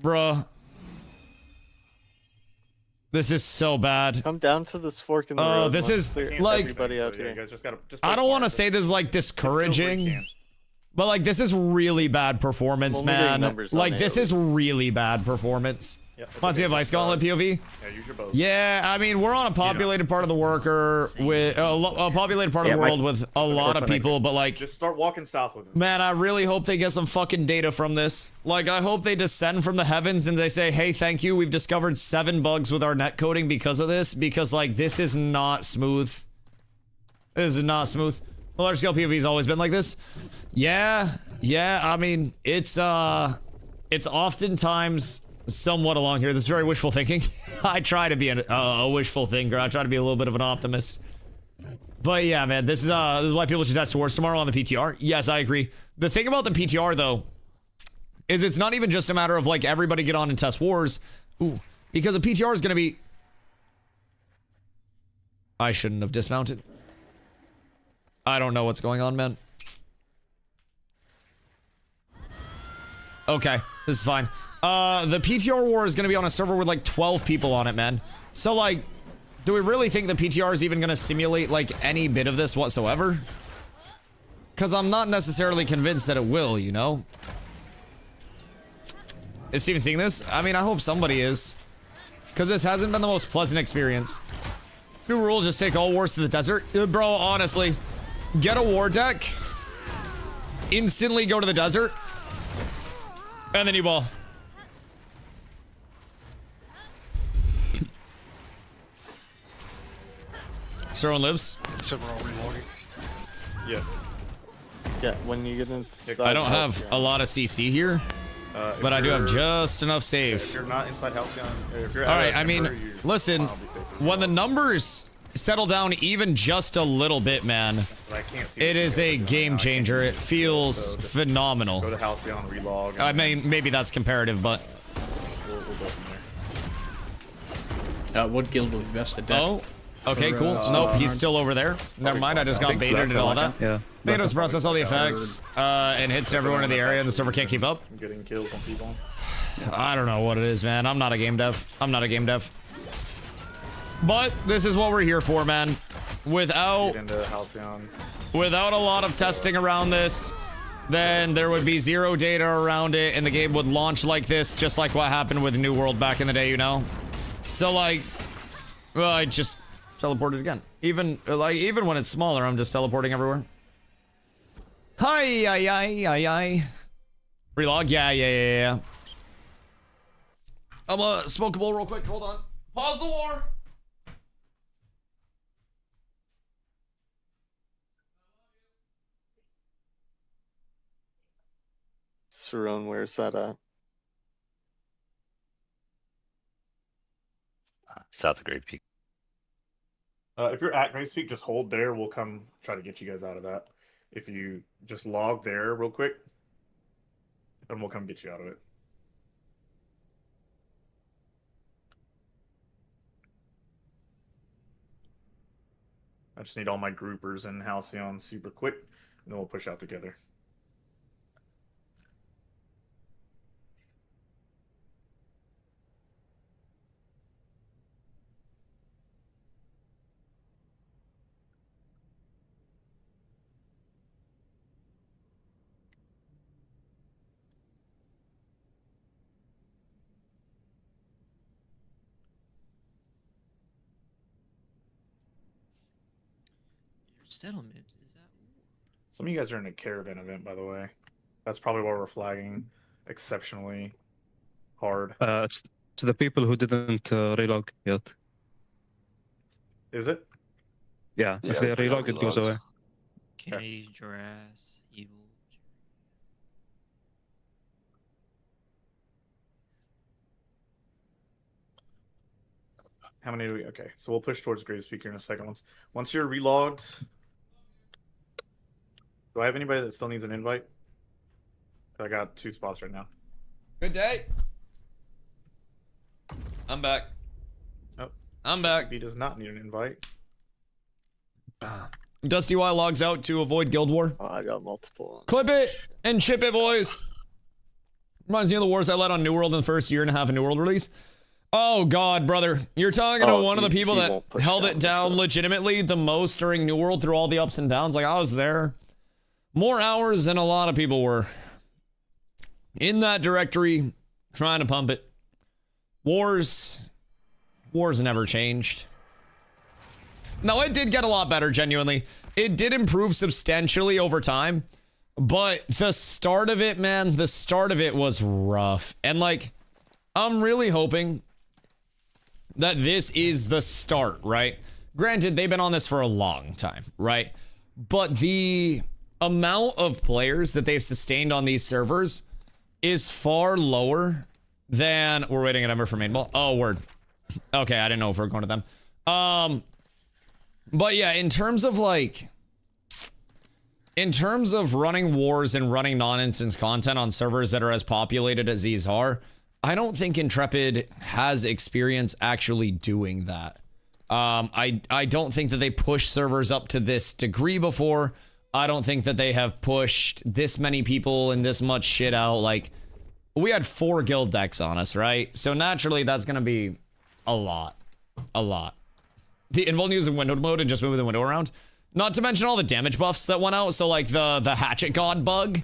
Bruh. This is so bad. Come down to this fork in the road. Oh, this is like. Everybody out here. You guys just gotta, just I don't want to say this is like discouraging, but like this is really bad performance, man. Like this is really bad performance. Want to see a Vice Gauntlet POV? Yeah, use your bows. Yeah, I mean we're on a populated part of the worker with a populated part of the world with a lot of people, but like just start walking south with it. man, I really hope they get some fucking data from this. Like I hope they descend from the heavens and they say, hey, thank you, we've discovered 7 bugs with our netcoding because of this, because like this is not smooth. This is not smooth. The large scale POV has always been like this. Yeah, I mean it's oftentimes somewhat along here. This is very wishful thinking. I try to be a wishful thinker. I try to be a little bit of an optimist. But yeah, man, this is why people should test wars tomorrow on the PTR. Yes, I agree. The thing about the PTR though is it's not even just a matter of like everybody get on and test wars. Ooh, because the PTR is gonna be. I shouldn't have dismounted. I don't know what's going on, man. Okay, this is fine. The PTR war is gonna be on a server with like 12 people on it, man. So like, do we really think the PTR is even gonna simulate like any bit of this whatsoever? Cause I'm not necessarily convinced that it will, you know? Is Steven seeing this? I mean, I hope somebody is. Cause this hasn't been the most pleasant experience. New rule, just take all wars to the desert. Bro, honestly, get a war deck, instantly go to the desert, and then you ball. Everyone lives. So we're all reloading. Yes. Yeah, when you get into. I don't have a lot of CC here, but I do have just enough save. If you're not inside Halcyon, if you're all right, I mean, listen, when the numbers settle down even just a little bit, man, it is a game changer. It feels phenomenal. Go to Halcyon, relog. I mean, maybe that's comparative, but. We'll go from there. What guild will be best at deck? Oh. Okay, cool. Nope, he's still over there. Never mind, I just got baited and all that. Yeah. Baited process all the effects, and hits everyone in the area, and the server can't keep up. I'm getting kills on people. I don't know what it is, man. I'm not a game dev. I'm not a game dev. But this is what we're here for, man. Without a lot of testing around this, then there would be zero data around it, and the game would launch like this, just like what happened with New World back in the day, you know? So, like, well, I just teleported again. Even when it's smaller, I'm just teleporting everywhere. Hi. Relog? Yeah. I'm gonna smoke a bowl real quick. Hold on. Pause the war. Saron, where's that at? South of Great Peak. If you're at Great Peak, just hold there. We'll come try to get you guys out of that. If you just log there real quick, then we'll come get you out of it. I just need all my groupers in Halcyon super quick, and then we'll push out together. Settlement, is that? Some of you guys are in a caravan event, by the way. That's probably why we're flagging exceptionally hard. It's to the people who didn't relog yet. Is it? Yeah, if they relog, it goes away. Cage your ass, evil. How many do we? Okay, so we'll push towards Grave Speaker in a second. Once you're relogged. Do I have anybody that still needs an invite? I got 2 spots right now. Good day. I'm back. Oh, I'm back. He does not need an invite. DustyWhy logs out to avoid Guild War. Oh, I got multiple. Clip it and chip it, boys. Reminds me of the wars I led on New World in the first year and a half of New World release. Oh God, brother. You're talking to one of the people that held it down legitimately the most during New World through all the ups and downs. Like, I was there more hours than a lot of people were in that directory trying to pump it. Wars never changed. No, it did get a lot better, genuinely. It did improve substantially over time, but the start of it, man, the start of it was rough. And like, I'm really hoping that this is the start, right? Granted, they've been on this for a long time, right? But the amount of players that they've sustained on these servers is far lower than... We're waiting at Ember for main ball. Oh, word. Okay, I didn't know if we were going to them. But yeah, in terms of like... In terms of running wars and running non-instance content on servers that are as populated as these are, I don't think Intrepid has experience actually doing that. I don't think that they pushed servers up to this degree before. I don't think that they have pushed this many people and this much shit out. Like, we had 4 guild decks on us, right? So naturally, that's gonna be a lot. A lot. The invuln using window mode and just moving the window around. Not to mention all the damage buffs that went out. So like the hatchet god bug,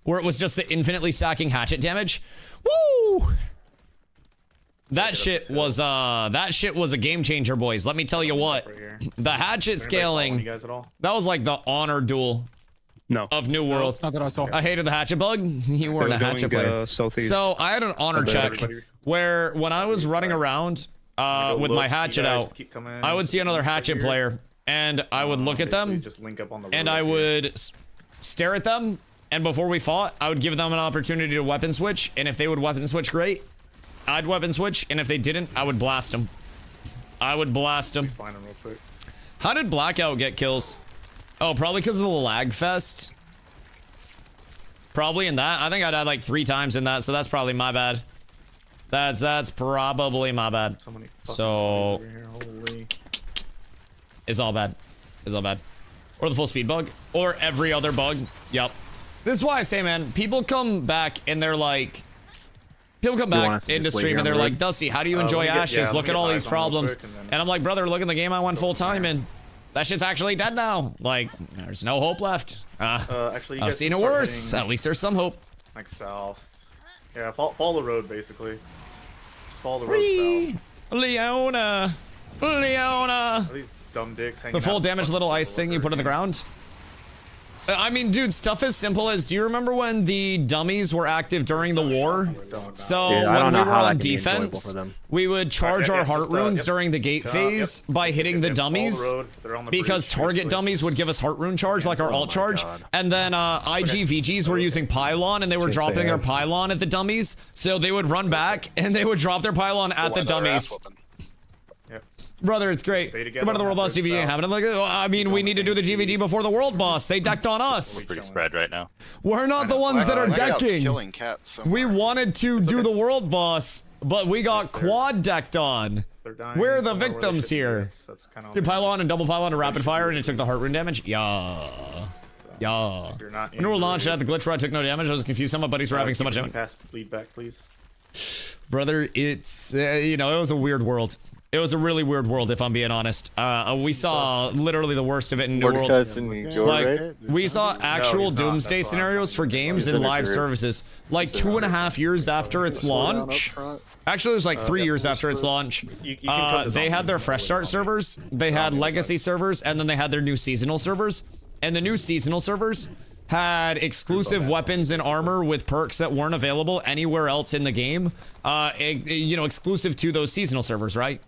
where it was just the infinitely stacking hatchet damage. Woo! That shit was a game changer, boys. Let me tell you what. The hatchet scaling, that was like the honor duel of New World. Not that I saw. I hated the hatchet bug. You weren't a hatchet player. So I had an honor check where when I was running around with my hatchet out, I would see another hatchet player and I would look at them and I would stare at them, and before we fought, I would give them an opportunity to weapon switch, and if they would weapon switch, great. I'd weapon switch, and if they didn't, I would blast them. I would blast them. How did Blackout get kills? Oh, probably because of the lag fest. Probably in that. I think I died like 3 times in that, so that's probably my bad. That's probably my bad. So it's all bad. It's all bad. Or the full speed bug. Or every other bug. Yep. This is why I say, man, people come back and they're like... People come back into stream and they're like, Dusty, how do you enjoy Ashes? Look at all these problems. And I'm like, brother, look at the game I won full time in. That shit's actually dead now. Like, there's no hope left. Actually, I've seen it worse. At least there's some hope. Like south. Yeah, follow the road, basically. Just follow the road south. Leona. Are these dumb dicks hanging The full out damage little ice thing you put on the ground. I mean, dude, stuff as simple as, do you remember when the dummies were active during the war? So when we were on defense, we would charge our heart runes during the gate phase by hitting the dummies, because target dummies would give us heart rune charge, like our alt charge. And then IGVGs were using pylon, and they were dropping their pylon at the dummies. So they would run back, and they would drop their pylon at the dummies. Brother, it's great. Come on to the World Boss GVG happening. Like, I mean, we need to do the GVG before the World Boss. They decked on us. We're pretty spread right now. We're not the ones that are decking. We wanted to do the World Boss, but we got quad decked on. We're the victims here. You pylon and double pylon to rapid fire, and it took the heart rune damage. Yeah. Yeah. When we launched at the glitch where I took no damage, I was confused. Some of my buddies were having so much damage. Lead back, please. Brother, it's, you know, it was a weird world. It was a really weird world, if I'm being honest. We saw literally the worst of it in New World. Like, we saw actual doomsday scenarios for games in live services. Like 2.5 years after its launch. Actually, it was like 3 years after its launch. They had their fresh start servers, they had legacy servers, and then they had their new seasonal servers. And the new seasonal servers had exclusive weapons and armor with perks that weren't available anywhere else in the game. You know, exclusive to those seasonal servers, right?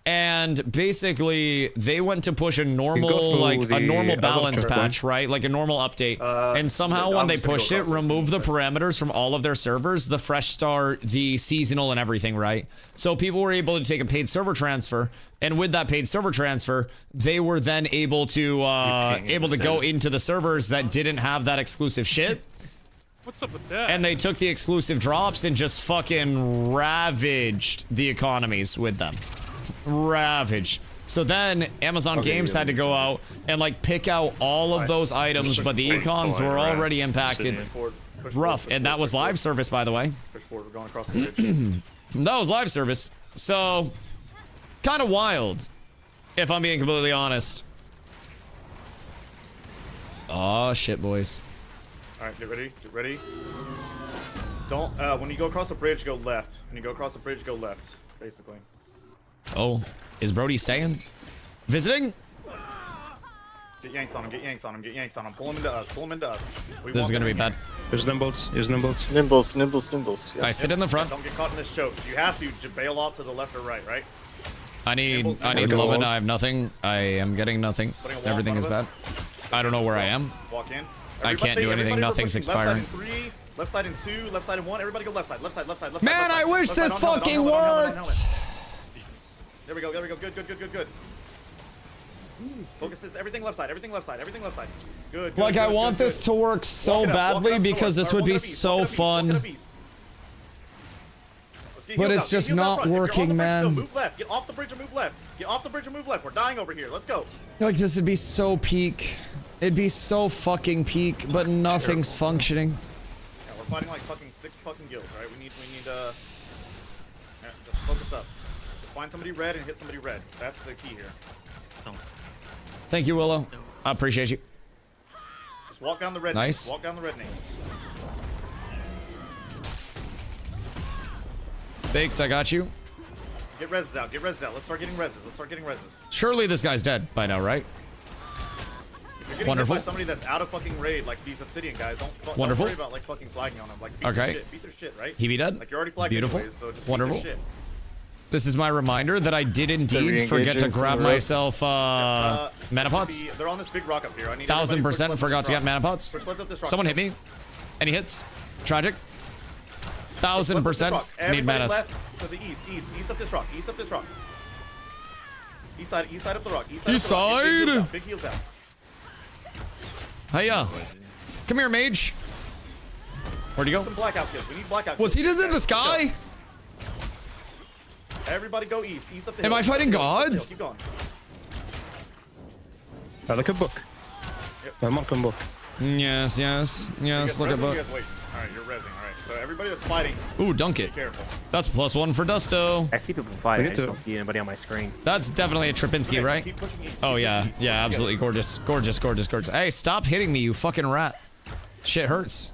And basically, they went to push a normal, like a normal balance patch, right? Like a normal update. And somehow when they pushed it, removed the parameters from all of their servers, the fresh start, the seasonal and everything, right? So people were able to take a paid server transfer. And with that paid server transfer, they were then able to go into the servers that didn't have that exclusive shit. What's up with that? And they took the exclusive drops and just fucking ravaged the economies with them. Ravaged. So then Amazon Games had to go out and like pick out all of those items, but the econs were already impacted. Rough. And that was live service, by the way. That was live service. So, kind of wild, if I'm being completely honest. Oh shit, boys. All right, get ready. Get ready. Don't. When you go across the bridge, go left. When you go across the bridge, go left. Basically. Oh, is Brody staying? Visiting? Get yanks on him. Get yanks on him. Get yanks on him. Pull him into us. Pull him into us. This is gonna be bad. Use nimbles. Use nimbles. Nimbles. Nimbles. Nimbles. I sit in the front. Don't get caught in this choke. You have to bail off to the left or right. Right. I need love and I have nothing. I am getting nothing. Everything is bad. I don't know where I am. Walk in. I can't do anything. Nothing's expiring. Left side in 3, left side in 1. Everybody go left side. Left side. Left side. Left side. Man, I wish this fucking worked. There we go. There we go. Good. Good. Good. Good. Good. Focus this. Everything left side. Everything left side. Everything left side. Good. Like I want this to work so badly because this would be so fun. But it's just not working, man. Move left. Get off the bridge and move left. Get off the bridge and move left. We're dying over here. Let's go. Like this would be so peak. It'd be so fucking peak, but nothing's functioning. Yeah, we're fighting like fucking 6 fucking guilds, right? We need yeah, just focus up. Just find somebody red and hit somebody red. That's the key here. Thank you, Willow. I appreciate you. Just walk down the red. Nice. Names. Walk down the red names. Baked, I got you. Get reses out. Get reses out. Let's start getting reses. Let's start getting reses. Surely this guy's dead by now, right? If you're getting Wonderful. hit by somebody that's out of fucking raid, like these obsidian guys, don't Wonderful. worry about like fucking flagging on them. Like beat Okay. their shit. Beat their shit, right? He be dead. Like you're already flagged Beautiful. anyways, so just Wonderful. beat their shit. This is my reminder that I did indeed forget to grab myself mana pots. They're on this big rock up here. I need 1000% forgot to get mana pots. Push left up this rock. Someone hit me. Any hits? Tragic. 1000% need Everybody manas. left to the east up this rock, east up this rock. East side up the rock, East up the rock. side. Big heals out. Hiya. Come here, mage. Where'd he go? Some blackout kills. We need blackout Was he kills. just in the sky? Everybody go east up the Am hill. I fighting gods? Keep going. I like a book. Yep. I'm on book. Yes, yes, yes. Look at book. book. Alright, you're rezzing. Alright, so everybody that's fighting. Ooh, dunk it. Be careful. That's +1 for Dusto. I see people fighting. I just don't see anybody on my screen. That's definitely a Trapinski, right? Keep pushing east. Oh yeah, yeah, absolutely gorgeous, gorgeous, gorgeous, gorgeous. Hey, stop hitting me, you fucking rat. Shit hurts.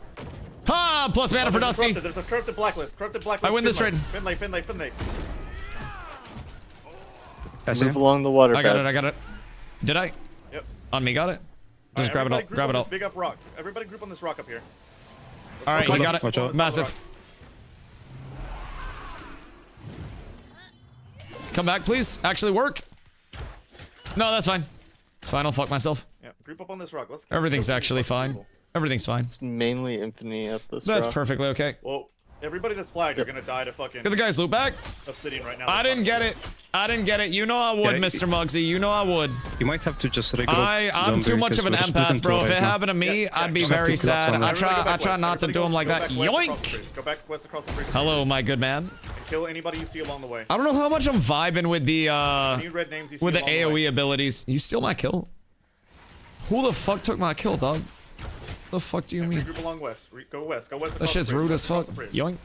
Ha! Plus mana for Dusty. There's a corrupted blacklist. Corrupted blacklist. I win this trade. Finlay. Move along the water. I got it. I got it. Did I? Yep. On me, got it. Just grab it all. Grab it all. Big up rock. Everybody group on this rock up here. All right, you got it. Massive. Come back, please. Actually work. No, that's fine. It's fine. I'll fuck myself. Yeah, group up on this rock. Let's. Everything's actually fine. Everything's fine. It's mainly Infinity at this That's rock. perfectly okay. Well, everybody that's flagged, you're gonna die to fucking. Get the guy's loot back. Obsidian right now. I didn't get it. I didn't get it. You know I would, Mr. Muggsy. You know I would. You might have to just regroup. I'm too much of an empath, bro. If it happened to me, I'd be very sad. I try not to do him like that. Yoink! Go back west across the bridge. Hello, my good man. And kill anybody you see along the way. I don't know how much I'm vibing with the Any red names you see with the along the way. AoE abilities. You steal my kill? Who the fuck took my kill, dog? The fuck do you mean? Group along west. Go west. Go west. That shit's rude as fuck. Yoink.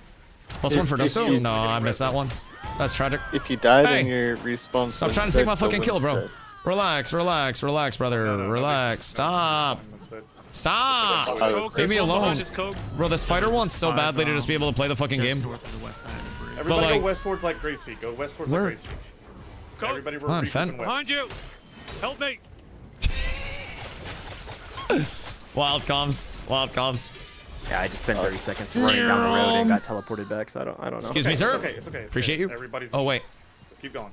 +1 for Dusto? No, I missed that one. That's tragic. If you die, Hey! then your respawn. Stop trying to take my fucking kill, bro. Relax, relax, relax, brother. Relax. Stop. Stop. Leave me alone. Bro, this fighter wants so badly to just be able to play the fucking game. Everybody go west towards like Grace Peak. Go west towards Where? like Grace Peak. Everybody Come on, Fen. west. Behind you. Help me. Wild comms. Wild comms. Yeah, I just spent 30 seconds running down the road and got teleported back, so I don't know. Excuse me, sir. It's okay. Appreciate you. Everybody's. Oh, wait. Let's keep going.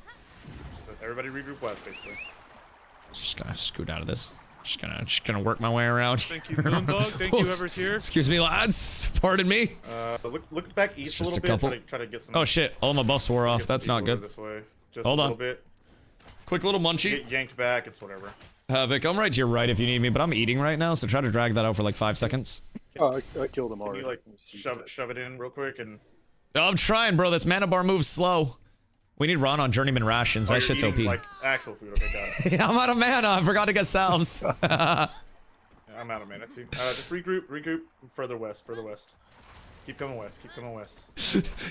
Everybody regroup west, basically. Just gonna scoot out of this. Just gonna work my way around. Thank you, Moonbug. Thank you, whoever's here. Excuse me, lads. Pardon me. Look back east just a a little couple. bit. Try to get some. Oh shit! All my buffs wore off. That's not good. This way. Just Hold a on. little bit. Quick little munchie. Get yanked back. It's whatever. Vic, I'm right to your right if you need me, but I'm eating right now, so try to drag that out for like 5 seconds. Oh, I killed him Can already. you like shove it in real quick and. I'm trying, bro. This mana bar moves slow. We need Ron on Journeyman rations. Oh, That you're shit's OP. eating, like actual food. Okay, got it. Yeah, I'm out of mana. I forgot to get salves. Yeah, I'm out of mana too. Just regroup further west. Keep coming west. Keep coming west.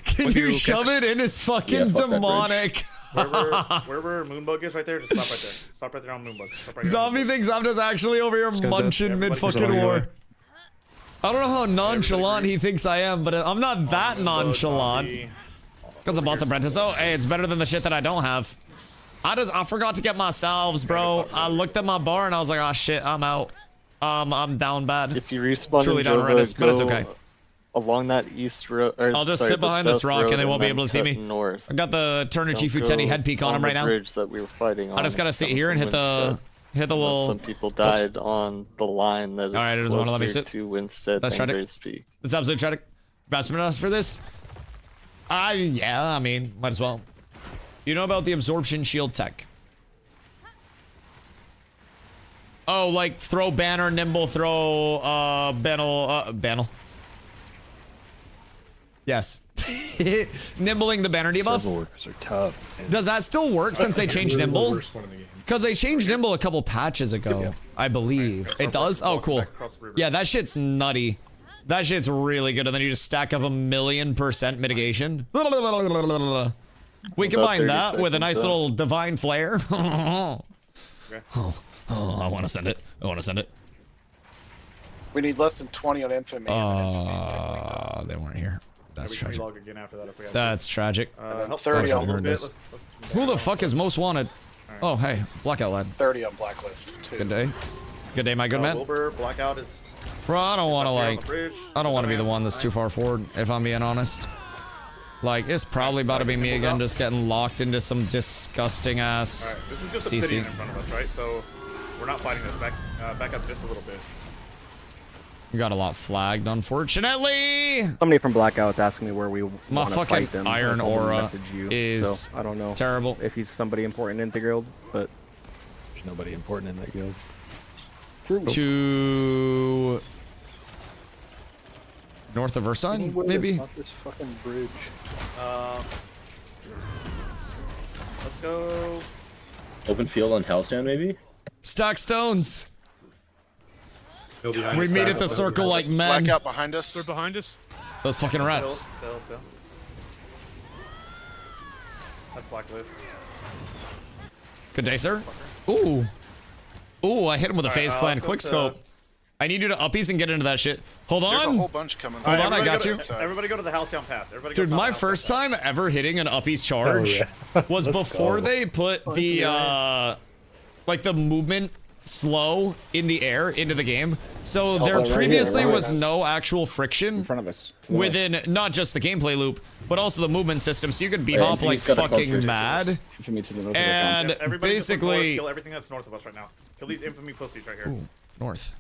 Can you shove it in his fucking demonic? Wherever Moonbug is right there, just stop right there. Stop right there on Moonbug. Stop right Zombie thinks I'm just actually over here munching mid fucking war. I don't know how nonchalant he thinks I am, but I'm not that nonchalant. Because I bought apprentice. Oh, hey, it's better than the shit that I don't have. I forgot to get my salves, bro. I looked at my bar and I was like, oh shit, I'm out. I'm down bad. If you respawn truly in down Jova, horrendous, but it's okay. Along that east road. I'll just sit behind this rock and they won't be able to see me. North. I got the Turner Chifu Tenny head peak on him right now. Bridge that we were fighting on. I just gotta sit here and hit the little. Some people died on the line that is Alright, it doesn't want to let me closer sit. to Winstead That's than tragic. Grace Peak. That's absolutely tragic. Best us for this? Yeah, I mean, might as well. You know about the absorption shield tech? Oh, like throw banner, nimble, throw banner. Yes. Nimbling the banner debuff. Server workers are tough. Man. Does that still work since they changed Really the nimble? worst one in the game. Because they changed nimble a couple patches ago, I believe. It does? Oh, cool. Yeah, that shit's nutty. That shit's really good, and then you just stack up 1,000,000% mitigation. We combine that with a nice little divine flare. Oh, I want to send it. I want to send it. We need less than 20 on infamy. They weren't here. That's Yeah, we can tragic. relog again after that if we have That's tragic. And then help 30 out a on little bit. this. Let's Who the fuck is most wanted? Oh, hey, Blackout lad. 30 on blacklist. Too. Good day. Good day, my good man. Wilbur, Blackout is. Bro, I don't want to up here on like. the bridge. I don't want to be the one that's too far forward, if I'm being honest. Like, it's probably about to be me again, just getting locked into some disgusting ass Alright, this is just CC. obsidian in front of us, right? So we're not fighting this. Back up just a little bit. We got a lot flagged, unfortunately. Somebody from Blackout's asking me where we My want to fucking fight them. iron I told him to aura message you, is so I don't know terrible. if he's somebody important in the guild, but There's nobody important in that guild. To north of Ursine, maybe. Not this fucking bridge. Let's go. Open field on Hellstown, maybe? Stack stones. Still behind We us, meet guys. at the circle like men. Blackout behind us. They're behind us. Those fucking rats. Bill. That's blacklist. Good day, sir. Ooh. Ooh, I hit him with a FaZe Clan let's go quickscope. I need you to uppies and get into that shit. Hold There's a on. whole bunch coming. Hold on, I got you. Everybody go to the Halcyon Pass. Everybody go Dude, to my the first Halcyon time ever hitting an uppies charge was Let's before go. they put the like the movement slow in the air into the game. So there right previously here, right. was no actual friction In front of us. To the north. within not just the gameplay loop, but also the movement system. So you could Right, behop like he's got a fucking close mad. Infamy to the north of our And Pass. Everybody just look north, basically kill everything that's north of us right now. Kill these infamy pussies right here. Ooh, north.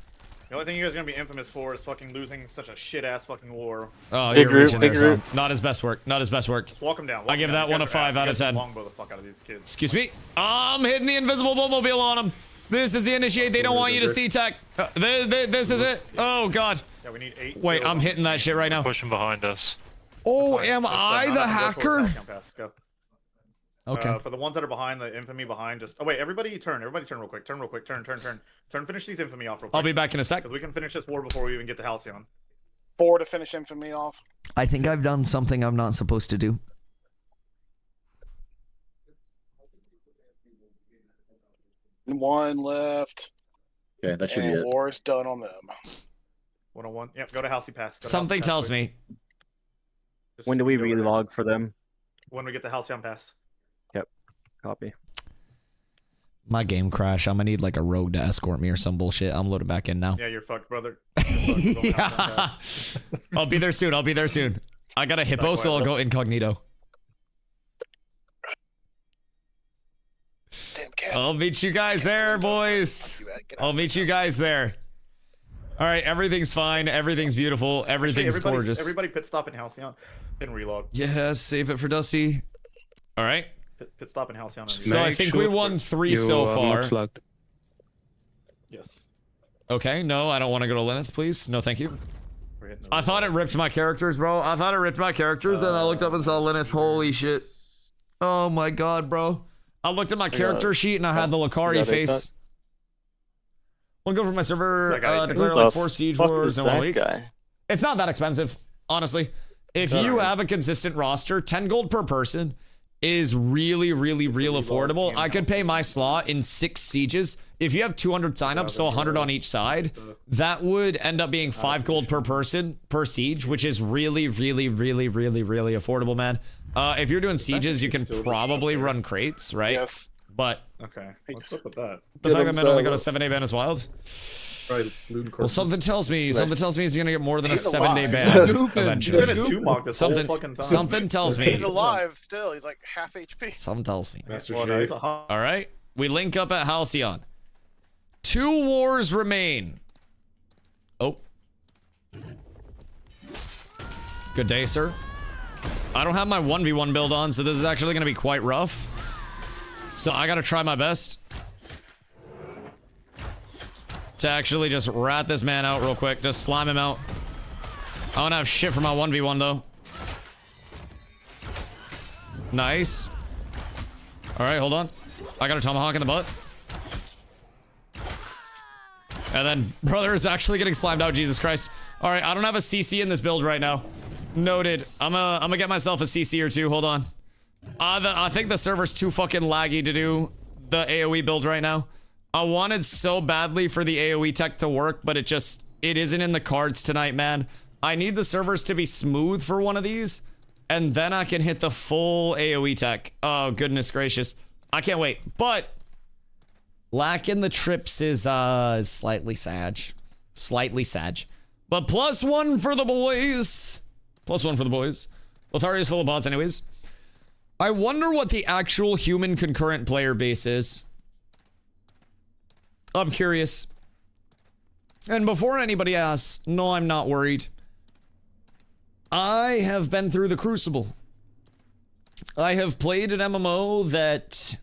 The only thing you guys are gonna be infamous for is fucking losing such a shit ass fucking war. Oh, Big you're root, reaching there, big son. root. Not his best work. Not his best work. Just walk them down. I give that one a 5 out of 10. Longbow the fuck out of these kids. Excuse me. I'm hitting the invisible Bumblebee on him. This is the initiate. They don't want you to see tech. This is it. Oh god. Yeah, we need 8. Wait, I'm hitting that shit right now. Pushing behind us. Oh, am I the hacker? Go. Okay. For the ones that are behind the infamy behind, just wait. Everybody turn real quick. Turn real quick. Turn. Finish these infamy off real quick. I'll be back in a sec. Because we can finish this war before we even get to Halcyon. 4 to finish infamy off. I think I've done something I'm not supposed to do. And 1 left. Okay, that should be And it. war's done on them. 101. Yep. Go to Halcyon Pass. Go to Something Halcyon Pass, tells quick. me. Just when do we go right now. relog for them? When we get to Halcyon Pass. Copy. My game crash. I'm gonna need like a rogue to escort me or some bullshit. I'm loaded back in now. Yeah, you're fucked, brother. You're fucked. Go to Halcyon Yeah. Pass. I'll be there soon. I got a hippo, so I'll go incognito. Damn cats. I'll meet you guys there, boys. I'll meet you guys there. All right, everything's fine. Everything's beautiful. Everything's gorgeous. Everybody pit stop in Halcyon and relog. Yeah, save it for Dusty. All right. Pit stop in Halcyon and relog. So I think we won 3 so far. Yes. Okay, no, I don't want to go to Lilith, please. No, thank you. We're hitting the I thought it ripped my characters, bro. I thought it ripped my characters, and I looked up and saw Lilith. Holy shit. Oh my god, bro. I looked at my character sheet, and I had the Lakari face. We'll go for my server, declare like 4 siege wars in 1 week. Guy? It's not that expensive. honestly. If you have a consistent roster, 10 gold per person is really, really, real affordable. I could pay my slot in 6 sieges. If you have 200 signups, so 100 on each side, that would end up being 5 gold per person per siege, which is really, really, really, really, really affordable, man. If you're doing sieges, you can probably run crates, right? Yes. But Okay, what's up with that? the fact that man only got a 7-day ban is wild. Right, looting Well, corpses. something tells me he's gonna get more than a He's 7-day alive. ban He's eventually. been a 2-mock this whole fucking time. Something tells me. He's alive still. He's like half HP. Something tells me. Master Well, Chief. he's a All right, we link up at Halcyon. 2 wars remain. Oh. Good day, sir. I don't have my 1v1 build on, so this is actually gonna be quite rough. So I gotta try my best to actually just rat this man out real quick. Just slime him out. I don't have shit for my 1v1 though. Nice. All right, hold on. I got a tomahawk in the butt. And then brother is actually getting slimed out. Jesus Christ. All right, I don't have a CC in this build right now. Noted. I'm gonna get myself a CC or 2. Hold on. I think the server's too fucking laggy to do the AoE build right now. I wanted so badly for the AoE tech to work, but it isn't in the cards tonight, man. I need the servers to be smooth for one of these, and then I can hit the full AoE tech. Oh, goodness gracious. I can't wait. But lacking the trips is slightly sag. Slightly sag. But +1 for the boys. +1 for the boys. Lotharia's full of bots anyways. I wonder what the actual human concurrent player base is. I'm curious. And before anybody asks, no, I'm not worried. I have been through the crucible. I have played an MMO that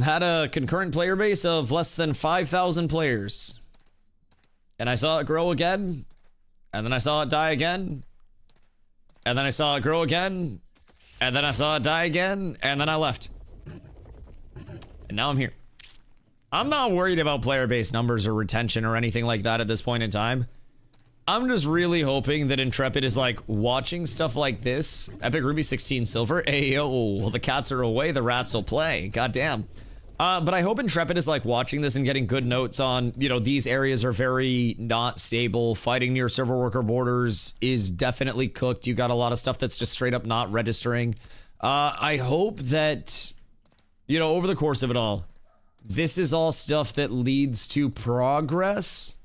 had a concurrent player base of less than 5,000 players. And I saw it grow again. And then I saw it die again. And then I saw it grow again. And then I saw it die again. And then I left. And now I'm here. I'm not worried about player base numbers or retention or anything like that at this point in time. I'm just really hoping that Intrepid is like watching stuff like this. Epic Ruby 16 silver. Ayo, well, the cats are away, the rats will play. Goddamn. But I hope Intrepid is like watching this and getting good notes on, you know, these areas are very not stable. Fighting near server worker borders is definitely cooked. You got a lot of stuff that's just straight up not registering. I hope that, you know, over the course of it all, this is all stuff that leads to progress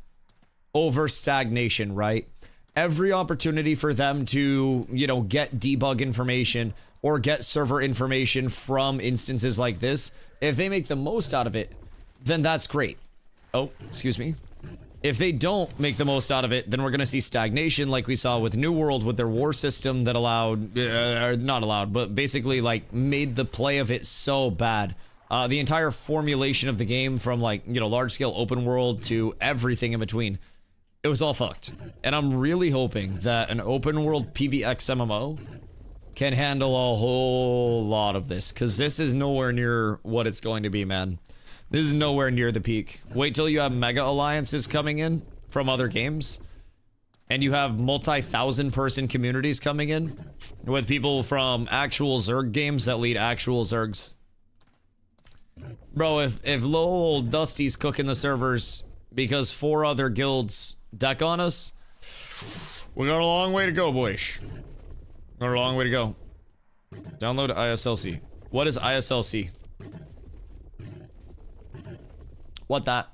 over stagnation, right? Every opportunity for them to, you know, get debug information or get server information from instances like this, if they make the most out of it, then that's great. Oh, excuse me. If they don't make the most out of it, then we're going to see stagnation like we saw with New World with their war system that allowed, not allowed, but basically like made the play of it so bad. The entire formulation of the game from like, you know, large scale open world to everything in between, it was all fucked. And I'm really hoping that an open world PvX MMO can handle a whole lot of this, because this is nowhere near what it's going to be, man. This is nowhere near the peak. Wait till you have mega alliances coming in from other games, and you have multi-thousand person communities coming in with people from actual Zerg games that lead actual Zergs. Bro, if little old Dusty's cooking the servers because 4 other guilds deck on us, we got a long way to go, boys. Got a long way to go. Download ISLC. What is ISLC? What that?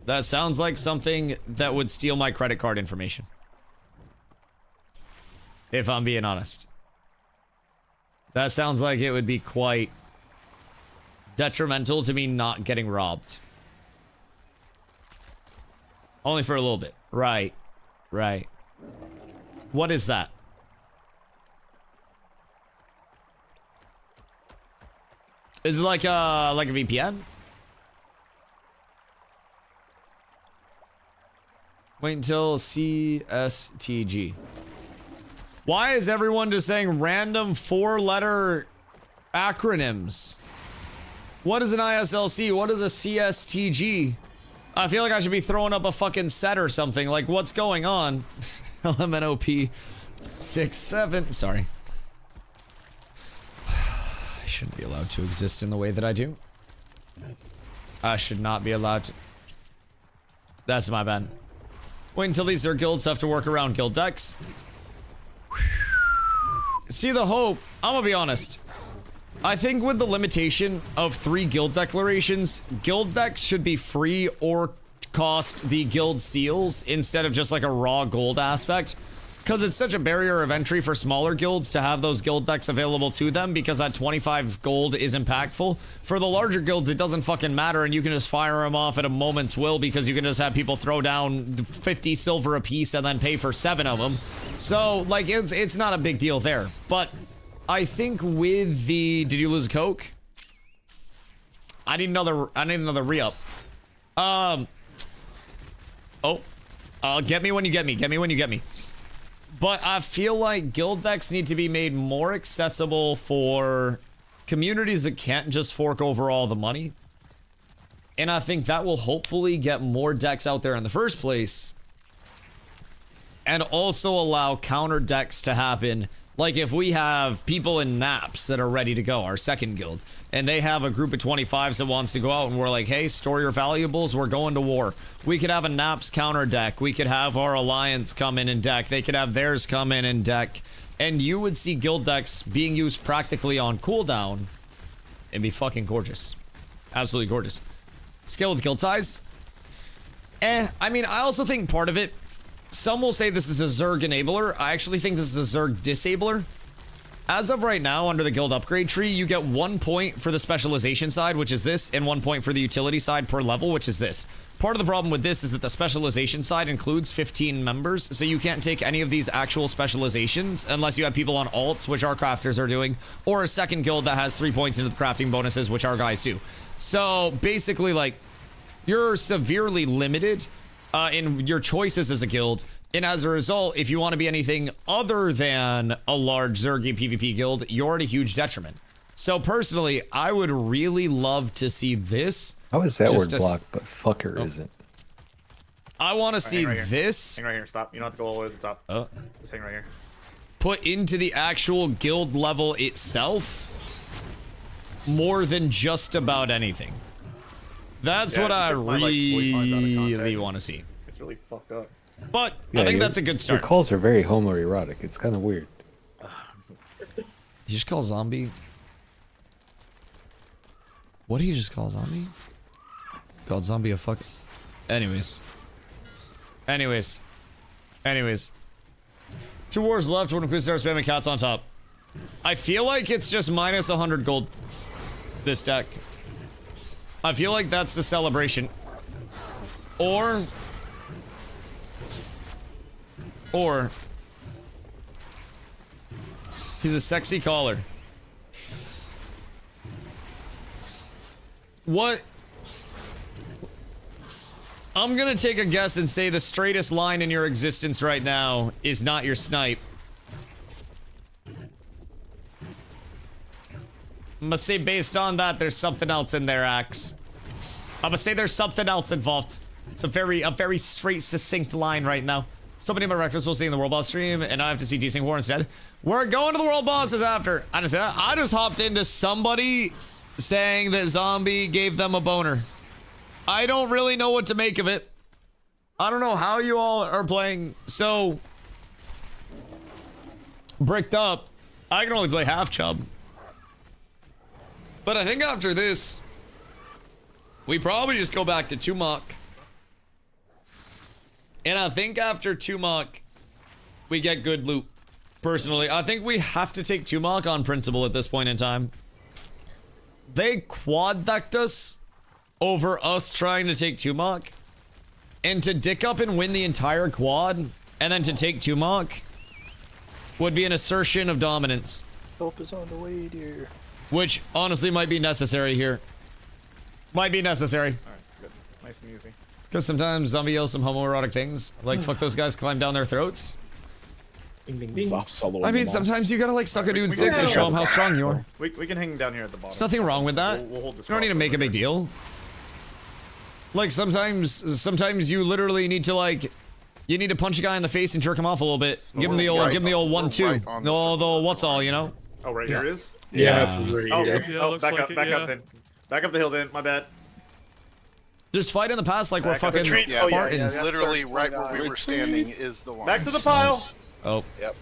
That sounds like something that would steal my credit card information. If I'm being honest. That sounds like it would be quite detrimental to me not getting robbed. Only for a little bit. Right. Right. What is that? Is it like a VPN? Wait until CSTG. Why is everyone just saying random 4-letter acronyms? What is an ISLC? What is a CSTG? I feel like I should be throwing up a fucking set or something. Like, what's going on? LMNOP 6-7. Sorry. I shouldn't be allowed to exist in the way that I do. I should not be allowed to. That's my bad. Wait until these are guilds have to work around guild decks. See the hope. I'm gonna be honest. I think with the limitation of 3 guild declarations, guild decks should be free or cost the guild seals instead of just like a raw gold aspect. Because it's such a barrier of entry for smaller guilds to have those guild decks available to them, because that 25 gold is impactful. For the larger guilds, it doesn't fucking matter, and you can just fire them off at a moment's will because you can just have people throw down 50 silver a piece and then pay for 7 of them. So, like, it's not a big deal there. But I think with the... Did you lose a Coke? I need another re-up. Oh. Get me when you get me. Get me when you get me. But I feel like guild decks need to be made more accessible for communities that can't just fork over all the money. And I think that will hopefully get more decks out there in the first place. And also allow counter decks to happen. Like if we have people in Naps that are ready to go, our second guild, and they have a group of 25s that wants to go out and we're like, hey, store your valuables, we're going to war. We could have a Naps counter deck. We could have our Alliance come in and deck. They could have theirs come in and deck. And you would see guild decks being used practically on cooldown. It'd be fucking gorgeous. Absolutely gorgeous. Scale with guild size. I mean, I also think part of it, some will say this is a Zerg enabler. I actually think this is a Zerg disabler. As of right now, under the guild upgrade tree, you get 1 point for the specialization side, which is this, and 1 point for the utility side per level, which is this. Part of the problem with this is that the specialization side includes 15 members, so you can't take any of these actual specializations unless you have people on alts, which our crafters are doing, or a second guild that has 3 points into the crafting bonuses, which our guys do. So basically, like, you're severely limited in your choices as a guild, and as a result, if you want to be anything other than a large Zergy PvP guild, you're at a huge detriment. So personally, I would really love to see this. How is that word blocked, but fucker isn't? I want to see this. Hang right here, stop. You don't have to go all the way to the top. Just hang right here. Put into the actual guild level itself more than just about anything. That's what I really want to see. It's really fucked up. But I think that's a good start. Your calls are very homoerotic. It's kind of weird. You just call zombie? What did you just call zombie? Called zombie a fuck. Anyways. 2 wars left when we start spamming cats on top. I feel like it's just minus 100 gold. This deck. I feel like that's the celebration. Or he's a sexy caller. What? I'm gonna take a guess and say the straightest line in your existence right now is not your snipe. I'm gonna say based on that, there's something else in there, Axe. I'm gonna say there's something else involved. It's a very straight, succinct line right now. Somebody in my breakfast will see in the World Boss stream, and I have to see Desync War instead. We're going to the World Bosses after. I just hopped into somebody saying that Zombie gave them a boner. I don't really know what to make of it. I don't know how you all are playing so bricked up. I can only play half chub. But I think after this, we probably just go back to Tumok. And I think after Tumok, we get good loot. Personally, I think we have to take Tumok on principle at this point in time. They quad decked us over us trying to take Tumok. And to dick up and win the entire quad, and then to take Tumok, would be an assertion of dominance. Help is on the way, dear. Which, honestly, might be necessary here. Might be necessary. Alright, good. Nice and easy. Because sometimes zombie yells some homoerotic things. Like, fuck those guys, climb down their throats. Ding, ding, ding. I mean, sometimes you gotta, like, suck a dude's dick to show him how strong you are. We can hang down here at the bottom. There's nothing wrong with that. We'll hold this. You don't need to make a big deal. Like sometimes you literally need to like, you need to punch a guy in the face and jerk him off a little bit. Give him the old 1-2. No, the what's all, you know? Oh, right here it is? Yeah. Back up then. Back up the hill then, my bad. Just fight in the past like we're fucking Yeah, Spartans. literally right where we were standing is the line. Back to the pile! Oh. Yep.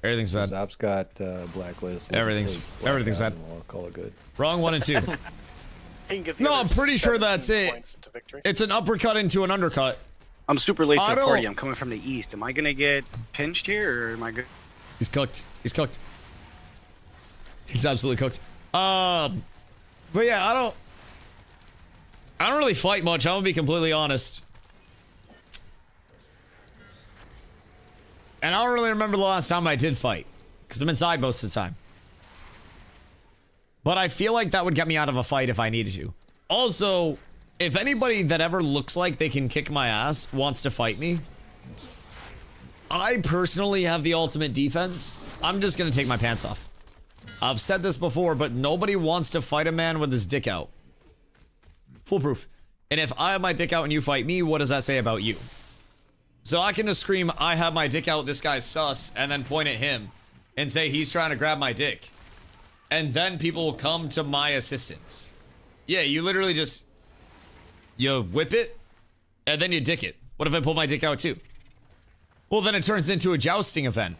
Everything's bad. Zop's got blacklist. Everything's bad. I'll call it good. Wrong 1 and 2. No, I'm pretty sure that's it. It's an uppercut into an undercut. I'm super late to the party. I'm coming from the east. Am I gonna get pinched here, or am I good? He's cooked. He's cooked. He's absolutely cooked. But yeah, I don't really fight much. I'm gonna be completely honest. And I don't really remember the last time I did fight, because I'm inside most of the time. But I feel like that would get me out of a fight if I needed to. Also, if anybody that ever looks like they can kick my ass wants to fight me, I personally have the ultimate defense. I'm just gonna take my pants off. I've said this before, but nobody wants to fight a man with his dick out. Foolproof. And if I have my dick out and you fight me, what does that say about you? So I can just scream, I have my dick out, this guy's sus, and then point at him and say he's trying to grab my dick. And then people will come to my assistance. Yeah, you literally just, you whip it, and then you dick it. What if I pull my dick out too? Well, then it turns into a jousting event.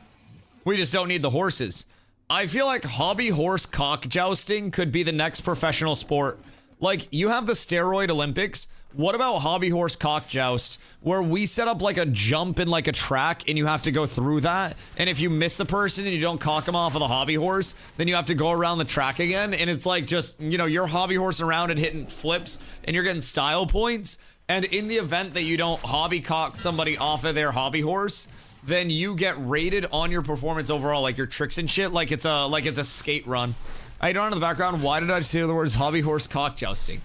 We just don't need the horses. I feel like hobby horse cock jousting could be the next professional sport. Like, you have the steroid Olympics. What about hobby horse cock joust, where we set up like a jump in like a track and you have to go through that, and if you miss the person and you don't cock them off of the hobby horse, then you have to go around the track again, and it's like just, you know, you're hobby horsing around and hitting flips and you're getting style points, and in the event that you don't hobby cock somebody off of their hobby horse, then you get rated on your performance overall, like your tricks and shit, like it's a skate run. I don't know in the background, why did I say the words hobby horse cock jousting?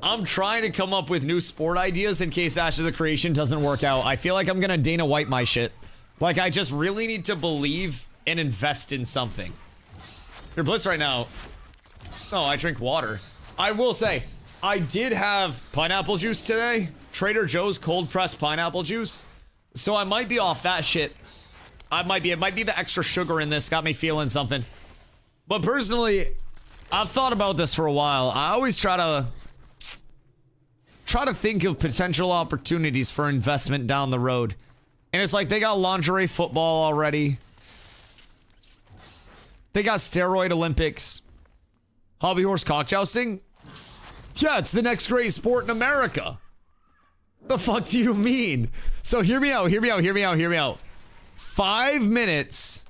I'm trying to come up with new sport ideas in case Ashes of Creation doesn't work out. I feel like I'm gonna Dana White my shit. Like, I just really need to believe and invest in something. You're bliss right now. Oh, I drink water. I will say, I did have pineapple juice today. Trader Joe's cold pressed pineapple juice. So I might be off that shit. It might be the extra sugar in this got me feeling something. But personally, I've thought about this for a while. I always try to think of potential opportunities for investment down the road. And it's like they got lingerie football already. They got steroid Olympics. Hobby horse cock jousting? Yeah, it's the next great sport in America. The fuck do you mean? So hear me out. 5 minutes.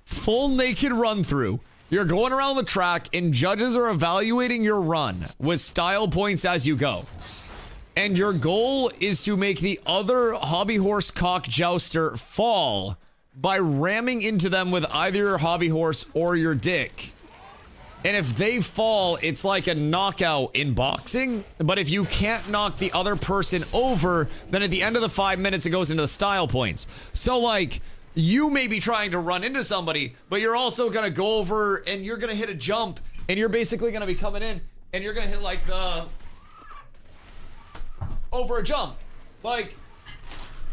Full naked run through. You're going around the track and judges are evaluating your run with style points as you go. And your goal is to make the other hobby horse cock jouster fall by ramming into them with either your hobby horse or your dick. And if they fall, it's like a knockout in boxing. But if you can't knock the other person over, then at the end of the 5 minutes, it goes into the style points. So like, you may be trying to run into somebody, but you're also gonna go over and you're gonna hit a jump, and you're basically gonna be coming in, and you're gonna hit like the over a jump. Like,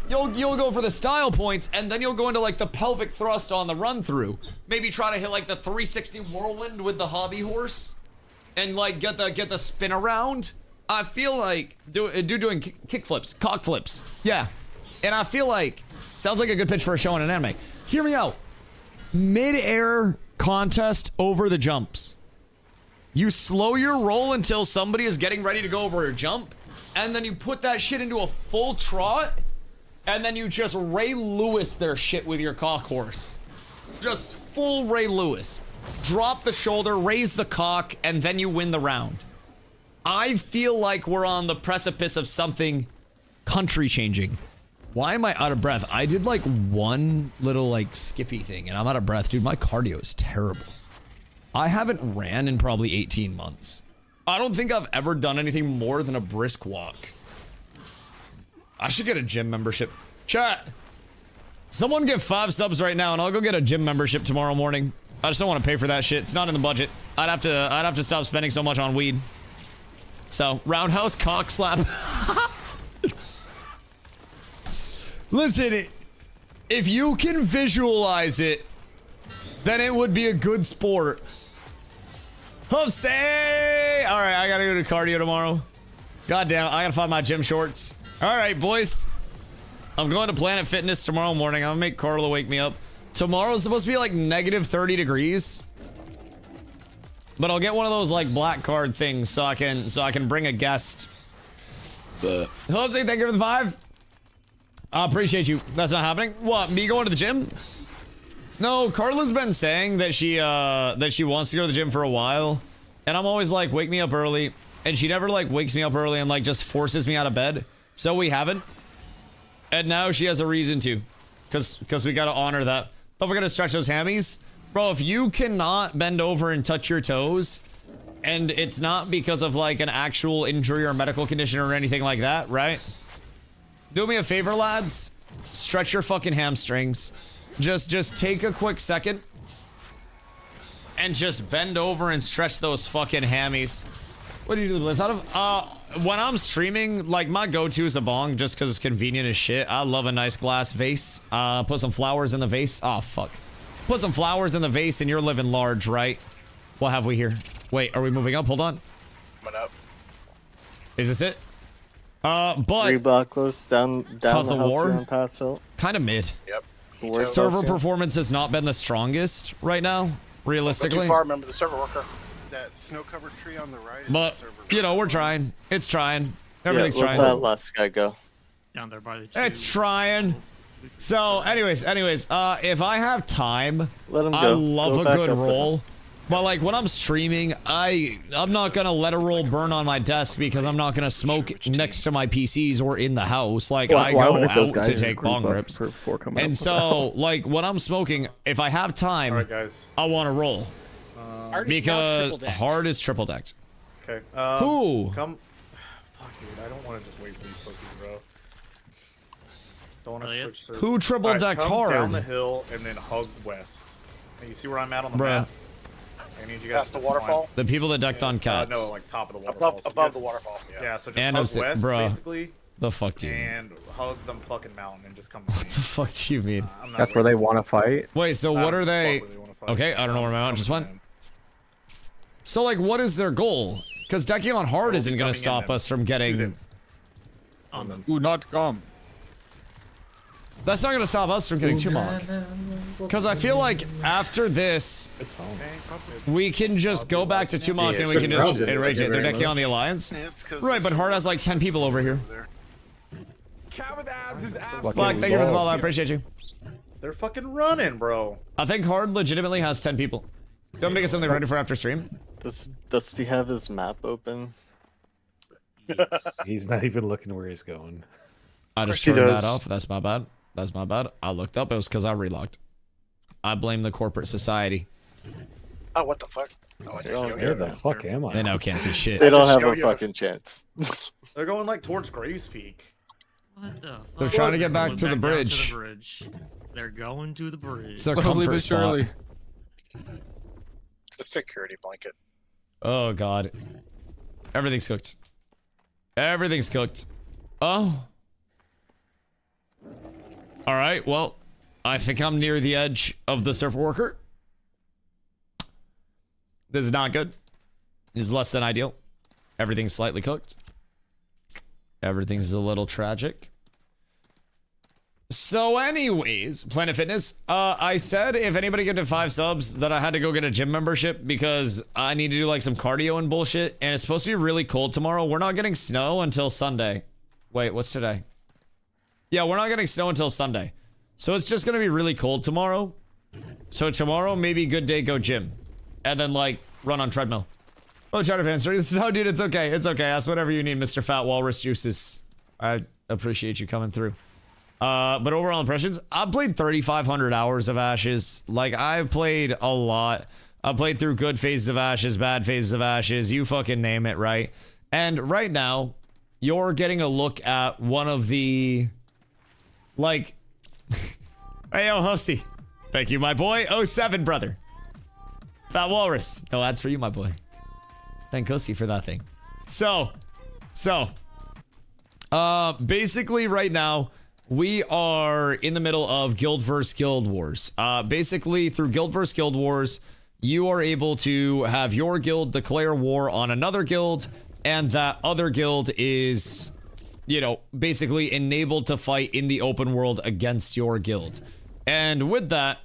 you'll go for the style points, and then you'll go into like the pelvic thrust on the run through. Maybe try to hit like the 360 whirlwind with the hobby horse, and like get the spin around. I feel like doing kick flips, cock flips. Yeah. And I feel like, sounds like a good pitch for a show in an anime. Hear me out. Mid-air contest over the jumps. You slow your roll until somebody is getting ready to go over a jump, and then you put that shit into a full trot, and then you just Ray Lewis their shit with your cock horse. Just full Ray Lewis. Drop the shoulder, raise the cock, and then you win the round. I feel like we're on the precipice of something country-changing. Why am I out of breath? I did like one little like skippy thing and I'm out of breath. Dude, my cardio is terrible. I haven't ran in probably 18 months. I don't think I've ever done anything more than a brisk walk. I should get a gym membership. Chat, someone get 5 subs right now and I'll go get a gym membership tomorrow morning. I just don't want to pay for that shit. It's not in the budget. I'd have to stop spending so much on weed. So, roundhouse cock slap. Listen, if you can visualize it, then it would be a good sport. Say, all right, I gotta go to cardio tomorrow. God damn, I gotta find my gym shorts. All right, boys. I'm going to Planet Fitness tomorrow morning. I'm gonna make Carla wake me up. Tomorrow's supposed to be like negative 30 degrees. But I'll get one of those like black card things so I can bring a guest. Jose, thank you for the 5. I appreciate you. That's not happening. What, me going to the gym? No, Carla's been saying that she wants to go to the gym for a while. And I'm always like, wake me up early. And she never like wakes me up early and like just forces me out of bed. So we haven't. And now she has a reason to. Cause we gotta honor that. Don't forget to stretch those hammies. Bro, if you cannot bend over and touch your toes, and it's not because of like an actual injury or medical condition or anything like that, right? Do me a favor, lads. Stretch your fucking hamstrings. Just take a quick second and just bend over and stretch those fucking hammies. What do you do, Bliss? When I'm streaming, like my go-to is a bong just because it's convenient as shit. I love a nice glass vase. Put some flowers in the vase. Oh, fuck. Put some flowers in the vase and you're living large, right? What have we here? Wait, are we moving up? Hold on. Coming up. Is this it? But 3 block close down Puzzle the house War? on Pass Hill. Kind of mid. Yep. Server performance has not been the strongest right now, realistically. Too far, remember the server worker. That snow-covered tree on the right. But, you know, we're trying. It's trying. Everything's Let trying. that last guy go. Down there by the It's trying. So, anyways, if I have time, Let him go. I love Go a back good up with roll. But like when I'm streaming, I'm not gonna let a roll burn on my desk because I'm not gonna smoke next to my PCs or in the house. Like I go out to take bong rips. And so, like when I'm smoking, if I have time, Alright, guys. I want to roll. Because hard is triple decked. Okay. Who? Come. Fuck, dude. I don't want to just wait for these pussies, bro. Don't want to switch. Servers. Who triple decked come hard? Down the hill and then hug west. And you see where I'm at on the map? I need you guys Past the waterfall. The people that decked on cats. No, like top of the waterfall. Above the waterfall. Yeah. So just And hug I'm west, bruh. basically. The fuck do you mean? And hug them fucking mountain and just come. What the fuck do you mean? That's where they want to fight. Wait, so what are they? Okay, I don't know where my mountain just went. So like, what is their goal? Because decking on hard isn't gonna stop us from getting. Do not come. That's not gonna stop us from getting Chumok. Because I feel like after this, we can just go back to Chumok and we can just enrage it. They're decking on the Alliance. Right, but hard has like 10 people over here. Black, thank you for the ball. I appreciate you. They're fucking running, bro. I think hard legitimately has 10 people. Do you want me to get something ready for after stream? Does Dusty have his map open? He's not even looking where he's going. I just turned that off. That's my bad. That's my bad. I looked up. It was because I relocked. I blame the corporate society. Oh, what the fuck? Oh, Where the fuck am I? They now can't see shit. They don't have a fucking chance. They're going like towards Graves Peak. What the fuck? They're trying to get back to the Down bridge. to the bridge. They're going to the bridge. It's their comfort spot. The security blanket. Oh god. Everything's cooked. Everything's cooked. Oh. Alright, well, I think I'm near the edge of the surf worker. This is not good. This is less than ideal. Everything's slightly cooked. Everything's a little tragic. So anyways, Planet Fitness, I said if anybody get to 5 subs that I had to go get a gym membership because I need to do like some cardio and bullshit, and it's supposed to be really cold tomorrow. We're not getting snow until Sunday. Wait, what's today? Yeah, we're not getting snow until Sunday. So it's just gonna be really cold tomorrow. So tomorrow, maybe good day, go gym. And then like, run on treadmill. Oh, Charter fans, no dude, it's okay. It's okay, ask whatever you need, Mr. Fat Walrus Juices. I appreciate you coming through. But overall impressions, I've played 3,500 hours of Ashes. Like, I've played a lot. I've played through good phases of Ashes, bad phases of Ashes, you fucking name it, right? And right now, you're getting a look at one of the, like, hey, yo, Hosty. Thank you, my boy. 07, brother. Fat Walrus. No, that's for you, my boy. Thank Hosty for that thing. Basically right now, we are in the middle of Guild vs. Guild Wars. Basically, through Guild vs. Guild Wars, you are able to have your guild declare war on another guild, and that other guild is, you know, basically enabled to fight in the open world against your guild. And with that,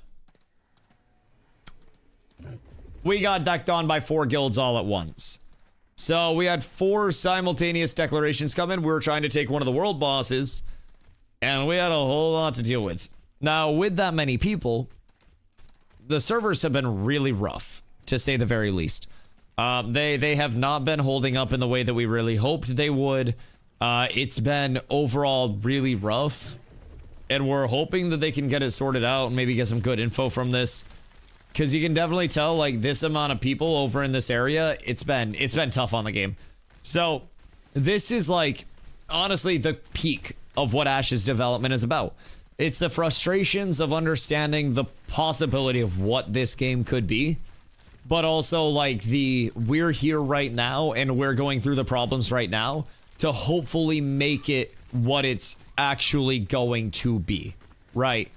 we got decked on by 4 guilds all at once. So we had 4 simultaneous declarations come in. We were trying to take one of the world bosses, and we had a whole lot to deal with. Now, with that many people, the servers have been really rough, to say the very least. They have not been holding up in the way that we really hoped they would. It's been overall really rough, and we're hoping that they can get it sorted out and maybe get some good info from this. Because you can definitely tell, like, this amount of people over in this area, it's been tough on the game. So, this is, like, honestly, the peak of what Ash's development is about. It's the frustrations of understanding the possibility of what this game could be. But also, like, we're here right now, and we're going through the problems right now to hopefully make it what it's actually going to be. Right?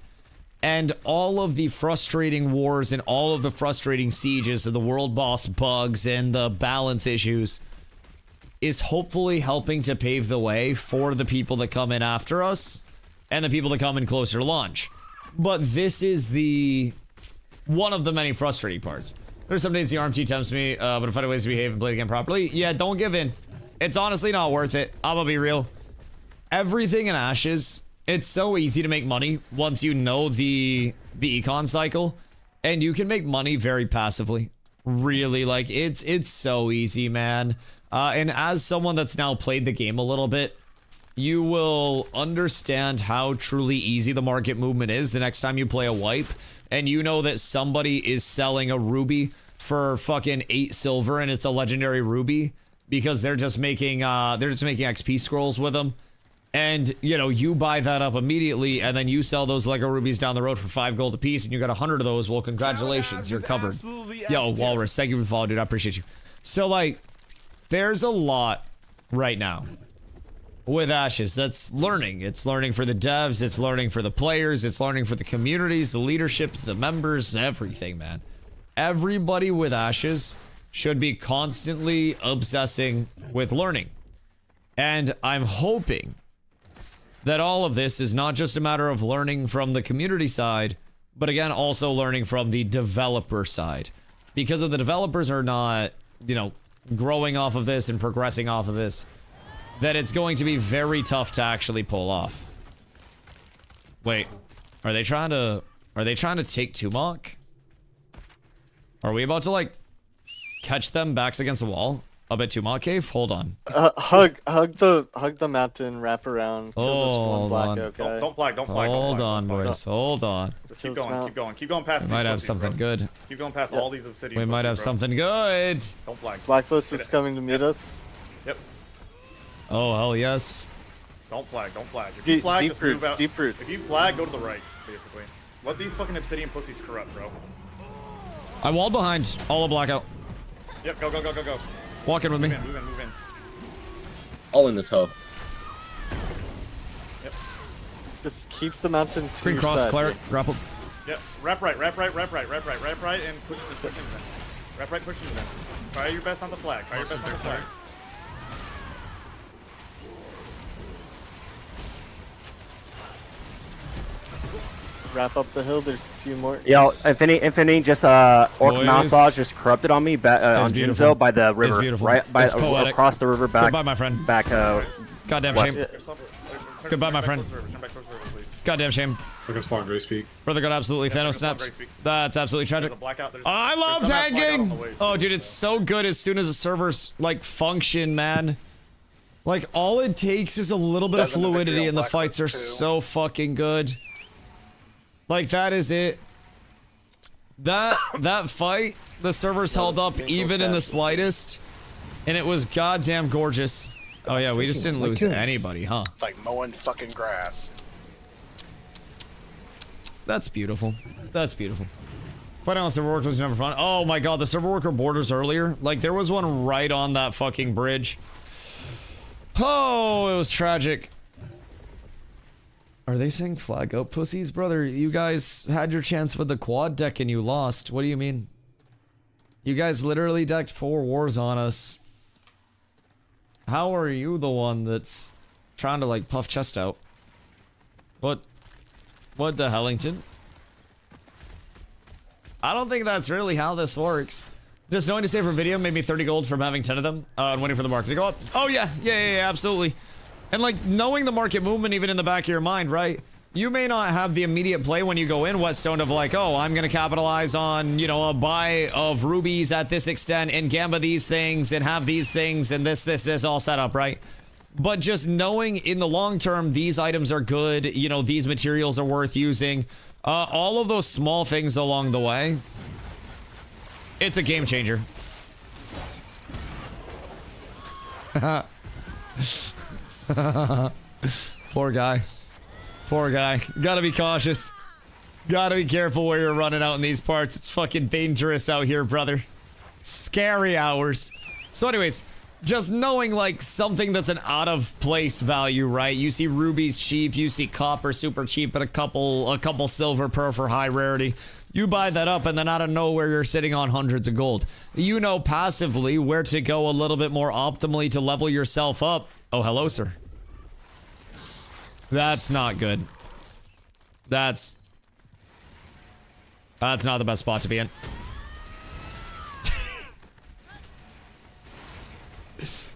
And all of the frustrating wars and all of the frustrating sieges and the world boss bugs and the balance issues is hopefully helping to pave the way for the people that come in after us and the people that come in closer to launch. But this is one of the many frustrating parts. There's some days the RMT tempts me, but if I find ways to behave and play the game properly, yeah, don't give in. It's honestly not worth it. I'm gonna be real. Everything in Ashes, it's so easy to make money once you know the econ cycle, and you can make money very passively. Really, like, it's so easy, man. And as someone that's now played the game a little bit, you will understand how truly easy the market movement is the next time you play a wipe, and you know that somebody is selling a ruby for fucking 8 silver, and it's a legendary ruby because they're just making XP scrolls with them. And, you know, you buy that up immediately, and then you sell those Lego rubies down the road for 5 gold a piece, and you got 100 of those. Well, congratulations, you're covered. Yo, Walrus, thank you for the follow, dude. I appreciate you. So, like, there's a lot right now with Ashes that's learning. It's learning for the devs, it's learning for the players, it's learning for the communities, the leadership, the members, everything, man. Everybody with Ashes should be constantly obsessing with learning. And I'm hoping that all of this is not just a matter of learning from the community side, but again, also learning from the developer side. Because if the developers are not, you know, growing off of this and progressing off of this, then it's going to be very tough to actually pull off. Wait, are they trying to take Tumok? Are we about to, like, catch them backs against a wall? Up at Tumok Cave? Hold on. Hug the mountain, wrap around. Kill this one blackout guy. Don't flag. Hold on, boys. Hold on. Just keep going past. We might have something good. Keep going past all these obsidian. We might have something good. Don't flag. Blacklist is coming to meet us. Yep. Oh hell yes. Don't flag. If you flag, just move out. Deep roots. If you flag, go to the right, basically. Let these fucking obsidian pussies corrupt, bro. I walled behind all of blackout. Yep. Go. Walk in with me. Move in. All in this hoe. Yep. Just keep the mountain to Green your cross, side. cleric, grapple. Yep. Wrap right, and push into them. Wrap right, push into them. Try your best on the flag. Wrap up the hill. There's a few more. Yo, if any, just orc massage just corrupted on me on Junzo by the river, right by across the river back. Goodbye, my friend. Back. Goddamn west. shame. Goodbye, my friend. Goddamn shame. Look at spawn Grace Peak. Brother got absolutely Thanos snapped. That's absolutely tragic. I love tanking. Oh, dude, it's so good as soon as the servers like function, man. Like all it takes is a little bit of fluidity, and the fights are so fucking good. Like that is it. That fight, the servers held up even in the slightest, and it was goddamn gorgeous. Oh yeah, we just didn't lose anybody, huh? It's like mowing fucking grass. That's beautiful. That's beautiful. Fighting on server work was never fun. Oh my god, the server worker borders earlier. Like, there was one right on that fucking bridge. Oh, it was tragic. Are they saying flag out pussies? Brother, you guys had your chance with the quad deck and you lost. What do you mean? You guys literally decked 4 wars on us. How are you the one that's trying to, like, puff chest out? What the Hellington? I don't think that's really how this works. Just knowing to save for video made me 30 gold from having 10 of them and waiting for the market to go up. Oh yeah, absolutely. And like knowing the market movement even in the back of your mind, right? You may not have the immediate play when you go in Whetstone of like, oh, I'm going to capitalize on, you know, a buy of rubies at this extent and gamba these things and have these things and this all set up, right? But just knowing in the long term, these items are good, you know, these materials are worth using, all of those small things along the way, it's a game changer. Poor guy. Poor guy. Gotta be cautious. Gotta be careful where you're running out in these parts. It's fucking dangerous out here, brother. Scary hours. So anyways, just knowing like something that's an out of place value, right? You see rubies cheap, you see copper super cheap, but a couple silver per for high rarity. You buy that up and then out of nowhere you're sitting on hundreds of gold. You know passively where to go a little bit more optimally to level yourself up. Oh, hello, sir. That's not good. That's not the best spot to be in.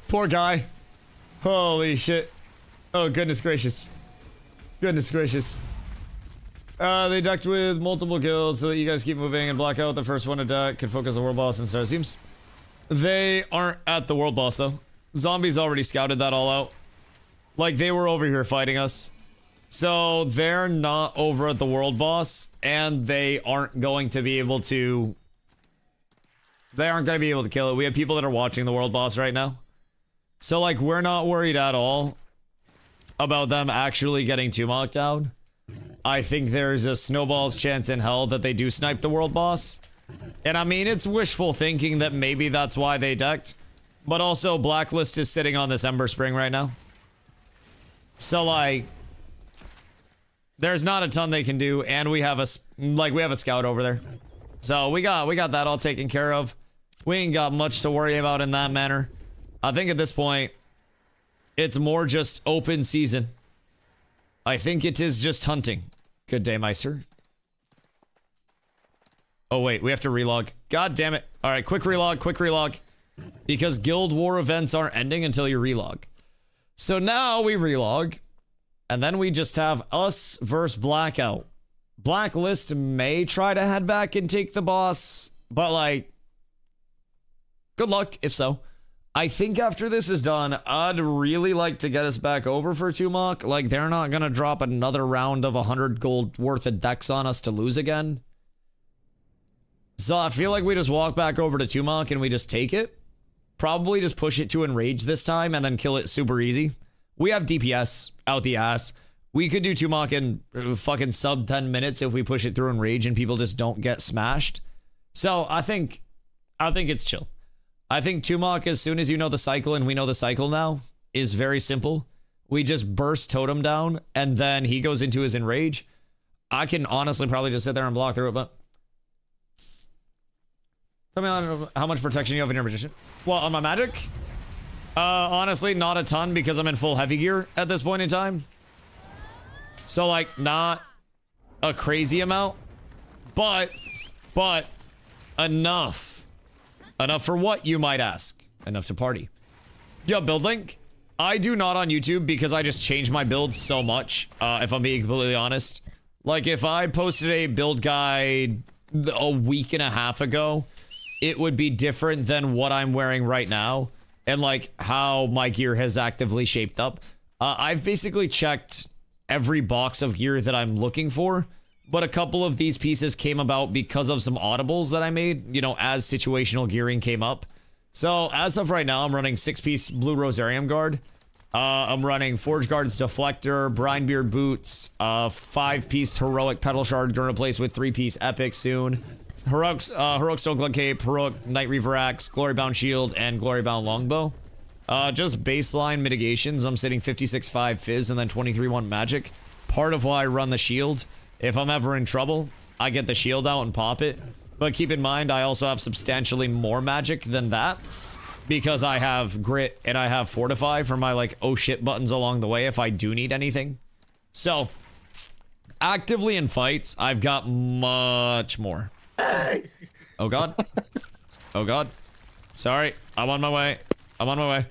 Poor guy. Holy shit. Oh, goodness gracious. Goodness gracious. They ducked with multiple kills so that you guys keep moving and block out the first one to duck. Can focus on world boss and start teams. They aren't at the world boss though. Zombies already scouted that all out. Like they were over here fighting us. So they're not over at the world boss and they aren't going to be able to... They aren't going to be able to kill it. We have people that are watching the world boss right now. So like we're not worried at all about them actually getting Tumok down. I think there's a snowball's chance in hell that they do snipe the world boss. And I mean, it's wishful thinking that maybe that's why they decked. But also, Blacklist is sitting on this Ember Spring right now. So, like, there's not a ton they can do. And we have a scout over there. So, we got that all taken care of. We ain't got much to worry about in that manner. I think at this point, it's more just open season. I think it is just hunting. Good day, my sir. Oh, wait. We have to relog. God damn it. All right. Quick relog. Because Guild War events aren't ending until you relog. So now we relog. And then we just have us versus Blackout. Blacklist may try to head back and take the boss. But, like, good luck if so. I think after this is done, I'd really like to get us back over for Tumok. Like, they're not going to drop another round of 100 gold worth of decks on us to lose again. So I feel like we just walk back over to Tumok and we just take it. Probably just push it to Enrage this time and then kill it super easy. We have DPS out the ass. We could do Tumok in fucking sub 10 minutes if we push it through Enrage and people just don't get smashed. So I think it's chill. I think Tumok, as soon as you know the cycle, and we know the cycle now, is very simple. We just burst Totem down, and then he goes into his Enrage. I can honestly probably just sit there and block through it, but... Tell me how much protection you have in your Magician. Well, on my Magic? Honestly, not a ton, because I'm in full heavy gear at this point in time. So, like, not a crazy amount. But enough. Enough for what, you might ask? Enough to party. Yo, build link? I do not on YouTube because I just change my build so much, if I'm being completely honest. Like, if I posted a build guide a week and a half ago, it would be different than what I'm wearing right now and, like, how my gear has actively shaped up. I've basically checked every box of gear that I'm looking for. But a couple of these pieces came about because of some audibles that I made, you know, as situational gearing came up. So as of right now, I'm running 6-piece Blue Rosarium Guard. I'm running Forge Guard's Deflector, Brinebeard Boots, 5-piece Heroic Petal Shard, gonna replace with 3-piece Epic soon. Heroic Stoneglug Cape, Heroic Night Reaver Axe, Glory Bound Shield, and Glory Bound Longbow. Just baseline mitigations. I'm sitting 56.5 Fizz and then 23.1 Magic. Part of why I run the shield. If I'm ever in trouble, I get the shield out and pop it. But keep in mind, I also have substantially more magic than that. Because I have Grit and I have Fortify for my, like, oh shit buttons along the way if I do need anything. So, actively in fights, I've got much more. Hey! Oh god. Oh god. Sorry, I'm on my way. I'm on my way.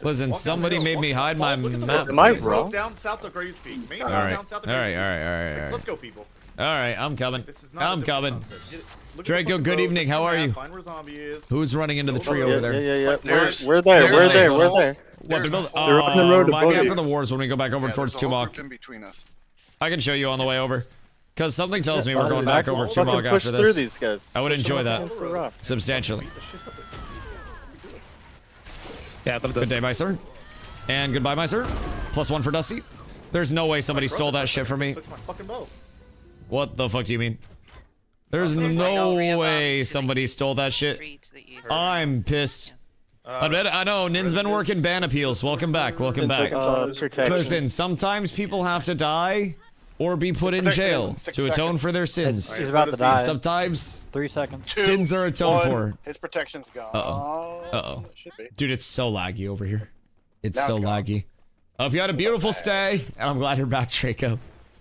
Listen, somebody made me hide my map. Am I wrong? Down south of Graves Peak. Maybe Alright, down south of alright, Graves alright, Peak. alright, alright. Let's go, people. Alright, I'm coming. I'm coming. Look at Draco, the good road, evening, look how at are the you? map, find where zombie is. Who's running into the tree over there? Yeah. There's- We're there. there's a We're there. What, to build? They're on the road to remind me Bodie. after the wars when we go back over towards there's a whole Tumok. group in between us. I can show you on the way over. Because something tells me we're Fucking going back over Tumok push after through this. these guys. I would Push enjoy them that. against the rock. Substantially. Yeah, Good day, my sir. And goodbye, my sir. +1 for Dusty. There's no way somebody stole that shit from me. Switch my fucking bow. What the fuck do you mean? There's no way somebody stole that shit. I'm pissed. I know, Nin's been working ban appeals. Welcome back, welcome back. Listen, sometimes people have to die or be put in jail to atone for their sins. He's about to die. Sometimes 3 seconds. sins are atoned for. His protection's gone. Uh-oh. Uh-oh. Should be. Dude, it's so laggy over here. It's Now so it's gone. laggy. Hope you had a beautiful stay, and I'm glad you're back, Draco.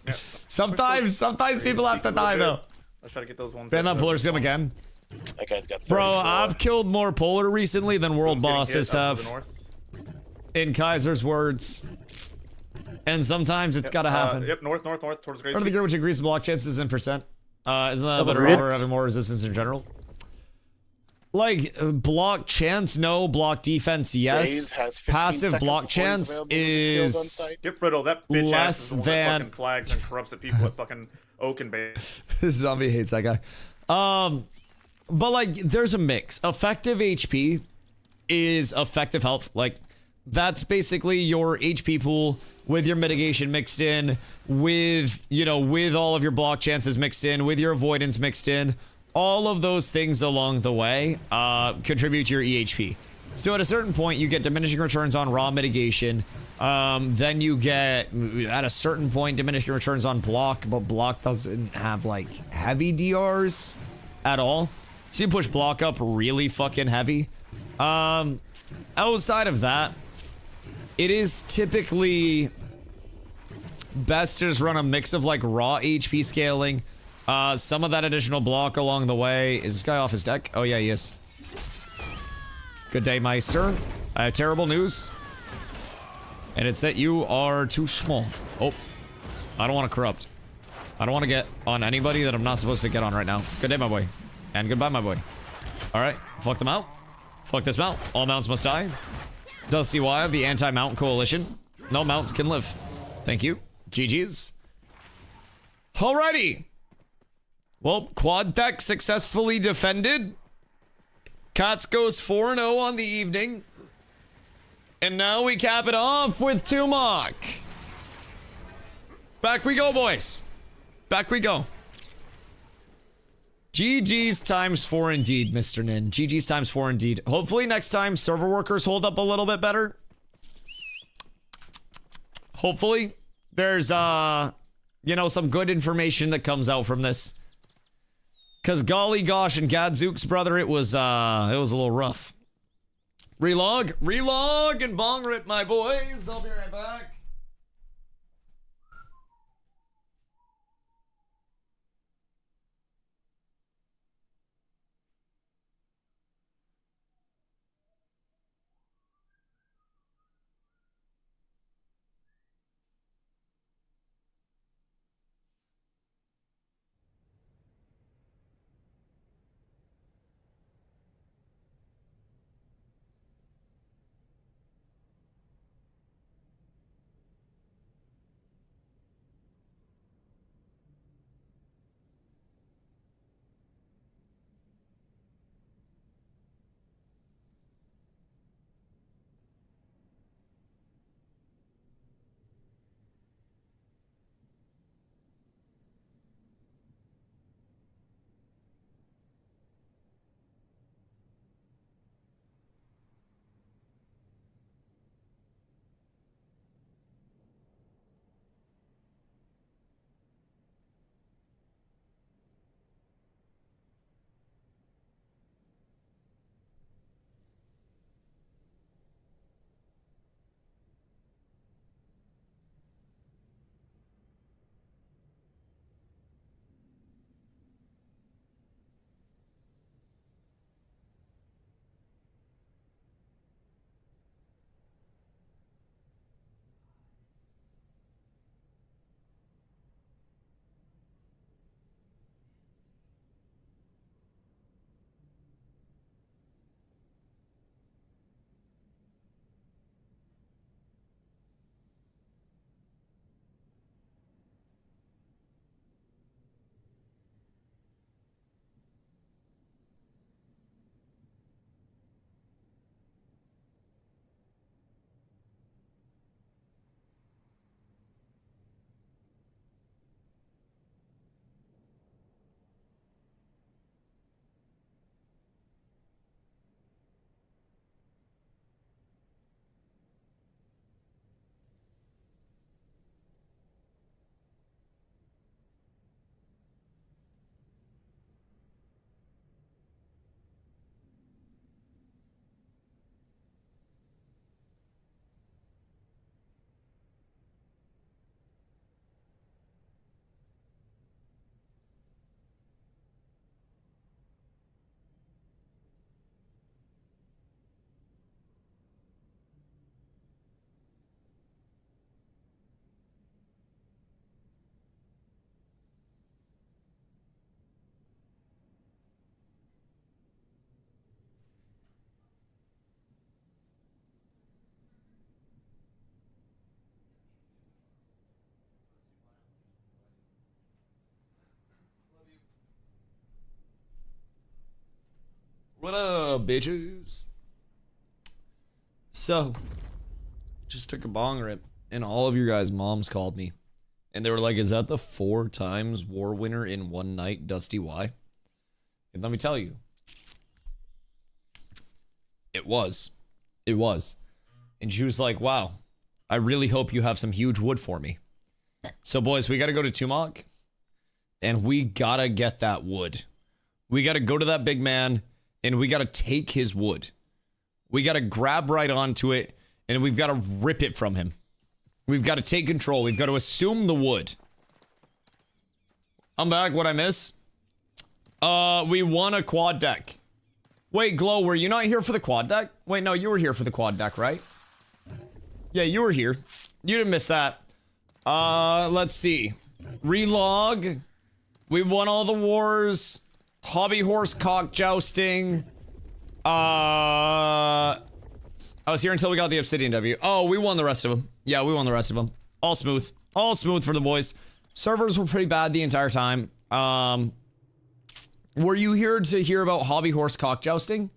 Yeah. Sometimes people have to die, though. Let's try to get those ones. Ban that Polar Scum again. That guy's got 34. Bro, I've killed more Polar recently than world bosses have. In Kaiser's words. And sometimes it's gotta happen. Yep, north, towards Graves Under the Peak. gear which increases block chances in percent. Isn't that Double better rip. over having more resistance in general? Like, block chance, no. Block defense, yes. Dave has 15 Passive seconds block before he's chance available to be killed on is... site. Get Friddle, that bitch ass less is the one that than- fucking flags and corrupts the people at fucking Oak and Bay. Zombie hates that guy. But like, there's a mix. Effective HP is effective health. Like, that's basically your HP pool with your mitigation mixed in, with, you know, with all of your block chances mixed in, with your avoidance mixed in. All of those things along the way contribute to your EHP. So at a certain point, you get diminishing returns on raw mitigation. Then you get, at a certain point, diminishing returns on block, but block doesn't have, like, heavy DRs at all. So you push block up really fucking heavy. Outside of that, it is typically best to just run a mix of, like, raw HP scaling, some of that additional block along the way. Is this guy off his deck? Oh, yeah, he is. Good day, Meister. I have terrible news. And it's that you are too small. Oh, I don't want to corrupt. I don't want to get on anybody that I'm not supposed to get on right now. Good day, my boy. And goodbye, my boy. All right, fuck them out. Fuck this mount. All mounts must die. DustyWhy of the Anti-Mount Coalition. No mounts can live. Thank you. GG's. Alrighty. Well, quad deck successfully defended. Cats goes 4-0 on the evening. And now we cap it off with Tumok. Back we go, boys. Back we go. GG's times 4 indeed, Mr. Nin. GG's times 4 indeed. Hopefully next time server workers hold up a little bit better. Hopefully there's, you know, some good information that comes out from this. Because golly gosh, and Gadzooks, brother, it was a little rough. Relog, and bong rip, my boys. I'll be right back. What up, bitches? So, just took a bong rip, and all of your guys' moms called me. And they were like, is that the 4 times war winner in one night, DustyWhy? And let me tell you, it was. It was. And she was like, wow, I really hope you have some huge wood for me. So, boys, we got to go to Tumok, and we got to get that wood. We got to go to that big man, and we got to take his wood. We got to grab right onto it, and we've got to rip it from him. We've got to take control. We've got to assume the wood. I'm back. What'd I miss? We won a quad deck. Wait, Glow, were you not here for the quad deck? Wait, no, you were here for the quad deck, right? Yeah, you were here. You didn't miss that. Let's see. Relog. We won all the wars. Hobby horse cock jousting. I was here until we got the Obsidian W. Oh, we won the rest of them. Yeah, we won the rest of them. All smooth. All smooth for the boys. Servers were pretty bad the entire time. Were you here to hear about hobby horse cock jousting?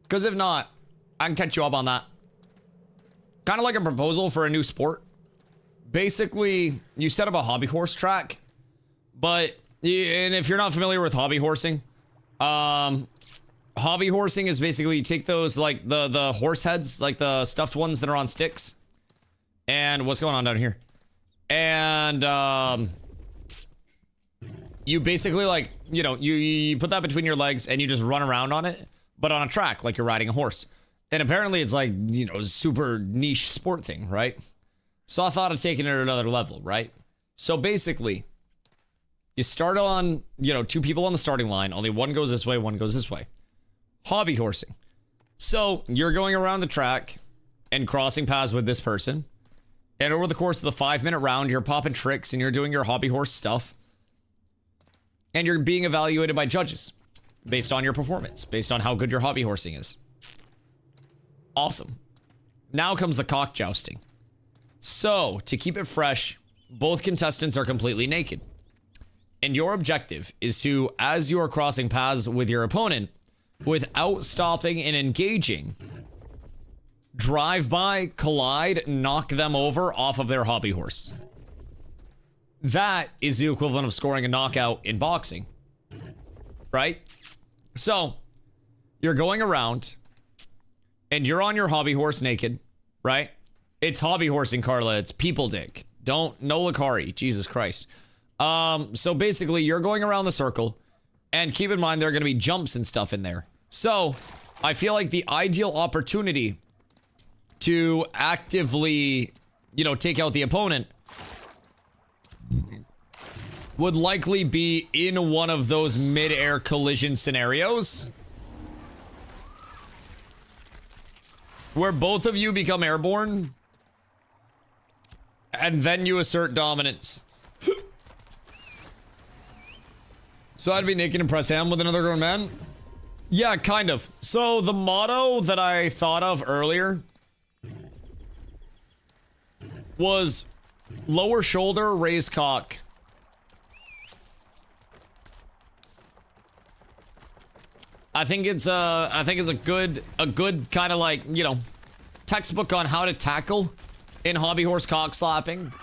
Because if not, I can catch you up on that. Kind of like a proposal for a new sport. Basically, you set up a hobby horse track. But, and if you're not familiar with hobby horsing, hobby horsing is basically you take those, like, the horse heads, like the stuffed ones that are on sticks. And what's going on down here? And, you basically, like, you know, you put that between your legs and you just run around on it, but on a track, like you're riding a horse. And apparently it's like, you know, super niche sport thing, right? So I thought of taking it to another level, right? So basically, you start on, you know, 2 people on the starting line. Only one goes this way, one goes this way. Hobby horsing. So you're going around the track and crossing paths with this person. And over the course of the 5-minute round, you're popping tricks and you're doing your hobby horse stuff. And you're being evaluated by judges based on your performance, based on how good your hobby horsing is. Awesome. Now comes the cock jousting. So, to keep it fresh, both contestants are completely naked. And your objective is to, as you are crossing paths with your opponent, without stopping and engaging, drive by, collide, knock them over off of their hobby horse. That is the equivalent of scoring a knockout in boxing. Right? So, you're going around, and you're on your hobby horse naked, right? It's hobby horsing, Carla. It's people dick. No Lakari. Jesus Christ. So basically, you're going around the circle, and keep in mind there are going to be jumps and stuff in there. So, I feel like the ideal opportunity to actively, you know, take out the opponent would likely be in one of those mid-air collision scenarios where both of you become airborne and then you assert dominance. So I'd be naked and press ham with another grown man? Yeah, kind of. So the motto that I thought of earlier was lower shoulder, raise cock. I think it's a good kind of, like, you know, textbook on how to tackle in hobby horse cock slapping.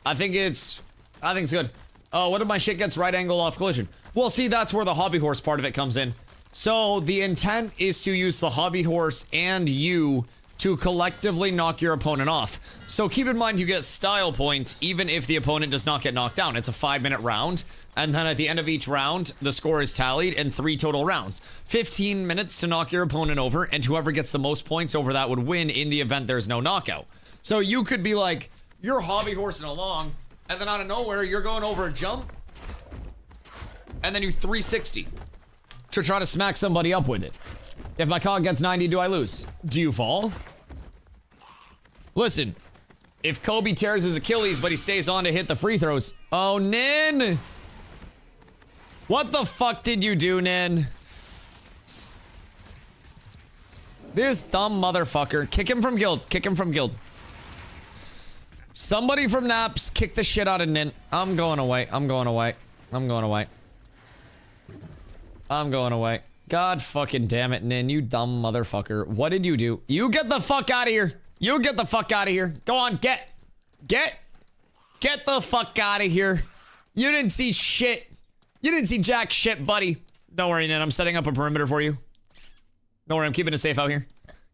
I think it's good. Oh, what if my shit gets right angle off collision? Well, see, that's where the hobby horse part of it comes in. So the intent is to use the hobby horse and you to collectively knock your opponent off. So keep in mind you get style points even if the opponent does not get knocked down. It's a 5-minute round, and then at the end of each round, the score is tallied in 3 total rounds. 15 minutes to knock your opponent over, and whoever gets the most points over that would win in the event there's no knockout. So you could be like, you're hobby horsing along, and then out of nowhere, you're going over a jump, and then you 360 to try to smack somebody up with it. If my cock gets 90, do I lose? Do you fall? Listen, if Kobe tears his Achilles, but he stays on to hit the free throws. Oh, Nin! What the fuck did you do, Nin? This dumb motherfucker. Kick him from guild. Kick him from guild. Somebody from Naps, kick the shit out of Nin. I'm going away. I'm going away. I'm going away. I'm going away. God fucking damn it, Nin, you dumb motherfucker. What did you do? You get the fuck out of here. You get the fuck out of here. Go on, get the fuck out of here. You didn't see shit. You didn't see jack shit, buddy. Don't worry, Nin, I'm setting up a perimeter for you. Don't worry, I'm keeping it safe out here.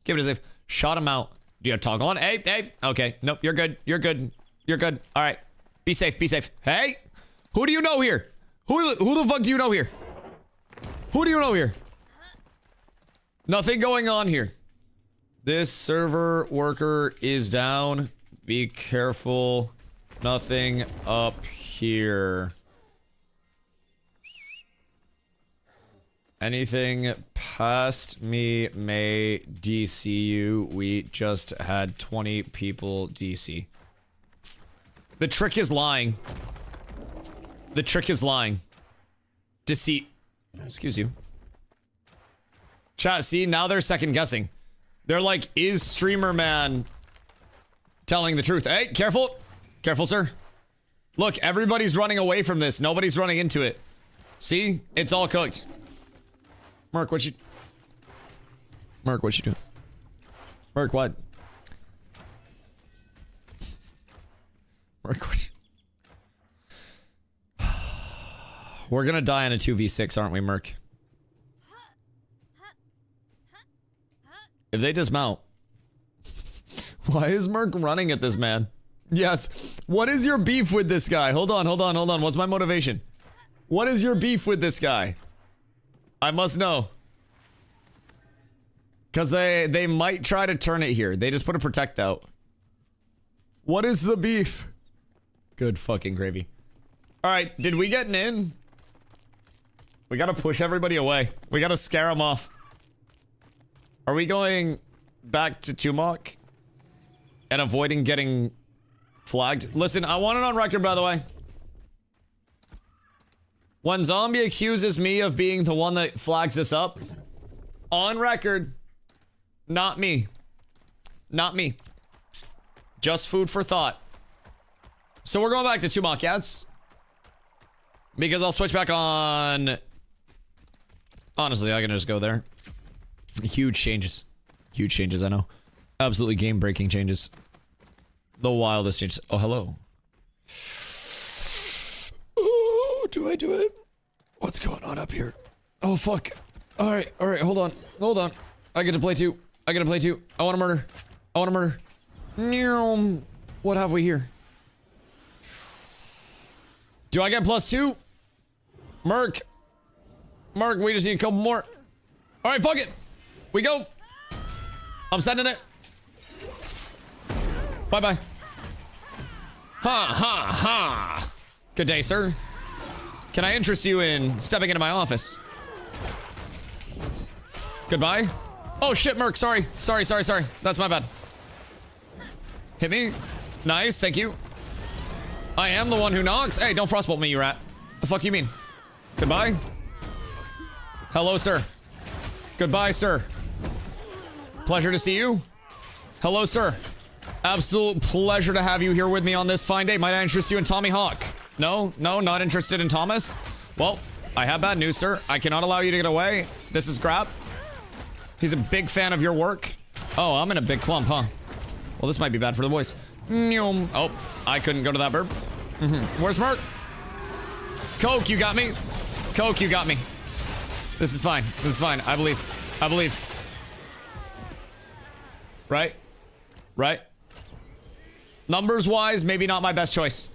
Keep it safe. Shot him out. Do you have toggle on? Hey. Okay, nope, you're good. You're good. You're good. All right. Be safe, be safe. Hey, who do you know here? Who the fuck do you know here? Who do you know here? Nothing going on here. This server worker is down. Be careful. Nothing up here. Anything past me may DC you. We just had 20 people DC. The trick is lying. The trick is lying. Deceit. Excuse you. Chat, see, now they're second guessing. They're like, is streamer man telling the truth? Hey, careful. Careful, sir. Look, everybody's running away from this. Nobody's running into it. See? It's all cooked. Merc, what you doing? Merc, what? Merc, what We're gonna die in a 2v6, aren't we, Merc? If they dismount. Why is Merc running at this man? Yes. What is your beef with this guy? Hold on. What's my motivation? What is your beef with this guy? I must know. Because they might try to turn it here. They just put a protect out. What is the beef? Good fucking gravy. Alright, did we get an in? We gotta push everybody away. We gotta scare them off. Are we going back to Tumok? And avoiding getting flagged? Listen, I want it on record, by the way. When Zombie accuses me of being the one that flags this up, on record, not me. Not me. Just food for thought. So we're going back to Tumok, yes? Because I'll switch back on... Honestly, I can just go there. Huge changes. Huge changes, I know. Absolutely game-breaking changes. The wildest changes. Oh, hello. Oh, do I do it? What's going on up here? Oh, fuck. Alright, hold on. I get to play too. I want to murder. What have we here? Do I get +2? Merc, we just need a couple more. Alright, fuck it. We go. I'm sending it. Bye-bye. Ha. Good day, sir. Can I interest you in stepping into my office? Goodbye. Oh shit, Merc, sorry. That's my bad. Hit me. Nice, thank you. I am the one who knocks. Hey, don't frostbolt me, you rat. The fuck do you mean? Goodbye. Hello, sir. Goodbye, sir. Pleasure to see you. Hello, sir. Absolute pleasure to have you here with me on this fine day. Might I interest you in Tommy Hawk? No, not interested in Thomas? Well, I have bad news, sir. I cannot allow you to get away. This is crap. He's a big fan of your work. Oh, I'm in a big clump, huh? Well, this might be bad for the boys. Oh, I couldn't go to that burp. Where's Merc? Coke, you got me. This is fine. I believe. Right? Numbers wise, maybe not my best choice.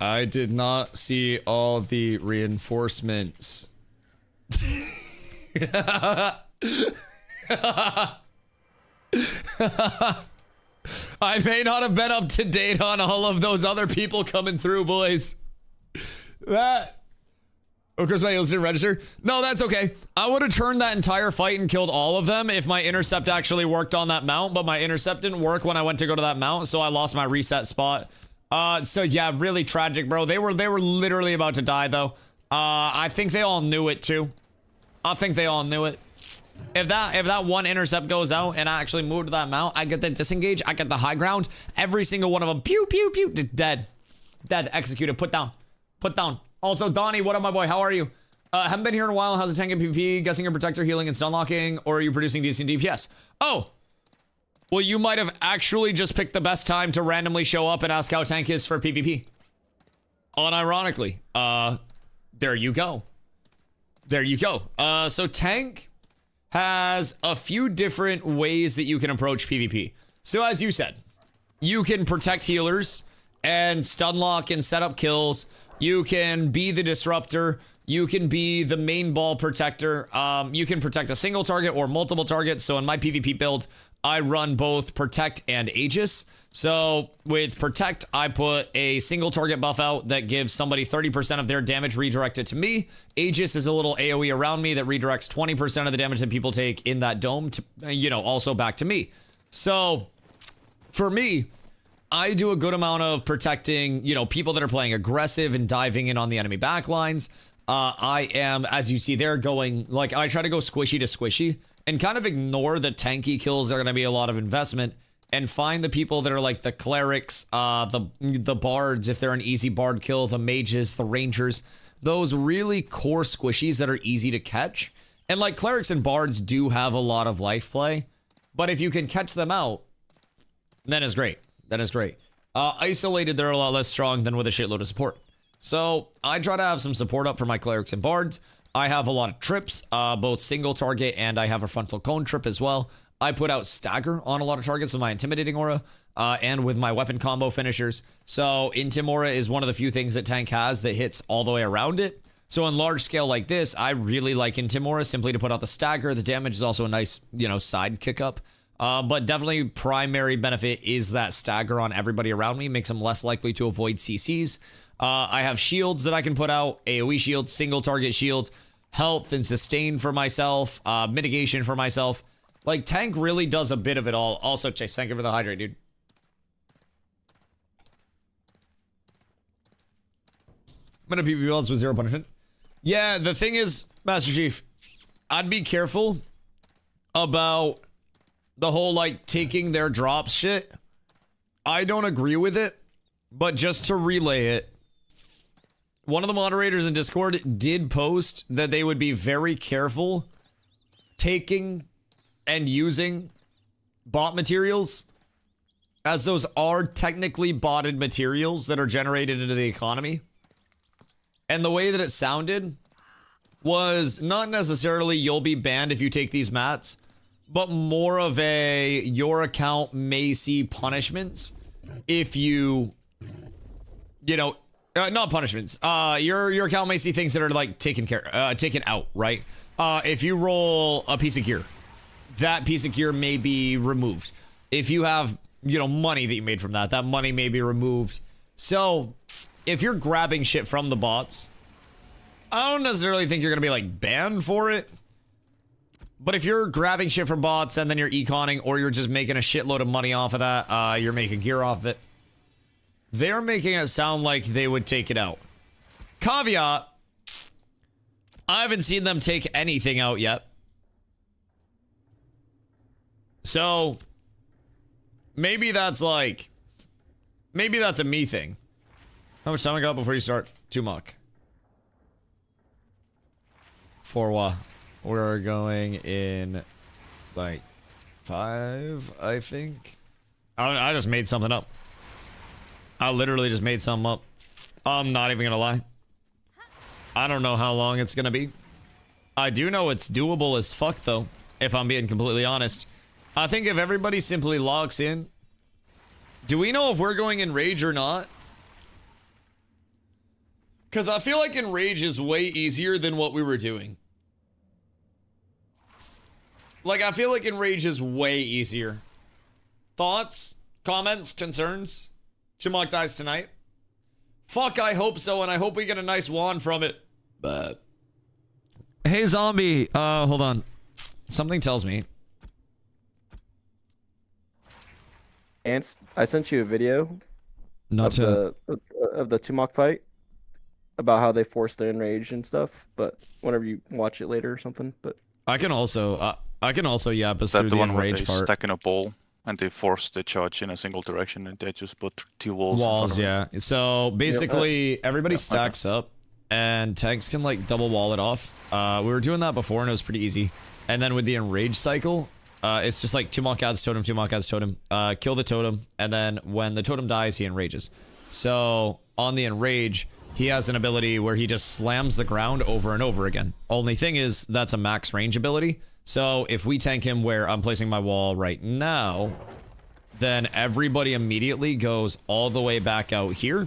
I did not see all the reinforcements. I may not have been up to date on all of those other people coming through, boys. Of course, my heals didn't register. No, that's okay. I would have turned that entire fight and killed all of them if my intercept actually worked on that mount, but my intercept didn't work when I went to go to that mount, so I lost my reset spot. So yeah, really tragic, bro. They were literally about to die, though. I think they all knew it, too. If that one intercept goes out and I actually move to that mount, I get the disengage, I get the high ground. Every single one of them, pew, pew, pew, dead. Dead. Executed. Put down. Put down. Also, Donnie, what up, my boy? How are you? Haven't been here in a while. How's the tank in PvP? Guessing you're protector, healing, and stun locking, or are you producing decent DPS? Oh! Well, you might have actually just picked the best time to randomly show up and ask how tank is for PvP. Unironically. There you go. There you go. So tank has a few different ways that you can approach PvP. So as you said, you can protect healers and stun lock and set up kills. You can be the disruptor. You can be the main ball protector. You can protect a single target or multiple targets. So in my PvP build, I run both protect and Aegis. So with protect, I put a single target buff out that gives somebody 30% of their damage redirected to me. Aegis is a little AoE around me that redirects 20% of the damage that people take in that dome to, you know, also back to me. So for me, I do a good amount of protecting, you know, people that are playing aggressive and diving in on the enemy backlines. I am, as you see there, going, like, I try to go squishy to squishy and kind of ignore the tanky kills that are going to be a lot of investment and find the people that are like the clerics, the bards, if they're an easy bard kill, the mages, the rangers, those really core squishies that are easy to catch. And like clerics and bards do have a lot of life play, but if you can catch them out, then it's great. That is great. Isolated, they're a lot less strong than with a shitload of support. So I try to have some support up for my clerics and bards. I have a lot of trips, both single target and I have a frontal cone trip as well. I put out stagger on a lot of targets with my intimidating aura and with my weapon combo finishers. So Intim aura is one of the few things that tank has that hits all the way around it. So on large scale like this, I really like Intim aura simply to put out the stagger. The damage is also a nice, you know, side kick up. But definitely primary benefit is that stagger on everybody around me. Makes them less likely to avoid CCs. I have shields that I can put out. AoE shield, single target shield, health and sustain for myself, mitigation for myself. Like, tank really does a bit of it all. Also, Chase, thank you for the hydrate, dude. I'm gonna PvP builds with 0 punishment. Yeah, the thing is, Master Chief, I'd be careful about the whole, like, taking their drops shit. I don't agree with it, but just to relay it, one of the moderators in Discord did post that they would be very careful taking and using bot materials, as those are technically botted materials that are generated into the economy. And the way that it sounded was not necessarily you'll be banned if you take these mats, but more of a your account may see punishments if you know, not punishments. Your account may see things that are like taken out, right? If you roll a piece of gear, that piece of gear may be removed. If you have, you know, money that you made from that, that money may be removed. So if you're grabbing shit from the bots, I don't necessarily think you're gonna be like banned for it. But if you're grabbing shit from bots and then you're econing, or you're just making a shitload of money off of that, you're making gear off of it, they're making it sound like they would take it out. Caveat, I haven't seen them take anything out yet. So maybe that's like, maybe that's a me thing. How much time I got before you start? 2 muck. 4 wa. We're going in like 5, I think. I just made something up. I literally just made something up. I'm not even gonna lie. I don't know how long it's gonna be. I do know it's doable as fuck though, if I'm being completely honest. I think if everybody simply locks in. Do we know if we're going in rage or not? Because I feel like in rage is way easier than what we were doing. Like, I feel like in rage is way easier. Thoughts? Comments? Concerns? Chimok dies tonight? Fuck, I hope so, and I hope we get a nice wand from it. But hey, zombie. Hold on. Something tells me. Ants, I sent you a video of the Tumok fight about how they forced their enrage and stuff. But whenever you watch it later or something, but I can also yap us through the enrage part. Stuck in a bowl And they force the charge in a single direction, and they just put 2 walls. Walls, yeah. So basically, everybody stacks up, and tanks can like double wall it off. We were doing that before, and it was pretty easy. And then with the enrage cycle, it's just like 2 mock adds totem, 2 mock adds totem, kill the totem, and then when the totem dies, he enrages. So on the enrage, he has an ability where he just slams the ground over and over again. Only thing is, that's a max range ability. So if we tank him where I'm placing my wall right now, then everybody immediately goes all the way back out here.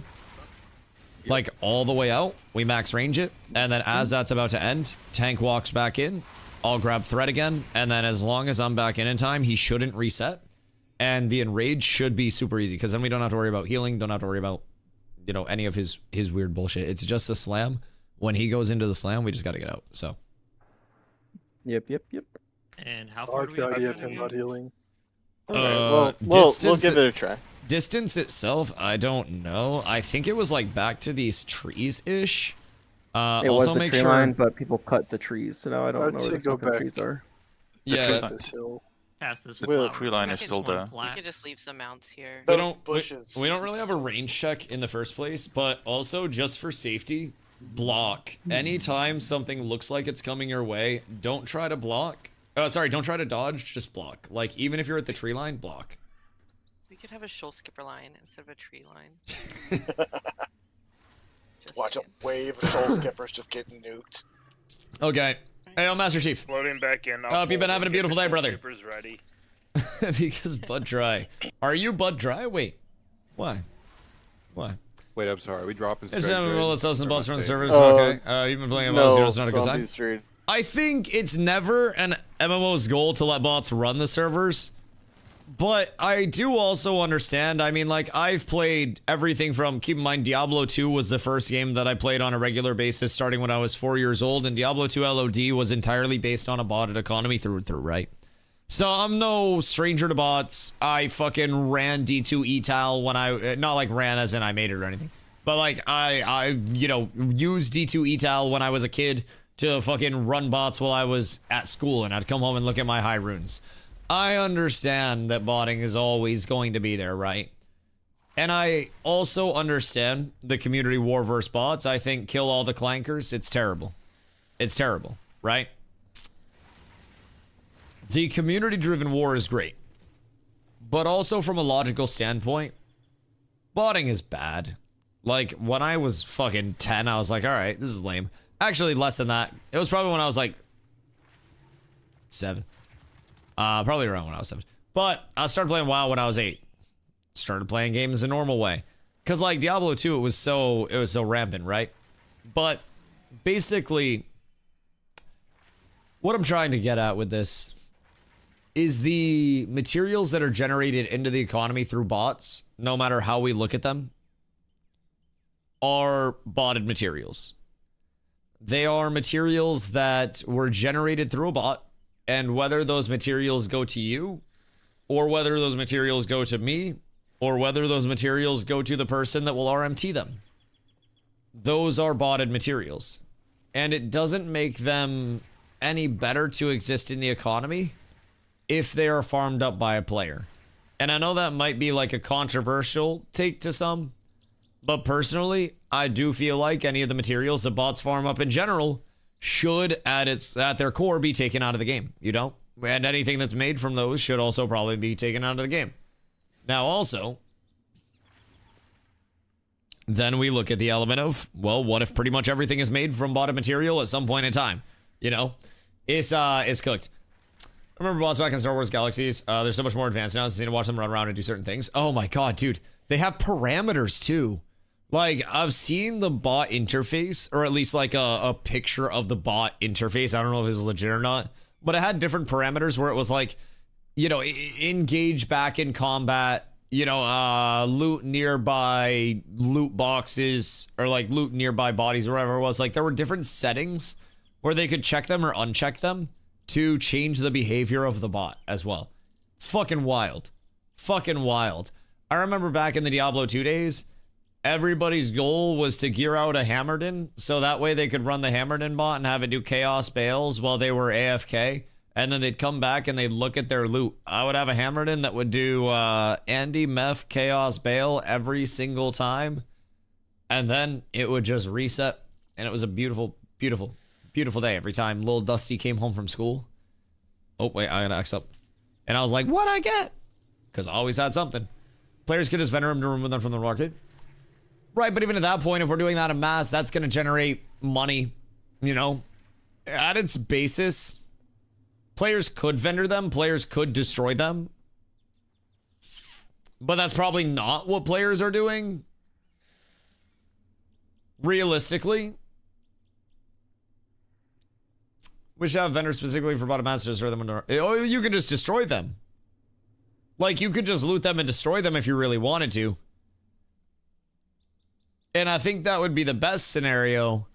Like all the way out, we max range it. And then as that's about to end, tank walks back in. I'll grab threat again. And then as long as I'm back in time, he shouldn't reset. And the enrage should be super easy because then we don't have to worry about healing. Don't have to worry about, you know, any of his weird bullshit. It's just a slam. When he goes into the slam, we just got to get out. So. Yep. And how I far like do the we idea have of to him go? not healing. We'll give it a try. Distance itself, I don't know. I think it was like back to these trees-ish. It also was the make tree sure. line, but people cut the trees, so now I don't I'd know say where the go fucking back. trees are. Yeah. This hill. Past this The flower. tree line I is could still there. We could just leave some mounts here. We don't really have a range check in the first place, but also just for safety, block. Anytime something looks like it's coming your way, don't try to block. Don't try to dodge, just block. Like, even if you're at the tree line, block. We could have a shoal skipper line instead of a tree line. Watch a wave of shoal skippers just getting nuked. Okay. Hey, I'm Master Chief. Loading back in. Hope you've been having a beautiful day, brother. Skipper's ready. Because butt dry. Are you butt dry? Wait. Why? Wait, I'm sorry. Are we dropping straight? It's let's us and bots run servers. Oh, Okay. You've been playing MMOs. No, It's not a good time. zombies raid. I think it's never an MMO's goal to let bots run the servers. But I do also understand. I mean, like, I've played everything from, keep in mind, Diablo 2 was the first game that I played on a regular basis starting when I was 4 years old. And Diablo 2 LOD was entirely based on a botted economy through and through, right? So I'm no stranger to bots. I fucking ran D2 etal when I, not like ran as in I made it or anything. But like, I you know, used D2 etal when I was a kid to fucking run bots while I was at school, and I'd come home and look at my high runes. I understand that botting is always going to be there, right? And I also understand the community war versus bots. I think kill all the clankers. It's terrible. It's terrible, right? The community-driven war is great. But also from a logical standpoint, botting is bad. Like, when I was fucking 10, I was like, all right, this is lame. Actually, less than that. It was probably when I was like 7. Probably around when I was 7. But I started playing WoW when I was 8. Started playing games the normal way. Because like Diablo 2, it was so rampant, right? But basically, what I'm trying to get at with this is the materials that are generated into the economy through bots, no matter how we look at them, are botted materials. They are materials that were generated through a bot, and whether those materials go to you, or whether those materials go to me, or whether those materials go to the person that will RMT them, those are botted materials. And it doesn't make them any better to exist in the economy if they are farmed up by a player. And I know that might be like a controversial take to some, but personally, I do feel like any of the materials that bots farm up in general should, at their core, be taken out of the game, you know? And anything that's made from those should also probably be taken out of the game. Now, also, then we look at the element of, well, what if pretty much everything is made from botted material at some point in time? You know? It's cooked. I remember bots back in Star Wars Galaxies. They're so much more advanced now. It's insane to watch them run around and do certain things. Oh my god, dude. They have parameters, too. Like, I've seen the bot interface, or at least like a picture of the bot interface. I don't know if it's legit or not, but it had different parameters where it was like, you know, engage back in combat, you know, loot nearby loot boxes, or like loot nearby bodies, or whatever it was. Like, there were different settings where they could check them or uncheck them to change the behavior of the bot as well. It's fucking wild. Fucking wild. I remember back in the Diablo 2 days, everybody's goal was to gear out a Hammerden, so that way they could run the Hammerden bot and have it do chaos bales while they were AFK, And then they'd come back and they'd look at their loot. I would have a Hammerton that would do Andy, Meph, Chaos, Bale every single time. And then it would just reset. And it was a beautiful, beautiful, beautiful day every time little Dusty came home from school. Oh, wait, I gotta X up. And I was like, what'd I get? Because I always had something. Players could just Venom to remove them from the market. Right, but even at that point, if we're doing that en masse, that's going to generate money, you know? At its basis, players could vendor them, players could destroy them. But that's probably not what players are doing. Realistically. We should have vendors specifically for bottom mats to destroy them. Oh, you can just destroy them. Like, you could just loot them and destroy them if you really wanted to. And I think that would be the best scenario.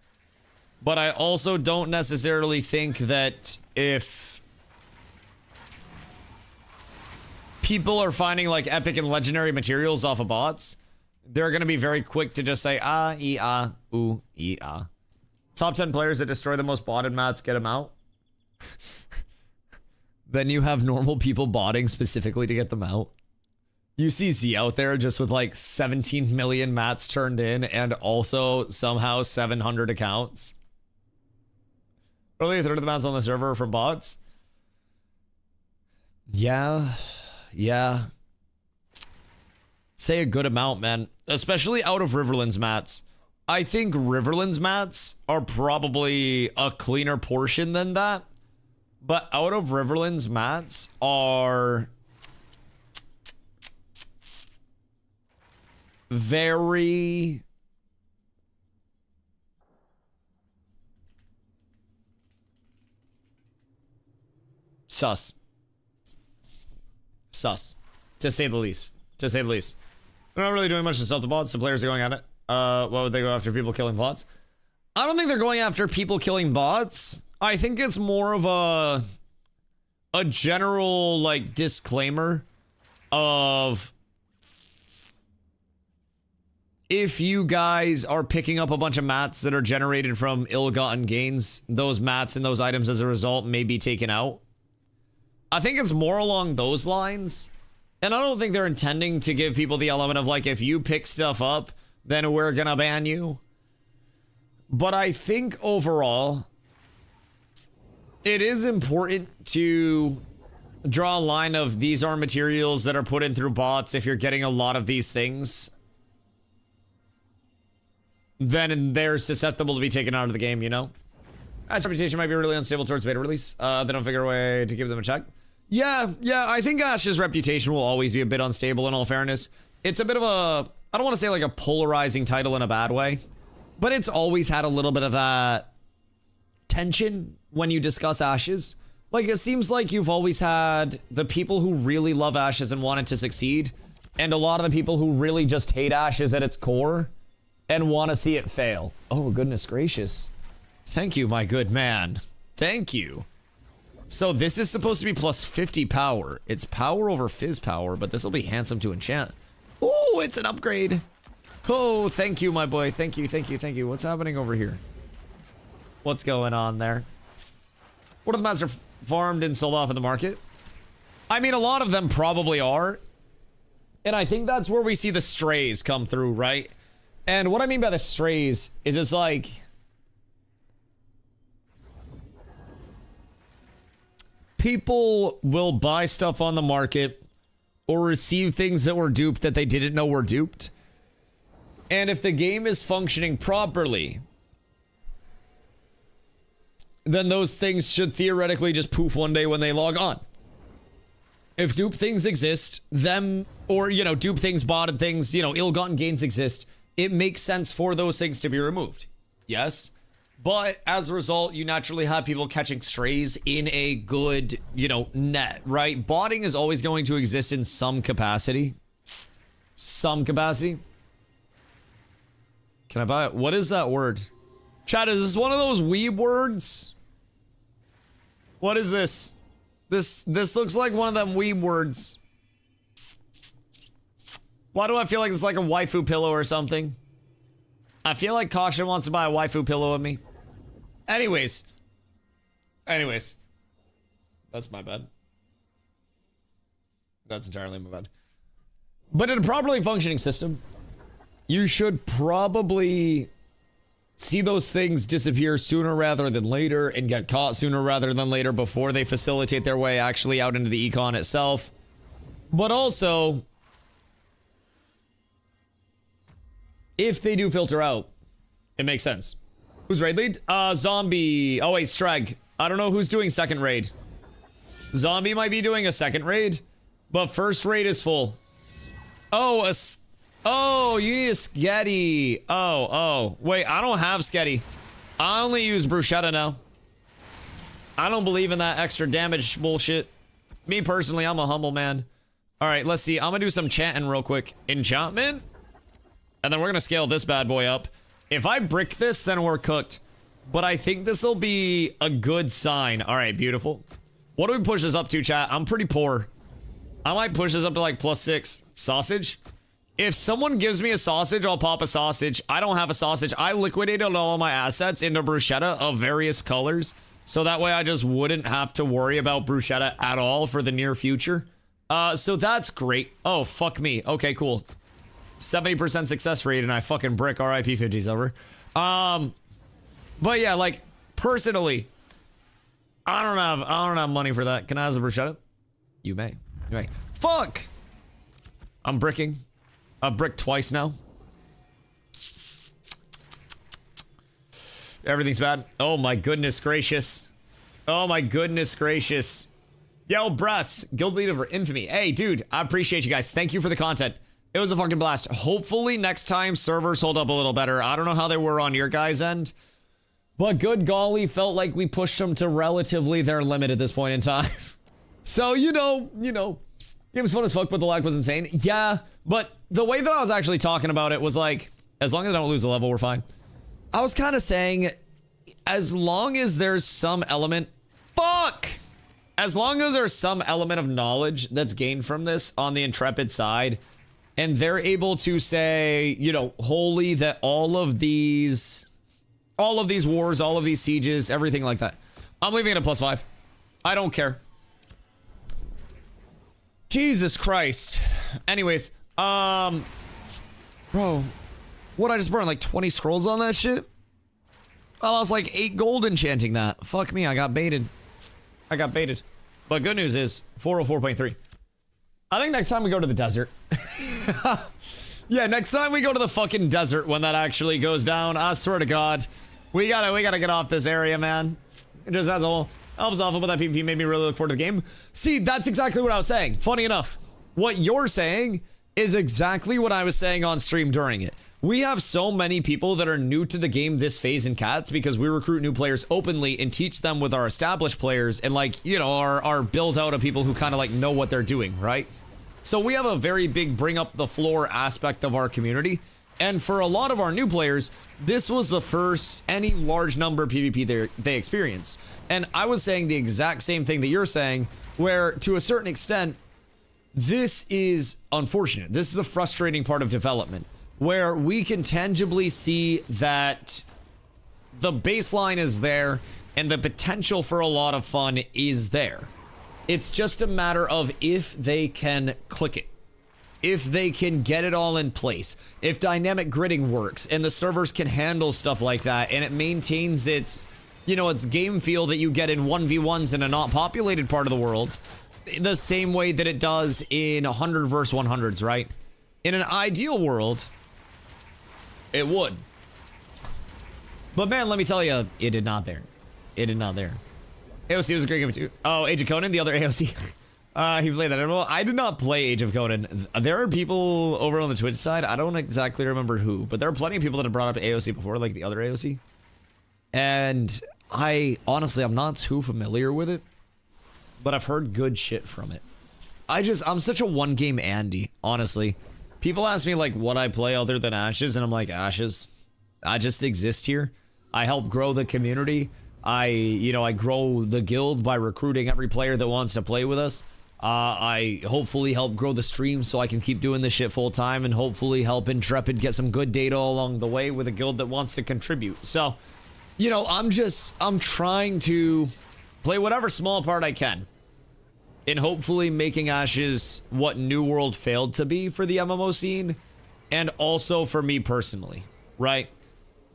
But I also don't necessarily think that if people are finding like epic and legendary materials off of bots, they're going to be very quick to just say, ooh, Top 10 players that destroy the most botted mats, get them out. Then you have normal people botting specifically to get them out. You see Z out there just with like 17 million mats turned in and also somehow 700 accounts. Only a third of the mats on the server are from bots. Yeah. Say a good amount, man. Especially out of Riverlands mats. I think Riverlands mats are probably a cleaner portion than that. But out of Riverlands mats are very sus, to say the least. They're not really doing much to stop the bots. The players are going at it. Why would they go after people killing bots? I don't think they're going after people killing bots. I think it's more of a general like disclaimer of if you guys are picking up a bunch of mats that are generated from ill-gotten gains, those mats and those items as a result may be taken out. I think it's more along those lines. And I don't think they're intending to give people the element of like, if you pick stuff up, then we're gonna ban you. But I think overall, it is important to draw a line of these are materials that are put in through bots. If you're getting a lot of these things, then they're susceptible to be taken out of the game, you know? Ash's reputation might be really unstable towards beta release. They don't figure a way to give them a check. Yeah, I think Ash's reputation will always be a bit unstable in all fairness. It's a bit of a, I don't want to say like a polarizing title in a bad way, but it's always had a little bit of that tension when you discuss Ashes. Like, it seems like you've always had the people who really love Ashes and want it to succeed, and a lot of the people who really just hate Ashes at its core and want to see it fail. Oh, goodness gracious. Thank you, my good man. Thank you. So this is supposed to be plus 50 power. It's power over fizz power, but this will be handsome to enchant. Oh, it's an upgrade. Oh, thank you, my boy. Thank you. What's happening over here? What's going on there? What are the mats are farmed and sold off in the market? I mean, a lot of them probably are. And I think that's where we see the strays come through, right? And what I mean by the strays is it's like, people will buy stuff on the market or receive things that were duped that they didn't know were duped. And if the game is functioning properly, then those things should theoretically just poof one day when they log on. If dupe things exist, them, or, you know, dupe things, botted things, you know, ill-gotten gains exist, it makes sense for those things to be removed. Yes. But as a result, you naturally have people catching strays in a good, you know, net, right? Botting is always going to exist in some capacity. Some capacity. Can I buy it? What is that word? Chat, is this one of those weeb words? What is this? This looks like one of them weeb words. Why do I feel like it's like a waifu pillow or something? I feel like Caution wants to buy a waifu pillow of me. Anyways. That's my bad. That's entirely my bad. But in a properly functioning system, you should probably see those things disappear sooner rather than later and get caught sooner rather than later before they facilitate their way actually out into the econ itself. But also, if they do filter out, it makes sense. Who's raid lead? Zombie. Oh wait, Streg. I don't know who's doing second raid. Zombie might be doing a second raid, but first raid is full. Oh, oh, you need a Sketty. Oh. Wait, I don't have Sketty. I only use Bruschetta now. I don't believe in that extra damage bullshit. Me personally, I'm a humble man. All right, let's see. I'm gonna do some chanting real quick. Enchantment. And then we're gonna scale this bad boy up. If I brick this, then we're cooked. But I think this will be a good sign. All right, beautiful. What do we push this up to, chat? I'm pretty poor. I might push this up to like +6. Sausage? If someone gives me a sausage, I'll pop a sausage. I don't have a sausage. I liquidated all my assets into bruschetta of various colors. So that way I just wouldn't have to worry about bruschetta at all for the near future. So that's great. Oh, fuck me. Okay, cool. 70% success rate and I fucking brick RIP 50s over. But yeah, like, personally, I don't have money for that. Can I have a bruschetta? You may. You may. Fuck! I'm bricking. I've bricked twice now. Everything's bad. Oh my goodness gracious. Oh my goodness gracious. Yo, brats. Guild leader for infamy. Hey, dude, I appreciate you guys. Thank you for the content. It was a fucking blast. Hopefully next time servers hold up a little better. I don't know how they were on your guys' end. But good golly, felt like we pushed them to relatively their limit at this point in time. So, you know, it was fun as fuck, but the lag was insane. Yeah, but the way that I was actually talking about it was like, as long as I don't lose a level, we're fine. I was kind of saying, as long as there's some element, as long as there's some element of knowledge that's gained from this on the Intrepid side, and they're able to say, you know, wholly that all of these wars, all of these sieges, everything like that, I'm leaving it at +5. I don't care. Jesus Christ. Anyways, bro, what, I just burned like 20 scrolls on that shit? I lost like 8 gold enchanting that. Fuck me, I got baited. But good news is 404.3. I think next time we go to the desert. Yeah, next time we go to the fucking desert when that actually goes down, I swear to God, we gotta get off this area, man. It just as a whole. Elves awful, but that PvP made me really look forward to the game. See, that's exactly what I was saying. Funny enough, what you're saying is exactly what I was saying on stream during it. We have so many people that are new to the game this phase in Cats because we recruit new players openly and teach them with our established players and, like, you know, our build out of people who kind of like know what they're doing, right? So we have a very big bring up the floor aspect of our community. And for a lot of our new players, this was the first any large number of PvP they experienced. And I was saying the exact same thing that you're saying, where to a certain extent, this is unfortunate. This is a frustrating part of development, where we can tangibly see that the baseline is there and the potential for a lot of fun is there. It's just a matter of if they can click it. If they can get it all in place, if dynamic gridding works and the servers can handle stuff like that and it maintains its, you know, its game feel that you get in 1v1s in a not populated part of the world, the same way that it does in 100 versus 100s, right? In an ideal world, it would. But man, let me tell you, it did not there. It did not there. AOC was a great game too. Oh, Age of Conan, the other AOC. He played that. Well, I did not play Age of Conan. There are people over on the Twitch side. I don't exactly remember who, but there are plenty of people that have brought up AOC before, like the other AOC. And I'm not too familiar with it, but I've heard good shit from it. I'm such a one game Andy, honestly. People ask me like what I play other than Ashes, and I'm like, Ashes. I just exist here. I help grow the community. I grow the guild by recruiting every player that wants to play with us. I hopefully help grow the stream so I can keep doing this shit full time and hopefully help Intrepid get some good data along the way with a guild that wants to contribute. So, you know, I'm trying to play whatever small part I can. in hopefully making Ashes what New World failed to be for the MMO scene, and also for me personally, right?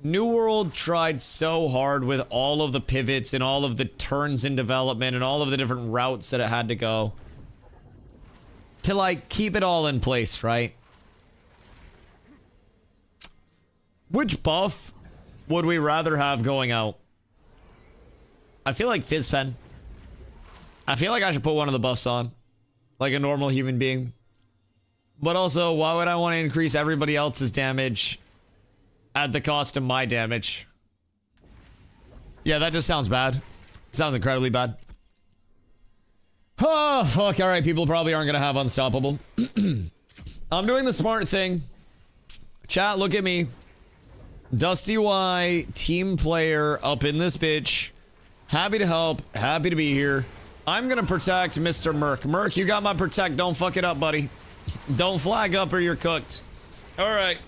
New World tried so hard with all of the pivots and all of the turns in development and all of the different routes that it had to go to, like, keep it all in place, right? Which buff would we rather have going out? I feel like Fizz Pen. I feel like I should put one of the buffs on, like a normal human being. But also, why would I want to increase everybody else's damage at the cost of my damage? Yeah, that just sounds bad. It sounds incredibly bad. Oh, fuck. All right, people probably aren't going to have Unstoppable. I'm doing the smart thing. Chat, look at me. DustyWhy, team player up in this bitch. Happy to help. Happy to be here. I'm going to protect Mr. Merc. Merc, you got my protect. Don't fuck it up, buddy. Don't flag up or you're cooked. All right.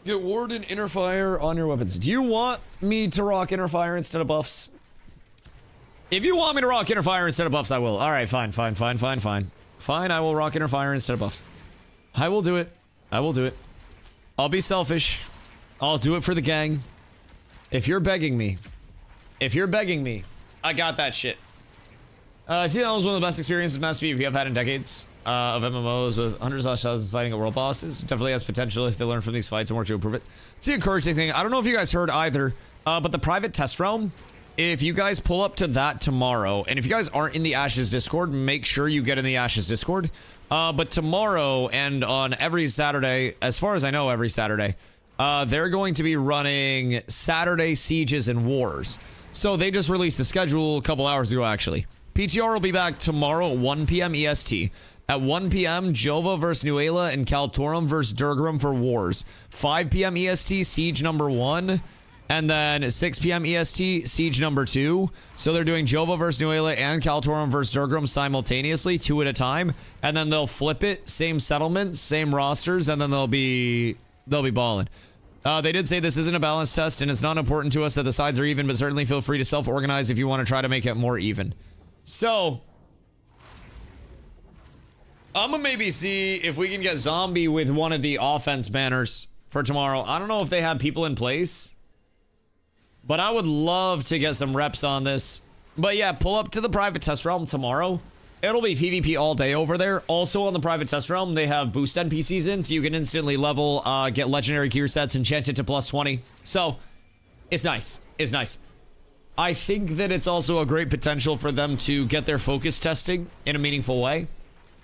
Get Warden Inner Fire on your weapons. Do you want me to rock Inner Fire instead of buffs? If you want me to rock Inner Fire instead of buffs, I will. All right, fine. Fine, I will rock Inner Fire instead of buffs. I will do it. I will do it. I'll be selfish. I'll do it for the gang. If you're begging me, I got that shit. TNL was one of the best experiences Mass PvP I've had in decades of MMOs, with hundreds of thousands fighting at world bosses. Definitely has potential if they learn from these fights and work to improve it. It's the encouraging thing. I don't know if you guys heard either, but the private test realm, if you guys pull up to that tomorrow, and if you guys aren't in the Ashes Discord, make sure you get in the Ashes Discord. But tomorrow and on every Saturday, as far as I know, every Saturday, they're going to be running Saturday Sieges and Wars. So they just released a schedule a couple hours ago, actually. PTR will be back tomorrow at 1 p.m. EST. At 1 p.m., Jova versus Nuela and Kaltorum versus Durgarum for Wars. 5 p.m. EST, Siege number 1. And then 6 p.m. EST, Siege number 2. So they're doing Jova versus Nuela and Kaltorum versus Durgarum simultaneously, 2 at a time. And then they'll flip it, same settlements, same rosters, and then they'll be balling. They did say this isn't a balance test, and it's not important to us that the sides are even, but certainly feel free to self-organize if you want to try to make it more even. So, I'm gonna maybe see if we can get Zombie with one of the offense banners for tomorrow. I don't know if they have people in place, but I would love to get some reps on this. But yeah, pull up to the private test realm tomorrow. It'll be PvP all day over there. Also on the private test realm, they have boost NPCs in, so you can instantly level, get legendary gear sets, enchant it to plus 20. So, it's nice. It's nice. I think that it's also a great potential for them to get their focus testing in a meaningful way.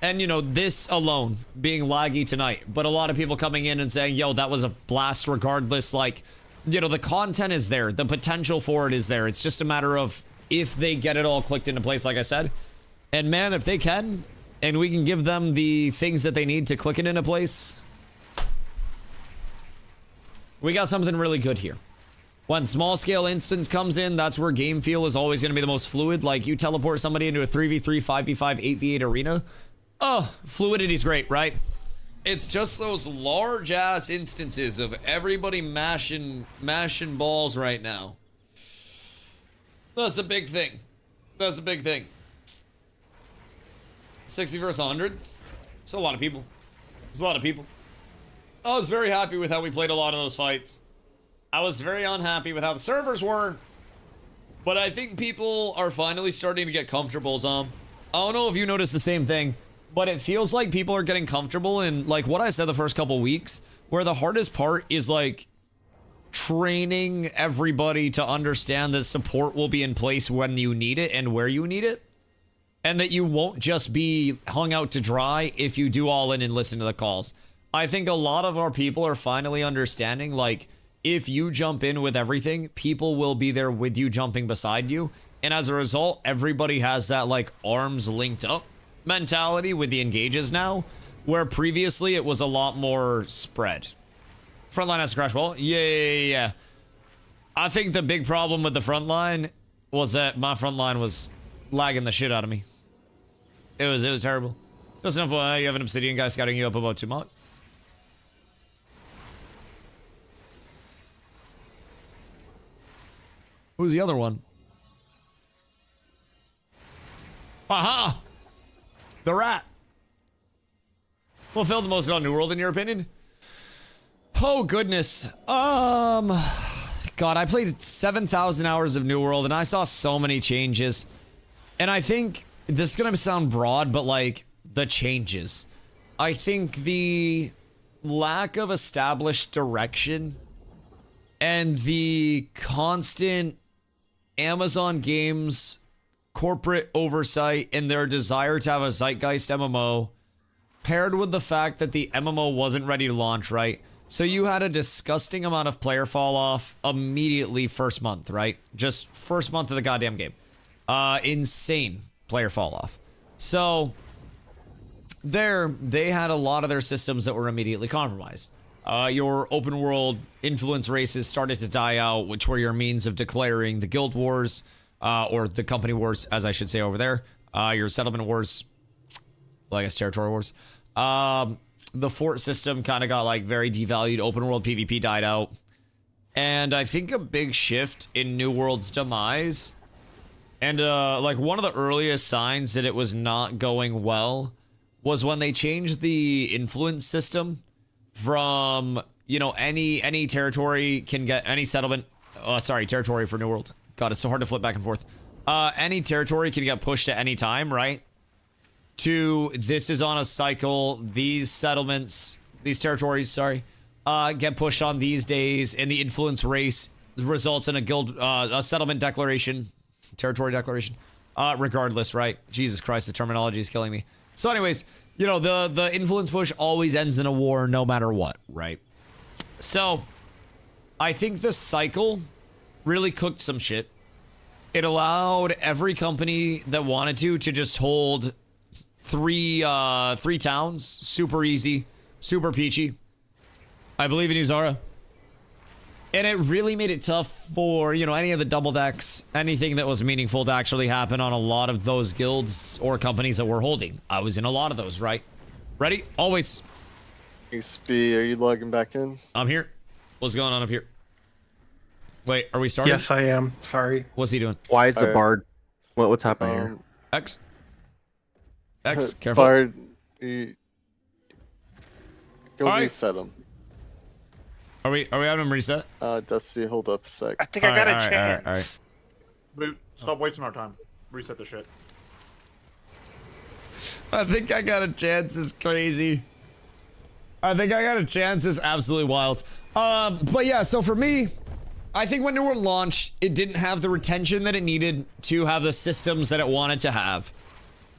And, you know, this alone being laggy tonight, but a lot of people coming in and saying, yo, that was a blast regardless. Like, you know, the content is there. The potential for it is there. It's just a matter of if they get it all clicked into place, like I said. And man, if they can, and we can give them the things that they need to click it into place, we got something really good here. When small scale instance comes in, that's where game feel is always going to be the most fluid. Like, you teleport somebody into a 3v3, 5v5, 8v8 arena. Oh, fluidity's great, right? It's just those large ass instances of everybody mashing balls right now. That's a big thing. That's a big thing. 60 versus 100. It's a lot of people. It's a lot of people. I was very happy with how we played a lot of those fights. I was very unhappy with how the servers were. But I think people are finally starting to get comfortable, Zom. I don't know if you noticed the same thing, but it feels like people are getting comfortable in, like, what I said the first couple weeks, where the hardest part is, like, training everybody to understand that support will be in place when you need it and where you need it. And that you won't just be hung out to dry if you do all in and listen to the calls. I think a lot of our people are finally understanding, like, if you jump in with everything, people will be there with you, jumping beside you. And as a result, everybody has that, like, arms linked up mentality with the engages now, where previously it was a lot more spread. Frontline has to crash wall. Yeah. I think the big problem with the frontline was that my frontline was lagging the shit out of me. It was terrible. Just enough you have an obsidian guy scouting you up about 2 mark. Who's the other one? Aha! The rat. What failed the most on New World in your opinion? Oh goodness. God, I played 7,000 hours of New World and I saw so many changes. And I think this is gonna sound broad, but like the changes. I think the lack of established direction and the constant Amazon Games corporate oversight and their desire to have a zeitgeist MMO paired with the fact that the MMO wasn't ready to launch, right? So you had a disgusting amount of player fall off immediately first month, right? Just first month of the goddamn game. Insane player fall off. So they had a lot of their systems that were immediately compromised. Your open world influence races started to die out, which were your means of declaring the guild wars, or the company wars, as I should say over there. Your settlement wars, well, I guess territory wars. The fort system kind of got like very devalued. Open world PvP died out. And I think a big shift in New World's demise, and like one of the earliest signs that it was not going well, was when they changed the influence system from, you know, any territory can get any settlement. Sorry, territory for New World. God, it's so hard to flip back and forth. Any territory can get pushed at any time, right? To this is on a cycle. These settlements, these territories, sorry, get pushed on these days, and the influence race results in a guild, a settlement declaration, territory declaration. Regardless, right? Jesus Christ, the terminology is killing me. So anyways, you know, the influence push always ends in a war no matter what, right? So I think this cycle really cooked some shit. It allowed every company that wanted to just hold three towns, super easy, super peachy. I believe in you, Zara. And it really made it tough for, you know, any of the double decks, anything that was meaningful to actually happen on a lot of those guilds or companies that were holding. I was in a lot of those, right? Ready? Always. XP, are you logging back in? I'm here. What's going on up here? Wait, are we starting? Yes, I am. Sorry. What's he doing? Why is the bard? What's happening here? X, careful. Bard, go All right. reset him. Are we having him reset? Dusty, hold up a sec. I think I got a chance. All right. Boot, stop wasting our time. Reset the shit. I think I got a chance is crazy. I think I got a chance is absolutely wild. But yeah, so for me, I think when New World launched, it didn't have the retention that it needed to have the systems that it wanted to have.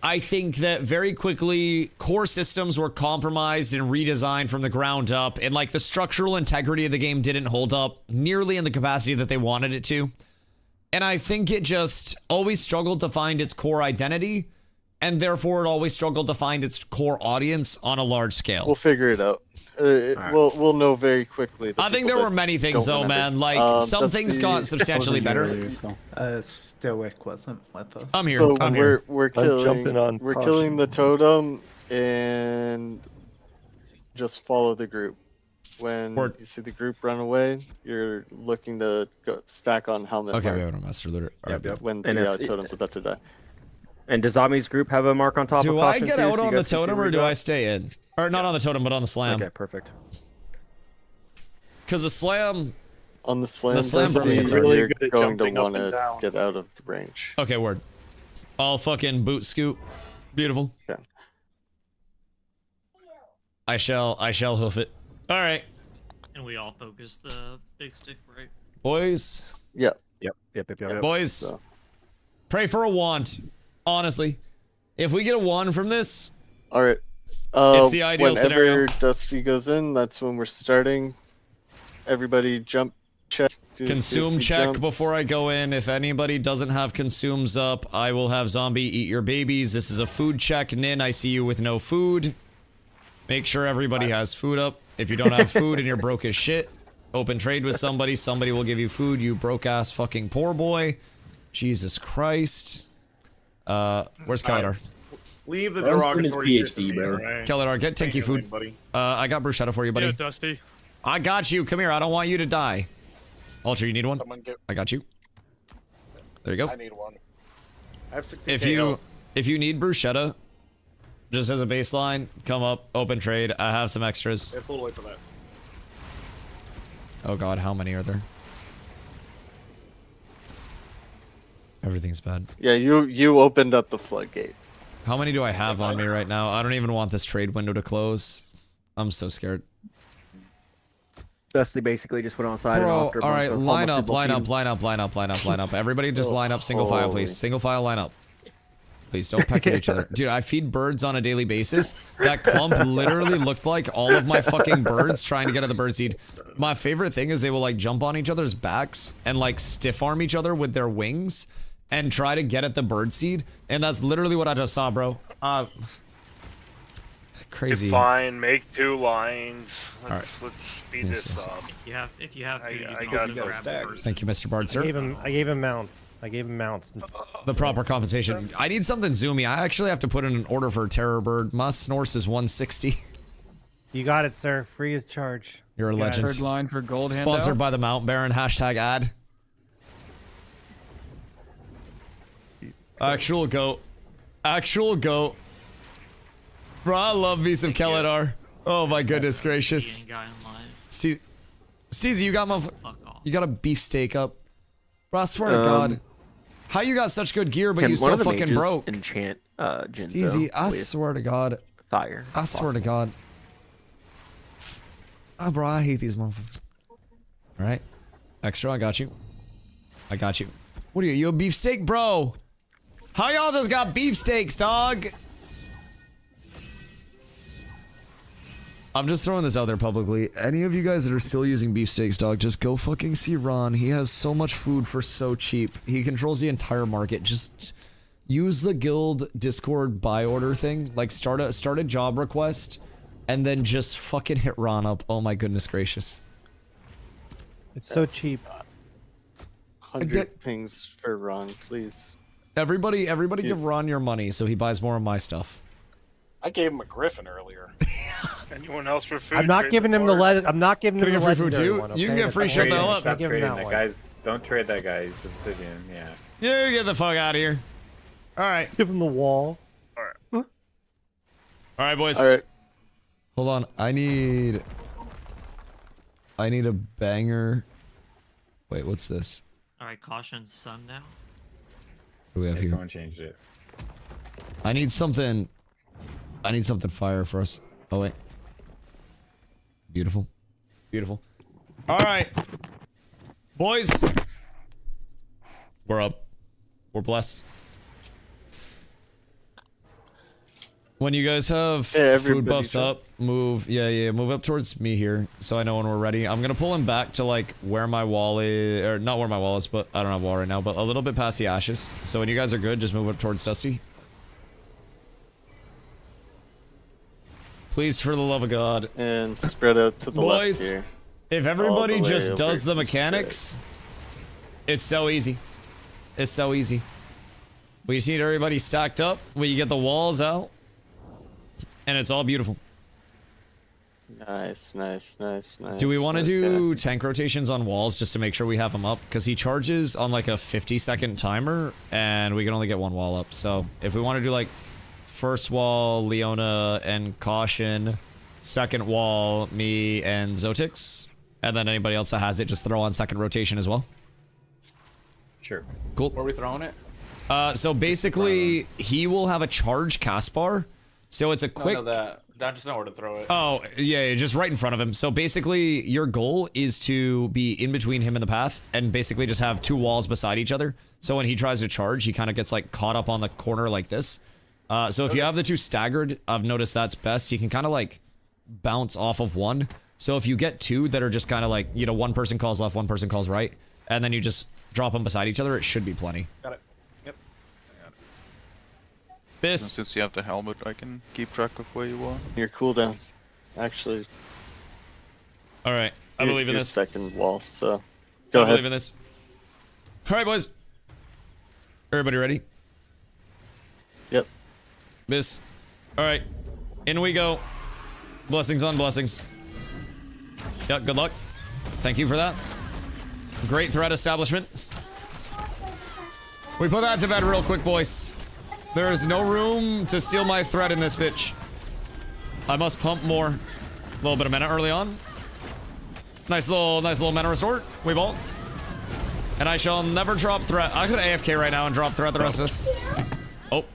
I think that very quickly, core systems were compromised and redesigned from the ground up, and like the structural integrity of the game didn't hold up nearly in the capacity that they wanted it to. And I think it just always struggled to find its core identity, and therefore it always struggled to find its core audience on a large scale. We'll figure it out. We'll know very quickly. I think there were many things though, man. Like some things got substantially better. Stoic wasn't with us. I'm here. So I'm here. we're killing the totem and just follow the group. When you see the group run away, you're looking to go stack on helmet. Okay, mark. we have a master looter. Yep. When the totem's about to die. And does Zami's group have a mark on top of Do I caution get too, out so you on the guys can see totem where or he's do at? I stay in? Or not on the totem, but on the slam. Okay, perfect. Because the slam... On the slam, probably gets you're really really going to want to get out of the range. Okay, word. I'll fucking boot scoot. Beautiful. Yeah. I shall hoof it. All right. And we all focus the big stick, right? Boys. Yep. Boys. So. Pray for a wand. Honestly. If we get a wand from this... All right. It's the ideal whenever scenario. Dusty goes in, that's when we're starting. Everybody jump check. Consume check before I go in. If anybody doesn't have consumes up, I will have zombie eat your babies. This is a food check. Nin, I see you with no food. Make sure everybody has food up. If you don't have food and you're broke as shit, open trade with somebody. Somebody will give you food, you broke ass fucking poor boy. Jesus Christ. Where's Kaladar? Leave the derogatory shit to me, bro. right? Kaladar, get tanky food. Buddy. I got Bruce Shadow for you, buddy. Yeah, Dusty. I got you. Come here. I don't want you to die. Ultra, you need one? I got you. There you go. I need one. I have 60 If If you need bruschetta, just as a baseline, come up, open trade. I have some extras. Yeah, totally for that. Oh god, how many are there? Everything's bad. Yeah, you opened up the floodgate. How many do I have on me right now? I don't even want this trade window to close. I'm so scared. Dusty basically just went outside. Bro, and all right, line up. Everybody just line up, single file, please. Single file, line up. Please don't peck at each other. Dude, I feed birds on a daily basis. That clump literally looked like all of my fucking birds trying to get at the birdseed. My favorite thing is they will like jump on each other's backs and like stiff arm each other with their wings and try to get at the birdseed. And that's literally what I just saw, bro. Crazy. It's fine. Make 2 lines. Let's right. speed this up. If you have to, you I can got also grab stack. the person. Thank you, Mr. Bard, sir. I gave him mounts. The proper compensation. I need something zoomy. I actually have to put in an order for a terror bird. My Snorse is 160. You got it, sir. Free of charge. You're a legend. Third line for gold Sponsored handout. by the Mountain Baron. Hashtag ad. Actual goat. Actual goat. Bro, I love me some Kelladar. Oh my goodness gracious. Steezy, you got a beefsteak up. Bro, I swear to God. How you got such good gear, but you so fucking broke? Enchant, Steezy, I swear to God. Fire. I swear to God. Oh, bro, I hate these motherfuckers. Alright. Extra, I got you. I got you. What are you a beefsteak, bro? How y'all just got beefsteaks, dog? I'm just throwing this out there publicly. Any of you guys that are still using beefsteaks, dog, just go fucking see Ron. He has so much food for so cheap. He controls the entire market. Just use the guild Discord buy order thing. Like start a job request and then just fucking hit Ron up. Oh my goodness gracious. It's so cheap. 100 pings for Ron, please. Everybody give Ron your money so he buys more of my stuff. I gave him a griffin earlier. Anyone else for food? I'm not giving him the lead. I'm not giving him the free food legendary too? one, You can okay? get free That's shit the not hell up. Stop trading that guy's. Don't trade that guy's obsidian. Yeah. You get the fuck out of here. All right. Give him the wall. All right, boys. All right. Hold on. I need a banger. Wait, what's this? Alright, caution sun now. What do we have here? Someone changed it. I need something fire for us. Oh wait. Beautiful. Beautiful. Alright. Boys. We're up. We're blessed. When you guys have food buffs up, move up towards me here, so I know when we're ready. I'm gonna pull him back to like where my wall is, or not where my wall is, but I don't have a wall right now, but a little bit past the ashes. So when you guys are good, just move up towards Dusty. Please, for the love of God. And spread out to the left here. If everybody just does the mechanics, it's so easy. It's so easy. We just need everybody stacked up, we get the walls out. And it's all beautiful. Nice. Do we want to do tank rotations on walls just to make sure we have them up? Because he charges on like a 50-second timer, and we can only get one wall up. So if we want to do like first wall, Leona and Caution, second wall, me and Zotix, and then anybody else that has it, just throw on second rotation as well. Sure. Cool. Where are we throwing it? So basically, he will have a charge cast bar. So it's a quick... I just know where to throw it. Oh, yeah, just right in front of him. So basically, your goal is to be in between him and the path and basically just have two walls beside each other. So when he tries to charge, he kind of gets like caught up on the corner like this. So if you have the two staggered, I've noticed that's best. You can kind of like bounce off of one. So if you get two that are just kind of like, you know, one person calls left, one person calls right, and then you just drop them beside each other, it should be plenty. Got it. Yep. Bis. Since you have the helmet, I can keep track of where you are. Your cooldown, actually. All right, I believe in your this. Second wall, so go ahead. I believe in this. All right, boys. Everybody ready? Yep. Bis. All right, in we go. Blessings on blessings. Yeah, good luck. Thank you for that. Great threat establishment. We put that to bed real quick, boys. There is no room to steal my threat in this bitch. I must pump more. A little bit of mana early on. Nice little mana restore. We vault. And I shall never drop threat. I could AFK right now and drop threat the rest of this. Oh.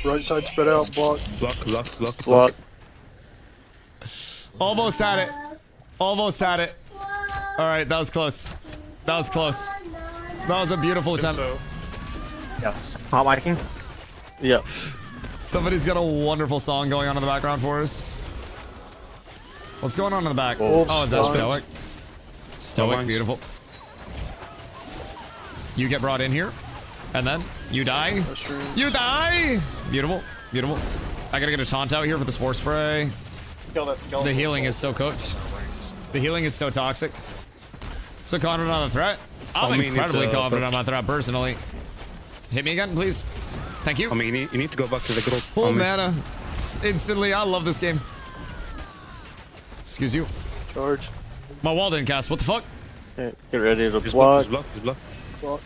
Right side spread out, block. Block. Almost had it. Almost had it. Alright, that was close. That was close. That was a beautiful attempt. Yes. Hot miking? Yep. Somebody's got a wonderful song going on in the background for us. What's going on in the back? Oh, is that Stoic? Stoic, beautiful. You get brought in here, and then you die. You die! Beautiful, beautiful. I gotta get a taunt out here for the spore spray. Kill that skeleton. The healing is so cooked. The healing is so toxic. So confident on the threat. I'm incredibly confident on my threat personally. Hit me again, please. Thank you. I mean, you need to go back to the group. Full mana. Instantly. I love this game. Excuse you. Charge. My wall didn't cast. What the fuck? Okay, get ready to block.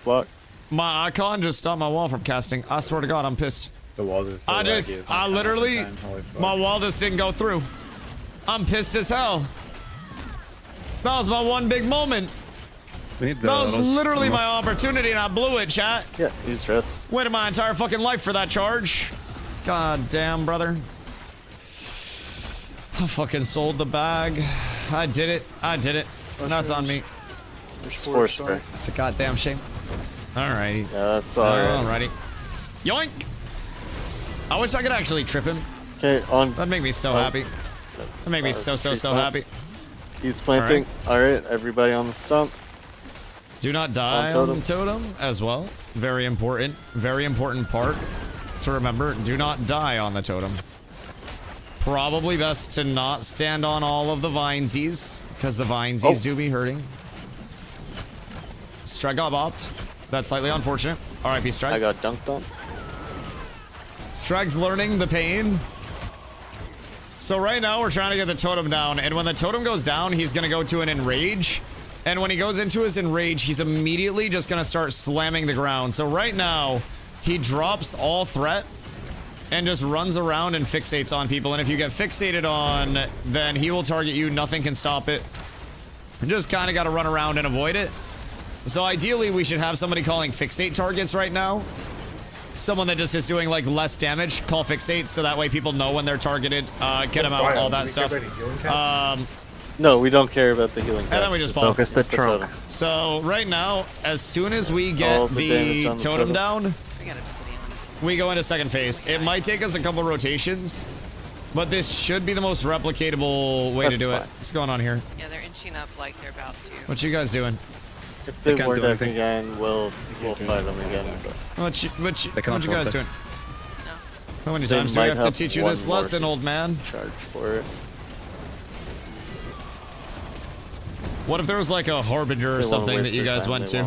Block. My icon just stopped my wall from casting. I swear to God, I'm pissed. The wall is so I literally, my wall just didn't go through. I'm pissed as hell. That was my one big moment. That was literally my opportunity and I blew it, chat. Yeah, he's rest. Waited my entire fucking life for that charge. God damn, brother. I fucking sold the bag. I did it. I did it. That's on me. Spore spray. It's a goddamn shame. Alrighty. Yeah, that's alright. Alrighty. Yoink! I wish I could actually trip him. Okay, on. That'd make me so happy. That'd make me so happy. He's planting. Alright, everybody on the stump. Do not die on totem as well. Very important part to remember. Do not die on the totem. Probably best to not stand on all of the vinesies, because the vinesies do be hurting. Strike got bopped. That's slightly unfortunate. R.I.P. Strike. I got dunked on. Strike's learning the pain. So right now we're trying to get the totem down, and when the totem goes down, he's gonna go to an enrage. And when he goes into his enrage, he's immediately just gonna start slamming the ground. So right now, he drops all threat and just runs around and fixates on people. And if you get fixated on, then he will target you. Nothing can stop it. You just kind of got to run around and avoid it. So ideally, we should have somebody calling fixate targets right now. Someone that just is doing like less damage, call fixate, so that way people know when they're targeted, get them out, all that stuff. No, we don't care about the healing. And then we just focus the trunk. So right now, as soon as we get the totem down, we go into second phase. It might take us a couple rotations, but this should be the most replicatable way to do it. What's going on here? Yeah, they're inching up like they're about to. What you guys doing? If they were dead again, we'll fight them again. What you guys doing? No. How many times do we have to teach you this lesson, old man? Charge for it. What if there was like a harbinger or something that you guys went to?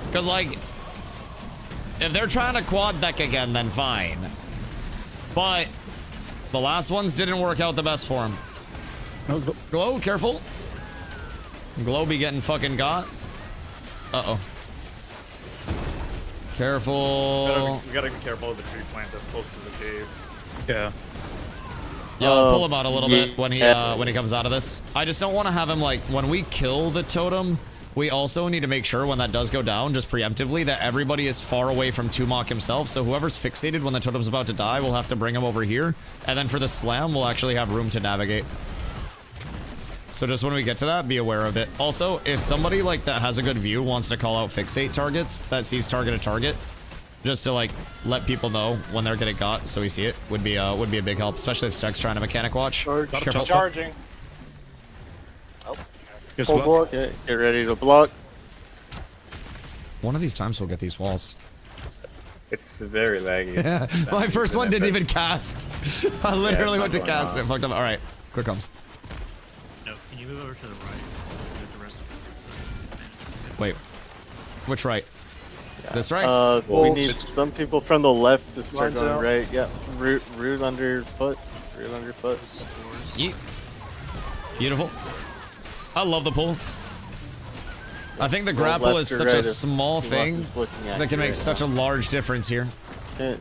Because like, if they're trying to quad deck again, then fine. But the last ones didn't work out the best for him. Glow, careful. Glow be getting fucking got. Uh-oh. Careful. We gotta be careful of the tree plant that's close to the cave. Yeah. Yeah, pull him out a little bit when he comes out of this. I just don't want to have him like when we kill the totem. We also need to make sure when that does go down, just preemptively, that everybody is far away from Tumok himself. So whoever's fixated when the totem's about to die, we'll have to bring him over here. And then for the slam, we'll actually have room to navigate. So just when we get to that, be aware of it. Also, if somebody like that has a good view wants to call out fixate targets that sees target, just to like let people know when they're getting got, so we see it, would be a big help, especially if Stek's trying to mechanic watch. Careful. Charging. Full block. Okay, get ready to block. One of these times we'll get these walls. It's very laggy. Yeah, my first one didn't even cast. I literally went to cast and it fucked up. All right, click comes. No, can you move over to the right? The rest of Wait, which right? Yeah. This right? We need some people from the left to start going right. Yeah, root underfoot. Root underfoot. Yeet. Beautiful. I love the pull. I think the Go grapple left is or such a right if small Tumak thing is looking at that can you make right such now. a large difference here. Okay.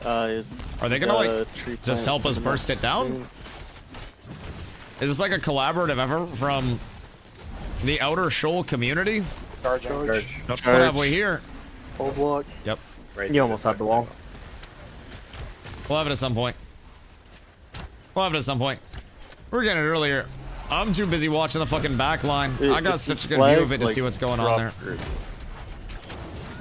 Are they gonna like just help us burst it down? Is this like a collaborative effort from the Outer Shoal community? Charge. What have we here? Full block. Yep. You almost have the wall. We'll have it at some point. We'll have it at some point. We're getting it earlier. I'm too busy watching the fucking back line. I got such a good view of it to see what's going on there.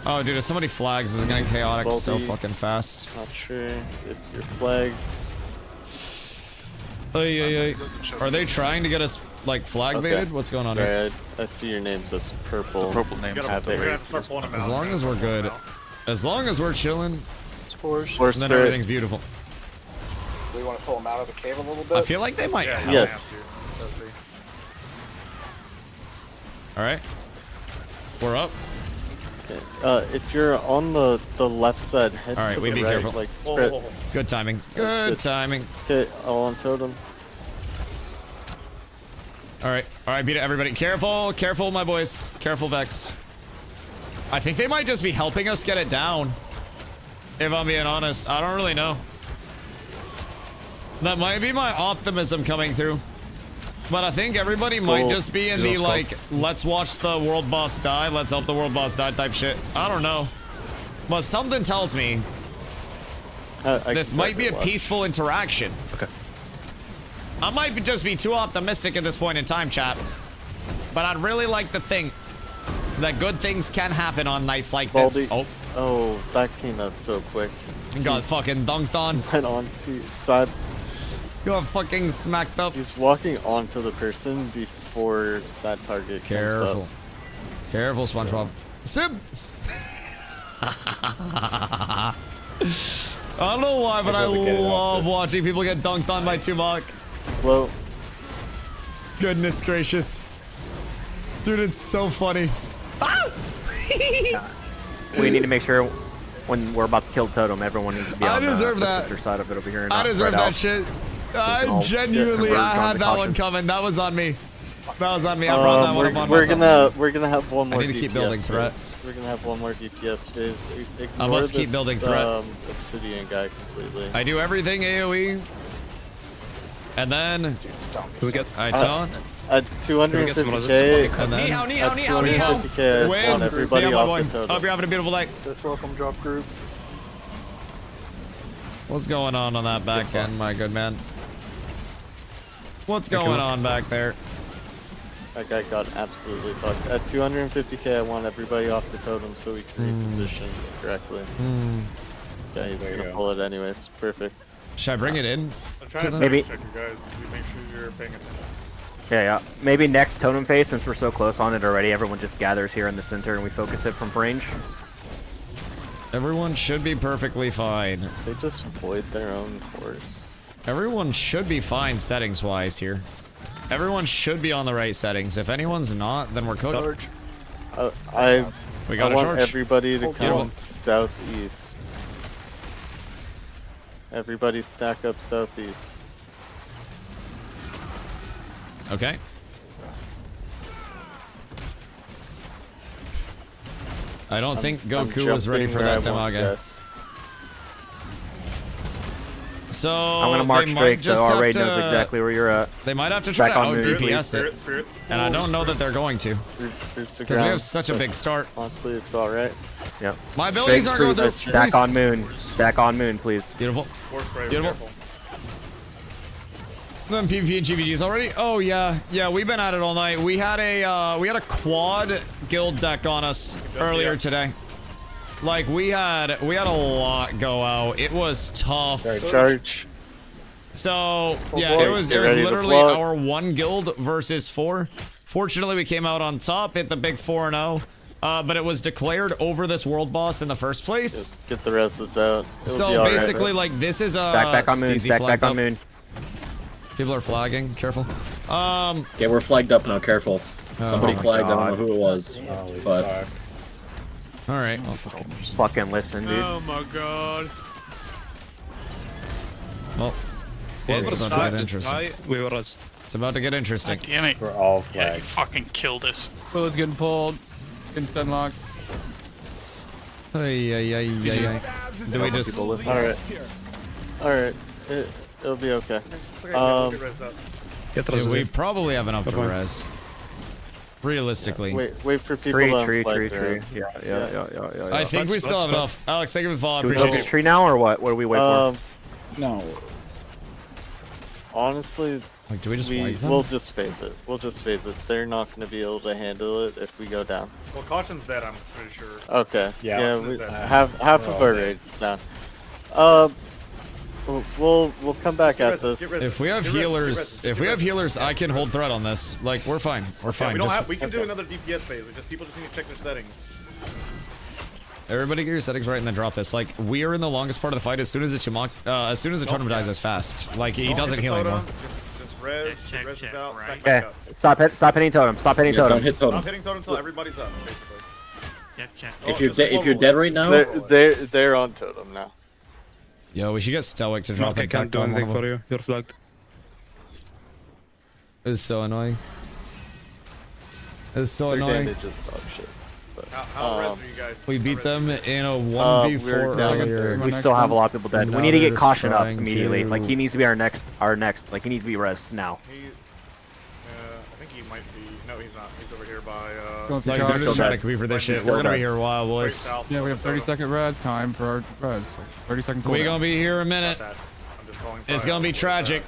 Oh, dude, if somebody flags, this is gonna chaotic so fucking fast. Not sure if you're flagged. Are they trying to get us, like, flag baited? What's going on here? I see your names as purple. The purple names. As long as we're good. As long as we're chilling, then everything's beautiful. Do we want to pull them out of the cave a little bit? I feel like they might help. Yes. Alright. We're up. Okay. If you're on the left side, head Alright, to we the be right, careful. like spread. Good timing. Good timing. Okay, all on totem. Alright, beat it, everybody. Careful, careful, my boys. Careful, Vexed. I think they might just be helping us get it down. If I'm being honest. I don't really know. That might be my optimism coming through. But I think everybody might just be in the, like, let's watch the world boss die, let's help the world boss die type shit. I don't know. But something tells me this might be a peaceful interaction. Okay. I might just be too optimistic at this point in time, chat. But I'd really like to think that good things can happen on nights like this. Oh, that came out so quick. You got fucking dunked on. Went on to side. Got fucking smacked up. He's walking onto the person before that target comes up. Careful, SpongeBob. Sib! I don't know why, but I love watching people get dunked on by Tumak. Whoa. Goodness gracious. Dude, it's so funny. We need to make sure when we're about to kill Totem, everyone needs to be on the sister side of it over here. And I deserve that shit. I genuinely, I had that one coming. That was on me. That was on me. I brought that one up on myself. We're gonna have one more. I need to keep building threat. We're gonna have one more DPS phase. I must keep building threat. Obsidian guy completely. I do everything AOE. And then we get I taunt. At 250k, and then at 250k, I want everybody off the totem. Hope you're having a beautiful night. Just welcome drop group. What's going on that back end, my good man? What's going on back there? That guy got absolutely fucked. At 250k, I want everybody off the totem so we can reposition correctly. Yeah, he's gonna pull it anyways. Perfect. Should I bring it in? I'm trying to maybe check you guys. Make sure you're paying attention. Yeah. Maybe next totem phase, since we're so close on it already, everyone just gathers here in the center and we focus it from range. Everyone should be perfectly fine. They just void their own course. Everyone should be fine settings-wise here. Everyone should be on the right settings. If anyone's not, then we're cooked. I want charge. everybody to come southeast. Everybody stack up southeast. Okay. I don't think Goku was ready for that Demaga. So I'm gonna march straight, so our raid knows exactly where you're at. They might have to try to out DPS it, and I don't know that they're going to, because we have such a big start. Honestly, it's all right. Yep. My abilities aren't going through. Stack on moon. Stack on moon, please. Beautiful. Beautiful. Then PvP and GVGs already. Oh yeah, we've been at it all night. We had a quad guild deck on us earlier today. Like we had a lot go out. It was tough. Charge. So yeah, it was literally our one guild versus 4. Fortunately, we came out on top, hit the big 4-0. But it was declared over this world boss in the first place. Get the rest of this out. So basically, like this is a back on moon. Stack back on moon. People are flagging. Careful. Okay, we're flagged up now. Careful. Somebody flagged. I don't know who it was, but. All right. Fucking listen, dude. Oh my god. Well, it's not that interesting. We were It's about to get interesting. God damn it. We're all Yeah, flagged. you fucking killed us. Willow's getting pulled. Getting stun locked. Ay. Do we just... Alright. Alright. It'll be okay. we probably have enough to res. Realistically. Wait for people to Tree. Yeah. I think we still have enough. Alex, thank you for the follow. Do we Appreciate focus it. tree now or what? What do we wait for? No. Honestly, like, do we just wipe them? we'll just face it. We'll just face it. They're not going to be able to handle it if we go down. Well, caution's dead, I'm pretty sure. Okay. Yeah. We half of our raids down. We'll come back at this. If we have healers, I can hold threat on this. Like, we're fine. We're fine. We can do another DPS phase. People just need to check their settings. Everybody get your settings right and then drop this. Like, we are in the longest part of the fight. As soon as the tournament dies, as fast. Like, he doesn't heal anymore. Just res out, stack Okay. back up. Stop hitting totem. Stop hitting totem. Don't hit totem. Stop hitting totem until everybody's up, basically. Check. If you're dead right now, they're on totem now. Yo, we should get Stoic to drop I it can't back do on one anything of for them. you. You're flagged. It's so annoying. It's so Their annoying. damage is dog shit. How res are you guys? We beat them in a 1v4 earlier. We still have a lot of people dead. We need to get caution up trying immediately. to- Like he needs to be our next. Like he needs to be res now. I think he might be. No, he's not. He's over here by. Going for Like, caution. they're just trying to compete for this shit. We're gonna be here a while, boys. Yeah, we have 30-second res time for our res. 30-second cooldown. We're gonna be here a minute. I'm just calling It's fire. gonna be tragic.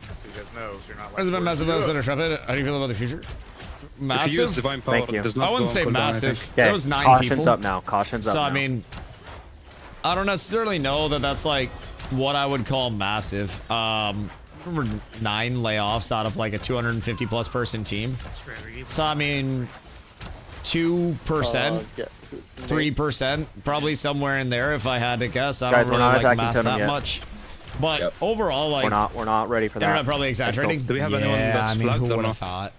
So you guys know, so you're not like. Has it been massive those that are intrepid? How do you feel about the future? If you use Massive? divine power, Thank you. it does I not wouldn't go say on cooldown, I massive. think. There was 9 Caution's people. up now. Caution's up So now. I mean, I don't necessarily know that that's like what I would call massive. Remember 9 layoffs out of like a 250 plus person team. So I mean, 2%, 3%, probably somewhere in there if I had to guess. I Guys, don't we're really not like attacking math totem that yet. much. But overall, like we're not ready for that. internet probably exaggerating. Do we have anyone that's I mean, flagged who or would no? have thought?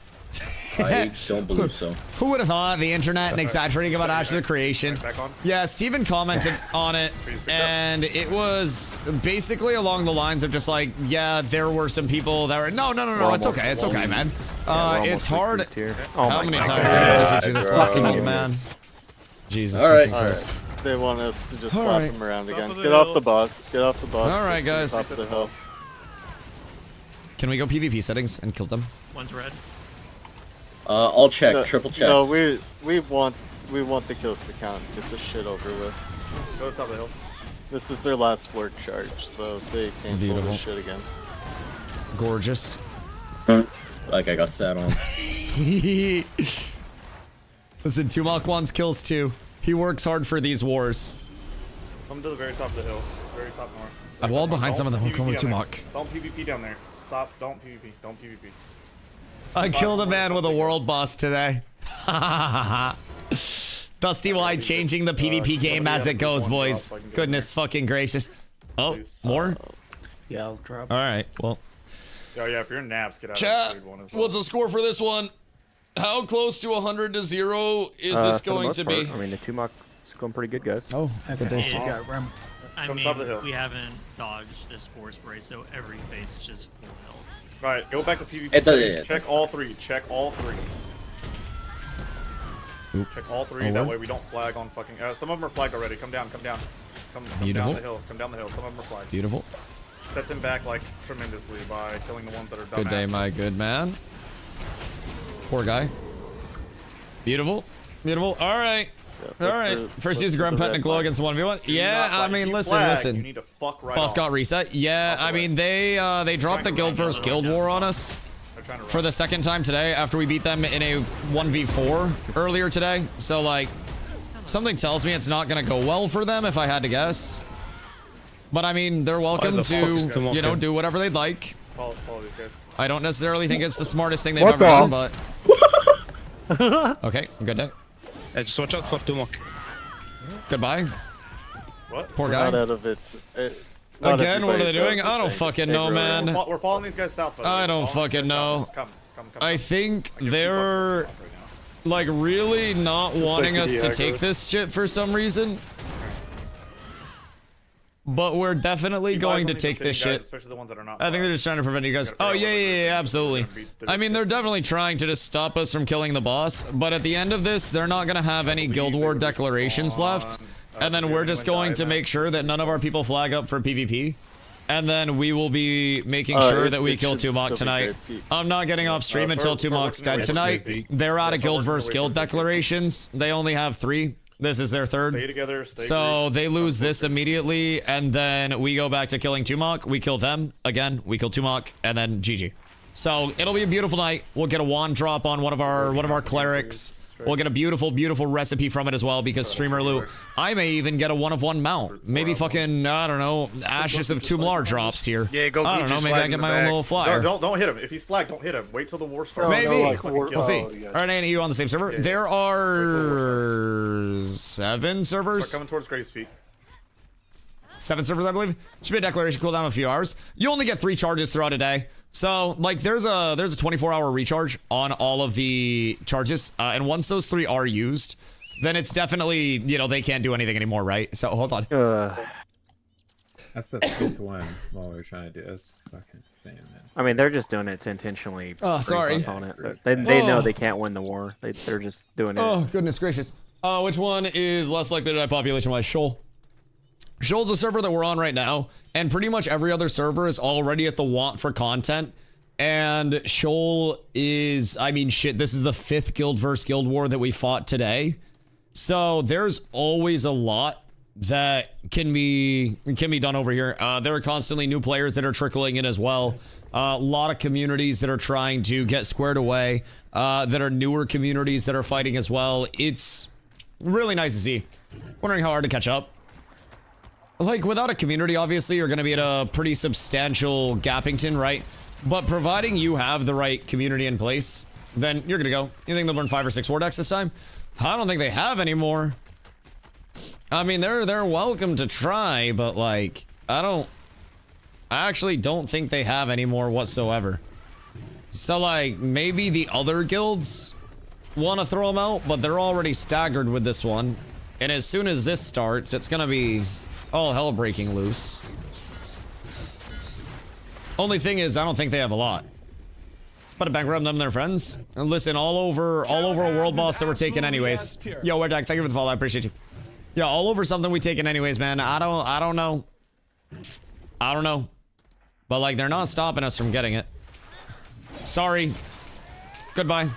I don't believe so. Who would have thought the internet and exaggerating about Ashes of Creation? Yeah, Steven commented on it, and it was basically along the lines of just like, yeah, there were some people that were, no, it's okay, man. It's hard. How many times do we have to teach you this lesson, man? Jesus fucking Christ. They want us to just All slap right. them around again. of the Get off hill. the bus. Get off the bus. All right, Get to the guys. Top of the hill. Can we go PvP settings and kill them? One's red. I'll check. Triple check. No, we want the kills to count. Get this shit over with. Go to the top of the hill. This is their last work charge, so they can't pull Beautiful. this shit again. Gorgeous. Like I got sat on. Listen, Tumok wants kills too. He works hard for these wars. Come to the very top of the hill. Very top north. I walled behind some of them who come with PvP down Tumok. there. Don't PvP down there. Stop. Don't PvP. Don't PvP. I killed a man with a world boss today. DustyWhy changing the PvP game as it goes, boys. Goodness fucking gracious. Oh, more? Yeah, I'll drop. All right, well. Oh yeah, if you're in naps, get out Chat, of the trade one as well. what's the score for this one? How close to 100 to 0 is this For the going most to be? part, I mean, the Tumok is going pretty good, guys. Oh, good day, sir. I Come mean, top of the hill. we haven't dodged this spore spray, so every phase is just full health. Alright, go back to PvP. It does- Check all 3. Check all 3. Oop. Check all 3. That way we don't flag on fucking. Some of them are flagged already. Come down. Come down. Come Beautiful. down the hill. Come down the hill. Some of them are flagged. Beautiful. Set them back like tremendously by killing the ones that are dumb. Good day, my good man. Poor guy. Beautiful. Beautiful. All right. All right. First use Grumpet and a glow against 1v1. Yeah, I mean, listen. You need to fuck right Boss off. got reset. Yeah, I mean, they dropped the guild versus guild war on us for the second time today after we beat them in a 1v4 earlier today. So, like, something tells me it's not going to go well for them if I had to guess. But, I mean, they're welcome to, you know, do whatever they'd like. Follow these guys. I don't necessarily think it's the smartest thing they've What ever done, the- but... Okay, good day. Just watch out for Tumok. Goodbye. What? Poor We're guy. not out of it. Not Again, what are they everybody's doing? out I the don't same. fucking Hey, know, bro. man. We're following these guys south. By the way. I don't Following these fucking guys know. south. Come. I think they're like really not wanting us to take this shit for some reason. but we're definitely going to take this shit. Especially the ones that are not. I think they're just trying to prevent you guys. Oh, yeah, absolutely. I mean, they're definitely trying to just stop us from killing the boss, but at the end of this, they're not going to have any Guild War declarations left, and then we're just going to make sure that none of our people flag up for PvP, and then we will be making sure that we kill Tumok tonight. I'm not getting off stream until Tumok's dead tonight. They're out of Guild versus Guild declarations. They only have 3. This is their 3rd. Stay together, so they lose this immediately, and then we go back to killing Tumok. We kill them again. We kill Tumok, and then GG. So it'll be a beautiful night. We'll get a wand drop on one of our clerics. We'll get a beautiful, beautiful recipe from it as well, because streamer loot. I may even get a 1-of-1 mount. Maybe fucking, I don't know, Ashes of Tumlar drops here. Yeah, go. I don't know. Maybe I get my own little flyer. Don't hit him. If he's flagged, don't hit him. Wait till the war starts. Maybe. We'll see. All right, Andy, you on the same server? Yeah. There are 7 servers. Start coming towards Grace Peak. 7 servers, I believe. Should be a declaration cooldown of a few hours. You only get 3 charges throughout a day. So, like, there's a 24-hour recharge on all of the charges. And once those 3 are used, then it's definitely, you know, they can't do anything anymore, right? So, hold on. That's the 5th one while we were trying to do this. Fucking insane, man. I mean, they're just doing it to intentionally. Sorry. On it. They know they can't win the war. They're just doing it. Oh, goodness gracious. Which one is less likely to die population-wise? Shoal. Shoal's a server that we're on right now, and pretty much every other server is already at the want for content. And Shoal is, I mean, shit, this is the 5th Guild versus Guild War that we fought today. So there's always a lot that can be done over here. There are constantly new players that are trickling in as well. A lot of communities that are trying to get squared away, that are newer communities that are fighting as well. It's really nice to see. Wondering how hard to catch up. Like, without a community, obviously, you're going to be at a pretty substantial gappington, right? But providing you have the right community in place, then you're going to go. You think they'll burn 5 or 6 war decks this time? I don't think they have anymore. I mean, they're welcome to try, but, like, I actually don't think they have any more whatsoever. So, like, maybe the other guilds want to throw them out, but they're already staggered with this one. And as soon as this starts, it's going to be all hell breaking loose. Only thing is, I don't think they have a lot. But bankrupt them, their friends. And listen, all over a world boss that we're taking anyways. Yo, Red Deck, thank you for the follow. I appreciate you. Yeah, all over something we taking anyways, man. I don't know. I don't know. But like, they're not stopping us from getting it. Sorry. Goodbye.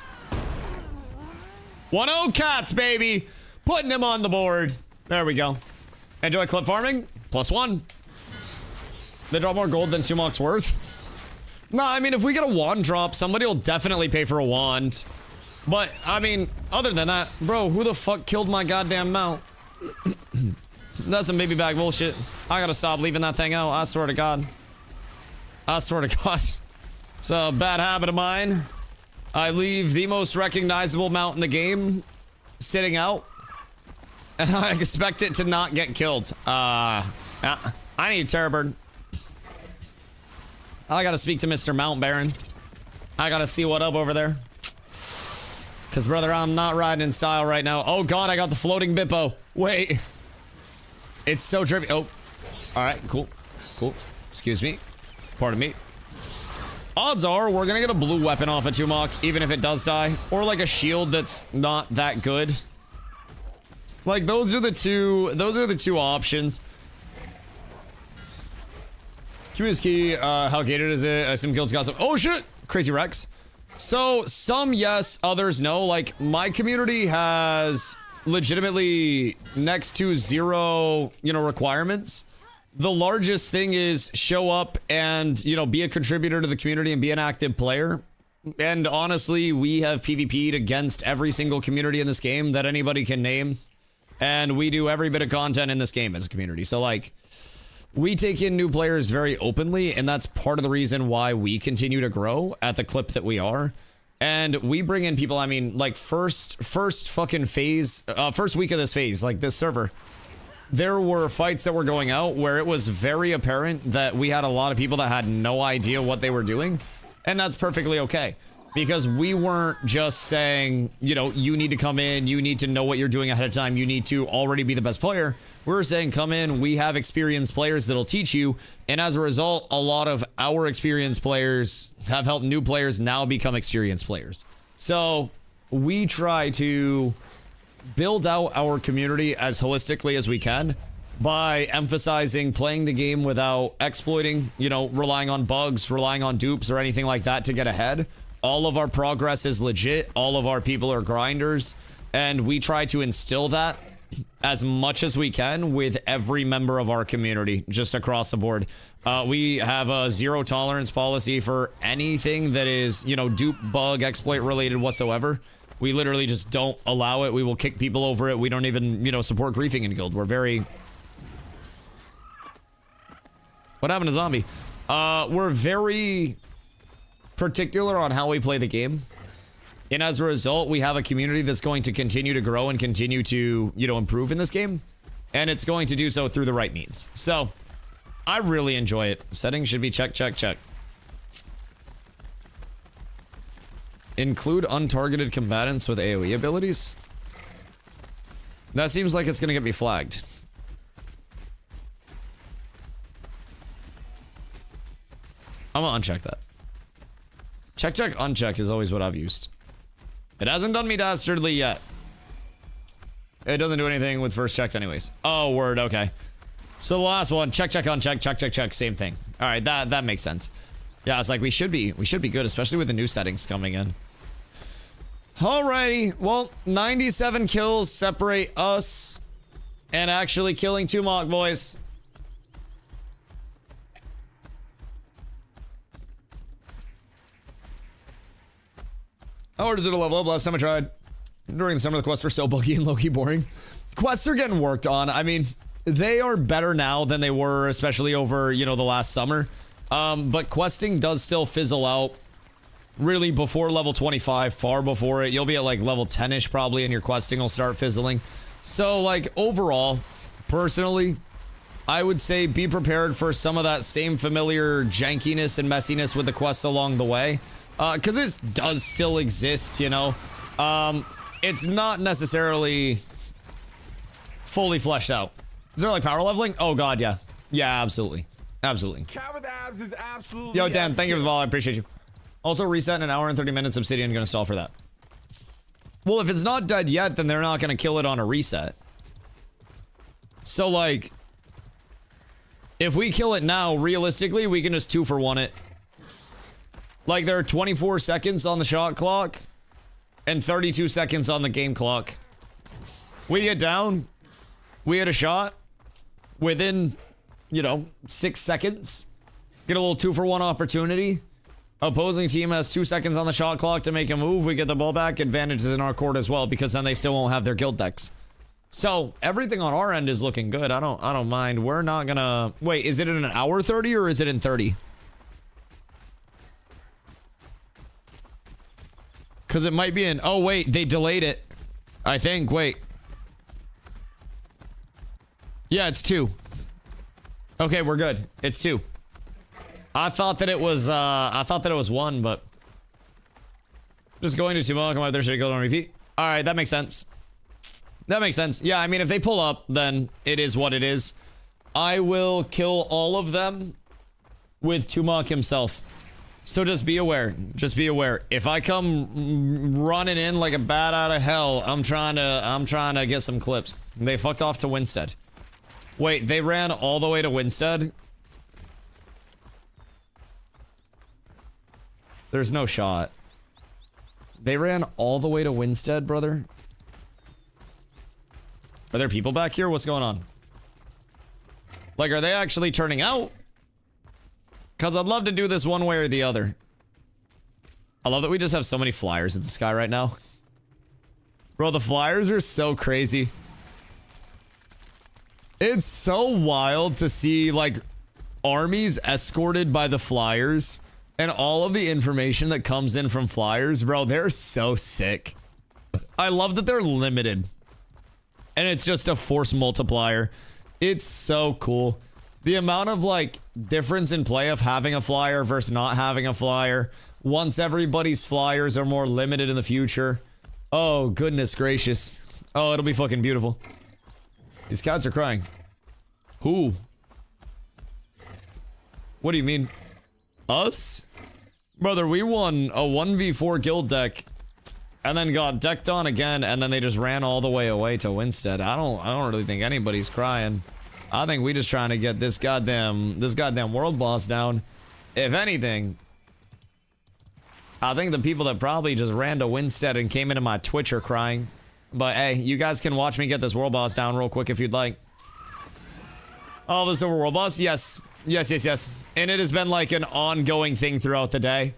1-0 cats, baby. Putting them on the board. There we go. Enjoy clip farming. +1. They draw more gold than Tumok's worth. No, I mean, if we get a wand drop, somebody will definitely pay for a wand. But, I mean, other than that, bro, who the fuck killed my goddamn mount? That's some baby bag bullshit. I gotta stop leaving that thing out. I swear to God. I swear to God. It's a bad habit of mine. I leave the most recognizable mount in the game sitting out. And I expect it to not get killed. I need Terrorbird. I gotta speak to Mr. Mount Baron. I gotta see what up over there. Cause brother, I'm not riding in style right now. Oh God, I got the floating Bippo. Wait. It's so trippy. Oh. Alright, cool. Cool. Excuse me. Pardon me. Odds are we're gonna get a blue weapon off of Tumok, even if it does die. Or like a shield that's not that good. Like those are the two options. Community key, how gated is it? Some guilds got some. Oh shit! Crazy Rex. So some yes, others no. Like my community has legitimately next to 0, requirements. The largest thing is show up and, be a contributor to the community and be an active player. And honestly, we have PvP'd against every single community in this game that anybody can name. And we do every bit of content in this game as a community. So like, we take in new players very openly, and that's part of the reason why we continue to grow at the clip that we are. And we bring in people, I mean, like first fucking phase, first week of this phase, like this server, there were fights that were going out where it was very apparent that we had a lot of people that had no idea what they were doing. And that's perfectly okay. because we weren't just saying, you know, you need to come in, you need to know what you're doing ahead of time, you need to already be the best player. We were saying, come in, we have experienced players that'll teach you. And as a result, a lot of our experienced players have helped new players now become experienced players. So we try to build out our community as holistically as we can by emphasizing playing the game without exploiting, you know, relying on bugs, relying on dupes or anything like that to get ahead. All of our progress is legit. All of our people are grinders. And we try to instill that as much as we can with every member of our community, just across the board. We have a zero tolerance policy for anything that is, you know, dupe, bug, exploit related whatsoever. We literally just don't allow it. We will kick people over it. We don't even, you know, support griefing in guild. We're very... What happened to zombie? We're very particular on how we play the game. And as a result, we have a community that's going to continue to grow and continue to, you know, improve in this game. And it's going to do so through the right means. So, I really enjoy it. Settings should be check, check, check. Include untargeted combatants with AoE abilities. That seems like it's going to get me flagged. I'm gonna uncheck that. Check, check, uncheck is always what I've used. It hasn't done me dastardly yet. It doesn't do anything with first checks anyways. Oh, word, okay. So the last one, check, check, uncheck, check, check, check, same thing. All right, that makes sense. Yeah, it's like we should be good, especially with the new settings coming in. Alrighty, well, 97 kills separate us and actually killing 2 mock boys. How hard is it to level up? Last time I tried, during the summer, the quests were so buggy and low-key boring. Quests are getting worked on. I mean, they are better now than they were, especially over, you know, the last summer. But questing does still fizzle out really before level 25, far before it. You'll be at like level 10-ish probably, and your questing will start fizzling. So, like, overall, personally, I would say be prepared for some of that same familiar jankiness and messiness with the quests along the way. Because this does still exist, you know. It's not necessarily fully fleshed out. Is there like power leveling? Oh god, yeah. Yeah, absolutely. Absolutely. Cat with abs is absolutely. Yo, Dan, thank you for the follow. I appreciate you. Also, reset in an hour and 30 minutes. Obsidian gonna stall for that. Well, if it's not dead yet, then they're not gonna kill it on a reset. So, like, if we kill it now, realistically, we can just 2-for-1 it. Like, there are 24 seconds on the shot clock and 32 seconds on the game clock. We get down, we hit a shot within, you know, 6 seconds. Get a little 2-for-1 opportunity. Opposing team has 2 seconds on the shot clock to make a move. We get the ball back. Advantage is in our court as well, because then they still won't have their guild decks. So everything on our end is looking good. I don't mind. We're not gonna wait. Is it in an hour 30 or is it in 30? Because it might be in... Oh, wait. They delayed it. I think. Wait. Yeah, it's 2. Okay, we're good. It's 2. I thought that it was... I thought that it was 1, but... Just going to 2 more. Come on, there should I go on repeat? Alright, that makes sense. That makes sense. Yeah, I mean, if they pull up, then it is what it is. I will kill all of them with Tumok himself. So just be aware. Just be aware. If I come running in like a bat out of hell, I'm trying to get some clips. They fucked off to Winstead. Wait, they ran all the way to Winstead? There's no shot. They ran all the way to Winstead, brother? Are there people back here? What's going on? Like, are they actually turning out? Because I'd love to do this one way or the other. I love that we just have so many flyers in the sky right now. Bro, the flyers are so crazy. It's so wild to see, like, armies escorted by the flyers. And all of the information that comes in from flyers. Bro, they're so sick. I love that they're limited. And it's just a force multiplier. It's so cool. The amount of, like, difference in play of having a flyer versus not having a flyer. once everybody's flyers are more limited in the future. Oh, goodness gracious. Oh, it'll be fucking beautiful. These cats are crying. Who? What do you mean? Us? Brother, we won a 1v4 guild deck and then got decked on again, and then they just ran all the way away to Winstead. I don't really think anybody's crying. I think we just trying to get this goddamn world boss down. If anything, I think the people that probably just ran to Winstead and came into my Twitch are crying. But hey, you guys can watch me get this world boss down real quick if you'd like. Oh, the silver world boss? Yes. Yes, yes, yes. And it has been like an ongoing thing throughout the day.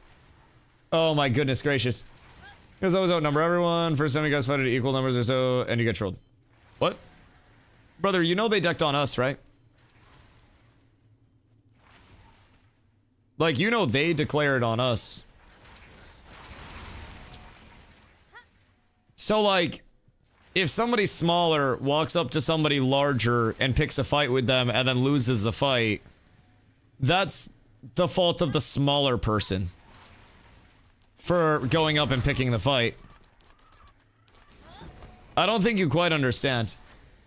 Oh my goodness gracious. Because I always outnumber everyone. First time you guys fight at equal numbers or so, and you get trolled. What? Brother, you know they decked on us, right? Like, you know they declared on us. So, like, if somebody smaller walks up to somebody larger and picks a fight with them and then loses the fight, that's the fault of the smaller person for going up and picking the fight. I don't think you quite understand.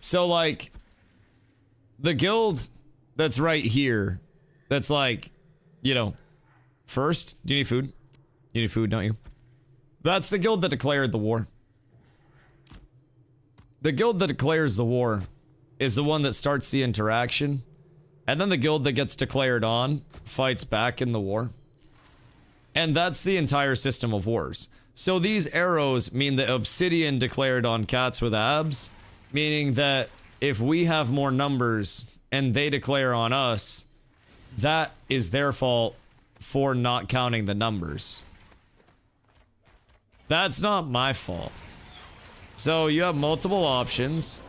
So, like, the guild that's right here, that's like, you know, first, do you need food? You need food, don't you? That's the guild that declared the war. The guild that declares the war is the one that starts the interaction, and then the guild that gets declared on fights back in the war. And that's the entire system of wars. So these arrows mean that Obsidian declared on cats with abs, meaning that if we have more numbers and they declare on us, that is their fault for not counting the numbers. That's not my fault. So you have multiple options.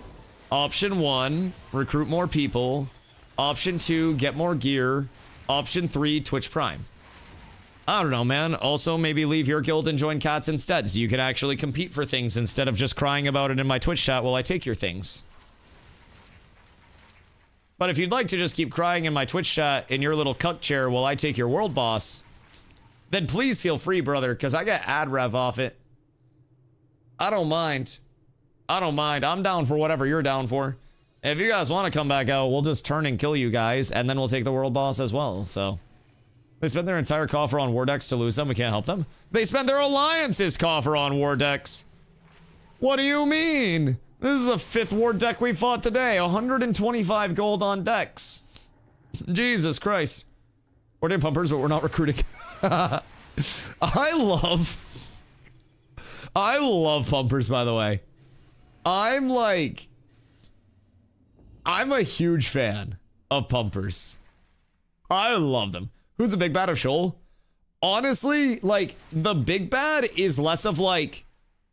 Option 1, recruit more people. Option 2, get more gear. Option 3, Twitch Prime. I don't know, man. Also, maybe leave your guild and join cats instead, so you can actually compete for things instead of just crying about it in my Twitch chat while I take your things. But if you'd like to just keep crying in my Twitch chat in your little cuck chair while I take your world boss, then please feel free, brother, because I get ad rev off it. I don't mind. I don't mind. I'm down for whatever you're down for. If you guys want to come back out, we'll just turn and kill you guys, and then we'll take the world boss as well, so. They spent their entire coffer on war decks to lose them. We can't help them. They spent their alliance's coffer on war decks. What do you mean? This is the 5th war deck we fought today. 125 gold on decks. Jesus Christ. We're doing pumpers, but we're not recruiting. I love pumpers, by the way. I'm a huge fan of pumpers. I love them. Who's the big bad of Shoal? Honestly, like, the big bad is less of, like,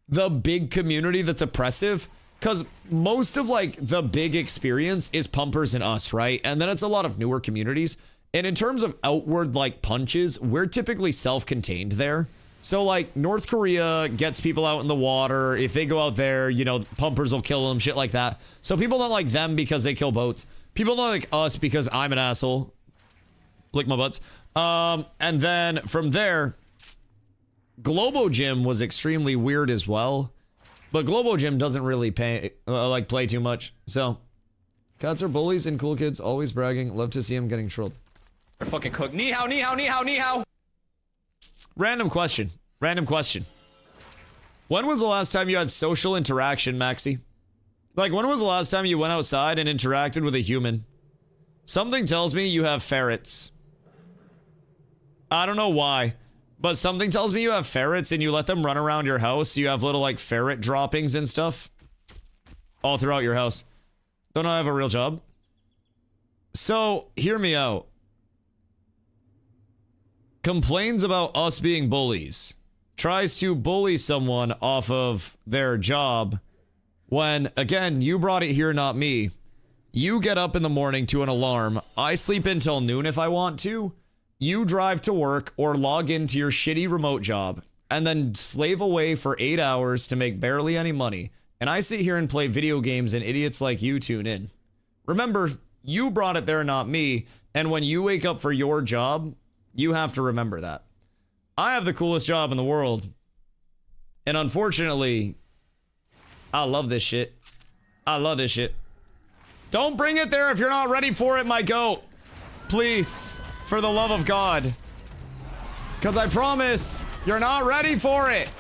the big community that's oppressive. Because most of, like, the big experience is pumpers and us, right? And then it's a lot of newer communities. And in terms of outward, like, punches, we're typically self-contained there. So, like, North Korea gets people out in the water. If they go out there, you know, pumpers will kill them, shit like that. So people don't like them because they kill boats. People don't like us because I'm an asshole. Lick my butts. And then from there, Globo Gym was extremely weird as well. But Globo Gym doesn't really play too much. So, cats are bullies and cool kids always bragging. Love to see them getting trolled. They're fucking cooked. Ni hao, ni hao, ni hao, ni hao. Random question. Random question. When was the last time you had social interaction, Maxi? Like, when was the last time you went outside and interacted with a human? Something tells me you have ferrets. I don't know why, but something tells me you have ferrets and you let them run around your house. You have little, like, ferret droppings and stuff all throughout your house. Don't I have a real job? So, hear me out. Complains about us being bullies. Tries to bully someone off of their job when, again, you brought it here, not me. You get up in the morning to an alarm. I sleep until noon if I want to. You drive to work or log into your shitty remote job and then slave away for 8 hours to make barely any money. And I sit here and play video games and idiots like you tune in. Remember, you brought it there, not me. And when you wake up for your job, you have to remember that. I have the coolest job in the world. And unfortunately, I love this shit. I love this shit. Don't bring it there if you're not ready for it, my goat. Please, for the love of God. Because I promise, you're not ready for it.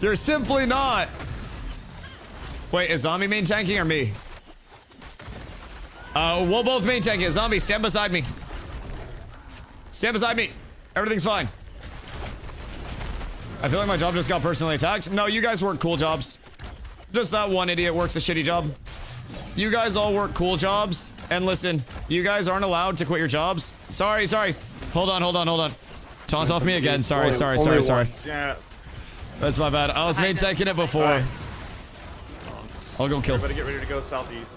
You're simply not. Wait, is zombie main tanking or me? We'll both main tank it. Zombie, stand beside me. Stand beside me. Everything's fine. I feel like my job just got personally attacked. No, you guys work cool jobs. Just that one idiot works a shitty job. You guys all work cool jobs. And listen, you guys aren't allowed to quit your jobs. Sorry. Hold on. Taunt off me again. Sorry. Yeah. That's my bad. I was main tanking it before. Right. I'll go kill. Everybody get ready to go southeast.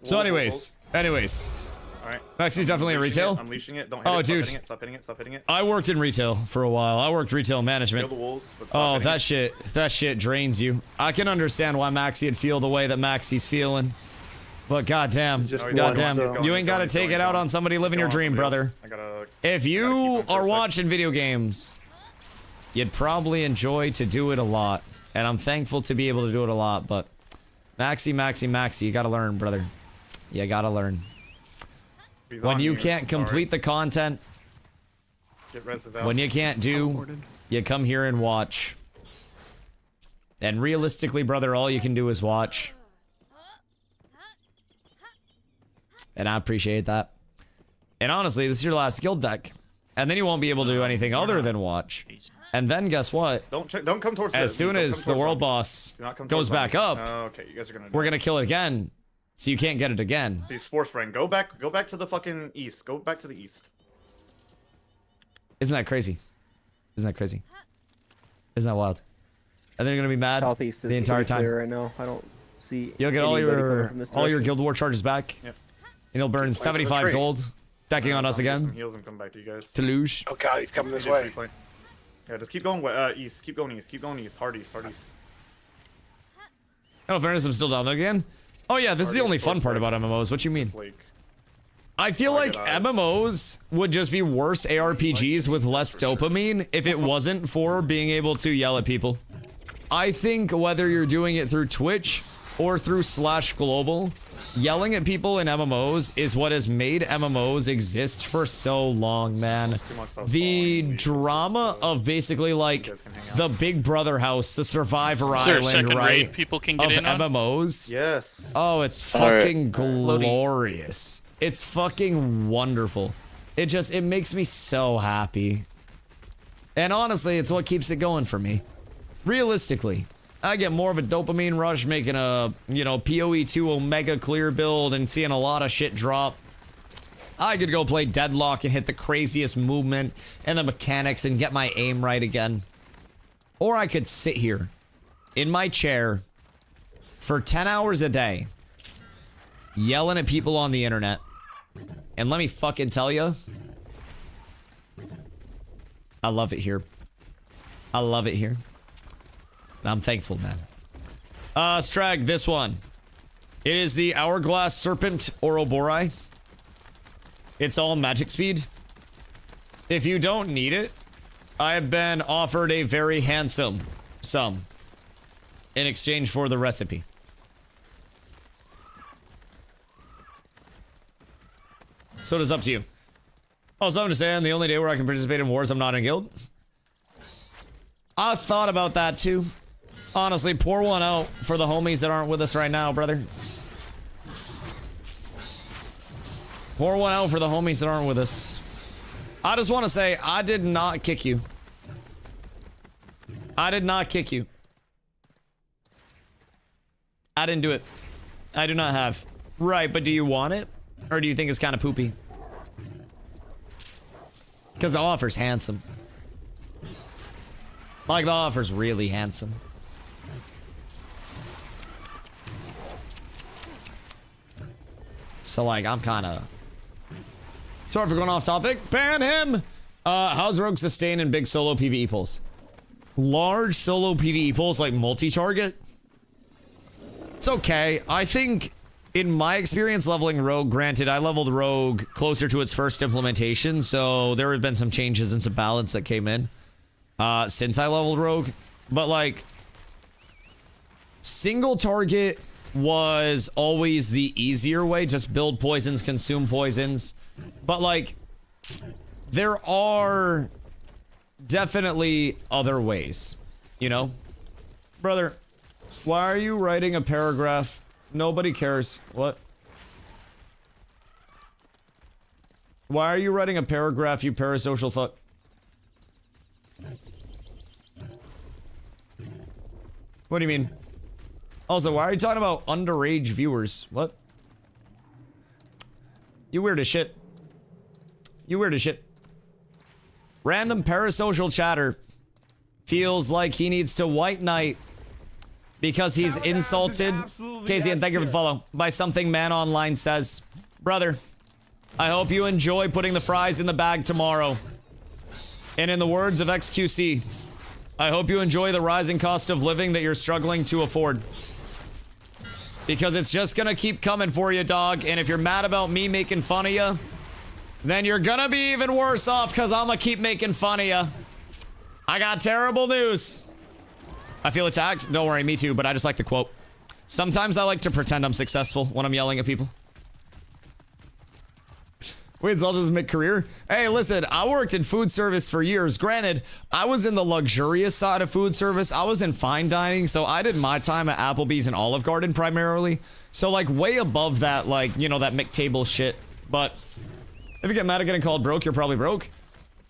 So anyways. Alright. Maxi's definitely in retail. Unleashing it. Don't hit it. Stop hitting it. I worked in retail for a while. I worked retail management. Kill the wolves, but stop that shit drains you. I can understand why Maxi'd feel the way that Maxi's feeling. But goddamn, you ain't gotta take it out on somebody living your dream, brother. If you are watching video games, you'd probably enjoy to do it a lot. And I'm thankful to be able to do it a lot, but Maxi, you gotta learn, brother. You gotta learn. When you can't complete the content, when you can't do, you come here and watch. And realistically, brother, all you can do is watch. And I appreciate that. And honestly, this is your last guild deck. And then you won't be able to do anything other than watch. And then guess what? Don't come towards As soon as the world boss goes back up, okay, you guys are gonna. We're gonna kill it again, so you can't get it again. See, Force Friend, go back to the fucking east. Go back to the east. Isn't that crazy? Isn't that wild? And then you're gonna be mad Southeast is the entire time. Right now, I don't see. You'll get all your Guild War charges back. Yep. And you'll burn 75 gold, decking on us again. Heals and come back to you guys. To luge. Oh god, he's coming this way. Yeah, just keep going east. Keep going east. Hard east. Oh, fairness, I'm still down there again. Oh yeah, this is the only fun part about MMOs. What you mean? I feel like MMOs would just be worse ARPGs with less dopamine if it wasn't for being able to yell at people. I think whether you're doing it through Twitch or through /global, yelling at people in MMOs is what has made MMOs exist for so long, man. The drama of basically like the Big Brother house, the Survivor Island, right? People can get of in on? MMOs. Yes. Oh, it's fucking glorious. It's fucking wonderful. It makes me so happy. And honestly, it's what keeps it going for me. Realistically, I get more of a dopamine rush making a, PoE2 Omega clear build and seeing a lot of shit drop. I could go play Deadlock and hit the craziest movement and the mechanics and get my aim right again. Or I could sit here in my chair for 10 hours a day yelling at people on the internet. And let me fucking tell you, I love it here. I love it here. I'm thankful, man. Strag, this one. It is the Hourglass Serpent Ouroboros. It's all magic speed. If you don't need it, I have been offered a very handsome sum in exchange for the recipe. So it is up to you. Also, I'm understand the only day where I can participate in wars, I'm not in guild. I thought about that too. Honestly, pour one out for the homies that aren't with us right now, brother. Pour one out for the homies that aren't with us. I just want to say, I did not kick you. I did not kick you. I didn't do it. I do not have. Right, but do you want it? Or do you think it's kind of poopy? Because the offer's handsome. Like, the offer's really handsome. So, like, I'm kind of... Sorry for going off topic. Ban him! How's Rogue sustain in big solo PvE pulls? Large solo PvE pulls, like multi-target? It's okay. I think in my experience leveling Rogue, granted, I leveled Rogue closer to its first implementation, so there have been some changes and some balance that came in since I leveled Rogue. But, like, single target was always the easier way. Just build poisons, consume poisons. But, like, there are definitely other ways, you know? Brother, why are you writing a paragraph? Nobody cares. What? Why are you writing a paragraph, you parasocial fuck? What do you mean? Also, why are you talking about underage viewers? What? You weird as shit. You weird as shit. Random parasocial chatter feels like he needs to white knight because he's insulted. Casey, and thank you for the follow. By something man online says. Brother, I hope you enjoy putting the fries in the bag tomorrow. And in the words of XQC, I hope you enjoy the rising cost of living that you're struggling to afford. Because it's just gonna keep coming for you, dog. And if you're mad about me making fun of you, then you're gonna be even worse off because I'm gonna keep making fun of you. I got terrible news. I feel attacked. Don't worry, me too, but I just like the quote. Sometimes I like to pretend I'm successful when I'm yelling at people. Wait, it's all just mid-career? Hey, listen, I worked in food service for years. Granted, I was in the luxurious side of food service. I was in fine dining, so I did my time at Applebee's and Olive Garden primarily. So, like, way above that, like, you know, that McTable shit. But if you get mad at getting called broke, you're probably broke.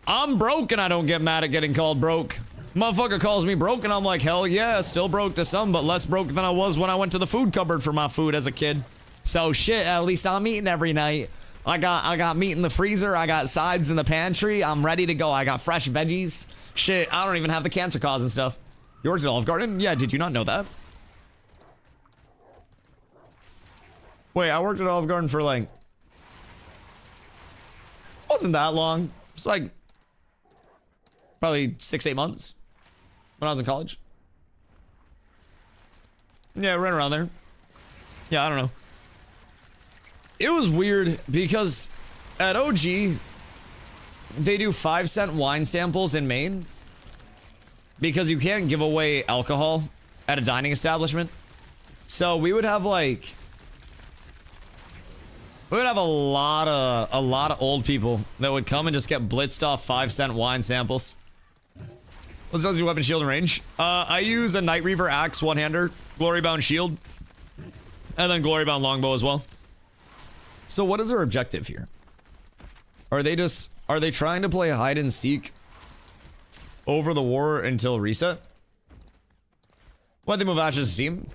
I'm broke and I don't get mad at getting called broke. Motherfucker calls me broke and I'm like, hell yeah, still broke to some, but less broke than I was when I went to the food cupboard for my food as a kid. So shit, at least I'm eating every night. I got meat in the freezer. I got sides in the pantry. I'm ready to go. I got fresh veggies. Shit, I don't even have the cancer causing stuff. You worked at Olive Garden? Yeah, did you not know that? Wait, I worked at Olive Garden for like... wasn't that long. It's like... probably 6-8 months. When I was in college. Yeah, right around there. Yeah, I don't know. It was weird because at OG, they do 5-cent wine samples in Maine because you can't give away alcohol at a dining establishment. So we would have like, we would have a lot of old people that would come and just get blitzed off 5-cent wine samples. What does your weapon, shield, and range? I use a Night Reaver axe, one-hander, glory-bound shield, and then glory-bound longbow as well. So what is their objective here? Are they trying to play hide and seek over the war until reset? Why'd they move Ashes to Steam?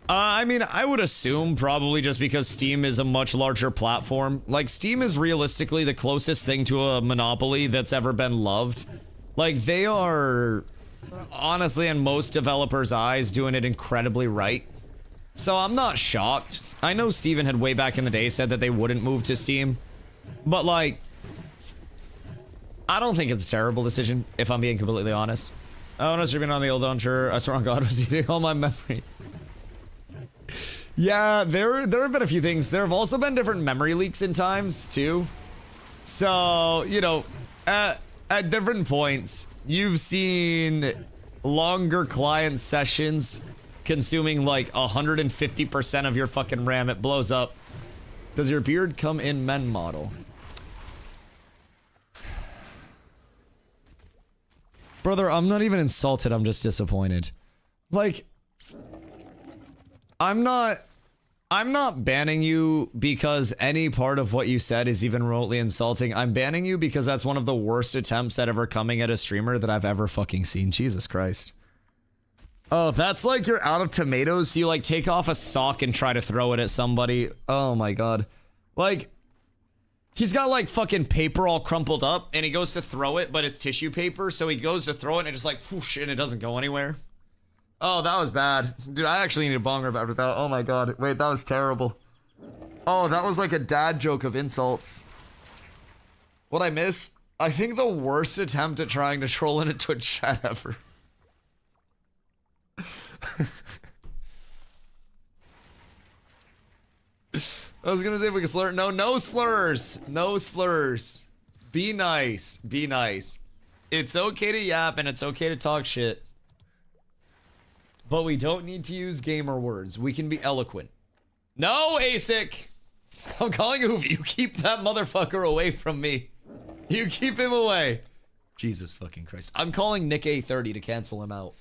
I mean, I would assume probably just because Steam is a much larger platform. Like, Steam is realistically the closest thing to a monopoly that's ever been loved. Like, they are, honestly, in most developers' eyes, doing it incredibly right. So I'm not shocked. I know Steven had way back in the day said that they wouldn't move to Steam. But, like, I don't think it's a terrible decision, if I'm being completely honest. Oh, no, streaming on the old launcher. I swear on God, was eating all my memory. Yeah, there have been a few things. There have also been different memory leaks in times, too. So, you know, at different points, you've seen longer client sessions consuming like 150% of your fucking RAM. It blows up. Does your beard come in men model? Brother, I'm not even insulted. I'm just disappointed. Like, I'm not banning you because any part of what you said is even remotely insulting. I'm banning you because that's one of the worst attempts at ever coming at a streamer that I've ever fucking seen. Jesus Christ. Oh, that's like you're out of tomatoes, so you like take off a sock and try to throw it at somebody. Oh my God. Like, he's got like fucking paper all crumpled up and he goes to throw it, but it's tissue paper. So he goes to throw it and it just like whoosh and it doesn't go anywhere. Oh, that was bad. Dude, I actually need a bong rip after that. Oh my God. Wait, that was terrible. Oh, that was like a dad joke of insults. What'd I miss? I think the worst attempt at trying to troll in a Twitch chat ever. I was gonna say if we could slur. No, no slurs. No slurs. Be nice. Be nice. It's okay to yap and it's okay to talk shit. But we don't need to use gamer words. We can be eloquent. No, ASIC! I'm calling Hoovy. You keep that motherfucker away from me. You keep him away. Jesus fucking Christ. I'm calling Nick A30 to cancel him out.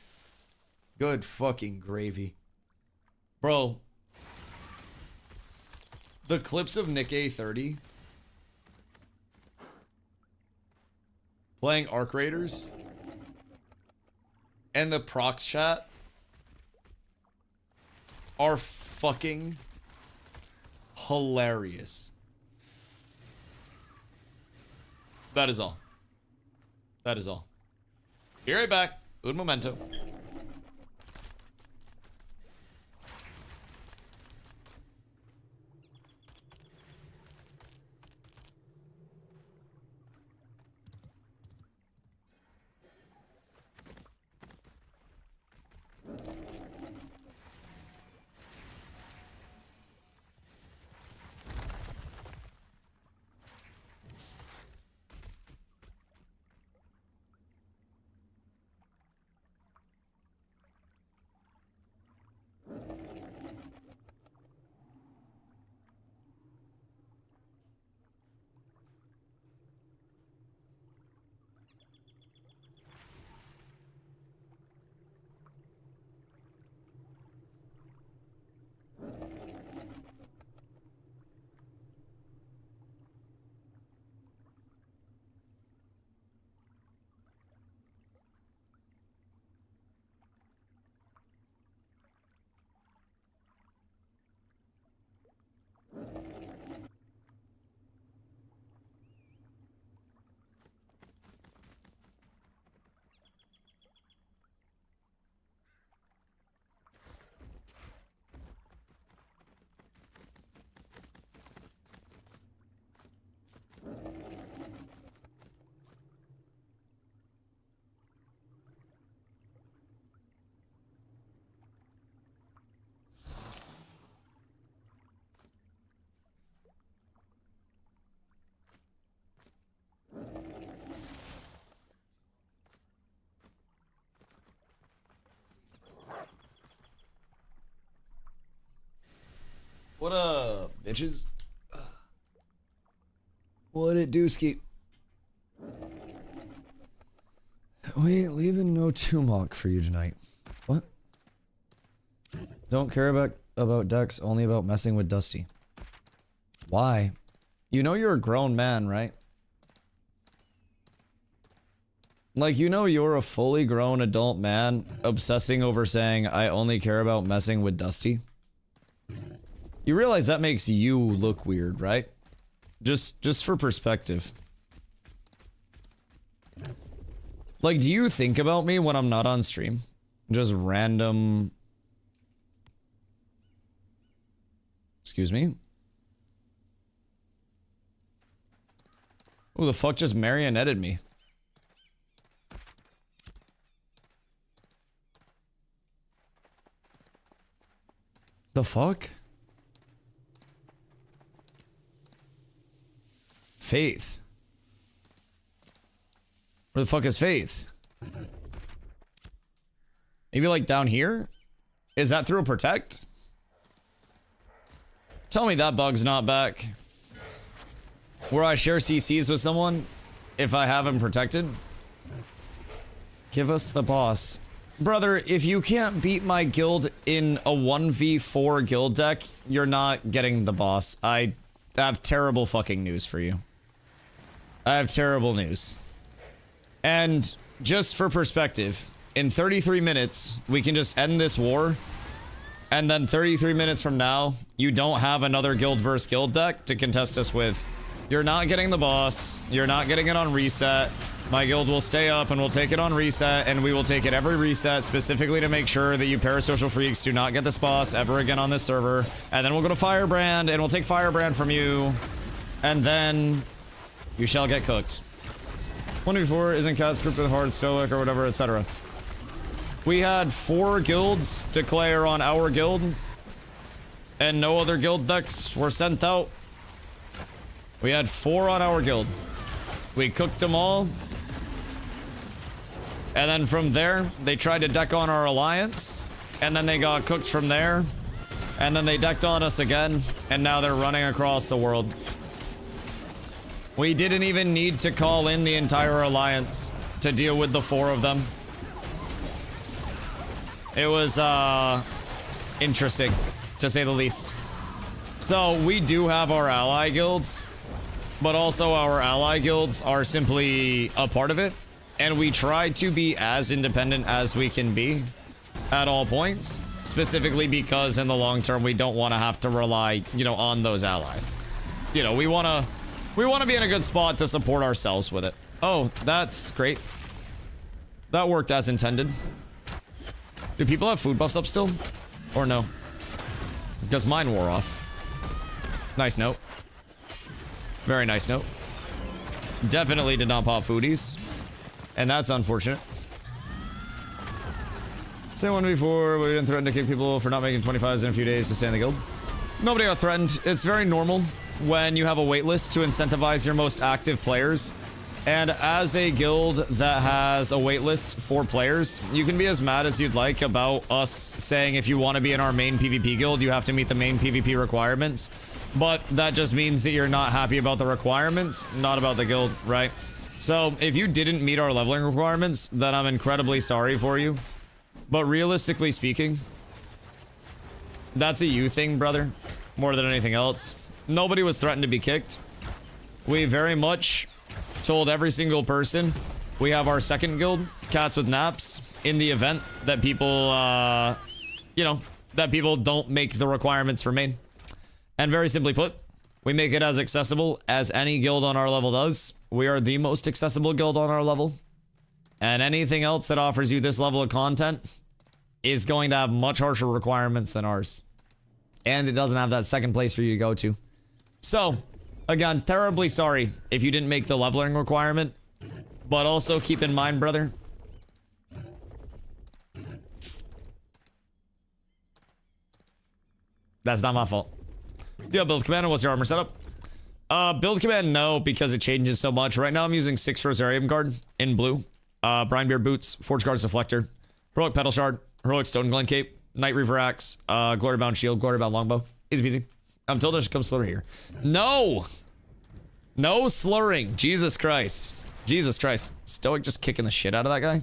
Good fucking gravy. Bro. The clips of Nick A30 playing Arc Raiders and the procs chat are fucking hilarious. That is all. That is all. Be right back. Un momento. What up, bitches? What it do, Ski? We ain't leaving no Tumok for you tonight. What? Don't care about Dex, only about messing with Dusty. Why? You know you're a grown man, right? Like, you know you're a fully grown adult man obsessing over saying, I only care about messing with Dusty? You realize that makes you look weird, right? Just for perspective. Like, do you think about me when I'm not on stream? Just random... Excuse me? Who the fuck just marionetted me? The fuck? Faith. Where the fuck is Faith? Maybe like down here? Is that through a protect? Tell me that bug's not back. Where I share CCs with someone if I have him protected? Give us the boss. Brother, if you can't beat my guild in a 1v4 guild deck, you're not getting the boss. I have terrible fucking news for you. I have terrible news. And just for perspective, in 33 minutes, we can just end this war. And then 33 minutes from now, you don't have another guild versus guild deck to contest us with. You're not getting the boss. You're not getting it on reset. My guild will stay up and we'll take it on reset, and we will take it every reset specifically to make sure that you parasocial freaks do not get this boss ever again on this server. And then we'll go to Firebrand and we'll take Firebrand from you. And then you shall get cooked. 1v4 isn't cat script with hard stoic or whatever, etc. We had 4 guilds declare on our guild. and no other guild decks were sent out. We had 4 on our guild. We cooked them all. And then from there, they tried to deck on our alliance. And then they got cooked from there. And then they decked on us again. And now they're running across the world. We didn't even need to call in the entire alliance to deal with the 4 of them. It was, interesting, to say the least. So, we do have our ally guilds. But also our ally guilds are simply a part of it. And we try to be as independent as we can be at all points. Specifically because in the long term, we don't want to have to rely, you know, on those allies. You know, we want to be in a good spot to support ourselves with it. Oh, that's great. That worked as intended. Do people have food buffs up still? Or no? Because mine wore off. Nice note. Very nice note. Definitely did not pop foodies. And that's unfortunate. Say one before, we didn't threaten to kick people for not making 25s in a few days to stay in the guild. Nobody got threatened. It's very normal when you have a waitlist to incentivize your most active players. And as a guild that has a waitlist for players, you can be as mad as you'd like about us saying if you want to be in our main PvP guild, you have to meet the main PvP requirements. But that just means that you're not happy about the requirements, not about the guild, right? So, if you didn't meet our leveling requirements, then I'm incredibly sorry for you. But realistically speaking, that's a you thing, brother, more than anything else. Nobody was threatened to be kicked. We very much told every single person we have our second guild, Cats with Naps, in the event that people, you know, that people don't make the requirements for main. And very simply put, we make it as accessible as any guild on our level does. We are the most accessible guild on our level. And anything else that offers you this level of content is going to have much harsher requirements than ours. And it doesn't have that second place for you to go to. So, again, terribly sorry if you didn't make the leveling requirement. But also keep in mind, brother, that's not my fault. Yeah, build command, what's your armor setup? Build command, no, because it changes so much. Right now I'm using 6 Rosarium Guard in blue. Brinebeard Boots, Forge Guards Deflector, Heroic Petal Shard, Heroic Stone Glen Cape, Night Reaver Axe, Glory Bound Shield, Glory Bound Longbow. Easy peasy. Tilda should come slur here. No! No slurring. Jesus Christ. Jesus Christ. Stoic just kicking the shit out of that guy.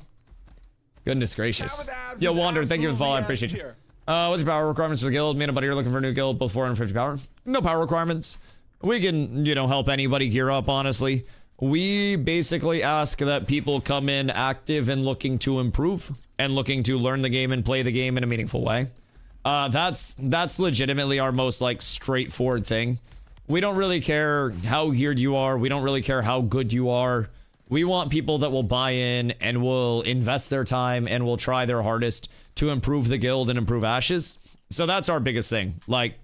Goodness gracious. Yo, Wander, thank you for the follow. I appreciate you. What's your power requirements for the guild? Me and a buddy are looking for a new guild, both 450 power. No power requirements. We can, you know, help anybody gear up, honestly. We basically ask that people come in active and looking to improve and looking to learn the game and play the game in a meaningful way. That's legitimately our most, like, straightforward thing. We don't really care how geared you are. We don't really care how good you are. We want people that will buy in and will invest their time and will try their hardest to improve the guild and improve Ashes. So that's our biggest thing. Like,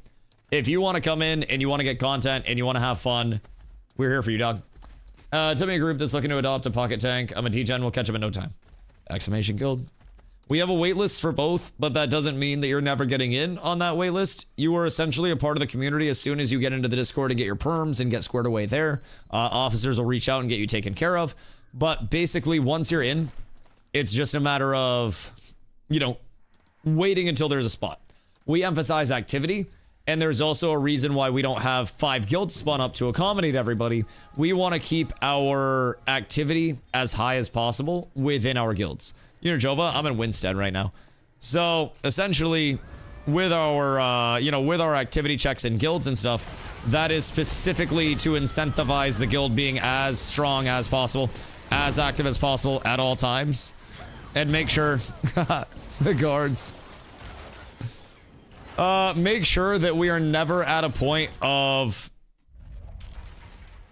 if you want to come in and you want to get content and you want to have fun, we're here for you, dog. Tell me a group that's looking to adopt a pocket tank. I'm a D-Gen. We'll catch up in no time. Exclamation guild. We have a waitlist for both, but that doesn't mean that you're never getting in on that waitlist. You are essentially a part of the community as soon as you get into the Discord and get your perms and get squared away there. Officers will reach out and get you taken care of. But basically, once you're in, it's just a matter of, you know, waiting until there's a spot. We emphasize activity, and there's also a reason why we don't have 5 guilds spun up to accommodate everybody. We want to keep our activity as high as possible within our guilds. You know, Jova, I'm in Winstead right now. So, essentially, with our, you know, with our activity checks and guilds and stuff, that is specifically to incentivize the guild being as strong as possible, as active as possible at all times, and make sure, the guards, make sure that we are never at a point of,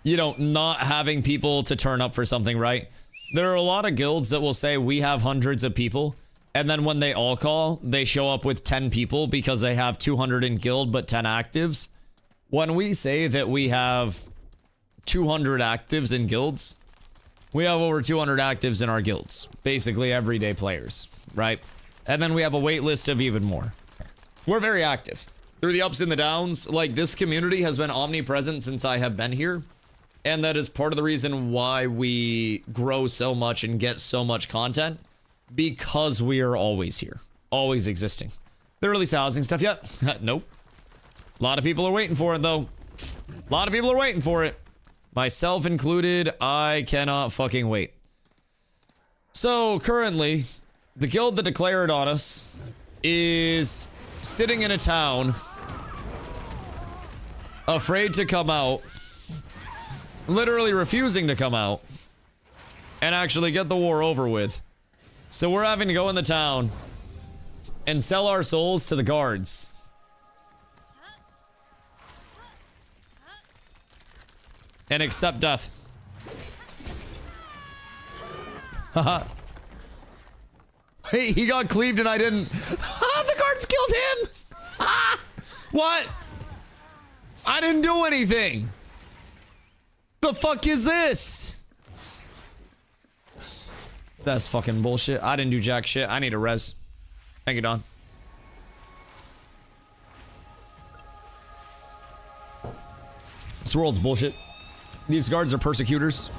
you know, not having people to turn up for something, right? There are a lot of guilds that will say we have hundreds of people, and then when they all call, they show up with 10 people because they have 200 in guild but 10 actives. When we say that we have 200 actives in guilds, we have over 200 actives in our guilds. Basically everyday players, right? And then we have a wait list of even more. We're very active. through the ups and the downs, like this community has been omnipresent since I have been here. And that is part of the reason why we grow so much and get so much content, because we are always here, always existing. They released the housing stuff yet? Nope. A lot of people are waiting for it though. A lot of people are waiting for it. Myself included, I cannot fucking wait. So currently, the guild that declared on us is sitting in a town, afraid to come out, literally refusing to come out and actually get the war over with. So we're having to go in the town and sell our souls to the guards. And accept death. Haha. Hey, he got cleaved and I didn't. Ah, the guards killed him. Ah, what? I didn't do anything. The fuck is this? That's fucking bullshit. I didn't do jack shit. I need a res. Thank you, Don. This world's bullshit. These guards are persecutors.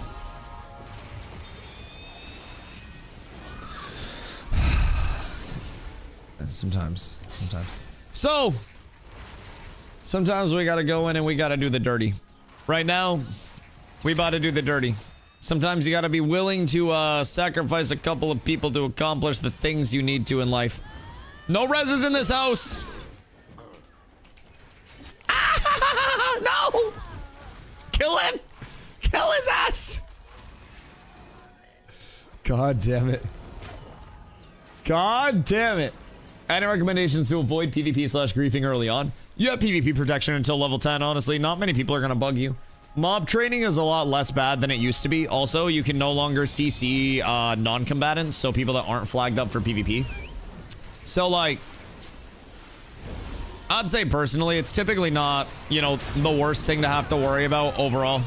Sometimes. So, sometimes we gotta go in and we gotta do the dirty. Right now, we about to do the dirty. Sometimes you gotta be willing to sacrifice a couple of people to accomplish the things you need to in life. No reses in this house! Ah, no! Kill him! Kill his ass! God damn it. God damn it. Any recommendations to avoid PvP/griefing early on? You have PvP protection until level 10, honestly. Not many people are gonna bug you. Mob training is a lot less bad than it used to be. Also, you can no longer CC non-combatants, so people that aren't flagged up for PvP. So, like, I'd say personally, it's typically not, you know, the worst thing to have to worry about overall.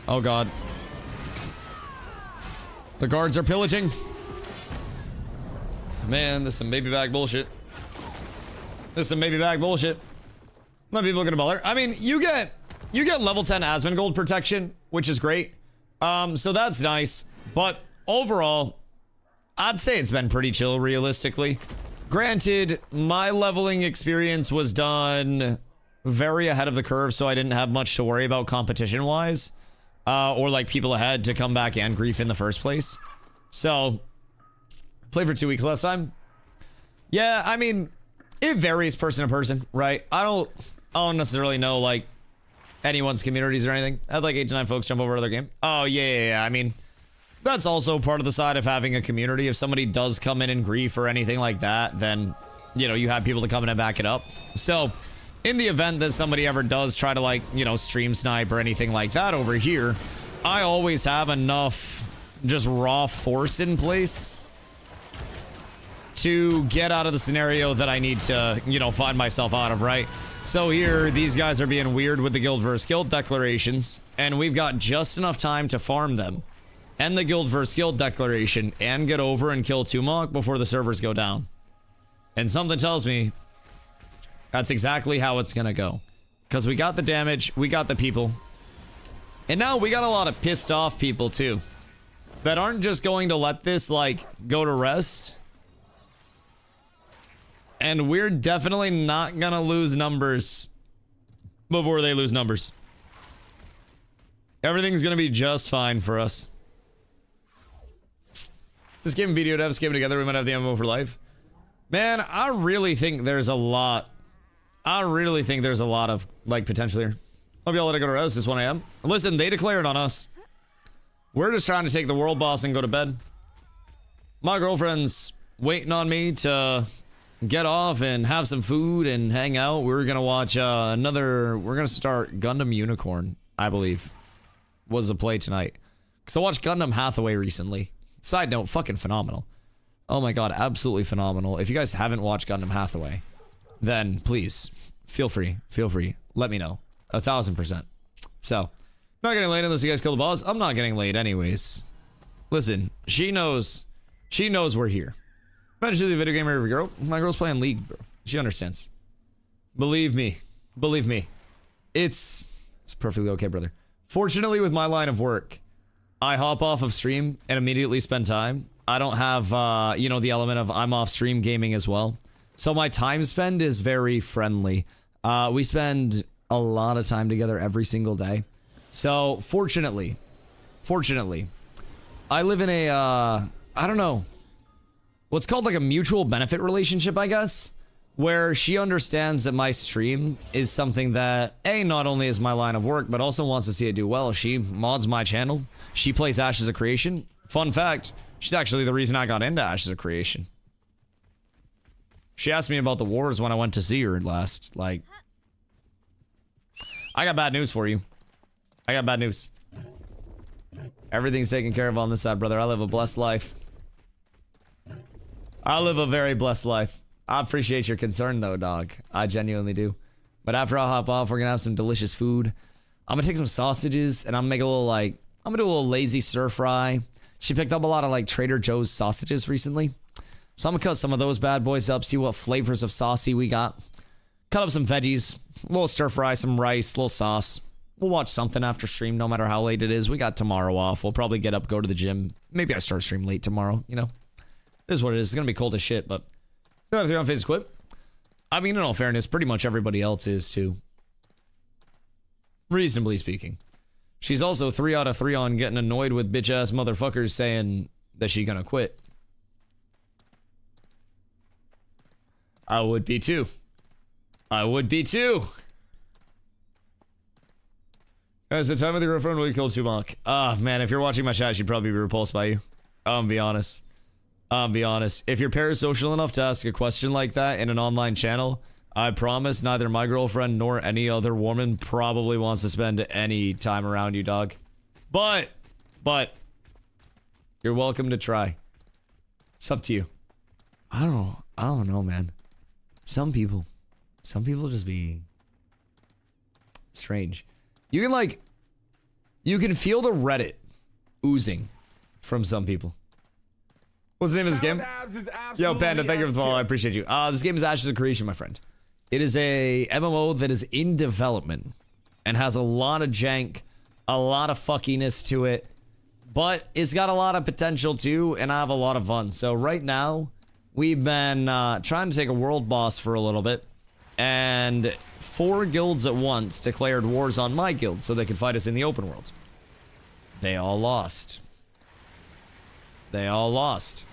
Oh, God. The guards are pillaging. Man, this is some baby bag bullshit. This is some baby bag bullshit. Not people gonna bother. I mean, you get level 10 Asmon gold protection, which is great. So that's nice. But overall, I'd say it's been pretty chill, realistically. Granted, my leveling experience was done very ahead of the curve, so I didn't have much to worry about competition-wise. Or like people ahead to come back and grief in the first place. So, played for 2 weeks last time. Yeah, I mean, it varies person to person, right? I don't necessarily know, like, anyone's communities or anything. I had like 8 to 9 folks jump over to their game. Oh, yeah. I mean, that's also part of the side of having a community. If somebody does come in and grief or anything like that, then, you know, you have people to come in and back it up. So, in the event that somebody ever does try to, like, you know, stream snipe or anything like that over here, I always have enough just raw force in place to get out of the scenario that I need to, you know, find myself out of, right? So here, these guys are being weird with the guild versus guild declarations, and we've got just enough time to farm them, end the guild versus guild declaration, and get over and kill Tumok before the servers go down. And something tells me that's exactly how it's gonna go. Because we got the damage, we got the people, and now we got a lot of pissed off people too, that aren't just going to let this, like, go to rest. And we're definitely not gonna lose numbers before they lose numbers. Everything's gonna be just fine for us. This game and video devs came together, we might have the MMO for life. Man, I really think there's a lot. I really think there's a lot of, like, potential here. Hope y'all let it go to rest. This 1 a.m. Listen, they declared on us. We're just trying to take the world boss and go to bed. My girlfriend's waiting on me to get off and have some food and hang out. We're gonna watch we're gonna start Gundam Unicorn, I believe, was the play tonight. Because I watched Gundam Hathaway recently. Side note, fucking phenomenal. Oh my god, absolutely phenomenal. If you guys haven't watched Gundam Hathaway, then please, feel free, let me know. 1000%. So, not getting late unless you guys kill the boss. I'm not getting late anyways. Listen, she knows we're here. Imagine she's a video gamer every girl. My girl's playing League, bro. She understands. Believe me. Believe me. It's perfectly okay, brother. Fortunately, with my line of work, I hop off of stream and immediately spend time. I don't have, you know, the element of I'm off stream gaming as well. So my time spend is very friendly. We spend a lot of time together every single day. So fortunately, I live in a, I don't know, what's called like a mutual benefit relationship, I guess, where she understands that my stream is something that, A, not only is my line of work, but also wants to see it do well. She mods my channel. She plays Ashes of Creation. Fun fact, she's actually the reason I got into Ashes of Creation. She asked me about the wars when I went to see her last. Like, I got bad news for you. I got bad news. Everything's taken care of on this side, brother. I live a blessed life. I live a very blessed life. I appreciate your concern, though, dog. I genuinely do. But after I hop off, we're gonna have some delicious food. I'm gonna take some sausages, and I'm gonna make a little, like, I'm gonna do a little lazy stir fry. She picked up a lot of, like, Trader Joe's sausages recently. So I'm gonna cut some of those bad boys up, see what flavors of saucy we got. Cut up some veggies, a little stir fry, some rice, a little sauce. We'll watch something after stream, no matter how late it is. We got tomorrow off. We'll probably get up, go to the gym. Maybe I start stream late tomorrow, you know. It is what it is. It's gonna be cold as shit, but got 3 on face quit. I mean, in all fairness, pretty much everybody else is too. Reasonably speaking. She's also 3 out of 3 on getting annoyed with bitch ass motherfuckers saying that she gonna quit. I would be too. I would be too. Guys, the time of the girlfriend will kill Tumok. Ah, man, if you're watching my chat, she'd probably be repulsed by you. I'll be honest. I'll be honest. If you're parasocial enough to ask a question like that in an online channel, I promise neither my girlfriend nor any other woman probably wants to spend any time around you, dog. But, you're welcome to try. It's up to you. I don't know, man. Some people just be strange. You can feel the Reddit oozing from some people. What's the name of this game? Yo, Panda, thank you for the follow. I appreciate you. This game is Ashes of Creation, my friend. It is a MMO that is in development and has a lot of jank, a lot of fuckiness to it, but it's got a lot of potential too, and I have a lot of fun. So right now, we've been trying to take a world boss for a little bit, and 4 guilds at once declared wars on my guild so they could fight us in the open world. They all lost. They all lost.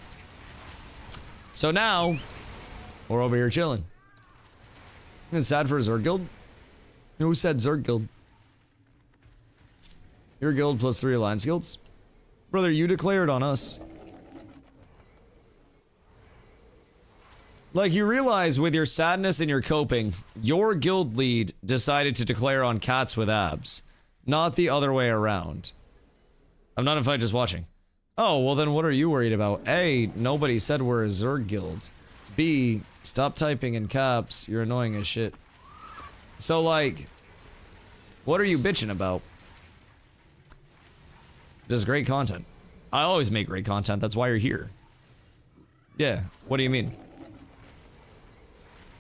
So now, we're over here chilling. It's sad for Zerg Guild. Who said Zerg Guild? Your guild plus 3 alliance guilds? Brother, you declared on us. Like, you realize with your sadness and your coping, your guild lead decided to declare on cats with abs, not the other way around. I'm not invited, just watching. Oh, well then what are you worried about? A, nobody said we're a Zerg guild. B, stop typing in caps, you're annoying as shit. So like, what are you bitching about? Just great content. I always make great content, that's why you're here. Yeah, what do you mean?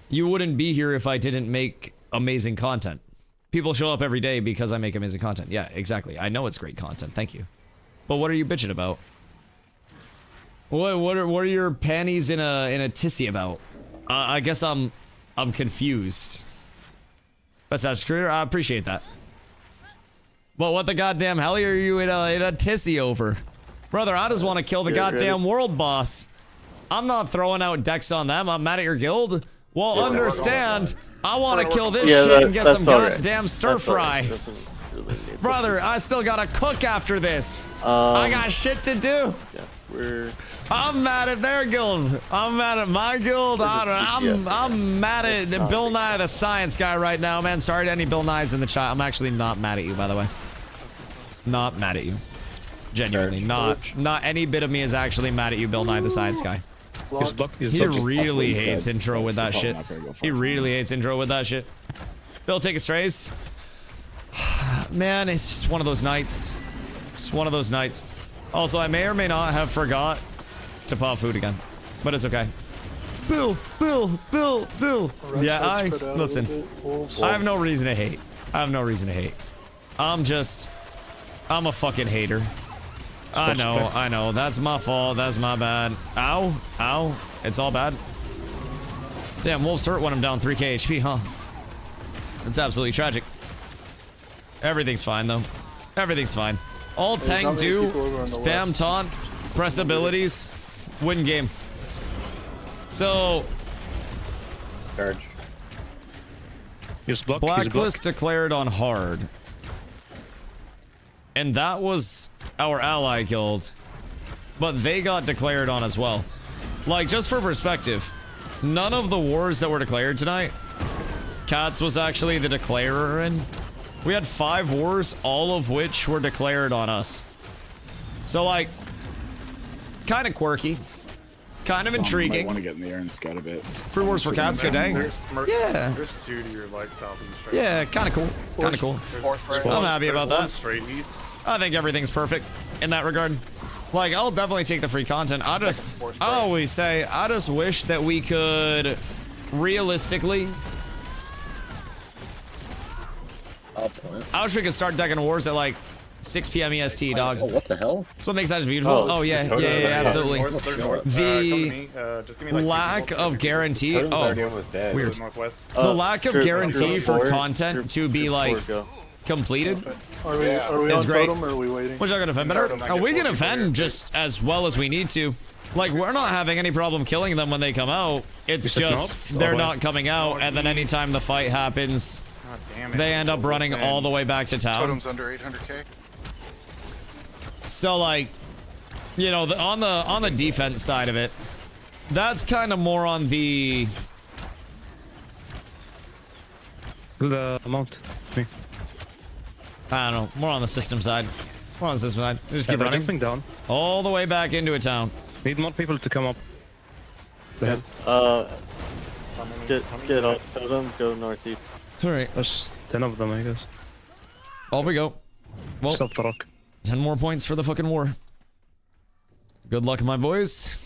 You wouldn't be here if I didn't make amazing content. People show up every day because I make amazing content. Yeah, exactly. I know it's great content, thank you. But what are you bitching about? What are your panties in a tissy about? I guess I'm confused. That's not true. I appreciate that. But what the goddamn hell are you in a tissy over? Brother, I just want to kill the goddamn world boss. I'm not throwing out decks on them. I'm mad at your guild. Well, understand, I want to kill this shit and get some goddamn stir fry. Brother, I still gotta cook after this. I got shit to do. Yeah, I'm mad at their guild. I'm mad at my guild. I'm mad at Bill Nye the Science Guy right now, man. Sorry to any Bill Nyes in the chat. I'm actually not mad at you, by the way. Not mad at you. Genuinely, not any bit of me is actually mad at you, Bill Nye the Science Guy. He really hates intro with that shit. He really hates intro with that shit. Bill, take a strays. Man, it's just one of those nights. It's one of those nights. Also, I may or may not have forgot to pop food again, but it's okay. Bill. Yeah, listen. I have no reason to hate. I'm a fucking hater. I know. That's my fault. That's my bad. Ow. It's all bad. Damn, Wolf's hurt when I'm down 3k HP, huh? It's absolutely tragic. Everything's fine, though. Everything's fine. All tank do, spam taunt, press abilities, win game. So... Charge. Use block. Blacklist declared on hard. And that was our ally guild. But they got declared on as well. Like, just for perspective, none of the wars that were declared tonight, Cats was actually the declarer in. We had 5 wars, all of which were declared on us. So, like, kind of quirky. Kind of intriguing. I want to get in the air and scout a bit. Free wars for Cats, good day. Yeah. There's 2 to your like southeast. Right Yeah, kind of cool. Kind of cool. I'm happy about that. Straight east. I think everything's perfect in that regard. Like, I'll definitely take the free content. I always say, I just wish that we could realistically... I wish we could start decking wars at like 6 p.m. EST, dog. Oh, what the hell? That's what makes that beautiful. Oh, yeah, absolutely. The lack of guarantee. Oh, weird. The lack of guarantee for content to be like completed is great. Or are we waiting? Which I can defend better. We can defend just as well as we need to. Like, we're not having any problem killing them when they come out. It's just they're not coming out, and then anytime the fight happens, they end up running all the way back to town. Totem's under 800k. So, like, you know, on the defense side of it, that's kind of more on the amount. I don't know, more on the system side. More on the system side. Just keep running jumping down all the way back into a town. Need more people to come up. Get off totem, go northeast. All right. There's 10 of them, I guess. Off we go. Well, stop the rock. 10 more points for the fucking war. Good luck, my boys.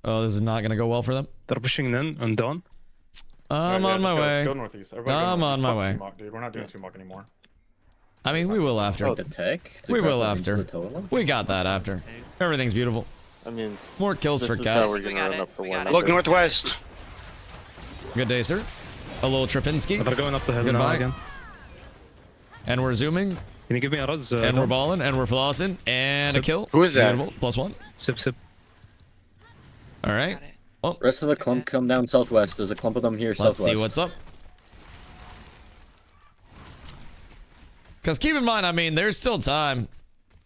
Oh, this is not gonna go well for them. They're pushing in and down. I'm on my way. Go northeast. I'm on my way. Dude, we're not doing 2 muck anymore. I mean, we will after. We will after. We got that after. Everything's beautiful. I mean, more kills for Cats. Look northwest. Good day, sir. A little Trapinski. They're going up the hill Goodbye. now again. And we're zooming. Can you give me a res? And we're balling, and we're flossing, and a kill. Who is that? Beautiful. +1. Sip. All right. Well, rest of the clump come down southwest. There's a clump of them here southwest. Let's see what's up. Because keep in mind, I mean, there's still time.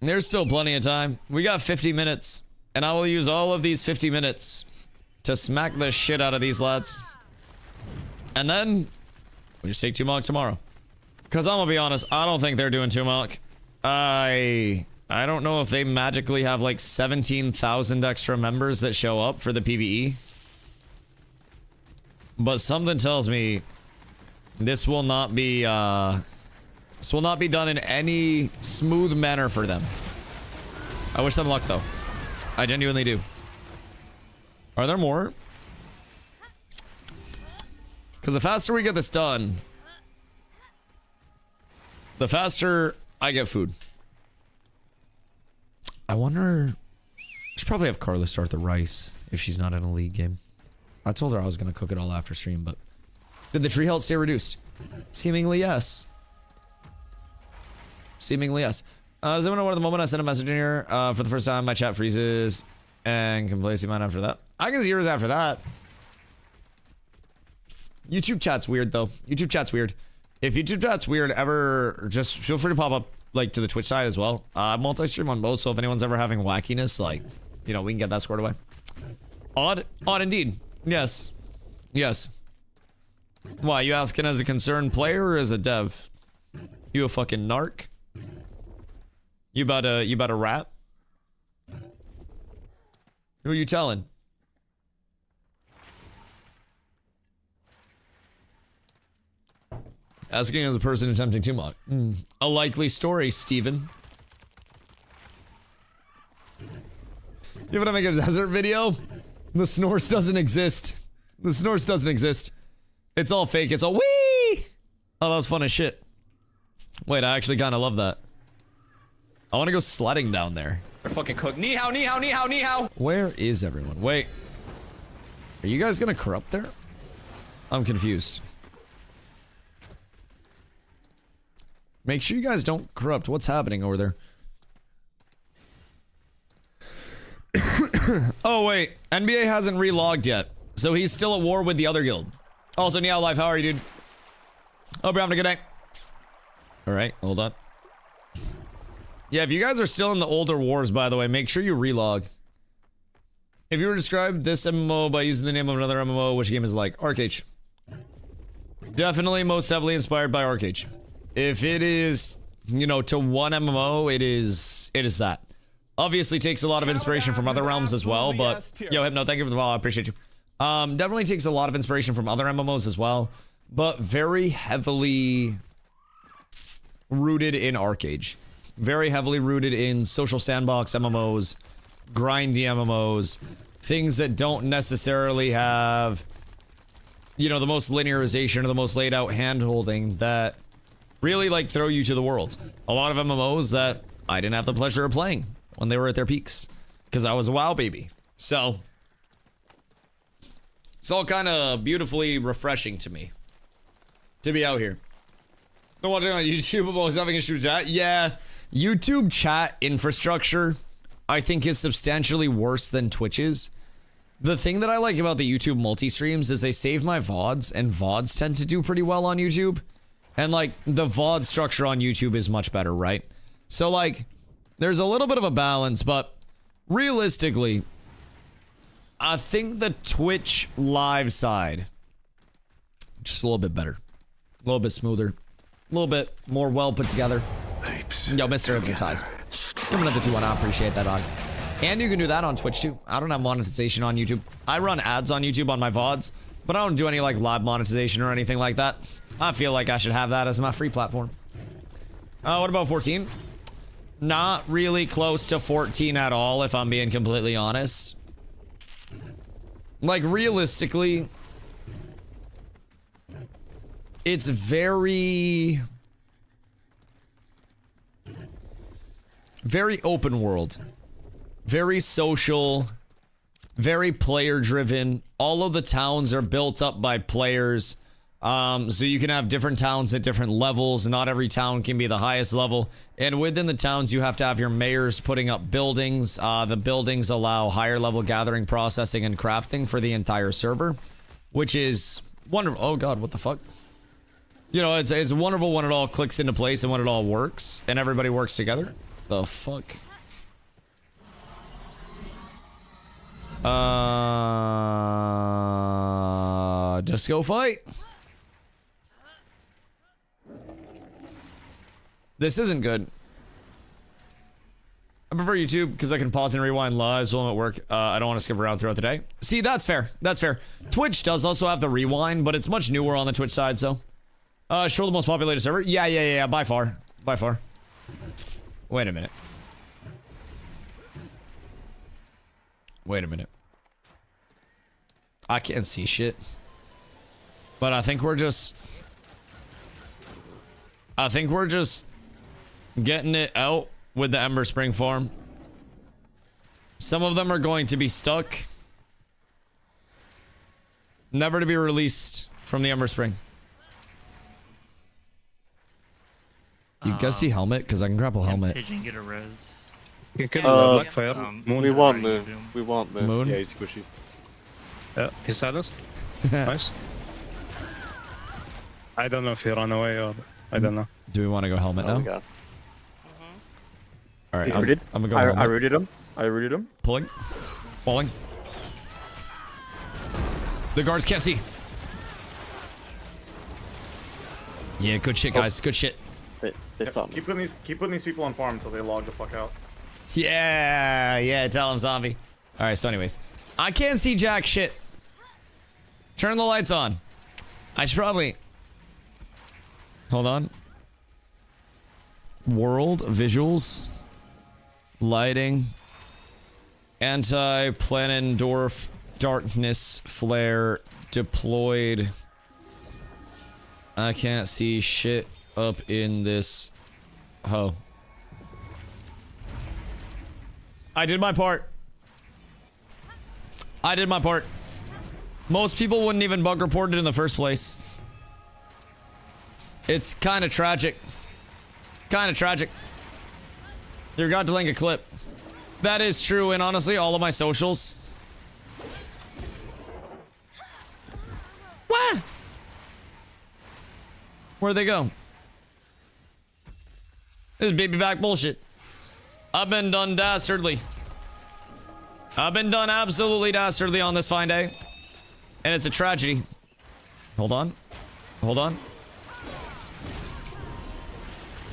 There's still plenty of time. We got 50 minutes, and I will use all of these 50 minutes to smack the shit out of these lads. And then we just take 2 Mach tomorrow. Because I'm gonna be honest, I don't think they're doing 2 Mach. I don't know if they magically have like 17,000 extra members that show up for the PvE. But something tells me this will not be done in any smooth manner for them. I wish them luck though. I genuinely do. Are there more? Because the faster we get this done, the faster I get food. I wonder... I should probably have Carla start the rice if she's not in a league game. I told her I was going to cook it all after stream, but... Did the tree health stay reduced? Seemingly yes. Seemingly yes. Does anyone know what at the moment I sent a message in here? For the first time, my chat freezes and can place mine after that. I can see yours after that. YouTube chat's weird though. YouTube chat's weird. If YouTube chat's weird ever, just feel free to pop up like to the Twitch side as well. Multi-stream on both, so if anyone's ever having wackiness, like, you know, we can get that squared away. Odd indeed. Yes. Yes. Why, you asking as a concerned player or as a dev? You a fucking narc? You about to rap? Who are you telling? Asking as a person attempting to mock. A likely story, Steven. You wanna make a desert video? The Snorse doesn't exist. The Snorts doesn't exist. It's all fake. It's all wee. Oh, that was fun as shit. Wait, I actually kind of love that. I want to go sledding down there. They're fucking cooked. Ni hao, ni hao, ni hao, ni hao. Where is everyone? Wait. Are you guys gonna corrupt there? I'm confused. Make sure you guys don't corrupt. What's happening over there? Oh, wait. NBA hasn't relogged yet. So he's still at war with the other guild. Also, Neo Life, how are you, dude? Hope you're having a good night. Alright, hold on. Yeah, if you guys are still in the older wars, by the way, make sure you relog. If you were to describe this MMO by using the name of another MMO, which game is like? Arcade. Definitely most heavily inspired by Arcade. If it is, you know, to one MMO, it is that. Obviously takes a lot of inspiration from other realms as well, but yo, Hypno, thank you for the follow, I appreciate you. Definitely takes a lot of inspiration from other MMOs as well, but very heavily rooted in Arcade. Very heavily rooted in social sandbox MMOs, grindy MMOs, things that don't necessarily have, you know, the most linearization or the most laid out hand-holding that really, like, throw you to the world. A lot of MMOs that I didn't have the pleasure of playing when they were at their peaks, because I was a WoW baby. So, it's all kind of beautifully refreshing to me to be out here. I'm watching on YouTube, I'm always having issues with chat. Yeah, YouTube chat infrastructure, I think, is substantially worse than Twitch's. The thing that I like about the YouTube multi-streams is they save my VODs, and VODs tend to do pretty well on YouTube. And, like, the VOD structure on YouTube is much better, right? So, like, there's a little bit of a balance, but realistically, I think the Twitch live side, just a little bit better. A little bit smoother. A little bit more well put together. Yo, Mr. Hypnotize. Coming up to 2-1, I appreciate that, dog. And you can do that on Twitch, too. I don't have monetization on YouTube. I run ads on YouTube on my VODs, but I don't do any, like, live monetization or anything like that. I feel like I should have that as my free platform. What about 14? Not really close to 14 at all, if I'm being completely honest. Like, realistically, it's very open world. Very social. Very player driven. All of the towns are built up by players. So you can have different towns at different levels. Not every town can be the highest level. And within the towns, you have to have your mayors putting up buildings. The buildings allow higher level gathering, processing, and crafting for the entire server, which is wonderful. Oh god, what the fuck? You know, it's wonderful when it all clicks into place and when it all works and everybody works together. The fuck? Just go fight. This isn't good. I prefer YouTube because I can pause and rewind lives while I'm at work. I don't want to skip around throughout the day. See, that's fair. That's fair. Twitch does also have the rewind, but it's much newer on the Twitch side, so. Sure, the most populated server? Yeah, by far. By far. Wait a minute. Wait a minute. I can't see shit. But I think we're just getting it out with the Ember Spring farm. Some of them are going to be stuck. Never to be released from the Ember Spring. You guys see helmet? Because I can grapple helmet. Pigeon get a res. You can Blackfire. We want Moon. We want Moon. Moon? Yeah, he's squishy. Yeah, he's silenced. Nice. I don't know if he ran away or... I don't know. Do we want to go helmet now? Alright, I'm gonna go helmet. I rooted him. Pulling. Falling. The guards can't see. Yeah, good shit, guys. Good shit. They saw me. Keep putting these people on farm until they log the fuck out. Yeah, tell him, zombie. Alright, so anyways. I can't see jack shit. Turn the lights on. I should probably... Hold on. World, visuals, lighting, anti-Planendorf, darkness, flare, deployed. I can't see shit up in this hoe. I did my part. I did my part. Most people wouldn't even bug report it in the first place. It's kind of tragic. Kind of tragic. You got to link a clip. That is true, and honestly, all of my socials. What? Where'd they go? This is baby back bullshit. I've been done dastardly. I've been done absolutely dastardly on this fine day. And it's a tragedy. Hold on. Hold on.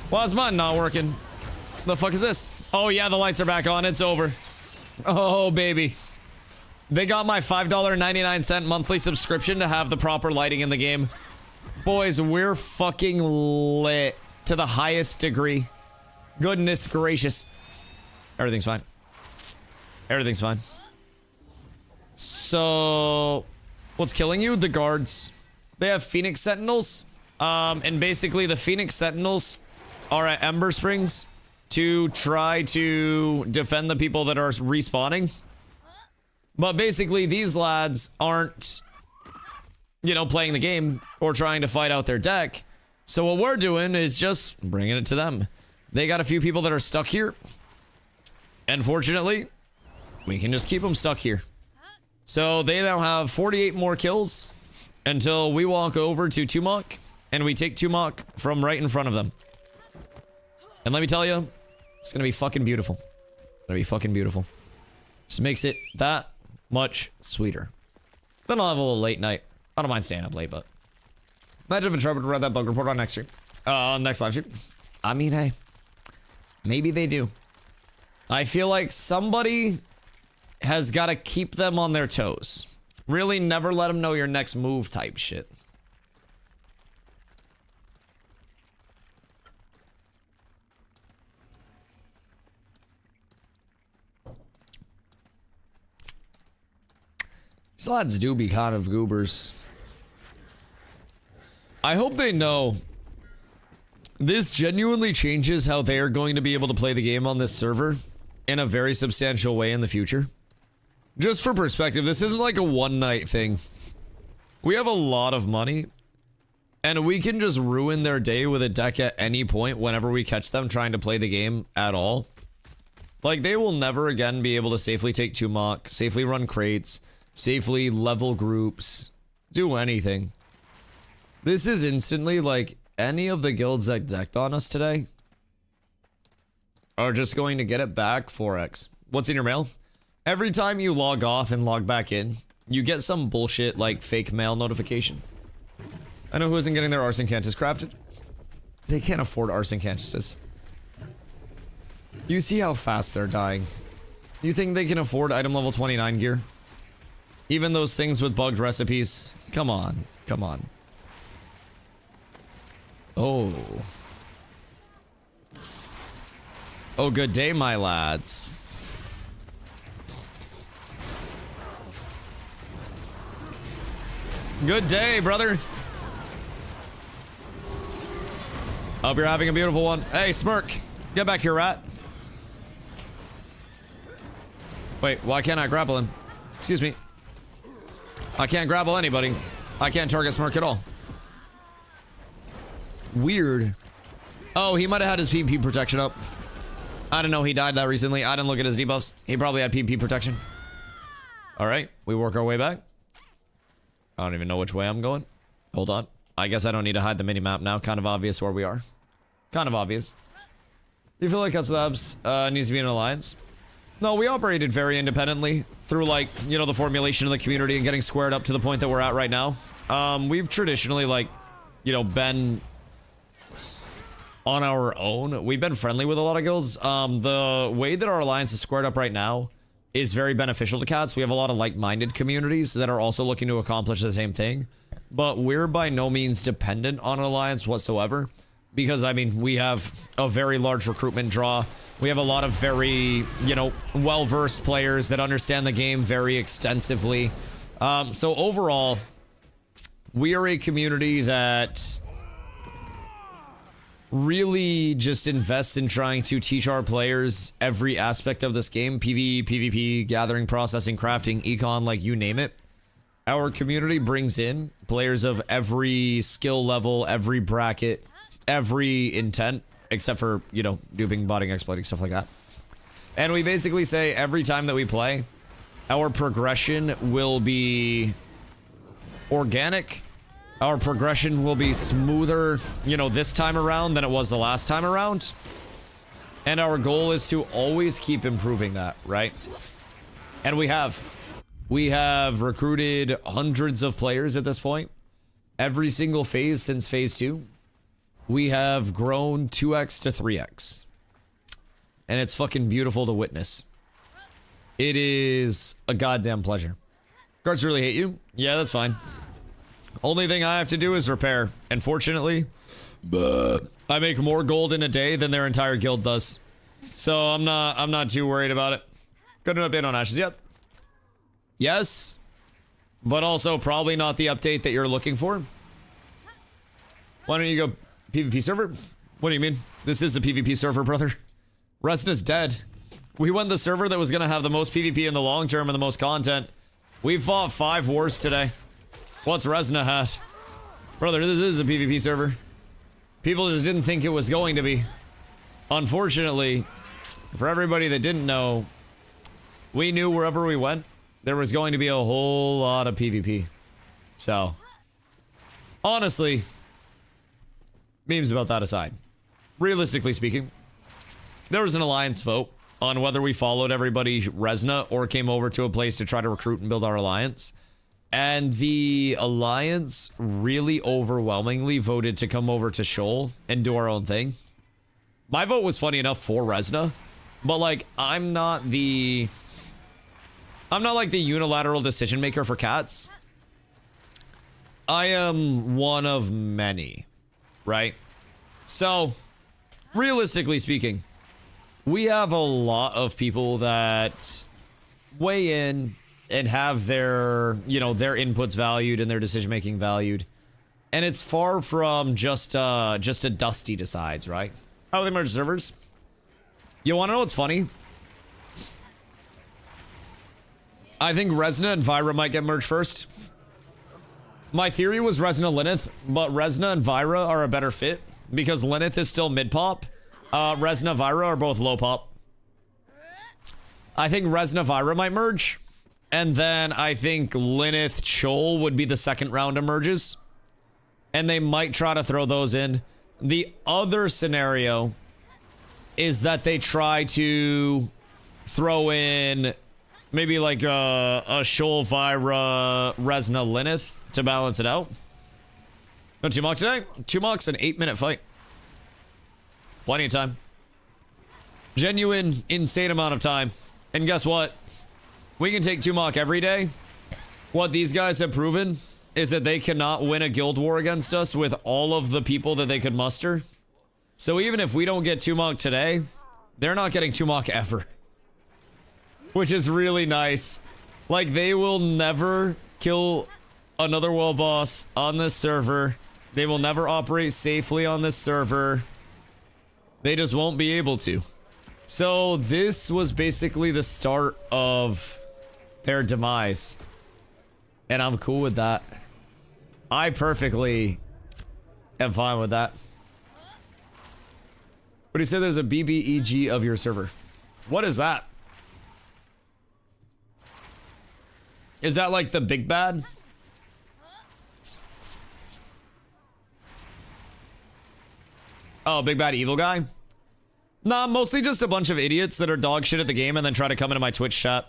Why is mine not working? The fuck is this? Oh yeah, the lights are back on. It's over. Oh baby. They got my $5.99 monthly subscription to have the proper lighting in the game. Boys, we're fucking lit to the highest degree. Goodness gracious. Everything's fine. Everything's fine. So, what's killing you? The guards. They have Phoenix Sentinels. And basically the Phoenix Sentinels are at Ember Springs to try to defend the people that are respawning. But basically these lads aren't, you know, playing the game or trying to fight out their deck. So what we're doing is just bringing it to them. They got a few people that are stuck here. And fortunately, we can just keep them stuck here. So they now have 48 more kills until we walk over to Tumok and we take Tumok from right in front of them. And let me tell you, it's gonna be fucking beautiful. It's gonna be fucking beautiful. Just makes it that much sweeter. Then I'll have a little late night. I don't mind staying up late, but imagine if a trouble to read that bug report on next stream. Next live stream. I mean, hey, maybe they do. I feel like somebody has got to keep them on their toes. Really never let them know your next move type shit. These lads do be kind of goobers. I hope they know this genuinely changes how they are going to be able to play the game on this server in a very substantial way in the future. Just for perspective, this isn't like a one-night thing. We have a lot of money, and we can just ruin their day with a deck at any point whenever we catch them trying to play the game at all. Like, they will never again be able to safely take Tumok, safely run crates, safely level groups, do anything. This is instantly like any of the guilds that decked on us today are just going to get it back 4x. What's in your mail? Every time you log off and log back in, you get some bullshit like fake mail notification. I know who isn't getting their arson cantus crafted. They can't afford arson cantuses. You see how fast they're dying. You think they can afford item level 29 gear? Even those things with bugged recipes? Come on, come on. Oh. Oh, good day, my lads. Good day, brother. Hope you're having a beautiful one. Hey, Smirk. Get back here, rat. Wait, why can't I grapple him? Excuse me. I can't grapple anybody. I can't target Smirk at all. Weird. Oh, he might have had his PvP protection up. I don't know. He died that recently. I didn't look at his debuffs. He probably had PvP protection. All right. We work our way back. I don't even know which way I'm going. Hold on. I guess I don't need to hide the mini-map now. Kind of obvious where we are. Kind of obvious. Do you feel like Cuts Labs needs to be in an alliance? No, we operated very independently through, like, you know, the formulation of the community and getting squared up to the point that we're at right now. We've traditionally, like, you know, been on our own. We've been friendly with a lot of guilds. The way that our alliance is squared up right now is very beneficial to Cats. We have a lot of like-minded communities that are also looking to accomplish the same thing. But we're by no means dependent on an alliance whatsoever. Because, I mean, we have a very large recruitment draw. We have a lot of very, you know, well-versed players that understand the game very extensively. So overall, we are a community that really just invests in trying to teach our players every aspect of this game. PvE, PvP, gathering, processing, crafting, econ, like you name it. Our community brings in players of every skill level, every bracket, every intent, except for, you know, duping, botting, exploiting, stuff like that. And we basically say every time that we play, our progression will be organic. Our progression will be smoother, you know, this time around than it was the last time around. And our goal is to always keep improving that, right? And we have. We have recruited hundreds of players at this point. Every single phase since phase 2. We have grown 2x to 3x. And it's fucking beautiful to witness. It is a goddamn pleasure. Guards really hate you? Yeah, that's fine. Only thing I have to do is repair. And fortunately, I make more gold in a day than their entire guild does. So I'm not too worried about it. Got an update on Ashes yet? Yes. But also probably not the update that you're looking for. Why don't you go PvP server? What do you mean? This is a PvP server, brother. Resna's dead. We won the server that was going to have the most PvP in the long term and the most content. We fought 5 wars today. What's Resna had? Brother, this is a PvP server. People just didn't think it was going to be. Unfortunately, for everybody that didn't know, we knew wherever we went, there was going to be a whole lot of PvP. So, honestly, memes about that aside, realistically speaking, there was an alliance vote on whether we followed everybody Resna or came over to a place to try to recruit and build our alliance. And the alliance really overwhelmingly voted to come over to Shoal and do our own thing. My vote was funny enough for Resna, but like I'm not like the unilateral decision maker for cats. I am one of many, right? So, realistically speaking, we have a lot of people that weigh in and have their, you know, their inputs valued and their decision making valued. And it's far from just a Dusty decides, right? How they merge servers? You want to know what's funny? I think Resna and Vyra might get merged first. My theory was Resna Lyneth, but Resna and Vyra are a better fit because Lyneth is still mid pop. Resna Vyra are both low pop. I think Resna Vyra might merge. And then I think Lyneth Chol would be the second round of merges. And they might try to throw those in. The other scenario is that they try to throw in maybe like a Chol Vyra Resna Lyneth to balance it out. No 2 mocks today? 2 mocks, an 8-minute fight. Plenty of time. Genuine, insane amount of time. And guess what? We can take 2 mock every day. What these guys have proven is that they cannot win a guild war against us with all of the people that they could muster. So even if we don't get 2 mock today, they're not getting 2 mock ever. Which is really nice. Like, they will never kill another world boss on this server. They will never operate safely on this server. They just won't be able to. So this was basically the start of their demise. And I'm cool with that. I perfectly am fine with that. But he said there's a BBEG of your server. What is that? Is that like the big bad? Oh, big bad evil guy? Nah, mostly just a bunch of idiots that are dog shit at the game and then try to come into my Twitch chat.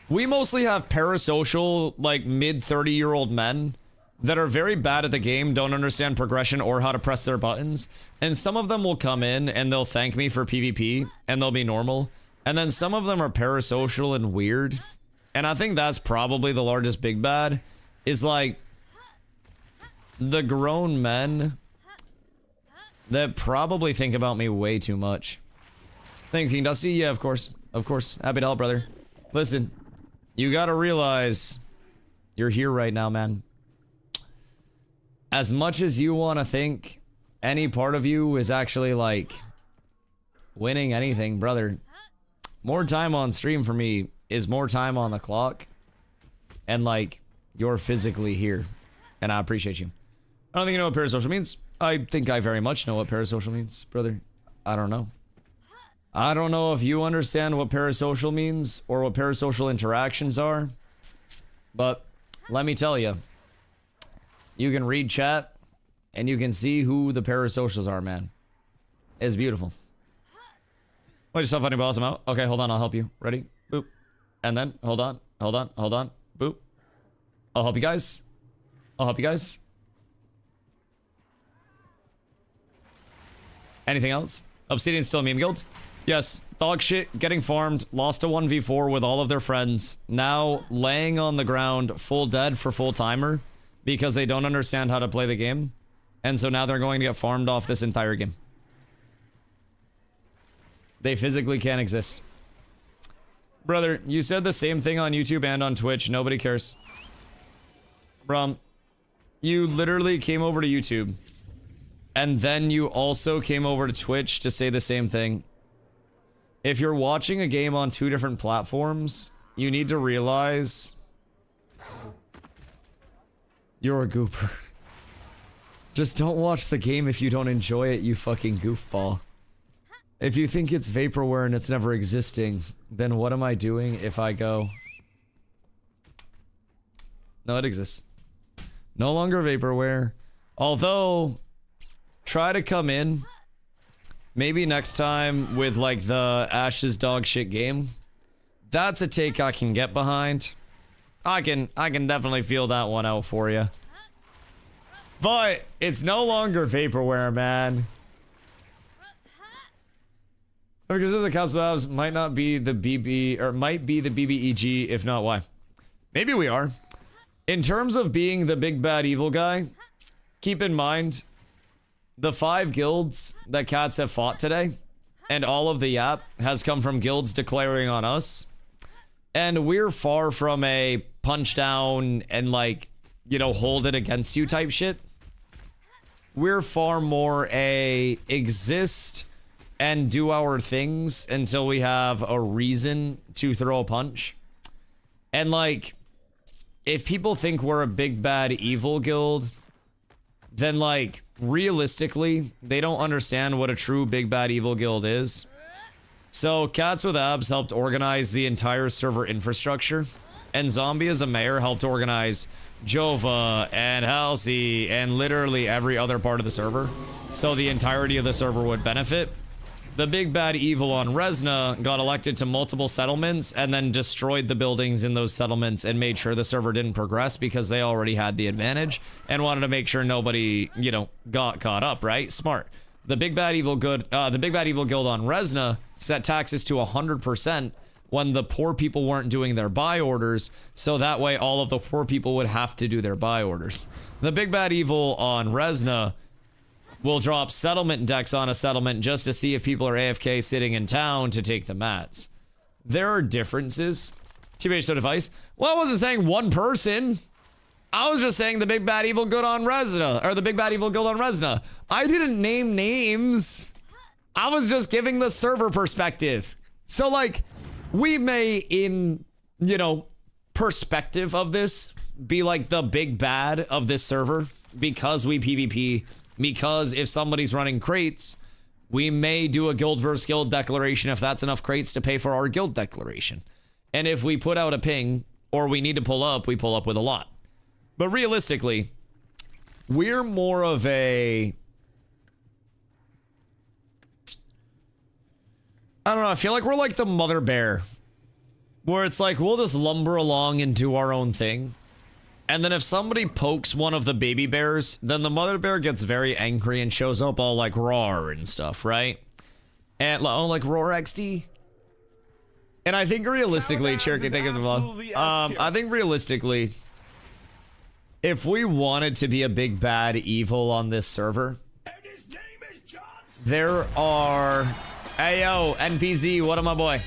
We mostly have parasocial, like mid-30-year-old men that are very bad at the game, don't understand progression or how to press their buttons. And some of them will come in and they'll thank me for PvP and they'll be normal. And then some of them are parasocial and weird. And I think that's probably the largest big bad, is like the grown men that probably think about me way too much. Thank you, King Dusty. Yeah, of course. Of course. Happy to help, brother. Listen, you gotta realize you're here right now, man. as much as you want to think any part of you is actually like winning anything, brother, more time on stream for me is more time on the clock, and like you're physically here, and I appreciate you. I don't think you know what parasocial means. I think I very much know what parasocial means, brother. I don't know. I don't know if you understand what parasocial means or what parasocial interactions are, but let me tell you, you can read chat and you can see who the parasocials are, man. It's beautiful. Wait, yourself funny balls, I'm out. Okay, hold on, I'll help you. Ready? Boop. And then, hold on. Boop. I'll help you guys. Anything else? Obsidian's still a meme guild? Yes. Dog shit, getting farmed, lost a 1v4 with all of their friends, now laying on the ground full dead for full timer because they don't understand how to play the game. And so now they're going to get farmed off this entire game. They physically can't exist. Brother, you said the same thing on YouTube and on Twitch. Nobody cares. Brum, you literally came over to YouTube. And then you also came over to Twitch to say the same thing. If you're watching a game on 2 different platforms, you need to realize you're a gooper. Just don't watch the game if you don't enjoy it, you fucking goofball. If you think it's vaporware and it's never existing, then what am I doing if I go? No, it exists. No longer vaporware. Although, try to come in. Maybe next time with like the Ash's dog shit game. That's a take I can get behind. I can definitely feel that one out for you. But it's no longer vaporware, man. Because the Council Labs might not be the BB, or might be the BBEG, if not why. Maybe we are. In terms of being the big bad evil guy, keep in mind the 5 guilds that cats have fought today, and all of the yap has come from guilds declaring on us. And we're far from a punch down and like, you know, hold it against you type shit. We're far more a exist and do our things until we have a reason to throw a punch. And like, if people think we're a big bad evil guild, then like, realistically, they don't understand what a true big bad evil guild is. So Cats with Abs helped organize the entire server infrastructure, and Zombie as a mayor helped organize Jova and Halsey and literally every other part of the server, so the entirety of the server would benefit. The big bad evil on Resna got elected to multiple settlements and then destroyed the buildings in those settlements and made sure the server didn't progress because they already had the advantage and wanted to make sure nobody, you know, got caught up, right? Smart. The big bad evil guild on Resna set taxes to 100% when the poor people weren't doing their buy orders, so that way all of the poor people would have to do their buy orders. The big bad evil on Resna will drop settlement decks on a settlement just to see if people are AFK sitting in town to take the mats. There are differences. TBH so device. Well, I wasn't saying one person. I was just saying the big bad evil guild on Resna, or the big bad evil guild on Resna. I didn't name names. I was just giving the server perspective. So like, we may in, you know, perspective of this be like the big bad of this server because we PvP. Because if somebody's running crates, we may do a guild versus guild declaration if that's enough crates to pay for our guild declaration. And if we put out a ping, or we need to pull up, we pull up with a lot. But realistically, we're more of a... I don't know, I feel like we're like the mother bear. Where it's like, we'll just lumber along and do our own thing. And then if somebody pokes one of the baby bears, then the mother bear gets very angry and shows up all like roar and stuff, right? And like roar XD. And I think realistically, Cherokee, think of the vlog. I think realistically, if we wanted to be a big bad evil on this server, there are... Hey yo, NPZ, what up my boy?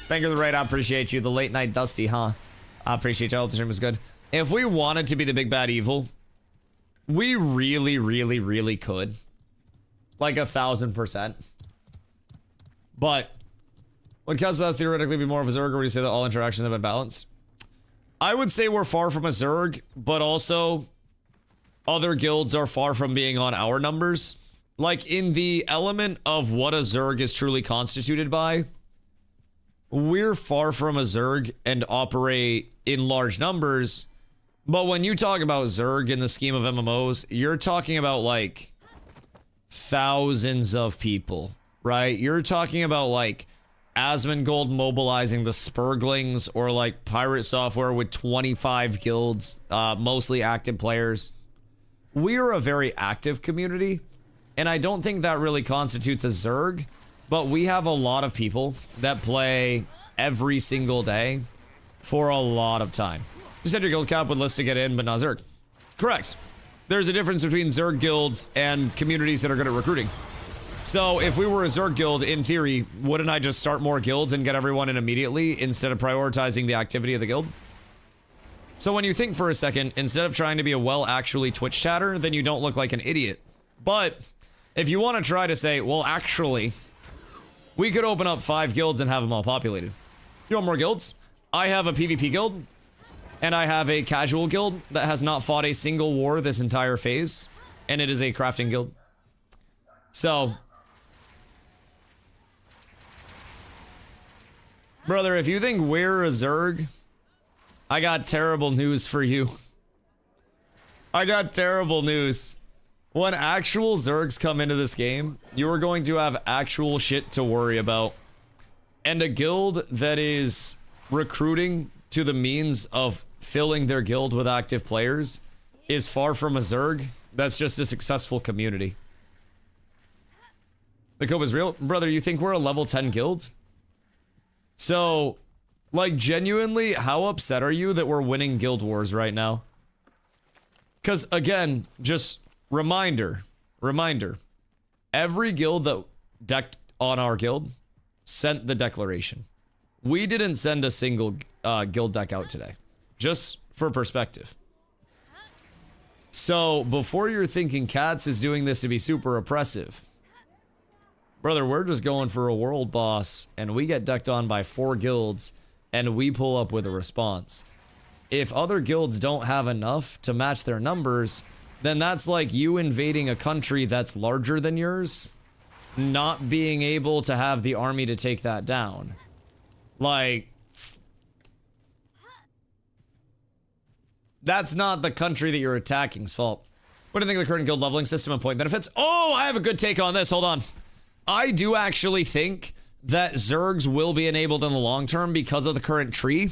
Thank you for the raid, I appreciate you. The late night Dusty, huh? I appreciate you, I hope the stream was good. If we wanted to be the big bad evil, We really, really, really could. Like 1,000%. But would Keslas theoretically be more of a Zerg, or would you say that all interactions have been balanced? I would say we're far from a Zerg, but also other guilds are far from being on our numbers. Like in the element of what a Zerg is truly constituted by, we're far from a Zerg and operate in large numbers. But when you talk about Zerg in the scheme of MMOs, you're talking about like thousands of people, right? You're talking about like Asmongold mobilizing the Spurglings, or like Pirate Software with 25 guilds, mostly active players. We're a very active community, and I don't think that really constitutes a Zerg, but we have a lot of people that play every single day for a lot of time. You said your guild cap would list to get in, but not Zerg. Correct. There's a difference between Zerg guilds and communities that are good at recruiting. So if we were a Zerg guild, in theory, wouldn't I just start more guilds and get everyone in immediately instead of prioritizing the activity of the guild? So when you think for a second, instead of trying to be a actually Twitch chatter, then you don't look like an idiot. But if you want to try to say, well, actually, we could open up 5 guilds and have them all populated. You want more guilds? I have a PvP guild, and I have a casual guild that has not fought a single war this entire phase, and it is a crafting guild. So, brother, if you think we're a Zerg, I got terrible news for you. I got terrible news. When actual Zergs come into this game, you are going to have actual shit to worry about. And a guild that is recruiting to the means of filling their guild with active players is far from a Zerg. That's just a successful community. The cope is real. Brother, you think we're a level 10 guild? So, like, genuinely, how upset are you that we're winning guild wars right now? Because, again, just reminder, every guild that decked on our guild sent the declaration. We didn't send a single guild deck out today, just for perspective. So, before you're thinking Cats is doing this to be super oppressive, brother, we're just going for a world boss, and we get decked on by 4 guilds, and we pull up with a response. If other guilds don't have enough to match their numbers, then that's like you invading a country that's larger than yours, not being able to have the army to take that down. Like, that's not the country that you're attacking's fault. What do you think of the current guild leveling system and point benefits? Oh, I have a good take on this. Hold on. I do actually think that Zergs will be enabled in the long term because of the current tree.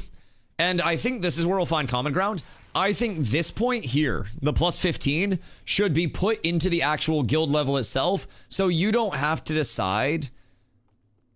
And I think this is where we'll find common ground. I think this point here, the plus 15, should be put into the actual guild level itself. So you don't have to decide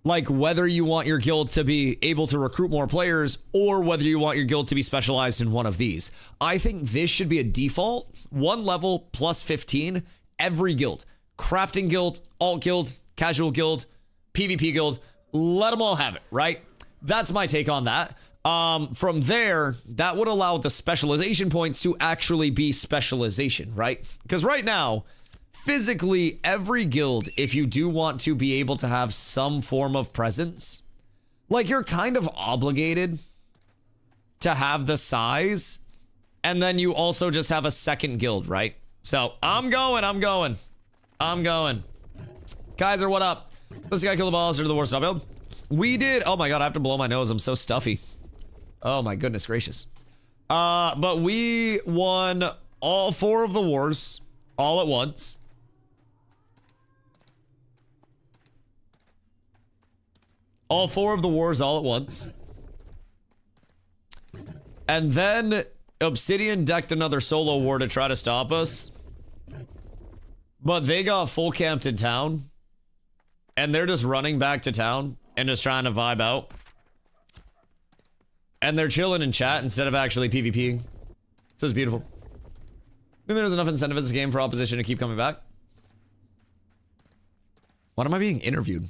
like whether you want your guild to be able to recruit more players or whether you want your guild to be specialized in one of these. I think this should be a default, 1 level plus 15, every guild. Crafting guild, alt guild, casual guild, PvP guild, let them all have it, right? That's my take on that. From there, that would allow the specialization points to actually be specialization, right? Because right now, physically, every guild, if you do want to be able to have some form of presence, like you're kind of obligated to have the size, and then you also just have a second guild, right? So I'm going. Kaiser, what up? This guy killed the balls or the war stop build. We did. Oh my god, I have to blow my nose. I'm so stuffy. Oh my goodness gracious. But we won all 4 of the wars all at once. All 4 of the wars all at once. And then Obsidian decked another solo war to try to stop us. But they got full camped in town. And they're just running back to town and just trying to vibe out. And they're chilling in chat instead of actually PvPing. So it's beautiful. I think there's enough incentive in this game for opposition to keep coming back. Why am I being interviewed?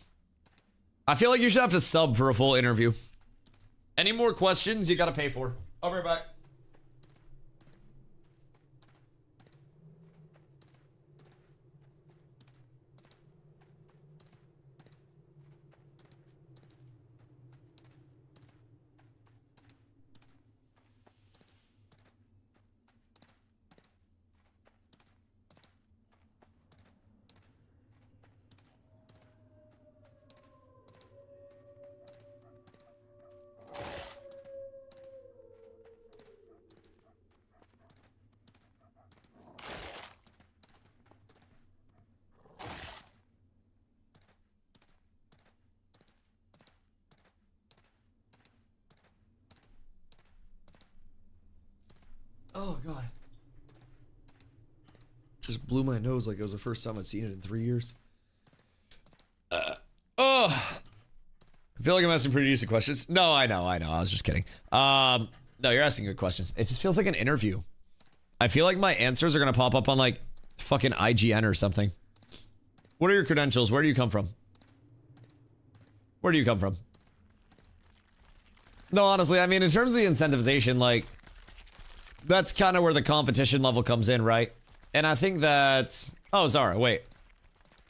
I feel like you should have to sub for a full interview. Any more questions you gotta pay for. I'll be right back. Oh god. Just blew my nose like it was the first time I'd seen it in 3 years. Oh. I feel like I'm asking pretty decent questions. No, I know. I was just kidding. No, you're asking good questions. It just feels like an interview. I feel like my answers are gonna pop up on like fucking IGN or something. What are your credentials? Where do you come from? Where do you come from? No, honestly, I mean, in terms of the incentivization, like, that's kind of where the competition level comes in, right? And I think that's... Oh, Zara, wait.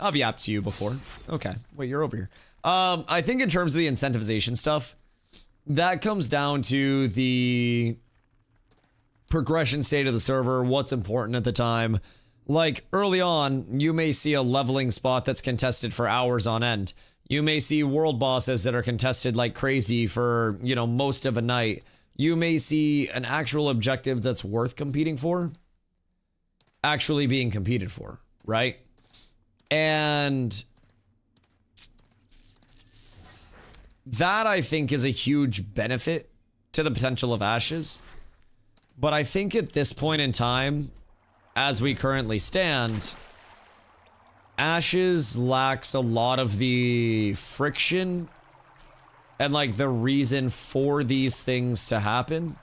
I've yapped to you before. Okay, wait, you're over here. I think in terms of the incentivization stuff, that comes down to the progression state of the server, what's important at the time. Like, early on, you may see a leveling spot that's contested for hours on end. You may see world bosses that are contested like crazy for, you know, most of a night. You may see an actual objective that's worth competing for actually being competed for, right? And that, I think, is a huge benefit to the potential of Ashes. But I think at this point in time, as we currently stand, Ashes lacks a lot of the friction and like the reason for these things to happen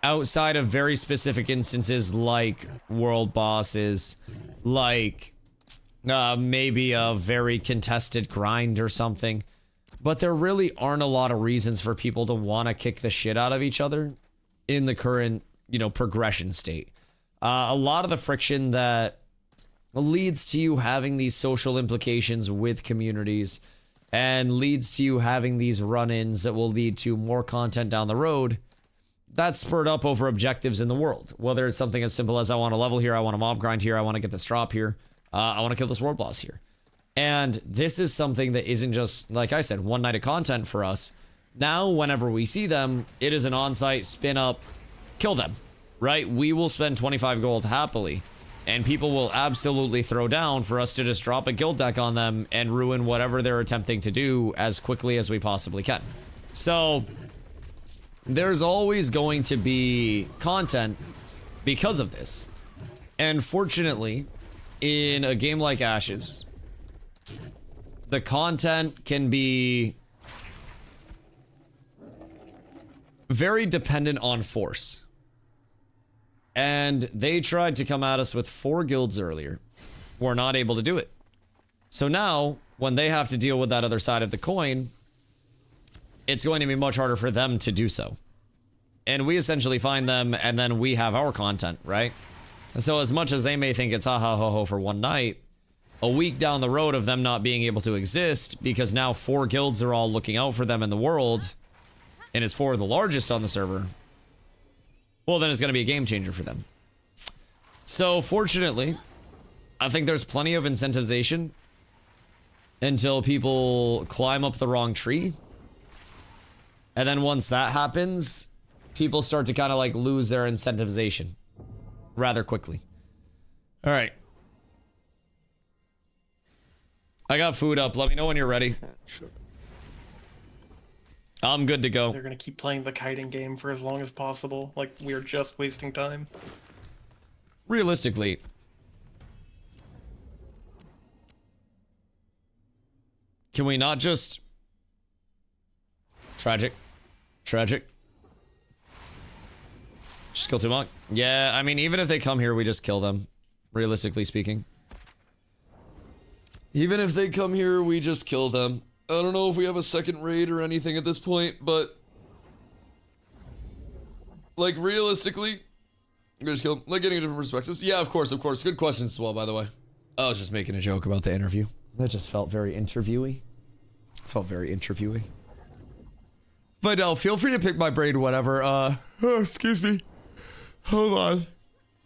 outside of very specific instances like world bosses, like maybe a very contested grind or something. But there really aren't a lot of reasons for people to want to kick the shit out of each other in the current, you know, progression state. A lot of the friction that leads to you having these social implications with communities and leads to you having these run-ins that will lead to more content down the road, that's spurred up over objectives in the world. Whether it's something as simple as I want to level here, I want to mob grind here, I want to get this drop here, I want to kill this world boss here. And this is something that isn't just, like I said, one night of content for us. Now, whenever we see them, it is an on-site spin up, kill them, right? We will spend 25 gold happily. And people will absolutely throw down for us to just drop a guild deck on them and ruin whatever they're attempting to do as quickly as we possibly can. So, there's always going to be content because of this. And fortunately, in a game like Ashes, the content can be very dependent on force. And they tried to come at us with 4 guilds earlier. We're not able to do it. So now, when they have to deal with that other side of the coin, it's going to be much harder for them to do so. And we essentially find them, and then we have our content, right? And so as much as they may think it's ha ha ho ho for one night, a week down the road of them not being able to exist, because now 4 guilds are all looking out for them in the world, and it's 4 of the largest on the server, well, then it's going to be a game changer for them. So, fortunately, I think there's plenty of incentivization until people climb up the wrong tree. And then once that happens, people start to kind of like lose their incentivization rather quickly. All right. I got food up. Let me know when you're ready. Sure. I'm good to go. They're gonna keep playing the kiting game for as long as possible. Like, we're just wasting time. Realistically, can we not just... Tragic. Just kill Tumok? Yeah, I mean, even if they come here, we just kill them. Realistically speaking. Even if they come here, we just kill them. I don't know if we have a second raid or anything at this point, but... like, realistically... I'm gonna just kill them. Like, getting different perspectives. Yeah, of course. Good questions as well, by the way. I was just making a joke about the interview. That just felt very interviewy. But no, feel free to pick my brain, whatever. Oh, excuse me. Hold on.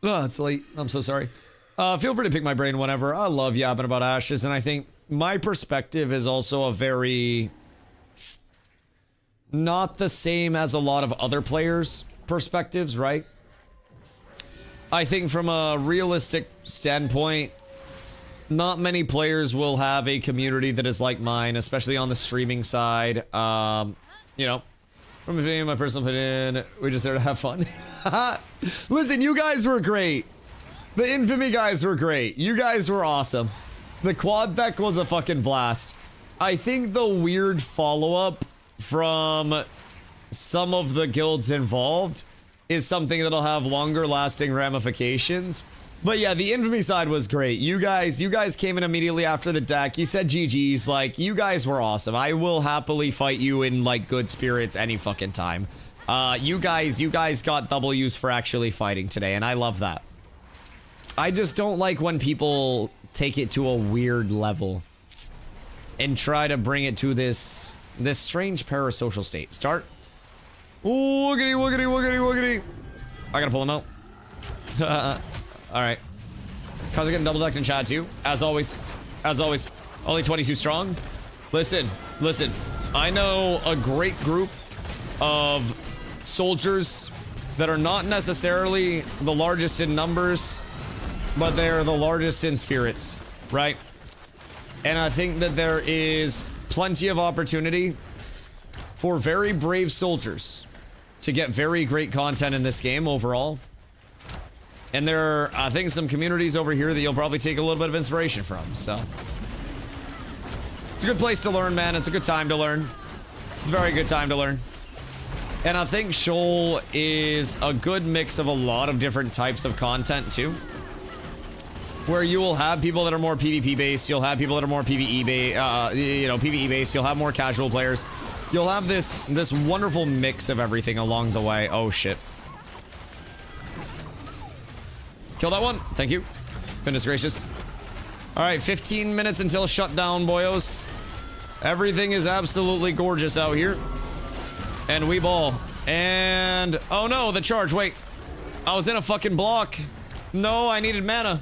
Oh, it's late. I'm so sorry. Feel free to pick my brain whenever. I love yapping about Ashes, and I think my perspective is also a very... not the same as a lot of other players' perspectives, right? I think from a realistic standpoint, not many players will have a community that is like mine, especially on the streaming side. You know, From me, my personal opinion, we're just there to have fun. Listen, you guys were great. The Infamy guys were great. You guys were awesome. The quad deck was a fucking blast. I think the weird follow-up from some of the guilds involved is something that'll have longer lasting ramifications. But yeah, the Infamy side was great. You guys came in immediately after the deck. You said GG's. Like, you guys were awesome. I will happily fight you in, like, good spirits any fucking time. You guys got W's for actually fighting today, and I love that. I just don't like when people take it to a weird level and try to bring it to this strange parasocial state. Start. Woogity, woogity, woogity, woogity. I gotta pull him out. Alright. How's it getting double decked in chat too? As always. As always. Only 22 strong. Listen. I know a great group of soldiers that are not necessarily the largest in numbers, but they are the largest in spirits, right? And I think that there is plenty of opportunity for very brave soldiers to get very great content in this game overall. And there are, I think, some communities over here that you'll probably take a little bit of inspiration from, so. It's a good place to learn, man. It's a good time to learn. It's a very good time to learn. And I think Shoal is a good mix of a lot of different types of content, too. Where you will have people that are more PvP based, you'll have people that are more PvE based, you'll have more casual players. You'll have this wonderful mix of everything along the way. Oh, shit. Kill that one. Thank you. Goodness gracious. All right, 15 minutes until shutdown, boyos. Everything is absolutely gorgeous out here. And we ball. And... oh, no, the charge. Wait. I was in a fucking block. No, I needed mana.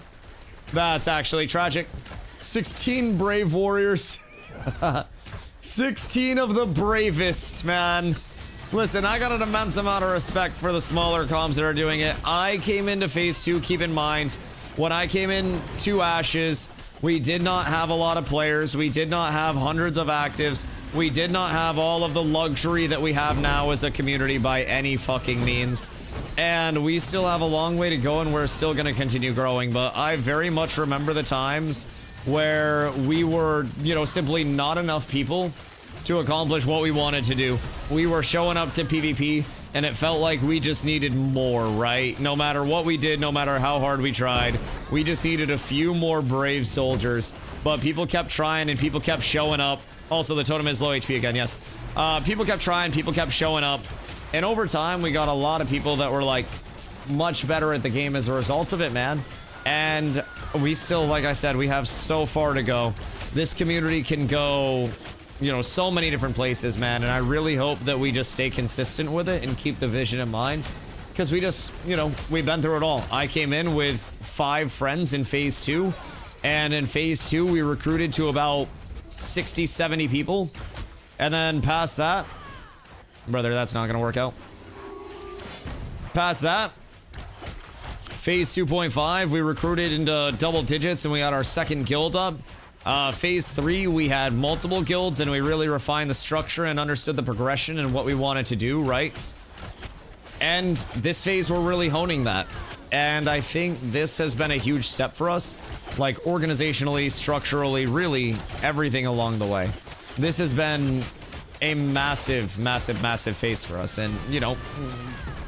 That's actually tragic. 16 brave warriors. 16 of the bravest, man. Listen, I got an immense amount of respect for the smaller comms that are doing it. I came into phase 2, keep in mind, when I came in to Ashes, we did not have a lot of players. We did not have hundreds of actives. We did not have all of the luxury that we have now as a community by any fucking means. And we still have a long way to go, and we're still going to continue growing. But I very much remember the times where we were, you know, simply not enough people to accomplish what we wanted to do. We were showing up to PvP, and it felt like we just needed more, right? No matter what we did, no matter how hard we tried, we just needed a few more brave soldiers. But people kept trying, and people kept showing up. Also, the totem is low HP again, yes. People kept trying, people kept showing up. And over time, we got a lot of people that were, like, much better at the game as a result of it, man. And we still, like I said, we have so far to go. This community can go, you know, so many different places, man. And I really hope that we just stay consistent with it and keep the vision in mind. Because we just, you know, we've been through it all. I came in with 5 friends in phase 2. And in phase 2, we recruited to about 60, 70 people. And then past that... brother, that's not gonna work out. Past that, phase 2.5, we recruited into double digits and we got our second guild up. Phase 3, we had multiple guilds and we really refined the structure and understood the progression and what we wanted to do, right? And this phase, we're really honing that. And I think this has been a huge step for us, like organizationally, structurally, really everything along the way. This has been a massive, massive, massive phase for us. And, you know,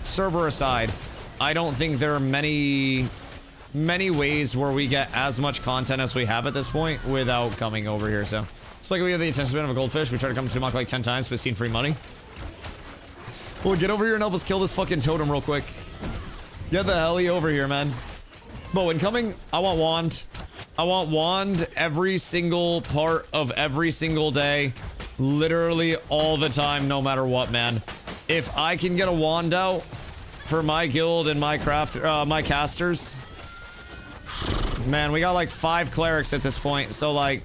server aside, I don't think there are many ways where we get as much content as we have at this point without coming over here. So it's like we have the attention span of a goldfish. We try to come to Mock like 10 times, but seen free money. Well, get over here and help us kill this fucking totem real quick. Get the helly over here, man. But when coming, I want wand. I want wand every single part of every single day. Literally all the time, no matter what, man. If I can get a wand out for my guild and my my casters, man, we got like 5 clerics at this point. So like,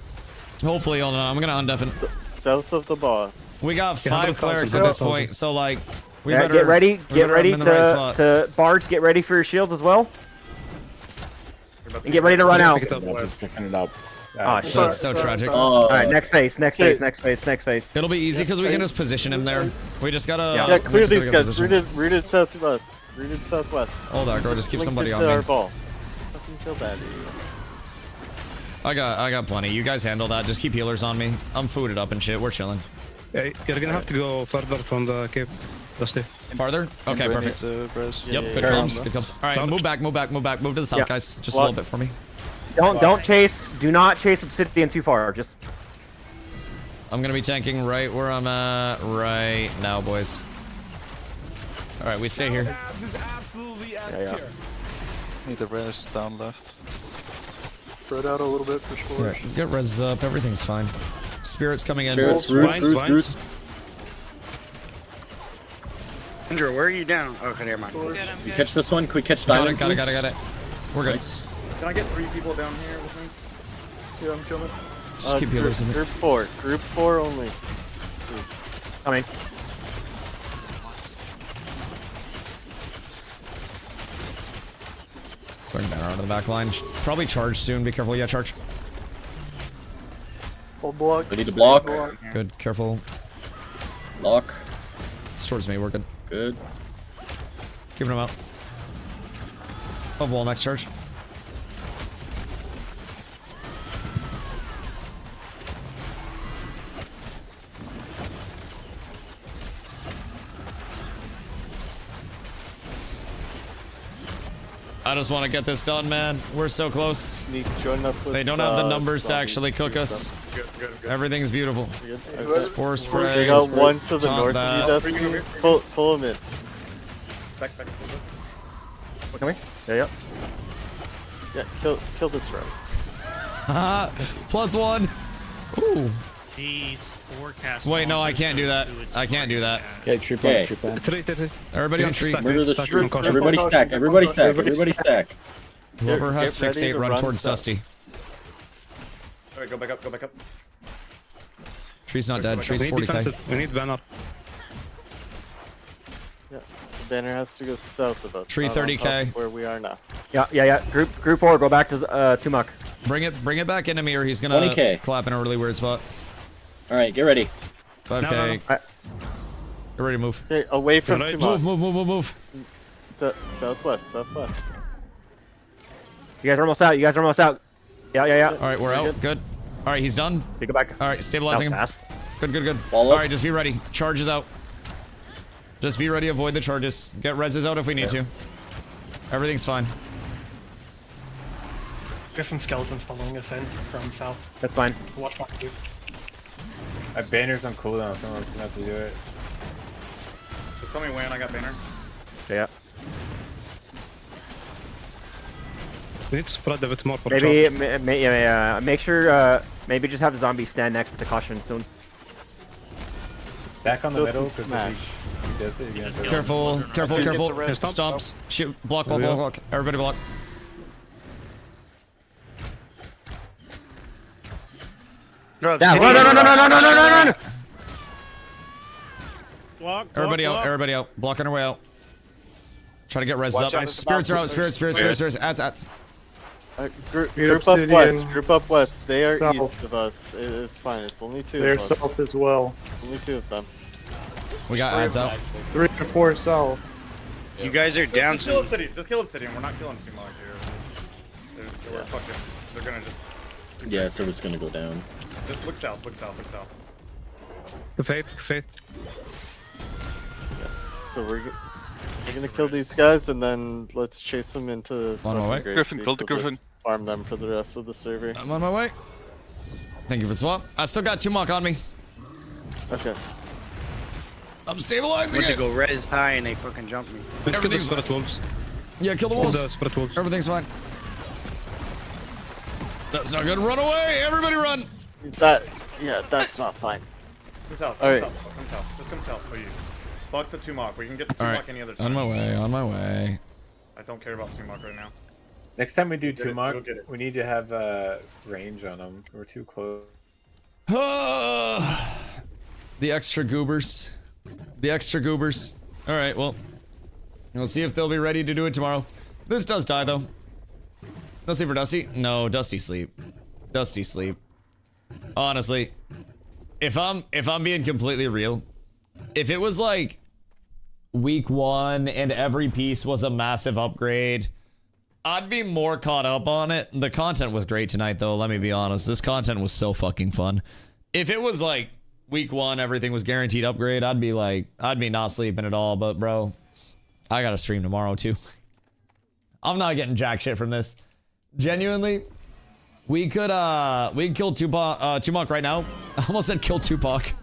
hopefully, hold on, I'm gonna undeafen. South of the boss. We got 5 clerics at this point. So like, we better get ready to bards. Get ready for your shields as well. And get ready to run out. Just picking it up. Oh shit. That's so tragic. Alright, next phase, next phase, next phase, next phase. It'll be easy because we can just position him there. We just gotta. Yeah, clear we just these gotta guys. position. Rooted southwest. Rooted southwest. Hold on, girl. Just keep link somebody it on to me. our ball. Fucking kill that idiot. I got plenty. You guys handle that. Just keep healers on me. I'm fooded up and shit. We're chilling. Yeah, you're gonna have to go further from the cave, Dusty. Farther? Okay, perfect. Yep, good comms. Good comms. All right, move back, move back, move back. Move to the south, guys. Just a little bit for me. Don't chase. Do not chase Obsidian too far. Just. I'm gonna be tanking right where I'm at right now, boys. All right, we stay here. Yeah. Need the res down left. Spread out a little bit for spores. Yeah, get res up. Everything's fine. Spirits coming in. Spirits, roots. Andrew, where are you down? Okay, never mind. We catch this one. Can we catch Got diamond? it. Got it. We're good. Nice. Can I get 3 people down here with me? Yeah, I'm coming. Just keep healers in Group there. 4. Group 4 only. Please. Coming. Bring banner onto the back line. Probably charge soon. Be careful. Yeah, charge. Hold block. We need to block. Good. Careful. Lock. It's towards me. We're good. Good. Keeping him out. Above wall. Next charge. I just want to get this done, man. We're so close. They don't have the numbers to actually cook us. Good. Everything's beautiful. Spore spray. They got one to the taunt north that. of you, Dusty. Pull him in. Back. Coming. Yeah. Yeah, kill this round. +1. Ooh. The spore cast. Wait, no, I can't do that. I can't do that. Okay, tree plant. Everybody on tree. Everybody stack. Everybody stack. Whoever has Get ready fixate, to run run towards stuff. Dusty. Alright, go back up. Tree's not dead. Tree's We need 40k. defensive. We need banner. Yeah, the banner has to go south of us. Tree not on 30K. top of where we are now. Yeah. Group 4. Go back to Tumok. Bring it back into me, or he's gonna 20K. clap in a really weird spot. All right, get ready. 5k. No. Get ready to move. Okay, away from Right. Tumok. Move. Southwest. You guys are almost out. Yeah. All right, we're out. Good. All right, he's done. You go back. All right, stabilizing him. Fast. Good. Wall All up. right, just be ready. Charges out. Just be ready. Avoid the charges. Get reses out if we need to. Everything's fine. There's some skeletons following us in from south. That's fine. Watch behind you. My banner's on cooldown, someone's gonna have to do it. Just tell me when I got banner. Yeah. We need to spread a bit more for Maybe charge. make sure maybe just have the zombies stand next to the caution soon. Back on the Still middle, can because smash. if he does it, you're gonna Careful. Get the Stomps. Shoot. Block. Everybody block. No. Run! Block, Everybody out. Blocking our way out. Try to get res up. Spirits are out. Spirits. Ads. Group up west. They are South. east of us. It is fine. It's only 2 They're of us. south as well. It's only 2 of them. We got ads out. 3 to 4 south. You guys are down. Just kill Obsidian. Just kill Obsidian. We're not killing Tumok here. They're gonna just. Yeah, so it's gonna go down. Just look south. The faith. So we're gonna kill these guys and then let's chase them into. On my way. Griffin, kill the Griffin. Farm them for the rest of the server. I'm on my way. Thank you for the swap. I still got Tumok on me. Okay. I'm stabilizing Went to it. go res high and they fucking jumped me. Let's kill the Everything's spirit wolves. Yeah, kill the Kill wolves. the spirit wolves. Everything's fine. That's not good. Run away! Everybody run! That's not fine. Come south. All right. Come south. Just come south, please. Fuck the Tumok. We can get the All Tumok right. any other time. On my way. I don't care about Tumok right now. Next time we do Go Tumok, get it. we need to have range on them. We're too close. The extra goobers. All right, well, we'll see if they'll be ready to do it tomorrow. This does die though. No sleep for Dusty? No, Dusty sleep. Dusty sleep. Honestly, if I'm being completely real, if it was like week 1 and every piece was a massive upgrade, I'd be more caught up on it. The content was great tonight, though. Let me be honest. This content was so fucking fun. If it was like week 1, everything was guaranteed upgrade, I'd be not sleeping at all. But bro, I gotta stream tomorrow too. I'm not getting jack shit from this. Genuinely, we could kill Tupac right now. I almost said kill Tupac.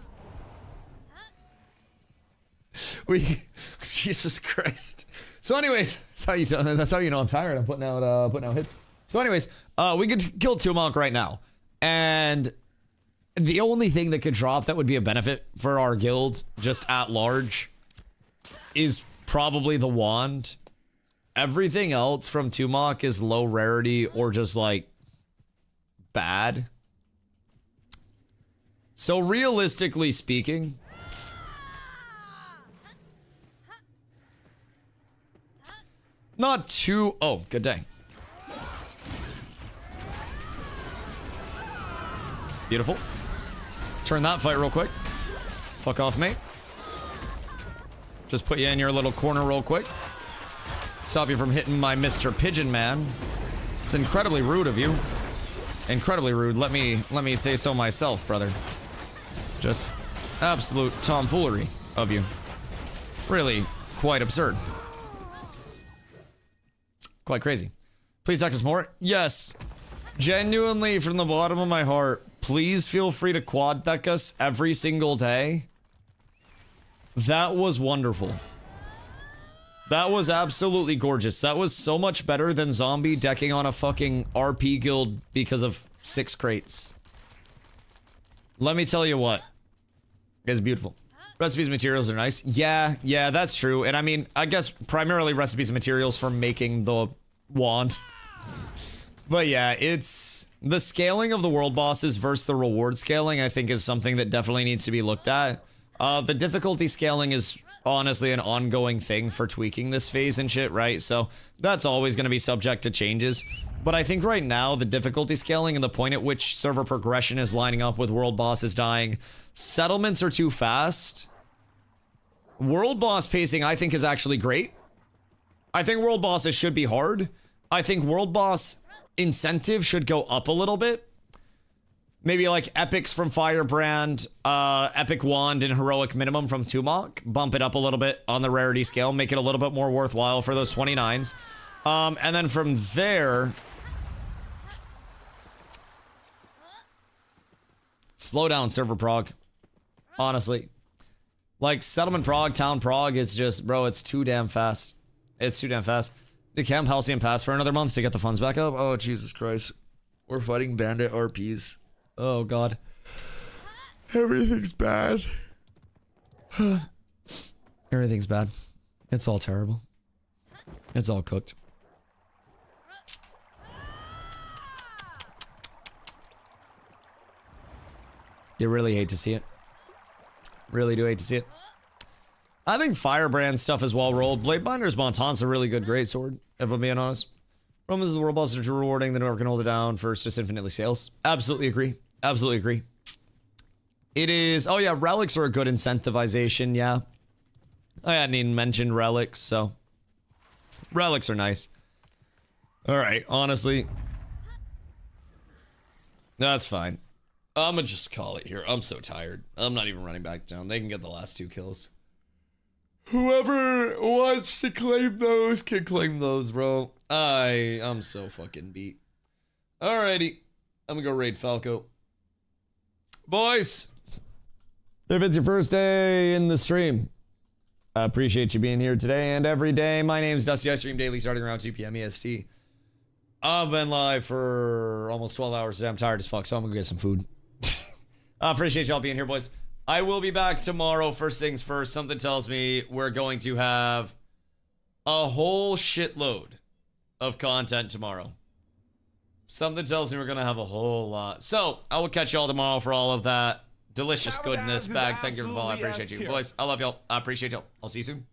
Jesus Christ. So anyways, that's how you know I'm tired. I'm putting out hits. So anyways, we could kill Tupac right now. And the only thing that could drop that would be a benefit for our guild just at large is probably the wand. Everything else from Tupac is low rarity or just like bad. So realistically speaking, not too... Oh, good day. Beautiful. Turn that fight real quick. Fuck off, mate. Just put you in your little corner real quick. Stop you from hitting my Mr. Pigeon Man. It's incredibly rude of you. Incredibly rude. Let me say so myself, brother. Just absolute tomfoolery of you. Really quite absurd. Quite crazy. Please talk to us more. Yes. Genuinely, from the bottom of my heart, please feel free to quad deck us every single day. That was wonderful. That was absolutely gorgeous. That was so much better than zombie decking on a fucking RP guild because of 6 crates. Let me tell you what. It's beautiful. Recipes and materials are nice. Yeah, that's true. And I mean, I guess primarily recipes and materials for making the wand. But yeah, it's... The scaling of the world bosses versus the reward scaling, I think, is something that definitely needs to be looked at. The difficulty scaling is honestly an ongoing thing for tweaking this phase and shit, right? So that's always going to be subject to changes. But I think right now, the difficulty scaling and the point at which server progression is lining up with world bosses dying, settlements are too fast. World boss pacing, I think, is actually great. I think world bosses should be hard. I think world boss incentive should go up a little bit. Maybe like epics from Firebrand, epic wand, and heroic minimum from Tupac. Bump it up a little bit on the rarity scale. Make it a little bit more worthwhile for those 29s. And then from there... Slow down server prog. Honestly. Like, settlement prog, town prog is just... Bro, it's too damn fast. It's too damn fast. Did Camp Halcyon pass for another month to get the funds back up? Oh, Jesus Christ. We're fighting bandit RPs. Oh, God. Everything's bad. Everything's bad. It's all terrible. It's all cooked. You really hate to see it. Really do hate to see it. I think Firebrand stuff is well rolled. Bladebinder's Montaun's a really good greatsword, if I'm being honest. Romans of the world bosses are too rewarding. The never can hold it down for just infinitely sales. Absolutely agree. Absolutely agree. It is... Oh, yeah, relics are a good incentivization, yeah. I hadn't even mentioned relics, so... Relics are nice. Alright, honestly... That's fine. I'm gonna just call it here. I'm so tired. I'm not even running back down. They can get the last 2 kills. Whoever wants to claim those can claim those, bro. I'm so fucking beat. Alrighty. I'm gonna go raid Falco. Boys! If it's your first day in the stream, I appreciate you being here today and every day. My name's Dusty. I stream daily starting around 2 p.m. EST. I've been live for almost 12 hours today. I'm tired as fuck, so I'm gonna get some food. I appreciate y'all being here, boys. I will be back tomorrow. First things first, something tells me we're going to have a whole shitload of content tomorrow. Something tells me we're going to have a whole lot. So, I will catch y'all tomorrow for all of that delicious goodness. Bag, thank you for the follow. I appreciate you. Boys, I love y'all. I appreciate y'all. I'll see you soon.